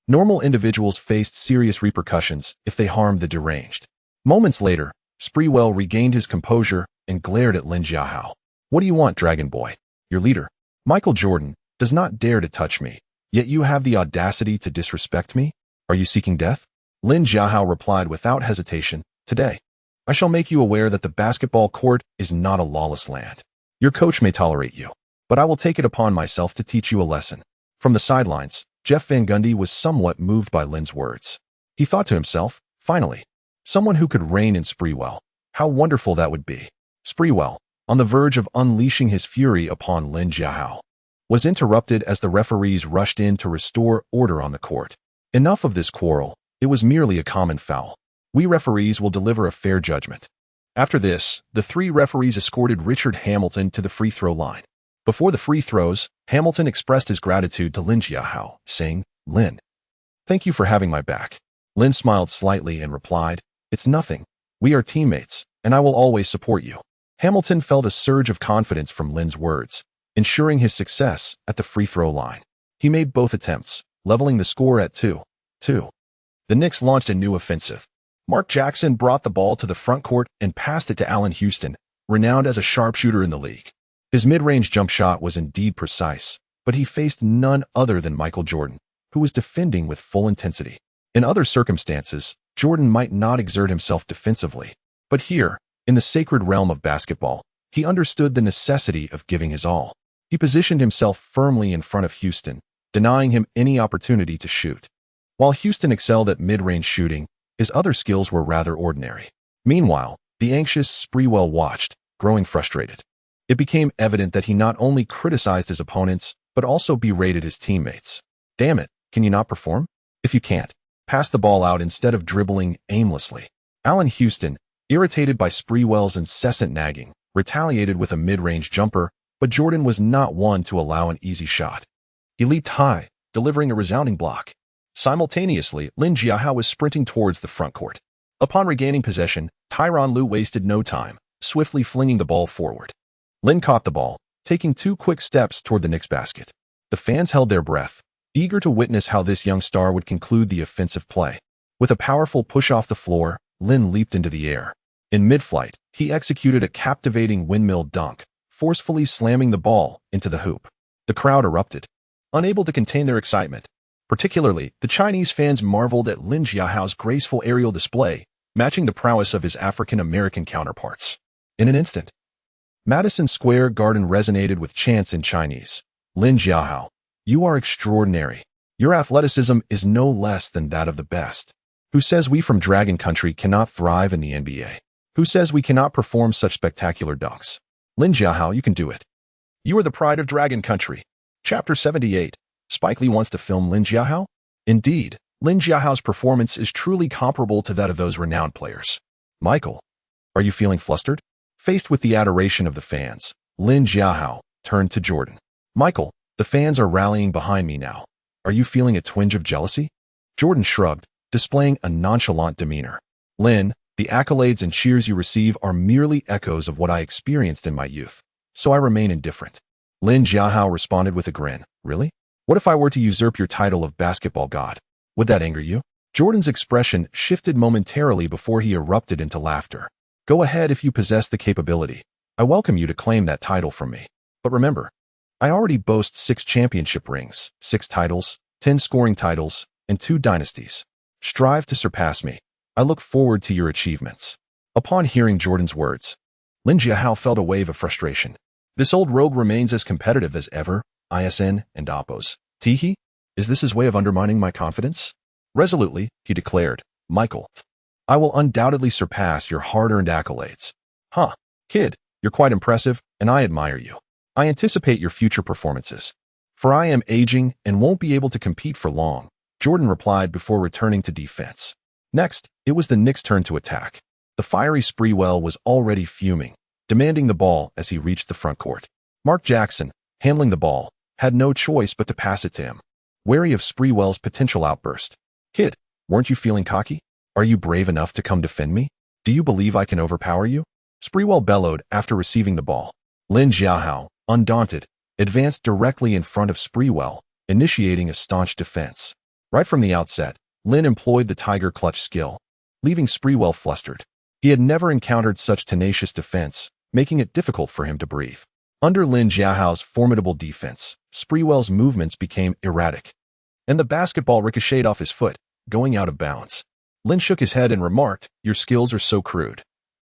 normal individuals faced serious repercussions if they harmed the deranged. Moments later, Sprewell regained his composure and glared at Lin Jiahao. "What do you want, Dragon Boy? Your leader, Michael Jordan, does not dare to touch me, yet you have the audacity to disrespect me? Are you seeking death?" Lin Jiahao replied without hesitation, "Today, I shall make you aware that the basketball court is not a lawless land. Your coach may tolerate you, but I will take it upon myself to teach you a lesson." From the sidelines, Jeff Van Gundy was somewhat moved by Lin's words. He thought to himself, finally, someone who could rein in Sprewell. How wonderful that would be. Sprewell, on the verge of unleashing his fury upon Lin Jiahao, was interrupted as the referees rushed in to restore order on the court. "Enough of this quarrel. It was merely a common foul. We referees will deliver a fair judgment." After this, the three referees escorted Richard Hamilton to the free throw line. Before the free throws, Hamilton expressed his gratitude to Lin Jiahao, saying, "Lin, thank you for having my back." Lin smiled slightly and replied, "It's nothing. We are teammates, and I will always support you." Hamilton felt a surge of confidence from Lin's words, ensuring his success at the free throw line. He made both attempts, leveling the score at 2-2. The Knicks launched a new offensive. Mark Jackson brought the ball to the front court and passed it to Allen Houston, renowned as a sharpshooter in the league. His mid-range jump shot was indeed precise, but he faced none other than Michael Jordan, who was defending with full intensity. In other circumstances, Jordan might not exert himself defensively, but here, in the sacred realm of basketball, he understood the necessity of giving his all. He positioned himself firmly in front of Houston, denying him any opportunity to shoot. While Houston excelled at mid-range shooting, his other skills were rather ordinary. Meanwhile, the anxious Sprewell watched, growing frustrated. It became evident that he not only criticized his opponents, but also berated his teammates. Damn it, can you not perform? If you can't, pass the ball out instead of dribbling aimlessly. Allen Houston, irritated by Sprewell's incessant nagging, retaliated with a mid-range jumper, but Jordan was not one to allow an easy shot. He leaped high, delivering a resounding block. Simultaneously, Lin Jiahao was sprinting towards the front court. Upon regaining possession, Tyronn Lue wasted no time, swiftly flinging the ball forward. Lin caught the ball, taking 2 quick steps toward the Knicks basket. The fans held their breath, eager to witness how this young star would conclude the offensive play. With a powerful push off the floor, Lin leaped into the air. In mid-flight, he executed a captivating windmill dunk, forcefully slamming the ball into the hoop. The crowd erupted, unable to contain their excitement. Particularly, the Chinese fans marveled at Lin Jiahao's graceful aerial display, matching the prowess of his African-American counterparts. In an instant, Madison Square Garden resonated with chants in Chinese. Lin Jiahao, you are extraordinary. Your athleticism is no less than that of the best. Who says we from Dragon Country cannot thrive in the NBA? Who says we cannot perform such spectacular dunks? Lin Jiahao, you can do it. You are the pride of Dragon Country. Chapter 78. Spike Lee wants to film Lin Jiahao? Indeed, Lin Jiahao's performance is truly comparable to that of those renowned players. Michael, are you feeling flustered? Faced with the adoration of the fans, Lin Jiahao turned to Jordan. Michael, the fans are rallying behind me now. Are you feeling a twinge of jealousy? Jordan shrugged, displaying a nonchalant demeanor. Lin, the accolades and cheers you receive are merely echoes of what I experienced in my youth, so I remain indifferent. Lin Jiahao responded with a grin. Really? What if I were to usurp your title of basketball god? Would that anger you? Jordan's expression shifted momentarily before he erupted into laughter. Go ahead if you possess the capability. I welcome you to claim that title from me. But remember, I already boast 6 championship rings, 6 titles, 10 scoring titles, and 2 dynasties. Strive to surpass me. I look forward to your achievements. Upon hearing Jordan's words, Lin Jiahao felt a wave of frustration. This old rogue remains as competitive as ever, ISN and Oppos. Teehee? Is this his way of undermining my confidence? Resolutely, he declared, Michael, I will undoubtedly surpass your hard-earned accolades. Huh, kid, you're quite impressive, and I admire you. I anticipate your future performances. For I am aging and won't be able to compete for long, Jordan replied before returning to defense. Next, it was the Knicks' turn to attack. The fiery Sprewell was already fuming, demanding the ball as he reached the front court. Mark Jackson, handling the ball, had no choice but to pass it to him. Wary of Sprewell's potential outburst. Kid, weren't you feeling cocky? Are you brave enough to come defend me? Do you believe I can overpower you? Sprewell bellowed after receiving the ball. Lin Jiahao, undaunted, advanced directly in front of Sprewell, initiating a staunch defense. Right from the outset, Lin employed the tiger clutch skill, leaving Sprewell flustered. He had never encountered such tenacious defense, making it difficult for him to breathe. Under Lin Jiahao's formidable defense, Sprewell's movements became erratic, and the basketball ricocheted off his foot, going out of bounds. Lin shook his head and remarked, your skills are so crude.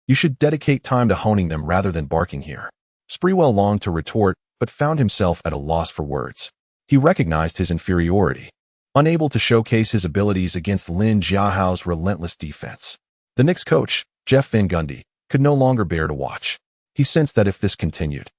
You should dedicate time to honing them rather than barking here. Sprewell longed to retort, but found himself at a loss for words. He recognized his inferiority, unable to showcase his abilities against Lin Jiahao's relentless defense. The Knicks coach, Jeff Van Gundy, could no longer bear to watch. He sensed that if this continued,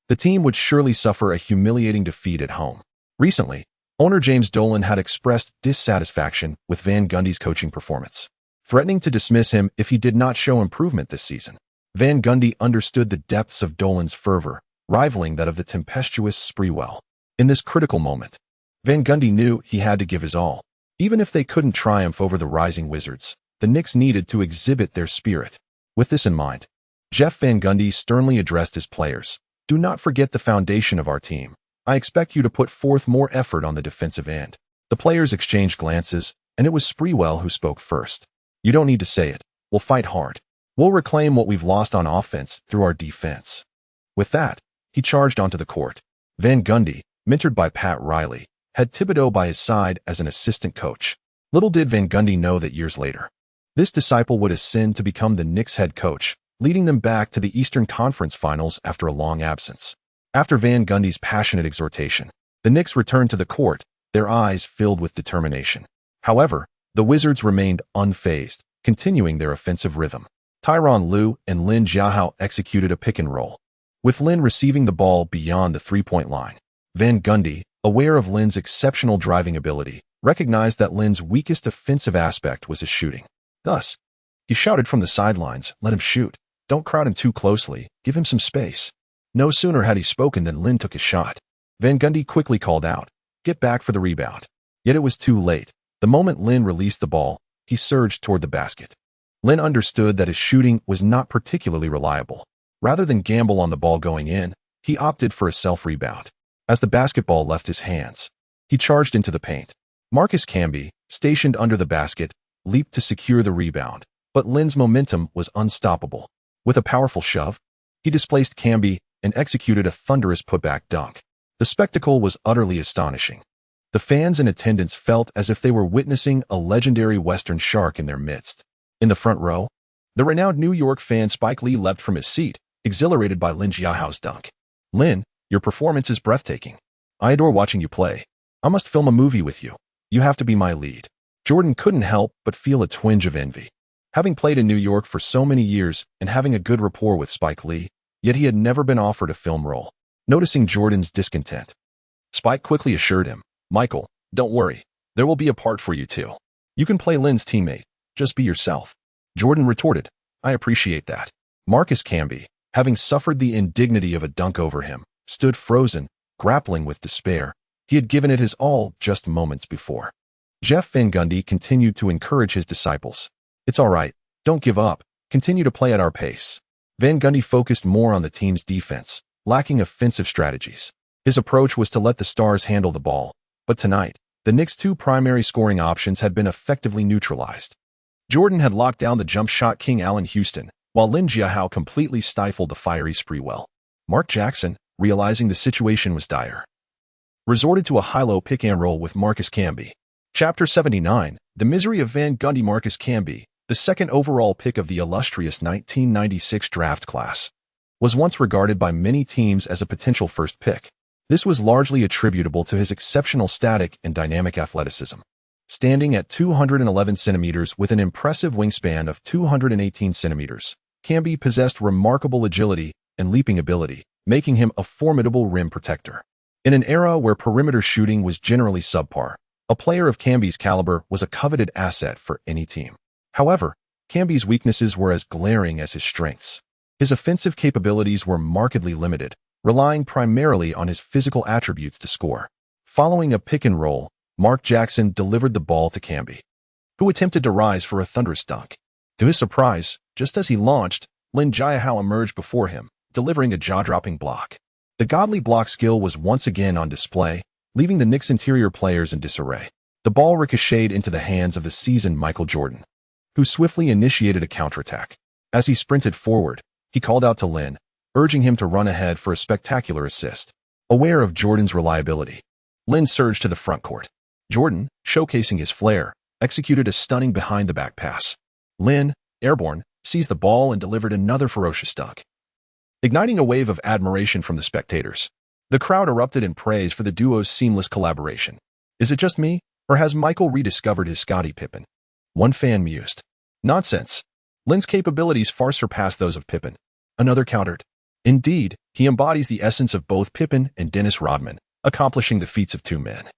the team would surely suffer a humiliating defeat at home. Recently, owner James Dolan had expressed dissatisfaction with Van Gundy's coaching performance, threatening to dismiss him if he did not show improvement this season. Van Gundy understood the depths of Dolan's fervor, rivaling that of the tempestuous Sprewell. In this critical moment, Van Gundy knew he had to give his all. Even if they couldn't triumph over the rising Wizards, the Knicks needed to exhibit their spirit. With this in mind, Jeff Van Gundy sternly addressed his players, Do not forget the foundation of our team. I expect you to put forth more effort on the defensive end. The players exchanged glances, and it was Sprewell who spoke first. You don't need to say it. We'll fight hard. We'll reclaim what we've lost on offense through our defense. With that, he charged onto the court. Van Gundy, mentored by Pat Riley, had Thibodeau by his side as an assistant coach. Little did Van Gundy know that years later, this disciple would ascend to become the Knicks head coach, leading them back to the Eastern Conference Finals after a long absence. After Van Gundy's passionate exhortation, the Knicks returned to the court, their eyes filled with determination. However, the Wizards remained unfazed, continuing their offensive rhythm. Tyronn Lue and Lin Jiahao executed a pick and roll, with Lin receiving the ball beyond the three-point line. Van Gundy, aware of Lin's exceptional driving ability, recognized that Lin's weakest offensive aspect was his shooting. Thus, he shouted from the sidelines, "Let him shoot. Don't crowd him too closely. Give him some space." No sooner had he spoken than Lin took his shot. Van Gundy quickly called out, "Get back for the rebound." Yet it was too late. The moment Lin released the ball, he surged toward the basket. Lin understood that his shooting was not particularly reliable. Rather than gamble on the ball going in, he opted for a self-rebound. As the basketball left his hands, he charged into the paint. Marcus Camby, stationed under the basket, leaped to secure the rebound, but Lin's momentum was unstoppable. With a powerful shove, he displaced Camby and executed a thunderous putback dunk. The spectacle was utterly astonishing. The fans in attendance felt as if they were witnessing a legendary Western shark in their midst. In the front row, the renowned New York fan Spike Lee leapt from his seat, exhilarated by Lin Jiahao's dunk. "Lin, your performance is breathtaking. I adore watching you play. I must film a movie with you. You have to be my lead." Jordan couldn't help but feel a twinge of envy. Having played in New York for so many years and having a good rapport with Spike Lee, yet he had never been offered a film role. Noticing Jordan's discontent, Spike quickly assured him, "Michael, don't worry. There will be a part for you too. You can play Lin's teammate. Just be yourself." Jordan retorted, "I appreciate that." Marcus Camby, having suffered the indignity of a dunk over him, stood frozen, grappling with despair. He had given it his all just moments before. Jeff Van Gundy continued to encourage his disciples. "It's all right. Don't give up. Continue to play at our pace." Van Gundy focused more on the team's defense, lacking offensive strategies. His approach was to let the Stars handle the ball, but tonight, the Knicks' two primary scoring options had been effectively neutralized. Jordan had locked down the jump shot king Allen Houston, while Lin Jiahao completely stifled the fiery Sprewell. Mark Jackson, realizing the situation was dire, resorted to a high-low pick-and-roll with Marcus Camby. Chapter 79, The Misery of Van Gundy. Marcus Camby, the second overall pick of the illustrious 1996 draft class, was once regarded by many teams as a potential first pick. This was largely attributable to his exceptional static and dynamic athleticism. Standing at 211 centimeters with an impressive wingspan of 218 centimeters, Camby possessed remarkable agility and leaping ability, making him a formidable rim protector. In an era where perimeter shooting was generally subpar, a player of Camby's caliber was a coveted asset for any team. However, Camby's weaknesses were as glaring as his strengths. His offensive capabilities were markedly limited, relying primarily on his physical attributes to score. Following a pick and roll, Mark Jackson delivered the ball to Camby, who attempted to rise for a thunderous dunk. To his surprise, just as he launched, Lin Jiahao emerged before him, delivering a jaw-dropping block. The godly block skill was once again on display, leaving the Knicks' interior players in disarray. The ball ricocheted into the hands of the seasoned Michael Jordan, who swiftly initiated a counterattack. As he sprinted forward, he called out to Lin, urging him to run ahead for a spectacular assist. Aware of Jordan's reliability, Lin surged to the front court. Jordan, showcasing his flair, executed a stunning behind-the-back pass. Lin, airborne, seized the ball and delivered another ferocious dunk, igniting a wave of admiration from the spectators. The crowd erupted in praise for the duo's seamless collaboration. "Is it just me, or has Michael rediscovered his Scottie Pippen?" One fan mused. "Nonsense. Lin's capabilities far surpass those of Pippen." Another countered. "Indeed, he embodies the essence of both Pippen and Dennis Rodman, accomplishing the feats of two men."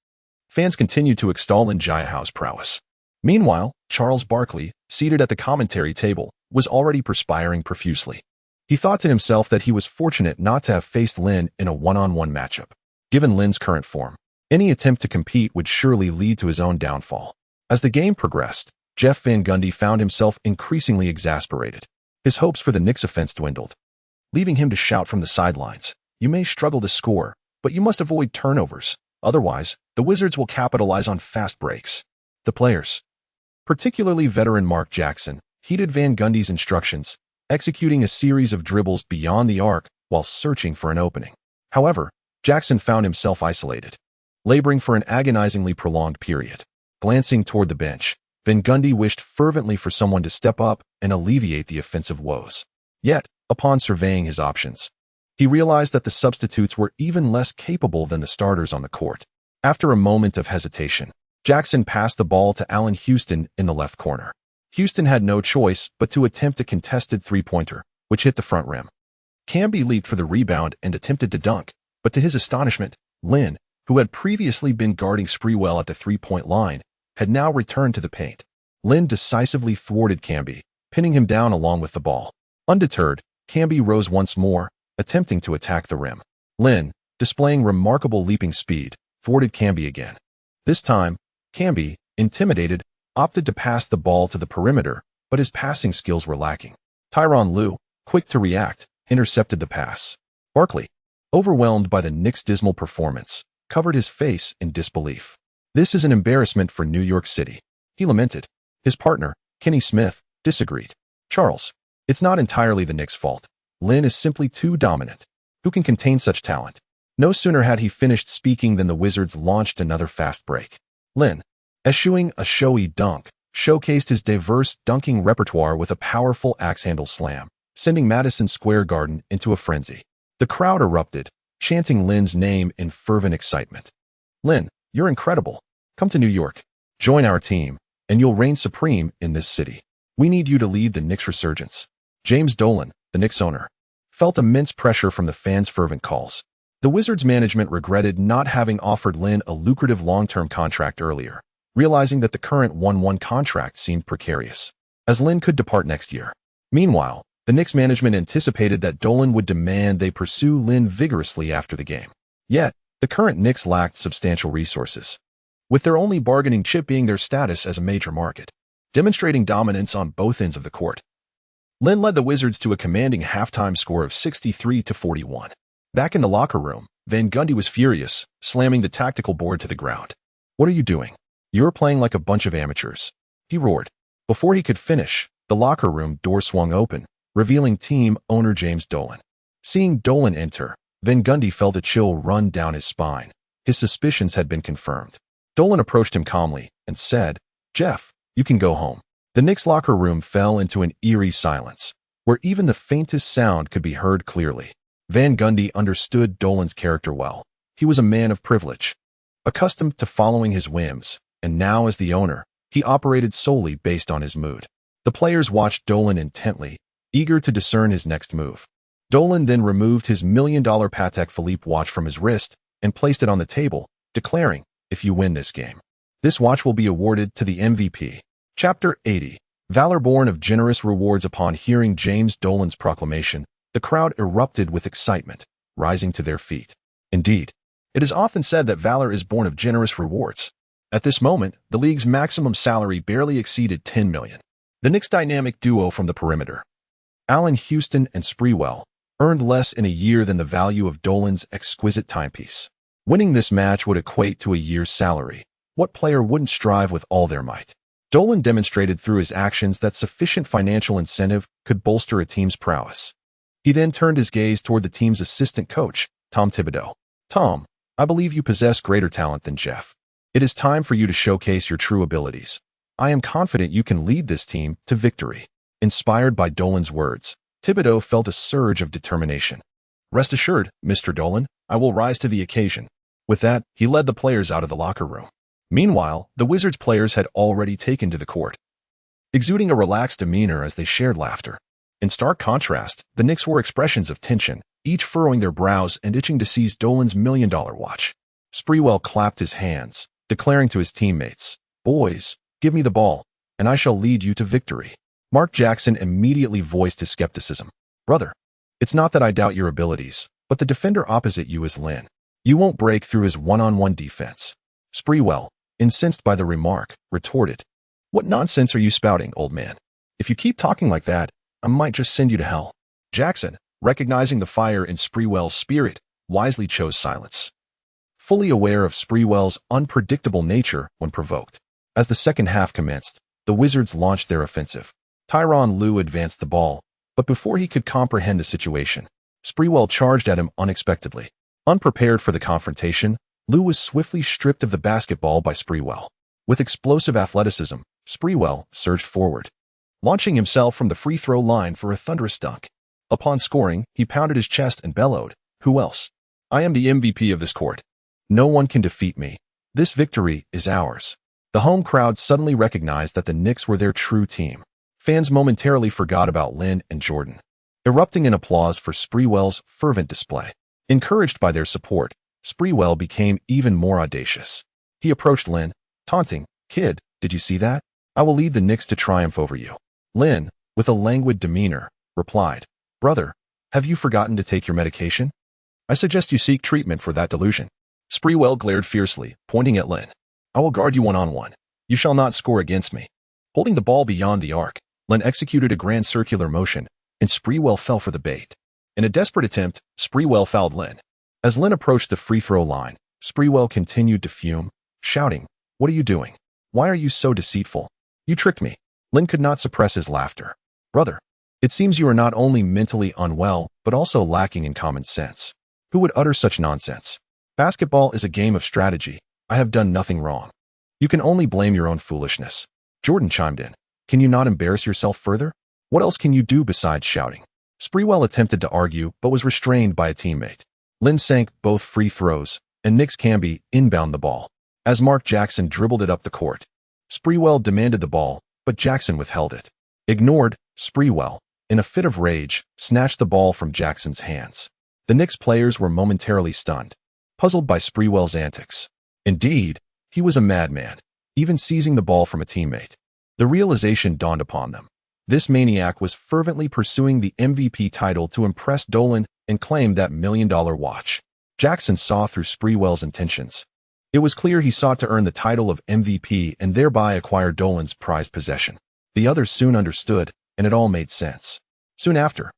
Fans continued to extol Lin Jiahao's prowess. Meanwhile, Charles Barkley, seated at the commentary table, was already perspiring profusely. He thought to himself that he was fortunate not to have faced Lin in a one-on-one matchup. Given Lin's current form, any attempt to compete would surely lead to his own downfall. As the game progressed, Jeff Van Gundy found himself increasingly exasperated. His hopes for the Knicks' offense dwindled, leaving him to shout from the sidelines, You may struggle to score, but you must avoid turnovers. Otherwise, the Wizards will capitalize on fast breaks. The players, particularly veteran Mark Jackson, heeded Van Gundy's instructions, executing a series of dribbles beyond the arc while searching for an opening. However, Jackson found himself isolated, laboring for an agonizingly prolonged period. Glancing toward the bench, Van Gundy wished fervently for someone to step up and alleviate the offensive woes. Yet, upon surveying his options, he realized that the substitutes were even less capable than the starters on the court. After a moment of hesitation, Jackson passed the ball to Allen Houston in the left corner. Houston had no choice but to attempt a contested three-pointer, which hit the front rim. Camby leaped for the rebound and attempted to dunk, but to his astonishment, Lin, who had previously been guarding Sprewell at the three-point line, had now returned to the paint. Lin decisively thwarted Camby, pinning him down along with the ball. Undeterred, Camby rose once more, attempting to attack the rim. Lin, displaying remarkable leaping speed, thwarted Camby again. This time, Camby, intimidated, opted to pass the ball to the perimeter, but his passing skills were lacking. Tyronn Lue, quick to react, intercepted the pass. Barkley, overwhelmed by the Knicks' dismal performance, covered his face in disbelief. "This is an embarrassment for New York City," he lamented. His partner, Kenny Smith, disagreed. "Charles, it's not entirely the Knicks' fault. Lin is simply too dominant. Who can contain such talent?" No sooner had he finished speaking than the Wizards launched another fast break. Lin, eschewing a showy dunk, showcased his diverse dunking repertoire with a powerful axe-handle slam, sending Madison Square Garden into a frenzy. The crowd erupted, chanting Lin's name in fervent excitement. "Lin, you're incredible. Come to New York. Join our team, and you'll reign supreme in this city. We need you to lead the Knicks' resurgence." James Dolan, the Knicks owner, felt immense pressure from the fans' fervent calls. The Wizards' management regretted not having offered Lin a lucrative long-term contract earlier, realizing that the current 1-1 contract seemed precarious, as Lin could depart next year. Meanwhile, the Knicks management anticipated that Dolan would demand they pursue Lin vigorously after the game. Yet, the current Knicks lacked substantial resources, with their only bargaining chip being their status as a major market. Demonstrating dominance on both ends of the court, Lin led the Wizards to a commanding halftime score of 63-41. Back in the locker room, Van Gundy was furious, slamming the tactical board to the ground. "What are you doing? You're playing like a bunch of amateurs," he roared. Before he could finish, the locker room door swung open, revealing team owner James Dolan. Seeing Dolan enter, Van Gundy felt a chill run down his spine. His suspicions had been confirmed. Dolan approached him calmly and said, "Jeff, you can go home." The Knicks locker room fell into an eerie silence, where even the faintest sound could be heard clearly. Van Gundy understood Dolan's character well. He was a man of privilege, accustomed to following his whims, and now as the owner, he operated solely based on his mood. The players watched Dolan intently, eager to discern his next move. Dolan then removed his $1 million Patek Philippe watch from his wrist and placed it on the table, declaring, "If you win this game, this watch will be awarded to the MVP." Chapter 80. Valor born of generous rewards. Upon hearing James Dolan's proclamation, the crowd erupted with excitement, rising to their feet. Indeed, it is often said that valor is born of generous rewards. At this moment, the league's maximum salary barely exceeded $10 million. The Knicks' dynamic duo from the perimeter, Allen Houston and Sprewell, earned less in a year than the value of Dolan's exquisite timepiece. Winning this match would equate to a year's salary. What player wouldn't strive with all their might? Dolan demonstrated through his actions that sufficient financial incentive could bolster a team's prowess. He then turned his gaze toward the team's assistant coach, Tom Thibodeau. "Tom, I believe you possess greater talent than Jeff. It is time for you to showcase your true abilities. I am confident you can lead this team to victory." Inspired by Dolan's words, Thibodeau felt a surge of determination. "Rest assured, Mr. Dolan, I will rise to the occasion." With that, he led the players out of the locker room. Meanwhile, the Wizards players had already taken to the court, exuding a relaxed demeanor as they shared laughter. In stark contrast, the Knicks wore expressions of tension, each furrowing their brows and itching to seize Dolan's $1 million watch. Sprewell clapped his hands, declaring to his teammates, "Boys, give me the ball, and I shall lead you to victory." Mark Jackson immediately voiced his skepticism. "Brother, it's not that I doubt your abilities, but the defender opposite you is Lin. You won't break through his one-on-one defense." Sprewell, incensed by the remark, retorted, "What nonsense are you spouting, old man? If you keep talking like that, I might just send you to hell." Jackson, recognizing the fire in Sprewell's spirit, wisely chose silence, fully aware of Sprewell's unpredictable nature when provoked. As the second half commenced, the Wizards launched their offensive. Tyronn Lue advanced the ball, but before he could comprehend the situation, Sprewell charged at him unexpectedly. Unprepared for the confrontation, Lue was swiftly stripped of the basketball by Sprewell. With explosive athleticism, Sprewell surged forward, launching himself from the free throw line for a thunderous dunk. Upon scoring, he pounded his chest and bellowed, "Who else? I am the MVP of this court. No one can defeat me. This victory is ours." The home crowd suddenly recognized that the Knicks were their true team. Fans momentarily forgot about Lin and Jordan, erupting in applause for Sprewell's fervent display. Encouraged by their support, Sprewell became even more audacious. He approached Lin, taunting, "Kid, did you see that? I will lead the Knicks to triumph over you." Lin, with a languid demeanor, replied, "Brother, have you forgotten to take your medication? I suggest you seek treatment for that delusion." Sprewell glared fiercely, pointing at Lin. "I will guard you one-on-one. You shall not score against me." Holding the ball beyond the arc, Lin executed a grand circular motion, and Sprewell fell for the bait. In a desperate attempt, Sprewell fouled Lin. As Lin approached the free throw line, Sprewell continued to fume, shouting, "What are you doing? Why are you so deceitful? You tricked me." Lin could not suppress his laughter. "Brother, it seems you are not only mentally unwell, but also lacking in common sense. Who would utter such nonsense? Basketball is a game of strategy. I have done nothing wrong. You can only blame your own foolishness." Jordan chimed in. "Can you not embarrass yourself further? What else can you do besides shouting?" Sprewell attempted to argue, but was restrained by a teammate. Lin sank both free throws, and Nick Camby inbound the ball. As Mark Jackson dribbled it up the court, Sprewell demanded the ball, but Jackson withheld it. Ignored, Sprewell, in a fit of rage, snatched the ball from Jackson's hands. The Knicks players were momentarily stunned, puzzled by Sprewell's antics. Indeed, he was a madman, even seizing the ball from a teammate. The realization dawned upon them. This maniac was fervently pursuing the MVP title to impress Dolan and claim that million-dollar watch. Jackson saw through Sprewell's intentions. It was clear he sought to earn the title of MVP and thereby acquire Dolan's prized possession. The others soon understood, and it all made sense. Soon after,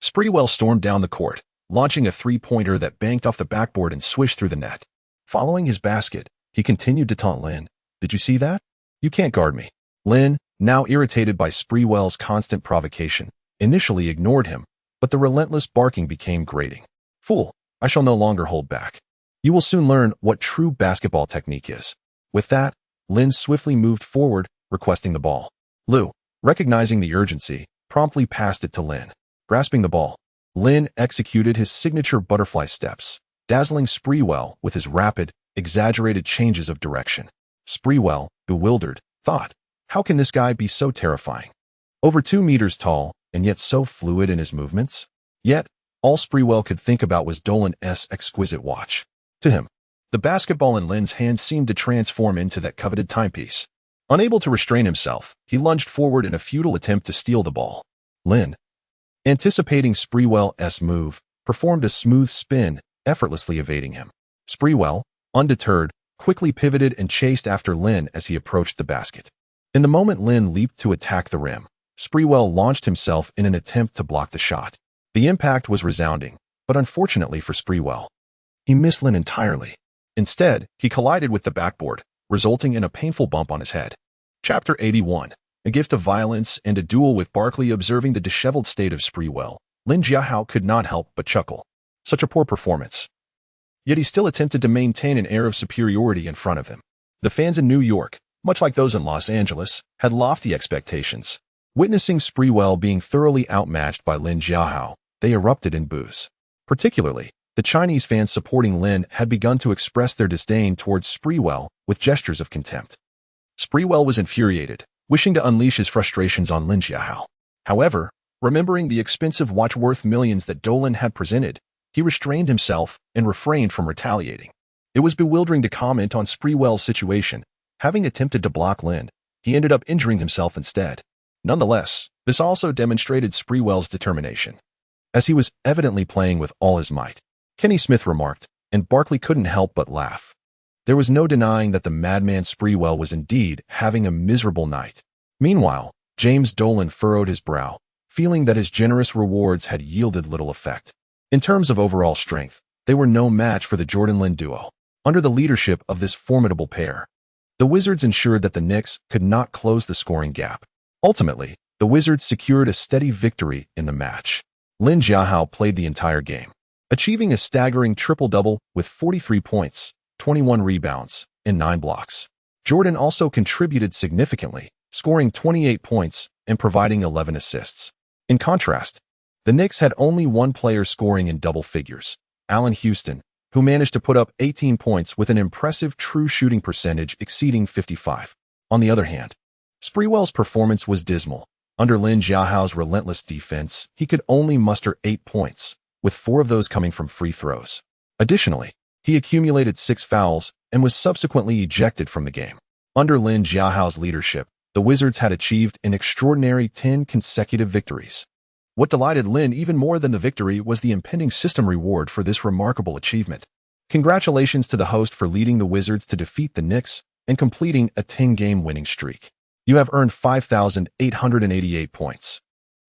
Sprewell stormed down the court, launching a three-pointer that banked off the backboard and swished through the net. Following his basket, he continued to taunt Lin. "Did you see that? You can't guard me." Lin, now irritated by Sprewell's constant provocation, initially ignored him, but the relentless barking became grating. "Fool, I shall no longer hold back. You will soon learn what true basketball technique is." With that, Lin swiftly moved forward, requesting the ball. Lue, recognizing the urgency, promptly passed it to Lin. Grasping the ball, Lin executed his signature butterfly steps, dazzling Sprewell with his rapid, exaggerated changes of direction. Sprewell, bewildered, thought, "How can this guy be so terrifying? Over 2 meters tall, and yet so fluid in his movements?" Yet, all Sprewell could think about was Dolan's exquisite watch. To him, the basketball in Lin's hand seemed to transform into that coveted timepiece. Unable to restrain himself, he lunged forward in a futile attempt to steal the ball. Lin, anticipating Sprewell's move, performed a smooth spin, effortlessly evading him. Sprewell, undeterred, quickly pivoted and chased after Lin as he approached the basket. In the moment Lin leaped to attack the rim, Sprewell launched himself in an attempt to block the shot. The impact was resounding, but unfortunately for Sprewell, he missed Lin entirely. Instead, he collided with the backboard, resulting in a painful bump on his head. Chapter 81. A gift of violence and a duel with Barkley. Observing the disheveled state of Sprewell, Lin Jiahao could not help but chuckle. Such a poor performance. Yet he still attempted to maintain an air of superiority in front of him. The fans in New York, much like those in Los Angeles, had lofty expectations. Witnessing Sprewell being thoroughly outmatched by Lin Jiahao, they erupted in boos. Particularly, the Chinese fans supporting Lin had begun to express their disdain towards Sprewell with gestures of contempt. Sprewell was infuriated, wishing to unleash his frustrations on Lin Jiahao. However, remembering the expensive watch worth millions that Dolan had presented, he restrained himself and refrained from retaliating. It was bewildering to comment on Sprewell's situation. Having attempted to block Lin, he ended up injuring himself instead. Nonetheless, this also demonstrated Sprewell's determination, as he was evidently playing with all his might. Kenny Smith remarked, and Barkley couldn't help but laugh. There was no denying that the madman Sprewell was indeed having a miserable night. Meanwhile, James Dolan furrowed his brow, feeling that his generous rewards had yielded little effect. In terms of overall strength, they were no match for the Jordan-Lin duo. Under the leadership of this formidable pair, the Wizards ensured that the Knicks could not close the scoring gap. Ultimately, the Wizards secured a steady victory in the match. Lin Jiahao played the entire game, achieving a staggering triple-double with 43 points, 21 rebounds, and 9 blocks. Jordan also contributed significantly, scoring 28 points and providing 11 assists. In contrast, the Knicks had only one player scoring in double figures, Allen Houston, who managed to put up 18 points with an impressive true shooting percentage exceeding 55. On the other hand, Sprewell's performance was dismal. Under Lin Jiahao's relentless defense, he could only muster 8 points, with 4 of those coming from free throws. Additionally, he accumulated 6 fouls and was subsequently ejected from the game. Under Lin Jiahao's leadership, the Wizards had achieved an extraordinary 10 consecutive victories. What delighted Lin even more than the victory was the impending system reward for this remarkable achievement. Congratulations to the host for leading the Wizards to defeat the Knicks and completing a 10-game winning streak. You have earned 5,888 points.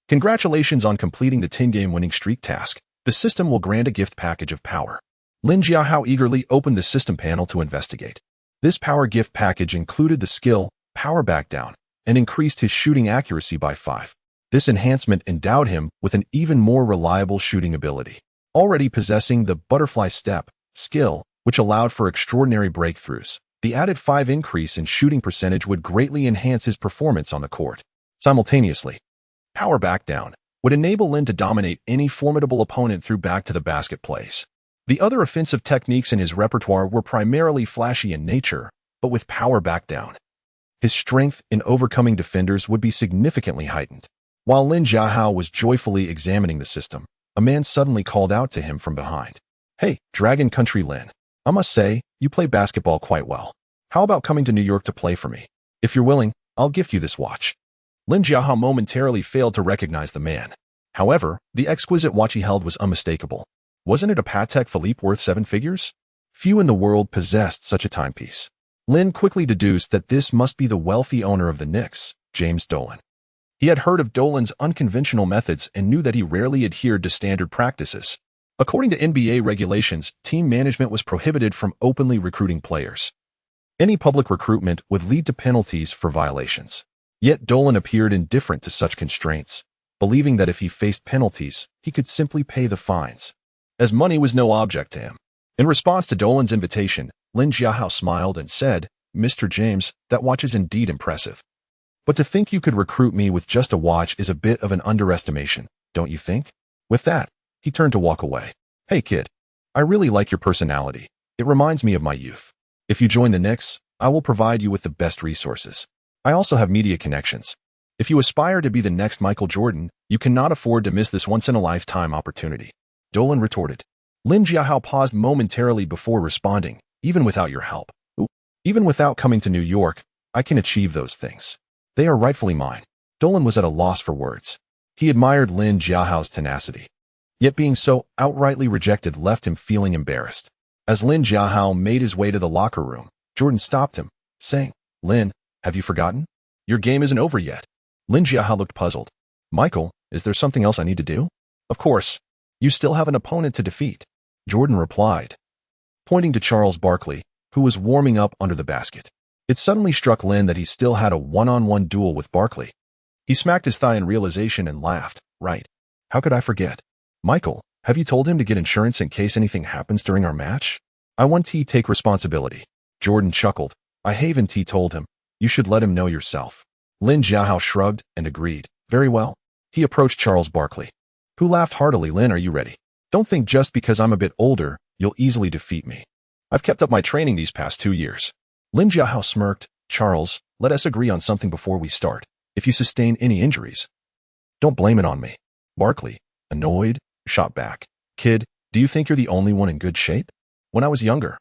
Congratulations on completing the 10-game winning streak task. The system will grant a gift package of power. Lin Jiahao eagerly opened the system panel to investigate. This power gift package included the skill, Power Back Down, and increased his shooting accuracy by 5. This enhancement endowed him with an even more reliable shooting ability. Already possessing the Butterfly Step skill, which allowed for extraordinary breakthroughs, the added 5 increase in shooting percentage would greatly enhance his performance on the court. Simultaneously, Power Back Down would enable Lin to dominate any formidable opponent through back-to-the-basket plays. The other offensive techniques in his repertoire were primarily flashy in nature, but with Power Back Down, his strength in overcoming defenders would be significantly heightened. While Lin Jiahao was joyfully examining the system, a man suddenly called out to him from behind. "Hey, Dragon Country Lin, I must say, you play basketball quite well. How about coming to New York to play for me? If you're willing, I'll gift you this watch." Lin Jiahao momentarily failed to recognize the man. However, the exquisite watch he held was unmistakable. Wasn't it a Patek Philippe worth 7 figures? Few in the world possessed such a timepiece. Lin quickly deduced that this must be the wealthy owner of the Knicks, James Dolan. He had heard of Dolan's unconventional methods and knew that he rarely adhered to standard practices. According to NBA regulations, team management was prohibited from openly recruiting players. Any public recruitment would lead to penalties for violations. Yet Dolan appeared indifferent to such constraints, believing that if he faced penalties, he could simply pay the fines, as money was no object to him. In response to Dolan's invitation, Lin Jiahao smiled and said, "Mr. James, that watch is indeed impressive. But to think you could recruit me with just a watch is a bit of an underestimation, don't you think?" With that, he turned to walk away. "Hey kid, I really like your personality. It reminds me of my youth. If you join the Knicks, I will provide you with the best resources. I also have media connections. If you aspire to be the next Michael Jordan, you cannot afford to miss this once-in-a-lifetime opportunity," Dolan retorted. Lin Jiahao paused momentarily before responding, "Even without your help, even without coming to New York, I can achieve those things. They are rightfully mine." Dolan was at a loss for words. He admired Lin Jiahao's tenacity. Yet being so outrightly rejected left him feeling embarrassed. As Lin Jiahao made his way to the locker room, Jordan stopped him, saying, "Lin, have you forgotten? Your game isn't over yet." Lin Jiahao looked puzzled. "Michael, is there something else I need to do?" "Of course. You still have an opponent to defeat," Jordan replied, pointing to Charles Barkley, who was warming up under the basket. It suddenly struck Lin that he still had a one-on-one duel with Barkley. He smacked his thigh in realization and laughed. "Right. How could I forget? Michael, have you told him to get insurance in case anything happens during our match? I want to take responsibility." Jordan chuckled. "I haven't told him. You should let him know yourself." Lin Jiahao shrugged and agreed. "Very well." He approached Charles Barkley, who laughed heartily. "Lin, are you ready? Don't think just because I'm a bit older, you'll easily defeat me. I've kept up my training these past 2 years. Lin Jiahao smirked. "Charles, let us agree on something before we start. If you sustain any injuries, don't blame it on me." Barkley, annoyed, shot back. "Kid, do you think you're the only one in good shape? When I was younger,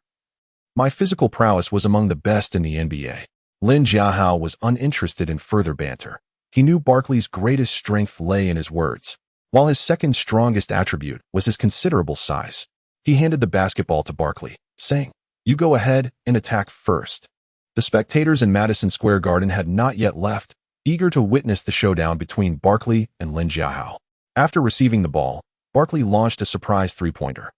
my physical prowess was among the best in the NBA." Lin Jiahao was uninterested in further banter. He knew Barkley's greatest strength lay in his words, while his second strongest attribute was his considerable size. He handed the basketball to Barkley, saying, "You go ahead and attack first." The spectators in Madison Square Garden had not yet left, eager to witness the showdown between Barkley and Lin Jiahao. After receiving the ball, Barkley launched a surprise three-pointer.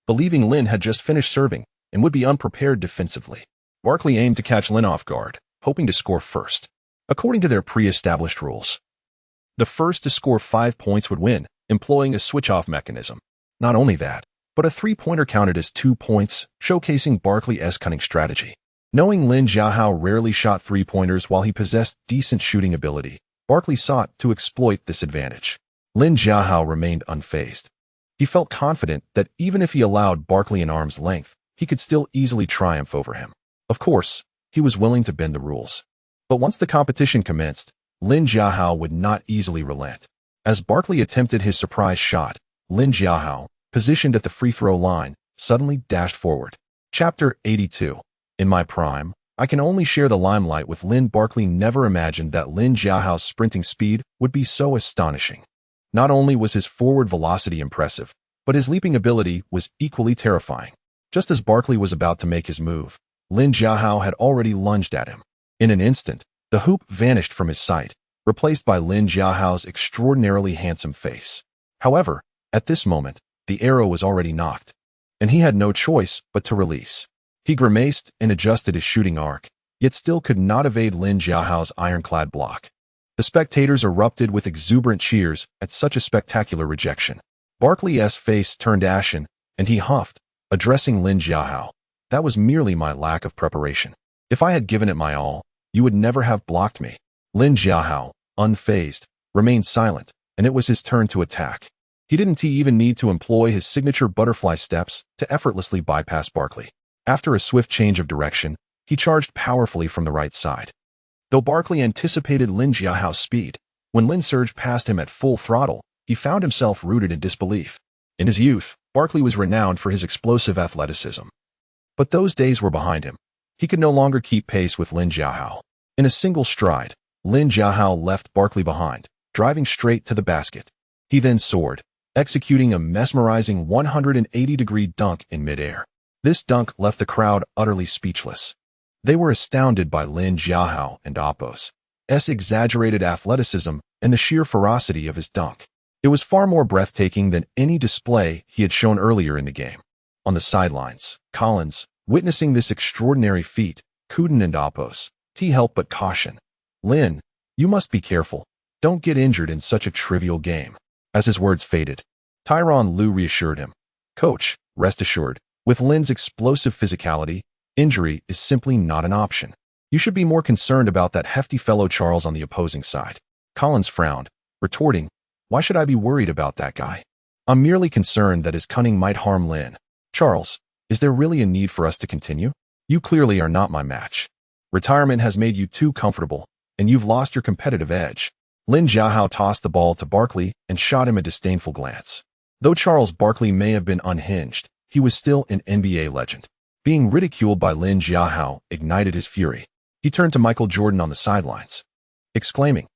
believing Lin had just finished serving and would be unprepared defensively. Barkley aimed to catch Lin off guard, hoping to score first. According to their pre-established rules, the first to score 5 points would win, employing a switch-off mechanism. Not only that, but a three-pointer counted as 2 points, showcasing Barkley's cunning strategy. Knowing Lin Jiahao rarely shot three-pointers while he possessed decent shooting ability, Barkley sought to exploit this advantage. Lin Jiahao remained unfazed. He felt confident that even if he allowed Barkley an arm's length, he could still easily triumph over him. Of course, he was willing to bend the rules. But once the competition commenced, Lin Jiahao would not easily relent. As Barkley attempted his surprise shot, Lin Jiahao, positioned at the free throw line, suddenly dashed forward. Chapter 82. In my prime, I can only share the limelight with Lin. Barkley never imagined that Lin Jiahao's sprinting speed would be so astonishing. Not only was his forward velocity impressive, but his leaping ability was equally terrifying. Just as Barkley was about to make his move, Lin Jiahao had already lunged at him. In an instant, the hoop vanished from his sight, replaced by Lin Jiahao's extraordinarily handsome face. However, at this moment, the arrow was already knocked, and he had no choice but to release. He grimaced and adjusted his shooting arc, yet still could not evade Lin Jiahao's ironclad block. The spectators erupted with exuberant cheers at such a spectacular rejection. Barkley's face turned ashen, and he huffed, addressing Lin Jiahao. That was merely my lack of preparation. If I had given it my all, you would never have blocked me. Lin Jiahao, unfazed, remained silent, and it was his turn to attack. He didn't even need to employ his signature butterfly steps to effortlessly bypass Barkley. After a swift change of direction, he charged powerfully from the right side. Though Barkley anticipated Lin Jiahao's speed, when Lin surged past him at full throttle, he found himself rooted in disbelief. In his youth, Barkley was renowned for his explosive athleticism. But those days were behind him. He could no longer keep pace with Lin Jiahao. In a single stride, Lin Jiahao left Barkley behind, driving straight to the basket. He then soared, executing a mesmerizing 180-degree dunk in midair. This dunk left the crowd utterly speechless. They were astounded by Lin Jiahao and Apos' exaggerated athleticism and the sheer ferocity of his dunk. It was far more breathtaking than any display he had shown earlier in the game. On the sidelines, Collins, witnessing this extraordinary feat, Cuban and Apos' helped but caution. Lin, you must be careful. Don't get injured in such a trivial game. As his words faded, Tyronn Lue reassured him. Coach, rest assured, with Lin's explosive physicality, injury is simply not an option. You should be more concerned about that hefty fellow Charles on the opposing side. Collins frowned, retorting, why should I be worried about that guy? I'm merely concerned that his cunning might harm Lin. Charles, is there really a need for us to continue? You clearly are not my match. Retirement has made you too comfortable, and you've lost your competitive edge. Lin Jiahao tossed the ball to Barkley and shot him a disdainful glance. Though Charles Barkley may have been unhinged, he was still an NBA legend. Being ridiculed by Lin Jiahao ignited his fury. He turned to Michael Jordan on the sidelines, exclaiming,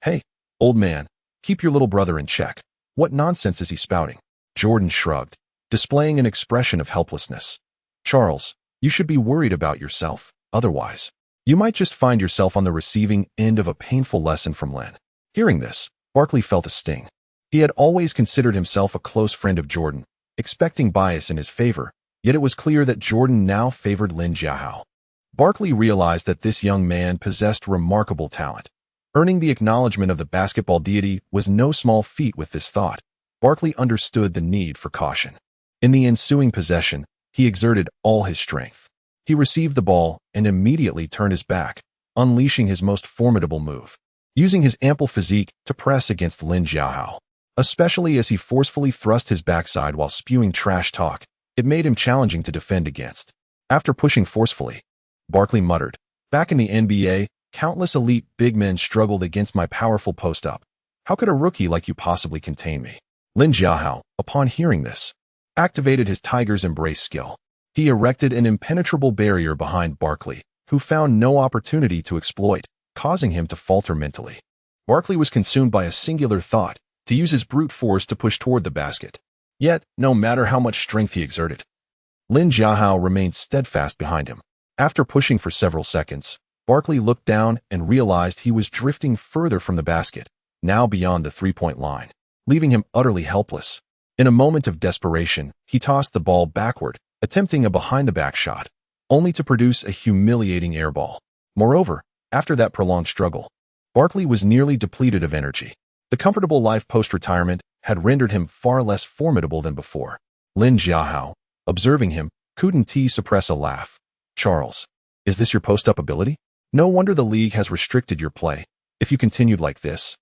Hey, old man, keep your little brother in check. What nonsense is he spouting? Jordan shrugged, displaying an expression of helplessness. Charles, you should be worried about yourself. Otherwise, you might just find yourself on the receiving end of a painful lesson from Lin. Hearing this, Barkley felt a sting. He had always considered himself a close friend of Jordan, expecting bias in his favor, yet it was clear that Jordan now favored Lin Jiahao. Barkley realized that this young man possessed remarkable talent. Earning the acknowledgement of the basketball deity was no small feat. With this thought, Barkley understood the need for caution. In the ensuing possession, he exerted all his strength. He received the ball and immediately turned his back, unleashing his most formidable move, using his ample physique to press against Lin Jiahao. Especially as he forcefully thrust his backside while spewing trash talk, it made him challenging to defend against. After pushing forcefully, Barkley muttered, Back in the NBA, countless elite big men struggled against my powerful post-up. How could a rookie like you possibly contain me? Lin Jiahao, upon hearing this, activated his tiger's embrace skill. He erected an impenetrable barrier behind Barkley, who found no opportunity to exploit, causing him to falter mentally. Barkley was consumed by a singular thought, to use his brute force to push toward the basket. Yet, no matter how much strength he exerted, Lin Jiahao remained steadfast behind him. After pushing for several seconds, Barkley looked down and realized he was drifting further from the basket, now beyond the three-point line, leaving him utterly helpless. In a moment of desperation, he tossed the ball backward, attempting a behind-the-back shot, only to produce a humiliating air ball. Moreover, after that prolonged struggle, Barkley was nearly depleted of energy. The comfortable life post-retirement had rendered him far less formidable than before. Lin Jiahao, observing him, couldn't suppress a laugh. "Charles, is this your post-up ability? No wonder the league has restricted your play. If you continued like this,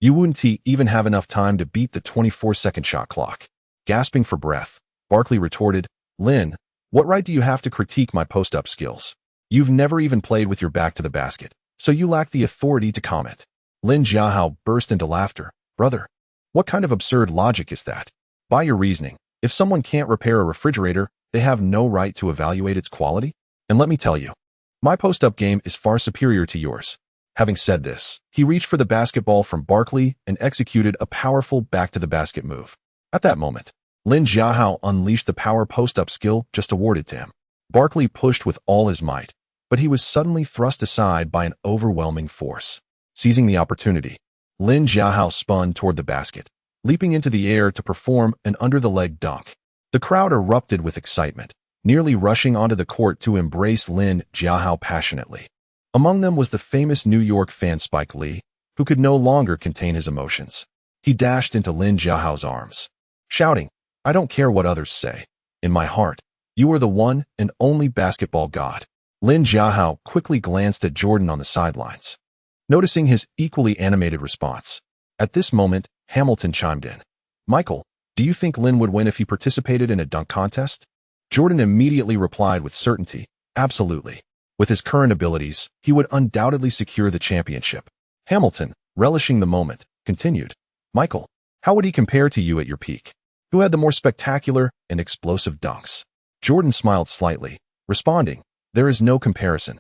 you wouldn't even have enough time to beat the 24-second shot clock." Gasping for breath, Barkley retorted, "Lin, what right do you have to critique my post-up skills? You've never even played with your back to the basket, so you lack the authority to comment." Lin Jiahao burst into laughter. "Brother, what kind of absurd logic is that? By your reasoning, if someone can't repair a refrigerator, they have no right to evaluate its quality? And let me tell you, my post-up game is far superior to yours." Having said this, he reached for the basketball from Barkley and executed a powerful back-to-the-basket move. At that moment, Lin Jiahao unleashed the power post-up skill just awarded to him. Barkley pushed with all his might, but he was suddenly thrust aside by an overwhelming force. Seizing the opportunity, Lin Jiahao spun toward the basket, leaping into the air to perform an under-the-leg dunk. The crowd erupted with excitement, nearly rushing onto the court to embrace Lin Jiahao passionately. Among them was the famous New York fan Spike Lee, who could no longer contain his emotions. He dashed into Lin Jiahao's arms, shouting, "I don't care what others say. In my heart, you are the one and only basketball god." Lin Jiahao quickly glanced at Jordan on the sidelines, noticing his equally animated response. At this moment, Hamilton chimed in. "Michael, do you think Lin would win if he participated in a dunk contest?" Jordan immediately replied with certainty, "Absolutely. With his current abilities, he would undoubtedly secure the championship." Hamilton, relishing the moment, continued, "Michael, how would he compare to you at your peak? Who had the more spectacular and explosive dunks?" Jordan smiled slightly, responding, "There is no comparison.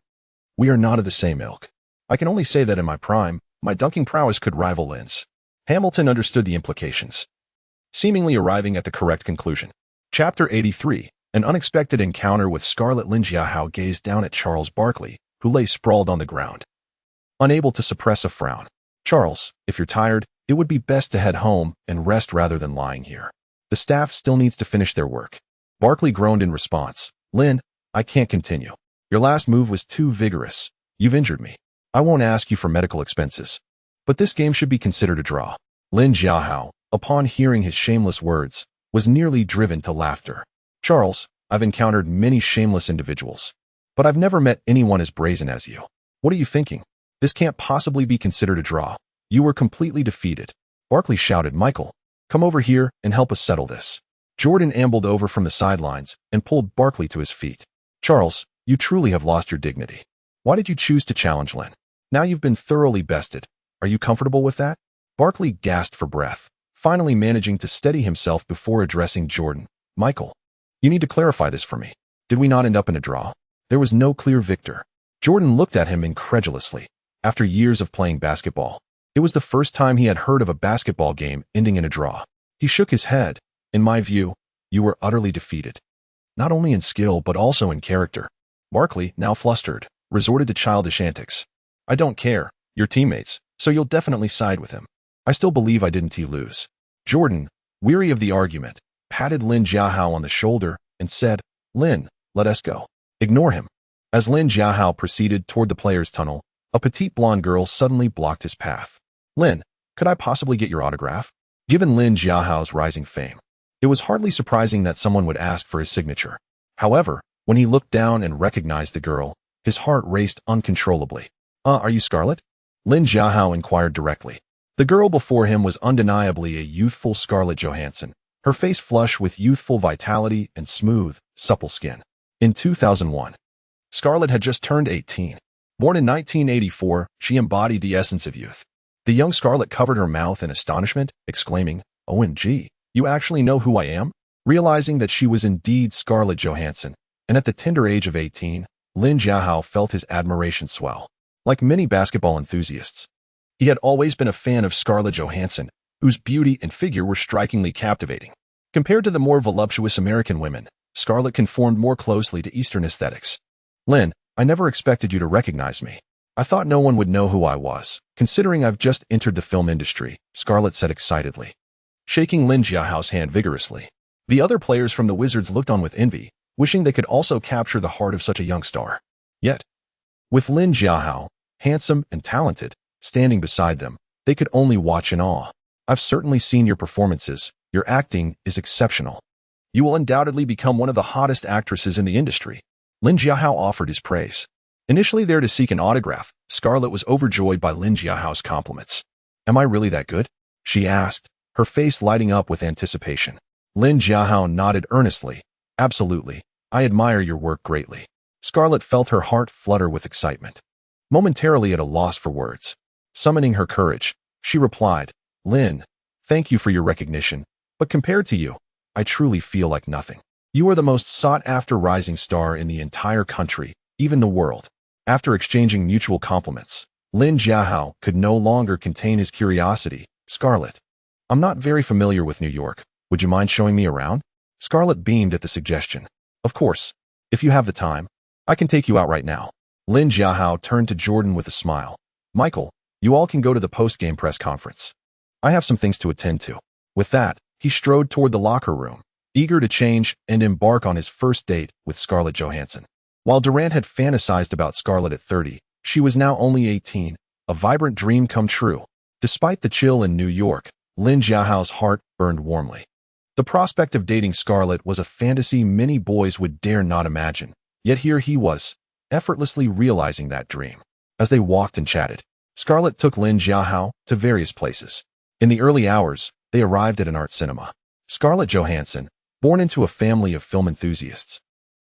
We are not of the same ilk. I can only say that in my prime, my dunking prowess could rival Lin's." Hamilton understood the implications, seemingly arriving at the correct conclusion. Chapter 83. An unexpected encounter with Scarlet. Lin Jiahao gazed down at Charles Barkley, who lay sprawled on the ground, unable to suppress a frown. "Charles, if you're tired, it would be best to head home and rest rather than lying here. The staff still needs to finish their work." Barkley groaned in response. "Lin, I can't continue. Your last move was too vigorous. You've injured me. I won't ask you for medical expenses, but this game should be considered a draw." Lin Jiahao, upon hearing his shameless words, was nearly driven to laughter. "Charles, I've encountered many shameless individuals, but I've never met anyone as brazen as you. What are you thinking? This can't possibly be considered a draw. You were completely defeated." Barkley shouted, "Michael, come over here and help us settle this." Jordan ambled over from the sidelines and pulled Barkley to his feet. "Charles, you truly have lost your dignity. Why did you choose to challenge Lin? Now you've been thoroughly bested. Are you comfortable with that?" Barkley gasped for breath, finally managing to steady himself before addressing Jordan. "Michael, you need to clarify this for me. Did we not end up in a draw? There was no clear victor." Jordan looked at him incredulously. After years of playing basketball, it was the first time he had heard of a basketball game ending in a draw. He shook his head. "In my view, you were utterly defeated. Not only in skill, but also in character." Barkley, now flustered, resorted to childish antics. "I don't care. You're teammates, so you'll definitely side with him. I still believe I didn't lose." Jordan, weary of the argument, patted Lin Jiahao on the shoulder and said, "Lin, let us go." "Ignore him." As Lin Jiahao proceeded toward the players' tunnel, a petite blonde girl suddenly blocked his path. "Lin, could I possibly get your autograph?" Given Lin Jiahao's rising fame, it was hardly surprising that someone would ask for his signature. However, when he looked down and recognized the girl, his heart raced uncontrollably. Are you Scarlett?" Lin Jiahao inquired directly. The girl before him was undeniably a youthful Scarlett Johansson, her face flush with youthful vitality and smooth, supple skin. In 2001, Scarlett had just turned 18. Born in 1984, she embodied the essence of youth. The young Scarlett covered her mouth in astonishment, exclaiming, "OMG, you actually know who I am?" Realizing that she was indeed Scarlett Johansson, and at the tender age of 18, Lin Jiahao felt his admiration swell. Like many basketball enthusiasts, he had always been a fan of Scarlett Johansson, whose beauty and figure were strikingly captivating. Compared to the more voluptuous American women, Scarlett conformed more closely to Eastern aesthetics. "Lin, I never expected you to recognize me. I thought no one would know who I was, considering I've just entered the film industry," Scarlett said excitedly. shaking Lin Jiahao's hand vigorously. The other players from the Wizards looked on with envy, wishing they could also capture the heart of such a young star. Yet, with Lin Jiahao, handsome and talented, standing beside them, they could only watch in awe. I've certainly seen your performances. Your acting is exceptional. You will undoubtedly become one of the hottest actresses in the industry. Lin Jiahao offered his praise. Initially there to seek an autograph, Scarlett was overjoyed by Lin Jiahao's compliments. Am I really that good? She asked, her face lighting up with anticipation. Lin Jiahao nodded earnestly. Absolutely. I admire your work greatly. Scarlett felt her heart flutter with excitement. Momentarily at a loss for words. Summoning her courage, she replied, Lin, thank you for your recognition, but compared to you, I truly feel like nothing. You are the most sought-after rising star in the entire country, even the world. After exchanging mutual compliments, Lin Jiahao could no longer contain his curiosity. Scarlett, I'm not very familiar with New York. Would you mind showing me around? Scarlett beamed at the suggestion. Of course. If you have the time, I can take you out right now. Lin Jiahao turned to Jordan with a smile. Michael, you all can go to the post-game press conference. I have some things to attend to. With that, he strode toward the locker room, eager to change and embark on his first date with Scarlett Johansson. While Durant had fantasized about Scarlett at 30, she was now only 18, a vibrant dream come true. Despite the chill in New York, Lin Jiahao's heart burned warmly. The prospect of dating Scarlett was a fantasy many boys would dare not imagine, yet here he was, effortlessly realizing that dream. As they walked and chatted, Scarlett took Lin Jiahao to various places. In the early hours, they arrived at an art cinema. Scarlett Johansson, born into a family of film enthusiasts,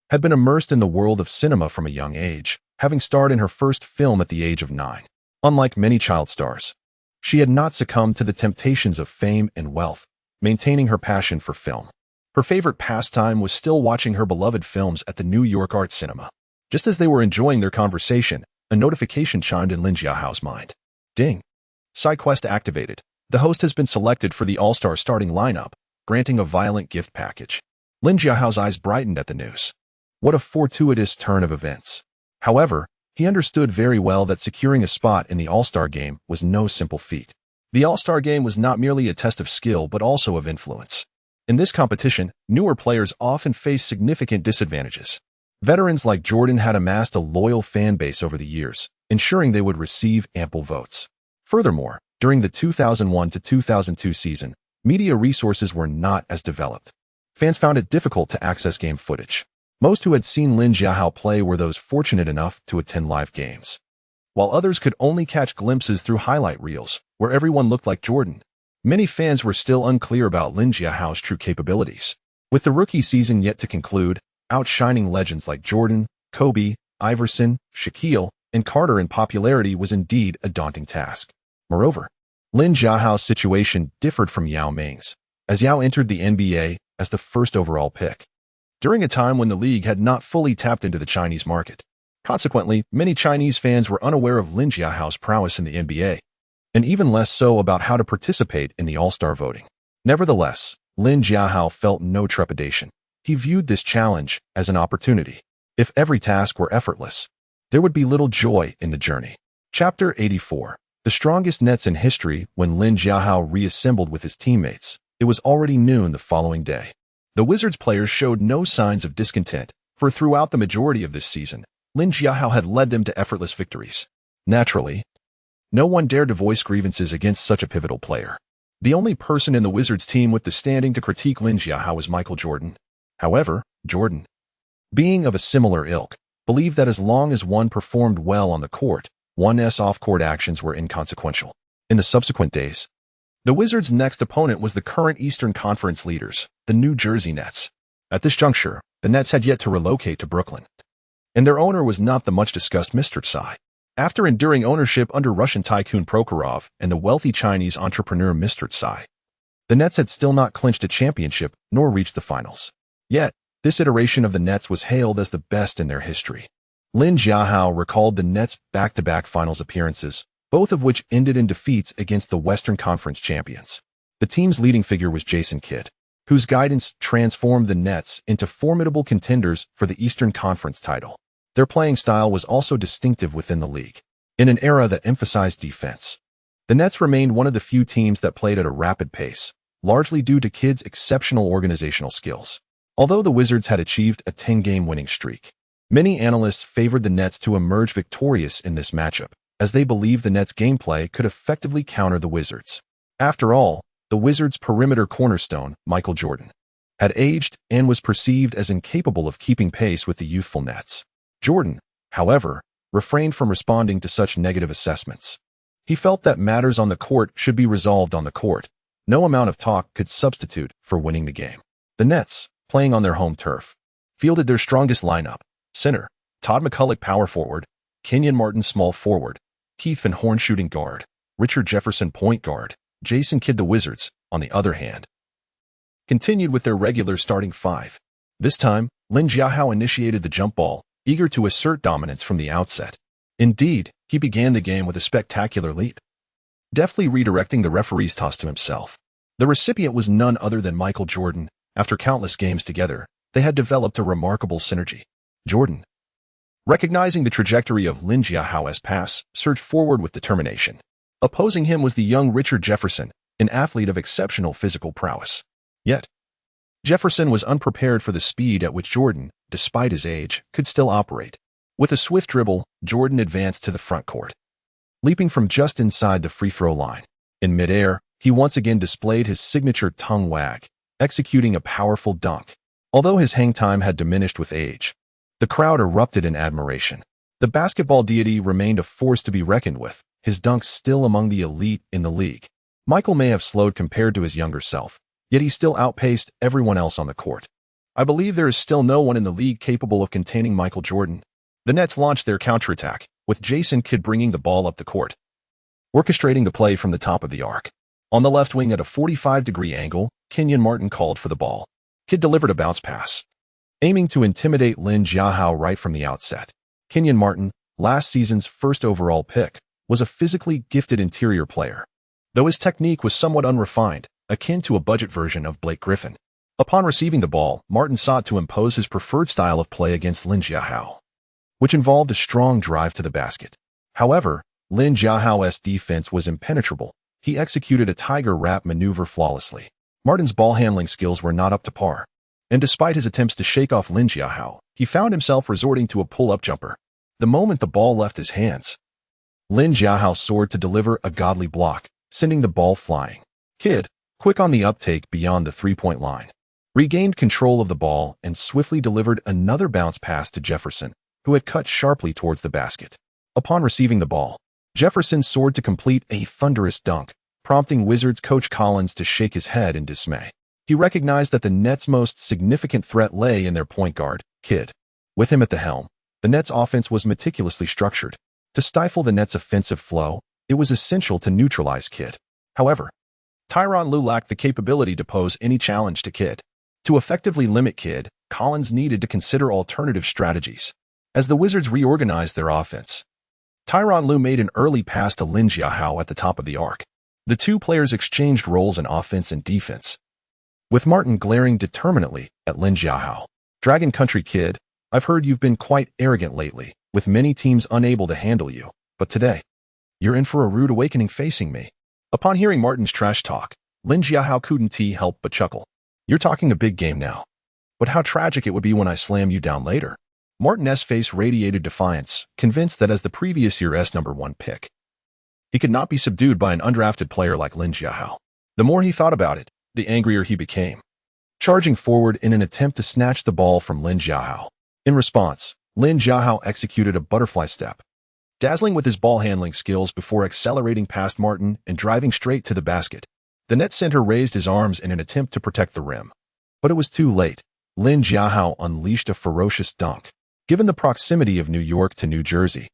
had been immersed in the world of cinema from a young age, having starred in her first film at the age of 9. Unlike many child stars, she had not succumbed to the temptations of fame and wealth, maintaining her passion for film. Her favorite pastime was still watching her beloved films at the New York Art Cinema. Just as they were enjoying their conversation, a notification chimed in Lin Jiahao's mind. Ding. Side quest activated. The host has been selected for the All-Star starting lineup, granting a violent gift package. Lin Jiahao's eyes brightened at the news. What a fortuitous turn of events. However, he understood very well that securing a spot in the All-Star game was no simple feat. The All-Star game was not merely a test of skill but also of influence. In this competition, newer players often face significant disadvantages. Veterans like Jordan had amassed a loyal fan base over the years, ensuring they would receive ample votes. Furthermore, during the 2001 to 2002 season, media resources were not as developed. Fans found it difficult to access game footage. Most who had seen Lin Jiahao play were those fortunate enough to attend live games, while others could only catch glimpses through highlight reels, where everyone looked like Jordan. Many fans were still unclear about Lin Jiahao's true capabilities. With the rookie season yet to conclude, outshining legends like Jordan, Kobe, Iverson, Shaquille, and Carter in popularity was indeed a daunting task. Moreover, Lin Jiahao's situation differed from Yao Ming's, as Yao entered the NBA as the first overall pick, during a time when the league had not fully tapped into the Chinese market. Consequently, many Chinese fans were unaware of Lin Jiahao's prowess in the NBA, and even less so about how to participate in the All-Star voting. Nevertheless, Lin Jiahao felt no trepidation. He viewed this challenge as an opportunity. If every task were effortless, there would be little joy in the journey. Chapter 84. The strongest nets in history. When Lin Jiahao reassembled with his teammates, it was already noon the following day. The Wizards players showed no signs of discontent, for throughout the majority of this season, Lin Jiahao had led them to effortless victories. Naturally, no one dared to voice grievances against such a pivotal player. The only person in the Wizards team with the standing to critique Lin Jiahao was Michael Jordan. However, Jordan, being of a similar ilk, believed that as long as one performed well on the court, one's off-court actions were inconsequential. In the subsequent days, the Wizards' next opponent was the current Eastern Conference leaders, the New Jersey Nets. At this juncture, the Nets had yet to relocate to Brooklyn, and their owner was not the much-discussed Mr. Tsai. After enduring ownership under Russian tycoon Prokhorov and the wealthy Chinese entrepreneur Mr. Tsai, the Nets had still not clinched a championship nor reached the finals. Yet, this iteration of the Nets was hailed as the best in their history. Lin Jiahao recalled the Nets' back-to-back finals appearances, both of which ended in defeats against the Western Conference champions. The team's leading figure was Jason Kidd, whose guidance transformed the Nets into formidable contenders for the Eastern Conference title. Their playing style was also distinctive within the league. In an era that emphasized defense, the Nets remained one of the few teams that played at a rapid pace, largely due to Kidd's exceptional organizational skills. Although the Wizards had achieved a 10-game winning streak, many analysts favored the Nets to emerge victorious in this matchup, as they believed the Nets' gameplay could effectively counter the Wizards. After all, the Wizards' perimeter cornerstone, Michael Jordan, had aged and was perceived as incapable of keeping pace with the youthful Nets. Jordan, however, refrained from responding to such negative assessments. He felt that matters on the court should be resolved on the court. No amount of talk could substitute for winning the game. The Nets, playing on their home turf, fielded their strongest lineup: center, Todd McCulloch power forward, Kenyon Martin small forward, Keith Van Horn shooting guard, Richard Jefferson point guard. Jason Kidd. The Wizards, on the other hand, continued with their regular starting five. This time, Lin Jiahao initiated the jump ball, eager to assert dominance from the outset. Indeed, he began the game with a spectacular leap, deftly redirecting the referee's toss to himself. The recipient was none other than Michael Jordan. After countless games together, they had developed a remarkable synergy. Jordan, recognizing the trajectory of Lin Jiahao's pass, surged forward with determination. Opposing him was the young Richard Jefferson, an athlete of exceptional physical prowess. Yet, Jefferson was unprepared for the speed at which Jordan, despite his age, could still operate. With a swift dribble, Jordan advanced to the front court, leaping from just inside the free throw line. In midair, he once again displayed his signature tongue wag, executing a powerful dunk. Although his hang time had diminished with age, the crowd erupted in admiration. The basketball deity remained a force to be reckoned with, his dunks still among the elite in the league. Michael may have slowed compared to his younger self, yet he still outpaced everyone else on the court. I believe there is still no one in the league capable of containing Michael Jordan. The Nets launched their counterattack, with Jason Kidd bringing the ball up the court, orchestrating the play from the top of the arc. On the left wing at a 45-degree angle, Kenyon Martin called for the ball. Kidd delivered a bounce pass, aiming to intimidate Lin Jiahao right from the outset. Kenyon Martin, last season's first overall pick, was a physically gifted interior player, though his technique was somewhat unrefined, akin to a budget version of Blake Griffin. Upon receiving the ball, Martin sought to impose his preferred style of play against Lin Jiahao, which involved a strong drive to the basket. However, Lin Jiahao's defense was impenetrable. He executed a tiger wrap maneuver flawlessly. Martin's ball handling skills were not up to par, and despite his attempts to shake off Lin Jiahao, he found himself resorting to a pull-up jumper. The moment the ball left his hands, Lin Jiahao soared to deliver a godly block, sending the ball flying. Kidd, quick on the uptake beyond the three-point line, regained control of the ball and swiftly delivered another bounce pass to Jefferson, who had cut sharply towards the basket. Upon receiving the ball, Jefferson soared to complete a thunderous dunk, prompting Wizards coach Collins to shake his head in dismay. He recognized that the Nets' most significant threat lay in their point guard, Kidd. With him at the helm, the Nets' offense was meticulously structured. To stifle the Nets' offensive flow, it was essential to neutralize Kidd. However, Tyronn Lue lacked the capability to pose any challenge to Kidd. To effectively limit Kidd, Collins needed to consider alternative strategies. As the Wizards reorganized their offense, Tyronn Lue made an early pass to Lin Jiahao at the top of the arc. The two players exchanged roles in offense and defense, with Martin glaring determinately at Lin Jiahao. Dragon Country Kid, I've heard you've been quite arrogant lately, with many teams unable to handle you, but today, you're in for a rude awakening facing me. Upon hearing Martin's trash talk, Lin Jiahao couldn't help but chuckle. You're talking a big game now, but how tragic it would be when I slam you down later. Martin's face radiated defiance, convinced that as the previous year's #1 pick, he could not be subdued by an undrafted player like Lin Jiahao. The more he thought about it, the angrier he became, charging forward in an attempt to snatch the ball from Lin Jiahao. In response, Lin Jiahao executed a butterfly step, dazzling with his ball handling skills before accelerating past Martin and driving straight to the basket. The net center raised his arms in an attempt to protect the rim, but it was too late. Lin Jiahao unleashed a ferocious dunk. Given the proximity of New York to New Jersey,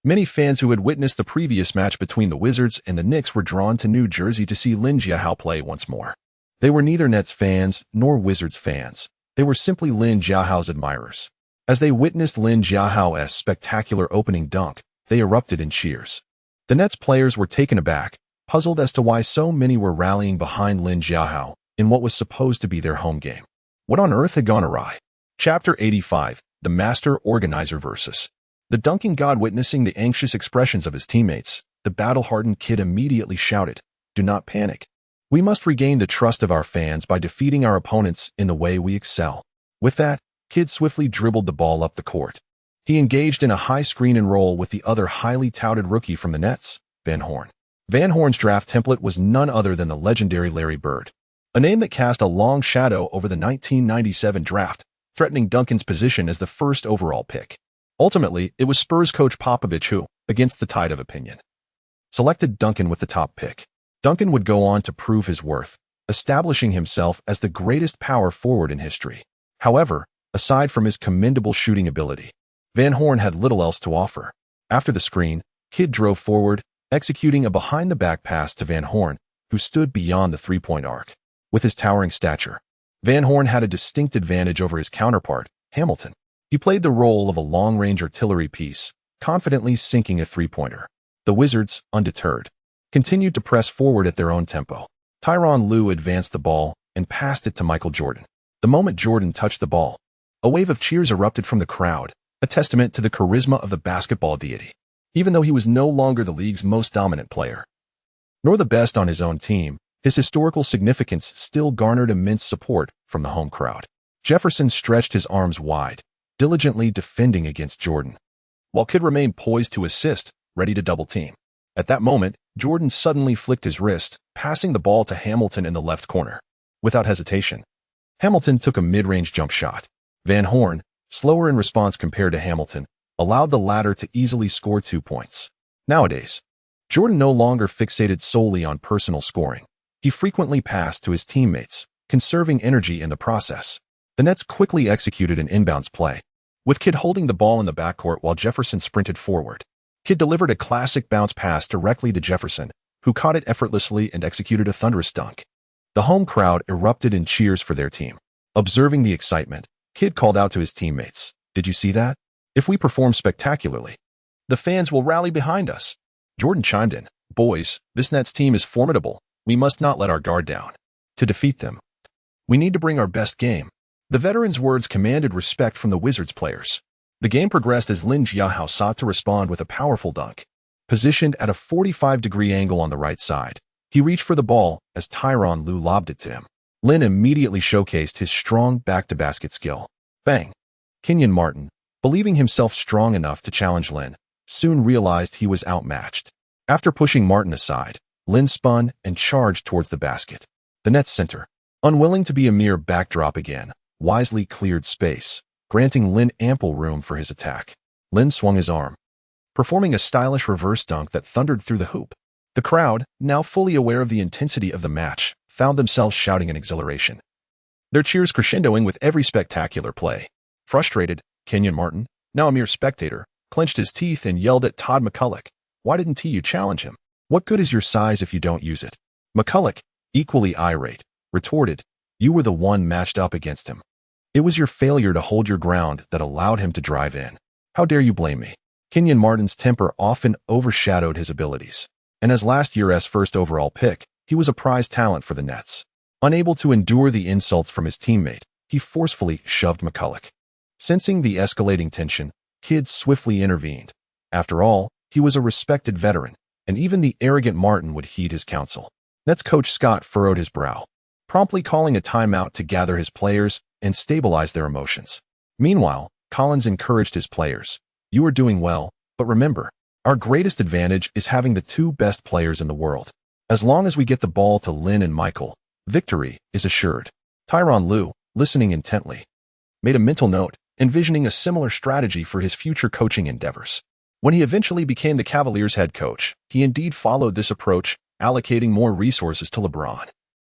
many fans who had witnessed the previous match between the Wizards and the Knicks were drawn to New Jersey to see Lin Jiahao play once more. They were neither Nets fans nor Wizards fans. They were simply Lin Jiahao's admirers. As they witnessed Lin Jiahao's spectacular opening dunk, they erupted in cheers. The Nets players were taken aback, puzzled as to why so many were rallying behind Lin Jiahao in what was supposed to be their home game. What on earth had gone awry? Chapter 85, The Master Organizer Versus. The dunking god witnessing the anxious expressions of his teammates, the battle-hardened Kid immediately shouted, "Do not panic. We must regain the trust of our fans by defeating our opponents in the way we excel. With that, Kidd swiftly dribbled the ball up the court. He engaged in a high screen and roll with the other highly touted rookie from the Nets, Van Horn. Van Horn's draft template was none other than the legendary Larry Bird, a name that cast a long shadow over the 1997 draft, threatening Duncan's position as the first overall pick. Ultimately, it was Spurs coach Popovich who, against the tide of opinion, selected Duncan with the top pick. Duncan would go on to prove his worth, establishing himself as the greatest power forward in history. However, aside from his commendable shooting ability, Van Horn had little else to offer. After the screen, Kidd drove forward, executing a behind-the-back pass to Van Horn, who stood beyond the three-point arc. With his towering stature, Van Horn had a distinct advantage over his counterpart, Hamilton. He played the role of a long-range artillery piece, confidently sinking a three-pointer. The Wizards, undeterred, continued to press forward at their own tempo. Tyronn Lue advanced the ball and passed it to Michael Jordan. The moment Jordan touched the ball, a wave of cheers erupted from the crowd, a testament to the charisma of the basketball deity. Even though he was no longer the league's most dominant player, nor the best on his own team, his historical significance still garnered immense support from the home crowd. Jefferson stretched his arms wide, diligently defending against Jordan, while Kidd remained poised to assist, ready to double-team. At that moment, Jordan suddenly flicked his wrist, passing the ball to Hamilton in the left corner. Without hesitation, Hamilton took a mid-range jump shot. Van Horn, slower in response compared to Hamilton, allowed the latter to easily score 2 points. Nowadays, Jordan no longer fixated solely on personal scoring. He frequently passed to his teammates, conserving energy in the process. The Nets quickly executed an inbounds play, with Kidd holding the ball in the backcourt while Jefferson sprinted forward. Kidd delivered a classic bounce pass directly to Jefferson, who caught it effortlessly and executed a thunderous dunk. The home crowd erupted in cheers for their team. Observing the excitement, Kidd called out to his teammates, "Did you see that? If we perform spectacularly, the fans will rally behind us." Jordan chimed in, "Boys, this Nets team is formidable. We must not let our guard down. To defeat them, we need to bring our best game." The veteran's words commanded respect from the Wizards players. The game progressed as Lin Jiahao sought to respond with a powerful dunk. Positioned at a 45-degree angle on the right side, he reached for the ball as Tyronn Lue lobbed it to him. Lin immediately showcased his strong back-to-basket skill. Bang! Kenyon Martin, believing himself strong enough to challenge Lin, soon realized he was outmatched. After pushing Martin aside, Lin spun and charged towards the basket. The Nets center, unwilling to be a mere backdrop again, wisely cleared space, granting Lin ample room for his attack. Lin swung his arm, performing a stylish reverse dunk that thundered through the hoop. The crowd, now fully aware of the intensity of the match, found themselves shouting in exhilaration, their cheers crescendoing with every spectacular play. Frustrated, Kenyon Martin, now a mere spectator, clenched his teeth and yelled at Todd McCulloch, "Why didn't you challenge him? What good is your size if you don't use it?" McCulloch, equally irate, retorted, "You were the one matched up against him. It was your failure to hold your ground that allowed him to drive in. How dare you blame me?" Kenyon Martin's temper often overshadowed his abilities, and as last year's first overall pick, he was a prize talent for the Nets. Unable to endure the insults from his teammate, he forcefully shoved McCulloch. Sensing the escalating tension, Kidd swiftly intervened. After all, he was a respected veteran, and even the arrogant Martin would heed his counsel. Nets coach Scott furrowed his brow, promptly calling a timeout to gather his players and stabilize their emotions. Meanwhile, Collins encouraged his players, "You are doing well, but remember, our greatest advantage is having the two best players in the world. As long as we get the ball to Lin and Michael, victory is assured." Tyronn Lue, listening intently, made a mental note, envisioning a similar strategy for his future coaching endeavors. When he eventually became the Cavaliers' head coach, he indeed followed this approach, allocating more resources to LeBron,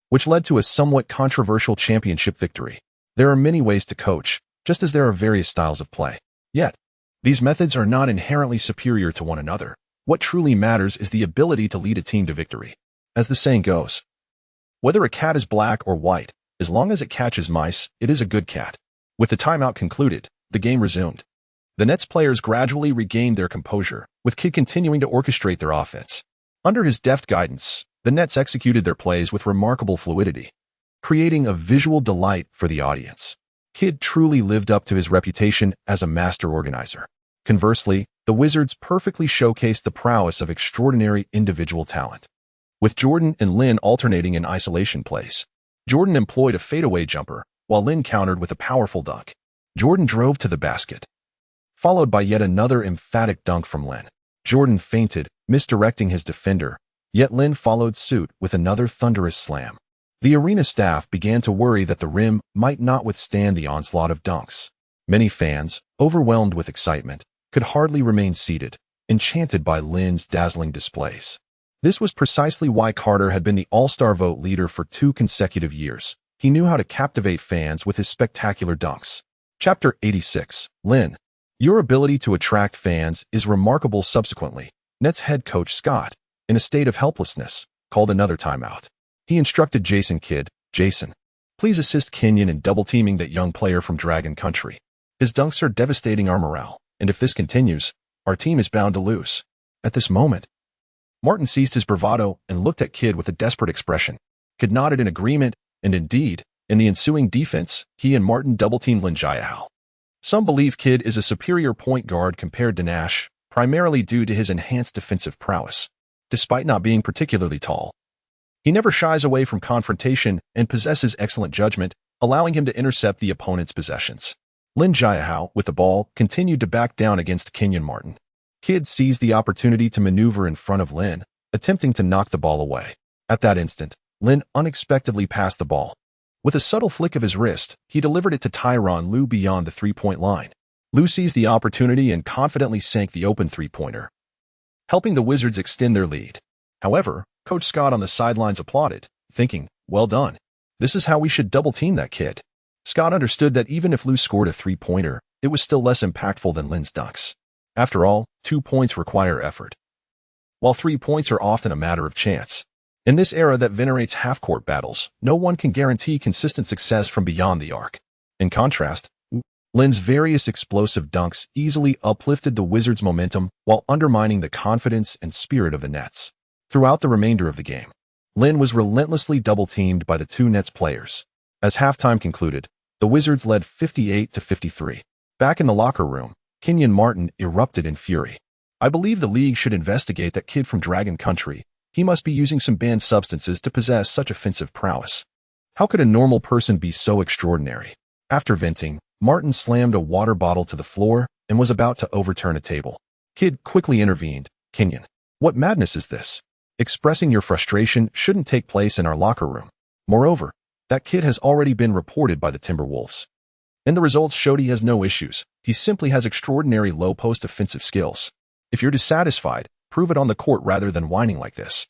which led to a somewhat controversial championship victory. There are many ways to coach, just as there are various styles of play. Yet, these methods are not inherently superior to one another. What truly matters is the ability to lead a team to victory. As the saying goes, whether a cat is black or white, as long as it catches mice, it is a good cat. With the timeout concluded, the game resumed. The Nets players gradually regained their composure, with Kidd continuing to orchestrate their offense. Under his deft guidance, the Nets executed their plays with remarkable fluidity, creating a visual delight for the audience. Kidd truly lived up to his reputation as a master organizer. Conversely, the Wizards perfectly showcased the prowess of extraordinary individual talent. with Jordan and Lin alternating in isolation plays. Jordan employed a fadeaway jumper, while Lin countered with a powerful dunk. Jordan drove to the basket, followed by yet another emphatic dunk from Lin. Jordan feinted, misdirecting his defender, yet Lin followed suit with another thunderous slam. The arena staff began to worry that the rim might not withstand the onslaught of dunks. Many fans, overwhelmed with excitement, could hardly remain seated, enchanted by Lin's dazzling displays. This was precisely why Carter had been the All-Star vote leader for 2 consecutive years. He knew how to captivate fans with his spectacular dunks. Chapter 86. Lin. Your ability to attract fans is remarkable. Subsequently, Nets head coach Scott, in a state of helplessness, called another timeout. He instructed Jason Kidd, Jason, please assist Kenyon in double-teaming that young player from Dragon Country. His dunks are devastating our morale, and if this continues, our team is bound to lose. At this moment, Martin ceased his bravado and looked at Kidd with a desperate expression. Kidd nodded in agreement, and indeed, in the ensuing defense, he and Martin double-teamed Lin Jiahao. Some believe Kidd is a superior point guard compared to Nash, primarily due to his enhanced defensive prowess. Despite not being particularly tall, he never shies away from confrontation and possesses excellent judgment, allowing him to intercept the opponent's possessions. Lin Jiahao, with the ball, continued to back down against Kenyon Martin. Kidd seized the opportunity to maneuver in front of Lin, attempting to knock the ball away. At that instant, Lin unexpectedly passed the ball. With a subtle flick of his wrist, he delivered it to Tyronn Lue beyond the three-point line. Lue seized the opportunity and confidently sank the open three-pointer, helping the Wizards extend their lead. However, Coach Scott on the sidelines applauded, thinking, well done. This is how we should double-team that kid. Scott understood that even if Lue scored a three-pointer, it was still less impactful than Lin's dunks. After all, 2 points require effort, while 3 points are often a matter of chance. In this era that venerates half-court battles, no one can guarantee consistent success from beyond the arc. In contrast, Lin's various explosive dunks easily uplifted the Wizards' momentum while undermining the confidence and spirit of the Nets. Throughout the remainder of the game, Lin was relentlessly double-teamed by the 2 Nets players. As halftime concluded, the Wizards led 58-53. Back in the locker room, Kenyon Martin erupted in fury. I believe the league should investigate that kid from Dragon Country. He must be using some banned substances to possess such offensive prowess. How could a normal person be so extraordinary? After venting, Martin slammed a water bottle to the floor and was about to overturn a table. Kidd quickly intervened. Kenyon, what madness is this? Expressing your frustration shouldn't take place in our locker room. Moreover, that kid has already been reported by the Timberwolves, and the results showed he has no issues. He simply has extraordinary low-post offensive skills. If you're dissatisfied, prove it on the court rather than whining like this.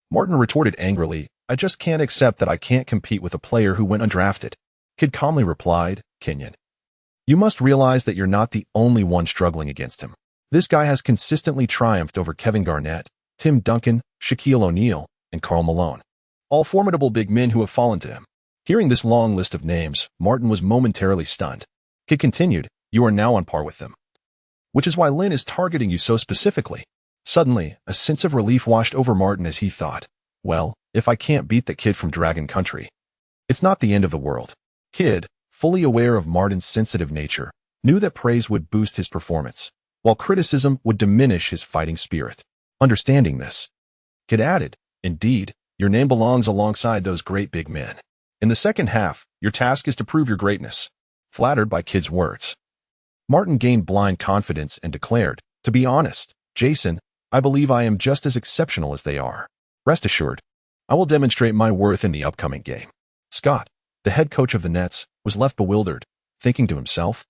Martin retorted angrily, I just can't accept that I can't compete with a player who went undrafted. Kidd calmly replied, Kenyon, you must realize that you're not the only one struggling against him. This guy has consistently triumphed over Kevin Garnett, Tim Duncan, Shaquille O'Neal, and Karl Malone, all formidable big men who have fallen to him. Hearing this long list of names, Martin was momentarily stunned. Kidd continued, you are now on par with them, which is why Lin is targeting you so specifically. Suddenly, a sense of relief washed over Martin as he thought, well, if I can't beat that kid from Dragon Country, it's not the end of the world. Kidd, fully aware of Martin's sensitive nature, knew that praise would boost his performance, while criticism would diminish his fighting spirit. Understanding this, Kidd added, indeed, your name belongs alongside those great big men. In the second half, your task is to prove your greatness. Flattered by Kidd's words, Martin gained blind confidence and declared, to be honest, Jason, I believe I am just as exceptional as they are. Rest assured, I will demonstrate my worth in the upcoming game. Scott, the head coach of the Nets, was left bewildered, thinking to himself,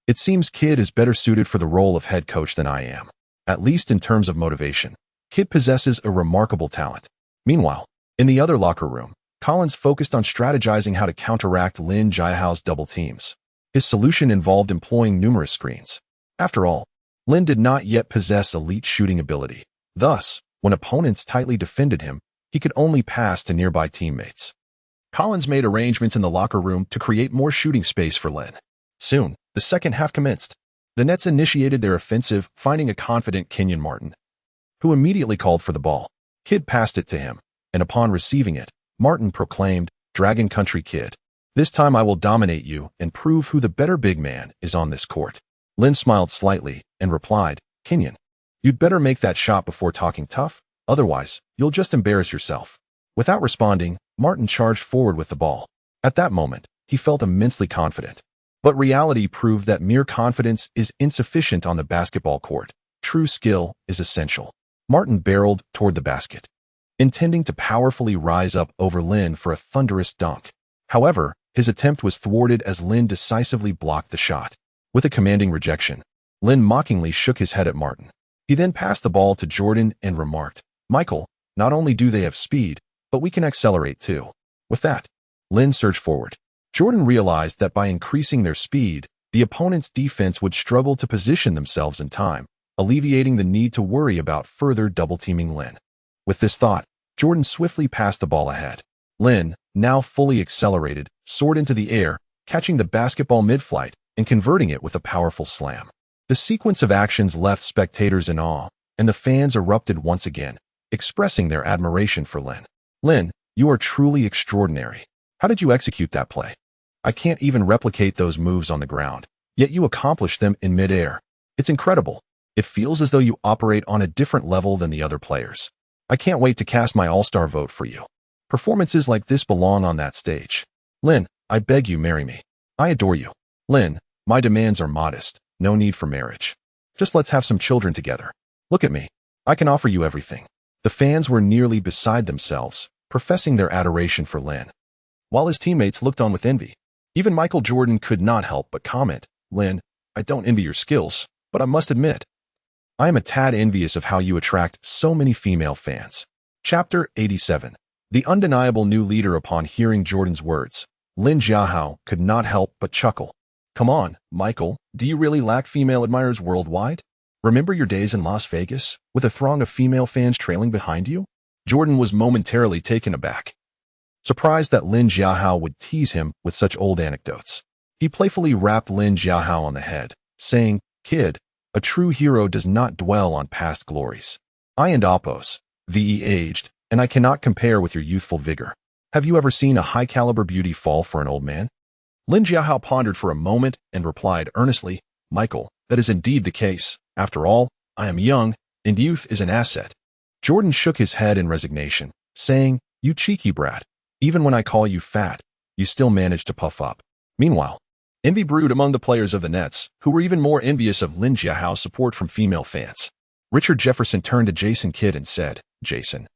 it seems Kidd is better suited for the role of head coach than I am. At least in terms of motivation, Kidd possesses a remarkable talent. Meanwhile, in the other locker room, Collins focused on strategizing how to counteract Lin Jiahao's double teams. His solution involved employing numerous screens. After all, Lin did not yet possess elite shooting ability. Thus, when opponents tightly defended him, he could only pass to nearby teammates. Collins made arrangements in the locker room to create more shooting space for Lin. Soon, the second half commenced. The Nets initiated their offensive, finding a confident Kenyon Martin, who immediately called for the ball. Kidd passed it to him, and upon receiving it, Martin proclaimed, Dragon Country Kid, this time I will dominate you and prove who the better big man is on this court. Lin smiled slightly and replied, Kenyon, you'd better make that shot before talking tough. Otherwise, you'll just embarrass yourself. Without responding, Martin charged forward with the ball. At that moment, he felt immensely confident. But reality proved that mere confidence is insufficient on the basketball court. True skill is essential. Martin barreled toward the basket, intending to powerfully rise up over Lin for a thunderous dunk. However, his attempt was thwarted as Lin decisively blocked the shot. With a commanding rejection, Lin mockingly shook his head at Martin. He then passed the ball to Jordan and remarked, "Michael, not only do they have speed, but we can accelerate too." With that, Lin surged forward. Jordan realized that by increasing their speed, the opponent's defense would struggle to position themselves in time, alleviating the need to worry about further double-teaming Lin. With this thought, Jordan swiftly passed the ball ahead. Lin, now fully accelerated, soared into the air, catching the basketball mid-flight and converting it with a powerful slam. The sequence of actions left spectators in awe, and the fans erupted once again, expressing their admiration for Lin. "Lin, you are truly extraordinary. How did you execute that play? I can't even replicate those moves on the ground, yet you accomplished them in mid-air. It's incredible. It feels as though you operate on a different level than the other players. I can't wait to cast my all-star vote for you. Performances like this belong on that stage. Lin, I beg you, marry me. I adore you. Lin, my demands are modest. No need for marriage. Just let's have some children together. Look at me. I can offer you everything." The fans were nearly beside themselves, professing their adoration for Lin, while his teammates looked on with envy. Even Michael Jordan could not help but comment, "Lin, I don't envy your skills, but I must admit, I am a tad envious of how you attract so many female fans." Chapter 87. The undeniable new leader. Upon hearing Jordan's words, Lin Jiahao could not help but chuckle. "Come on, Michael, do you really lack female admirers worldwide? Remember your days in Las Vegas, with a throng of female fans trailing behind you?" Jordan was momentarily taken aback, surprised that Lin Jiahao would tease him with such old anecdotes. He playfully rapped Lin Jiahao on the head, saying, "Kid, a true hero does not dwell on past glories. I and Oppos, ve aged, and I cannot compare with your youthful vigor. Have you ever seen a high-caliber beauty fall for an old man?" Lin Jiahao pondered for a moment and replied earnestly, "Michael, that is indeed the case. After all, I am young, and youth is an asset." Jordan shook his head in resignation, saying, "You cheeky brat. Even when I call you fat, you still manage to puff up." Meanwhile, envy brewed among the players of the Nets, who were even more envious of Lin Jiahao's support from female fans. Richard Jefferson turned to Jason Kidd and said, "Jason,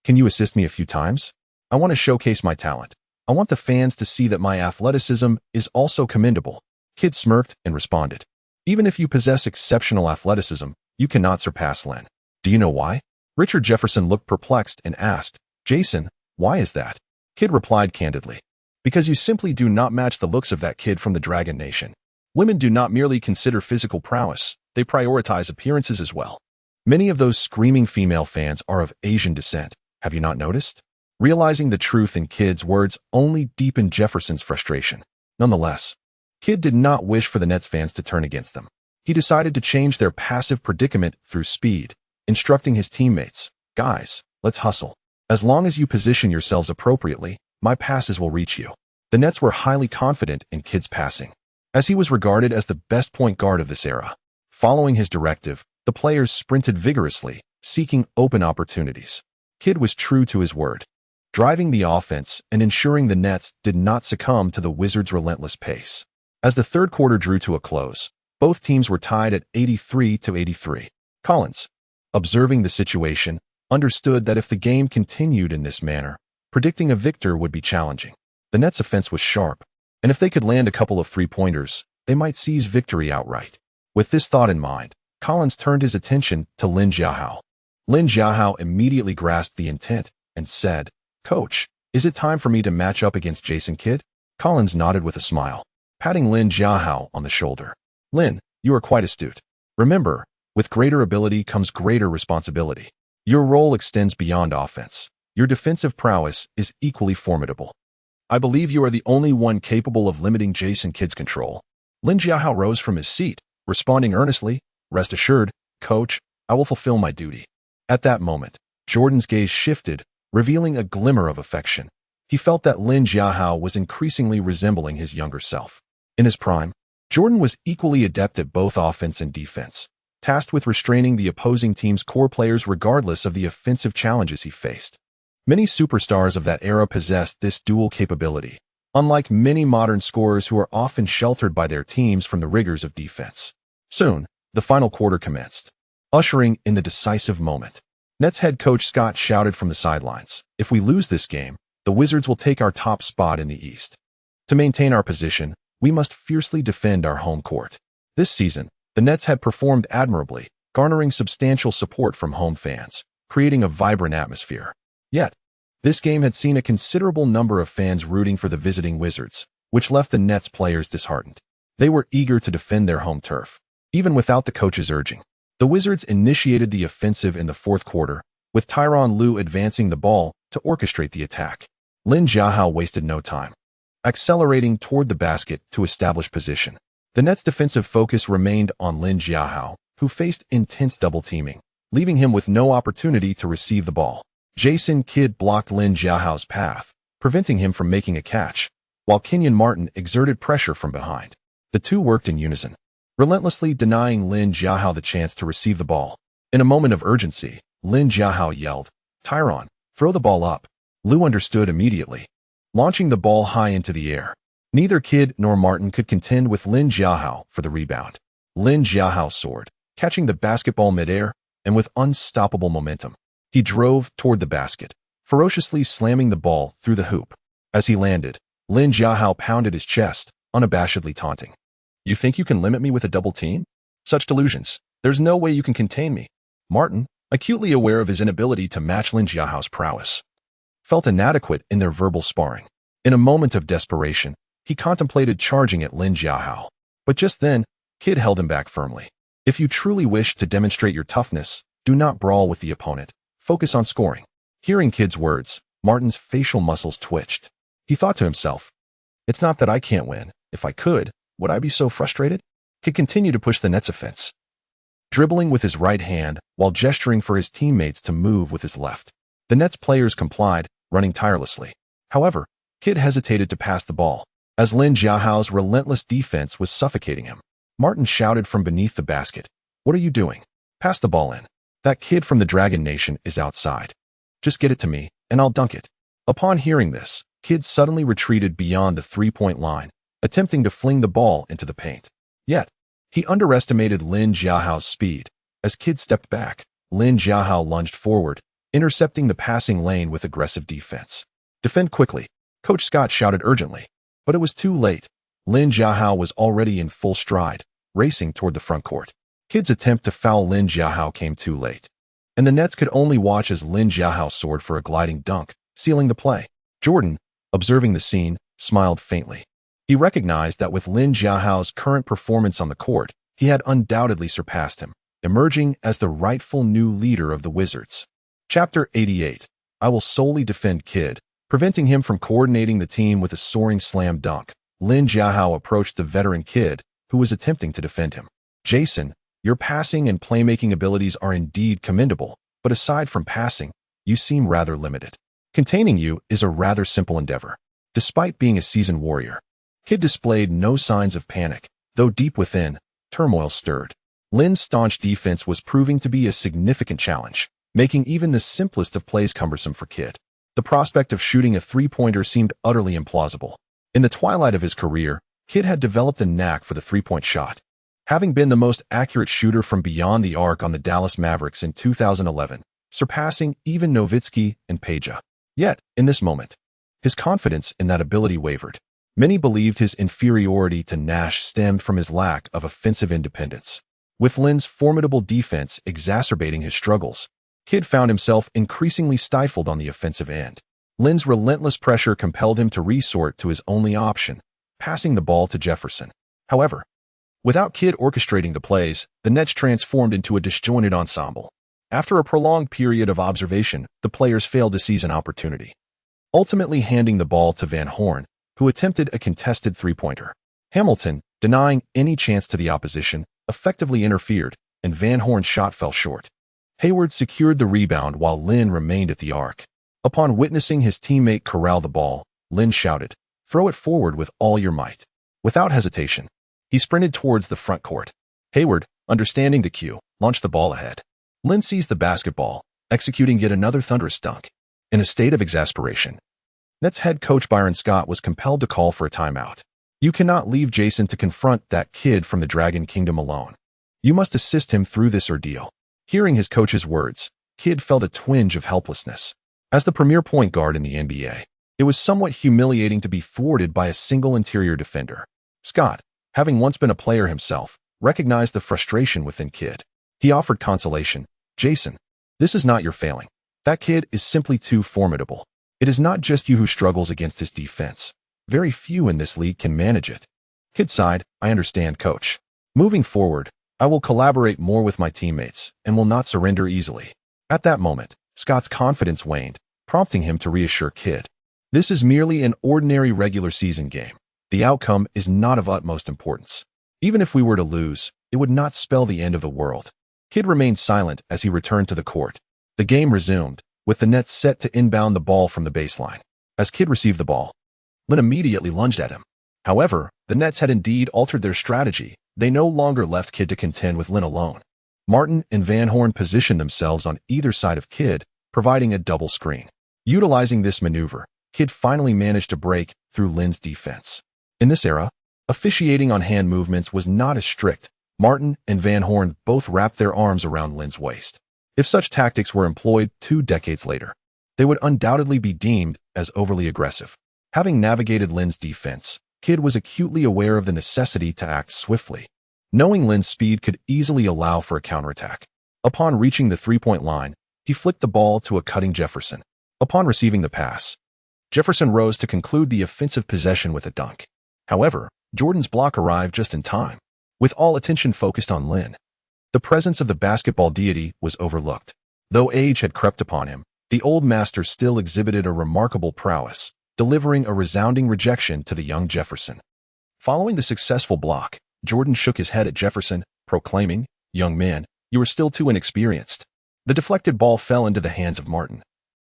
can you assist me a few times? I want to showcase my talent. I want the fans to see that my athleticism is also commendable." Kidd smirked and responded, "Even if you possess exceptional athleticism, you cannot surpass Lin. Do you know why?" Richard Jefferson looked perplexed and asked, "Jason, why is that?" Kidd replied candidly, "Because you simply do not match the looks of that kid from the Dragon Nation. Women do not merely consider physical prowess, they prioritize appearances as well. Many of those screaming female fans are of Asian descent, have you not noticed?" Realizing the truth in Kidd's words only deepened Jefferson's frustration. Nonetheless, Kidd did not wish for the Nets fans to turn against them. He decided to change their passive predicament through speed, instructing his teammates, "Guys, let's hustle. As long as you position yourselves appropriately, my passes will reach you." The Nets were highly confident in Kidd's passing, as he was regarded as the best point guard of this era. Following his directive, the players sprinted vigorously, seeking open opportunities. Kidd was true to his word, driving the offense and ensuring the Nets did not succumb to the Wizards' relentless pace. As the third quarter drew to a close, both teams were tied at 83-83. Collins, observing the situation, understood that if the game continued in this manner, predicting a victor would be challenging. The Nets' offense was sharp, and if they could land a couple of three-pointers, they might seize victory outright. With this thought in mind, Collins turned his attention to Lin Jiahao. Lin Jiahao immediately grasped the intent and said, "Coach, is it time for me to match up against Jason Kidd?" Collins nodded with a smile, patting Lin Jiahao on the shoulder. "Lin, you are quite astute. Remember, with greater ability comes greater responsibility. Your role extends beyond offense. Your defensive prowess is equally formidable. I believe you are the only one capable of limiting Jason Kidd's control." Lin Jiahao rose from his seat, responding earnestly, "Rest assured, Coach, I will fulfill my duty." At that moment, Jordan's gaze shifted, revealing a glimmer of affection. He felt that Lin Jiahao was increasingly resembling his younger self. In his prime, Jordan was equally adept at both offense and defense, tasked with restraining the opposing team's core players regardless of the offensive challenges he faced. Many superstars of that era possessed this dual capability, unlike many modern scorers who are often sheltered by their teams from the rigors of defense. Soon, the final quarter commenced, ushering in the decisive moment. Nets head coach Scott shouted from the sidelines, "If we lose this game, the Wizards will take our top spot in the East. To maintain our position, we must fiercely defend our home court." This season, the Nets had performed admirably, garnering substantial support from home fans, creating a vibrant atmosphere. Yet, this game had seen a considerable number of fans rooting for the visiting Wizards, which left the Nets players disheartened. They were eager to defend their home turf, even without the coach's urging. The Wizards initiated the offensive in the fourth quarter, with Tyronn Lue advancing the ball to orchestrate the attack. Lin Jiahao wasted no time, accelerating toward the basket to establish position. The Nets' defensive focus remained on Lin Jiahao, who faced intense double-teaming, leaving him with no opportunity to receive the ball. Jason Kidd blocked Lin Jiahao's path, preventing him from making a catch, while Kenyon Martin exerted pressure from behind. The two worked in unison, relentlessly denying Lin Jiahao the chance to receive the ball. In a moment of urgency, Lin Jiahao yelled, "Tyronn, throw the ball up." Lue understood immediately, launching the ball high into the air. Neither Kidd nor Martin could contend with Lin Jiahao for the rebound. Lin Jiahao soared, catching the basketball midair, and with unstoppable momentum, he drove toward the basket, ferociously slamming the ball through the hoop. As he landed, Lin Jiahao pounded his chest, unabashedly taunting, "You think you can limit me with a double team? Such delusions. There's no way you can contain me." Martin, acutely aware of his inability to match Lin Jiahao's prowess, felt inadequate in their verbal sparring. In a moment of desperation, he contemplated charging at Lin Jiahao. But just then, Kidd held him back firmly. "If you truly wish to demonstrate your toughness, do not brawl with the opponent. Focus on scoring." Hearing Kidd's words, Martin's facial muscles twitched. He thought to himself, "It's not that I can't win. If I could, would I be so frustrated?" Kidd continued to push the Nets' offense, dribbling with his right hand while gesturing for his teammates to move with his left. The Nets players complied, running tirelessly. However, Kidd hesitated to pass the ball, as Lin Jiahao's relentless defense was suffocating him. Martin shouted from beneath the basket, "What are you doing? Pass the ball in. That kid from the Dragon Nation is outside. Just get it to me, and I'll dunk it." Upon hearing this, Kidd suddenly retreated beyond the three-point line, attempting to fling the ball into the paint. Yet, he underestimated Lin Jiahao's speed. As Kidd stepped back, Lin Jiahao lunged forward, intercepting the passing lane with aggressive defense. "Defend quickly," Coach Scott shouted urgently. But it was too late. Lin Jiahao was already in full stride, racing toward the front court. Kidd's attempt to foul Lin Jiahao came too late, and the Nets could only watch as Lin Jiahao soared for a gliding dunk, sealing the play. Jordan, observing the scene, smiled faintly. He recognized that with Lin Jiahao's current performance on the court, he had undoubtedly surpassed him, emerging as the rightful new leader of the Wizards. Chapter 88. I will solely defend Kidd. Preventing him from coordinating the team with a soaring slam dunk, Lin Jiahao approached the veteran Kidd, who was attempting to defend him. "Jason, your passing and playmaking abilities are indeed commendable, but aside from passing, you seem rather limited. Containing you is a rather simple endeavor." Despite being a seasoned warrior, Kidd displayed no signs of panic, though deep within, turmoil stirred. Lin's staunch defense was proving to be a significant challenge, making even the simplest of plays cumbersome for Kidd. The prospect of shooting a three-pointer seemed utterly implausible. In the twilight of his career, Kidd had developed a knack for the three-point shot, having been the most accurate shooter from beyond the arc on the Dallas Mavericks in 2011, surpassing even Nowitzki and Peja. Yet, in this moment, his confidence in that ability wavered. Many believed his inferiority to Nash stemmed from his lack of offensive independence. With Lin's formidable defense exacerbating his struggles, Kidd found himself increasingly stifled on the offensive end. Lin's relentless pressure compelled him to resort to his only option, passing the ball to Jefferson. However, without Kidd orchestrating the plays, the Nets transformed into a disjointed ensemble. After a prolonged period of observation, the players failed to seize an opportunity, ultimately handing the ball to Van Horn, who attempted a contested three-pointer. Hamilton, denying any chance to the opposition, effectively interfered, and Van Horn's shot fell short. Hayward secured the rebound while Lin remained at the arc. Upon witnessing his teammate corral the ball, Lin shouted, "Throw it forward with all your might." Without hesitation, he sprinted towards the front court. Hayward, understanding the cue, launched the ball ahead. Lin seized the basketball, executing yet another thunderous dunk. In a state of exasperation, Nets head coach Byron Scott was compelled to call for a timeout. You cannot leave Jason to confront that kid from the Dragon Kingdom alone. You must assist him through this ordeal. Hearing his coach's words, Kidd felt a twinge of helplessness. As the premier point guard in the NBA, it was somewhat humiliating to be thwarted by a single interior defender. Scott, having once been a player himself, recognized the frustration within Kidd. He offered consolation. Jason, this is not your failing. That kid is simply too formidable. It is not just you who struggles against his defense. Very few in this league can manage it. Kidd sighed. I understand, coach. Moving forward, I will collaborate more with my teammates and will not surrender easily. At that moment, Scott's confidence waned, prompting him to reassure Kidd. This is merely an ordinary regular season game. The outcome is not of utmost importance. Even if we were to lose, it would not spell the end of the world. Kidd remained silent as he returned to the court. The game resumed, with the Nets set to inbound the ball from the baseline. As Kidd received the ball, Lin immediately lunged at him. However, the Nets had indeed altered their strategy. They no longer left Kidd to contend with Lin alone. Martin and Van Horn positioned themselves on either side of Kidd, providing a double screen. Utilizing this maneuver, Kidd finally managed to break through Lin's defense. In this era, officiating on hand movements was not as strict. Martin and Van Horn both wrapped their arms around Lin's waist. If such tactics were employed 2 decades later, they would undoubtedly be deemed as overly aggressive. Having navigated Lin's defense, Kidd was acutely aware of the necessity to act swiftly, knowing Lin's speed could easily allow for a counterattack. Upon reaching the three-point line, he flicked the ball to a cutting Jefferson. Upon receiving the pass, Jefferson rose to conclude the offensive possession with a dunk. However, Jordan's block arrived just in time. With all attention focused on Lin, the presence of the basketball deity was overlooked. Though age had crept upon him, the old master still exhibited a remarkable prowess, delivering a resounding rejection to the young Jefferson. Following the successful block, Jordan shook his head at Jefferson, proclaiming, "Young man, you are still too inexperienced." The deflected ball fell into the hands of Martin,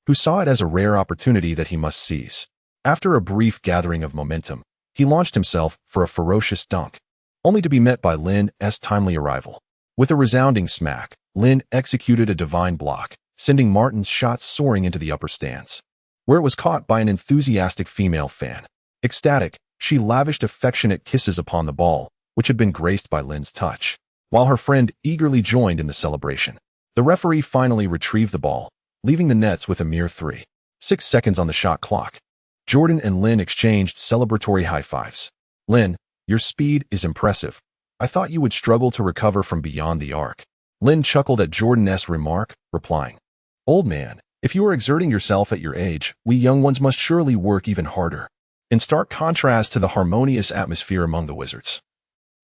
who saw it as a rare opportunity that he must seize. After a brief gathering of momentum, he launched himself for a ferocious dunk, only to be met by Lin's timely arrival. With a resounding smack, Lin executed a divine block, sending Martin's shot soaring into the upper stands, where it was caught by an enthusiastic female fan. Ecstatic, she lavished affectionate kisses upon the ball, which had been graced by Lin's touch, while her friend eagerly joined in the celebration. The referee finally retrieved the ball, leaving the Nets with a mere 3.6 seconds on the shot clock. Jordan and Lin exchanged celebratory high fives. Lin, your speed is impressive. I thought you would struggle to recover from beyond the arc. Lin chuckled at Jordan's remark, replying, Old man, if you are exerting yourself at your age, we young ones must surely work even harder. In stark contrast to the harmonious atmosphere among the Wizards,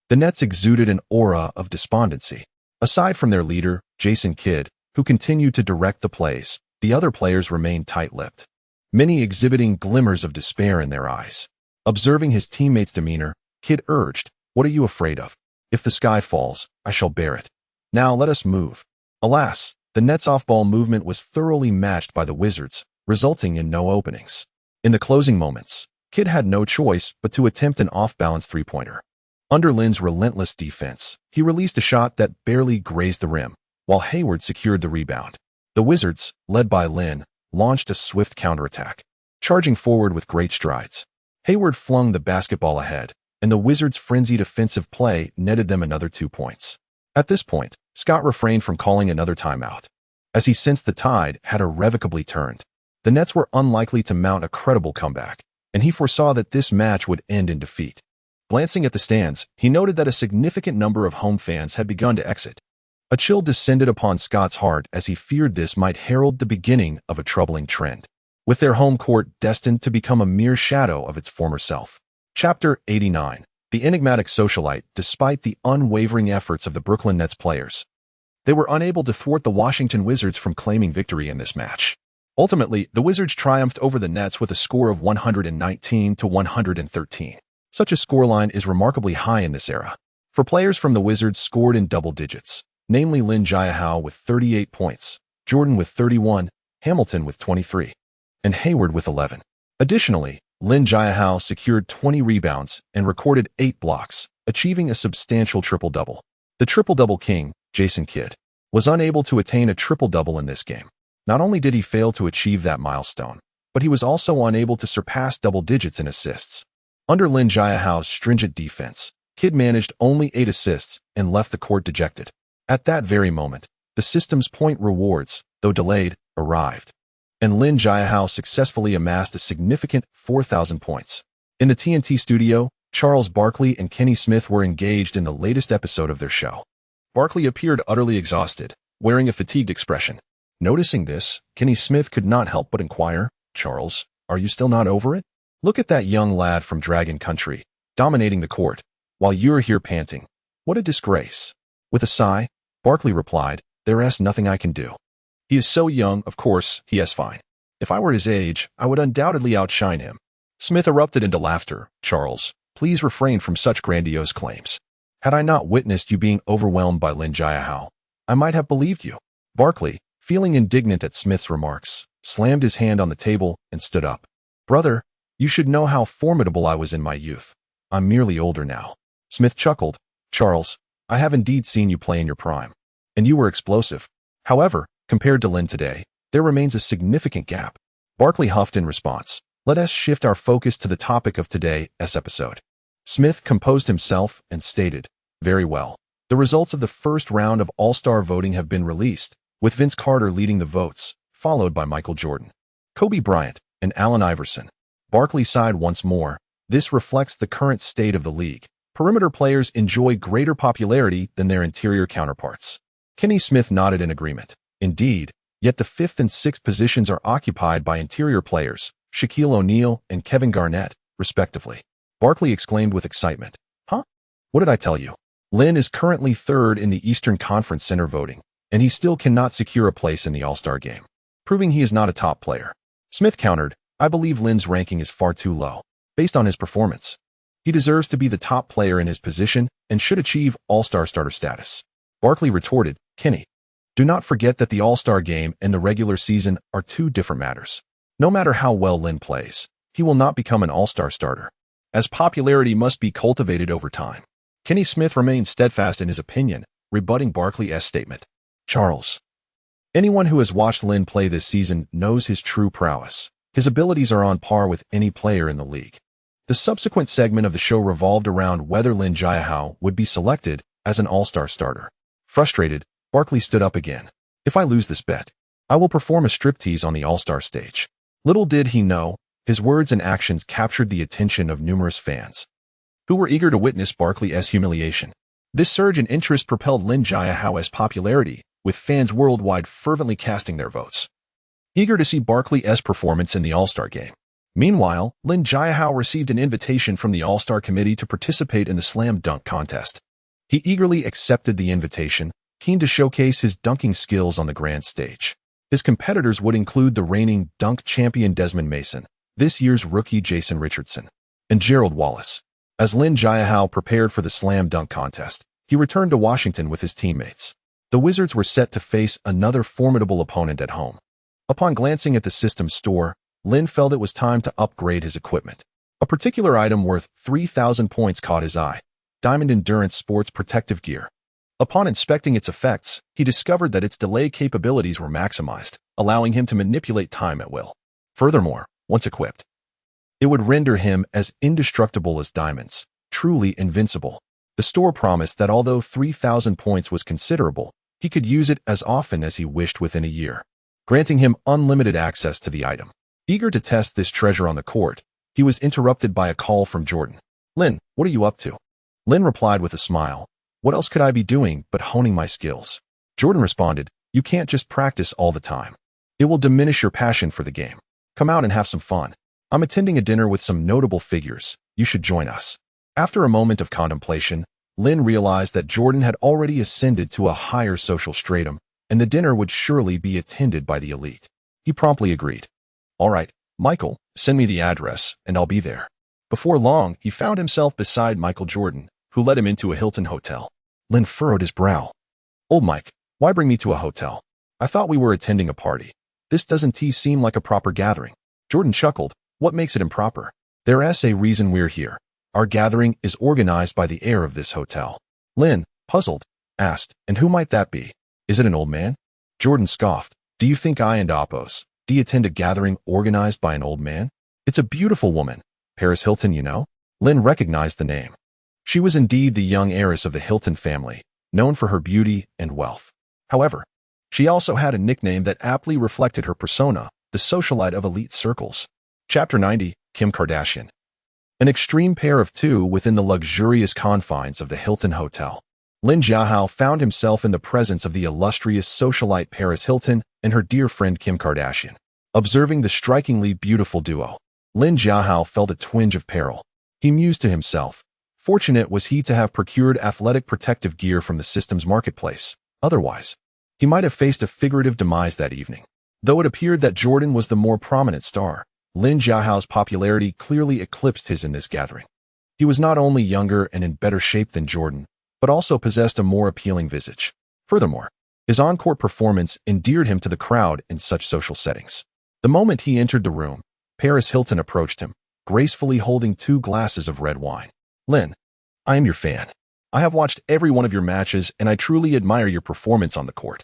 the Nets exuded an aura of despondency. Aside from their leader, Jason Kidd, who continued to direct the plays, the other players remained tight-lipped, many exhibiting glimmers of despair in their eyes. Observing his teammates' demeanor, Kidd urged, What are you afraid of? If the sky falls, I shall bear it. Now let us move. Alas, the Nets' off-ball movement was thoroughly matched by the Wizards, resulting in no openings. In the closing moments, Kidd had no choice but to attempt an off-balance three-pointer. Under Lin's relentless defense, he released a shot that barely grazed the rim, while Hayward secured the rebound. The Wizards, led by Lin, launched a swift counterattack, charging forward with great strides. Hayward flung the basketball ahead, and the Wizards' frenzied offensive play netted them another 2 points. At this point, Scott refrained from calling another timeout, as he sensed the tide had irrevocably turned. The Nets were unlikely to mount a credible comeback, and he foresaw that this match would end in defeat. Glancing at the stands, he noted that a significant number of home fans had begun to exit. A chill descended upon Scott's heart as he feared this might herald the beginning of a troubling trend, with their home court destined to become a mere shadow of its former self. Chapter 89. The enigmatic socialite. Despite the unwavering efforts of the Brooklyn Nets players, they were unable to thwart the Washington Wizards from claiming victory in this match. Ultimately, the Wizards triumphed over the Nets with a score of 119-113. Such a scoreline is remarkably high in this era, for players from the Wizards scored in double digits, namely Lin Jiahao with 38 points, Jordan with 31, Hamilton with 23, and Hayward with 11. Additionally, Lin Jiahao secured 20 rebounds and recorded 8 blocks, achieving a substantial triple-double. The triple-double king, Jason Kidd, was unable to attain a triple-double in this game. Not only did he fail to achieve that milestone, but he was also unable to surpass double digits in assists. Under Lin Jiahao's stringent defense, Kidd managed only 8 assists and left the court dejected. At that very moment, the system's point rewards, though delayed, arrived, and Lin Jiahao successfully amassed a significant 4,000 points. In the TNT studio, Charles Barkley and Kenny Smith were engaged in the latest episode of their show. Barkley appeared utterly exhausted, wearing a fatigued expression. Noticing this, Kenny Smith could not help but inquire, "Charles, are you still not over it? Look at that young lad from Dragon Country, dominating the court, while you're here panting. What a disgrace." With a sigh, Barkley replied, "There's nothing I can do. He is so young, of course, he is fine. If I were his age, I would undoubtedly outshine him." Smith erupted into laughter. "Charles, please refrain from such grandiose claims. Had I not witnessed you being overwhelmed by Lin Jiahao, I might have believed you." Barkley, feeling indignant at Smith's remarks, slammed his hand on the table and stood up. "Brother, you should know how formidable I was in my youth. I'm merely older now." Smith chuckled. "Charles, I have indeed seen you play in your prime, and you were explosive. However, compared to Lin today, there remains a significant gap." Barkley huffed in response. "Let us shift our focus to the topic of today's episode." Smith composed himself and stated, "Very well. The results of the first round of All-Star voting have been released, with Vince Carter leading the votes, followed by Michael Jordan, Kobe Bryant, and Allen Iverson." Barkley sighed once more. "This reflects the current state of the league. Perimeter players enjoy greater popularity than their interior counterparts." Kenny Smith nodded in agreement. "Indeed, yet the 5th and 6th positions are occupied by interior players, Shaquille O'Neal and Kevin Garnett, respectively." Barkley exclaimed with excitement. "Huh? What did I tell you? Lin is currently 3rd in the Eastern Conference Center voting, and he still cannot secure a place in the All-Star game, proving he is not a top player." Smith countered, "I believe Lin's ranking is far too low, based on his performance. He deserves to be the top player in his position and should achieve All-Star starter status." Barkley retorted, "Kenny, do not forget that the All-Star game and the regular season are 2 different matters. No matter how well Lin plays, he will not become an All-Star starter, as popularity must be cultivated over time." Kenny Smith remained steadfast in his opinion, rebutting Barkley's statement. "Charles, anyone who has watched Lin play this season knows his true prowess. His abilities are on par with any player in the league." The subsequent segment of the show revolved around whether Lin Jiahao would be selected as an All-Star starter. Frustrated, Barkley stood up again. "If I lose this bet, I will perform a striptease on the All-Star stage." Little did he know, his words and actions captured the attention of numerous fans, who were eager to witness Barkley's humiliation. This surge in interest propelled Lin Jiahao's popularity, with fans worldwide fervently casting their votes, eager to see Barkley's performance in the All-Star game. Meanwhile, Lin Jiahao received an invitation from the All-Star committee to participate in the slam dunk contest. He eagerly accepted the invitation, keen to showcase his dunking skills on the grand stage. His competitors would include the reigning dunk champion Desmond Mason, this year's rookie Jason Richardson, and Gerald Wallace. As Lin Jiahao prepared for the slam dunk contest, he returned to Washington with his teammates. The Wizards were set to face another formidable opponent at home. Upon glancing at the system store, Lin felt it was time to upgrade his equipment. A particular item worth 3,000 points caught his eye: Diamond Endurance Sports protective gear. Upon inspecting its effects, he discovered that its delay capabilities were maximized, allowing him to manipulate time at will. Furthermore, once equipped, it would render him as indestructible as diamonds, truly invincible. The store promised that although 3,000 points was considerable, he could use it as often as he wished within a year, granting him unlimited access to the item. Eager to test this treasure on the court, he was interrupted by a call from Jordan. "Lin, what are you up to?" Lin replied with a smile, "What else could I be doing but honing my skills?" Jordan responded, "You can't just practice all the time. It will diminish your passion for the game. Come out and have some fun. I'm attending a dinner with some notable figures. You should join us." After a moment of contemplation, Lin realized that Jordan had already ascended to a higher social stratum, and the dinner would surely be attended by the elite. He promptly agreed. "All right, Michael, send me the address, and I'll be there." Before long, he found himself beside Michael Jordan, who led him into a Hilton hotel. Lin furrowed his brow. "Old Mike, why bring me to a hotel? I thought we were attending a party. This doesn't seem like a proper gathering." Jordan chuckled. "What makes it improper? There's a reason we're here. Our gathering is organized by the heir of this hotel." Lin, puzzled, asked, and who might that be? Is it an old man? Jordan scoffed. Do you think I and Oppos attend a gathering organized by an old man? It's a beautiful woman. Paris Hilton, you know? Lin recognized the name. She was indeed the young heiress of the Hilton family, known for her beauty and wealth. However, she also had a nickname that aptly reflected her persona, the socialite of elite circles. Chapter 90, Kim Kardashian. An extreme pair of two within the luxurious confines of the Hilton Hotel. Lin Jiahao found himself in the presence of the illustrious socialite Paris Hilton and her dear friend Kim Kardashian. Observing the strikingly beautiful duo, Lin Jiahao felt a twinge of peril. He mused to himself. Fortunate was he to have procured athletic protective gear from the system's marketplace. Otherwise, he might have faced a figurative demise that evening. Though it appeared that Jordan was the more prominent star, Lin Jiahao's popularity clearly eclipsed his in this gathering. He was not only younger and in better shape than Jordan, but also possessed a more appealing visage. Furthermore, his on-court performance endeared him to the crowd in such social settings. The moment he entered the room, Paris Hilton approached him, gracefully holding 2 glasses of red wine. Lin, I am your fan. I have watched every one of your matches and I truly admire your performance on the court.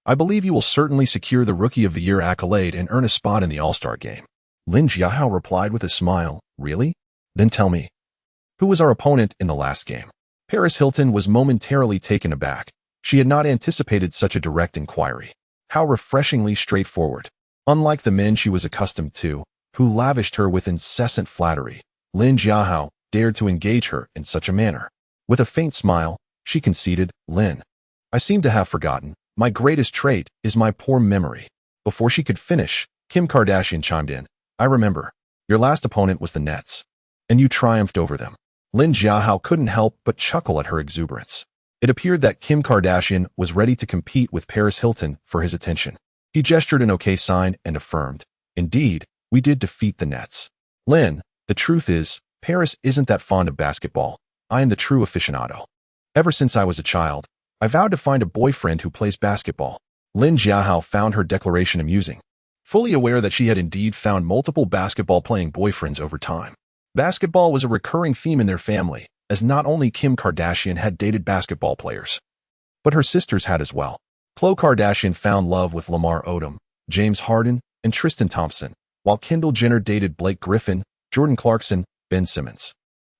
I believe you will certainly secure the Rookie of the Year accolade and earn a spot in the All-Star game. Lin Jiahao replied with a smile. Really? Then tell me, who was our opponent in the last game? Paris Hilton was momentarily taken aback. She had not anticipated such a direct inquiry. How refreshingly straightforward. Unlike the men she was accustomed to, who lavished her with incessant flattery, Lin Jiahao dared to engage her in such a manner. With a faint smile, she conceded, Lin, I seem to have forgotten. My greatest trait is my poor memory. Before she could finish, Kim Kardashian chimed in. I remember. Your last opponent was the Nets, and you triumphed over them. Lin Jiahao couldn't help but chuckle at her exuberance. It appeared that Kim Kardashian was ready to compete with Paris Hilton for his attention. He gestured an okay sign and affirmed, Indeed, we did defeat the Nets. Lin, the truth is, Paris isn't that fond of basketball. I am the true aficionado. Ever since I was a child, I vowed to find a boyfriend who plays basketball. Lin Jiahao found her declaration amusing, fully aware that she had indeed found multiple basketball-playing boyfriends over time. Basketball was a recurring theme in their family, as not only Kim Kardashian had dated basketball players, but her sisters had as well. Khloe Kardashian found love with Lamar Odom, James Harden, and Tristan Thompson, while Kendall Jenner dated Blake Griffin, Jordan Clarkson, Ben Simmons,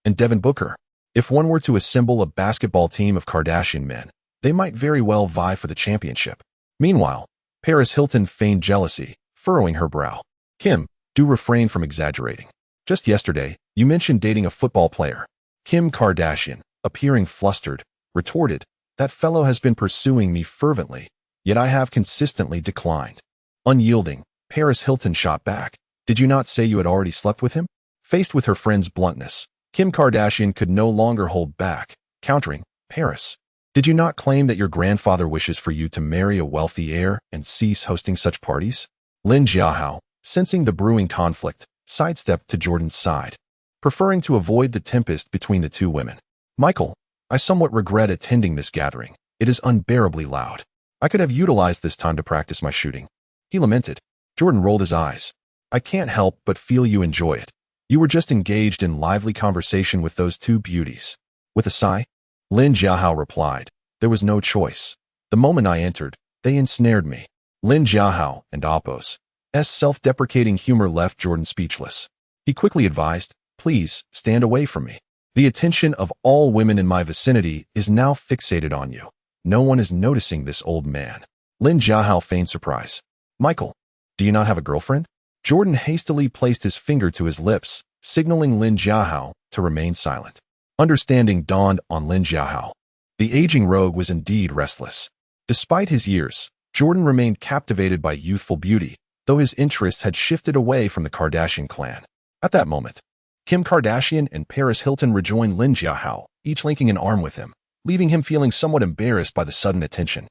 and Devin Booker. If one were to assemble a basketball team of Kardashian men, they might very well vie for the championship. Meanwhile, Paris Hilton feigned jealousy, furrowing her brow. Kim, do refrain from exaggerating. Just yesterday, you mentioned dating a football player. Kim Kardashian, appearing flustered, retorted, That fellow has been pursuing me fervently, yet I have consistently declined. Unyielding, Paris Hilton shot back. Did you not say you had already slept with him? Faced with her friend's bluntness, Kim Kardashian could no longer hold back, countering, Paris, did you not claim that your grandfather wishes for you to marry a wealthy heir and cease hosting such parties? Lin Jiahao, sensing the brewing conflict, sidestepped to Jordan's side, preferring to avoid the tempest between the two women. Michael, I somewhat regret attending this gathering. It is unbearably loud. I could have utilized this time to practice my shooting. He lamented. Jordan rolled his eyes. I can't help but feel you enjoy it. You were just engaged in lively conversation with those two beauties. With a sigh, Lin Jiahao replied, there was no choice. The moment I entered, they ensnared me. Lin Jiahao and Oppos' self-deprecating humor left Jordan speechless. He quickly advised, please, stand away from me. The attention of all women in my vicinity is now fixated on you. No one is noticing this old man. Lin Jiahao feigned surprise. Michael, do you not have a girlfriend? Jordan hastily placed his finger to his lips, signaling Lin Jiahao to remain silent. Understanding dawned on Lin Jiahao. The aging rogue was indeed restless. Despite his years, Jordan remained captivated by youthful beauty, though his interests had shifted away from the Kardashian clan. At that moment, Kim Kardashian and Paris Hilton rejoined Lin Jiahao, each linking an arm with him, leaving him feeling somewhat embarrassed by the sudden attention.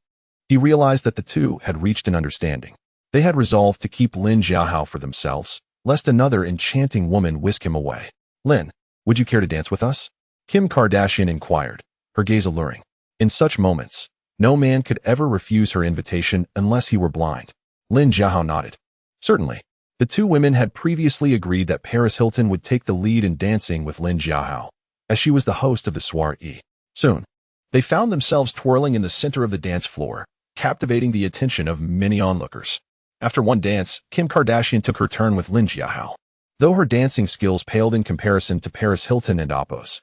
He realized that the two had reached an understanding. They had resolved to keep Lin Jiahao for themselves, lest another enchanting woman whisk him away. Lin, would you care to dance with us? Kim Kardashian inquired, her gaze alluring. In such moments, no man could ever refuse her invitation unless he were blind. Lin Jiahao nodded. Certainly. The two women had previously agreed that Paris Hilton would take the lead in dancing with Lin Jiahao, as she was the host of the soiree. Soon, They found themselves twirling in the center of the dance floor, captivating the attention of many onlookers. After one dance, Kim Kardashian took her turn with Lin Jiahao. Though her dancing skills paled in comparison to Paris Hilton and Apos,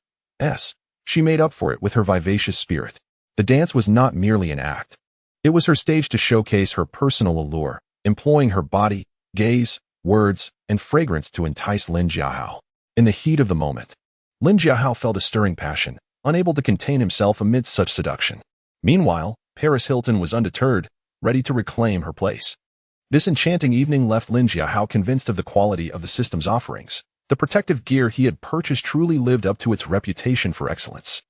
she made up for it with her vivacious spirit. The dance was not merely an act. It was her stage to showcase her personal allure, employing her body, gaze, words, and fragrance to entice Lin Jiahao. In the heat of the moment, Lin Jiahao felt a stirring passion, unable to contain himself amidst such seduction. Meanwhile, Paris Hilton was undeterred, ready to reclaim her place. This enchanting evening left Lin Jiahao convinced of the quality of the system's offerings. The protective gear he had purchased truly lived up to its reputation for excellence.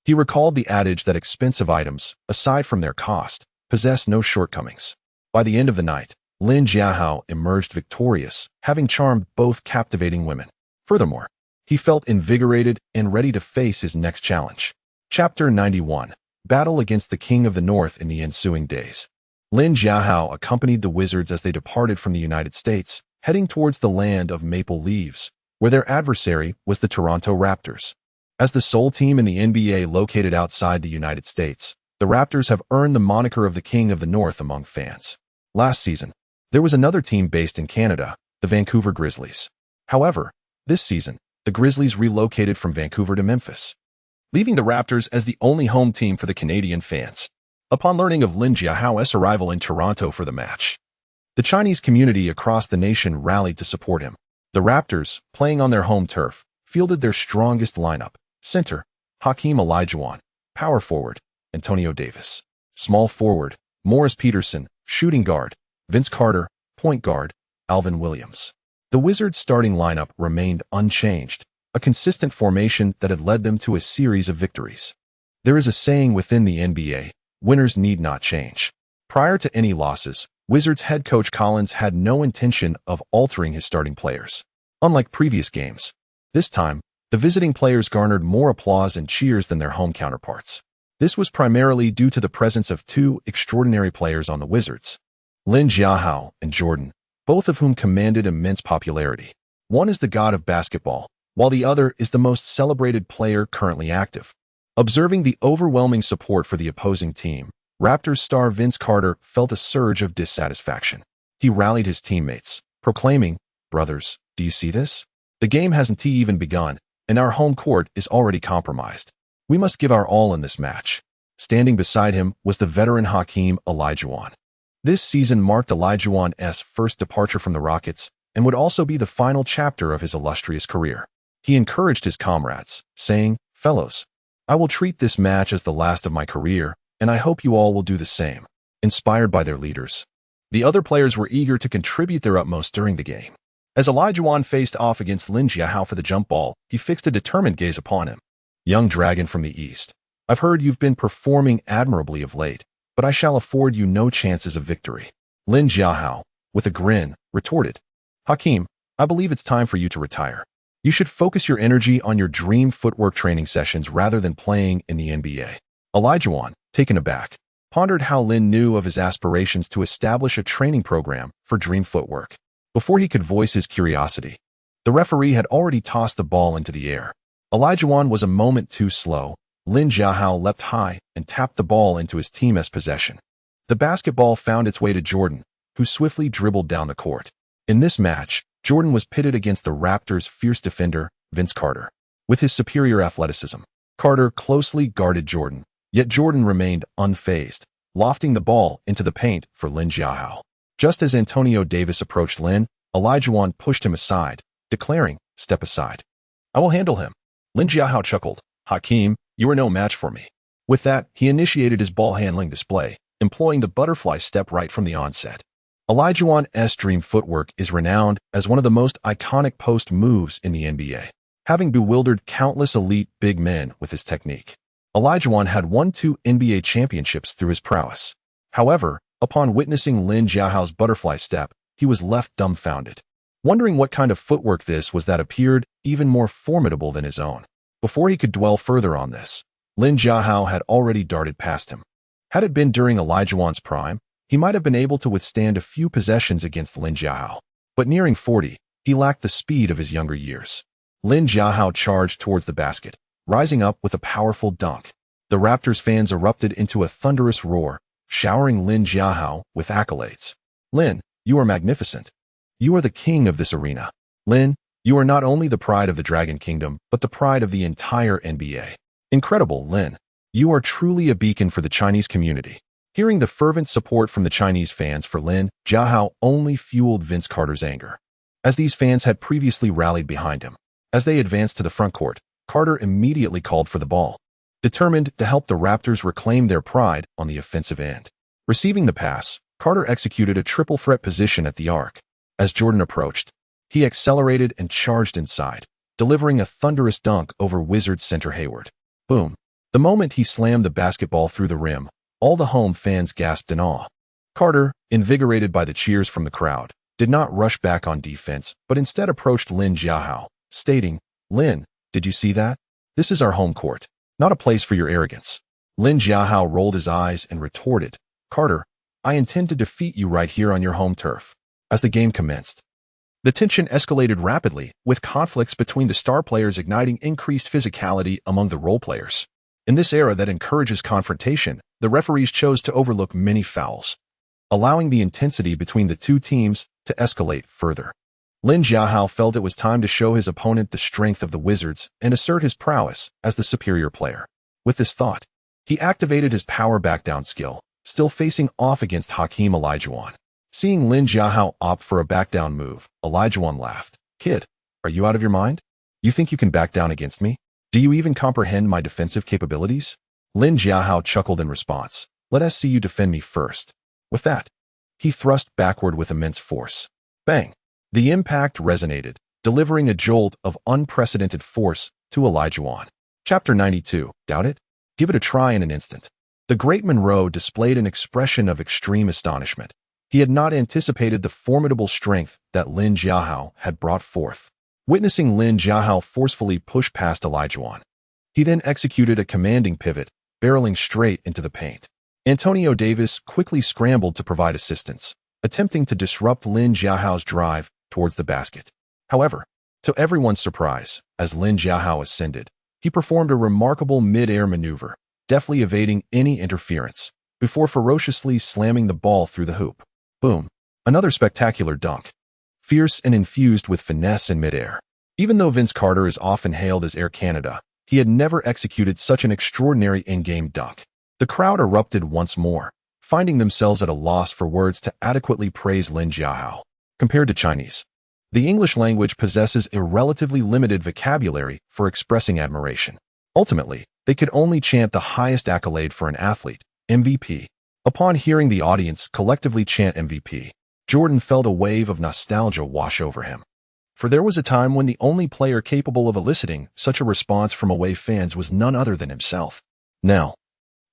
He recalled the adage that expensive items, aside from their cost, possess no shortcomings. By the end of the night, Lin Jiahao emerged victorious, having charmed both captivating women. Furthermore, he felt invigorated and ready to face his next challenge. Chapter 91. Battle against the King of the North in the ensuing days. Lin Jiahao accompanied the Wizards as they departed from the United States, heading towards the land of maple leaves, where their adversary was the Toronto Raptors. As the sole team in the NBA located outside the United States, the Raptors have earned the moniker of the King of the North among fans. Last season, there was another team based in Canada, the Vancouver Grizzlies. However, this season, the Grizzlies relocated from Vancouver to Memphis, leaving the Raptors as the only home team for the Canadian fans. Upon learning of Lin Jiahao's arrival in Toronto for the match, the Chinese community across the nation rallied to support him. The Raptors, playing on their home turf, fielded their strongest lineup: center, Hakeem Olajuwon; power forward, Antonio Davis; small forward, Morris Peterson; shooting guard, Vince Carter; point guard, Alvin Williams. The Wizards' starting lineup remained unchanged, a consistent formation that had led them to a series of victories. There is a saying within the NBA: winners need not change. Prior to any losses, Wizards head coach Collins had no intention of altering his starting players. Unlike previous games, this time, the visiting players garnered more applause and cheers than their home counterparts. This was primarily due to the presence of two extraordinary players on the Wizards: Lin Jiahao and Jordan, both of whom commanded immense popularity. One is the god of basketball, while the other is the most celebrated player currently active. Observing the overwhelming support for the opposing team, Raptors star Vince Carter felt a surge of dissatisfaction. He rallied his teammates, proclaiming, "Brothers, do you see this? The game hasn't even begun, and our home court is already compromised. We must give our all in this match." Standing beside him was the veteran Hakeem Olajuwon. This season marked Olajuwon's first departure from the Rockets and would also be the final chapter of his illustrious career. He encouraged his comrades, saying, "Fellows, I will treat this match as the last of my career, and I hope you all will do the same." Inspired by their leaders, the other players were eager to contribute their utmost during the game. As Olajuwon faced off against Lin Jiahao for the jump ball, he fixed a determined gaze upon him. "Young dragon from the East, I've heard you've been performing admirably of late, but I shall afford you no chances of victory." Lin Jiahao, with a grin, retorted, "Hakeem, I believe it's time for you to retire. You should focus your energy on your dream footwork training sessions rather than playing in the NBA." Olajuwon, taken aback, pondered how Lin knew of his aspirations to establish a training program for dream footwork. Before he could voice his curiosity, the referee had already tossed the ball into the air. Olajuwon was a moment too slow. Lin Jiahao leapt high and tapped the ball into his team's possession. The basketball found its way to Jordan, who swiftly dribbled down the court. In this match, Jordan was pitted against the Raptors' fierce defender, Vince Carter. With his superior athleticism, Carter closely guarded Jordan, yet Jordan remained unfazed, lofting the ball into the paint for Lin Jiahao. Just as Antonio Davis approached Lin, Olajuwon pushed him aside, declaring, "Step aside. I will handle him." Lin Jiahao chuckled, "Hakeem, you are no match for me." With that, he initiated his ball handling display, employing the butterfly step right from the onset. Olajuwon's dream footwork is renowned as one of the most iconic post moves in the NBA, having bewildered countless elite big men with his technique. Olajuwon had won 2 NBA championships through his prowess. However, upon witnessing Lin Jiahao's butterfly step, he was left dumbfounded, wondering what kind of footwork this was that appeared even more formidable than his own. Before he could dwell further on this, Lin Jiahao had already darted past him. Had it been during Olajuwon's prime, he might have been able to withstand a few possessions against Lin Jiahao, but nearing 40, he lacked the speed of his younger years. Lin Jiahao charged towards the basket, rising up with a powerful dunk. The Raptors fans erupted into a thunderous roar, showering Lin Jiahao with accolades. Lin, you are magnificent. You are the king of this arena. Lin, you are not only the pride of the Dragon Kingdom, but the pride of the entire NBA. Incredible, Lin. You are truly a beacon for the Chinese community. Hearing the fervent support from the Chinese fans for Lin Jiahao only fueled Vince Carter's anger, as these fans had previously rallied behind him. As they advanced to the front court, Carter immediately called for the ball, determined to help the Raptors reclaim their pride on the offensive end. Receiving the pass, Carter executed a triple threat position at the arc. As Jordan approached, he accelerated and charged inside, delivering a thunderous dunk over Wizards center Hayward. Boom. The moment he slammed the basketball through the rim, all the home fans gasped in awe. Carter, invigorated by the cheers from the crowd, did not rush back on defense, but instead approached Lin Jiahao, stating, "Lin, did you see that? This is our home court, not a place for your arrogance." Lin Jiahao rolled his eyes and retorted, "Carter, I intend to defeat you right here on your home turf." As the game commenced, the tension escalated rapidly, with conflicts between the star players igniting increased physicality among the role players. In this era that encourages confrontation, the referees chose to overlook many fouls, allowing the intensity between the two teams to escalate further. Lin Jiahao felt it was time to show his opponent the strength of the Wizards and assert his prowess as the superior player. With this thought, he activated his power backdown skill, still facing off against Hakeem Olajuwon. Seeing Lin Jiahao opt for a backdown move, Olajuwon laughed. "Kid, are you out of your mind? You think you can back down against me? Do you even comprehend my defensive capabilities?" Lin Jiahao chuckled in response. "Let us see you defend me first." With that, he thrust backward with immense force. Bang! The impact resonated, delivering a jolt of unprecedented force to Olajuwon. Chapter 92. Doubt it? Give it a try in an instant. The great Monroe displayed an expression of extreme astonishment. He had not anticipated the formidable strength that Lin Jiahao had brought forth. Witnessing Lin Jiahao forcefully push past Olajuwon, he then executed a commanding pivot, barreling straight into the paint. Antonio Davis quickly scrambled to provide assistance, attempting to disrupt Lin Jiahao's drive towards the basket. However, to everyone's surprise, as Lin Jiahao ascended, he performed a remarkable mid-air maneuver, deftly evading any interference, before ferociously slamming the ball through the hoop. Boom. Another spectacular dunk, fierce and infused with finesse in midair. Even though Vince Carter is often hailed as Air Canada, he had never executed such an extraordinary in-game dunk. The crowd erupted once more, finding themselves at a loss for words to adequately praise Lin Jiahao. Compared to Chinese, the English language possesses a relatively limited vocabulary for expressing admiration. Ultimately, they could only chant the highest accolade for an athlete, MVP. Upon hearing the audience collectively chant MVP, Jordan felt a wave of nostalgia wash over him. For there was a time when the only player capable of eliciting such a response from away fans was none other than himself. Now,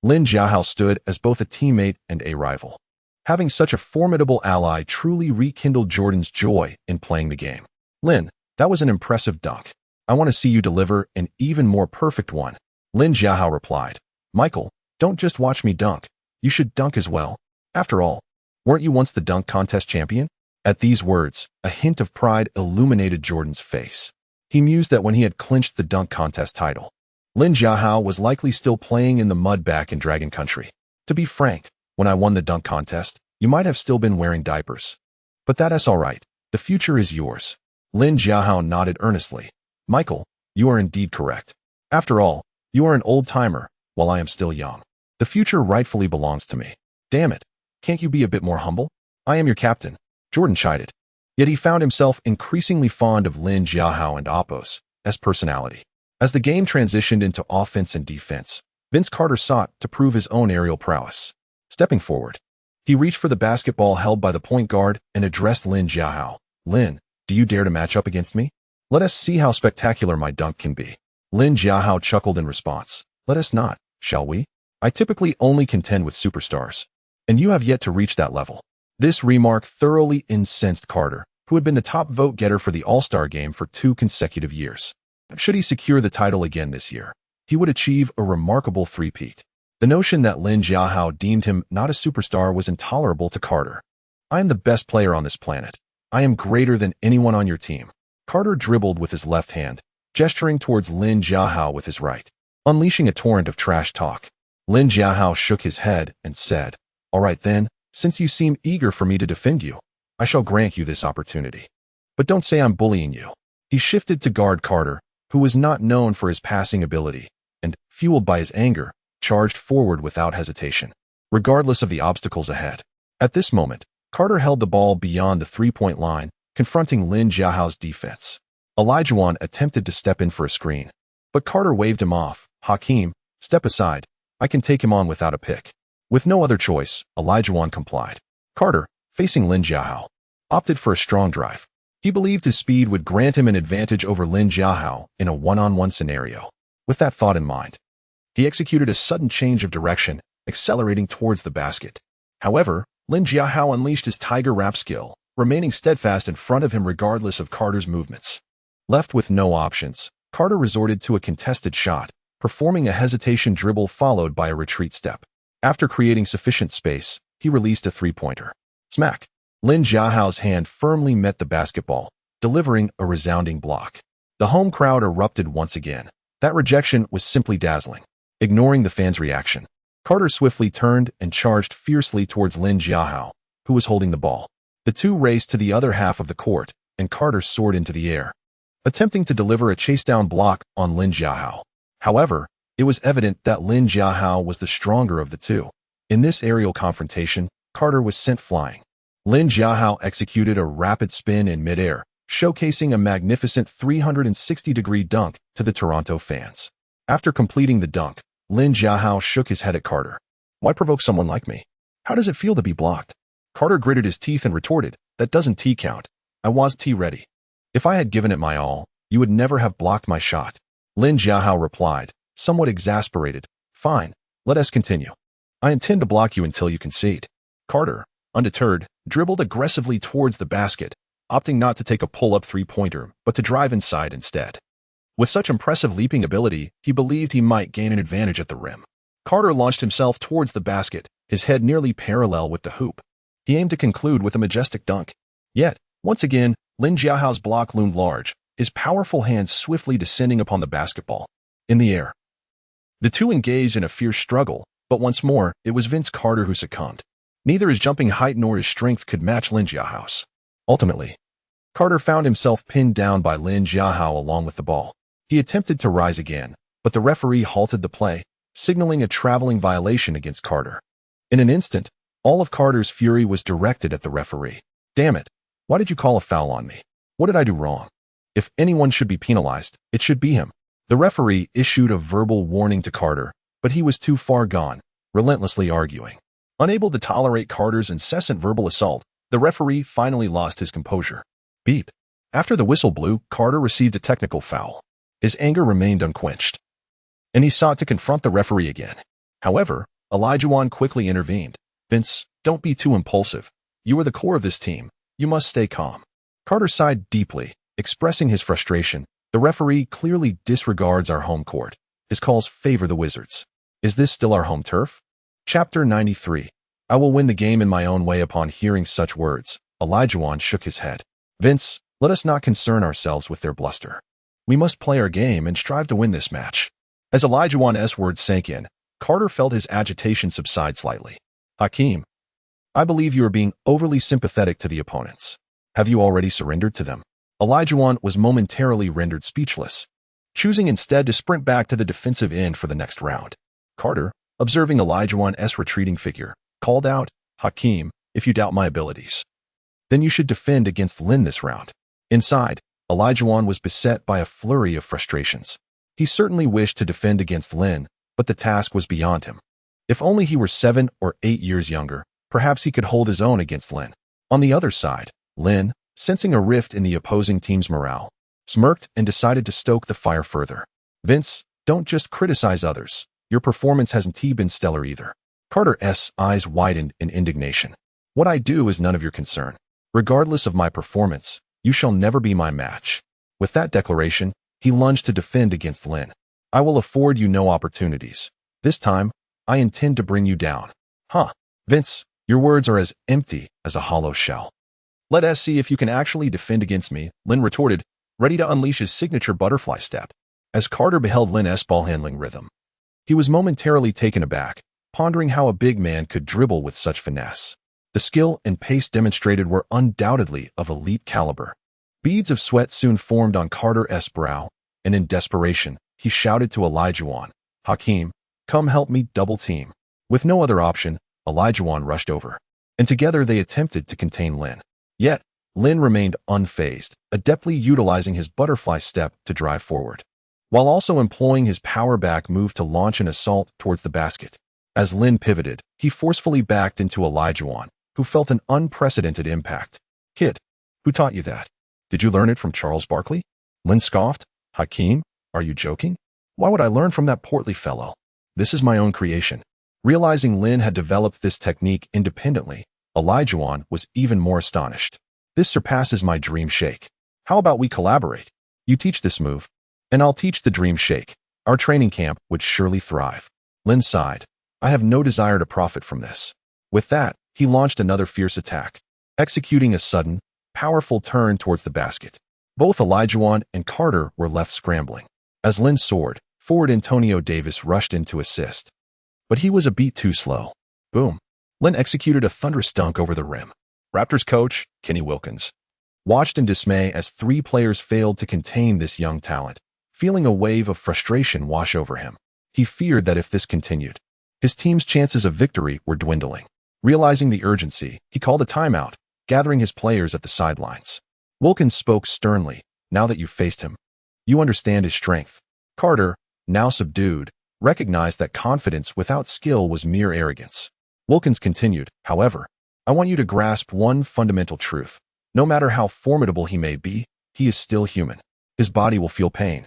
Lin Jiahao stood as both a teammate and a rival. Having such a formidable ally truly rekindled Jordan's joy in playing the game. "Lin, that was an impressive dunk. I want to see you deliver an even more perfect one." Lin Jiahao replied, "Michael, don't just watch me dunk. You should dunk as well. After all, weren't you once the dunk contest champion?" At these words, a hint of pride illuminated Jordan's face. He mused that when he had clinched the dunk contest title, Lin Jiahao was likely still playing in the mud back in Dragon Country. "To be frank, when I won the dunk contest, you might have still been wearing diapers. But that's all right. The future is yours." Lin Jiahao nodded earnestly. "Michael, you are indeed correct. After all, you are an old-timer, while I am still young. The future rightfully belongs to me. Damn it, can't you be a bit more humble? I am your captain," Jordan chided. Yet he found himself increasingly fond of Lin Jiahao and Oppos as personality. As the game transitioned into offense and defense, Vince Carter sought to prove his own aerial prowess. Stepping forward, he reached for the basketball held by the point guard and addressed Lin Jiahao. "Lin, do you dare to match up against me? Let us see how spectacular my dunk can be." Lin Jiahao chuckled in response. "Let us not, shall we? I typically only contend with superstars, and you have yet to reach that level." This remark thoroughly incensed Carter, who had been the top vote-getter for the All-Star game for 2 consecutive years. Should he secure the title again this year, he would achieve a remarkable three-peat. The notion that Lin Jiahao deemed him not a superstar was intolerable to Carter. "I am the best player on this planet. I am greater than anyone on your team." Carter dribbled with his left hand, gesturing towards Lin Jiahao with his right. unleashing a torrent of trash talk. Lin Jiahao shook his head and said, "All right then, since you seem eager for me to defend you, I shall grant you this opportunity. But don't say I'm bullying you." He shifted to guard Carter, who was not known for his passing ability, and, fueled by his anger, charged forward without hesitation, regardless of the obstacles ahead. At this moment, Carter held the ball beyond the three-point line, confronting Lin Jiahao's defense. Olajuwon attempted to step in for a screen, but Carter waved him off. "Hakeem, step aside. I can take him on without a pick." With no other choice, Olajuwon complied. Carter, facing Lin Jiahao, opted for a strong drive. He believed his speed would grant him an advantage over Lin Jiahao in a one-on-one scenario. With that thought in mind, he executed a sudden change of direction, accelerating towards the basket. However, Lin Jiahao unleashed his tiger wrap skill, remaining steadfast in front of him regardless of Carter's movements. Left with no options, Carter resorted to a contested shot, performing a hesitation dribble followed by a retreat step. After creating sufficient space, he released a three-pointer. Smack! Lin Jiahao's hand firmly met the basketball, delivering a resounding block. The home crowd erupted once again. That rejection was simply dazzling. Ignoring the fans' reaction, Carter swiftly turned and charged fiercely towards Lin Jiahao, who was holding the ball. The two raced to the other half of the court, and Carter soared into the air, attempting to deliver a chase-down block on Lin Jiahao. However, it was evident that Lin Jiahao was the stronger of the two. In this aerial confrontation, Carter was sent flying. Lin Jiahao executed a rapid spin in midair, showcasing a magnificent 360-degree dunk to the Toronto fans. After completing the dunk, Lin Jiahao shook his head at Carter. "Why provoke someone like me? How does it feel to be blocked?" Carter gritted his teeth and retorted, "That doesn't T-count. I was T-ready. If I had given it my all, you would never have blocked my shot." Lin Jiahao replied, somewhat exasperated, "Fine, let us continue. I intend to block you until you concede." Carter, undeterred, dribbled aggressively towards the basket, opting not to take a pull-up three-pointer, but to drive inside instead. With such impressive leaping ability, he believed he might gain an advantage at the rim. Carter launched himself towards the basket, his head nearly parallel with the hoop. He aimed to conclude with a majestic dunk. Yet, once again, Lin Jiahao's block loomed large, his powerful hands swiftly descending upon the basketball. In the air, the two engaged in a fierce struggle, but once more, it was Vince Carter who succumbed. Neither his jumping height nor his strength could match Lin Jiahao's. Ultimately, Carter found himself pinned down by Lin Jiahao along with the ball. He attempted to rise again, but the referee halted the play, signaling a traveling violation against Carter. In an instant, all of Carter's fury was directed at the referee. "Damn it! Why did you call a foul on me? What did I do wrong? If anyone should be penalized, it should be him." The referee issued a verbal warning to Carter, but he was too far gone, relentlessly arguing. Unable to tolerate Carter's incessant verbal assault, the referee finally lost his composure. Beep. After the whistle blew, Carter received a technical foul. His anger remained unquenched, and he sought to confront the referee again. However, Olajuwon quickly intervened. "Vince, don't be too impulsive. You are the core of this team. You must stay calm." Carter sighed deeply, expressing his frustration. "The referee clearly disregards our home court. His calls favor the Wizards. Is this still our home turf?" Chapter 93. I will win the game in my own way. Upon hearing such words, Olajuwon shook his head. "Vince, let us not concern ourselves with their bluster. We must play our game and strive to win this match." As Olajuwon's words sank in, Carter felt his agitation subside slightly. "Hakeem, I believe you are being overly sympathetic to the opponents. Have you already surrendered to them?" Olajuwon was momentarily rendered speechless, choosing instead to sprint back to the defensive end for the next round. Carter, observing Olajuwon's retreating figure, called out, "Hakeem, if you doubt my abilities, then you should defend against Lin this round." Inside, Olajuwon was beset by a flurry of frustrations. He certainly wished to defend against Lin, but the task was beyond him. If only he were 7 or 8 years younger, perhaps he could hold his own against Lin. On the other side, Lin, sensing a rift in the opposing team's morale, smirked and decided to stoke the fire further. "Vince, don't just criticize others. Your performance hasn't been stellar either." Carter's eyes widened in indignation. "What I do is none of your concern. Regardless of my performance, you shall never be my match." With that declaration, he lunged to defend against Lin. "I will afford you no opportunities. This time, I intend to bring you down." "Huh, Vince, your words are as empty as a hollow shell. Let us see if you can actually defend against me," Lin retorted, ready to unleash his signature butterfly step. As Carter beheld Lin's ball-handling rhythm, He was momentarily taken aback, pondering how a big man could dribble with such finesse. The skill and pace demonstrated were undoubtedly of elite caliber. Beads of sweat soon formed on Carter's brow, and in desperation, he shouted to Olajuwon, "Hakeem, come help me double team." With no other option, Olajuwon rushed over, and together they attempted to contain Lin. Yet, Lin remained unfazed, adeptly utilizing his butterfly step to drive forward, while also employing his power back move to launch an assault towards the basket. As Lin pivoted, he forcefully backed into Olajuwon, who felt an unprecedented impact. "Kid, who taught you that? Did you learn it from Charles Barkley?" Lin scoffed. "Hakeem, are you joking? Why would I learn from that portly fellow? This is my own creation." Realizing Lin had developed this technique independently, Olajuwon was even more astonished. "This surpasses my dream shake. How about we collaborate? You teach this move, and I'll teach the dream shake. Our training camp would surely thrive." Lin sighed. "I have no desire to profit from this." With that, he launched another fierce attack, executing a sudden, powerful turn towards the basket. Both Olajuwon and Carter were left scrambling. As Lin soared, forward Antonio Davis rushed in to assist. But he was a beat too slow. Boom. Lin executed a thunderous dunk over the rim. Raptors coach, Kenny Wilkins, watched in dismay as three players failed to contain this young talent, feeling a wave of frustration wash over him. He feared that if this continued, his team's chances of victory were dwindling. Realizing the urgency, he called a timeout, gathering his players at the sidelines. Wilkins spoke sternly. "Now that you've faced him, you understand his strength." Carter, now subdued, recognized that confidence without skill was mere arrogance. Wilkins continued, "However, I want you to grasp one fundamental truth. No matter how formidable he may be, he is still human. His body will feel pain,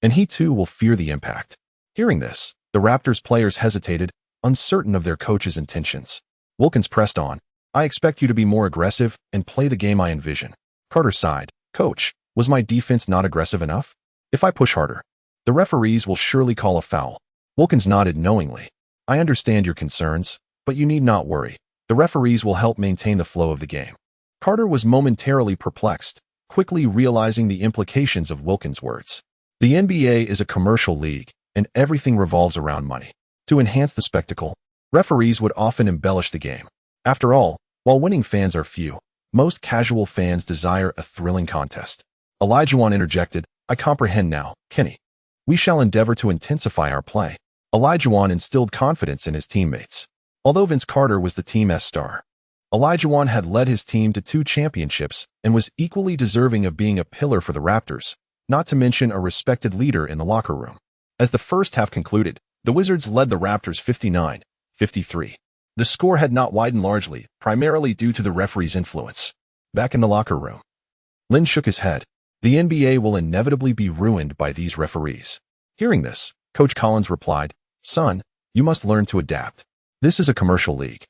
and he too will fear the impact." Hearing this, the Raptors players hesitated, uncertain of their coach's intentions. Wilkins pressed on, "I expect you to be more aggressive and play the game I envision." Carter sighed. "Coach, was my defense not aggressive enough? If I push harder, the referees will surely call a foul." Wilkins nodded knowingly. "I understand your concerns, but you need not worry. The referees will help maintain the flow of the game." Carter was momentarily perplexed, quickly realizing the implications of Wilkins' words. The NBA is a commercial league, and everything revolves around money. To enhance the spectacle, referees would often embellish the game. After all, while winning fans are few, most casual fans desire a thrilling contest. Olajuwon interjected, "I comprehend now, Kenny. We shall endeavor to intensify our play." Olajuwon instilled confidence in his teammates. Although Vince Carter was the team's star, Olajuwon had led his team to 2 championships and was equally deserving of being a pillar for the Raptors, not to mention a respected leader in the locker room. As the first half concluded, the Wizards led the Raptors 59-53. The score had not widened largely, primarily due to the referee's influence. Back in the locker room, Lin shook his head. The NBA will inevitably be ruined by these referees. Hearing this, Coach Collins replied, "Son, you must learn to adapt. This is a commercial league,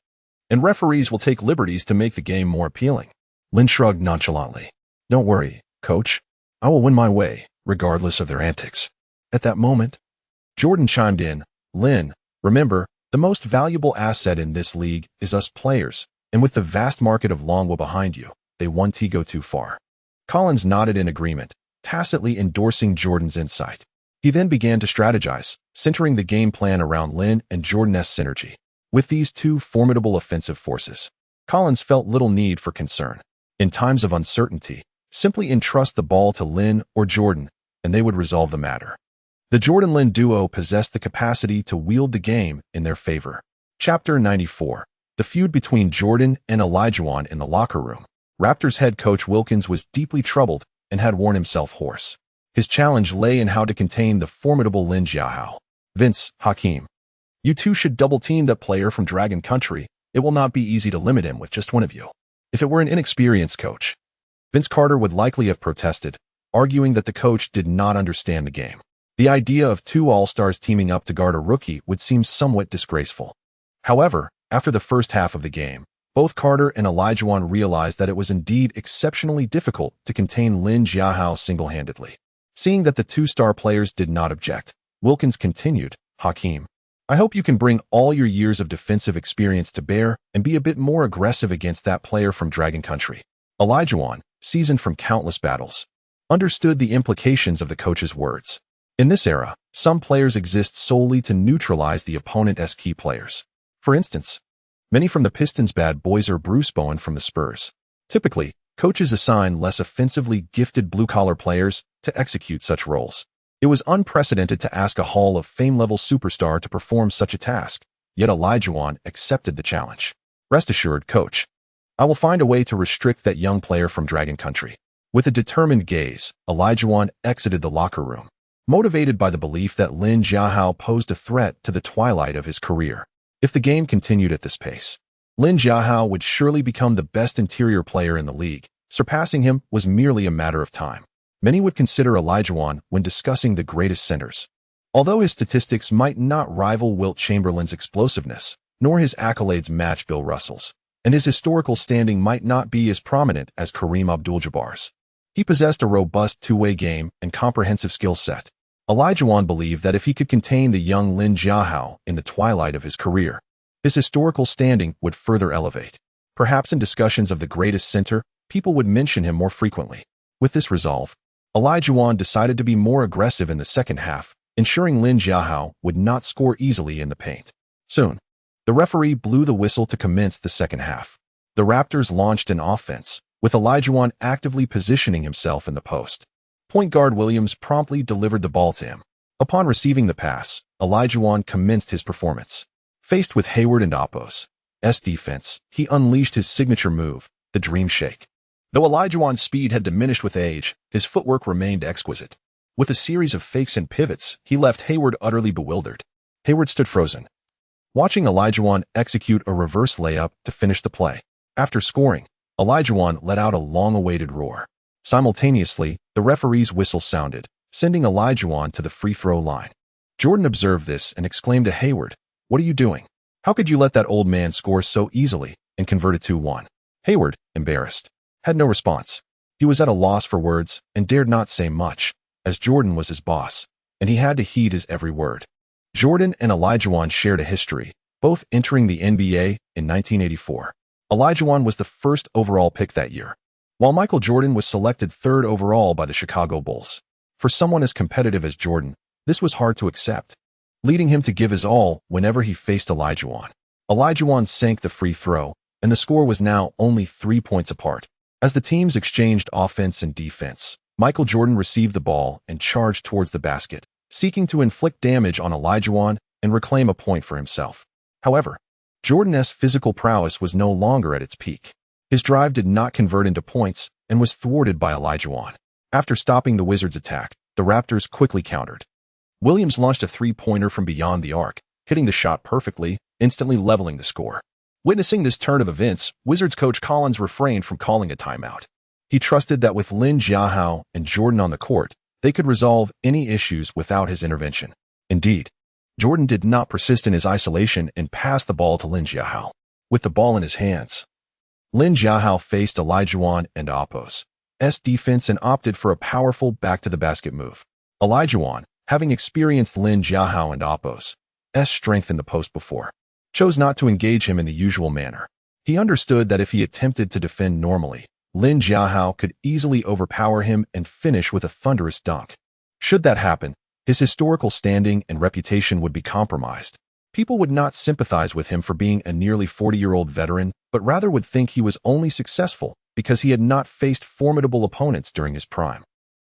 and referees will take liberties to make the game more appealing." Lin shrugged nonchalantly. "Don't worry, Coach. I will win my way, regardless of their antics." At that moment, Jordan chimed in, "Lin, remember, the most valuable asset in this league is us players, and with the vast market of Longwood behind you, they won't go too far." Collins nodded in agreement, tacitly endorsing Jordan's insight. He then began to strategize, centering the game plan around Lin and Jordan's synergy. With these two formidable offensive forces, Collins felt little need for concern. In times of uncertainty, simply entrust the ball to Lin or Jordan, and they would resolve the matter. The Jordan-Lin duo possessed the capacity to wield the game in their favor. Chapter 94. The feud between Jordan and Olajuwon in the locker room. Raptors head coach Wilkins was deeply troubled and had worn himself hoarse. His challenge lay in how to contain the formidable Lin Jiahao. "Vince, Hakeem, you two should double-team that player from Dragon Country. It will not be easy to limit him with just one of you." If it were an inexperienced coach, Vince Carter would likely have protested, arguing that the coach did not understand the game. The idea of 2 all-stars teaming up to guard a rookie would seem somewhat disgraceful. However, after the first half of the game, both Carter and Olajuwon realized that it was indeed exceptionally difficult to contain Lin Jiahao single-handedly. Seeing that the 2-star players did not object, Wilkins continued, "Hakeem, I hope you can bring all your years of defensive experience to bear and be a bit more aggressive against that player from Dragon Country." Olajuwon, seasoned from countless battles, understood the implications of the coach's words. In this era, some players exist solely to neutralize the opponent's key players. For instance, many from the Pistons' bad boys or Bruce Bowen from the Spurs. Typically, coaches assign less offensively gifted blue-collar players to execute such roles. It was unprecedented to ask a Hall of Fame-level superstar to perform such a task, yet Olajuwon accepted the challenge. Rest assured, coach, I will find a way to restrict that young player from Dragon Country. With a determined gaze, Olajuwon exited the locker room, motivated by the belief that Lin Jiahao posed a threat to the twilight of his career. If the game continued at this pace, Lin Jiahao would surely become the best interior player in the league. Surpassing him was merely a matter of time. Many would consider Olajuwon when discussing the greatest centers. Although his statistics might not rival Wilt Chamberlain's explosiveness, nor his accolades match Bill Russell's, and his historical standing might not be as prominent as Kareem Abdul-Jabbar's, he possessed a robust two-way game and comprehensive skill set. Olajuwon believed that if he could contain the young Lin Jiahao in the twilight of his career, his historical standing would further elevate. Perhaps in discussions of the greatest center, people would mention him more frequently. With this resolve, Olajuwon decided to be more aggressive in the second half, ensuring Lin Jiahao would not score easily in the paint. Soon, the referee blew the whistle to commence the second half. The Raptors launched an offense, with Olajuwon actively positioning himself in the post. Point guard Williams promptly delivered the ball to him. Upon receiving the pass, Olajuwon commenced his performance. Faced with Hayward and Apos' defense, he unleashed his signature move, the Dream Shake. Though Olajuwon's speed had diminished with age, his footwork remained exquisite. With a series of fakes and pivots, he left Hayward utterly bewildered. Hayward stood frozen, watching Olajuwon execute a reverse layup to finish the play. After scoring, Olajuwon let out a long-awaited roar. Simultaneously, the referee's whistle sounded, sending Olajuwon to the free throw line. Jordan observed this and exclaimed to Hayward, "What are you doing? How could you let that old man score so easily and convert it 2-1? Hayward, embarrassed, had no response. He was at a loss for words and dared not say much, as Jordan was his boss, and he had to heed his every word. Jordan and Olajuwon shared a history, both entering the NBA in 1984. Olajuwon was the first overall pick that year, while Michael Jordan was selected third overall by the Chicago Bulls. For someone as competitive as Jordan, this was hard to accept, leading him to give his all whenever he faced Olajuwon. Olajuwon sank the free throw, and the score was now only 3 points apart. As the teams exchanged offense and defense, Michael Jordan received the ball and charged towards the basket, seeking to inflict damage on Olajuwon and reclaim a point for himself. However, Jordan's physical prowess was no longer at its peak. His drive did not convert into points and was thwarted by Olajuwon. After stopping the Wizards' attack, the Raptors quickly countered. Williams launched a three-pointer from beyond the arc, hitting the shot perfectly, instantly leveling the score. Witnessing this turn of events, Wizards coach Collins refrained from calling a timeout. He trusted that with Lin Jiahao and Jordan on the court, they could resolve any issues without his intervention. Indeed, Jordan did not persist in his isolation and passed the ball to Lin Jiahao. With the ball in his hands, Lin Jiahao faced Olajuwon and Apos' defense and opted for a powerful back-to-the-basket move. Olajuwon, having experienced Lin Jiahao and Apos' strength in the post before, chose not to engage him in the usual manner. He understood that if he attempted to defend normally, Lin Jiahao could easily overpower him and finish with a thunderous dunk. Should that happen, his historical standing and reputation would be compromised. People would not sympathize with him for being a nearly 40-year-old veteran, but rather would think he was only successful because he had not faced formidable opponents during his prime.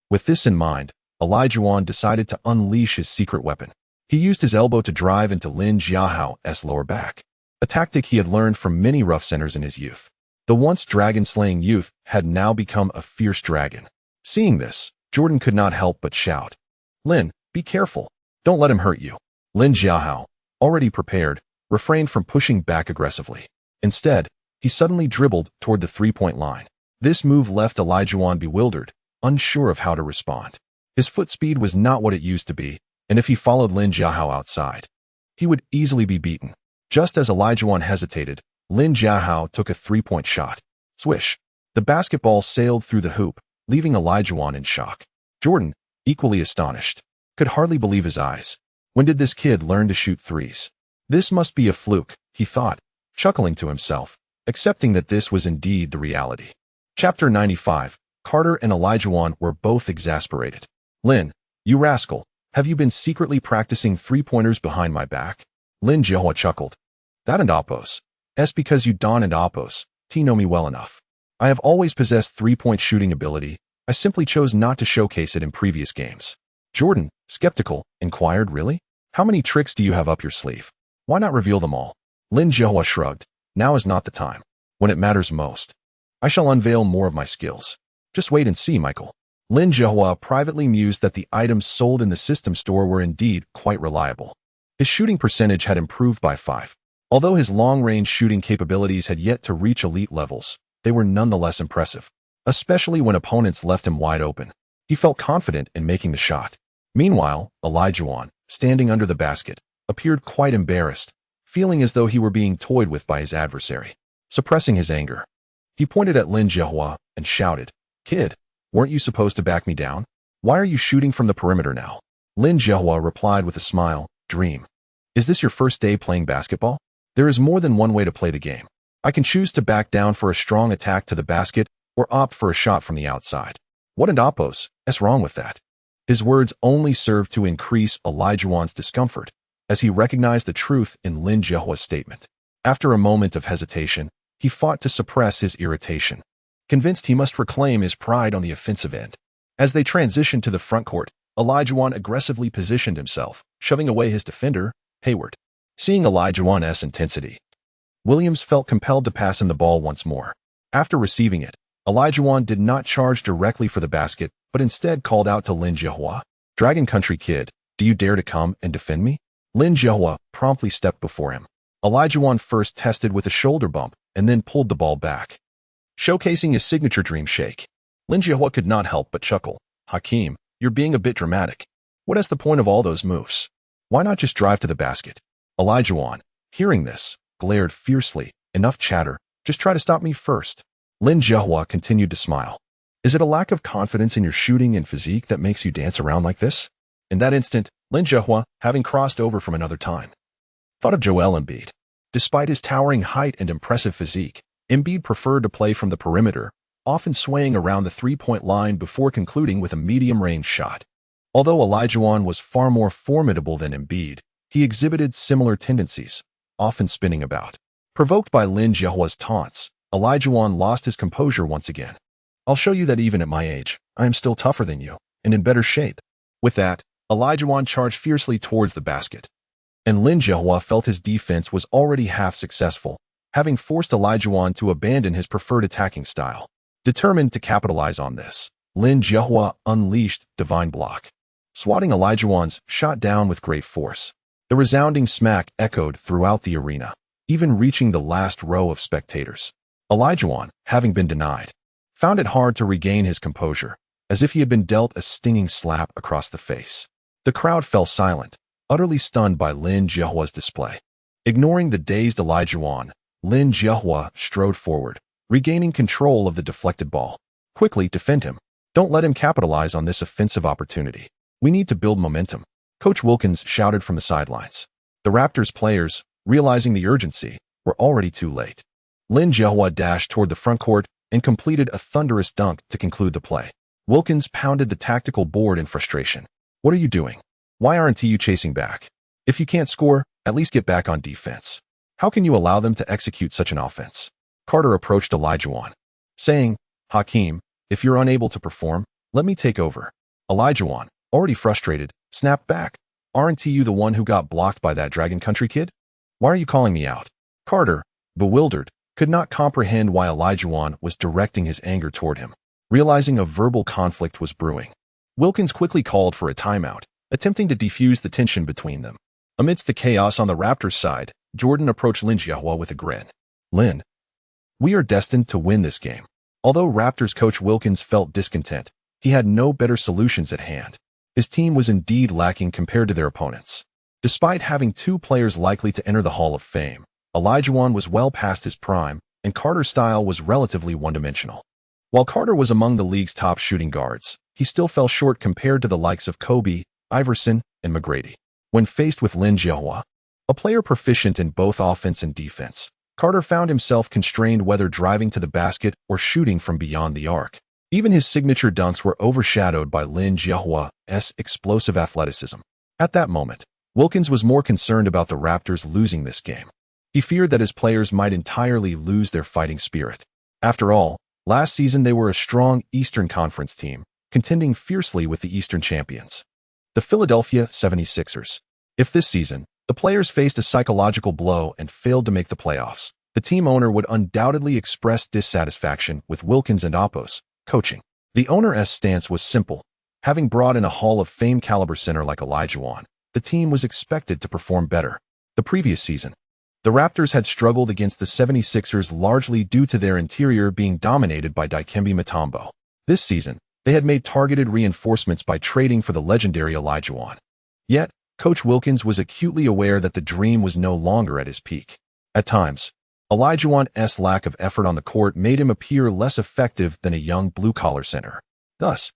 With this in mind, Olajuwon decided to unleash his secret weapon. He used his elbow to drive into Lin Jiahao's lower back, a tactic he had learned from many rough centers in his youth. The once dragon-slaying youth had now become a fierce dragon. Seeing this, Jordan could not help but shout, "Lin, be careful. Don't let him hurt you." Lin Jiahao, already prepared, refrained from pushing back aggressively. Instead, he suddenly dribbled toward the three-point line. This move left Olajuwon bewildered, unsure of how to respond. His foot speed was not what it used to be, and if he followed Lin Jiahao outside, he would easily be beaten. Just as Olajuwon hesitated, Lin Jiahao took a three-point shot. Swish! The basketball sailed through the hoop, leaving Olajuwon in shock. Jordan, equally astonished, could hardly believe his eyes. When did this kid learn to shoot threes? This must be a fluke, he thought, chuckling to himself, accepting that this was indeed the reality. Chapter 95. Carter and Olajuwon were both exasperated. "Lin, you rascal, Have you been secretly practicing three-pointers behind my back? Lin Jiahao chuckled. That and Oppos. Es because you Don and Oppos, know me well enough. I have always possessed three-point shooting ability. I simply chose not to showcase it in previous games. Jordan, skeptical, inquired, really? How many tricks do you have up your sleeve? Why not reveal them all? Lin Jiahao shrugged. Now is not the time. When it matters most. I shall unveil more of my skills. Just wait and see, Michael. Lin Jiahao privately mused that the items sold in the system store were indeed quite reliable. His shooting percentage had improved by 5. Although his long-range shooting capabilities had yet to reach elite levels, they were nonetheless impressive, especially when opponents left him wide open. He felt confident in making the shot. Meanwhile, Olajuwon, standing under the basket, appeared quite embarrassed, feeling as though he were being toyed with by his adversary. Suppressing his anger, he pointed at Lin Jiahao and shouted, "Kid, weren't you supposed to back me down? Why are you shooting from the perimeter now?" Lin Jiahao replied with a smile, "Dream. Is this your first day playing basketball? There is more than one way to play the game. I can choose to back down for a strong attack to the basket or opt for a shot from the outside. What and Oppos, is wrong with that?" His words only served to increase Olajuwon's discomfort, as he recognized the truth in Lin Jiahao's statement. After a moment of hesitation, he fought to suppress his irritation, convinced he must reclaim his pride on the offensive end. As they transitioned to the front court, Olajuwon aggressively positioned himself, shoving away his defender, Hayward. Seeing Olajuwon's intensity, Williams felt compelled to pass him the ball once more. After receiving it, Olajuwon did not charge directly for the basket, but instead called out to Lin Jiahao, "Dragon Country kid, do you dare to come and defend me?" Lin Jiahao promptly stepped before him. Olajuwon first tested with a shoulder bump and then pulled the ball back, showcasing his signature dream shake. Lin Jiahao could not help but chuckle. "Hakeem, you're being a bit dramatic. What is the point of all those moves? Why not just drive to the basket?" Olajuwon, hearing this, glared fiercely. "Enough chatter. Just try to stop me first." Lin Jiahao continued to smile. "Is it a lack of confidence in your shooting and physique that makes you dance around like this?" In that instant, Lin Jiahao, having crossed over from another time, thought of Joel Embiid. Despite his towering height and impressive physique, Embiid preferred to play from the perimeter, often swaying around the three-point line before concluding with a medium-range shot. Although Olajuwon was far more formidable than Embiid, he exhibited similar tendencies, often spinning about. Provoked by Lin Jiahao's taunts, Olajuwon lost his composure once again. "I'll show you that even at my age, I am still tougher than you, and in better shape." With that, Olajuwon charged fiercely towards the basket, and Lin Jiahao felt his defense was already half successful, having forced Olajuwon to abandon his preferred attacking style. Determined to capitalize on this, Lin Jiahao unleashed Divine Block, swatting Olajuwon's shot down with great force. The resounding smack echoed throughout the arena, even reaching the last row of spectators. Olajuwon, having been denied, found it hard to regain his composure, as if he had been dealt a stinging slap across the face. The crowd fell silent, utterly stunned by Lin Jiahao's display. Ignoring the dazed Olajuwon, Lin Jiahao strode forward, regaining control of the deflected ball. "Quickly defend him. Don't let him capitalize on this offensive opportunity. We need to build momentum," Coach Wilkins shouted from the sidelines. The Raptors players, realizing the urgency, were already too late. Lin Jiahao dashed toward the front court and completed a thunderous dunk to conclude the play. Wilkins pounded the tactical board in frustration. "What are you doing? Why aren't you chasing back? If you can't score, at least get back on defense. How can you allow them to execute such an offense?" Carter approached Olajuwon, saying, "Hakeem, if you're unable to perform, let me take over." Olajuwon, already frustrated, snapped back. "Aren't you the one who got blocked by that Dragon Country kid? Why are you calling me out?" Carter, bewildered, could not comprehend why Olajuwon was directing his anger toward him, realizing a verbal conflict was brewing. Wilkins quickly called for a timeout, attempting to defuse the tension between them. Amidst the chaos on the Raptors' side, Jordan approached Lin Jiahao with a grin. "Lin, we are destined to win this game." Although Raptors coach Wilkins felt discontent, he had no better solutions at hand. His team was indeed lacking compared to their opponents. Despite having two players likely to enter the Hall of Fame, Olajuwon was well past his prime, and Carter's style was relatively one-dimensional. While Carter was among the league's top shooting guards, he still fell short compared to the likes of Kobe, Iverson, and McGrady. When faced with Lin Jiahao, a player proficient in both offense and defense, Carter found himself constrained whether driving to the basket or shooting from beyond the arc. Even his signature dunks were overshadowed by Lin Jiahao's explosive athleticism. At that moment, Wilkins was more concerned about the Raptors losing this game. He feared that his players might entirely lose their fighting spirit. After all, last season they were a strong Eastern Conference team, contending fiercely with the Eastern champions, the Philadelphia 76ers. If this season, the players faced a psychological blow and failed to make the playoffs, the team owner would undoubtedly express dissatisfaction with Wilkins and Oppo's coaching. The owner's stance was simple. Having brought in a Hall of Fame caliber center like Olajuwon, the team was expected to perform better. The previous season, the Raptors had struggled against the 76ers largely due to their interior being dominated by Dikembe Mutombo. This season, they had made targeted reinforcements by trading for the legendary Olajuwon. Yet, Coach Wilkins was acutely aware that the dream was no longer at his peak. At times, Olajuwon's lack of effort on the court made him appear less effective than a young blue-collar center. Thus,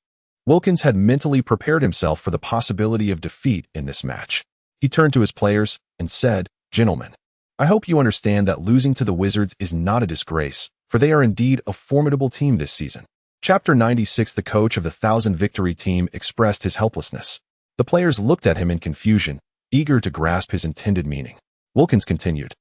Wilkins had mentally prepared himself for the possibility of defeat in this match. He turned to his players and said, "Gentlemen, I hope you understand that losing to the Wizards is not a disgrace, for they are indeed a formidable team this season." Chapter 96. The coach of the 1,000-victory team expressed his helplessness. The players looked at him in confusion, eager to grasp his intended meaning. Wilkins continued,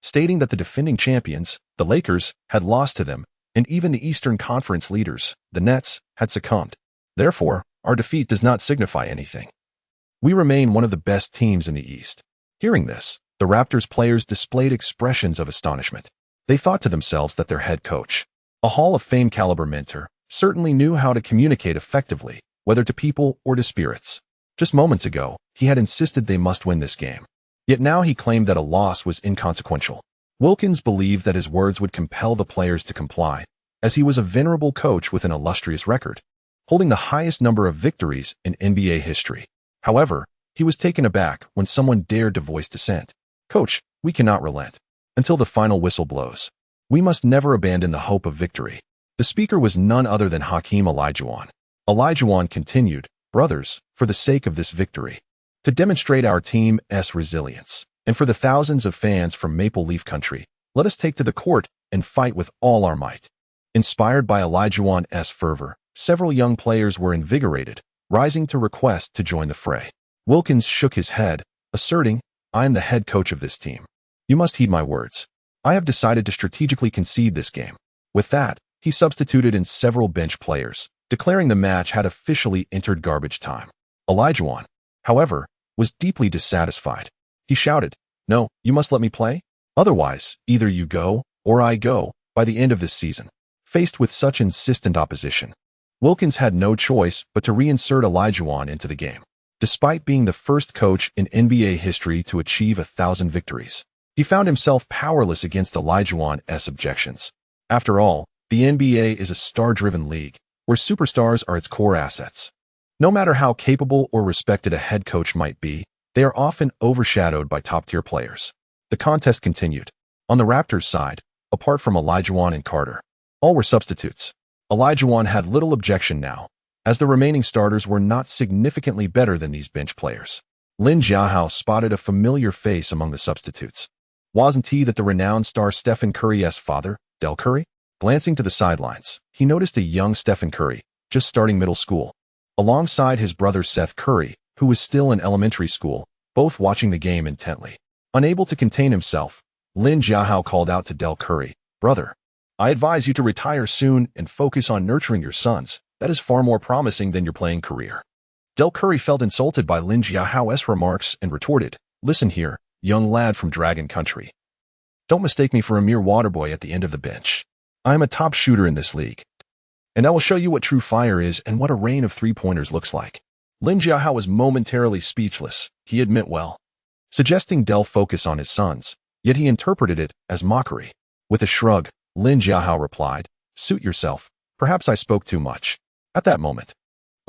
stating that the defending champions, the Lakers, had lost to them, and even the Eastern Conference leaders, the Nets, had succumbed. Therefore, our defeat does not signify anything. We remain one of the best teams in the East. Hearing this, the Raptors players displayed expressions of astonishment. They thought to themselves that their head coach, a Hall of Fame caliber mentor, certainly knew how to communicate effectively, whether to people or to spirits. Just moments ago, he had insisted they must win this game. Yet now he claimed that a loss was inconsequential. Wilkins believed that his words would compel the players to comply, as he was a venerable coach with an illustrious record, holding the highest number of victories in NBA history. However, he was taken aback when someone dared to voice dissent. "Coach, we cannot relent until the final whistle blows. We must never abandon the hope of victory." The speaker was none other than Hakeem Olajuwon. Olajuwon continued, "Brothers, for the sake of this victory, to demonstrate our team's resilience, and for the thousands of fans from Maple Leaf Country, let us take to the court and fight with all our might." Inspired by Olajuwon's fervor, several young players were invigorated, rising to request to join the fray. Wilkins shook his head, asserting, "I am the head coach of this team. You must heed my words. I have decided to strategically concede this game." With that, he substituted in several bench players, declaring the match had officially entered garbage time. Olajuwon, however, was deeply dissatisfied. He shouted, "No, you must let me play. Otherwise, either you go, or I go, by the end of this season." Faced with such insistent opposition, Wilkins had no choice but to reinsert Olajuwon into the game. Despite being the first coach in NBA history to achieve 1,000 victories, he found himself powerless against Olajuwon's objections. After all, the NBA is a star-driven league, where superstars are its core assets. No matter how capable or respected a head coach might be, they are often overshadowed by top-tier players. The contest continued. On the Raptors' side, apart from Olajuwon and Carter, all were substitutes. Olajuwon had little objection now, as the remaining starters were not significantly better than these bench players. Lin Jiahao spotted a familiar face among the substitutes. Wasn't he that the renowned star Stephen Curry's father, Del Curry? Glancing to the sidelines, he noticed a young Stephen Curry, just starting middle school, alongside his brother Seth Curry, who was still in elementary school, both watching the game intently. Unable to contain himself, Lin Jiahao called out to Del Curry, "Brother, I advise you to retire soon and focus on nurturing your sons. That is far more promising than your playing career." Del Curry felt insulted by Lin Jiahao's remarks and retorted, "Listen here, young lad from Dragon Country. Don't mistake me for a mere waterboy at the end of the bench. I am a top shooter in this league, and I will show you what true fire is and what a rain of three-pointers looks like." Lin Jiahao was momentarily speechless. He had meant well, suggesting Del focus on his sons, yet he interpreted it as mockery. With a shrug, Lin Jiahao replied, "Suit yourself. Perhaps I spoke too much." At that moment,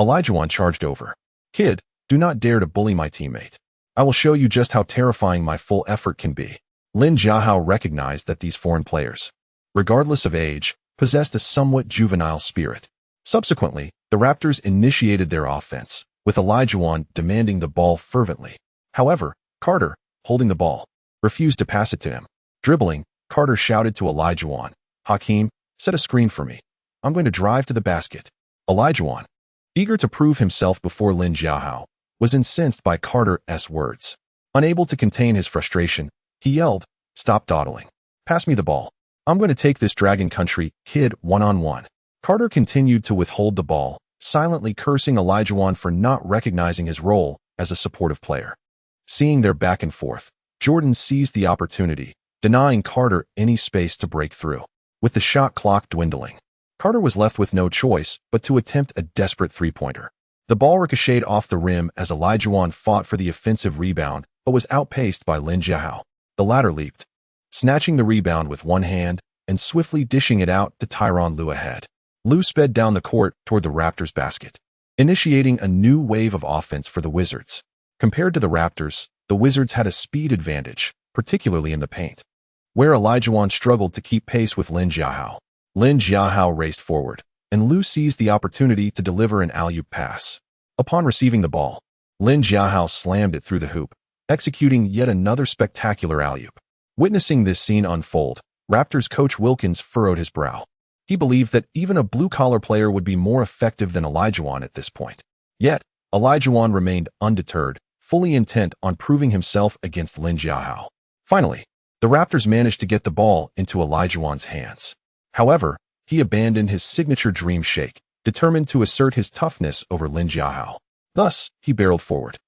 Olajuwon charged over. "Kid, do not dare to bully my teammate. I will show you just how terrifying my full effort can be." Lin Jiahao recognized that these foreign players, regardless of age, possessed a somewhat juvenile spirit. Subsequently, the Raptors initiated their offense, with Olajuwon demanding the ball fervently. However, Carter, holding the ball, refused to pass it to him. Dribbling, Carter shouted to Olajuwon, "Hakeem, set a screen for me. I'm going to drive to the basket. Olajuwon, eager to prove himself before Lin Jiahao, was incensed by Carter's words. Unable to contain his frustration, he yelled, "Stop dawdling. Pass me the ball. I'm going to take this Dragon Country kid one-on-one." Carter continued to withhold the ball, silently cursing Olajuwon for not recognizing his role as a supportive player. Seeing their back and forth, Jordan seized the opportunity, denying Carter any space to break through. With the shot clock dwindling, Carter was left with no choice but to attempt a desperate three-pointer. The ball ricocheted off the rim as Olajuwon fought for the offensive rebound but was outpaced by Lin Jiahao. The latter leaped, snatching the rebound with one hand and swiftly dishing it out to Tyronn Lue ahead. Lue sped down the court toward the Raptors' basket, initiating a new wave of offense for the Wizards. Compared to the Raptors, the Wizards had a speed advantage, particularly in the paint, where Olajuwon struggled to keep pace with Lin Jiahao. Lin Jiahao raced forward, and Lue seized the opportunity to deliver an alley-oop pass. Upon receiving the ball, Lin Jiahao slammed it through the hoop, executing yet another spectacular alley-oop. Witnessing this scene unfold, Raptors coach Wilkins furrowed his brow. He believed that even a blue-collar player would be more effective than Olajuwon at this point. Yet, Olajuwon remained undeterred, fully intent on proving himself against Lin Jiahao. Finally, the Raptors managed to get the ball into Olajuwon's hands. However, he abandoned his signature dream shake, determined to assert his toughness over Lin Jiahao. Thus, he barreled forward,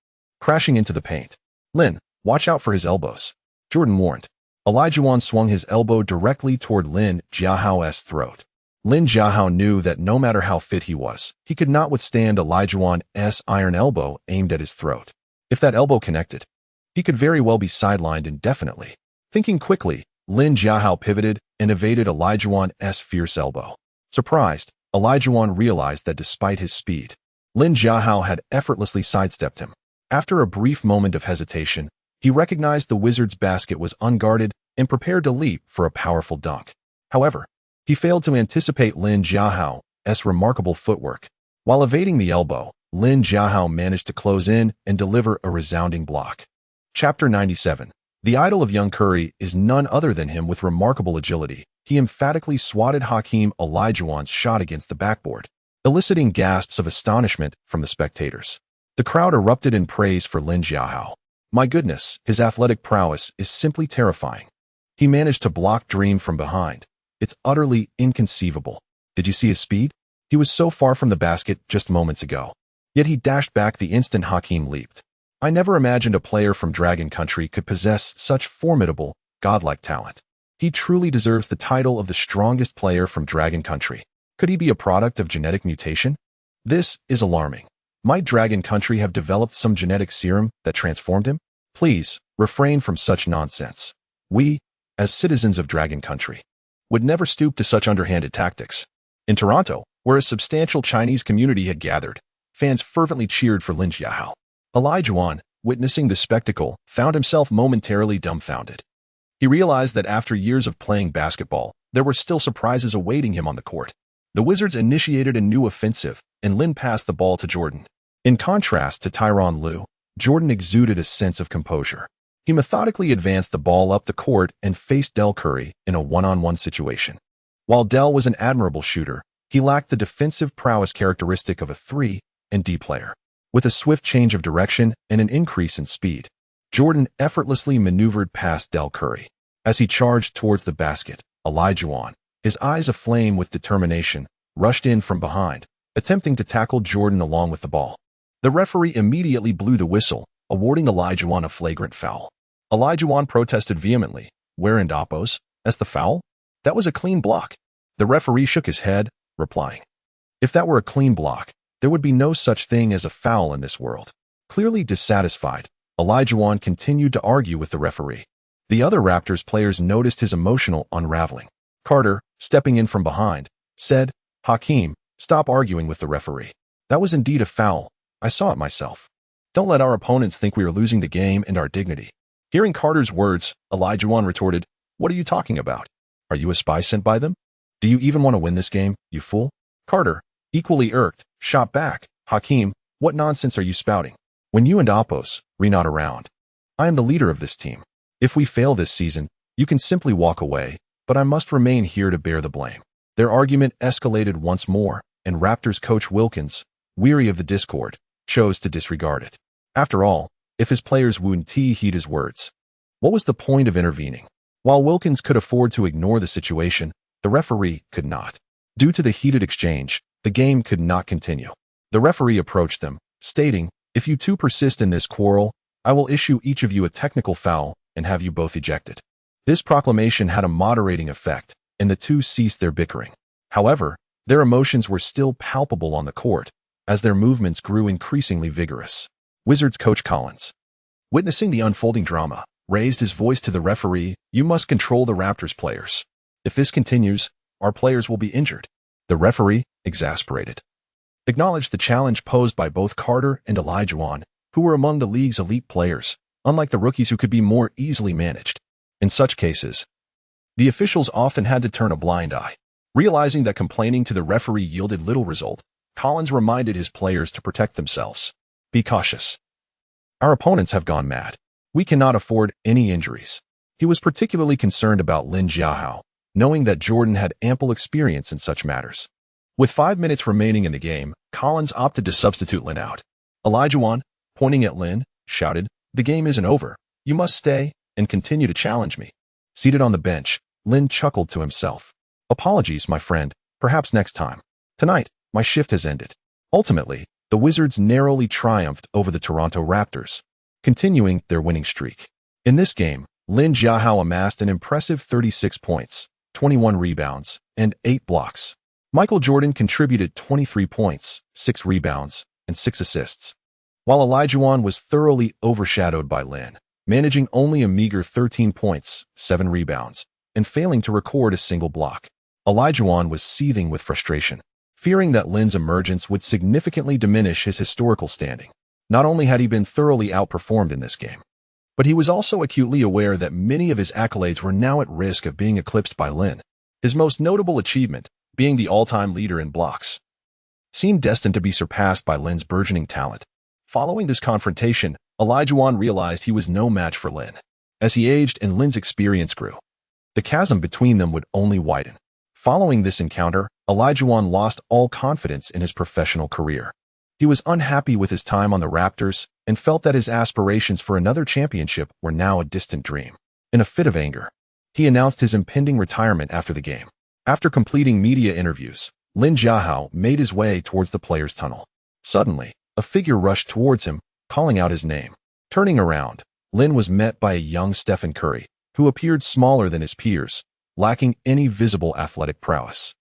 crashing into the paint. "Lin, watch out for his elbows," Jordan warned. Olajuwon swung his elbow directly toward Lin Jiahao's throat. Lin Jiahao knew that no matter how fit he was, he could not withstand Olajuwon's iron elbow aimed at his throat. If that elbow connected, he could very well be sidelined indefinitely. Thinking quickly, Lin Jiahao pivoted and evaded Olajuwon's fierce elbow. Surprised, Olajuwon realized that despite his speed, Lin Jiahao had effortlessly sidestepped him. After a brief moment of hesitation, he recognized the Wizards' basket was unguarded and prepared to leap for a powerful dunk. However, he failed to anticipate Lin Jiahao's remarkable footwork. While evading the elbow, Lin Jiahao managed to close in and deliver a resounding block. Chapter 97. The idol of young Curry is none other than him. With remarkable agility, he emphatically swatted Hakeem Olajuwon's shot against the backboard, eliciting gasps of astonishment from the spectators. The crowd erupted in praise for Lin Jiahao. "My goodness, his athletic prowess is simply terrifying. He managed to block Dream from behind. It's utterly inconceivable. Did you see his speed? He was so far from the basket just moments ago. Yet he dashed back the instant Hakeem leaped. I never imagined a player from Dragon Country could possess such formidable, godlike talent. He truly deserves the title of the strongest player from Dragon Country. Could he be a product of genetic mutation? This is alarming. Might Dragon Country have developed some genetic serum that transformed him? Please, refrain from such nonsense. We, as citizens of Dragon Country, would never stoop to such underhanded tactics." In Toronto, where a substantial Chinese community had gathered, fans fervently cheered for Lin Jiahao. Olajuwon, witnessing the spectacle, found himself momentarily dumbfounded. He realized that after years of playing basketball, there were still surprises awaiting him on the court. The Wizards initiated a new offensive, and Lin passed the ball to Jordan. In contrast to Tyronn Lue, Jordan exuded a sense of composure. He methodically advanced the ball up the court and faced Del Curry in a one-on-one situation. While Del was an admirable shooter, he lacked the defensive prowess characteristic of a 3-and-D player. With a swift change of direction and an increase in speed, Jordan effortlessly maneuvered past Del Curry. As he charged towards the basket, Olajuwon, his eyes aflame with determination, rushed in from behind, attempting to tackle Jordan along with the ball. The referee immediately blew the whistle, awarding Olajuwon a flagrant foul. Olajuwon protested vehemently, "Wherein oppos, as the foul? That was a clean block." The referee shook his head, replying, "If that were a clean block, there would be no such thing as a foul in this world." Clearly dissatisfied, Olajuwon continued to argue with the referee. The other Raptors players noticed his emotional unraveling. Carter, stepping in from behind, said, "Hakeem, stop arguing with the referee. That was indeed a foul. I saw it myself. Don't let our opponents think we are losing the game and our dignity." Hearing Carter's words, Olajuwon retorted, "What are you talking about? Are you a spy sent by them? Do you even want to win this game, you fool?" Carter, equally irked, shot back, "Hakeem, what nonsense are you spouting? When you and Oppos are not around, I am the leader of this team. If we fail this season, you can simply walk away, but I must remain here to bear the blame." Their argument escalated once more, and Raptors coach Wilkins, weary of the discord, chose to disregard it. After all, if his players wouldn't heed his words, what was the point of intervening? While Wilkins could afford to ignore the situation, the referee could not. Due to the heated exchange, the game could not continue. The referee approached them, stating, "If you two persist in this quarrel, I will issue each of you a technical foul and have you both ejected." This proclamation had a moderating effect, and the two ceased their bickering. However, their emotions were still palpable on the court, as their movements grew increasingly vigorous. Wizards coach Collins, witnessing the unfolding drama, raised his voice to the referee, "You must control the Raptors players. If this continues, our players will be injured." The referee, exasperated, acknowledged the challenge posed by both Carter and Olajuwon, who were among the league's elite players, unlike the rookies who could be more easily managed. In such cases, the officials often had to turn a blind eye. Realizing that complaining to the referee yielded little result, Collins reminded his players to protect themselves. "Be cautious. Our opponents have gone mad. We cannot afford any injuries." He was particularly concerned about Lin Jiahao, knowing that Jordan had ample experience in such matters. With 5 minutes remaining in the game, Collins opted to substitute Lin out. Olajuwon, pointing at Lin, shouted, "The game isn't over. You must stay and continue to challenge me." Seated on the bench, Lin chuckled to himself. "Apologies, my friend. Perhaps next time. Tonight, my shift has ended." Ultimately, the Wizards narrowly triumphed over the Toronto Raptors, continuing their winning streak. In this game, Lin Jiahao amassed an impressive 36 points, 21 rebounds, and 8 blocks. Michael Jordan contributed 23 points, 6 rebounds, and 6 assists, while Olajuwon was thoroughly overshadowed by Lin, managing only a meager 13 points, 7 rebounds, and failing to record a single block. Olajuwon was seething with frustration, fearing that Lin's emergence would significantly diminish his historical standing. Not only had he been thoroughly outperformed in this game, but he was also acutely aware that many of his accolades were now at risk of being eclipsed by Lin. His most notable achievement, being the all-time leader in blocks, seemed destined to be surpassed by Lin's burgeoning talent. Following this confrontation, Olajuwon realized he was no match for Lin. As he aged and Lin's experience grew, the chasm between them would only widen. Following this encounter, Olajuwon lost all confidence in his professional career. He was unhappy with his time on the Raptors and felt that his aspirations for another championship were now a distant dream. In a fit of anger, he announced his impending retirement after the game. After completing media interviews, Lin Jiahao made his way towards the players' tunnel. Suddenly, a figure rushed towards him, calling out his name. Turning around, Lin was met by a young Stephen Curry, who appeared smaller than his peers, lacking any visible athletic prowess.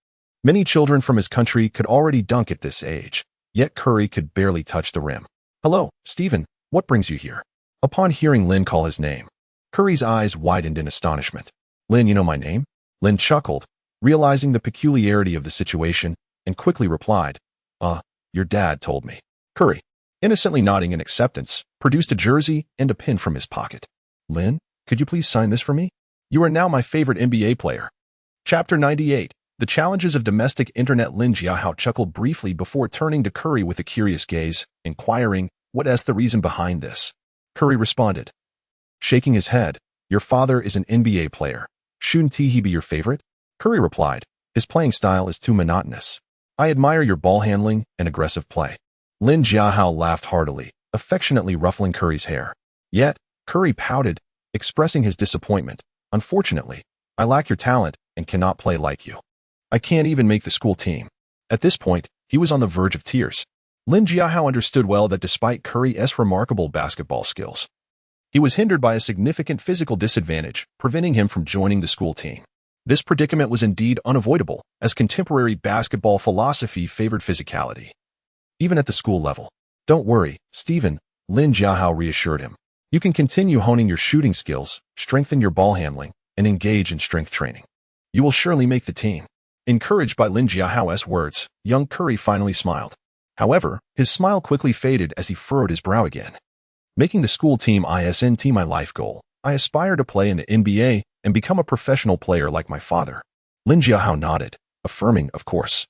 Many children from his country could already dunk at this age, yet Curry could barely touch the rim. "Hello, Stephen, what brings you here?" Upon hearing Lin call his name, Curry's eyes widened in astonishment. "Lin, you know my name?" Lin chuckled, realizing the peculiarity of the situation, and quickly replied, Your dad told me." Curry, innocently nodding in acceptance, produced a jersey and a pin from his pocket. "Lin, could you please sign this for me? You are now my favorite NBA player." Chapter 98. The Challenges of Domestic Internet. Lin Jiahao chuckled briefly before turning to Curry with a curious gaze, inquiring, "What's the reason behind this?" Curry responded, shaking his head, "Your father is an NBA player. Shouldn't he be your favorite?" Curry replied, "His playing style is too monotonous. I admire your ball handling and aggressive play." Lin Jiahao laughed heartily, affectionately ruffling Curry's hair. Yet, Curry pouted, expressing his disappointment. "Unfortunately, I lack your talent and cannot play like you. I can't even make the school team." At this point, he was on the verge of tears. Lin Jiahao understood well that despite Curry's remarkable basketball skills, he was hindered by a significant physical disadvantage, preventing him from joining the school team. This predicament was indeed unavoidable, as contemporary basketball philosophy favored physicality, even at the school level. "Don't worry, Stephen," Lin Jiahao reassured him. "You can continue honing your shooting skills, strengthen your ball handling, and engage in strength training. You will surely make the team." Encouraged by Lin Jiahao's words, young Curry finally smiled. However, his smile quickly faded as he furrowed his brow again. "Making the school team isn't my life goal. I aspire to play in the NBA and become a professional player like my father." Lin Jiahao nodded, affirming, "Of course.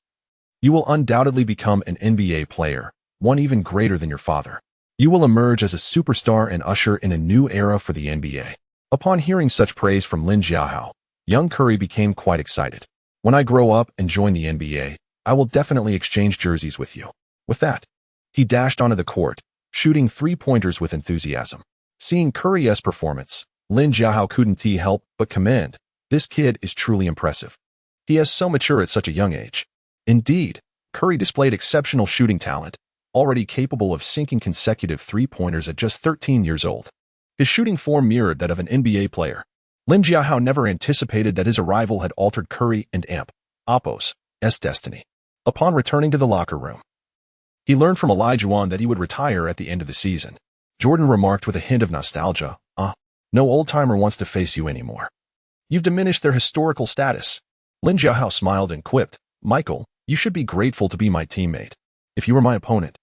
You will undoubtedly become an NBA player, one even greater than your father. You will emerge as a superstar and usher in a new era for the NBA." Upon hearing such praise from Lin Jiahao, young Curry became quite excited. When I grow up and join the NBA, I will definitely exchange jerseys with you." With that, he dashed onto the court, shooting three-pointers with enthusiasm. Seeing Curry's performance, Lin Jiahao couldn't help but commend. "This kid is truly impressive. He is so mature at such a young age." Indeed, Curry displayed exceptional shooting talent, already capable of sinking consecutive three-pointers at just 13 years old. His shooting form mirrored that of an NBA player. Lin Jiahao never anticipated that his arrival had altered Curry and Oppo's destiny. Upon returning to the locker room, he learned from Olajuwon that he would retire at the end of the season. Jordan remarked with a hint of nostalgia, "No old-timer wants to face you anymore. You've diminished their historical status." Lin Jiahao smiled and quipped, "Michael, you should be grateful to be my teammate. If you were my opponent,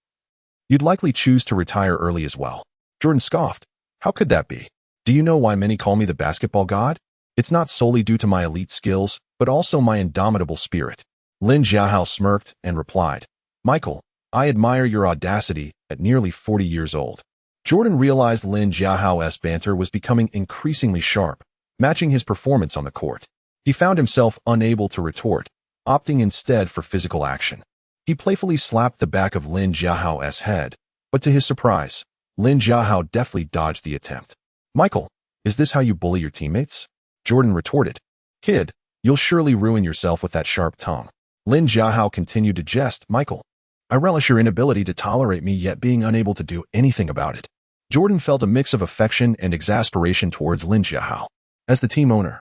you'd likely choose to retire early as well." Jordan scoffed, "How could that be? Do you know why many call me the basketball god? It's not solely due to my elite skills, but also my indomitable spirit." Lin Jiahao smirked and replied, "Michael, I admire your audacity at nearly 40 years old." Jordan realized Lin Jiahao's banter was becoming increasingly sharp, matching his performance on the court. He found himself unable to retort, opting instead for physical action. He playfully slapped the back of Lin Jiahao's head, but to his surprise, Lin Jiahao deftly dodged the attempt. "Michael, is this how you bully your teammates?" Jordan retorted. "Kid, you'll surely ruin yourself with that sharp tongue." Lin Jiahao continued to jest, "Michael, I relish your inability to tolerate me yet being unable to do anything about it." Jordan felt a mix of affection and exasperation towards Lin Jiahao. As the team owner,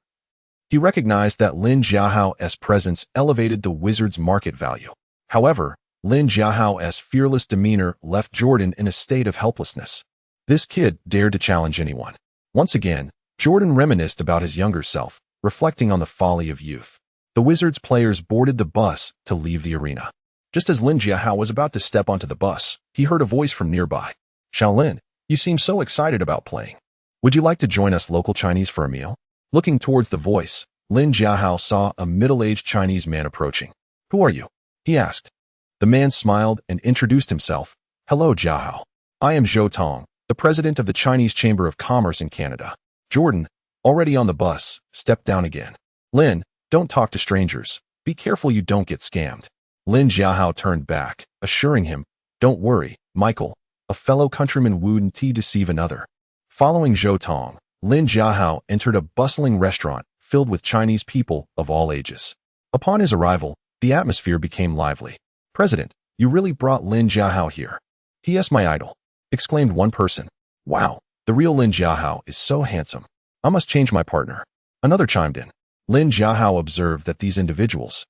he recognized that Lin Jiahao's presence elevated the Wizards' market value. However, Lin Jiahao's fearless demeanor left Jordan in a state of helplessness. This kid dared to challenge anyone. Once again, Jordan reminisced about his younger self, reflecting on the folly of youth. The Wizards players boarded the bus to leave the arena. Just as Lin Jiahao was about to step onto the bus, he heard a voice from nearby. "Shaolin, you seem so excited about playing. Would you like to join us local Chinese for a meal?" Looking towards the voice, Lin Jiahao saw a middle-aged Chinese man approaching. "Who are you?" he asked. The man smiled and introduced himself. "Hello, Jiahao. I am Zhou Tong, the president of the Chinese Chamber of Commerce in Canada." Jordan, already on the bus, stepped down again. "Lin, don't talk to strangers. Be careful you don't get scammed." Lin Jiahao turned back, assuring him, "Don't worry, Michael. A fellow countryman wouldn't deceive another." Following Zhou Tong, Lin Jiahao entered a bustling restaurant filled with Chinese people of all ages. Upon his arrival, the atmosphere became lively. "President, you really brought Lin Jiahao here. He is my idol," exclaimed one person. "Wow, the real Lin Jiahao is so handsome. I must change my partner." Another chimed in. Lin Jiahao observed that these individuals,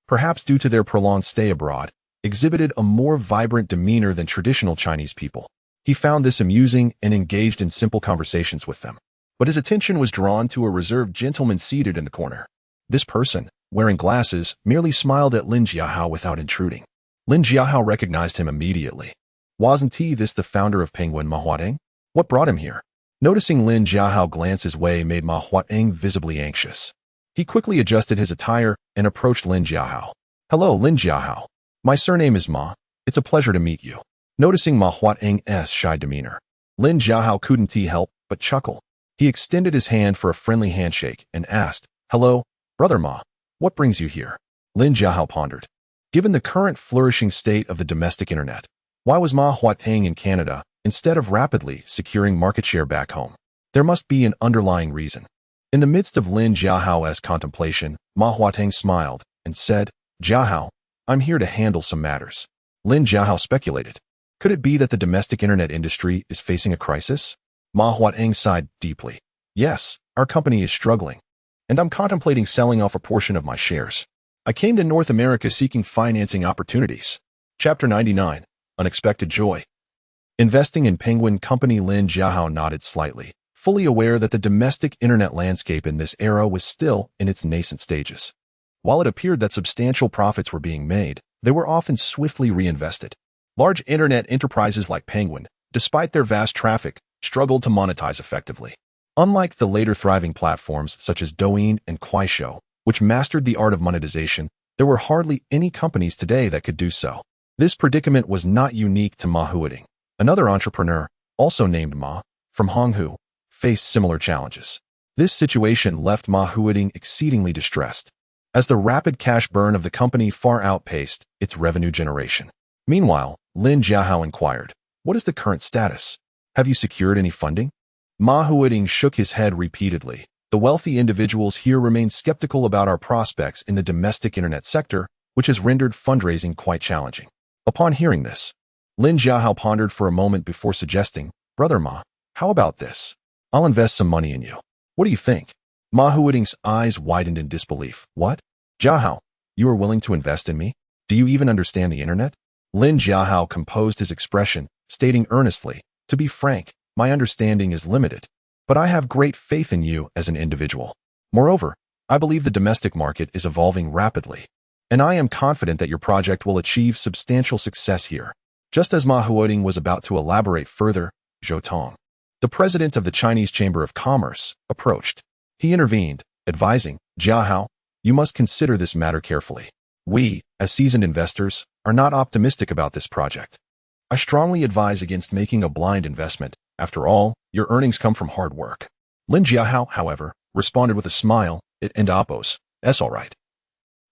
perhaps due to their prolonged stay abroad, exhibited a more vibrant demeanor than traditional Chinese people. He found this amusing and engaged in simple conversations with them. But his attention was drawn to a reserved gentleman seated in the corner. This person, wearing glasses, merely smiled at Lin Jiahao without intruding. Lin Jiahao recognized him immediately. "Wasn't this the founder of Penguin, Ma Huateng? What brought him here?" Noticing Lin Jiahao glance his way made Ma Huateng visibly anxious. He quickly adjusted his attire and approached Lin Jiahao. "Hello, Lin Jiahao. My surname is Ma. It's a pleasure to meet you." Noticing Ma Huateng's shy demeanor, Lin Jiahao couldn't help but chuckle. He extended his hand for a friendly handshake and asked, "Hello, brother Ma. What brings you here?" Lin Jiahao pondered. Given the current flourishing state of the domestic internet, why was Ma Huateng in Canada instead of rapidly securing market share back home? There must be an underlying reason. In the midst of Lin Jiahao's contemplation, Ma Huateng smiled and said, "Jiahao, I'm here to handle some matters." Lin Jiahao speculated. Could it be that the domestic internet industry is facing a crisis? Ma Huateng sighed deeply. "Yes, our company is struggling, and I'm contemplating selling off a portion of my shares. I came to North America seeking financing opportunities." Chapter 99, Unexpected Joy. Investing in Penguin Company. Lin Jiahao nodded slightly, fully aware that the domestic internet landscape in this era was still in its nascent stages. While it appeared that substantial profits were being made, they were often swiftly reinvested. Large internet enterprises like Penguin, despite their vast traffic, struggled to monetize effectively. Unlike the later thriving platforms such as Douyin and Kuaishou, which mastered the art of monetization, there were hardly any companies today that could do so. This predicament was not unique to Ma Huateng. Another entrepreneur, also named Ma, from Honghu, faced similar challenges. This situation left Ma Huateng exceedingly distressed. as the rapid cash burn of the company far outpaced its revenue generation. Meanwhile, Lin Jiahao inquired, "What is the current status? Have you secured any funding?" Ma Huading shook his head repeatedly. "The wealthy individuals here remain skeptical about our prospects in the domestic internet sector, which has rendered fundraising quite challenging." Upon hearing this, Lin Jiahao pondered for a moment before suggesting, "Brother Ma, how about this? I'll invest some money in you. What do you think?" Ma Huading's eyes widened in disbelief. "What? Jiahao, you are willing to invest in me? Do you even understand the internet?" Lin Jiahao composed his expression, stating earnestly, "To be frank, my understanding is limited, but I have great faith in you as an individual. Moreover, I believe the domestic market is evolving rapidly, and I am confident that your project will achieve substantial success here." Just as Ma Huading was about to elaborate further, Zhou Tong, the president of the Chinese Chamber of Commerce, approached. He intervened, advising, "Jiahao, you must consider this matter carefully. We, as seasoned investors, are not optimistic about this project. I strongly advise against making a blind investment. After all, your earnings come from hard work." Lin Jiahao, however, responded with a smile, "It appos, that's all right.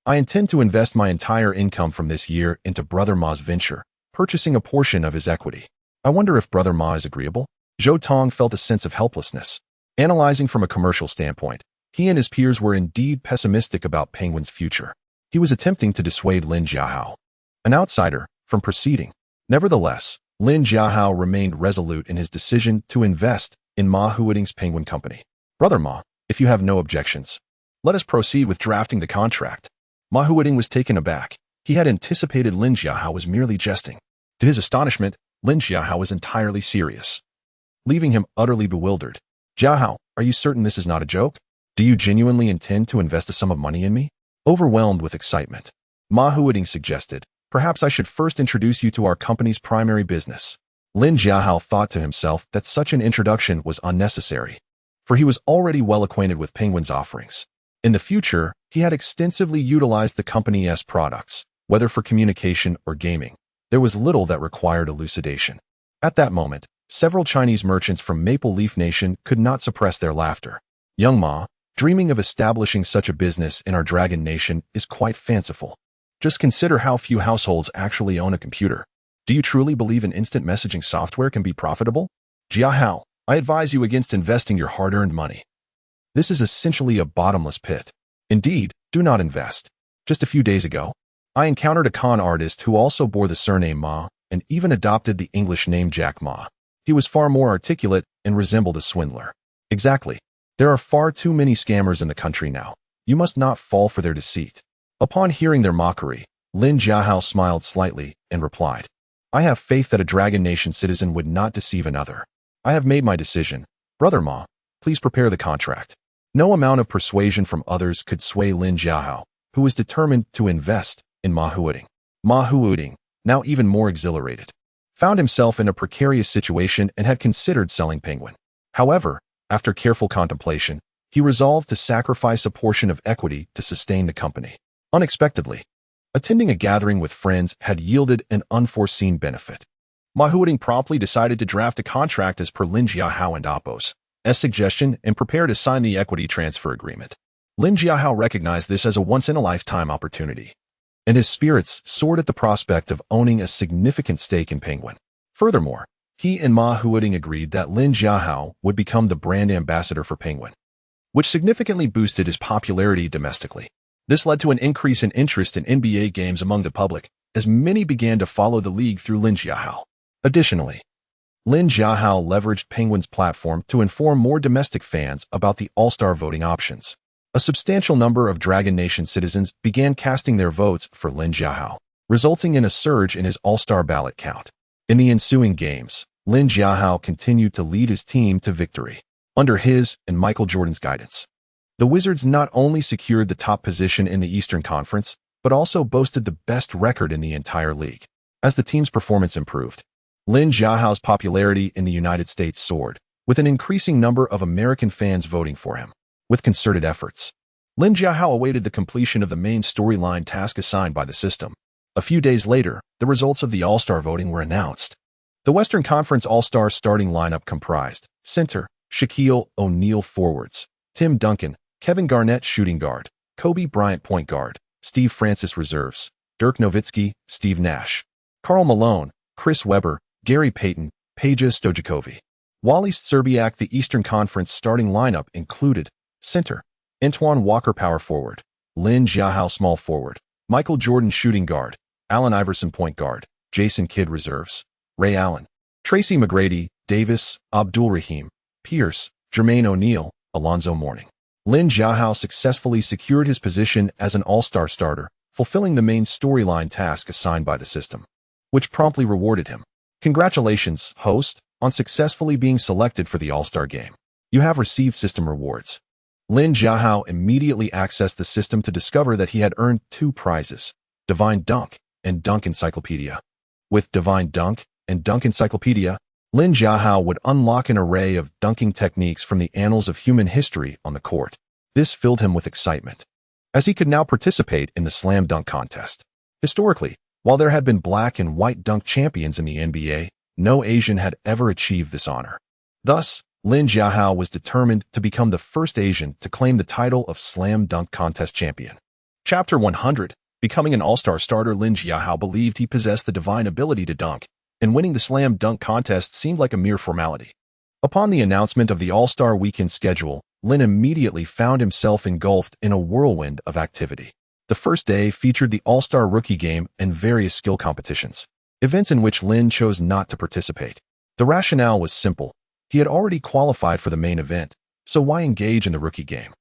I intend to invest my entire income from this year into Brother Ma's venture, purchasing a portion of his equity. I wonder if Brother Ma is agreeable?" Zhou Tong felt a sense of helplessness. Analyzing from a commercial standpoint, he and his peers were indeed pessimistic about Penguin's future. He was attempting to dissuade Lin Jiahao, an outsider, from proceeding. Nevertheless, Lin Jiahao remained resolute in his decision to invest in Ma Huading's Penguin Company. "Brother Ma, if you have no objections, let us proceed with drafting the contract." Ma Huading was taken aback. He had anticipated Lin Jiahao was merely jesting. To his astonishment, Lin Jiahao was entirely serious, leaving him utterly bewildered. "Jiahao, are you certain this is not a joke? Do you genuinely intend to invest a sum of money in me?" Overwhelmed with excitement, Ma Huading suggested, "Perhaps I should first introduce you to our company's primary business." Lin Jiahao thought to himself that such an introduction was unnecessary, for he was already well acquainted with Penguin's offerings. In the future, he had extensively utilized the company's products, whether for communication or gaming. There was little that required elucidation. At that moment, several Chinese merchants from Maple Leaf Nation could not suppress their laughter. "Young Ma, dreaming of establishing such a business in our Dragon Nation is quite fanciful. Just consider how few households actually own a computer. Do you truly believe an instant messaging software can be profitable? Jiahao, I advise you against investing your hard-earned money. This is essentially a bottomless pit. Indeed, do not invest. Just a few days ago, I encountered a con artist who also bore the surname Ma and even adopted the English name Jack Ma. He was far more articulate and resembled a swindler." "Exactly. There are far too many scammers in the country now. You must not fall for their deceit." Upon hearing their mockery, Lin Jiahao smiled slightly and replied, "I have faith that a Dragon Nation citizen would not deceive another. I have made my decision. Brother Ma, please prepare the contract." No amount of persuasion from others could sway Lin Jiahao, who was determined to invest in Ma Huading. Ma Huading, now even more exhilarated, found himself in a precarious situation and had considered selling Penguin. However, after careful contemplation, he resolved to sacrifice a portion of equity to sustain the company. Unexpectedly, attending a gathering with friends had yielded an unforeseen benefit. Ma Huading promptly decided to draft a contract as per Lin Jiahao and Appo's suggestion and prepare to sign the equity transfer agreement. Lin Jiahao recognized this as a once-in-a-lifetime opportunity, and his spirits soared at the prospect of owning a significant stake in Penguin. Furthermore, he and Ma Huading agreed that Lin Jiahao would become the brand ambassador for Penguin, which significantly boosted his popularity domestically. This led to an increase in interest in NBA games among the public, as many began to follow the league through Lin Jiahao. Additionally, Lin Jiahao leveraged Penguin's platform to inform more domestic fans about the All-Star voting options. A substantial number of Dragon Nation citizens began casting their votes for Lin Jiahao, resulting in a surge in his All-Star ballot count. In the ensuing games, Lin Jiahao continued to lead his team to victory. Under his and Michael Jordan's guidance, the Wizards not only secured the top position in the Eastern Conference, but also boasted the best record in the entire league. As the team's performance improved, Lin Jiahao's popularity in the United States soared, with an increasing number of American fans voting for him. With concerted efforts, Lin Jiahao awaited the completion of the main storyline task assigned by the system. A few days later, the results of the All-Star voting were announced. The Western Conference All-Star starting lineup comprised center, Shaquille O'Neal forwards, Tim Duncan, Kevin Garnett shooting guard, Kobe Bryant point guard, Steve Francis reserves, Dirk Nowitzki, Steve Nash, Karl Malone, Chris Webber, Gary Payton, Peja Stojakovic. Wally Szczerbiak. The Eastern Conference starting lineup included center, Antoine Walker power forward, Lin Jiahao small forward, Michael Jordan shooting guard, Allen Iverson point guard, Jason Kidd reserves, Ray Allen, Tracy McGrady, Davis, Abdul Rahim, Pierce, Jermaine O'Neal, Alonzo Mourning. Lin Jiahao successfully secured his position as an all-star starter, fulfilling the main storyline task assigned by the system, which promptly rewarded him. Congratulations, host, on successfully being selected for the All-Star game. You have received system rewards. Lin Jiahao immediately accessed the system to discover that he had earned 2 prizes, Divine Dunk and Dunk Encyclopedia. With Divine Dunk and Dunk Encyclopedia, Lin Jiahao would unlock an array of dunking techniques from the annals of human history on the court. This filled him with excitement, as he could now participate in the slam dunk contest. Historically, while there had been black and white dunk champions in the NBA, no Asian had ever achieved this honor. Thus, Lin Jiahao was determined to become the first Asian to claim the title of Slam Dunk Contest champion. Chapter 100. Becoming an all-star starter. Lin Jiahao believed he possessed the divine ability to dunk, and winning the Slam Dunk Contest seemed like a mere formality. Upon the announcement of the All-Star Weekend schedule, Lin immediately found himself engulfed in a whirlwind of activity. The first day featured the All-Star Rookie Game and various skill competitions, events in which Lin chose not to participate. The rationale was simple. He had already qualified for the main event, so why engage in the rookie game?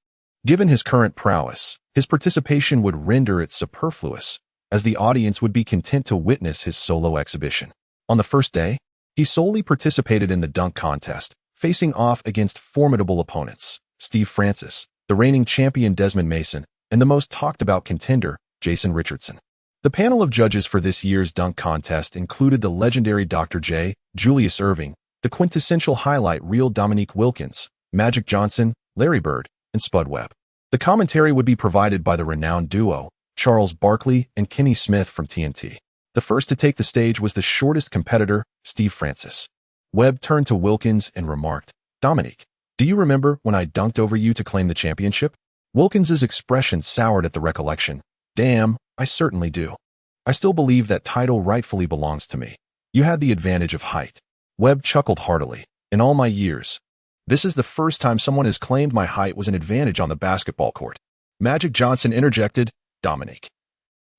Given his current prowess, his participation would render it superfluous, as the audience would be content to witness his solo exhibition. On the first day, he solely participated in the dunk contest, facing off against formidable opponents, Steve Francis, the reigning champion Desmond Mason, and the most talked-about contender, Jason Richardson. The panel of judges for this year's dunk contest included the legendary Dr. J, Julius Erving, the quintessential highlight reel Dominique Wilkins, Magic Johnson, Larry Bird, and Spud Webb. The commentary would be provided by the renowned duo, Charles Barkley and Kenny Smith from TNT. The first to take the stage was the shortest competitor, Steve Francis. Webb turned to Wilkins and remarked, "Dominique, do you remember when I dunked over you to claim the championship?" Wilkins's expression soured at the recollection. "Damn, I certainly do. I still believe that title rightfully belongs to me. You had the advantage of height." Webb chuckled heartily. "In all my years, this is the first time someone has claimed my height was an advantage on the basketball court." Magic Johnson interjected, "Dominique,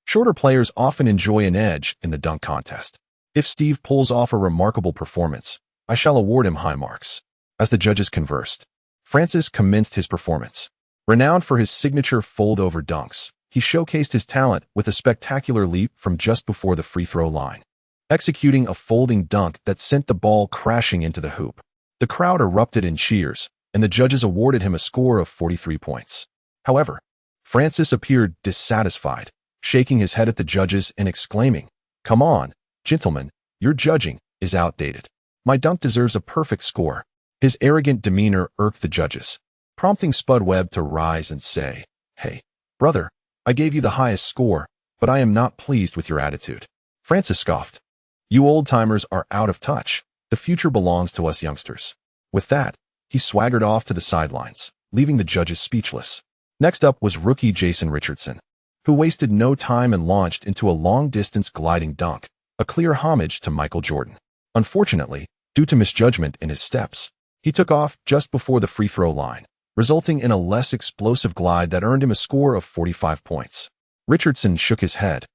shorter players often enjoy an edge in the dunk contest. If Steve pulls off a remarkable performance, I shall award him high marks." As the judges conversed, Francis commenced his performance. Renowned for his signature fold-over dunks, he showcased his talent with a spectacular leap from just before the free throw line, executing a folding dunk that sent the ball crashing into the hoop. The crowd erupted in cheers, and the judges awarded him a score of 43 points. However, Francis appeared dissatisfied, shaking his head at the judges and exclaiming, "Come on, gentlemen, your judging is outdated. My dunk deserves a perfect score." His arrogant demeanor irked the judges, prompting Spud Webb to rise and say, "Hey, brother, I gave you the highest score, but I am not pleased with your attitude." Francis scoffed, "You old-timers are out of touch. The future belongs to us youngsters." With that, he swaggered off to the sidelines, leaving the judges speechless. Next up was rookie Jason Richardson, who wasted no time and launched into a long-distance gliding dunk, a clear homage to Michael Jordan. Unfortunately, due to misjudgment in his steps, he took off just before the free throw line, resulting in a less explosive glide that earned him a score of 45 points. Richardson shook his head,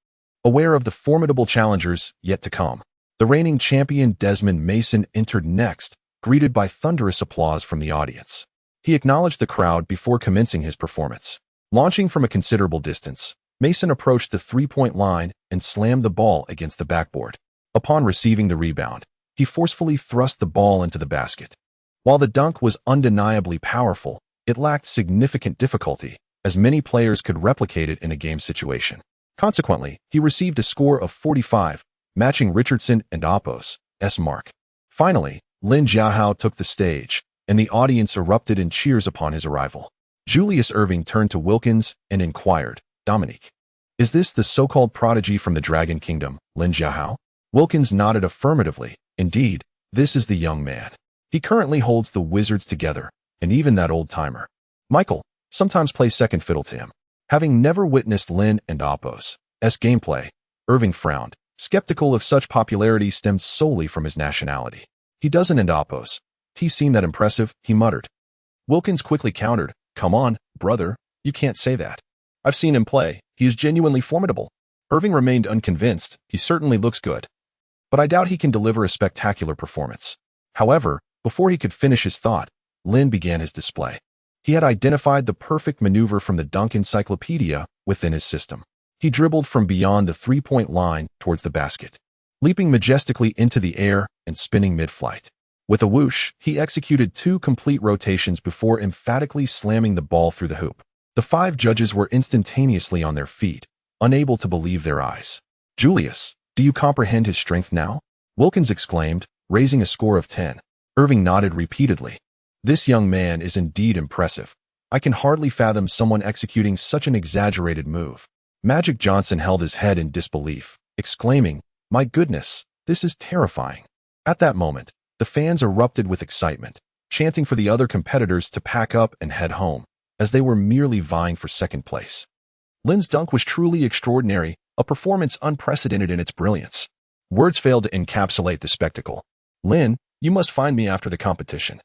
aware of the formidable challengers yet to come. The reigning champion Desmond Mason entered next, greeted by thunderous applause from the audience. He acknowledged the crowd before commencing his performance. Launching from a considerable distance, Mason approached the three-point line and slammed the ball against the backboard. Upon receiving the rebound, he forcefully thrust the ball into the basket. While the dunk was undeniably powerful, it lacked significant difficulty, as many players could replicate it in a game situation. Consequently, he received a score of 45, matching Richardson and Oppo's mark. Finally, Lin Jiahao took the stage, and the audience erupted in cheers upon his arrival. Julius Erving turned to Wilkins and inquired, "Dominique, is this the so-called prodigy from the Dragon Kingdom, Lin Jiahao?" Wilkins nodded affirmatively. "Indeed, this is the young man. He currently holds the Wizards together, and even that old-timer, Michael, sometimes plays second fiddle to him." Having never witnessed Lin and Appo's gameplay, Irving frowned, skeptical if such popularity stemmed solely from his nationality. He doesn't and Appo's seem that impressive, he muttered. Wilkins quickly countered, come on, brother, you can't say that. I've seen him play. He is genuinely formidable. Irving remained unconvinced. He certainly looks good. But I doubt he can deliver a spectacular performance. However, before he could finish his thought, Lin began his display. He had identified the perfect maneuver from the dunk encyclopedia within his system. He dribbled from beyond the three-point line towards the basket, leaping majestically into the air and spinning mid-flight. With a whoosh, he executed 2 complete rotations before emphatically slamming the ball through the hoop. The 5 judges were instantaneously on their feet, unable to believe their eyes. Julius, do you comprehend his strength now? Wilkins exclaimed, raising a score of 10. Irving nodded repeatedly. This young man is indeed impressive. I can hardly fathom someone executing such an exaggerated move. Magic Johnson held his head in disbelief, exclaiming, my goodness, this is terrifying. At that moment, the fans erupted with excitement, chanting for the other competitors to pack up and head home, as they were merely vying for second place. Lin's dunk was truly extraordinary, a performance unprecedented in its brilliance. Words failed to encapsulate the spectacle. Lin, you must find me after the competition.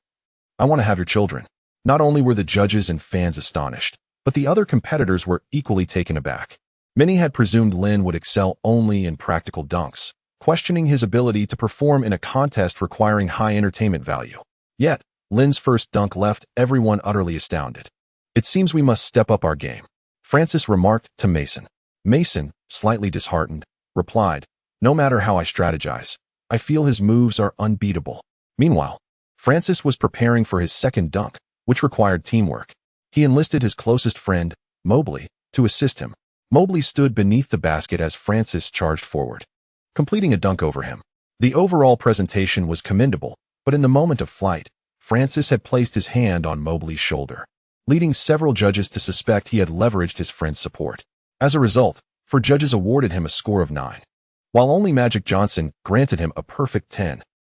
I want to have your children. Not only were the judges and fans astonished, but the other competitors were equally taken aback. Many had presumed Lin would excel only in practical dunks, questioning his ability to perform in a contest requiring high entertainment value. Yet, Lin's first dunk left everyone utterly astounded. It seems we must step up our game, Francis remarked to Mason. Mason, slightly disheartened, replied, no matter how I strategize, I feel his moves are unbeatable. Meanwhile, Francis was preparing for his second dunk, which required teamwork. He enlisted his closest friend, Mobley, to assist him. Mobley stood beneath the basket as Francis charged forward, completing a dunk over him. The overall presentation was commendable, but in the moment of flight, Francis had placed his hand on Mobley's shoulder, leading several judges to suspect he had leveraged his friend's support. As a result, 4 judges awarded him a score of 9, while only Magic Johnson granted him a perfect 10.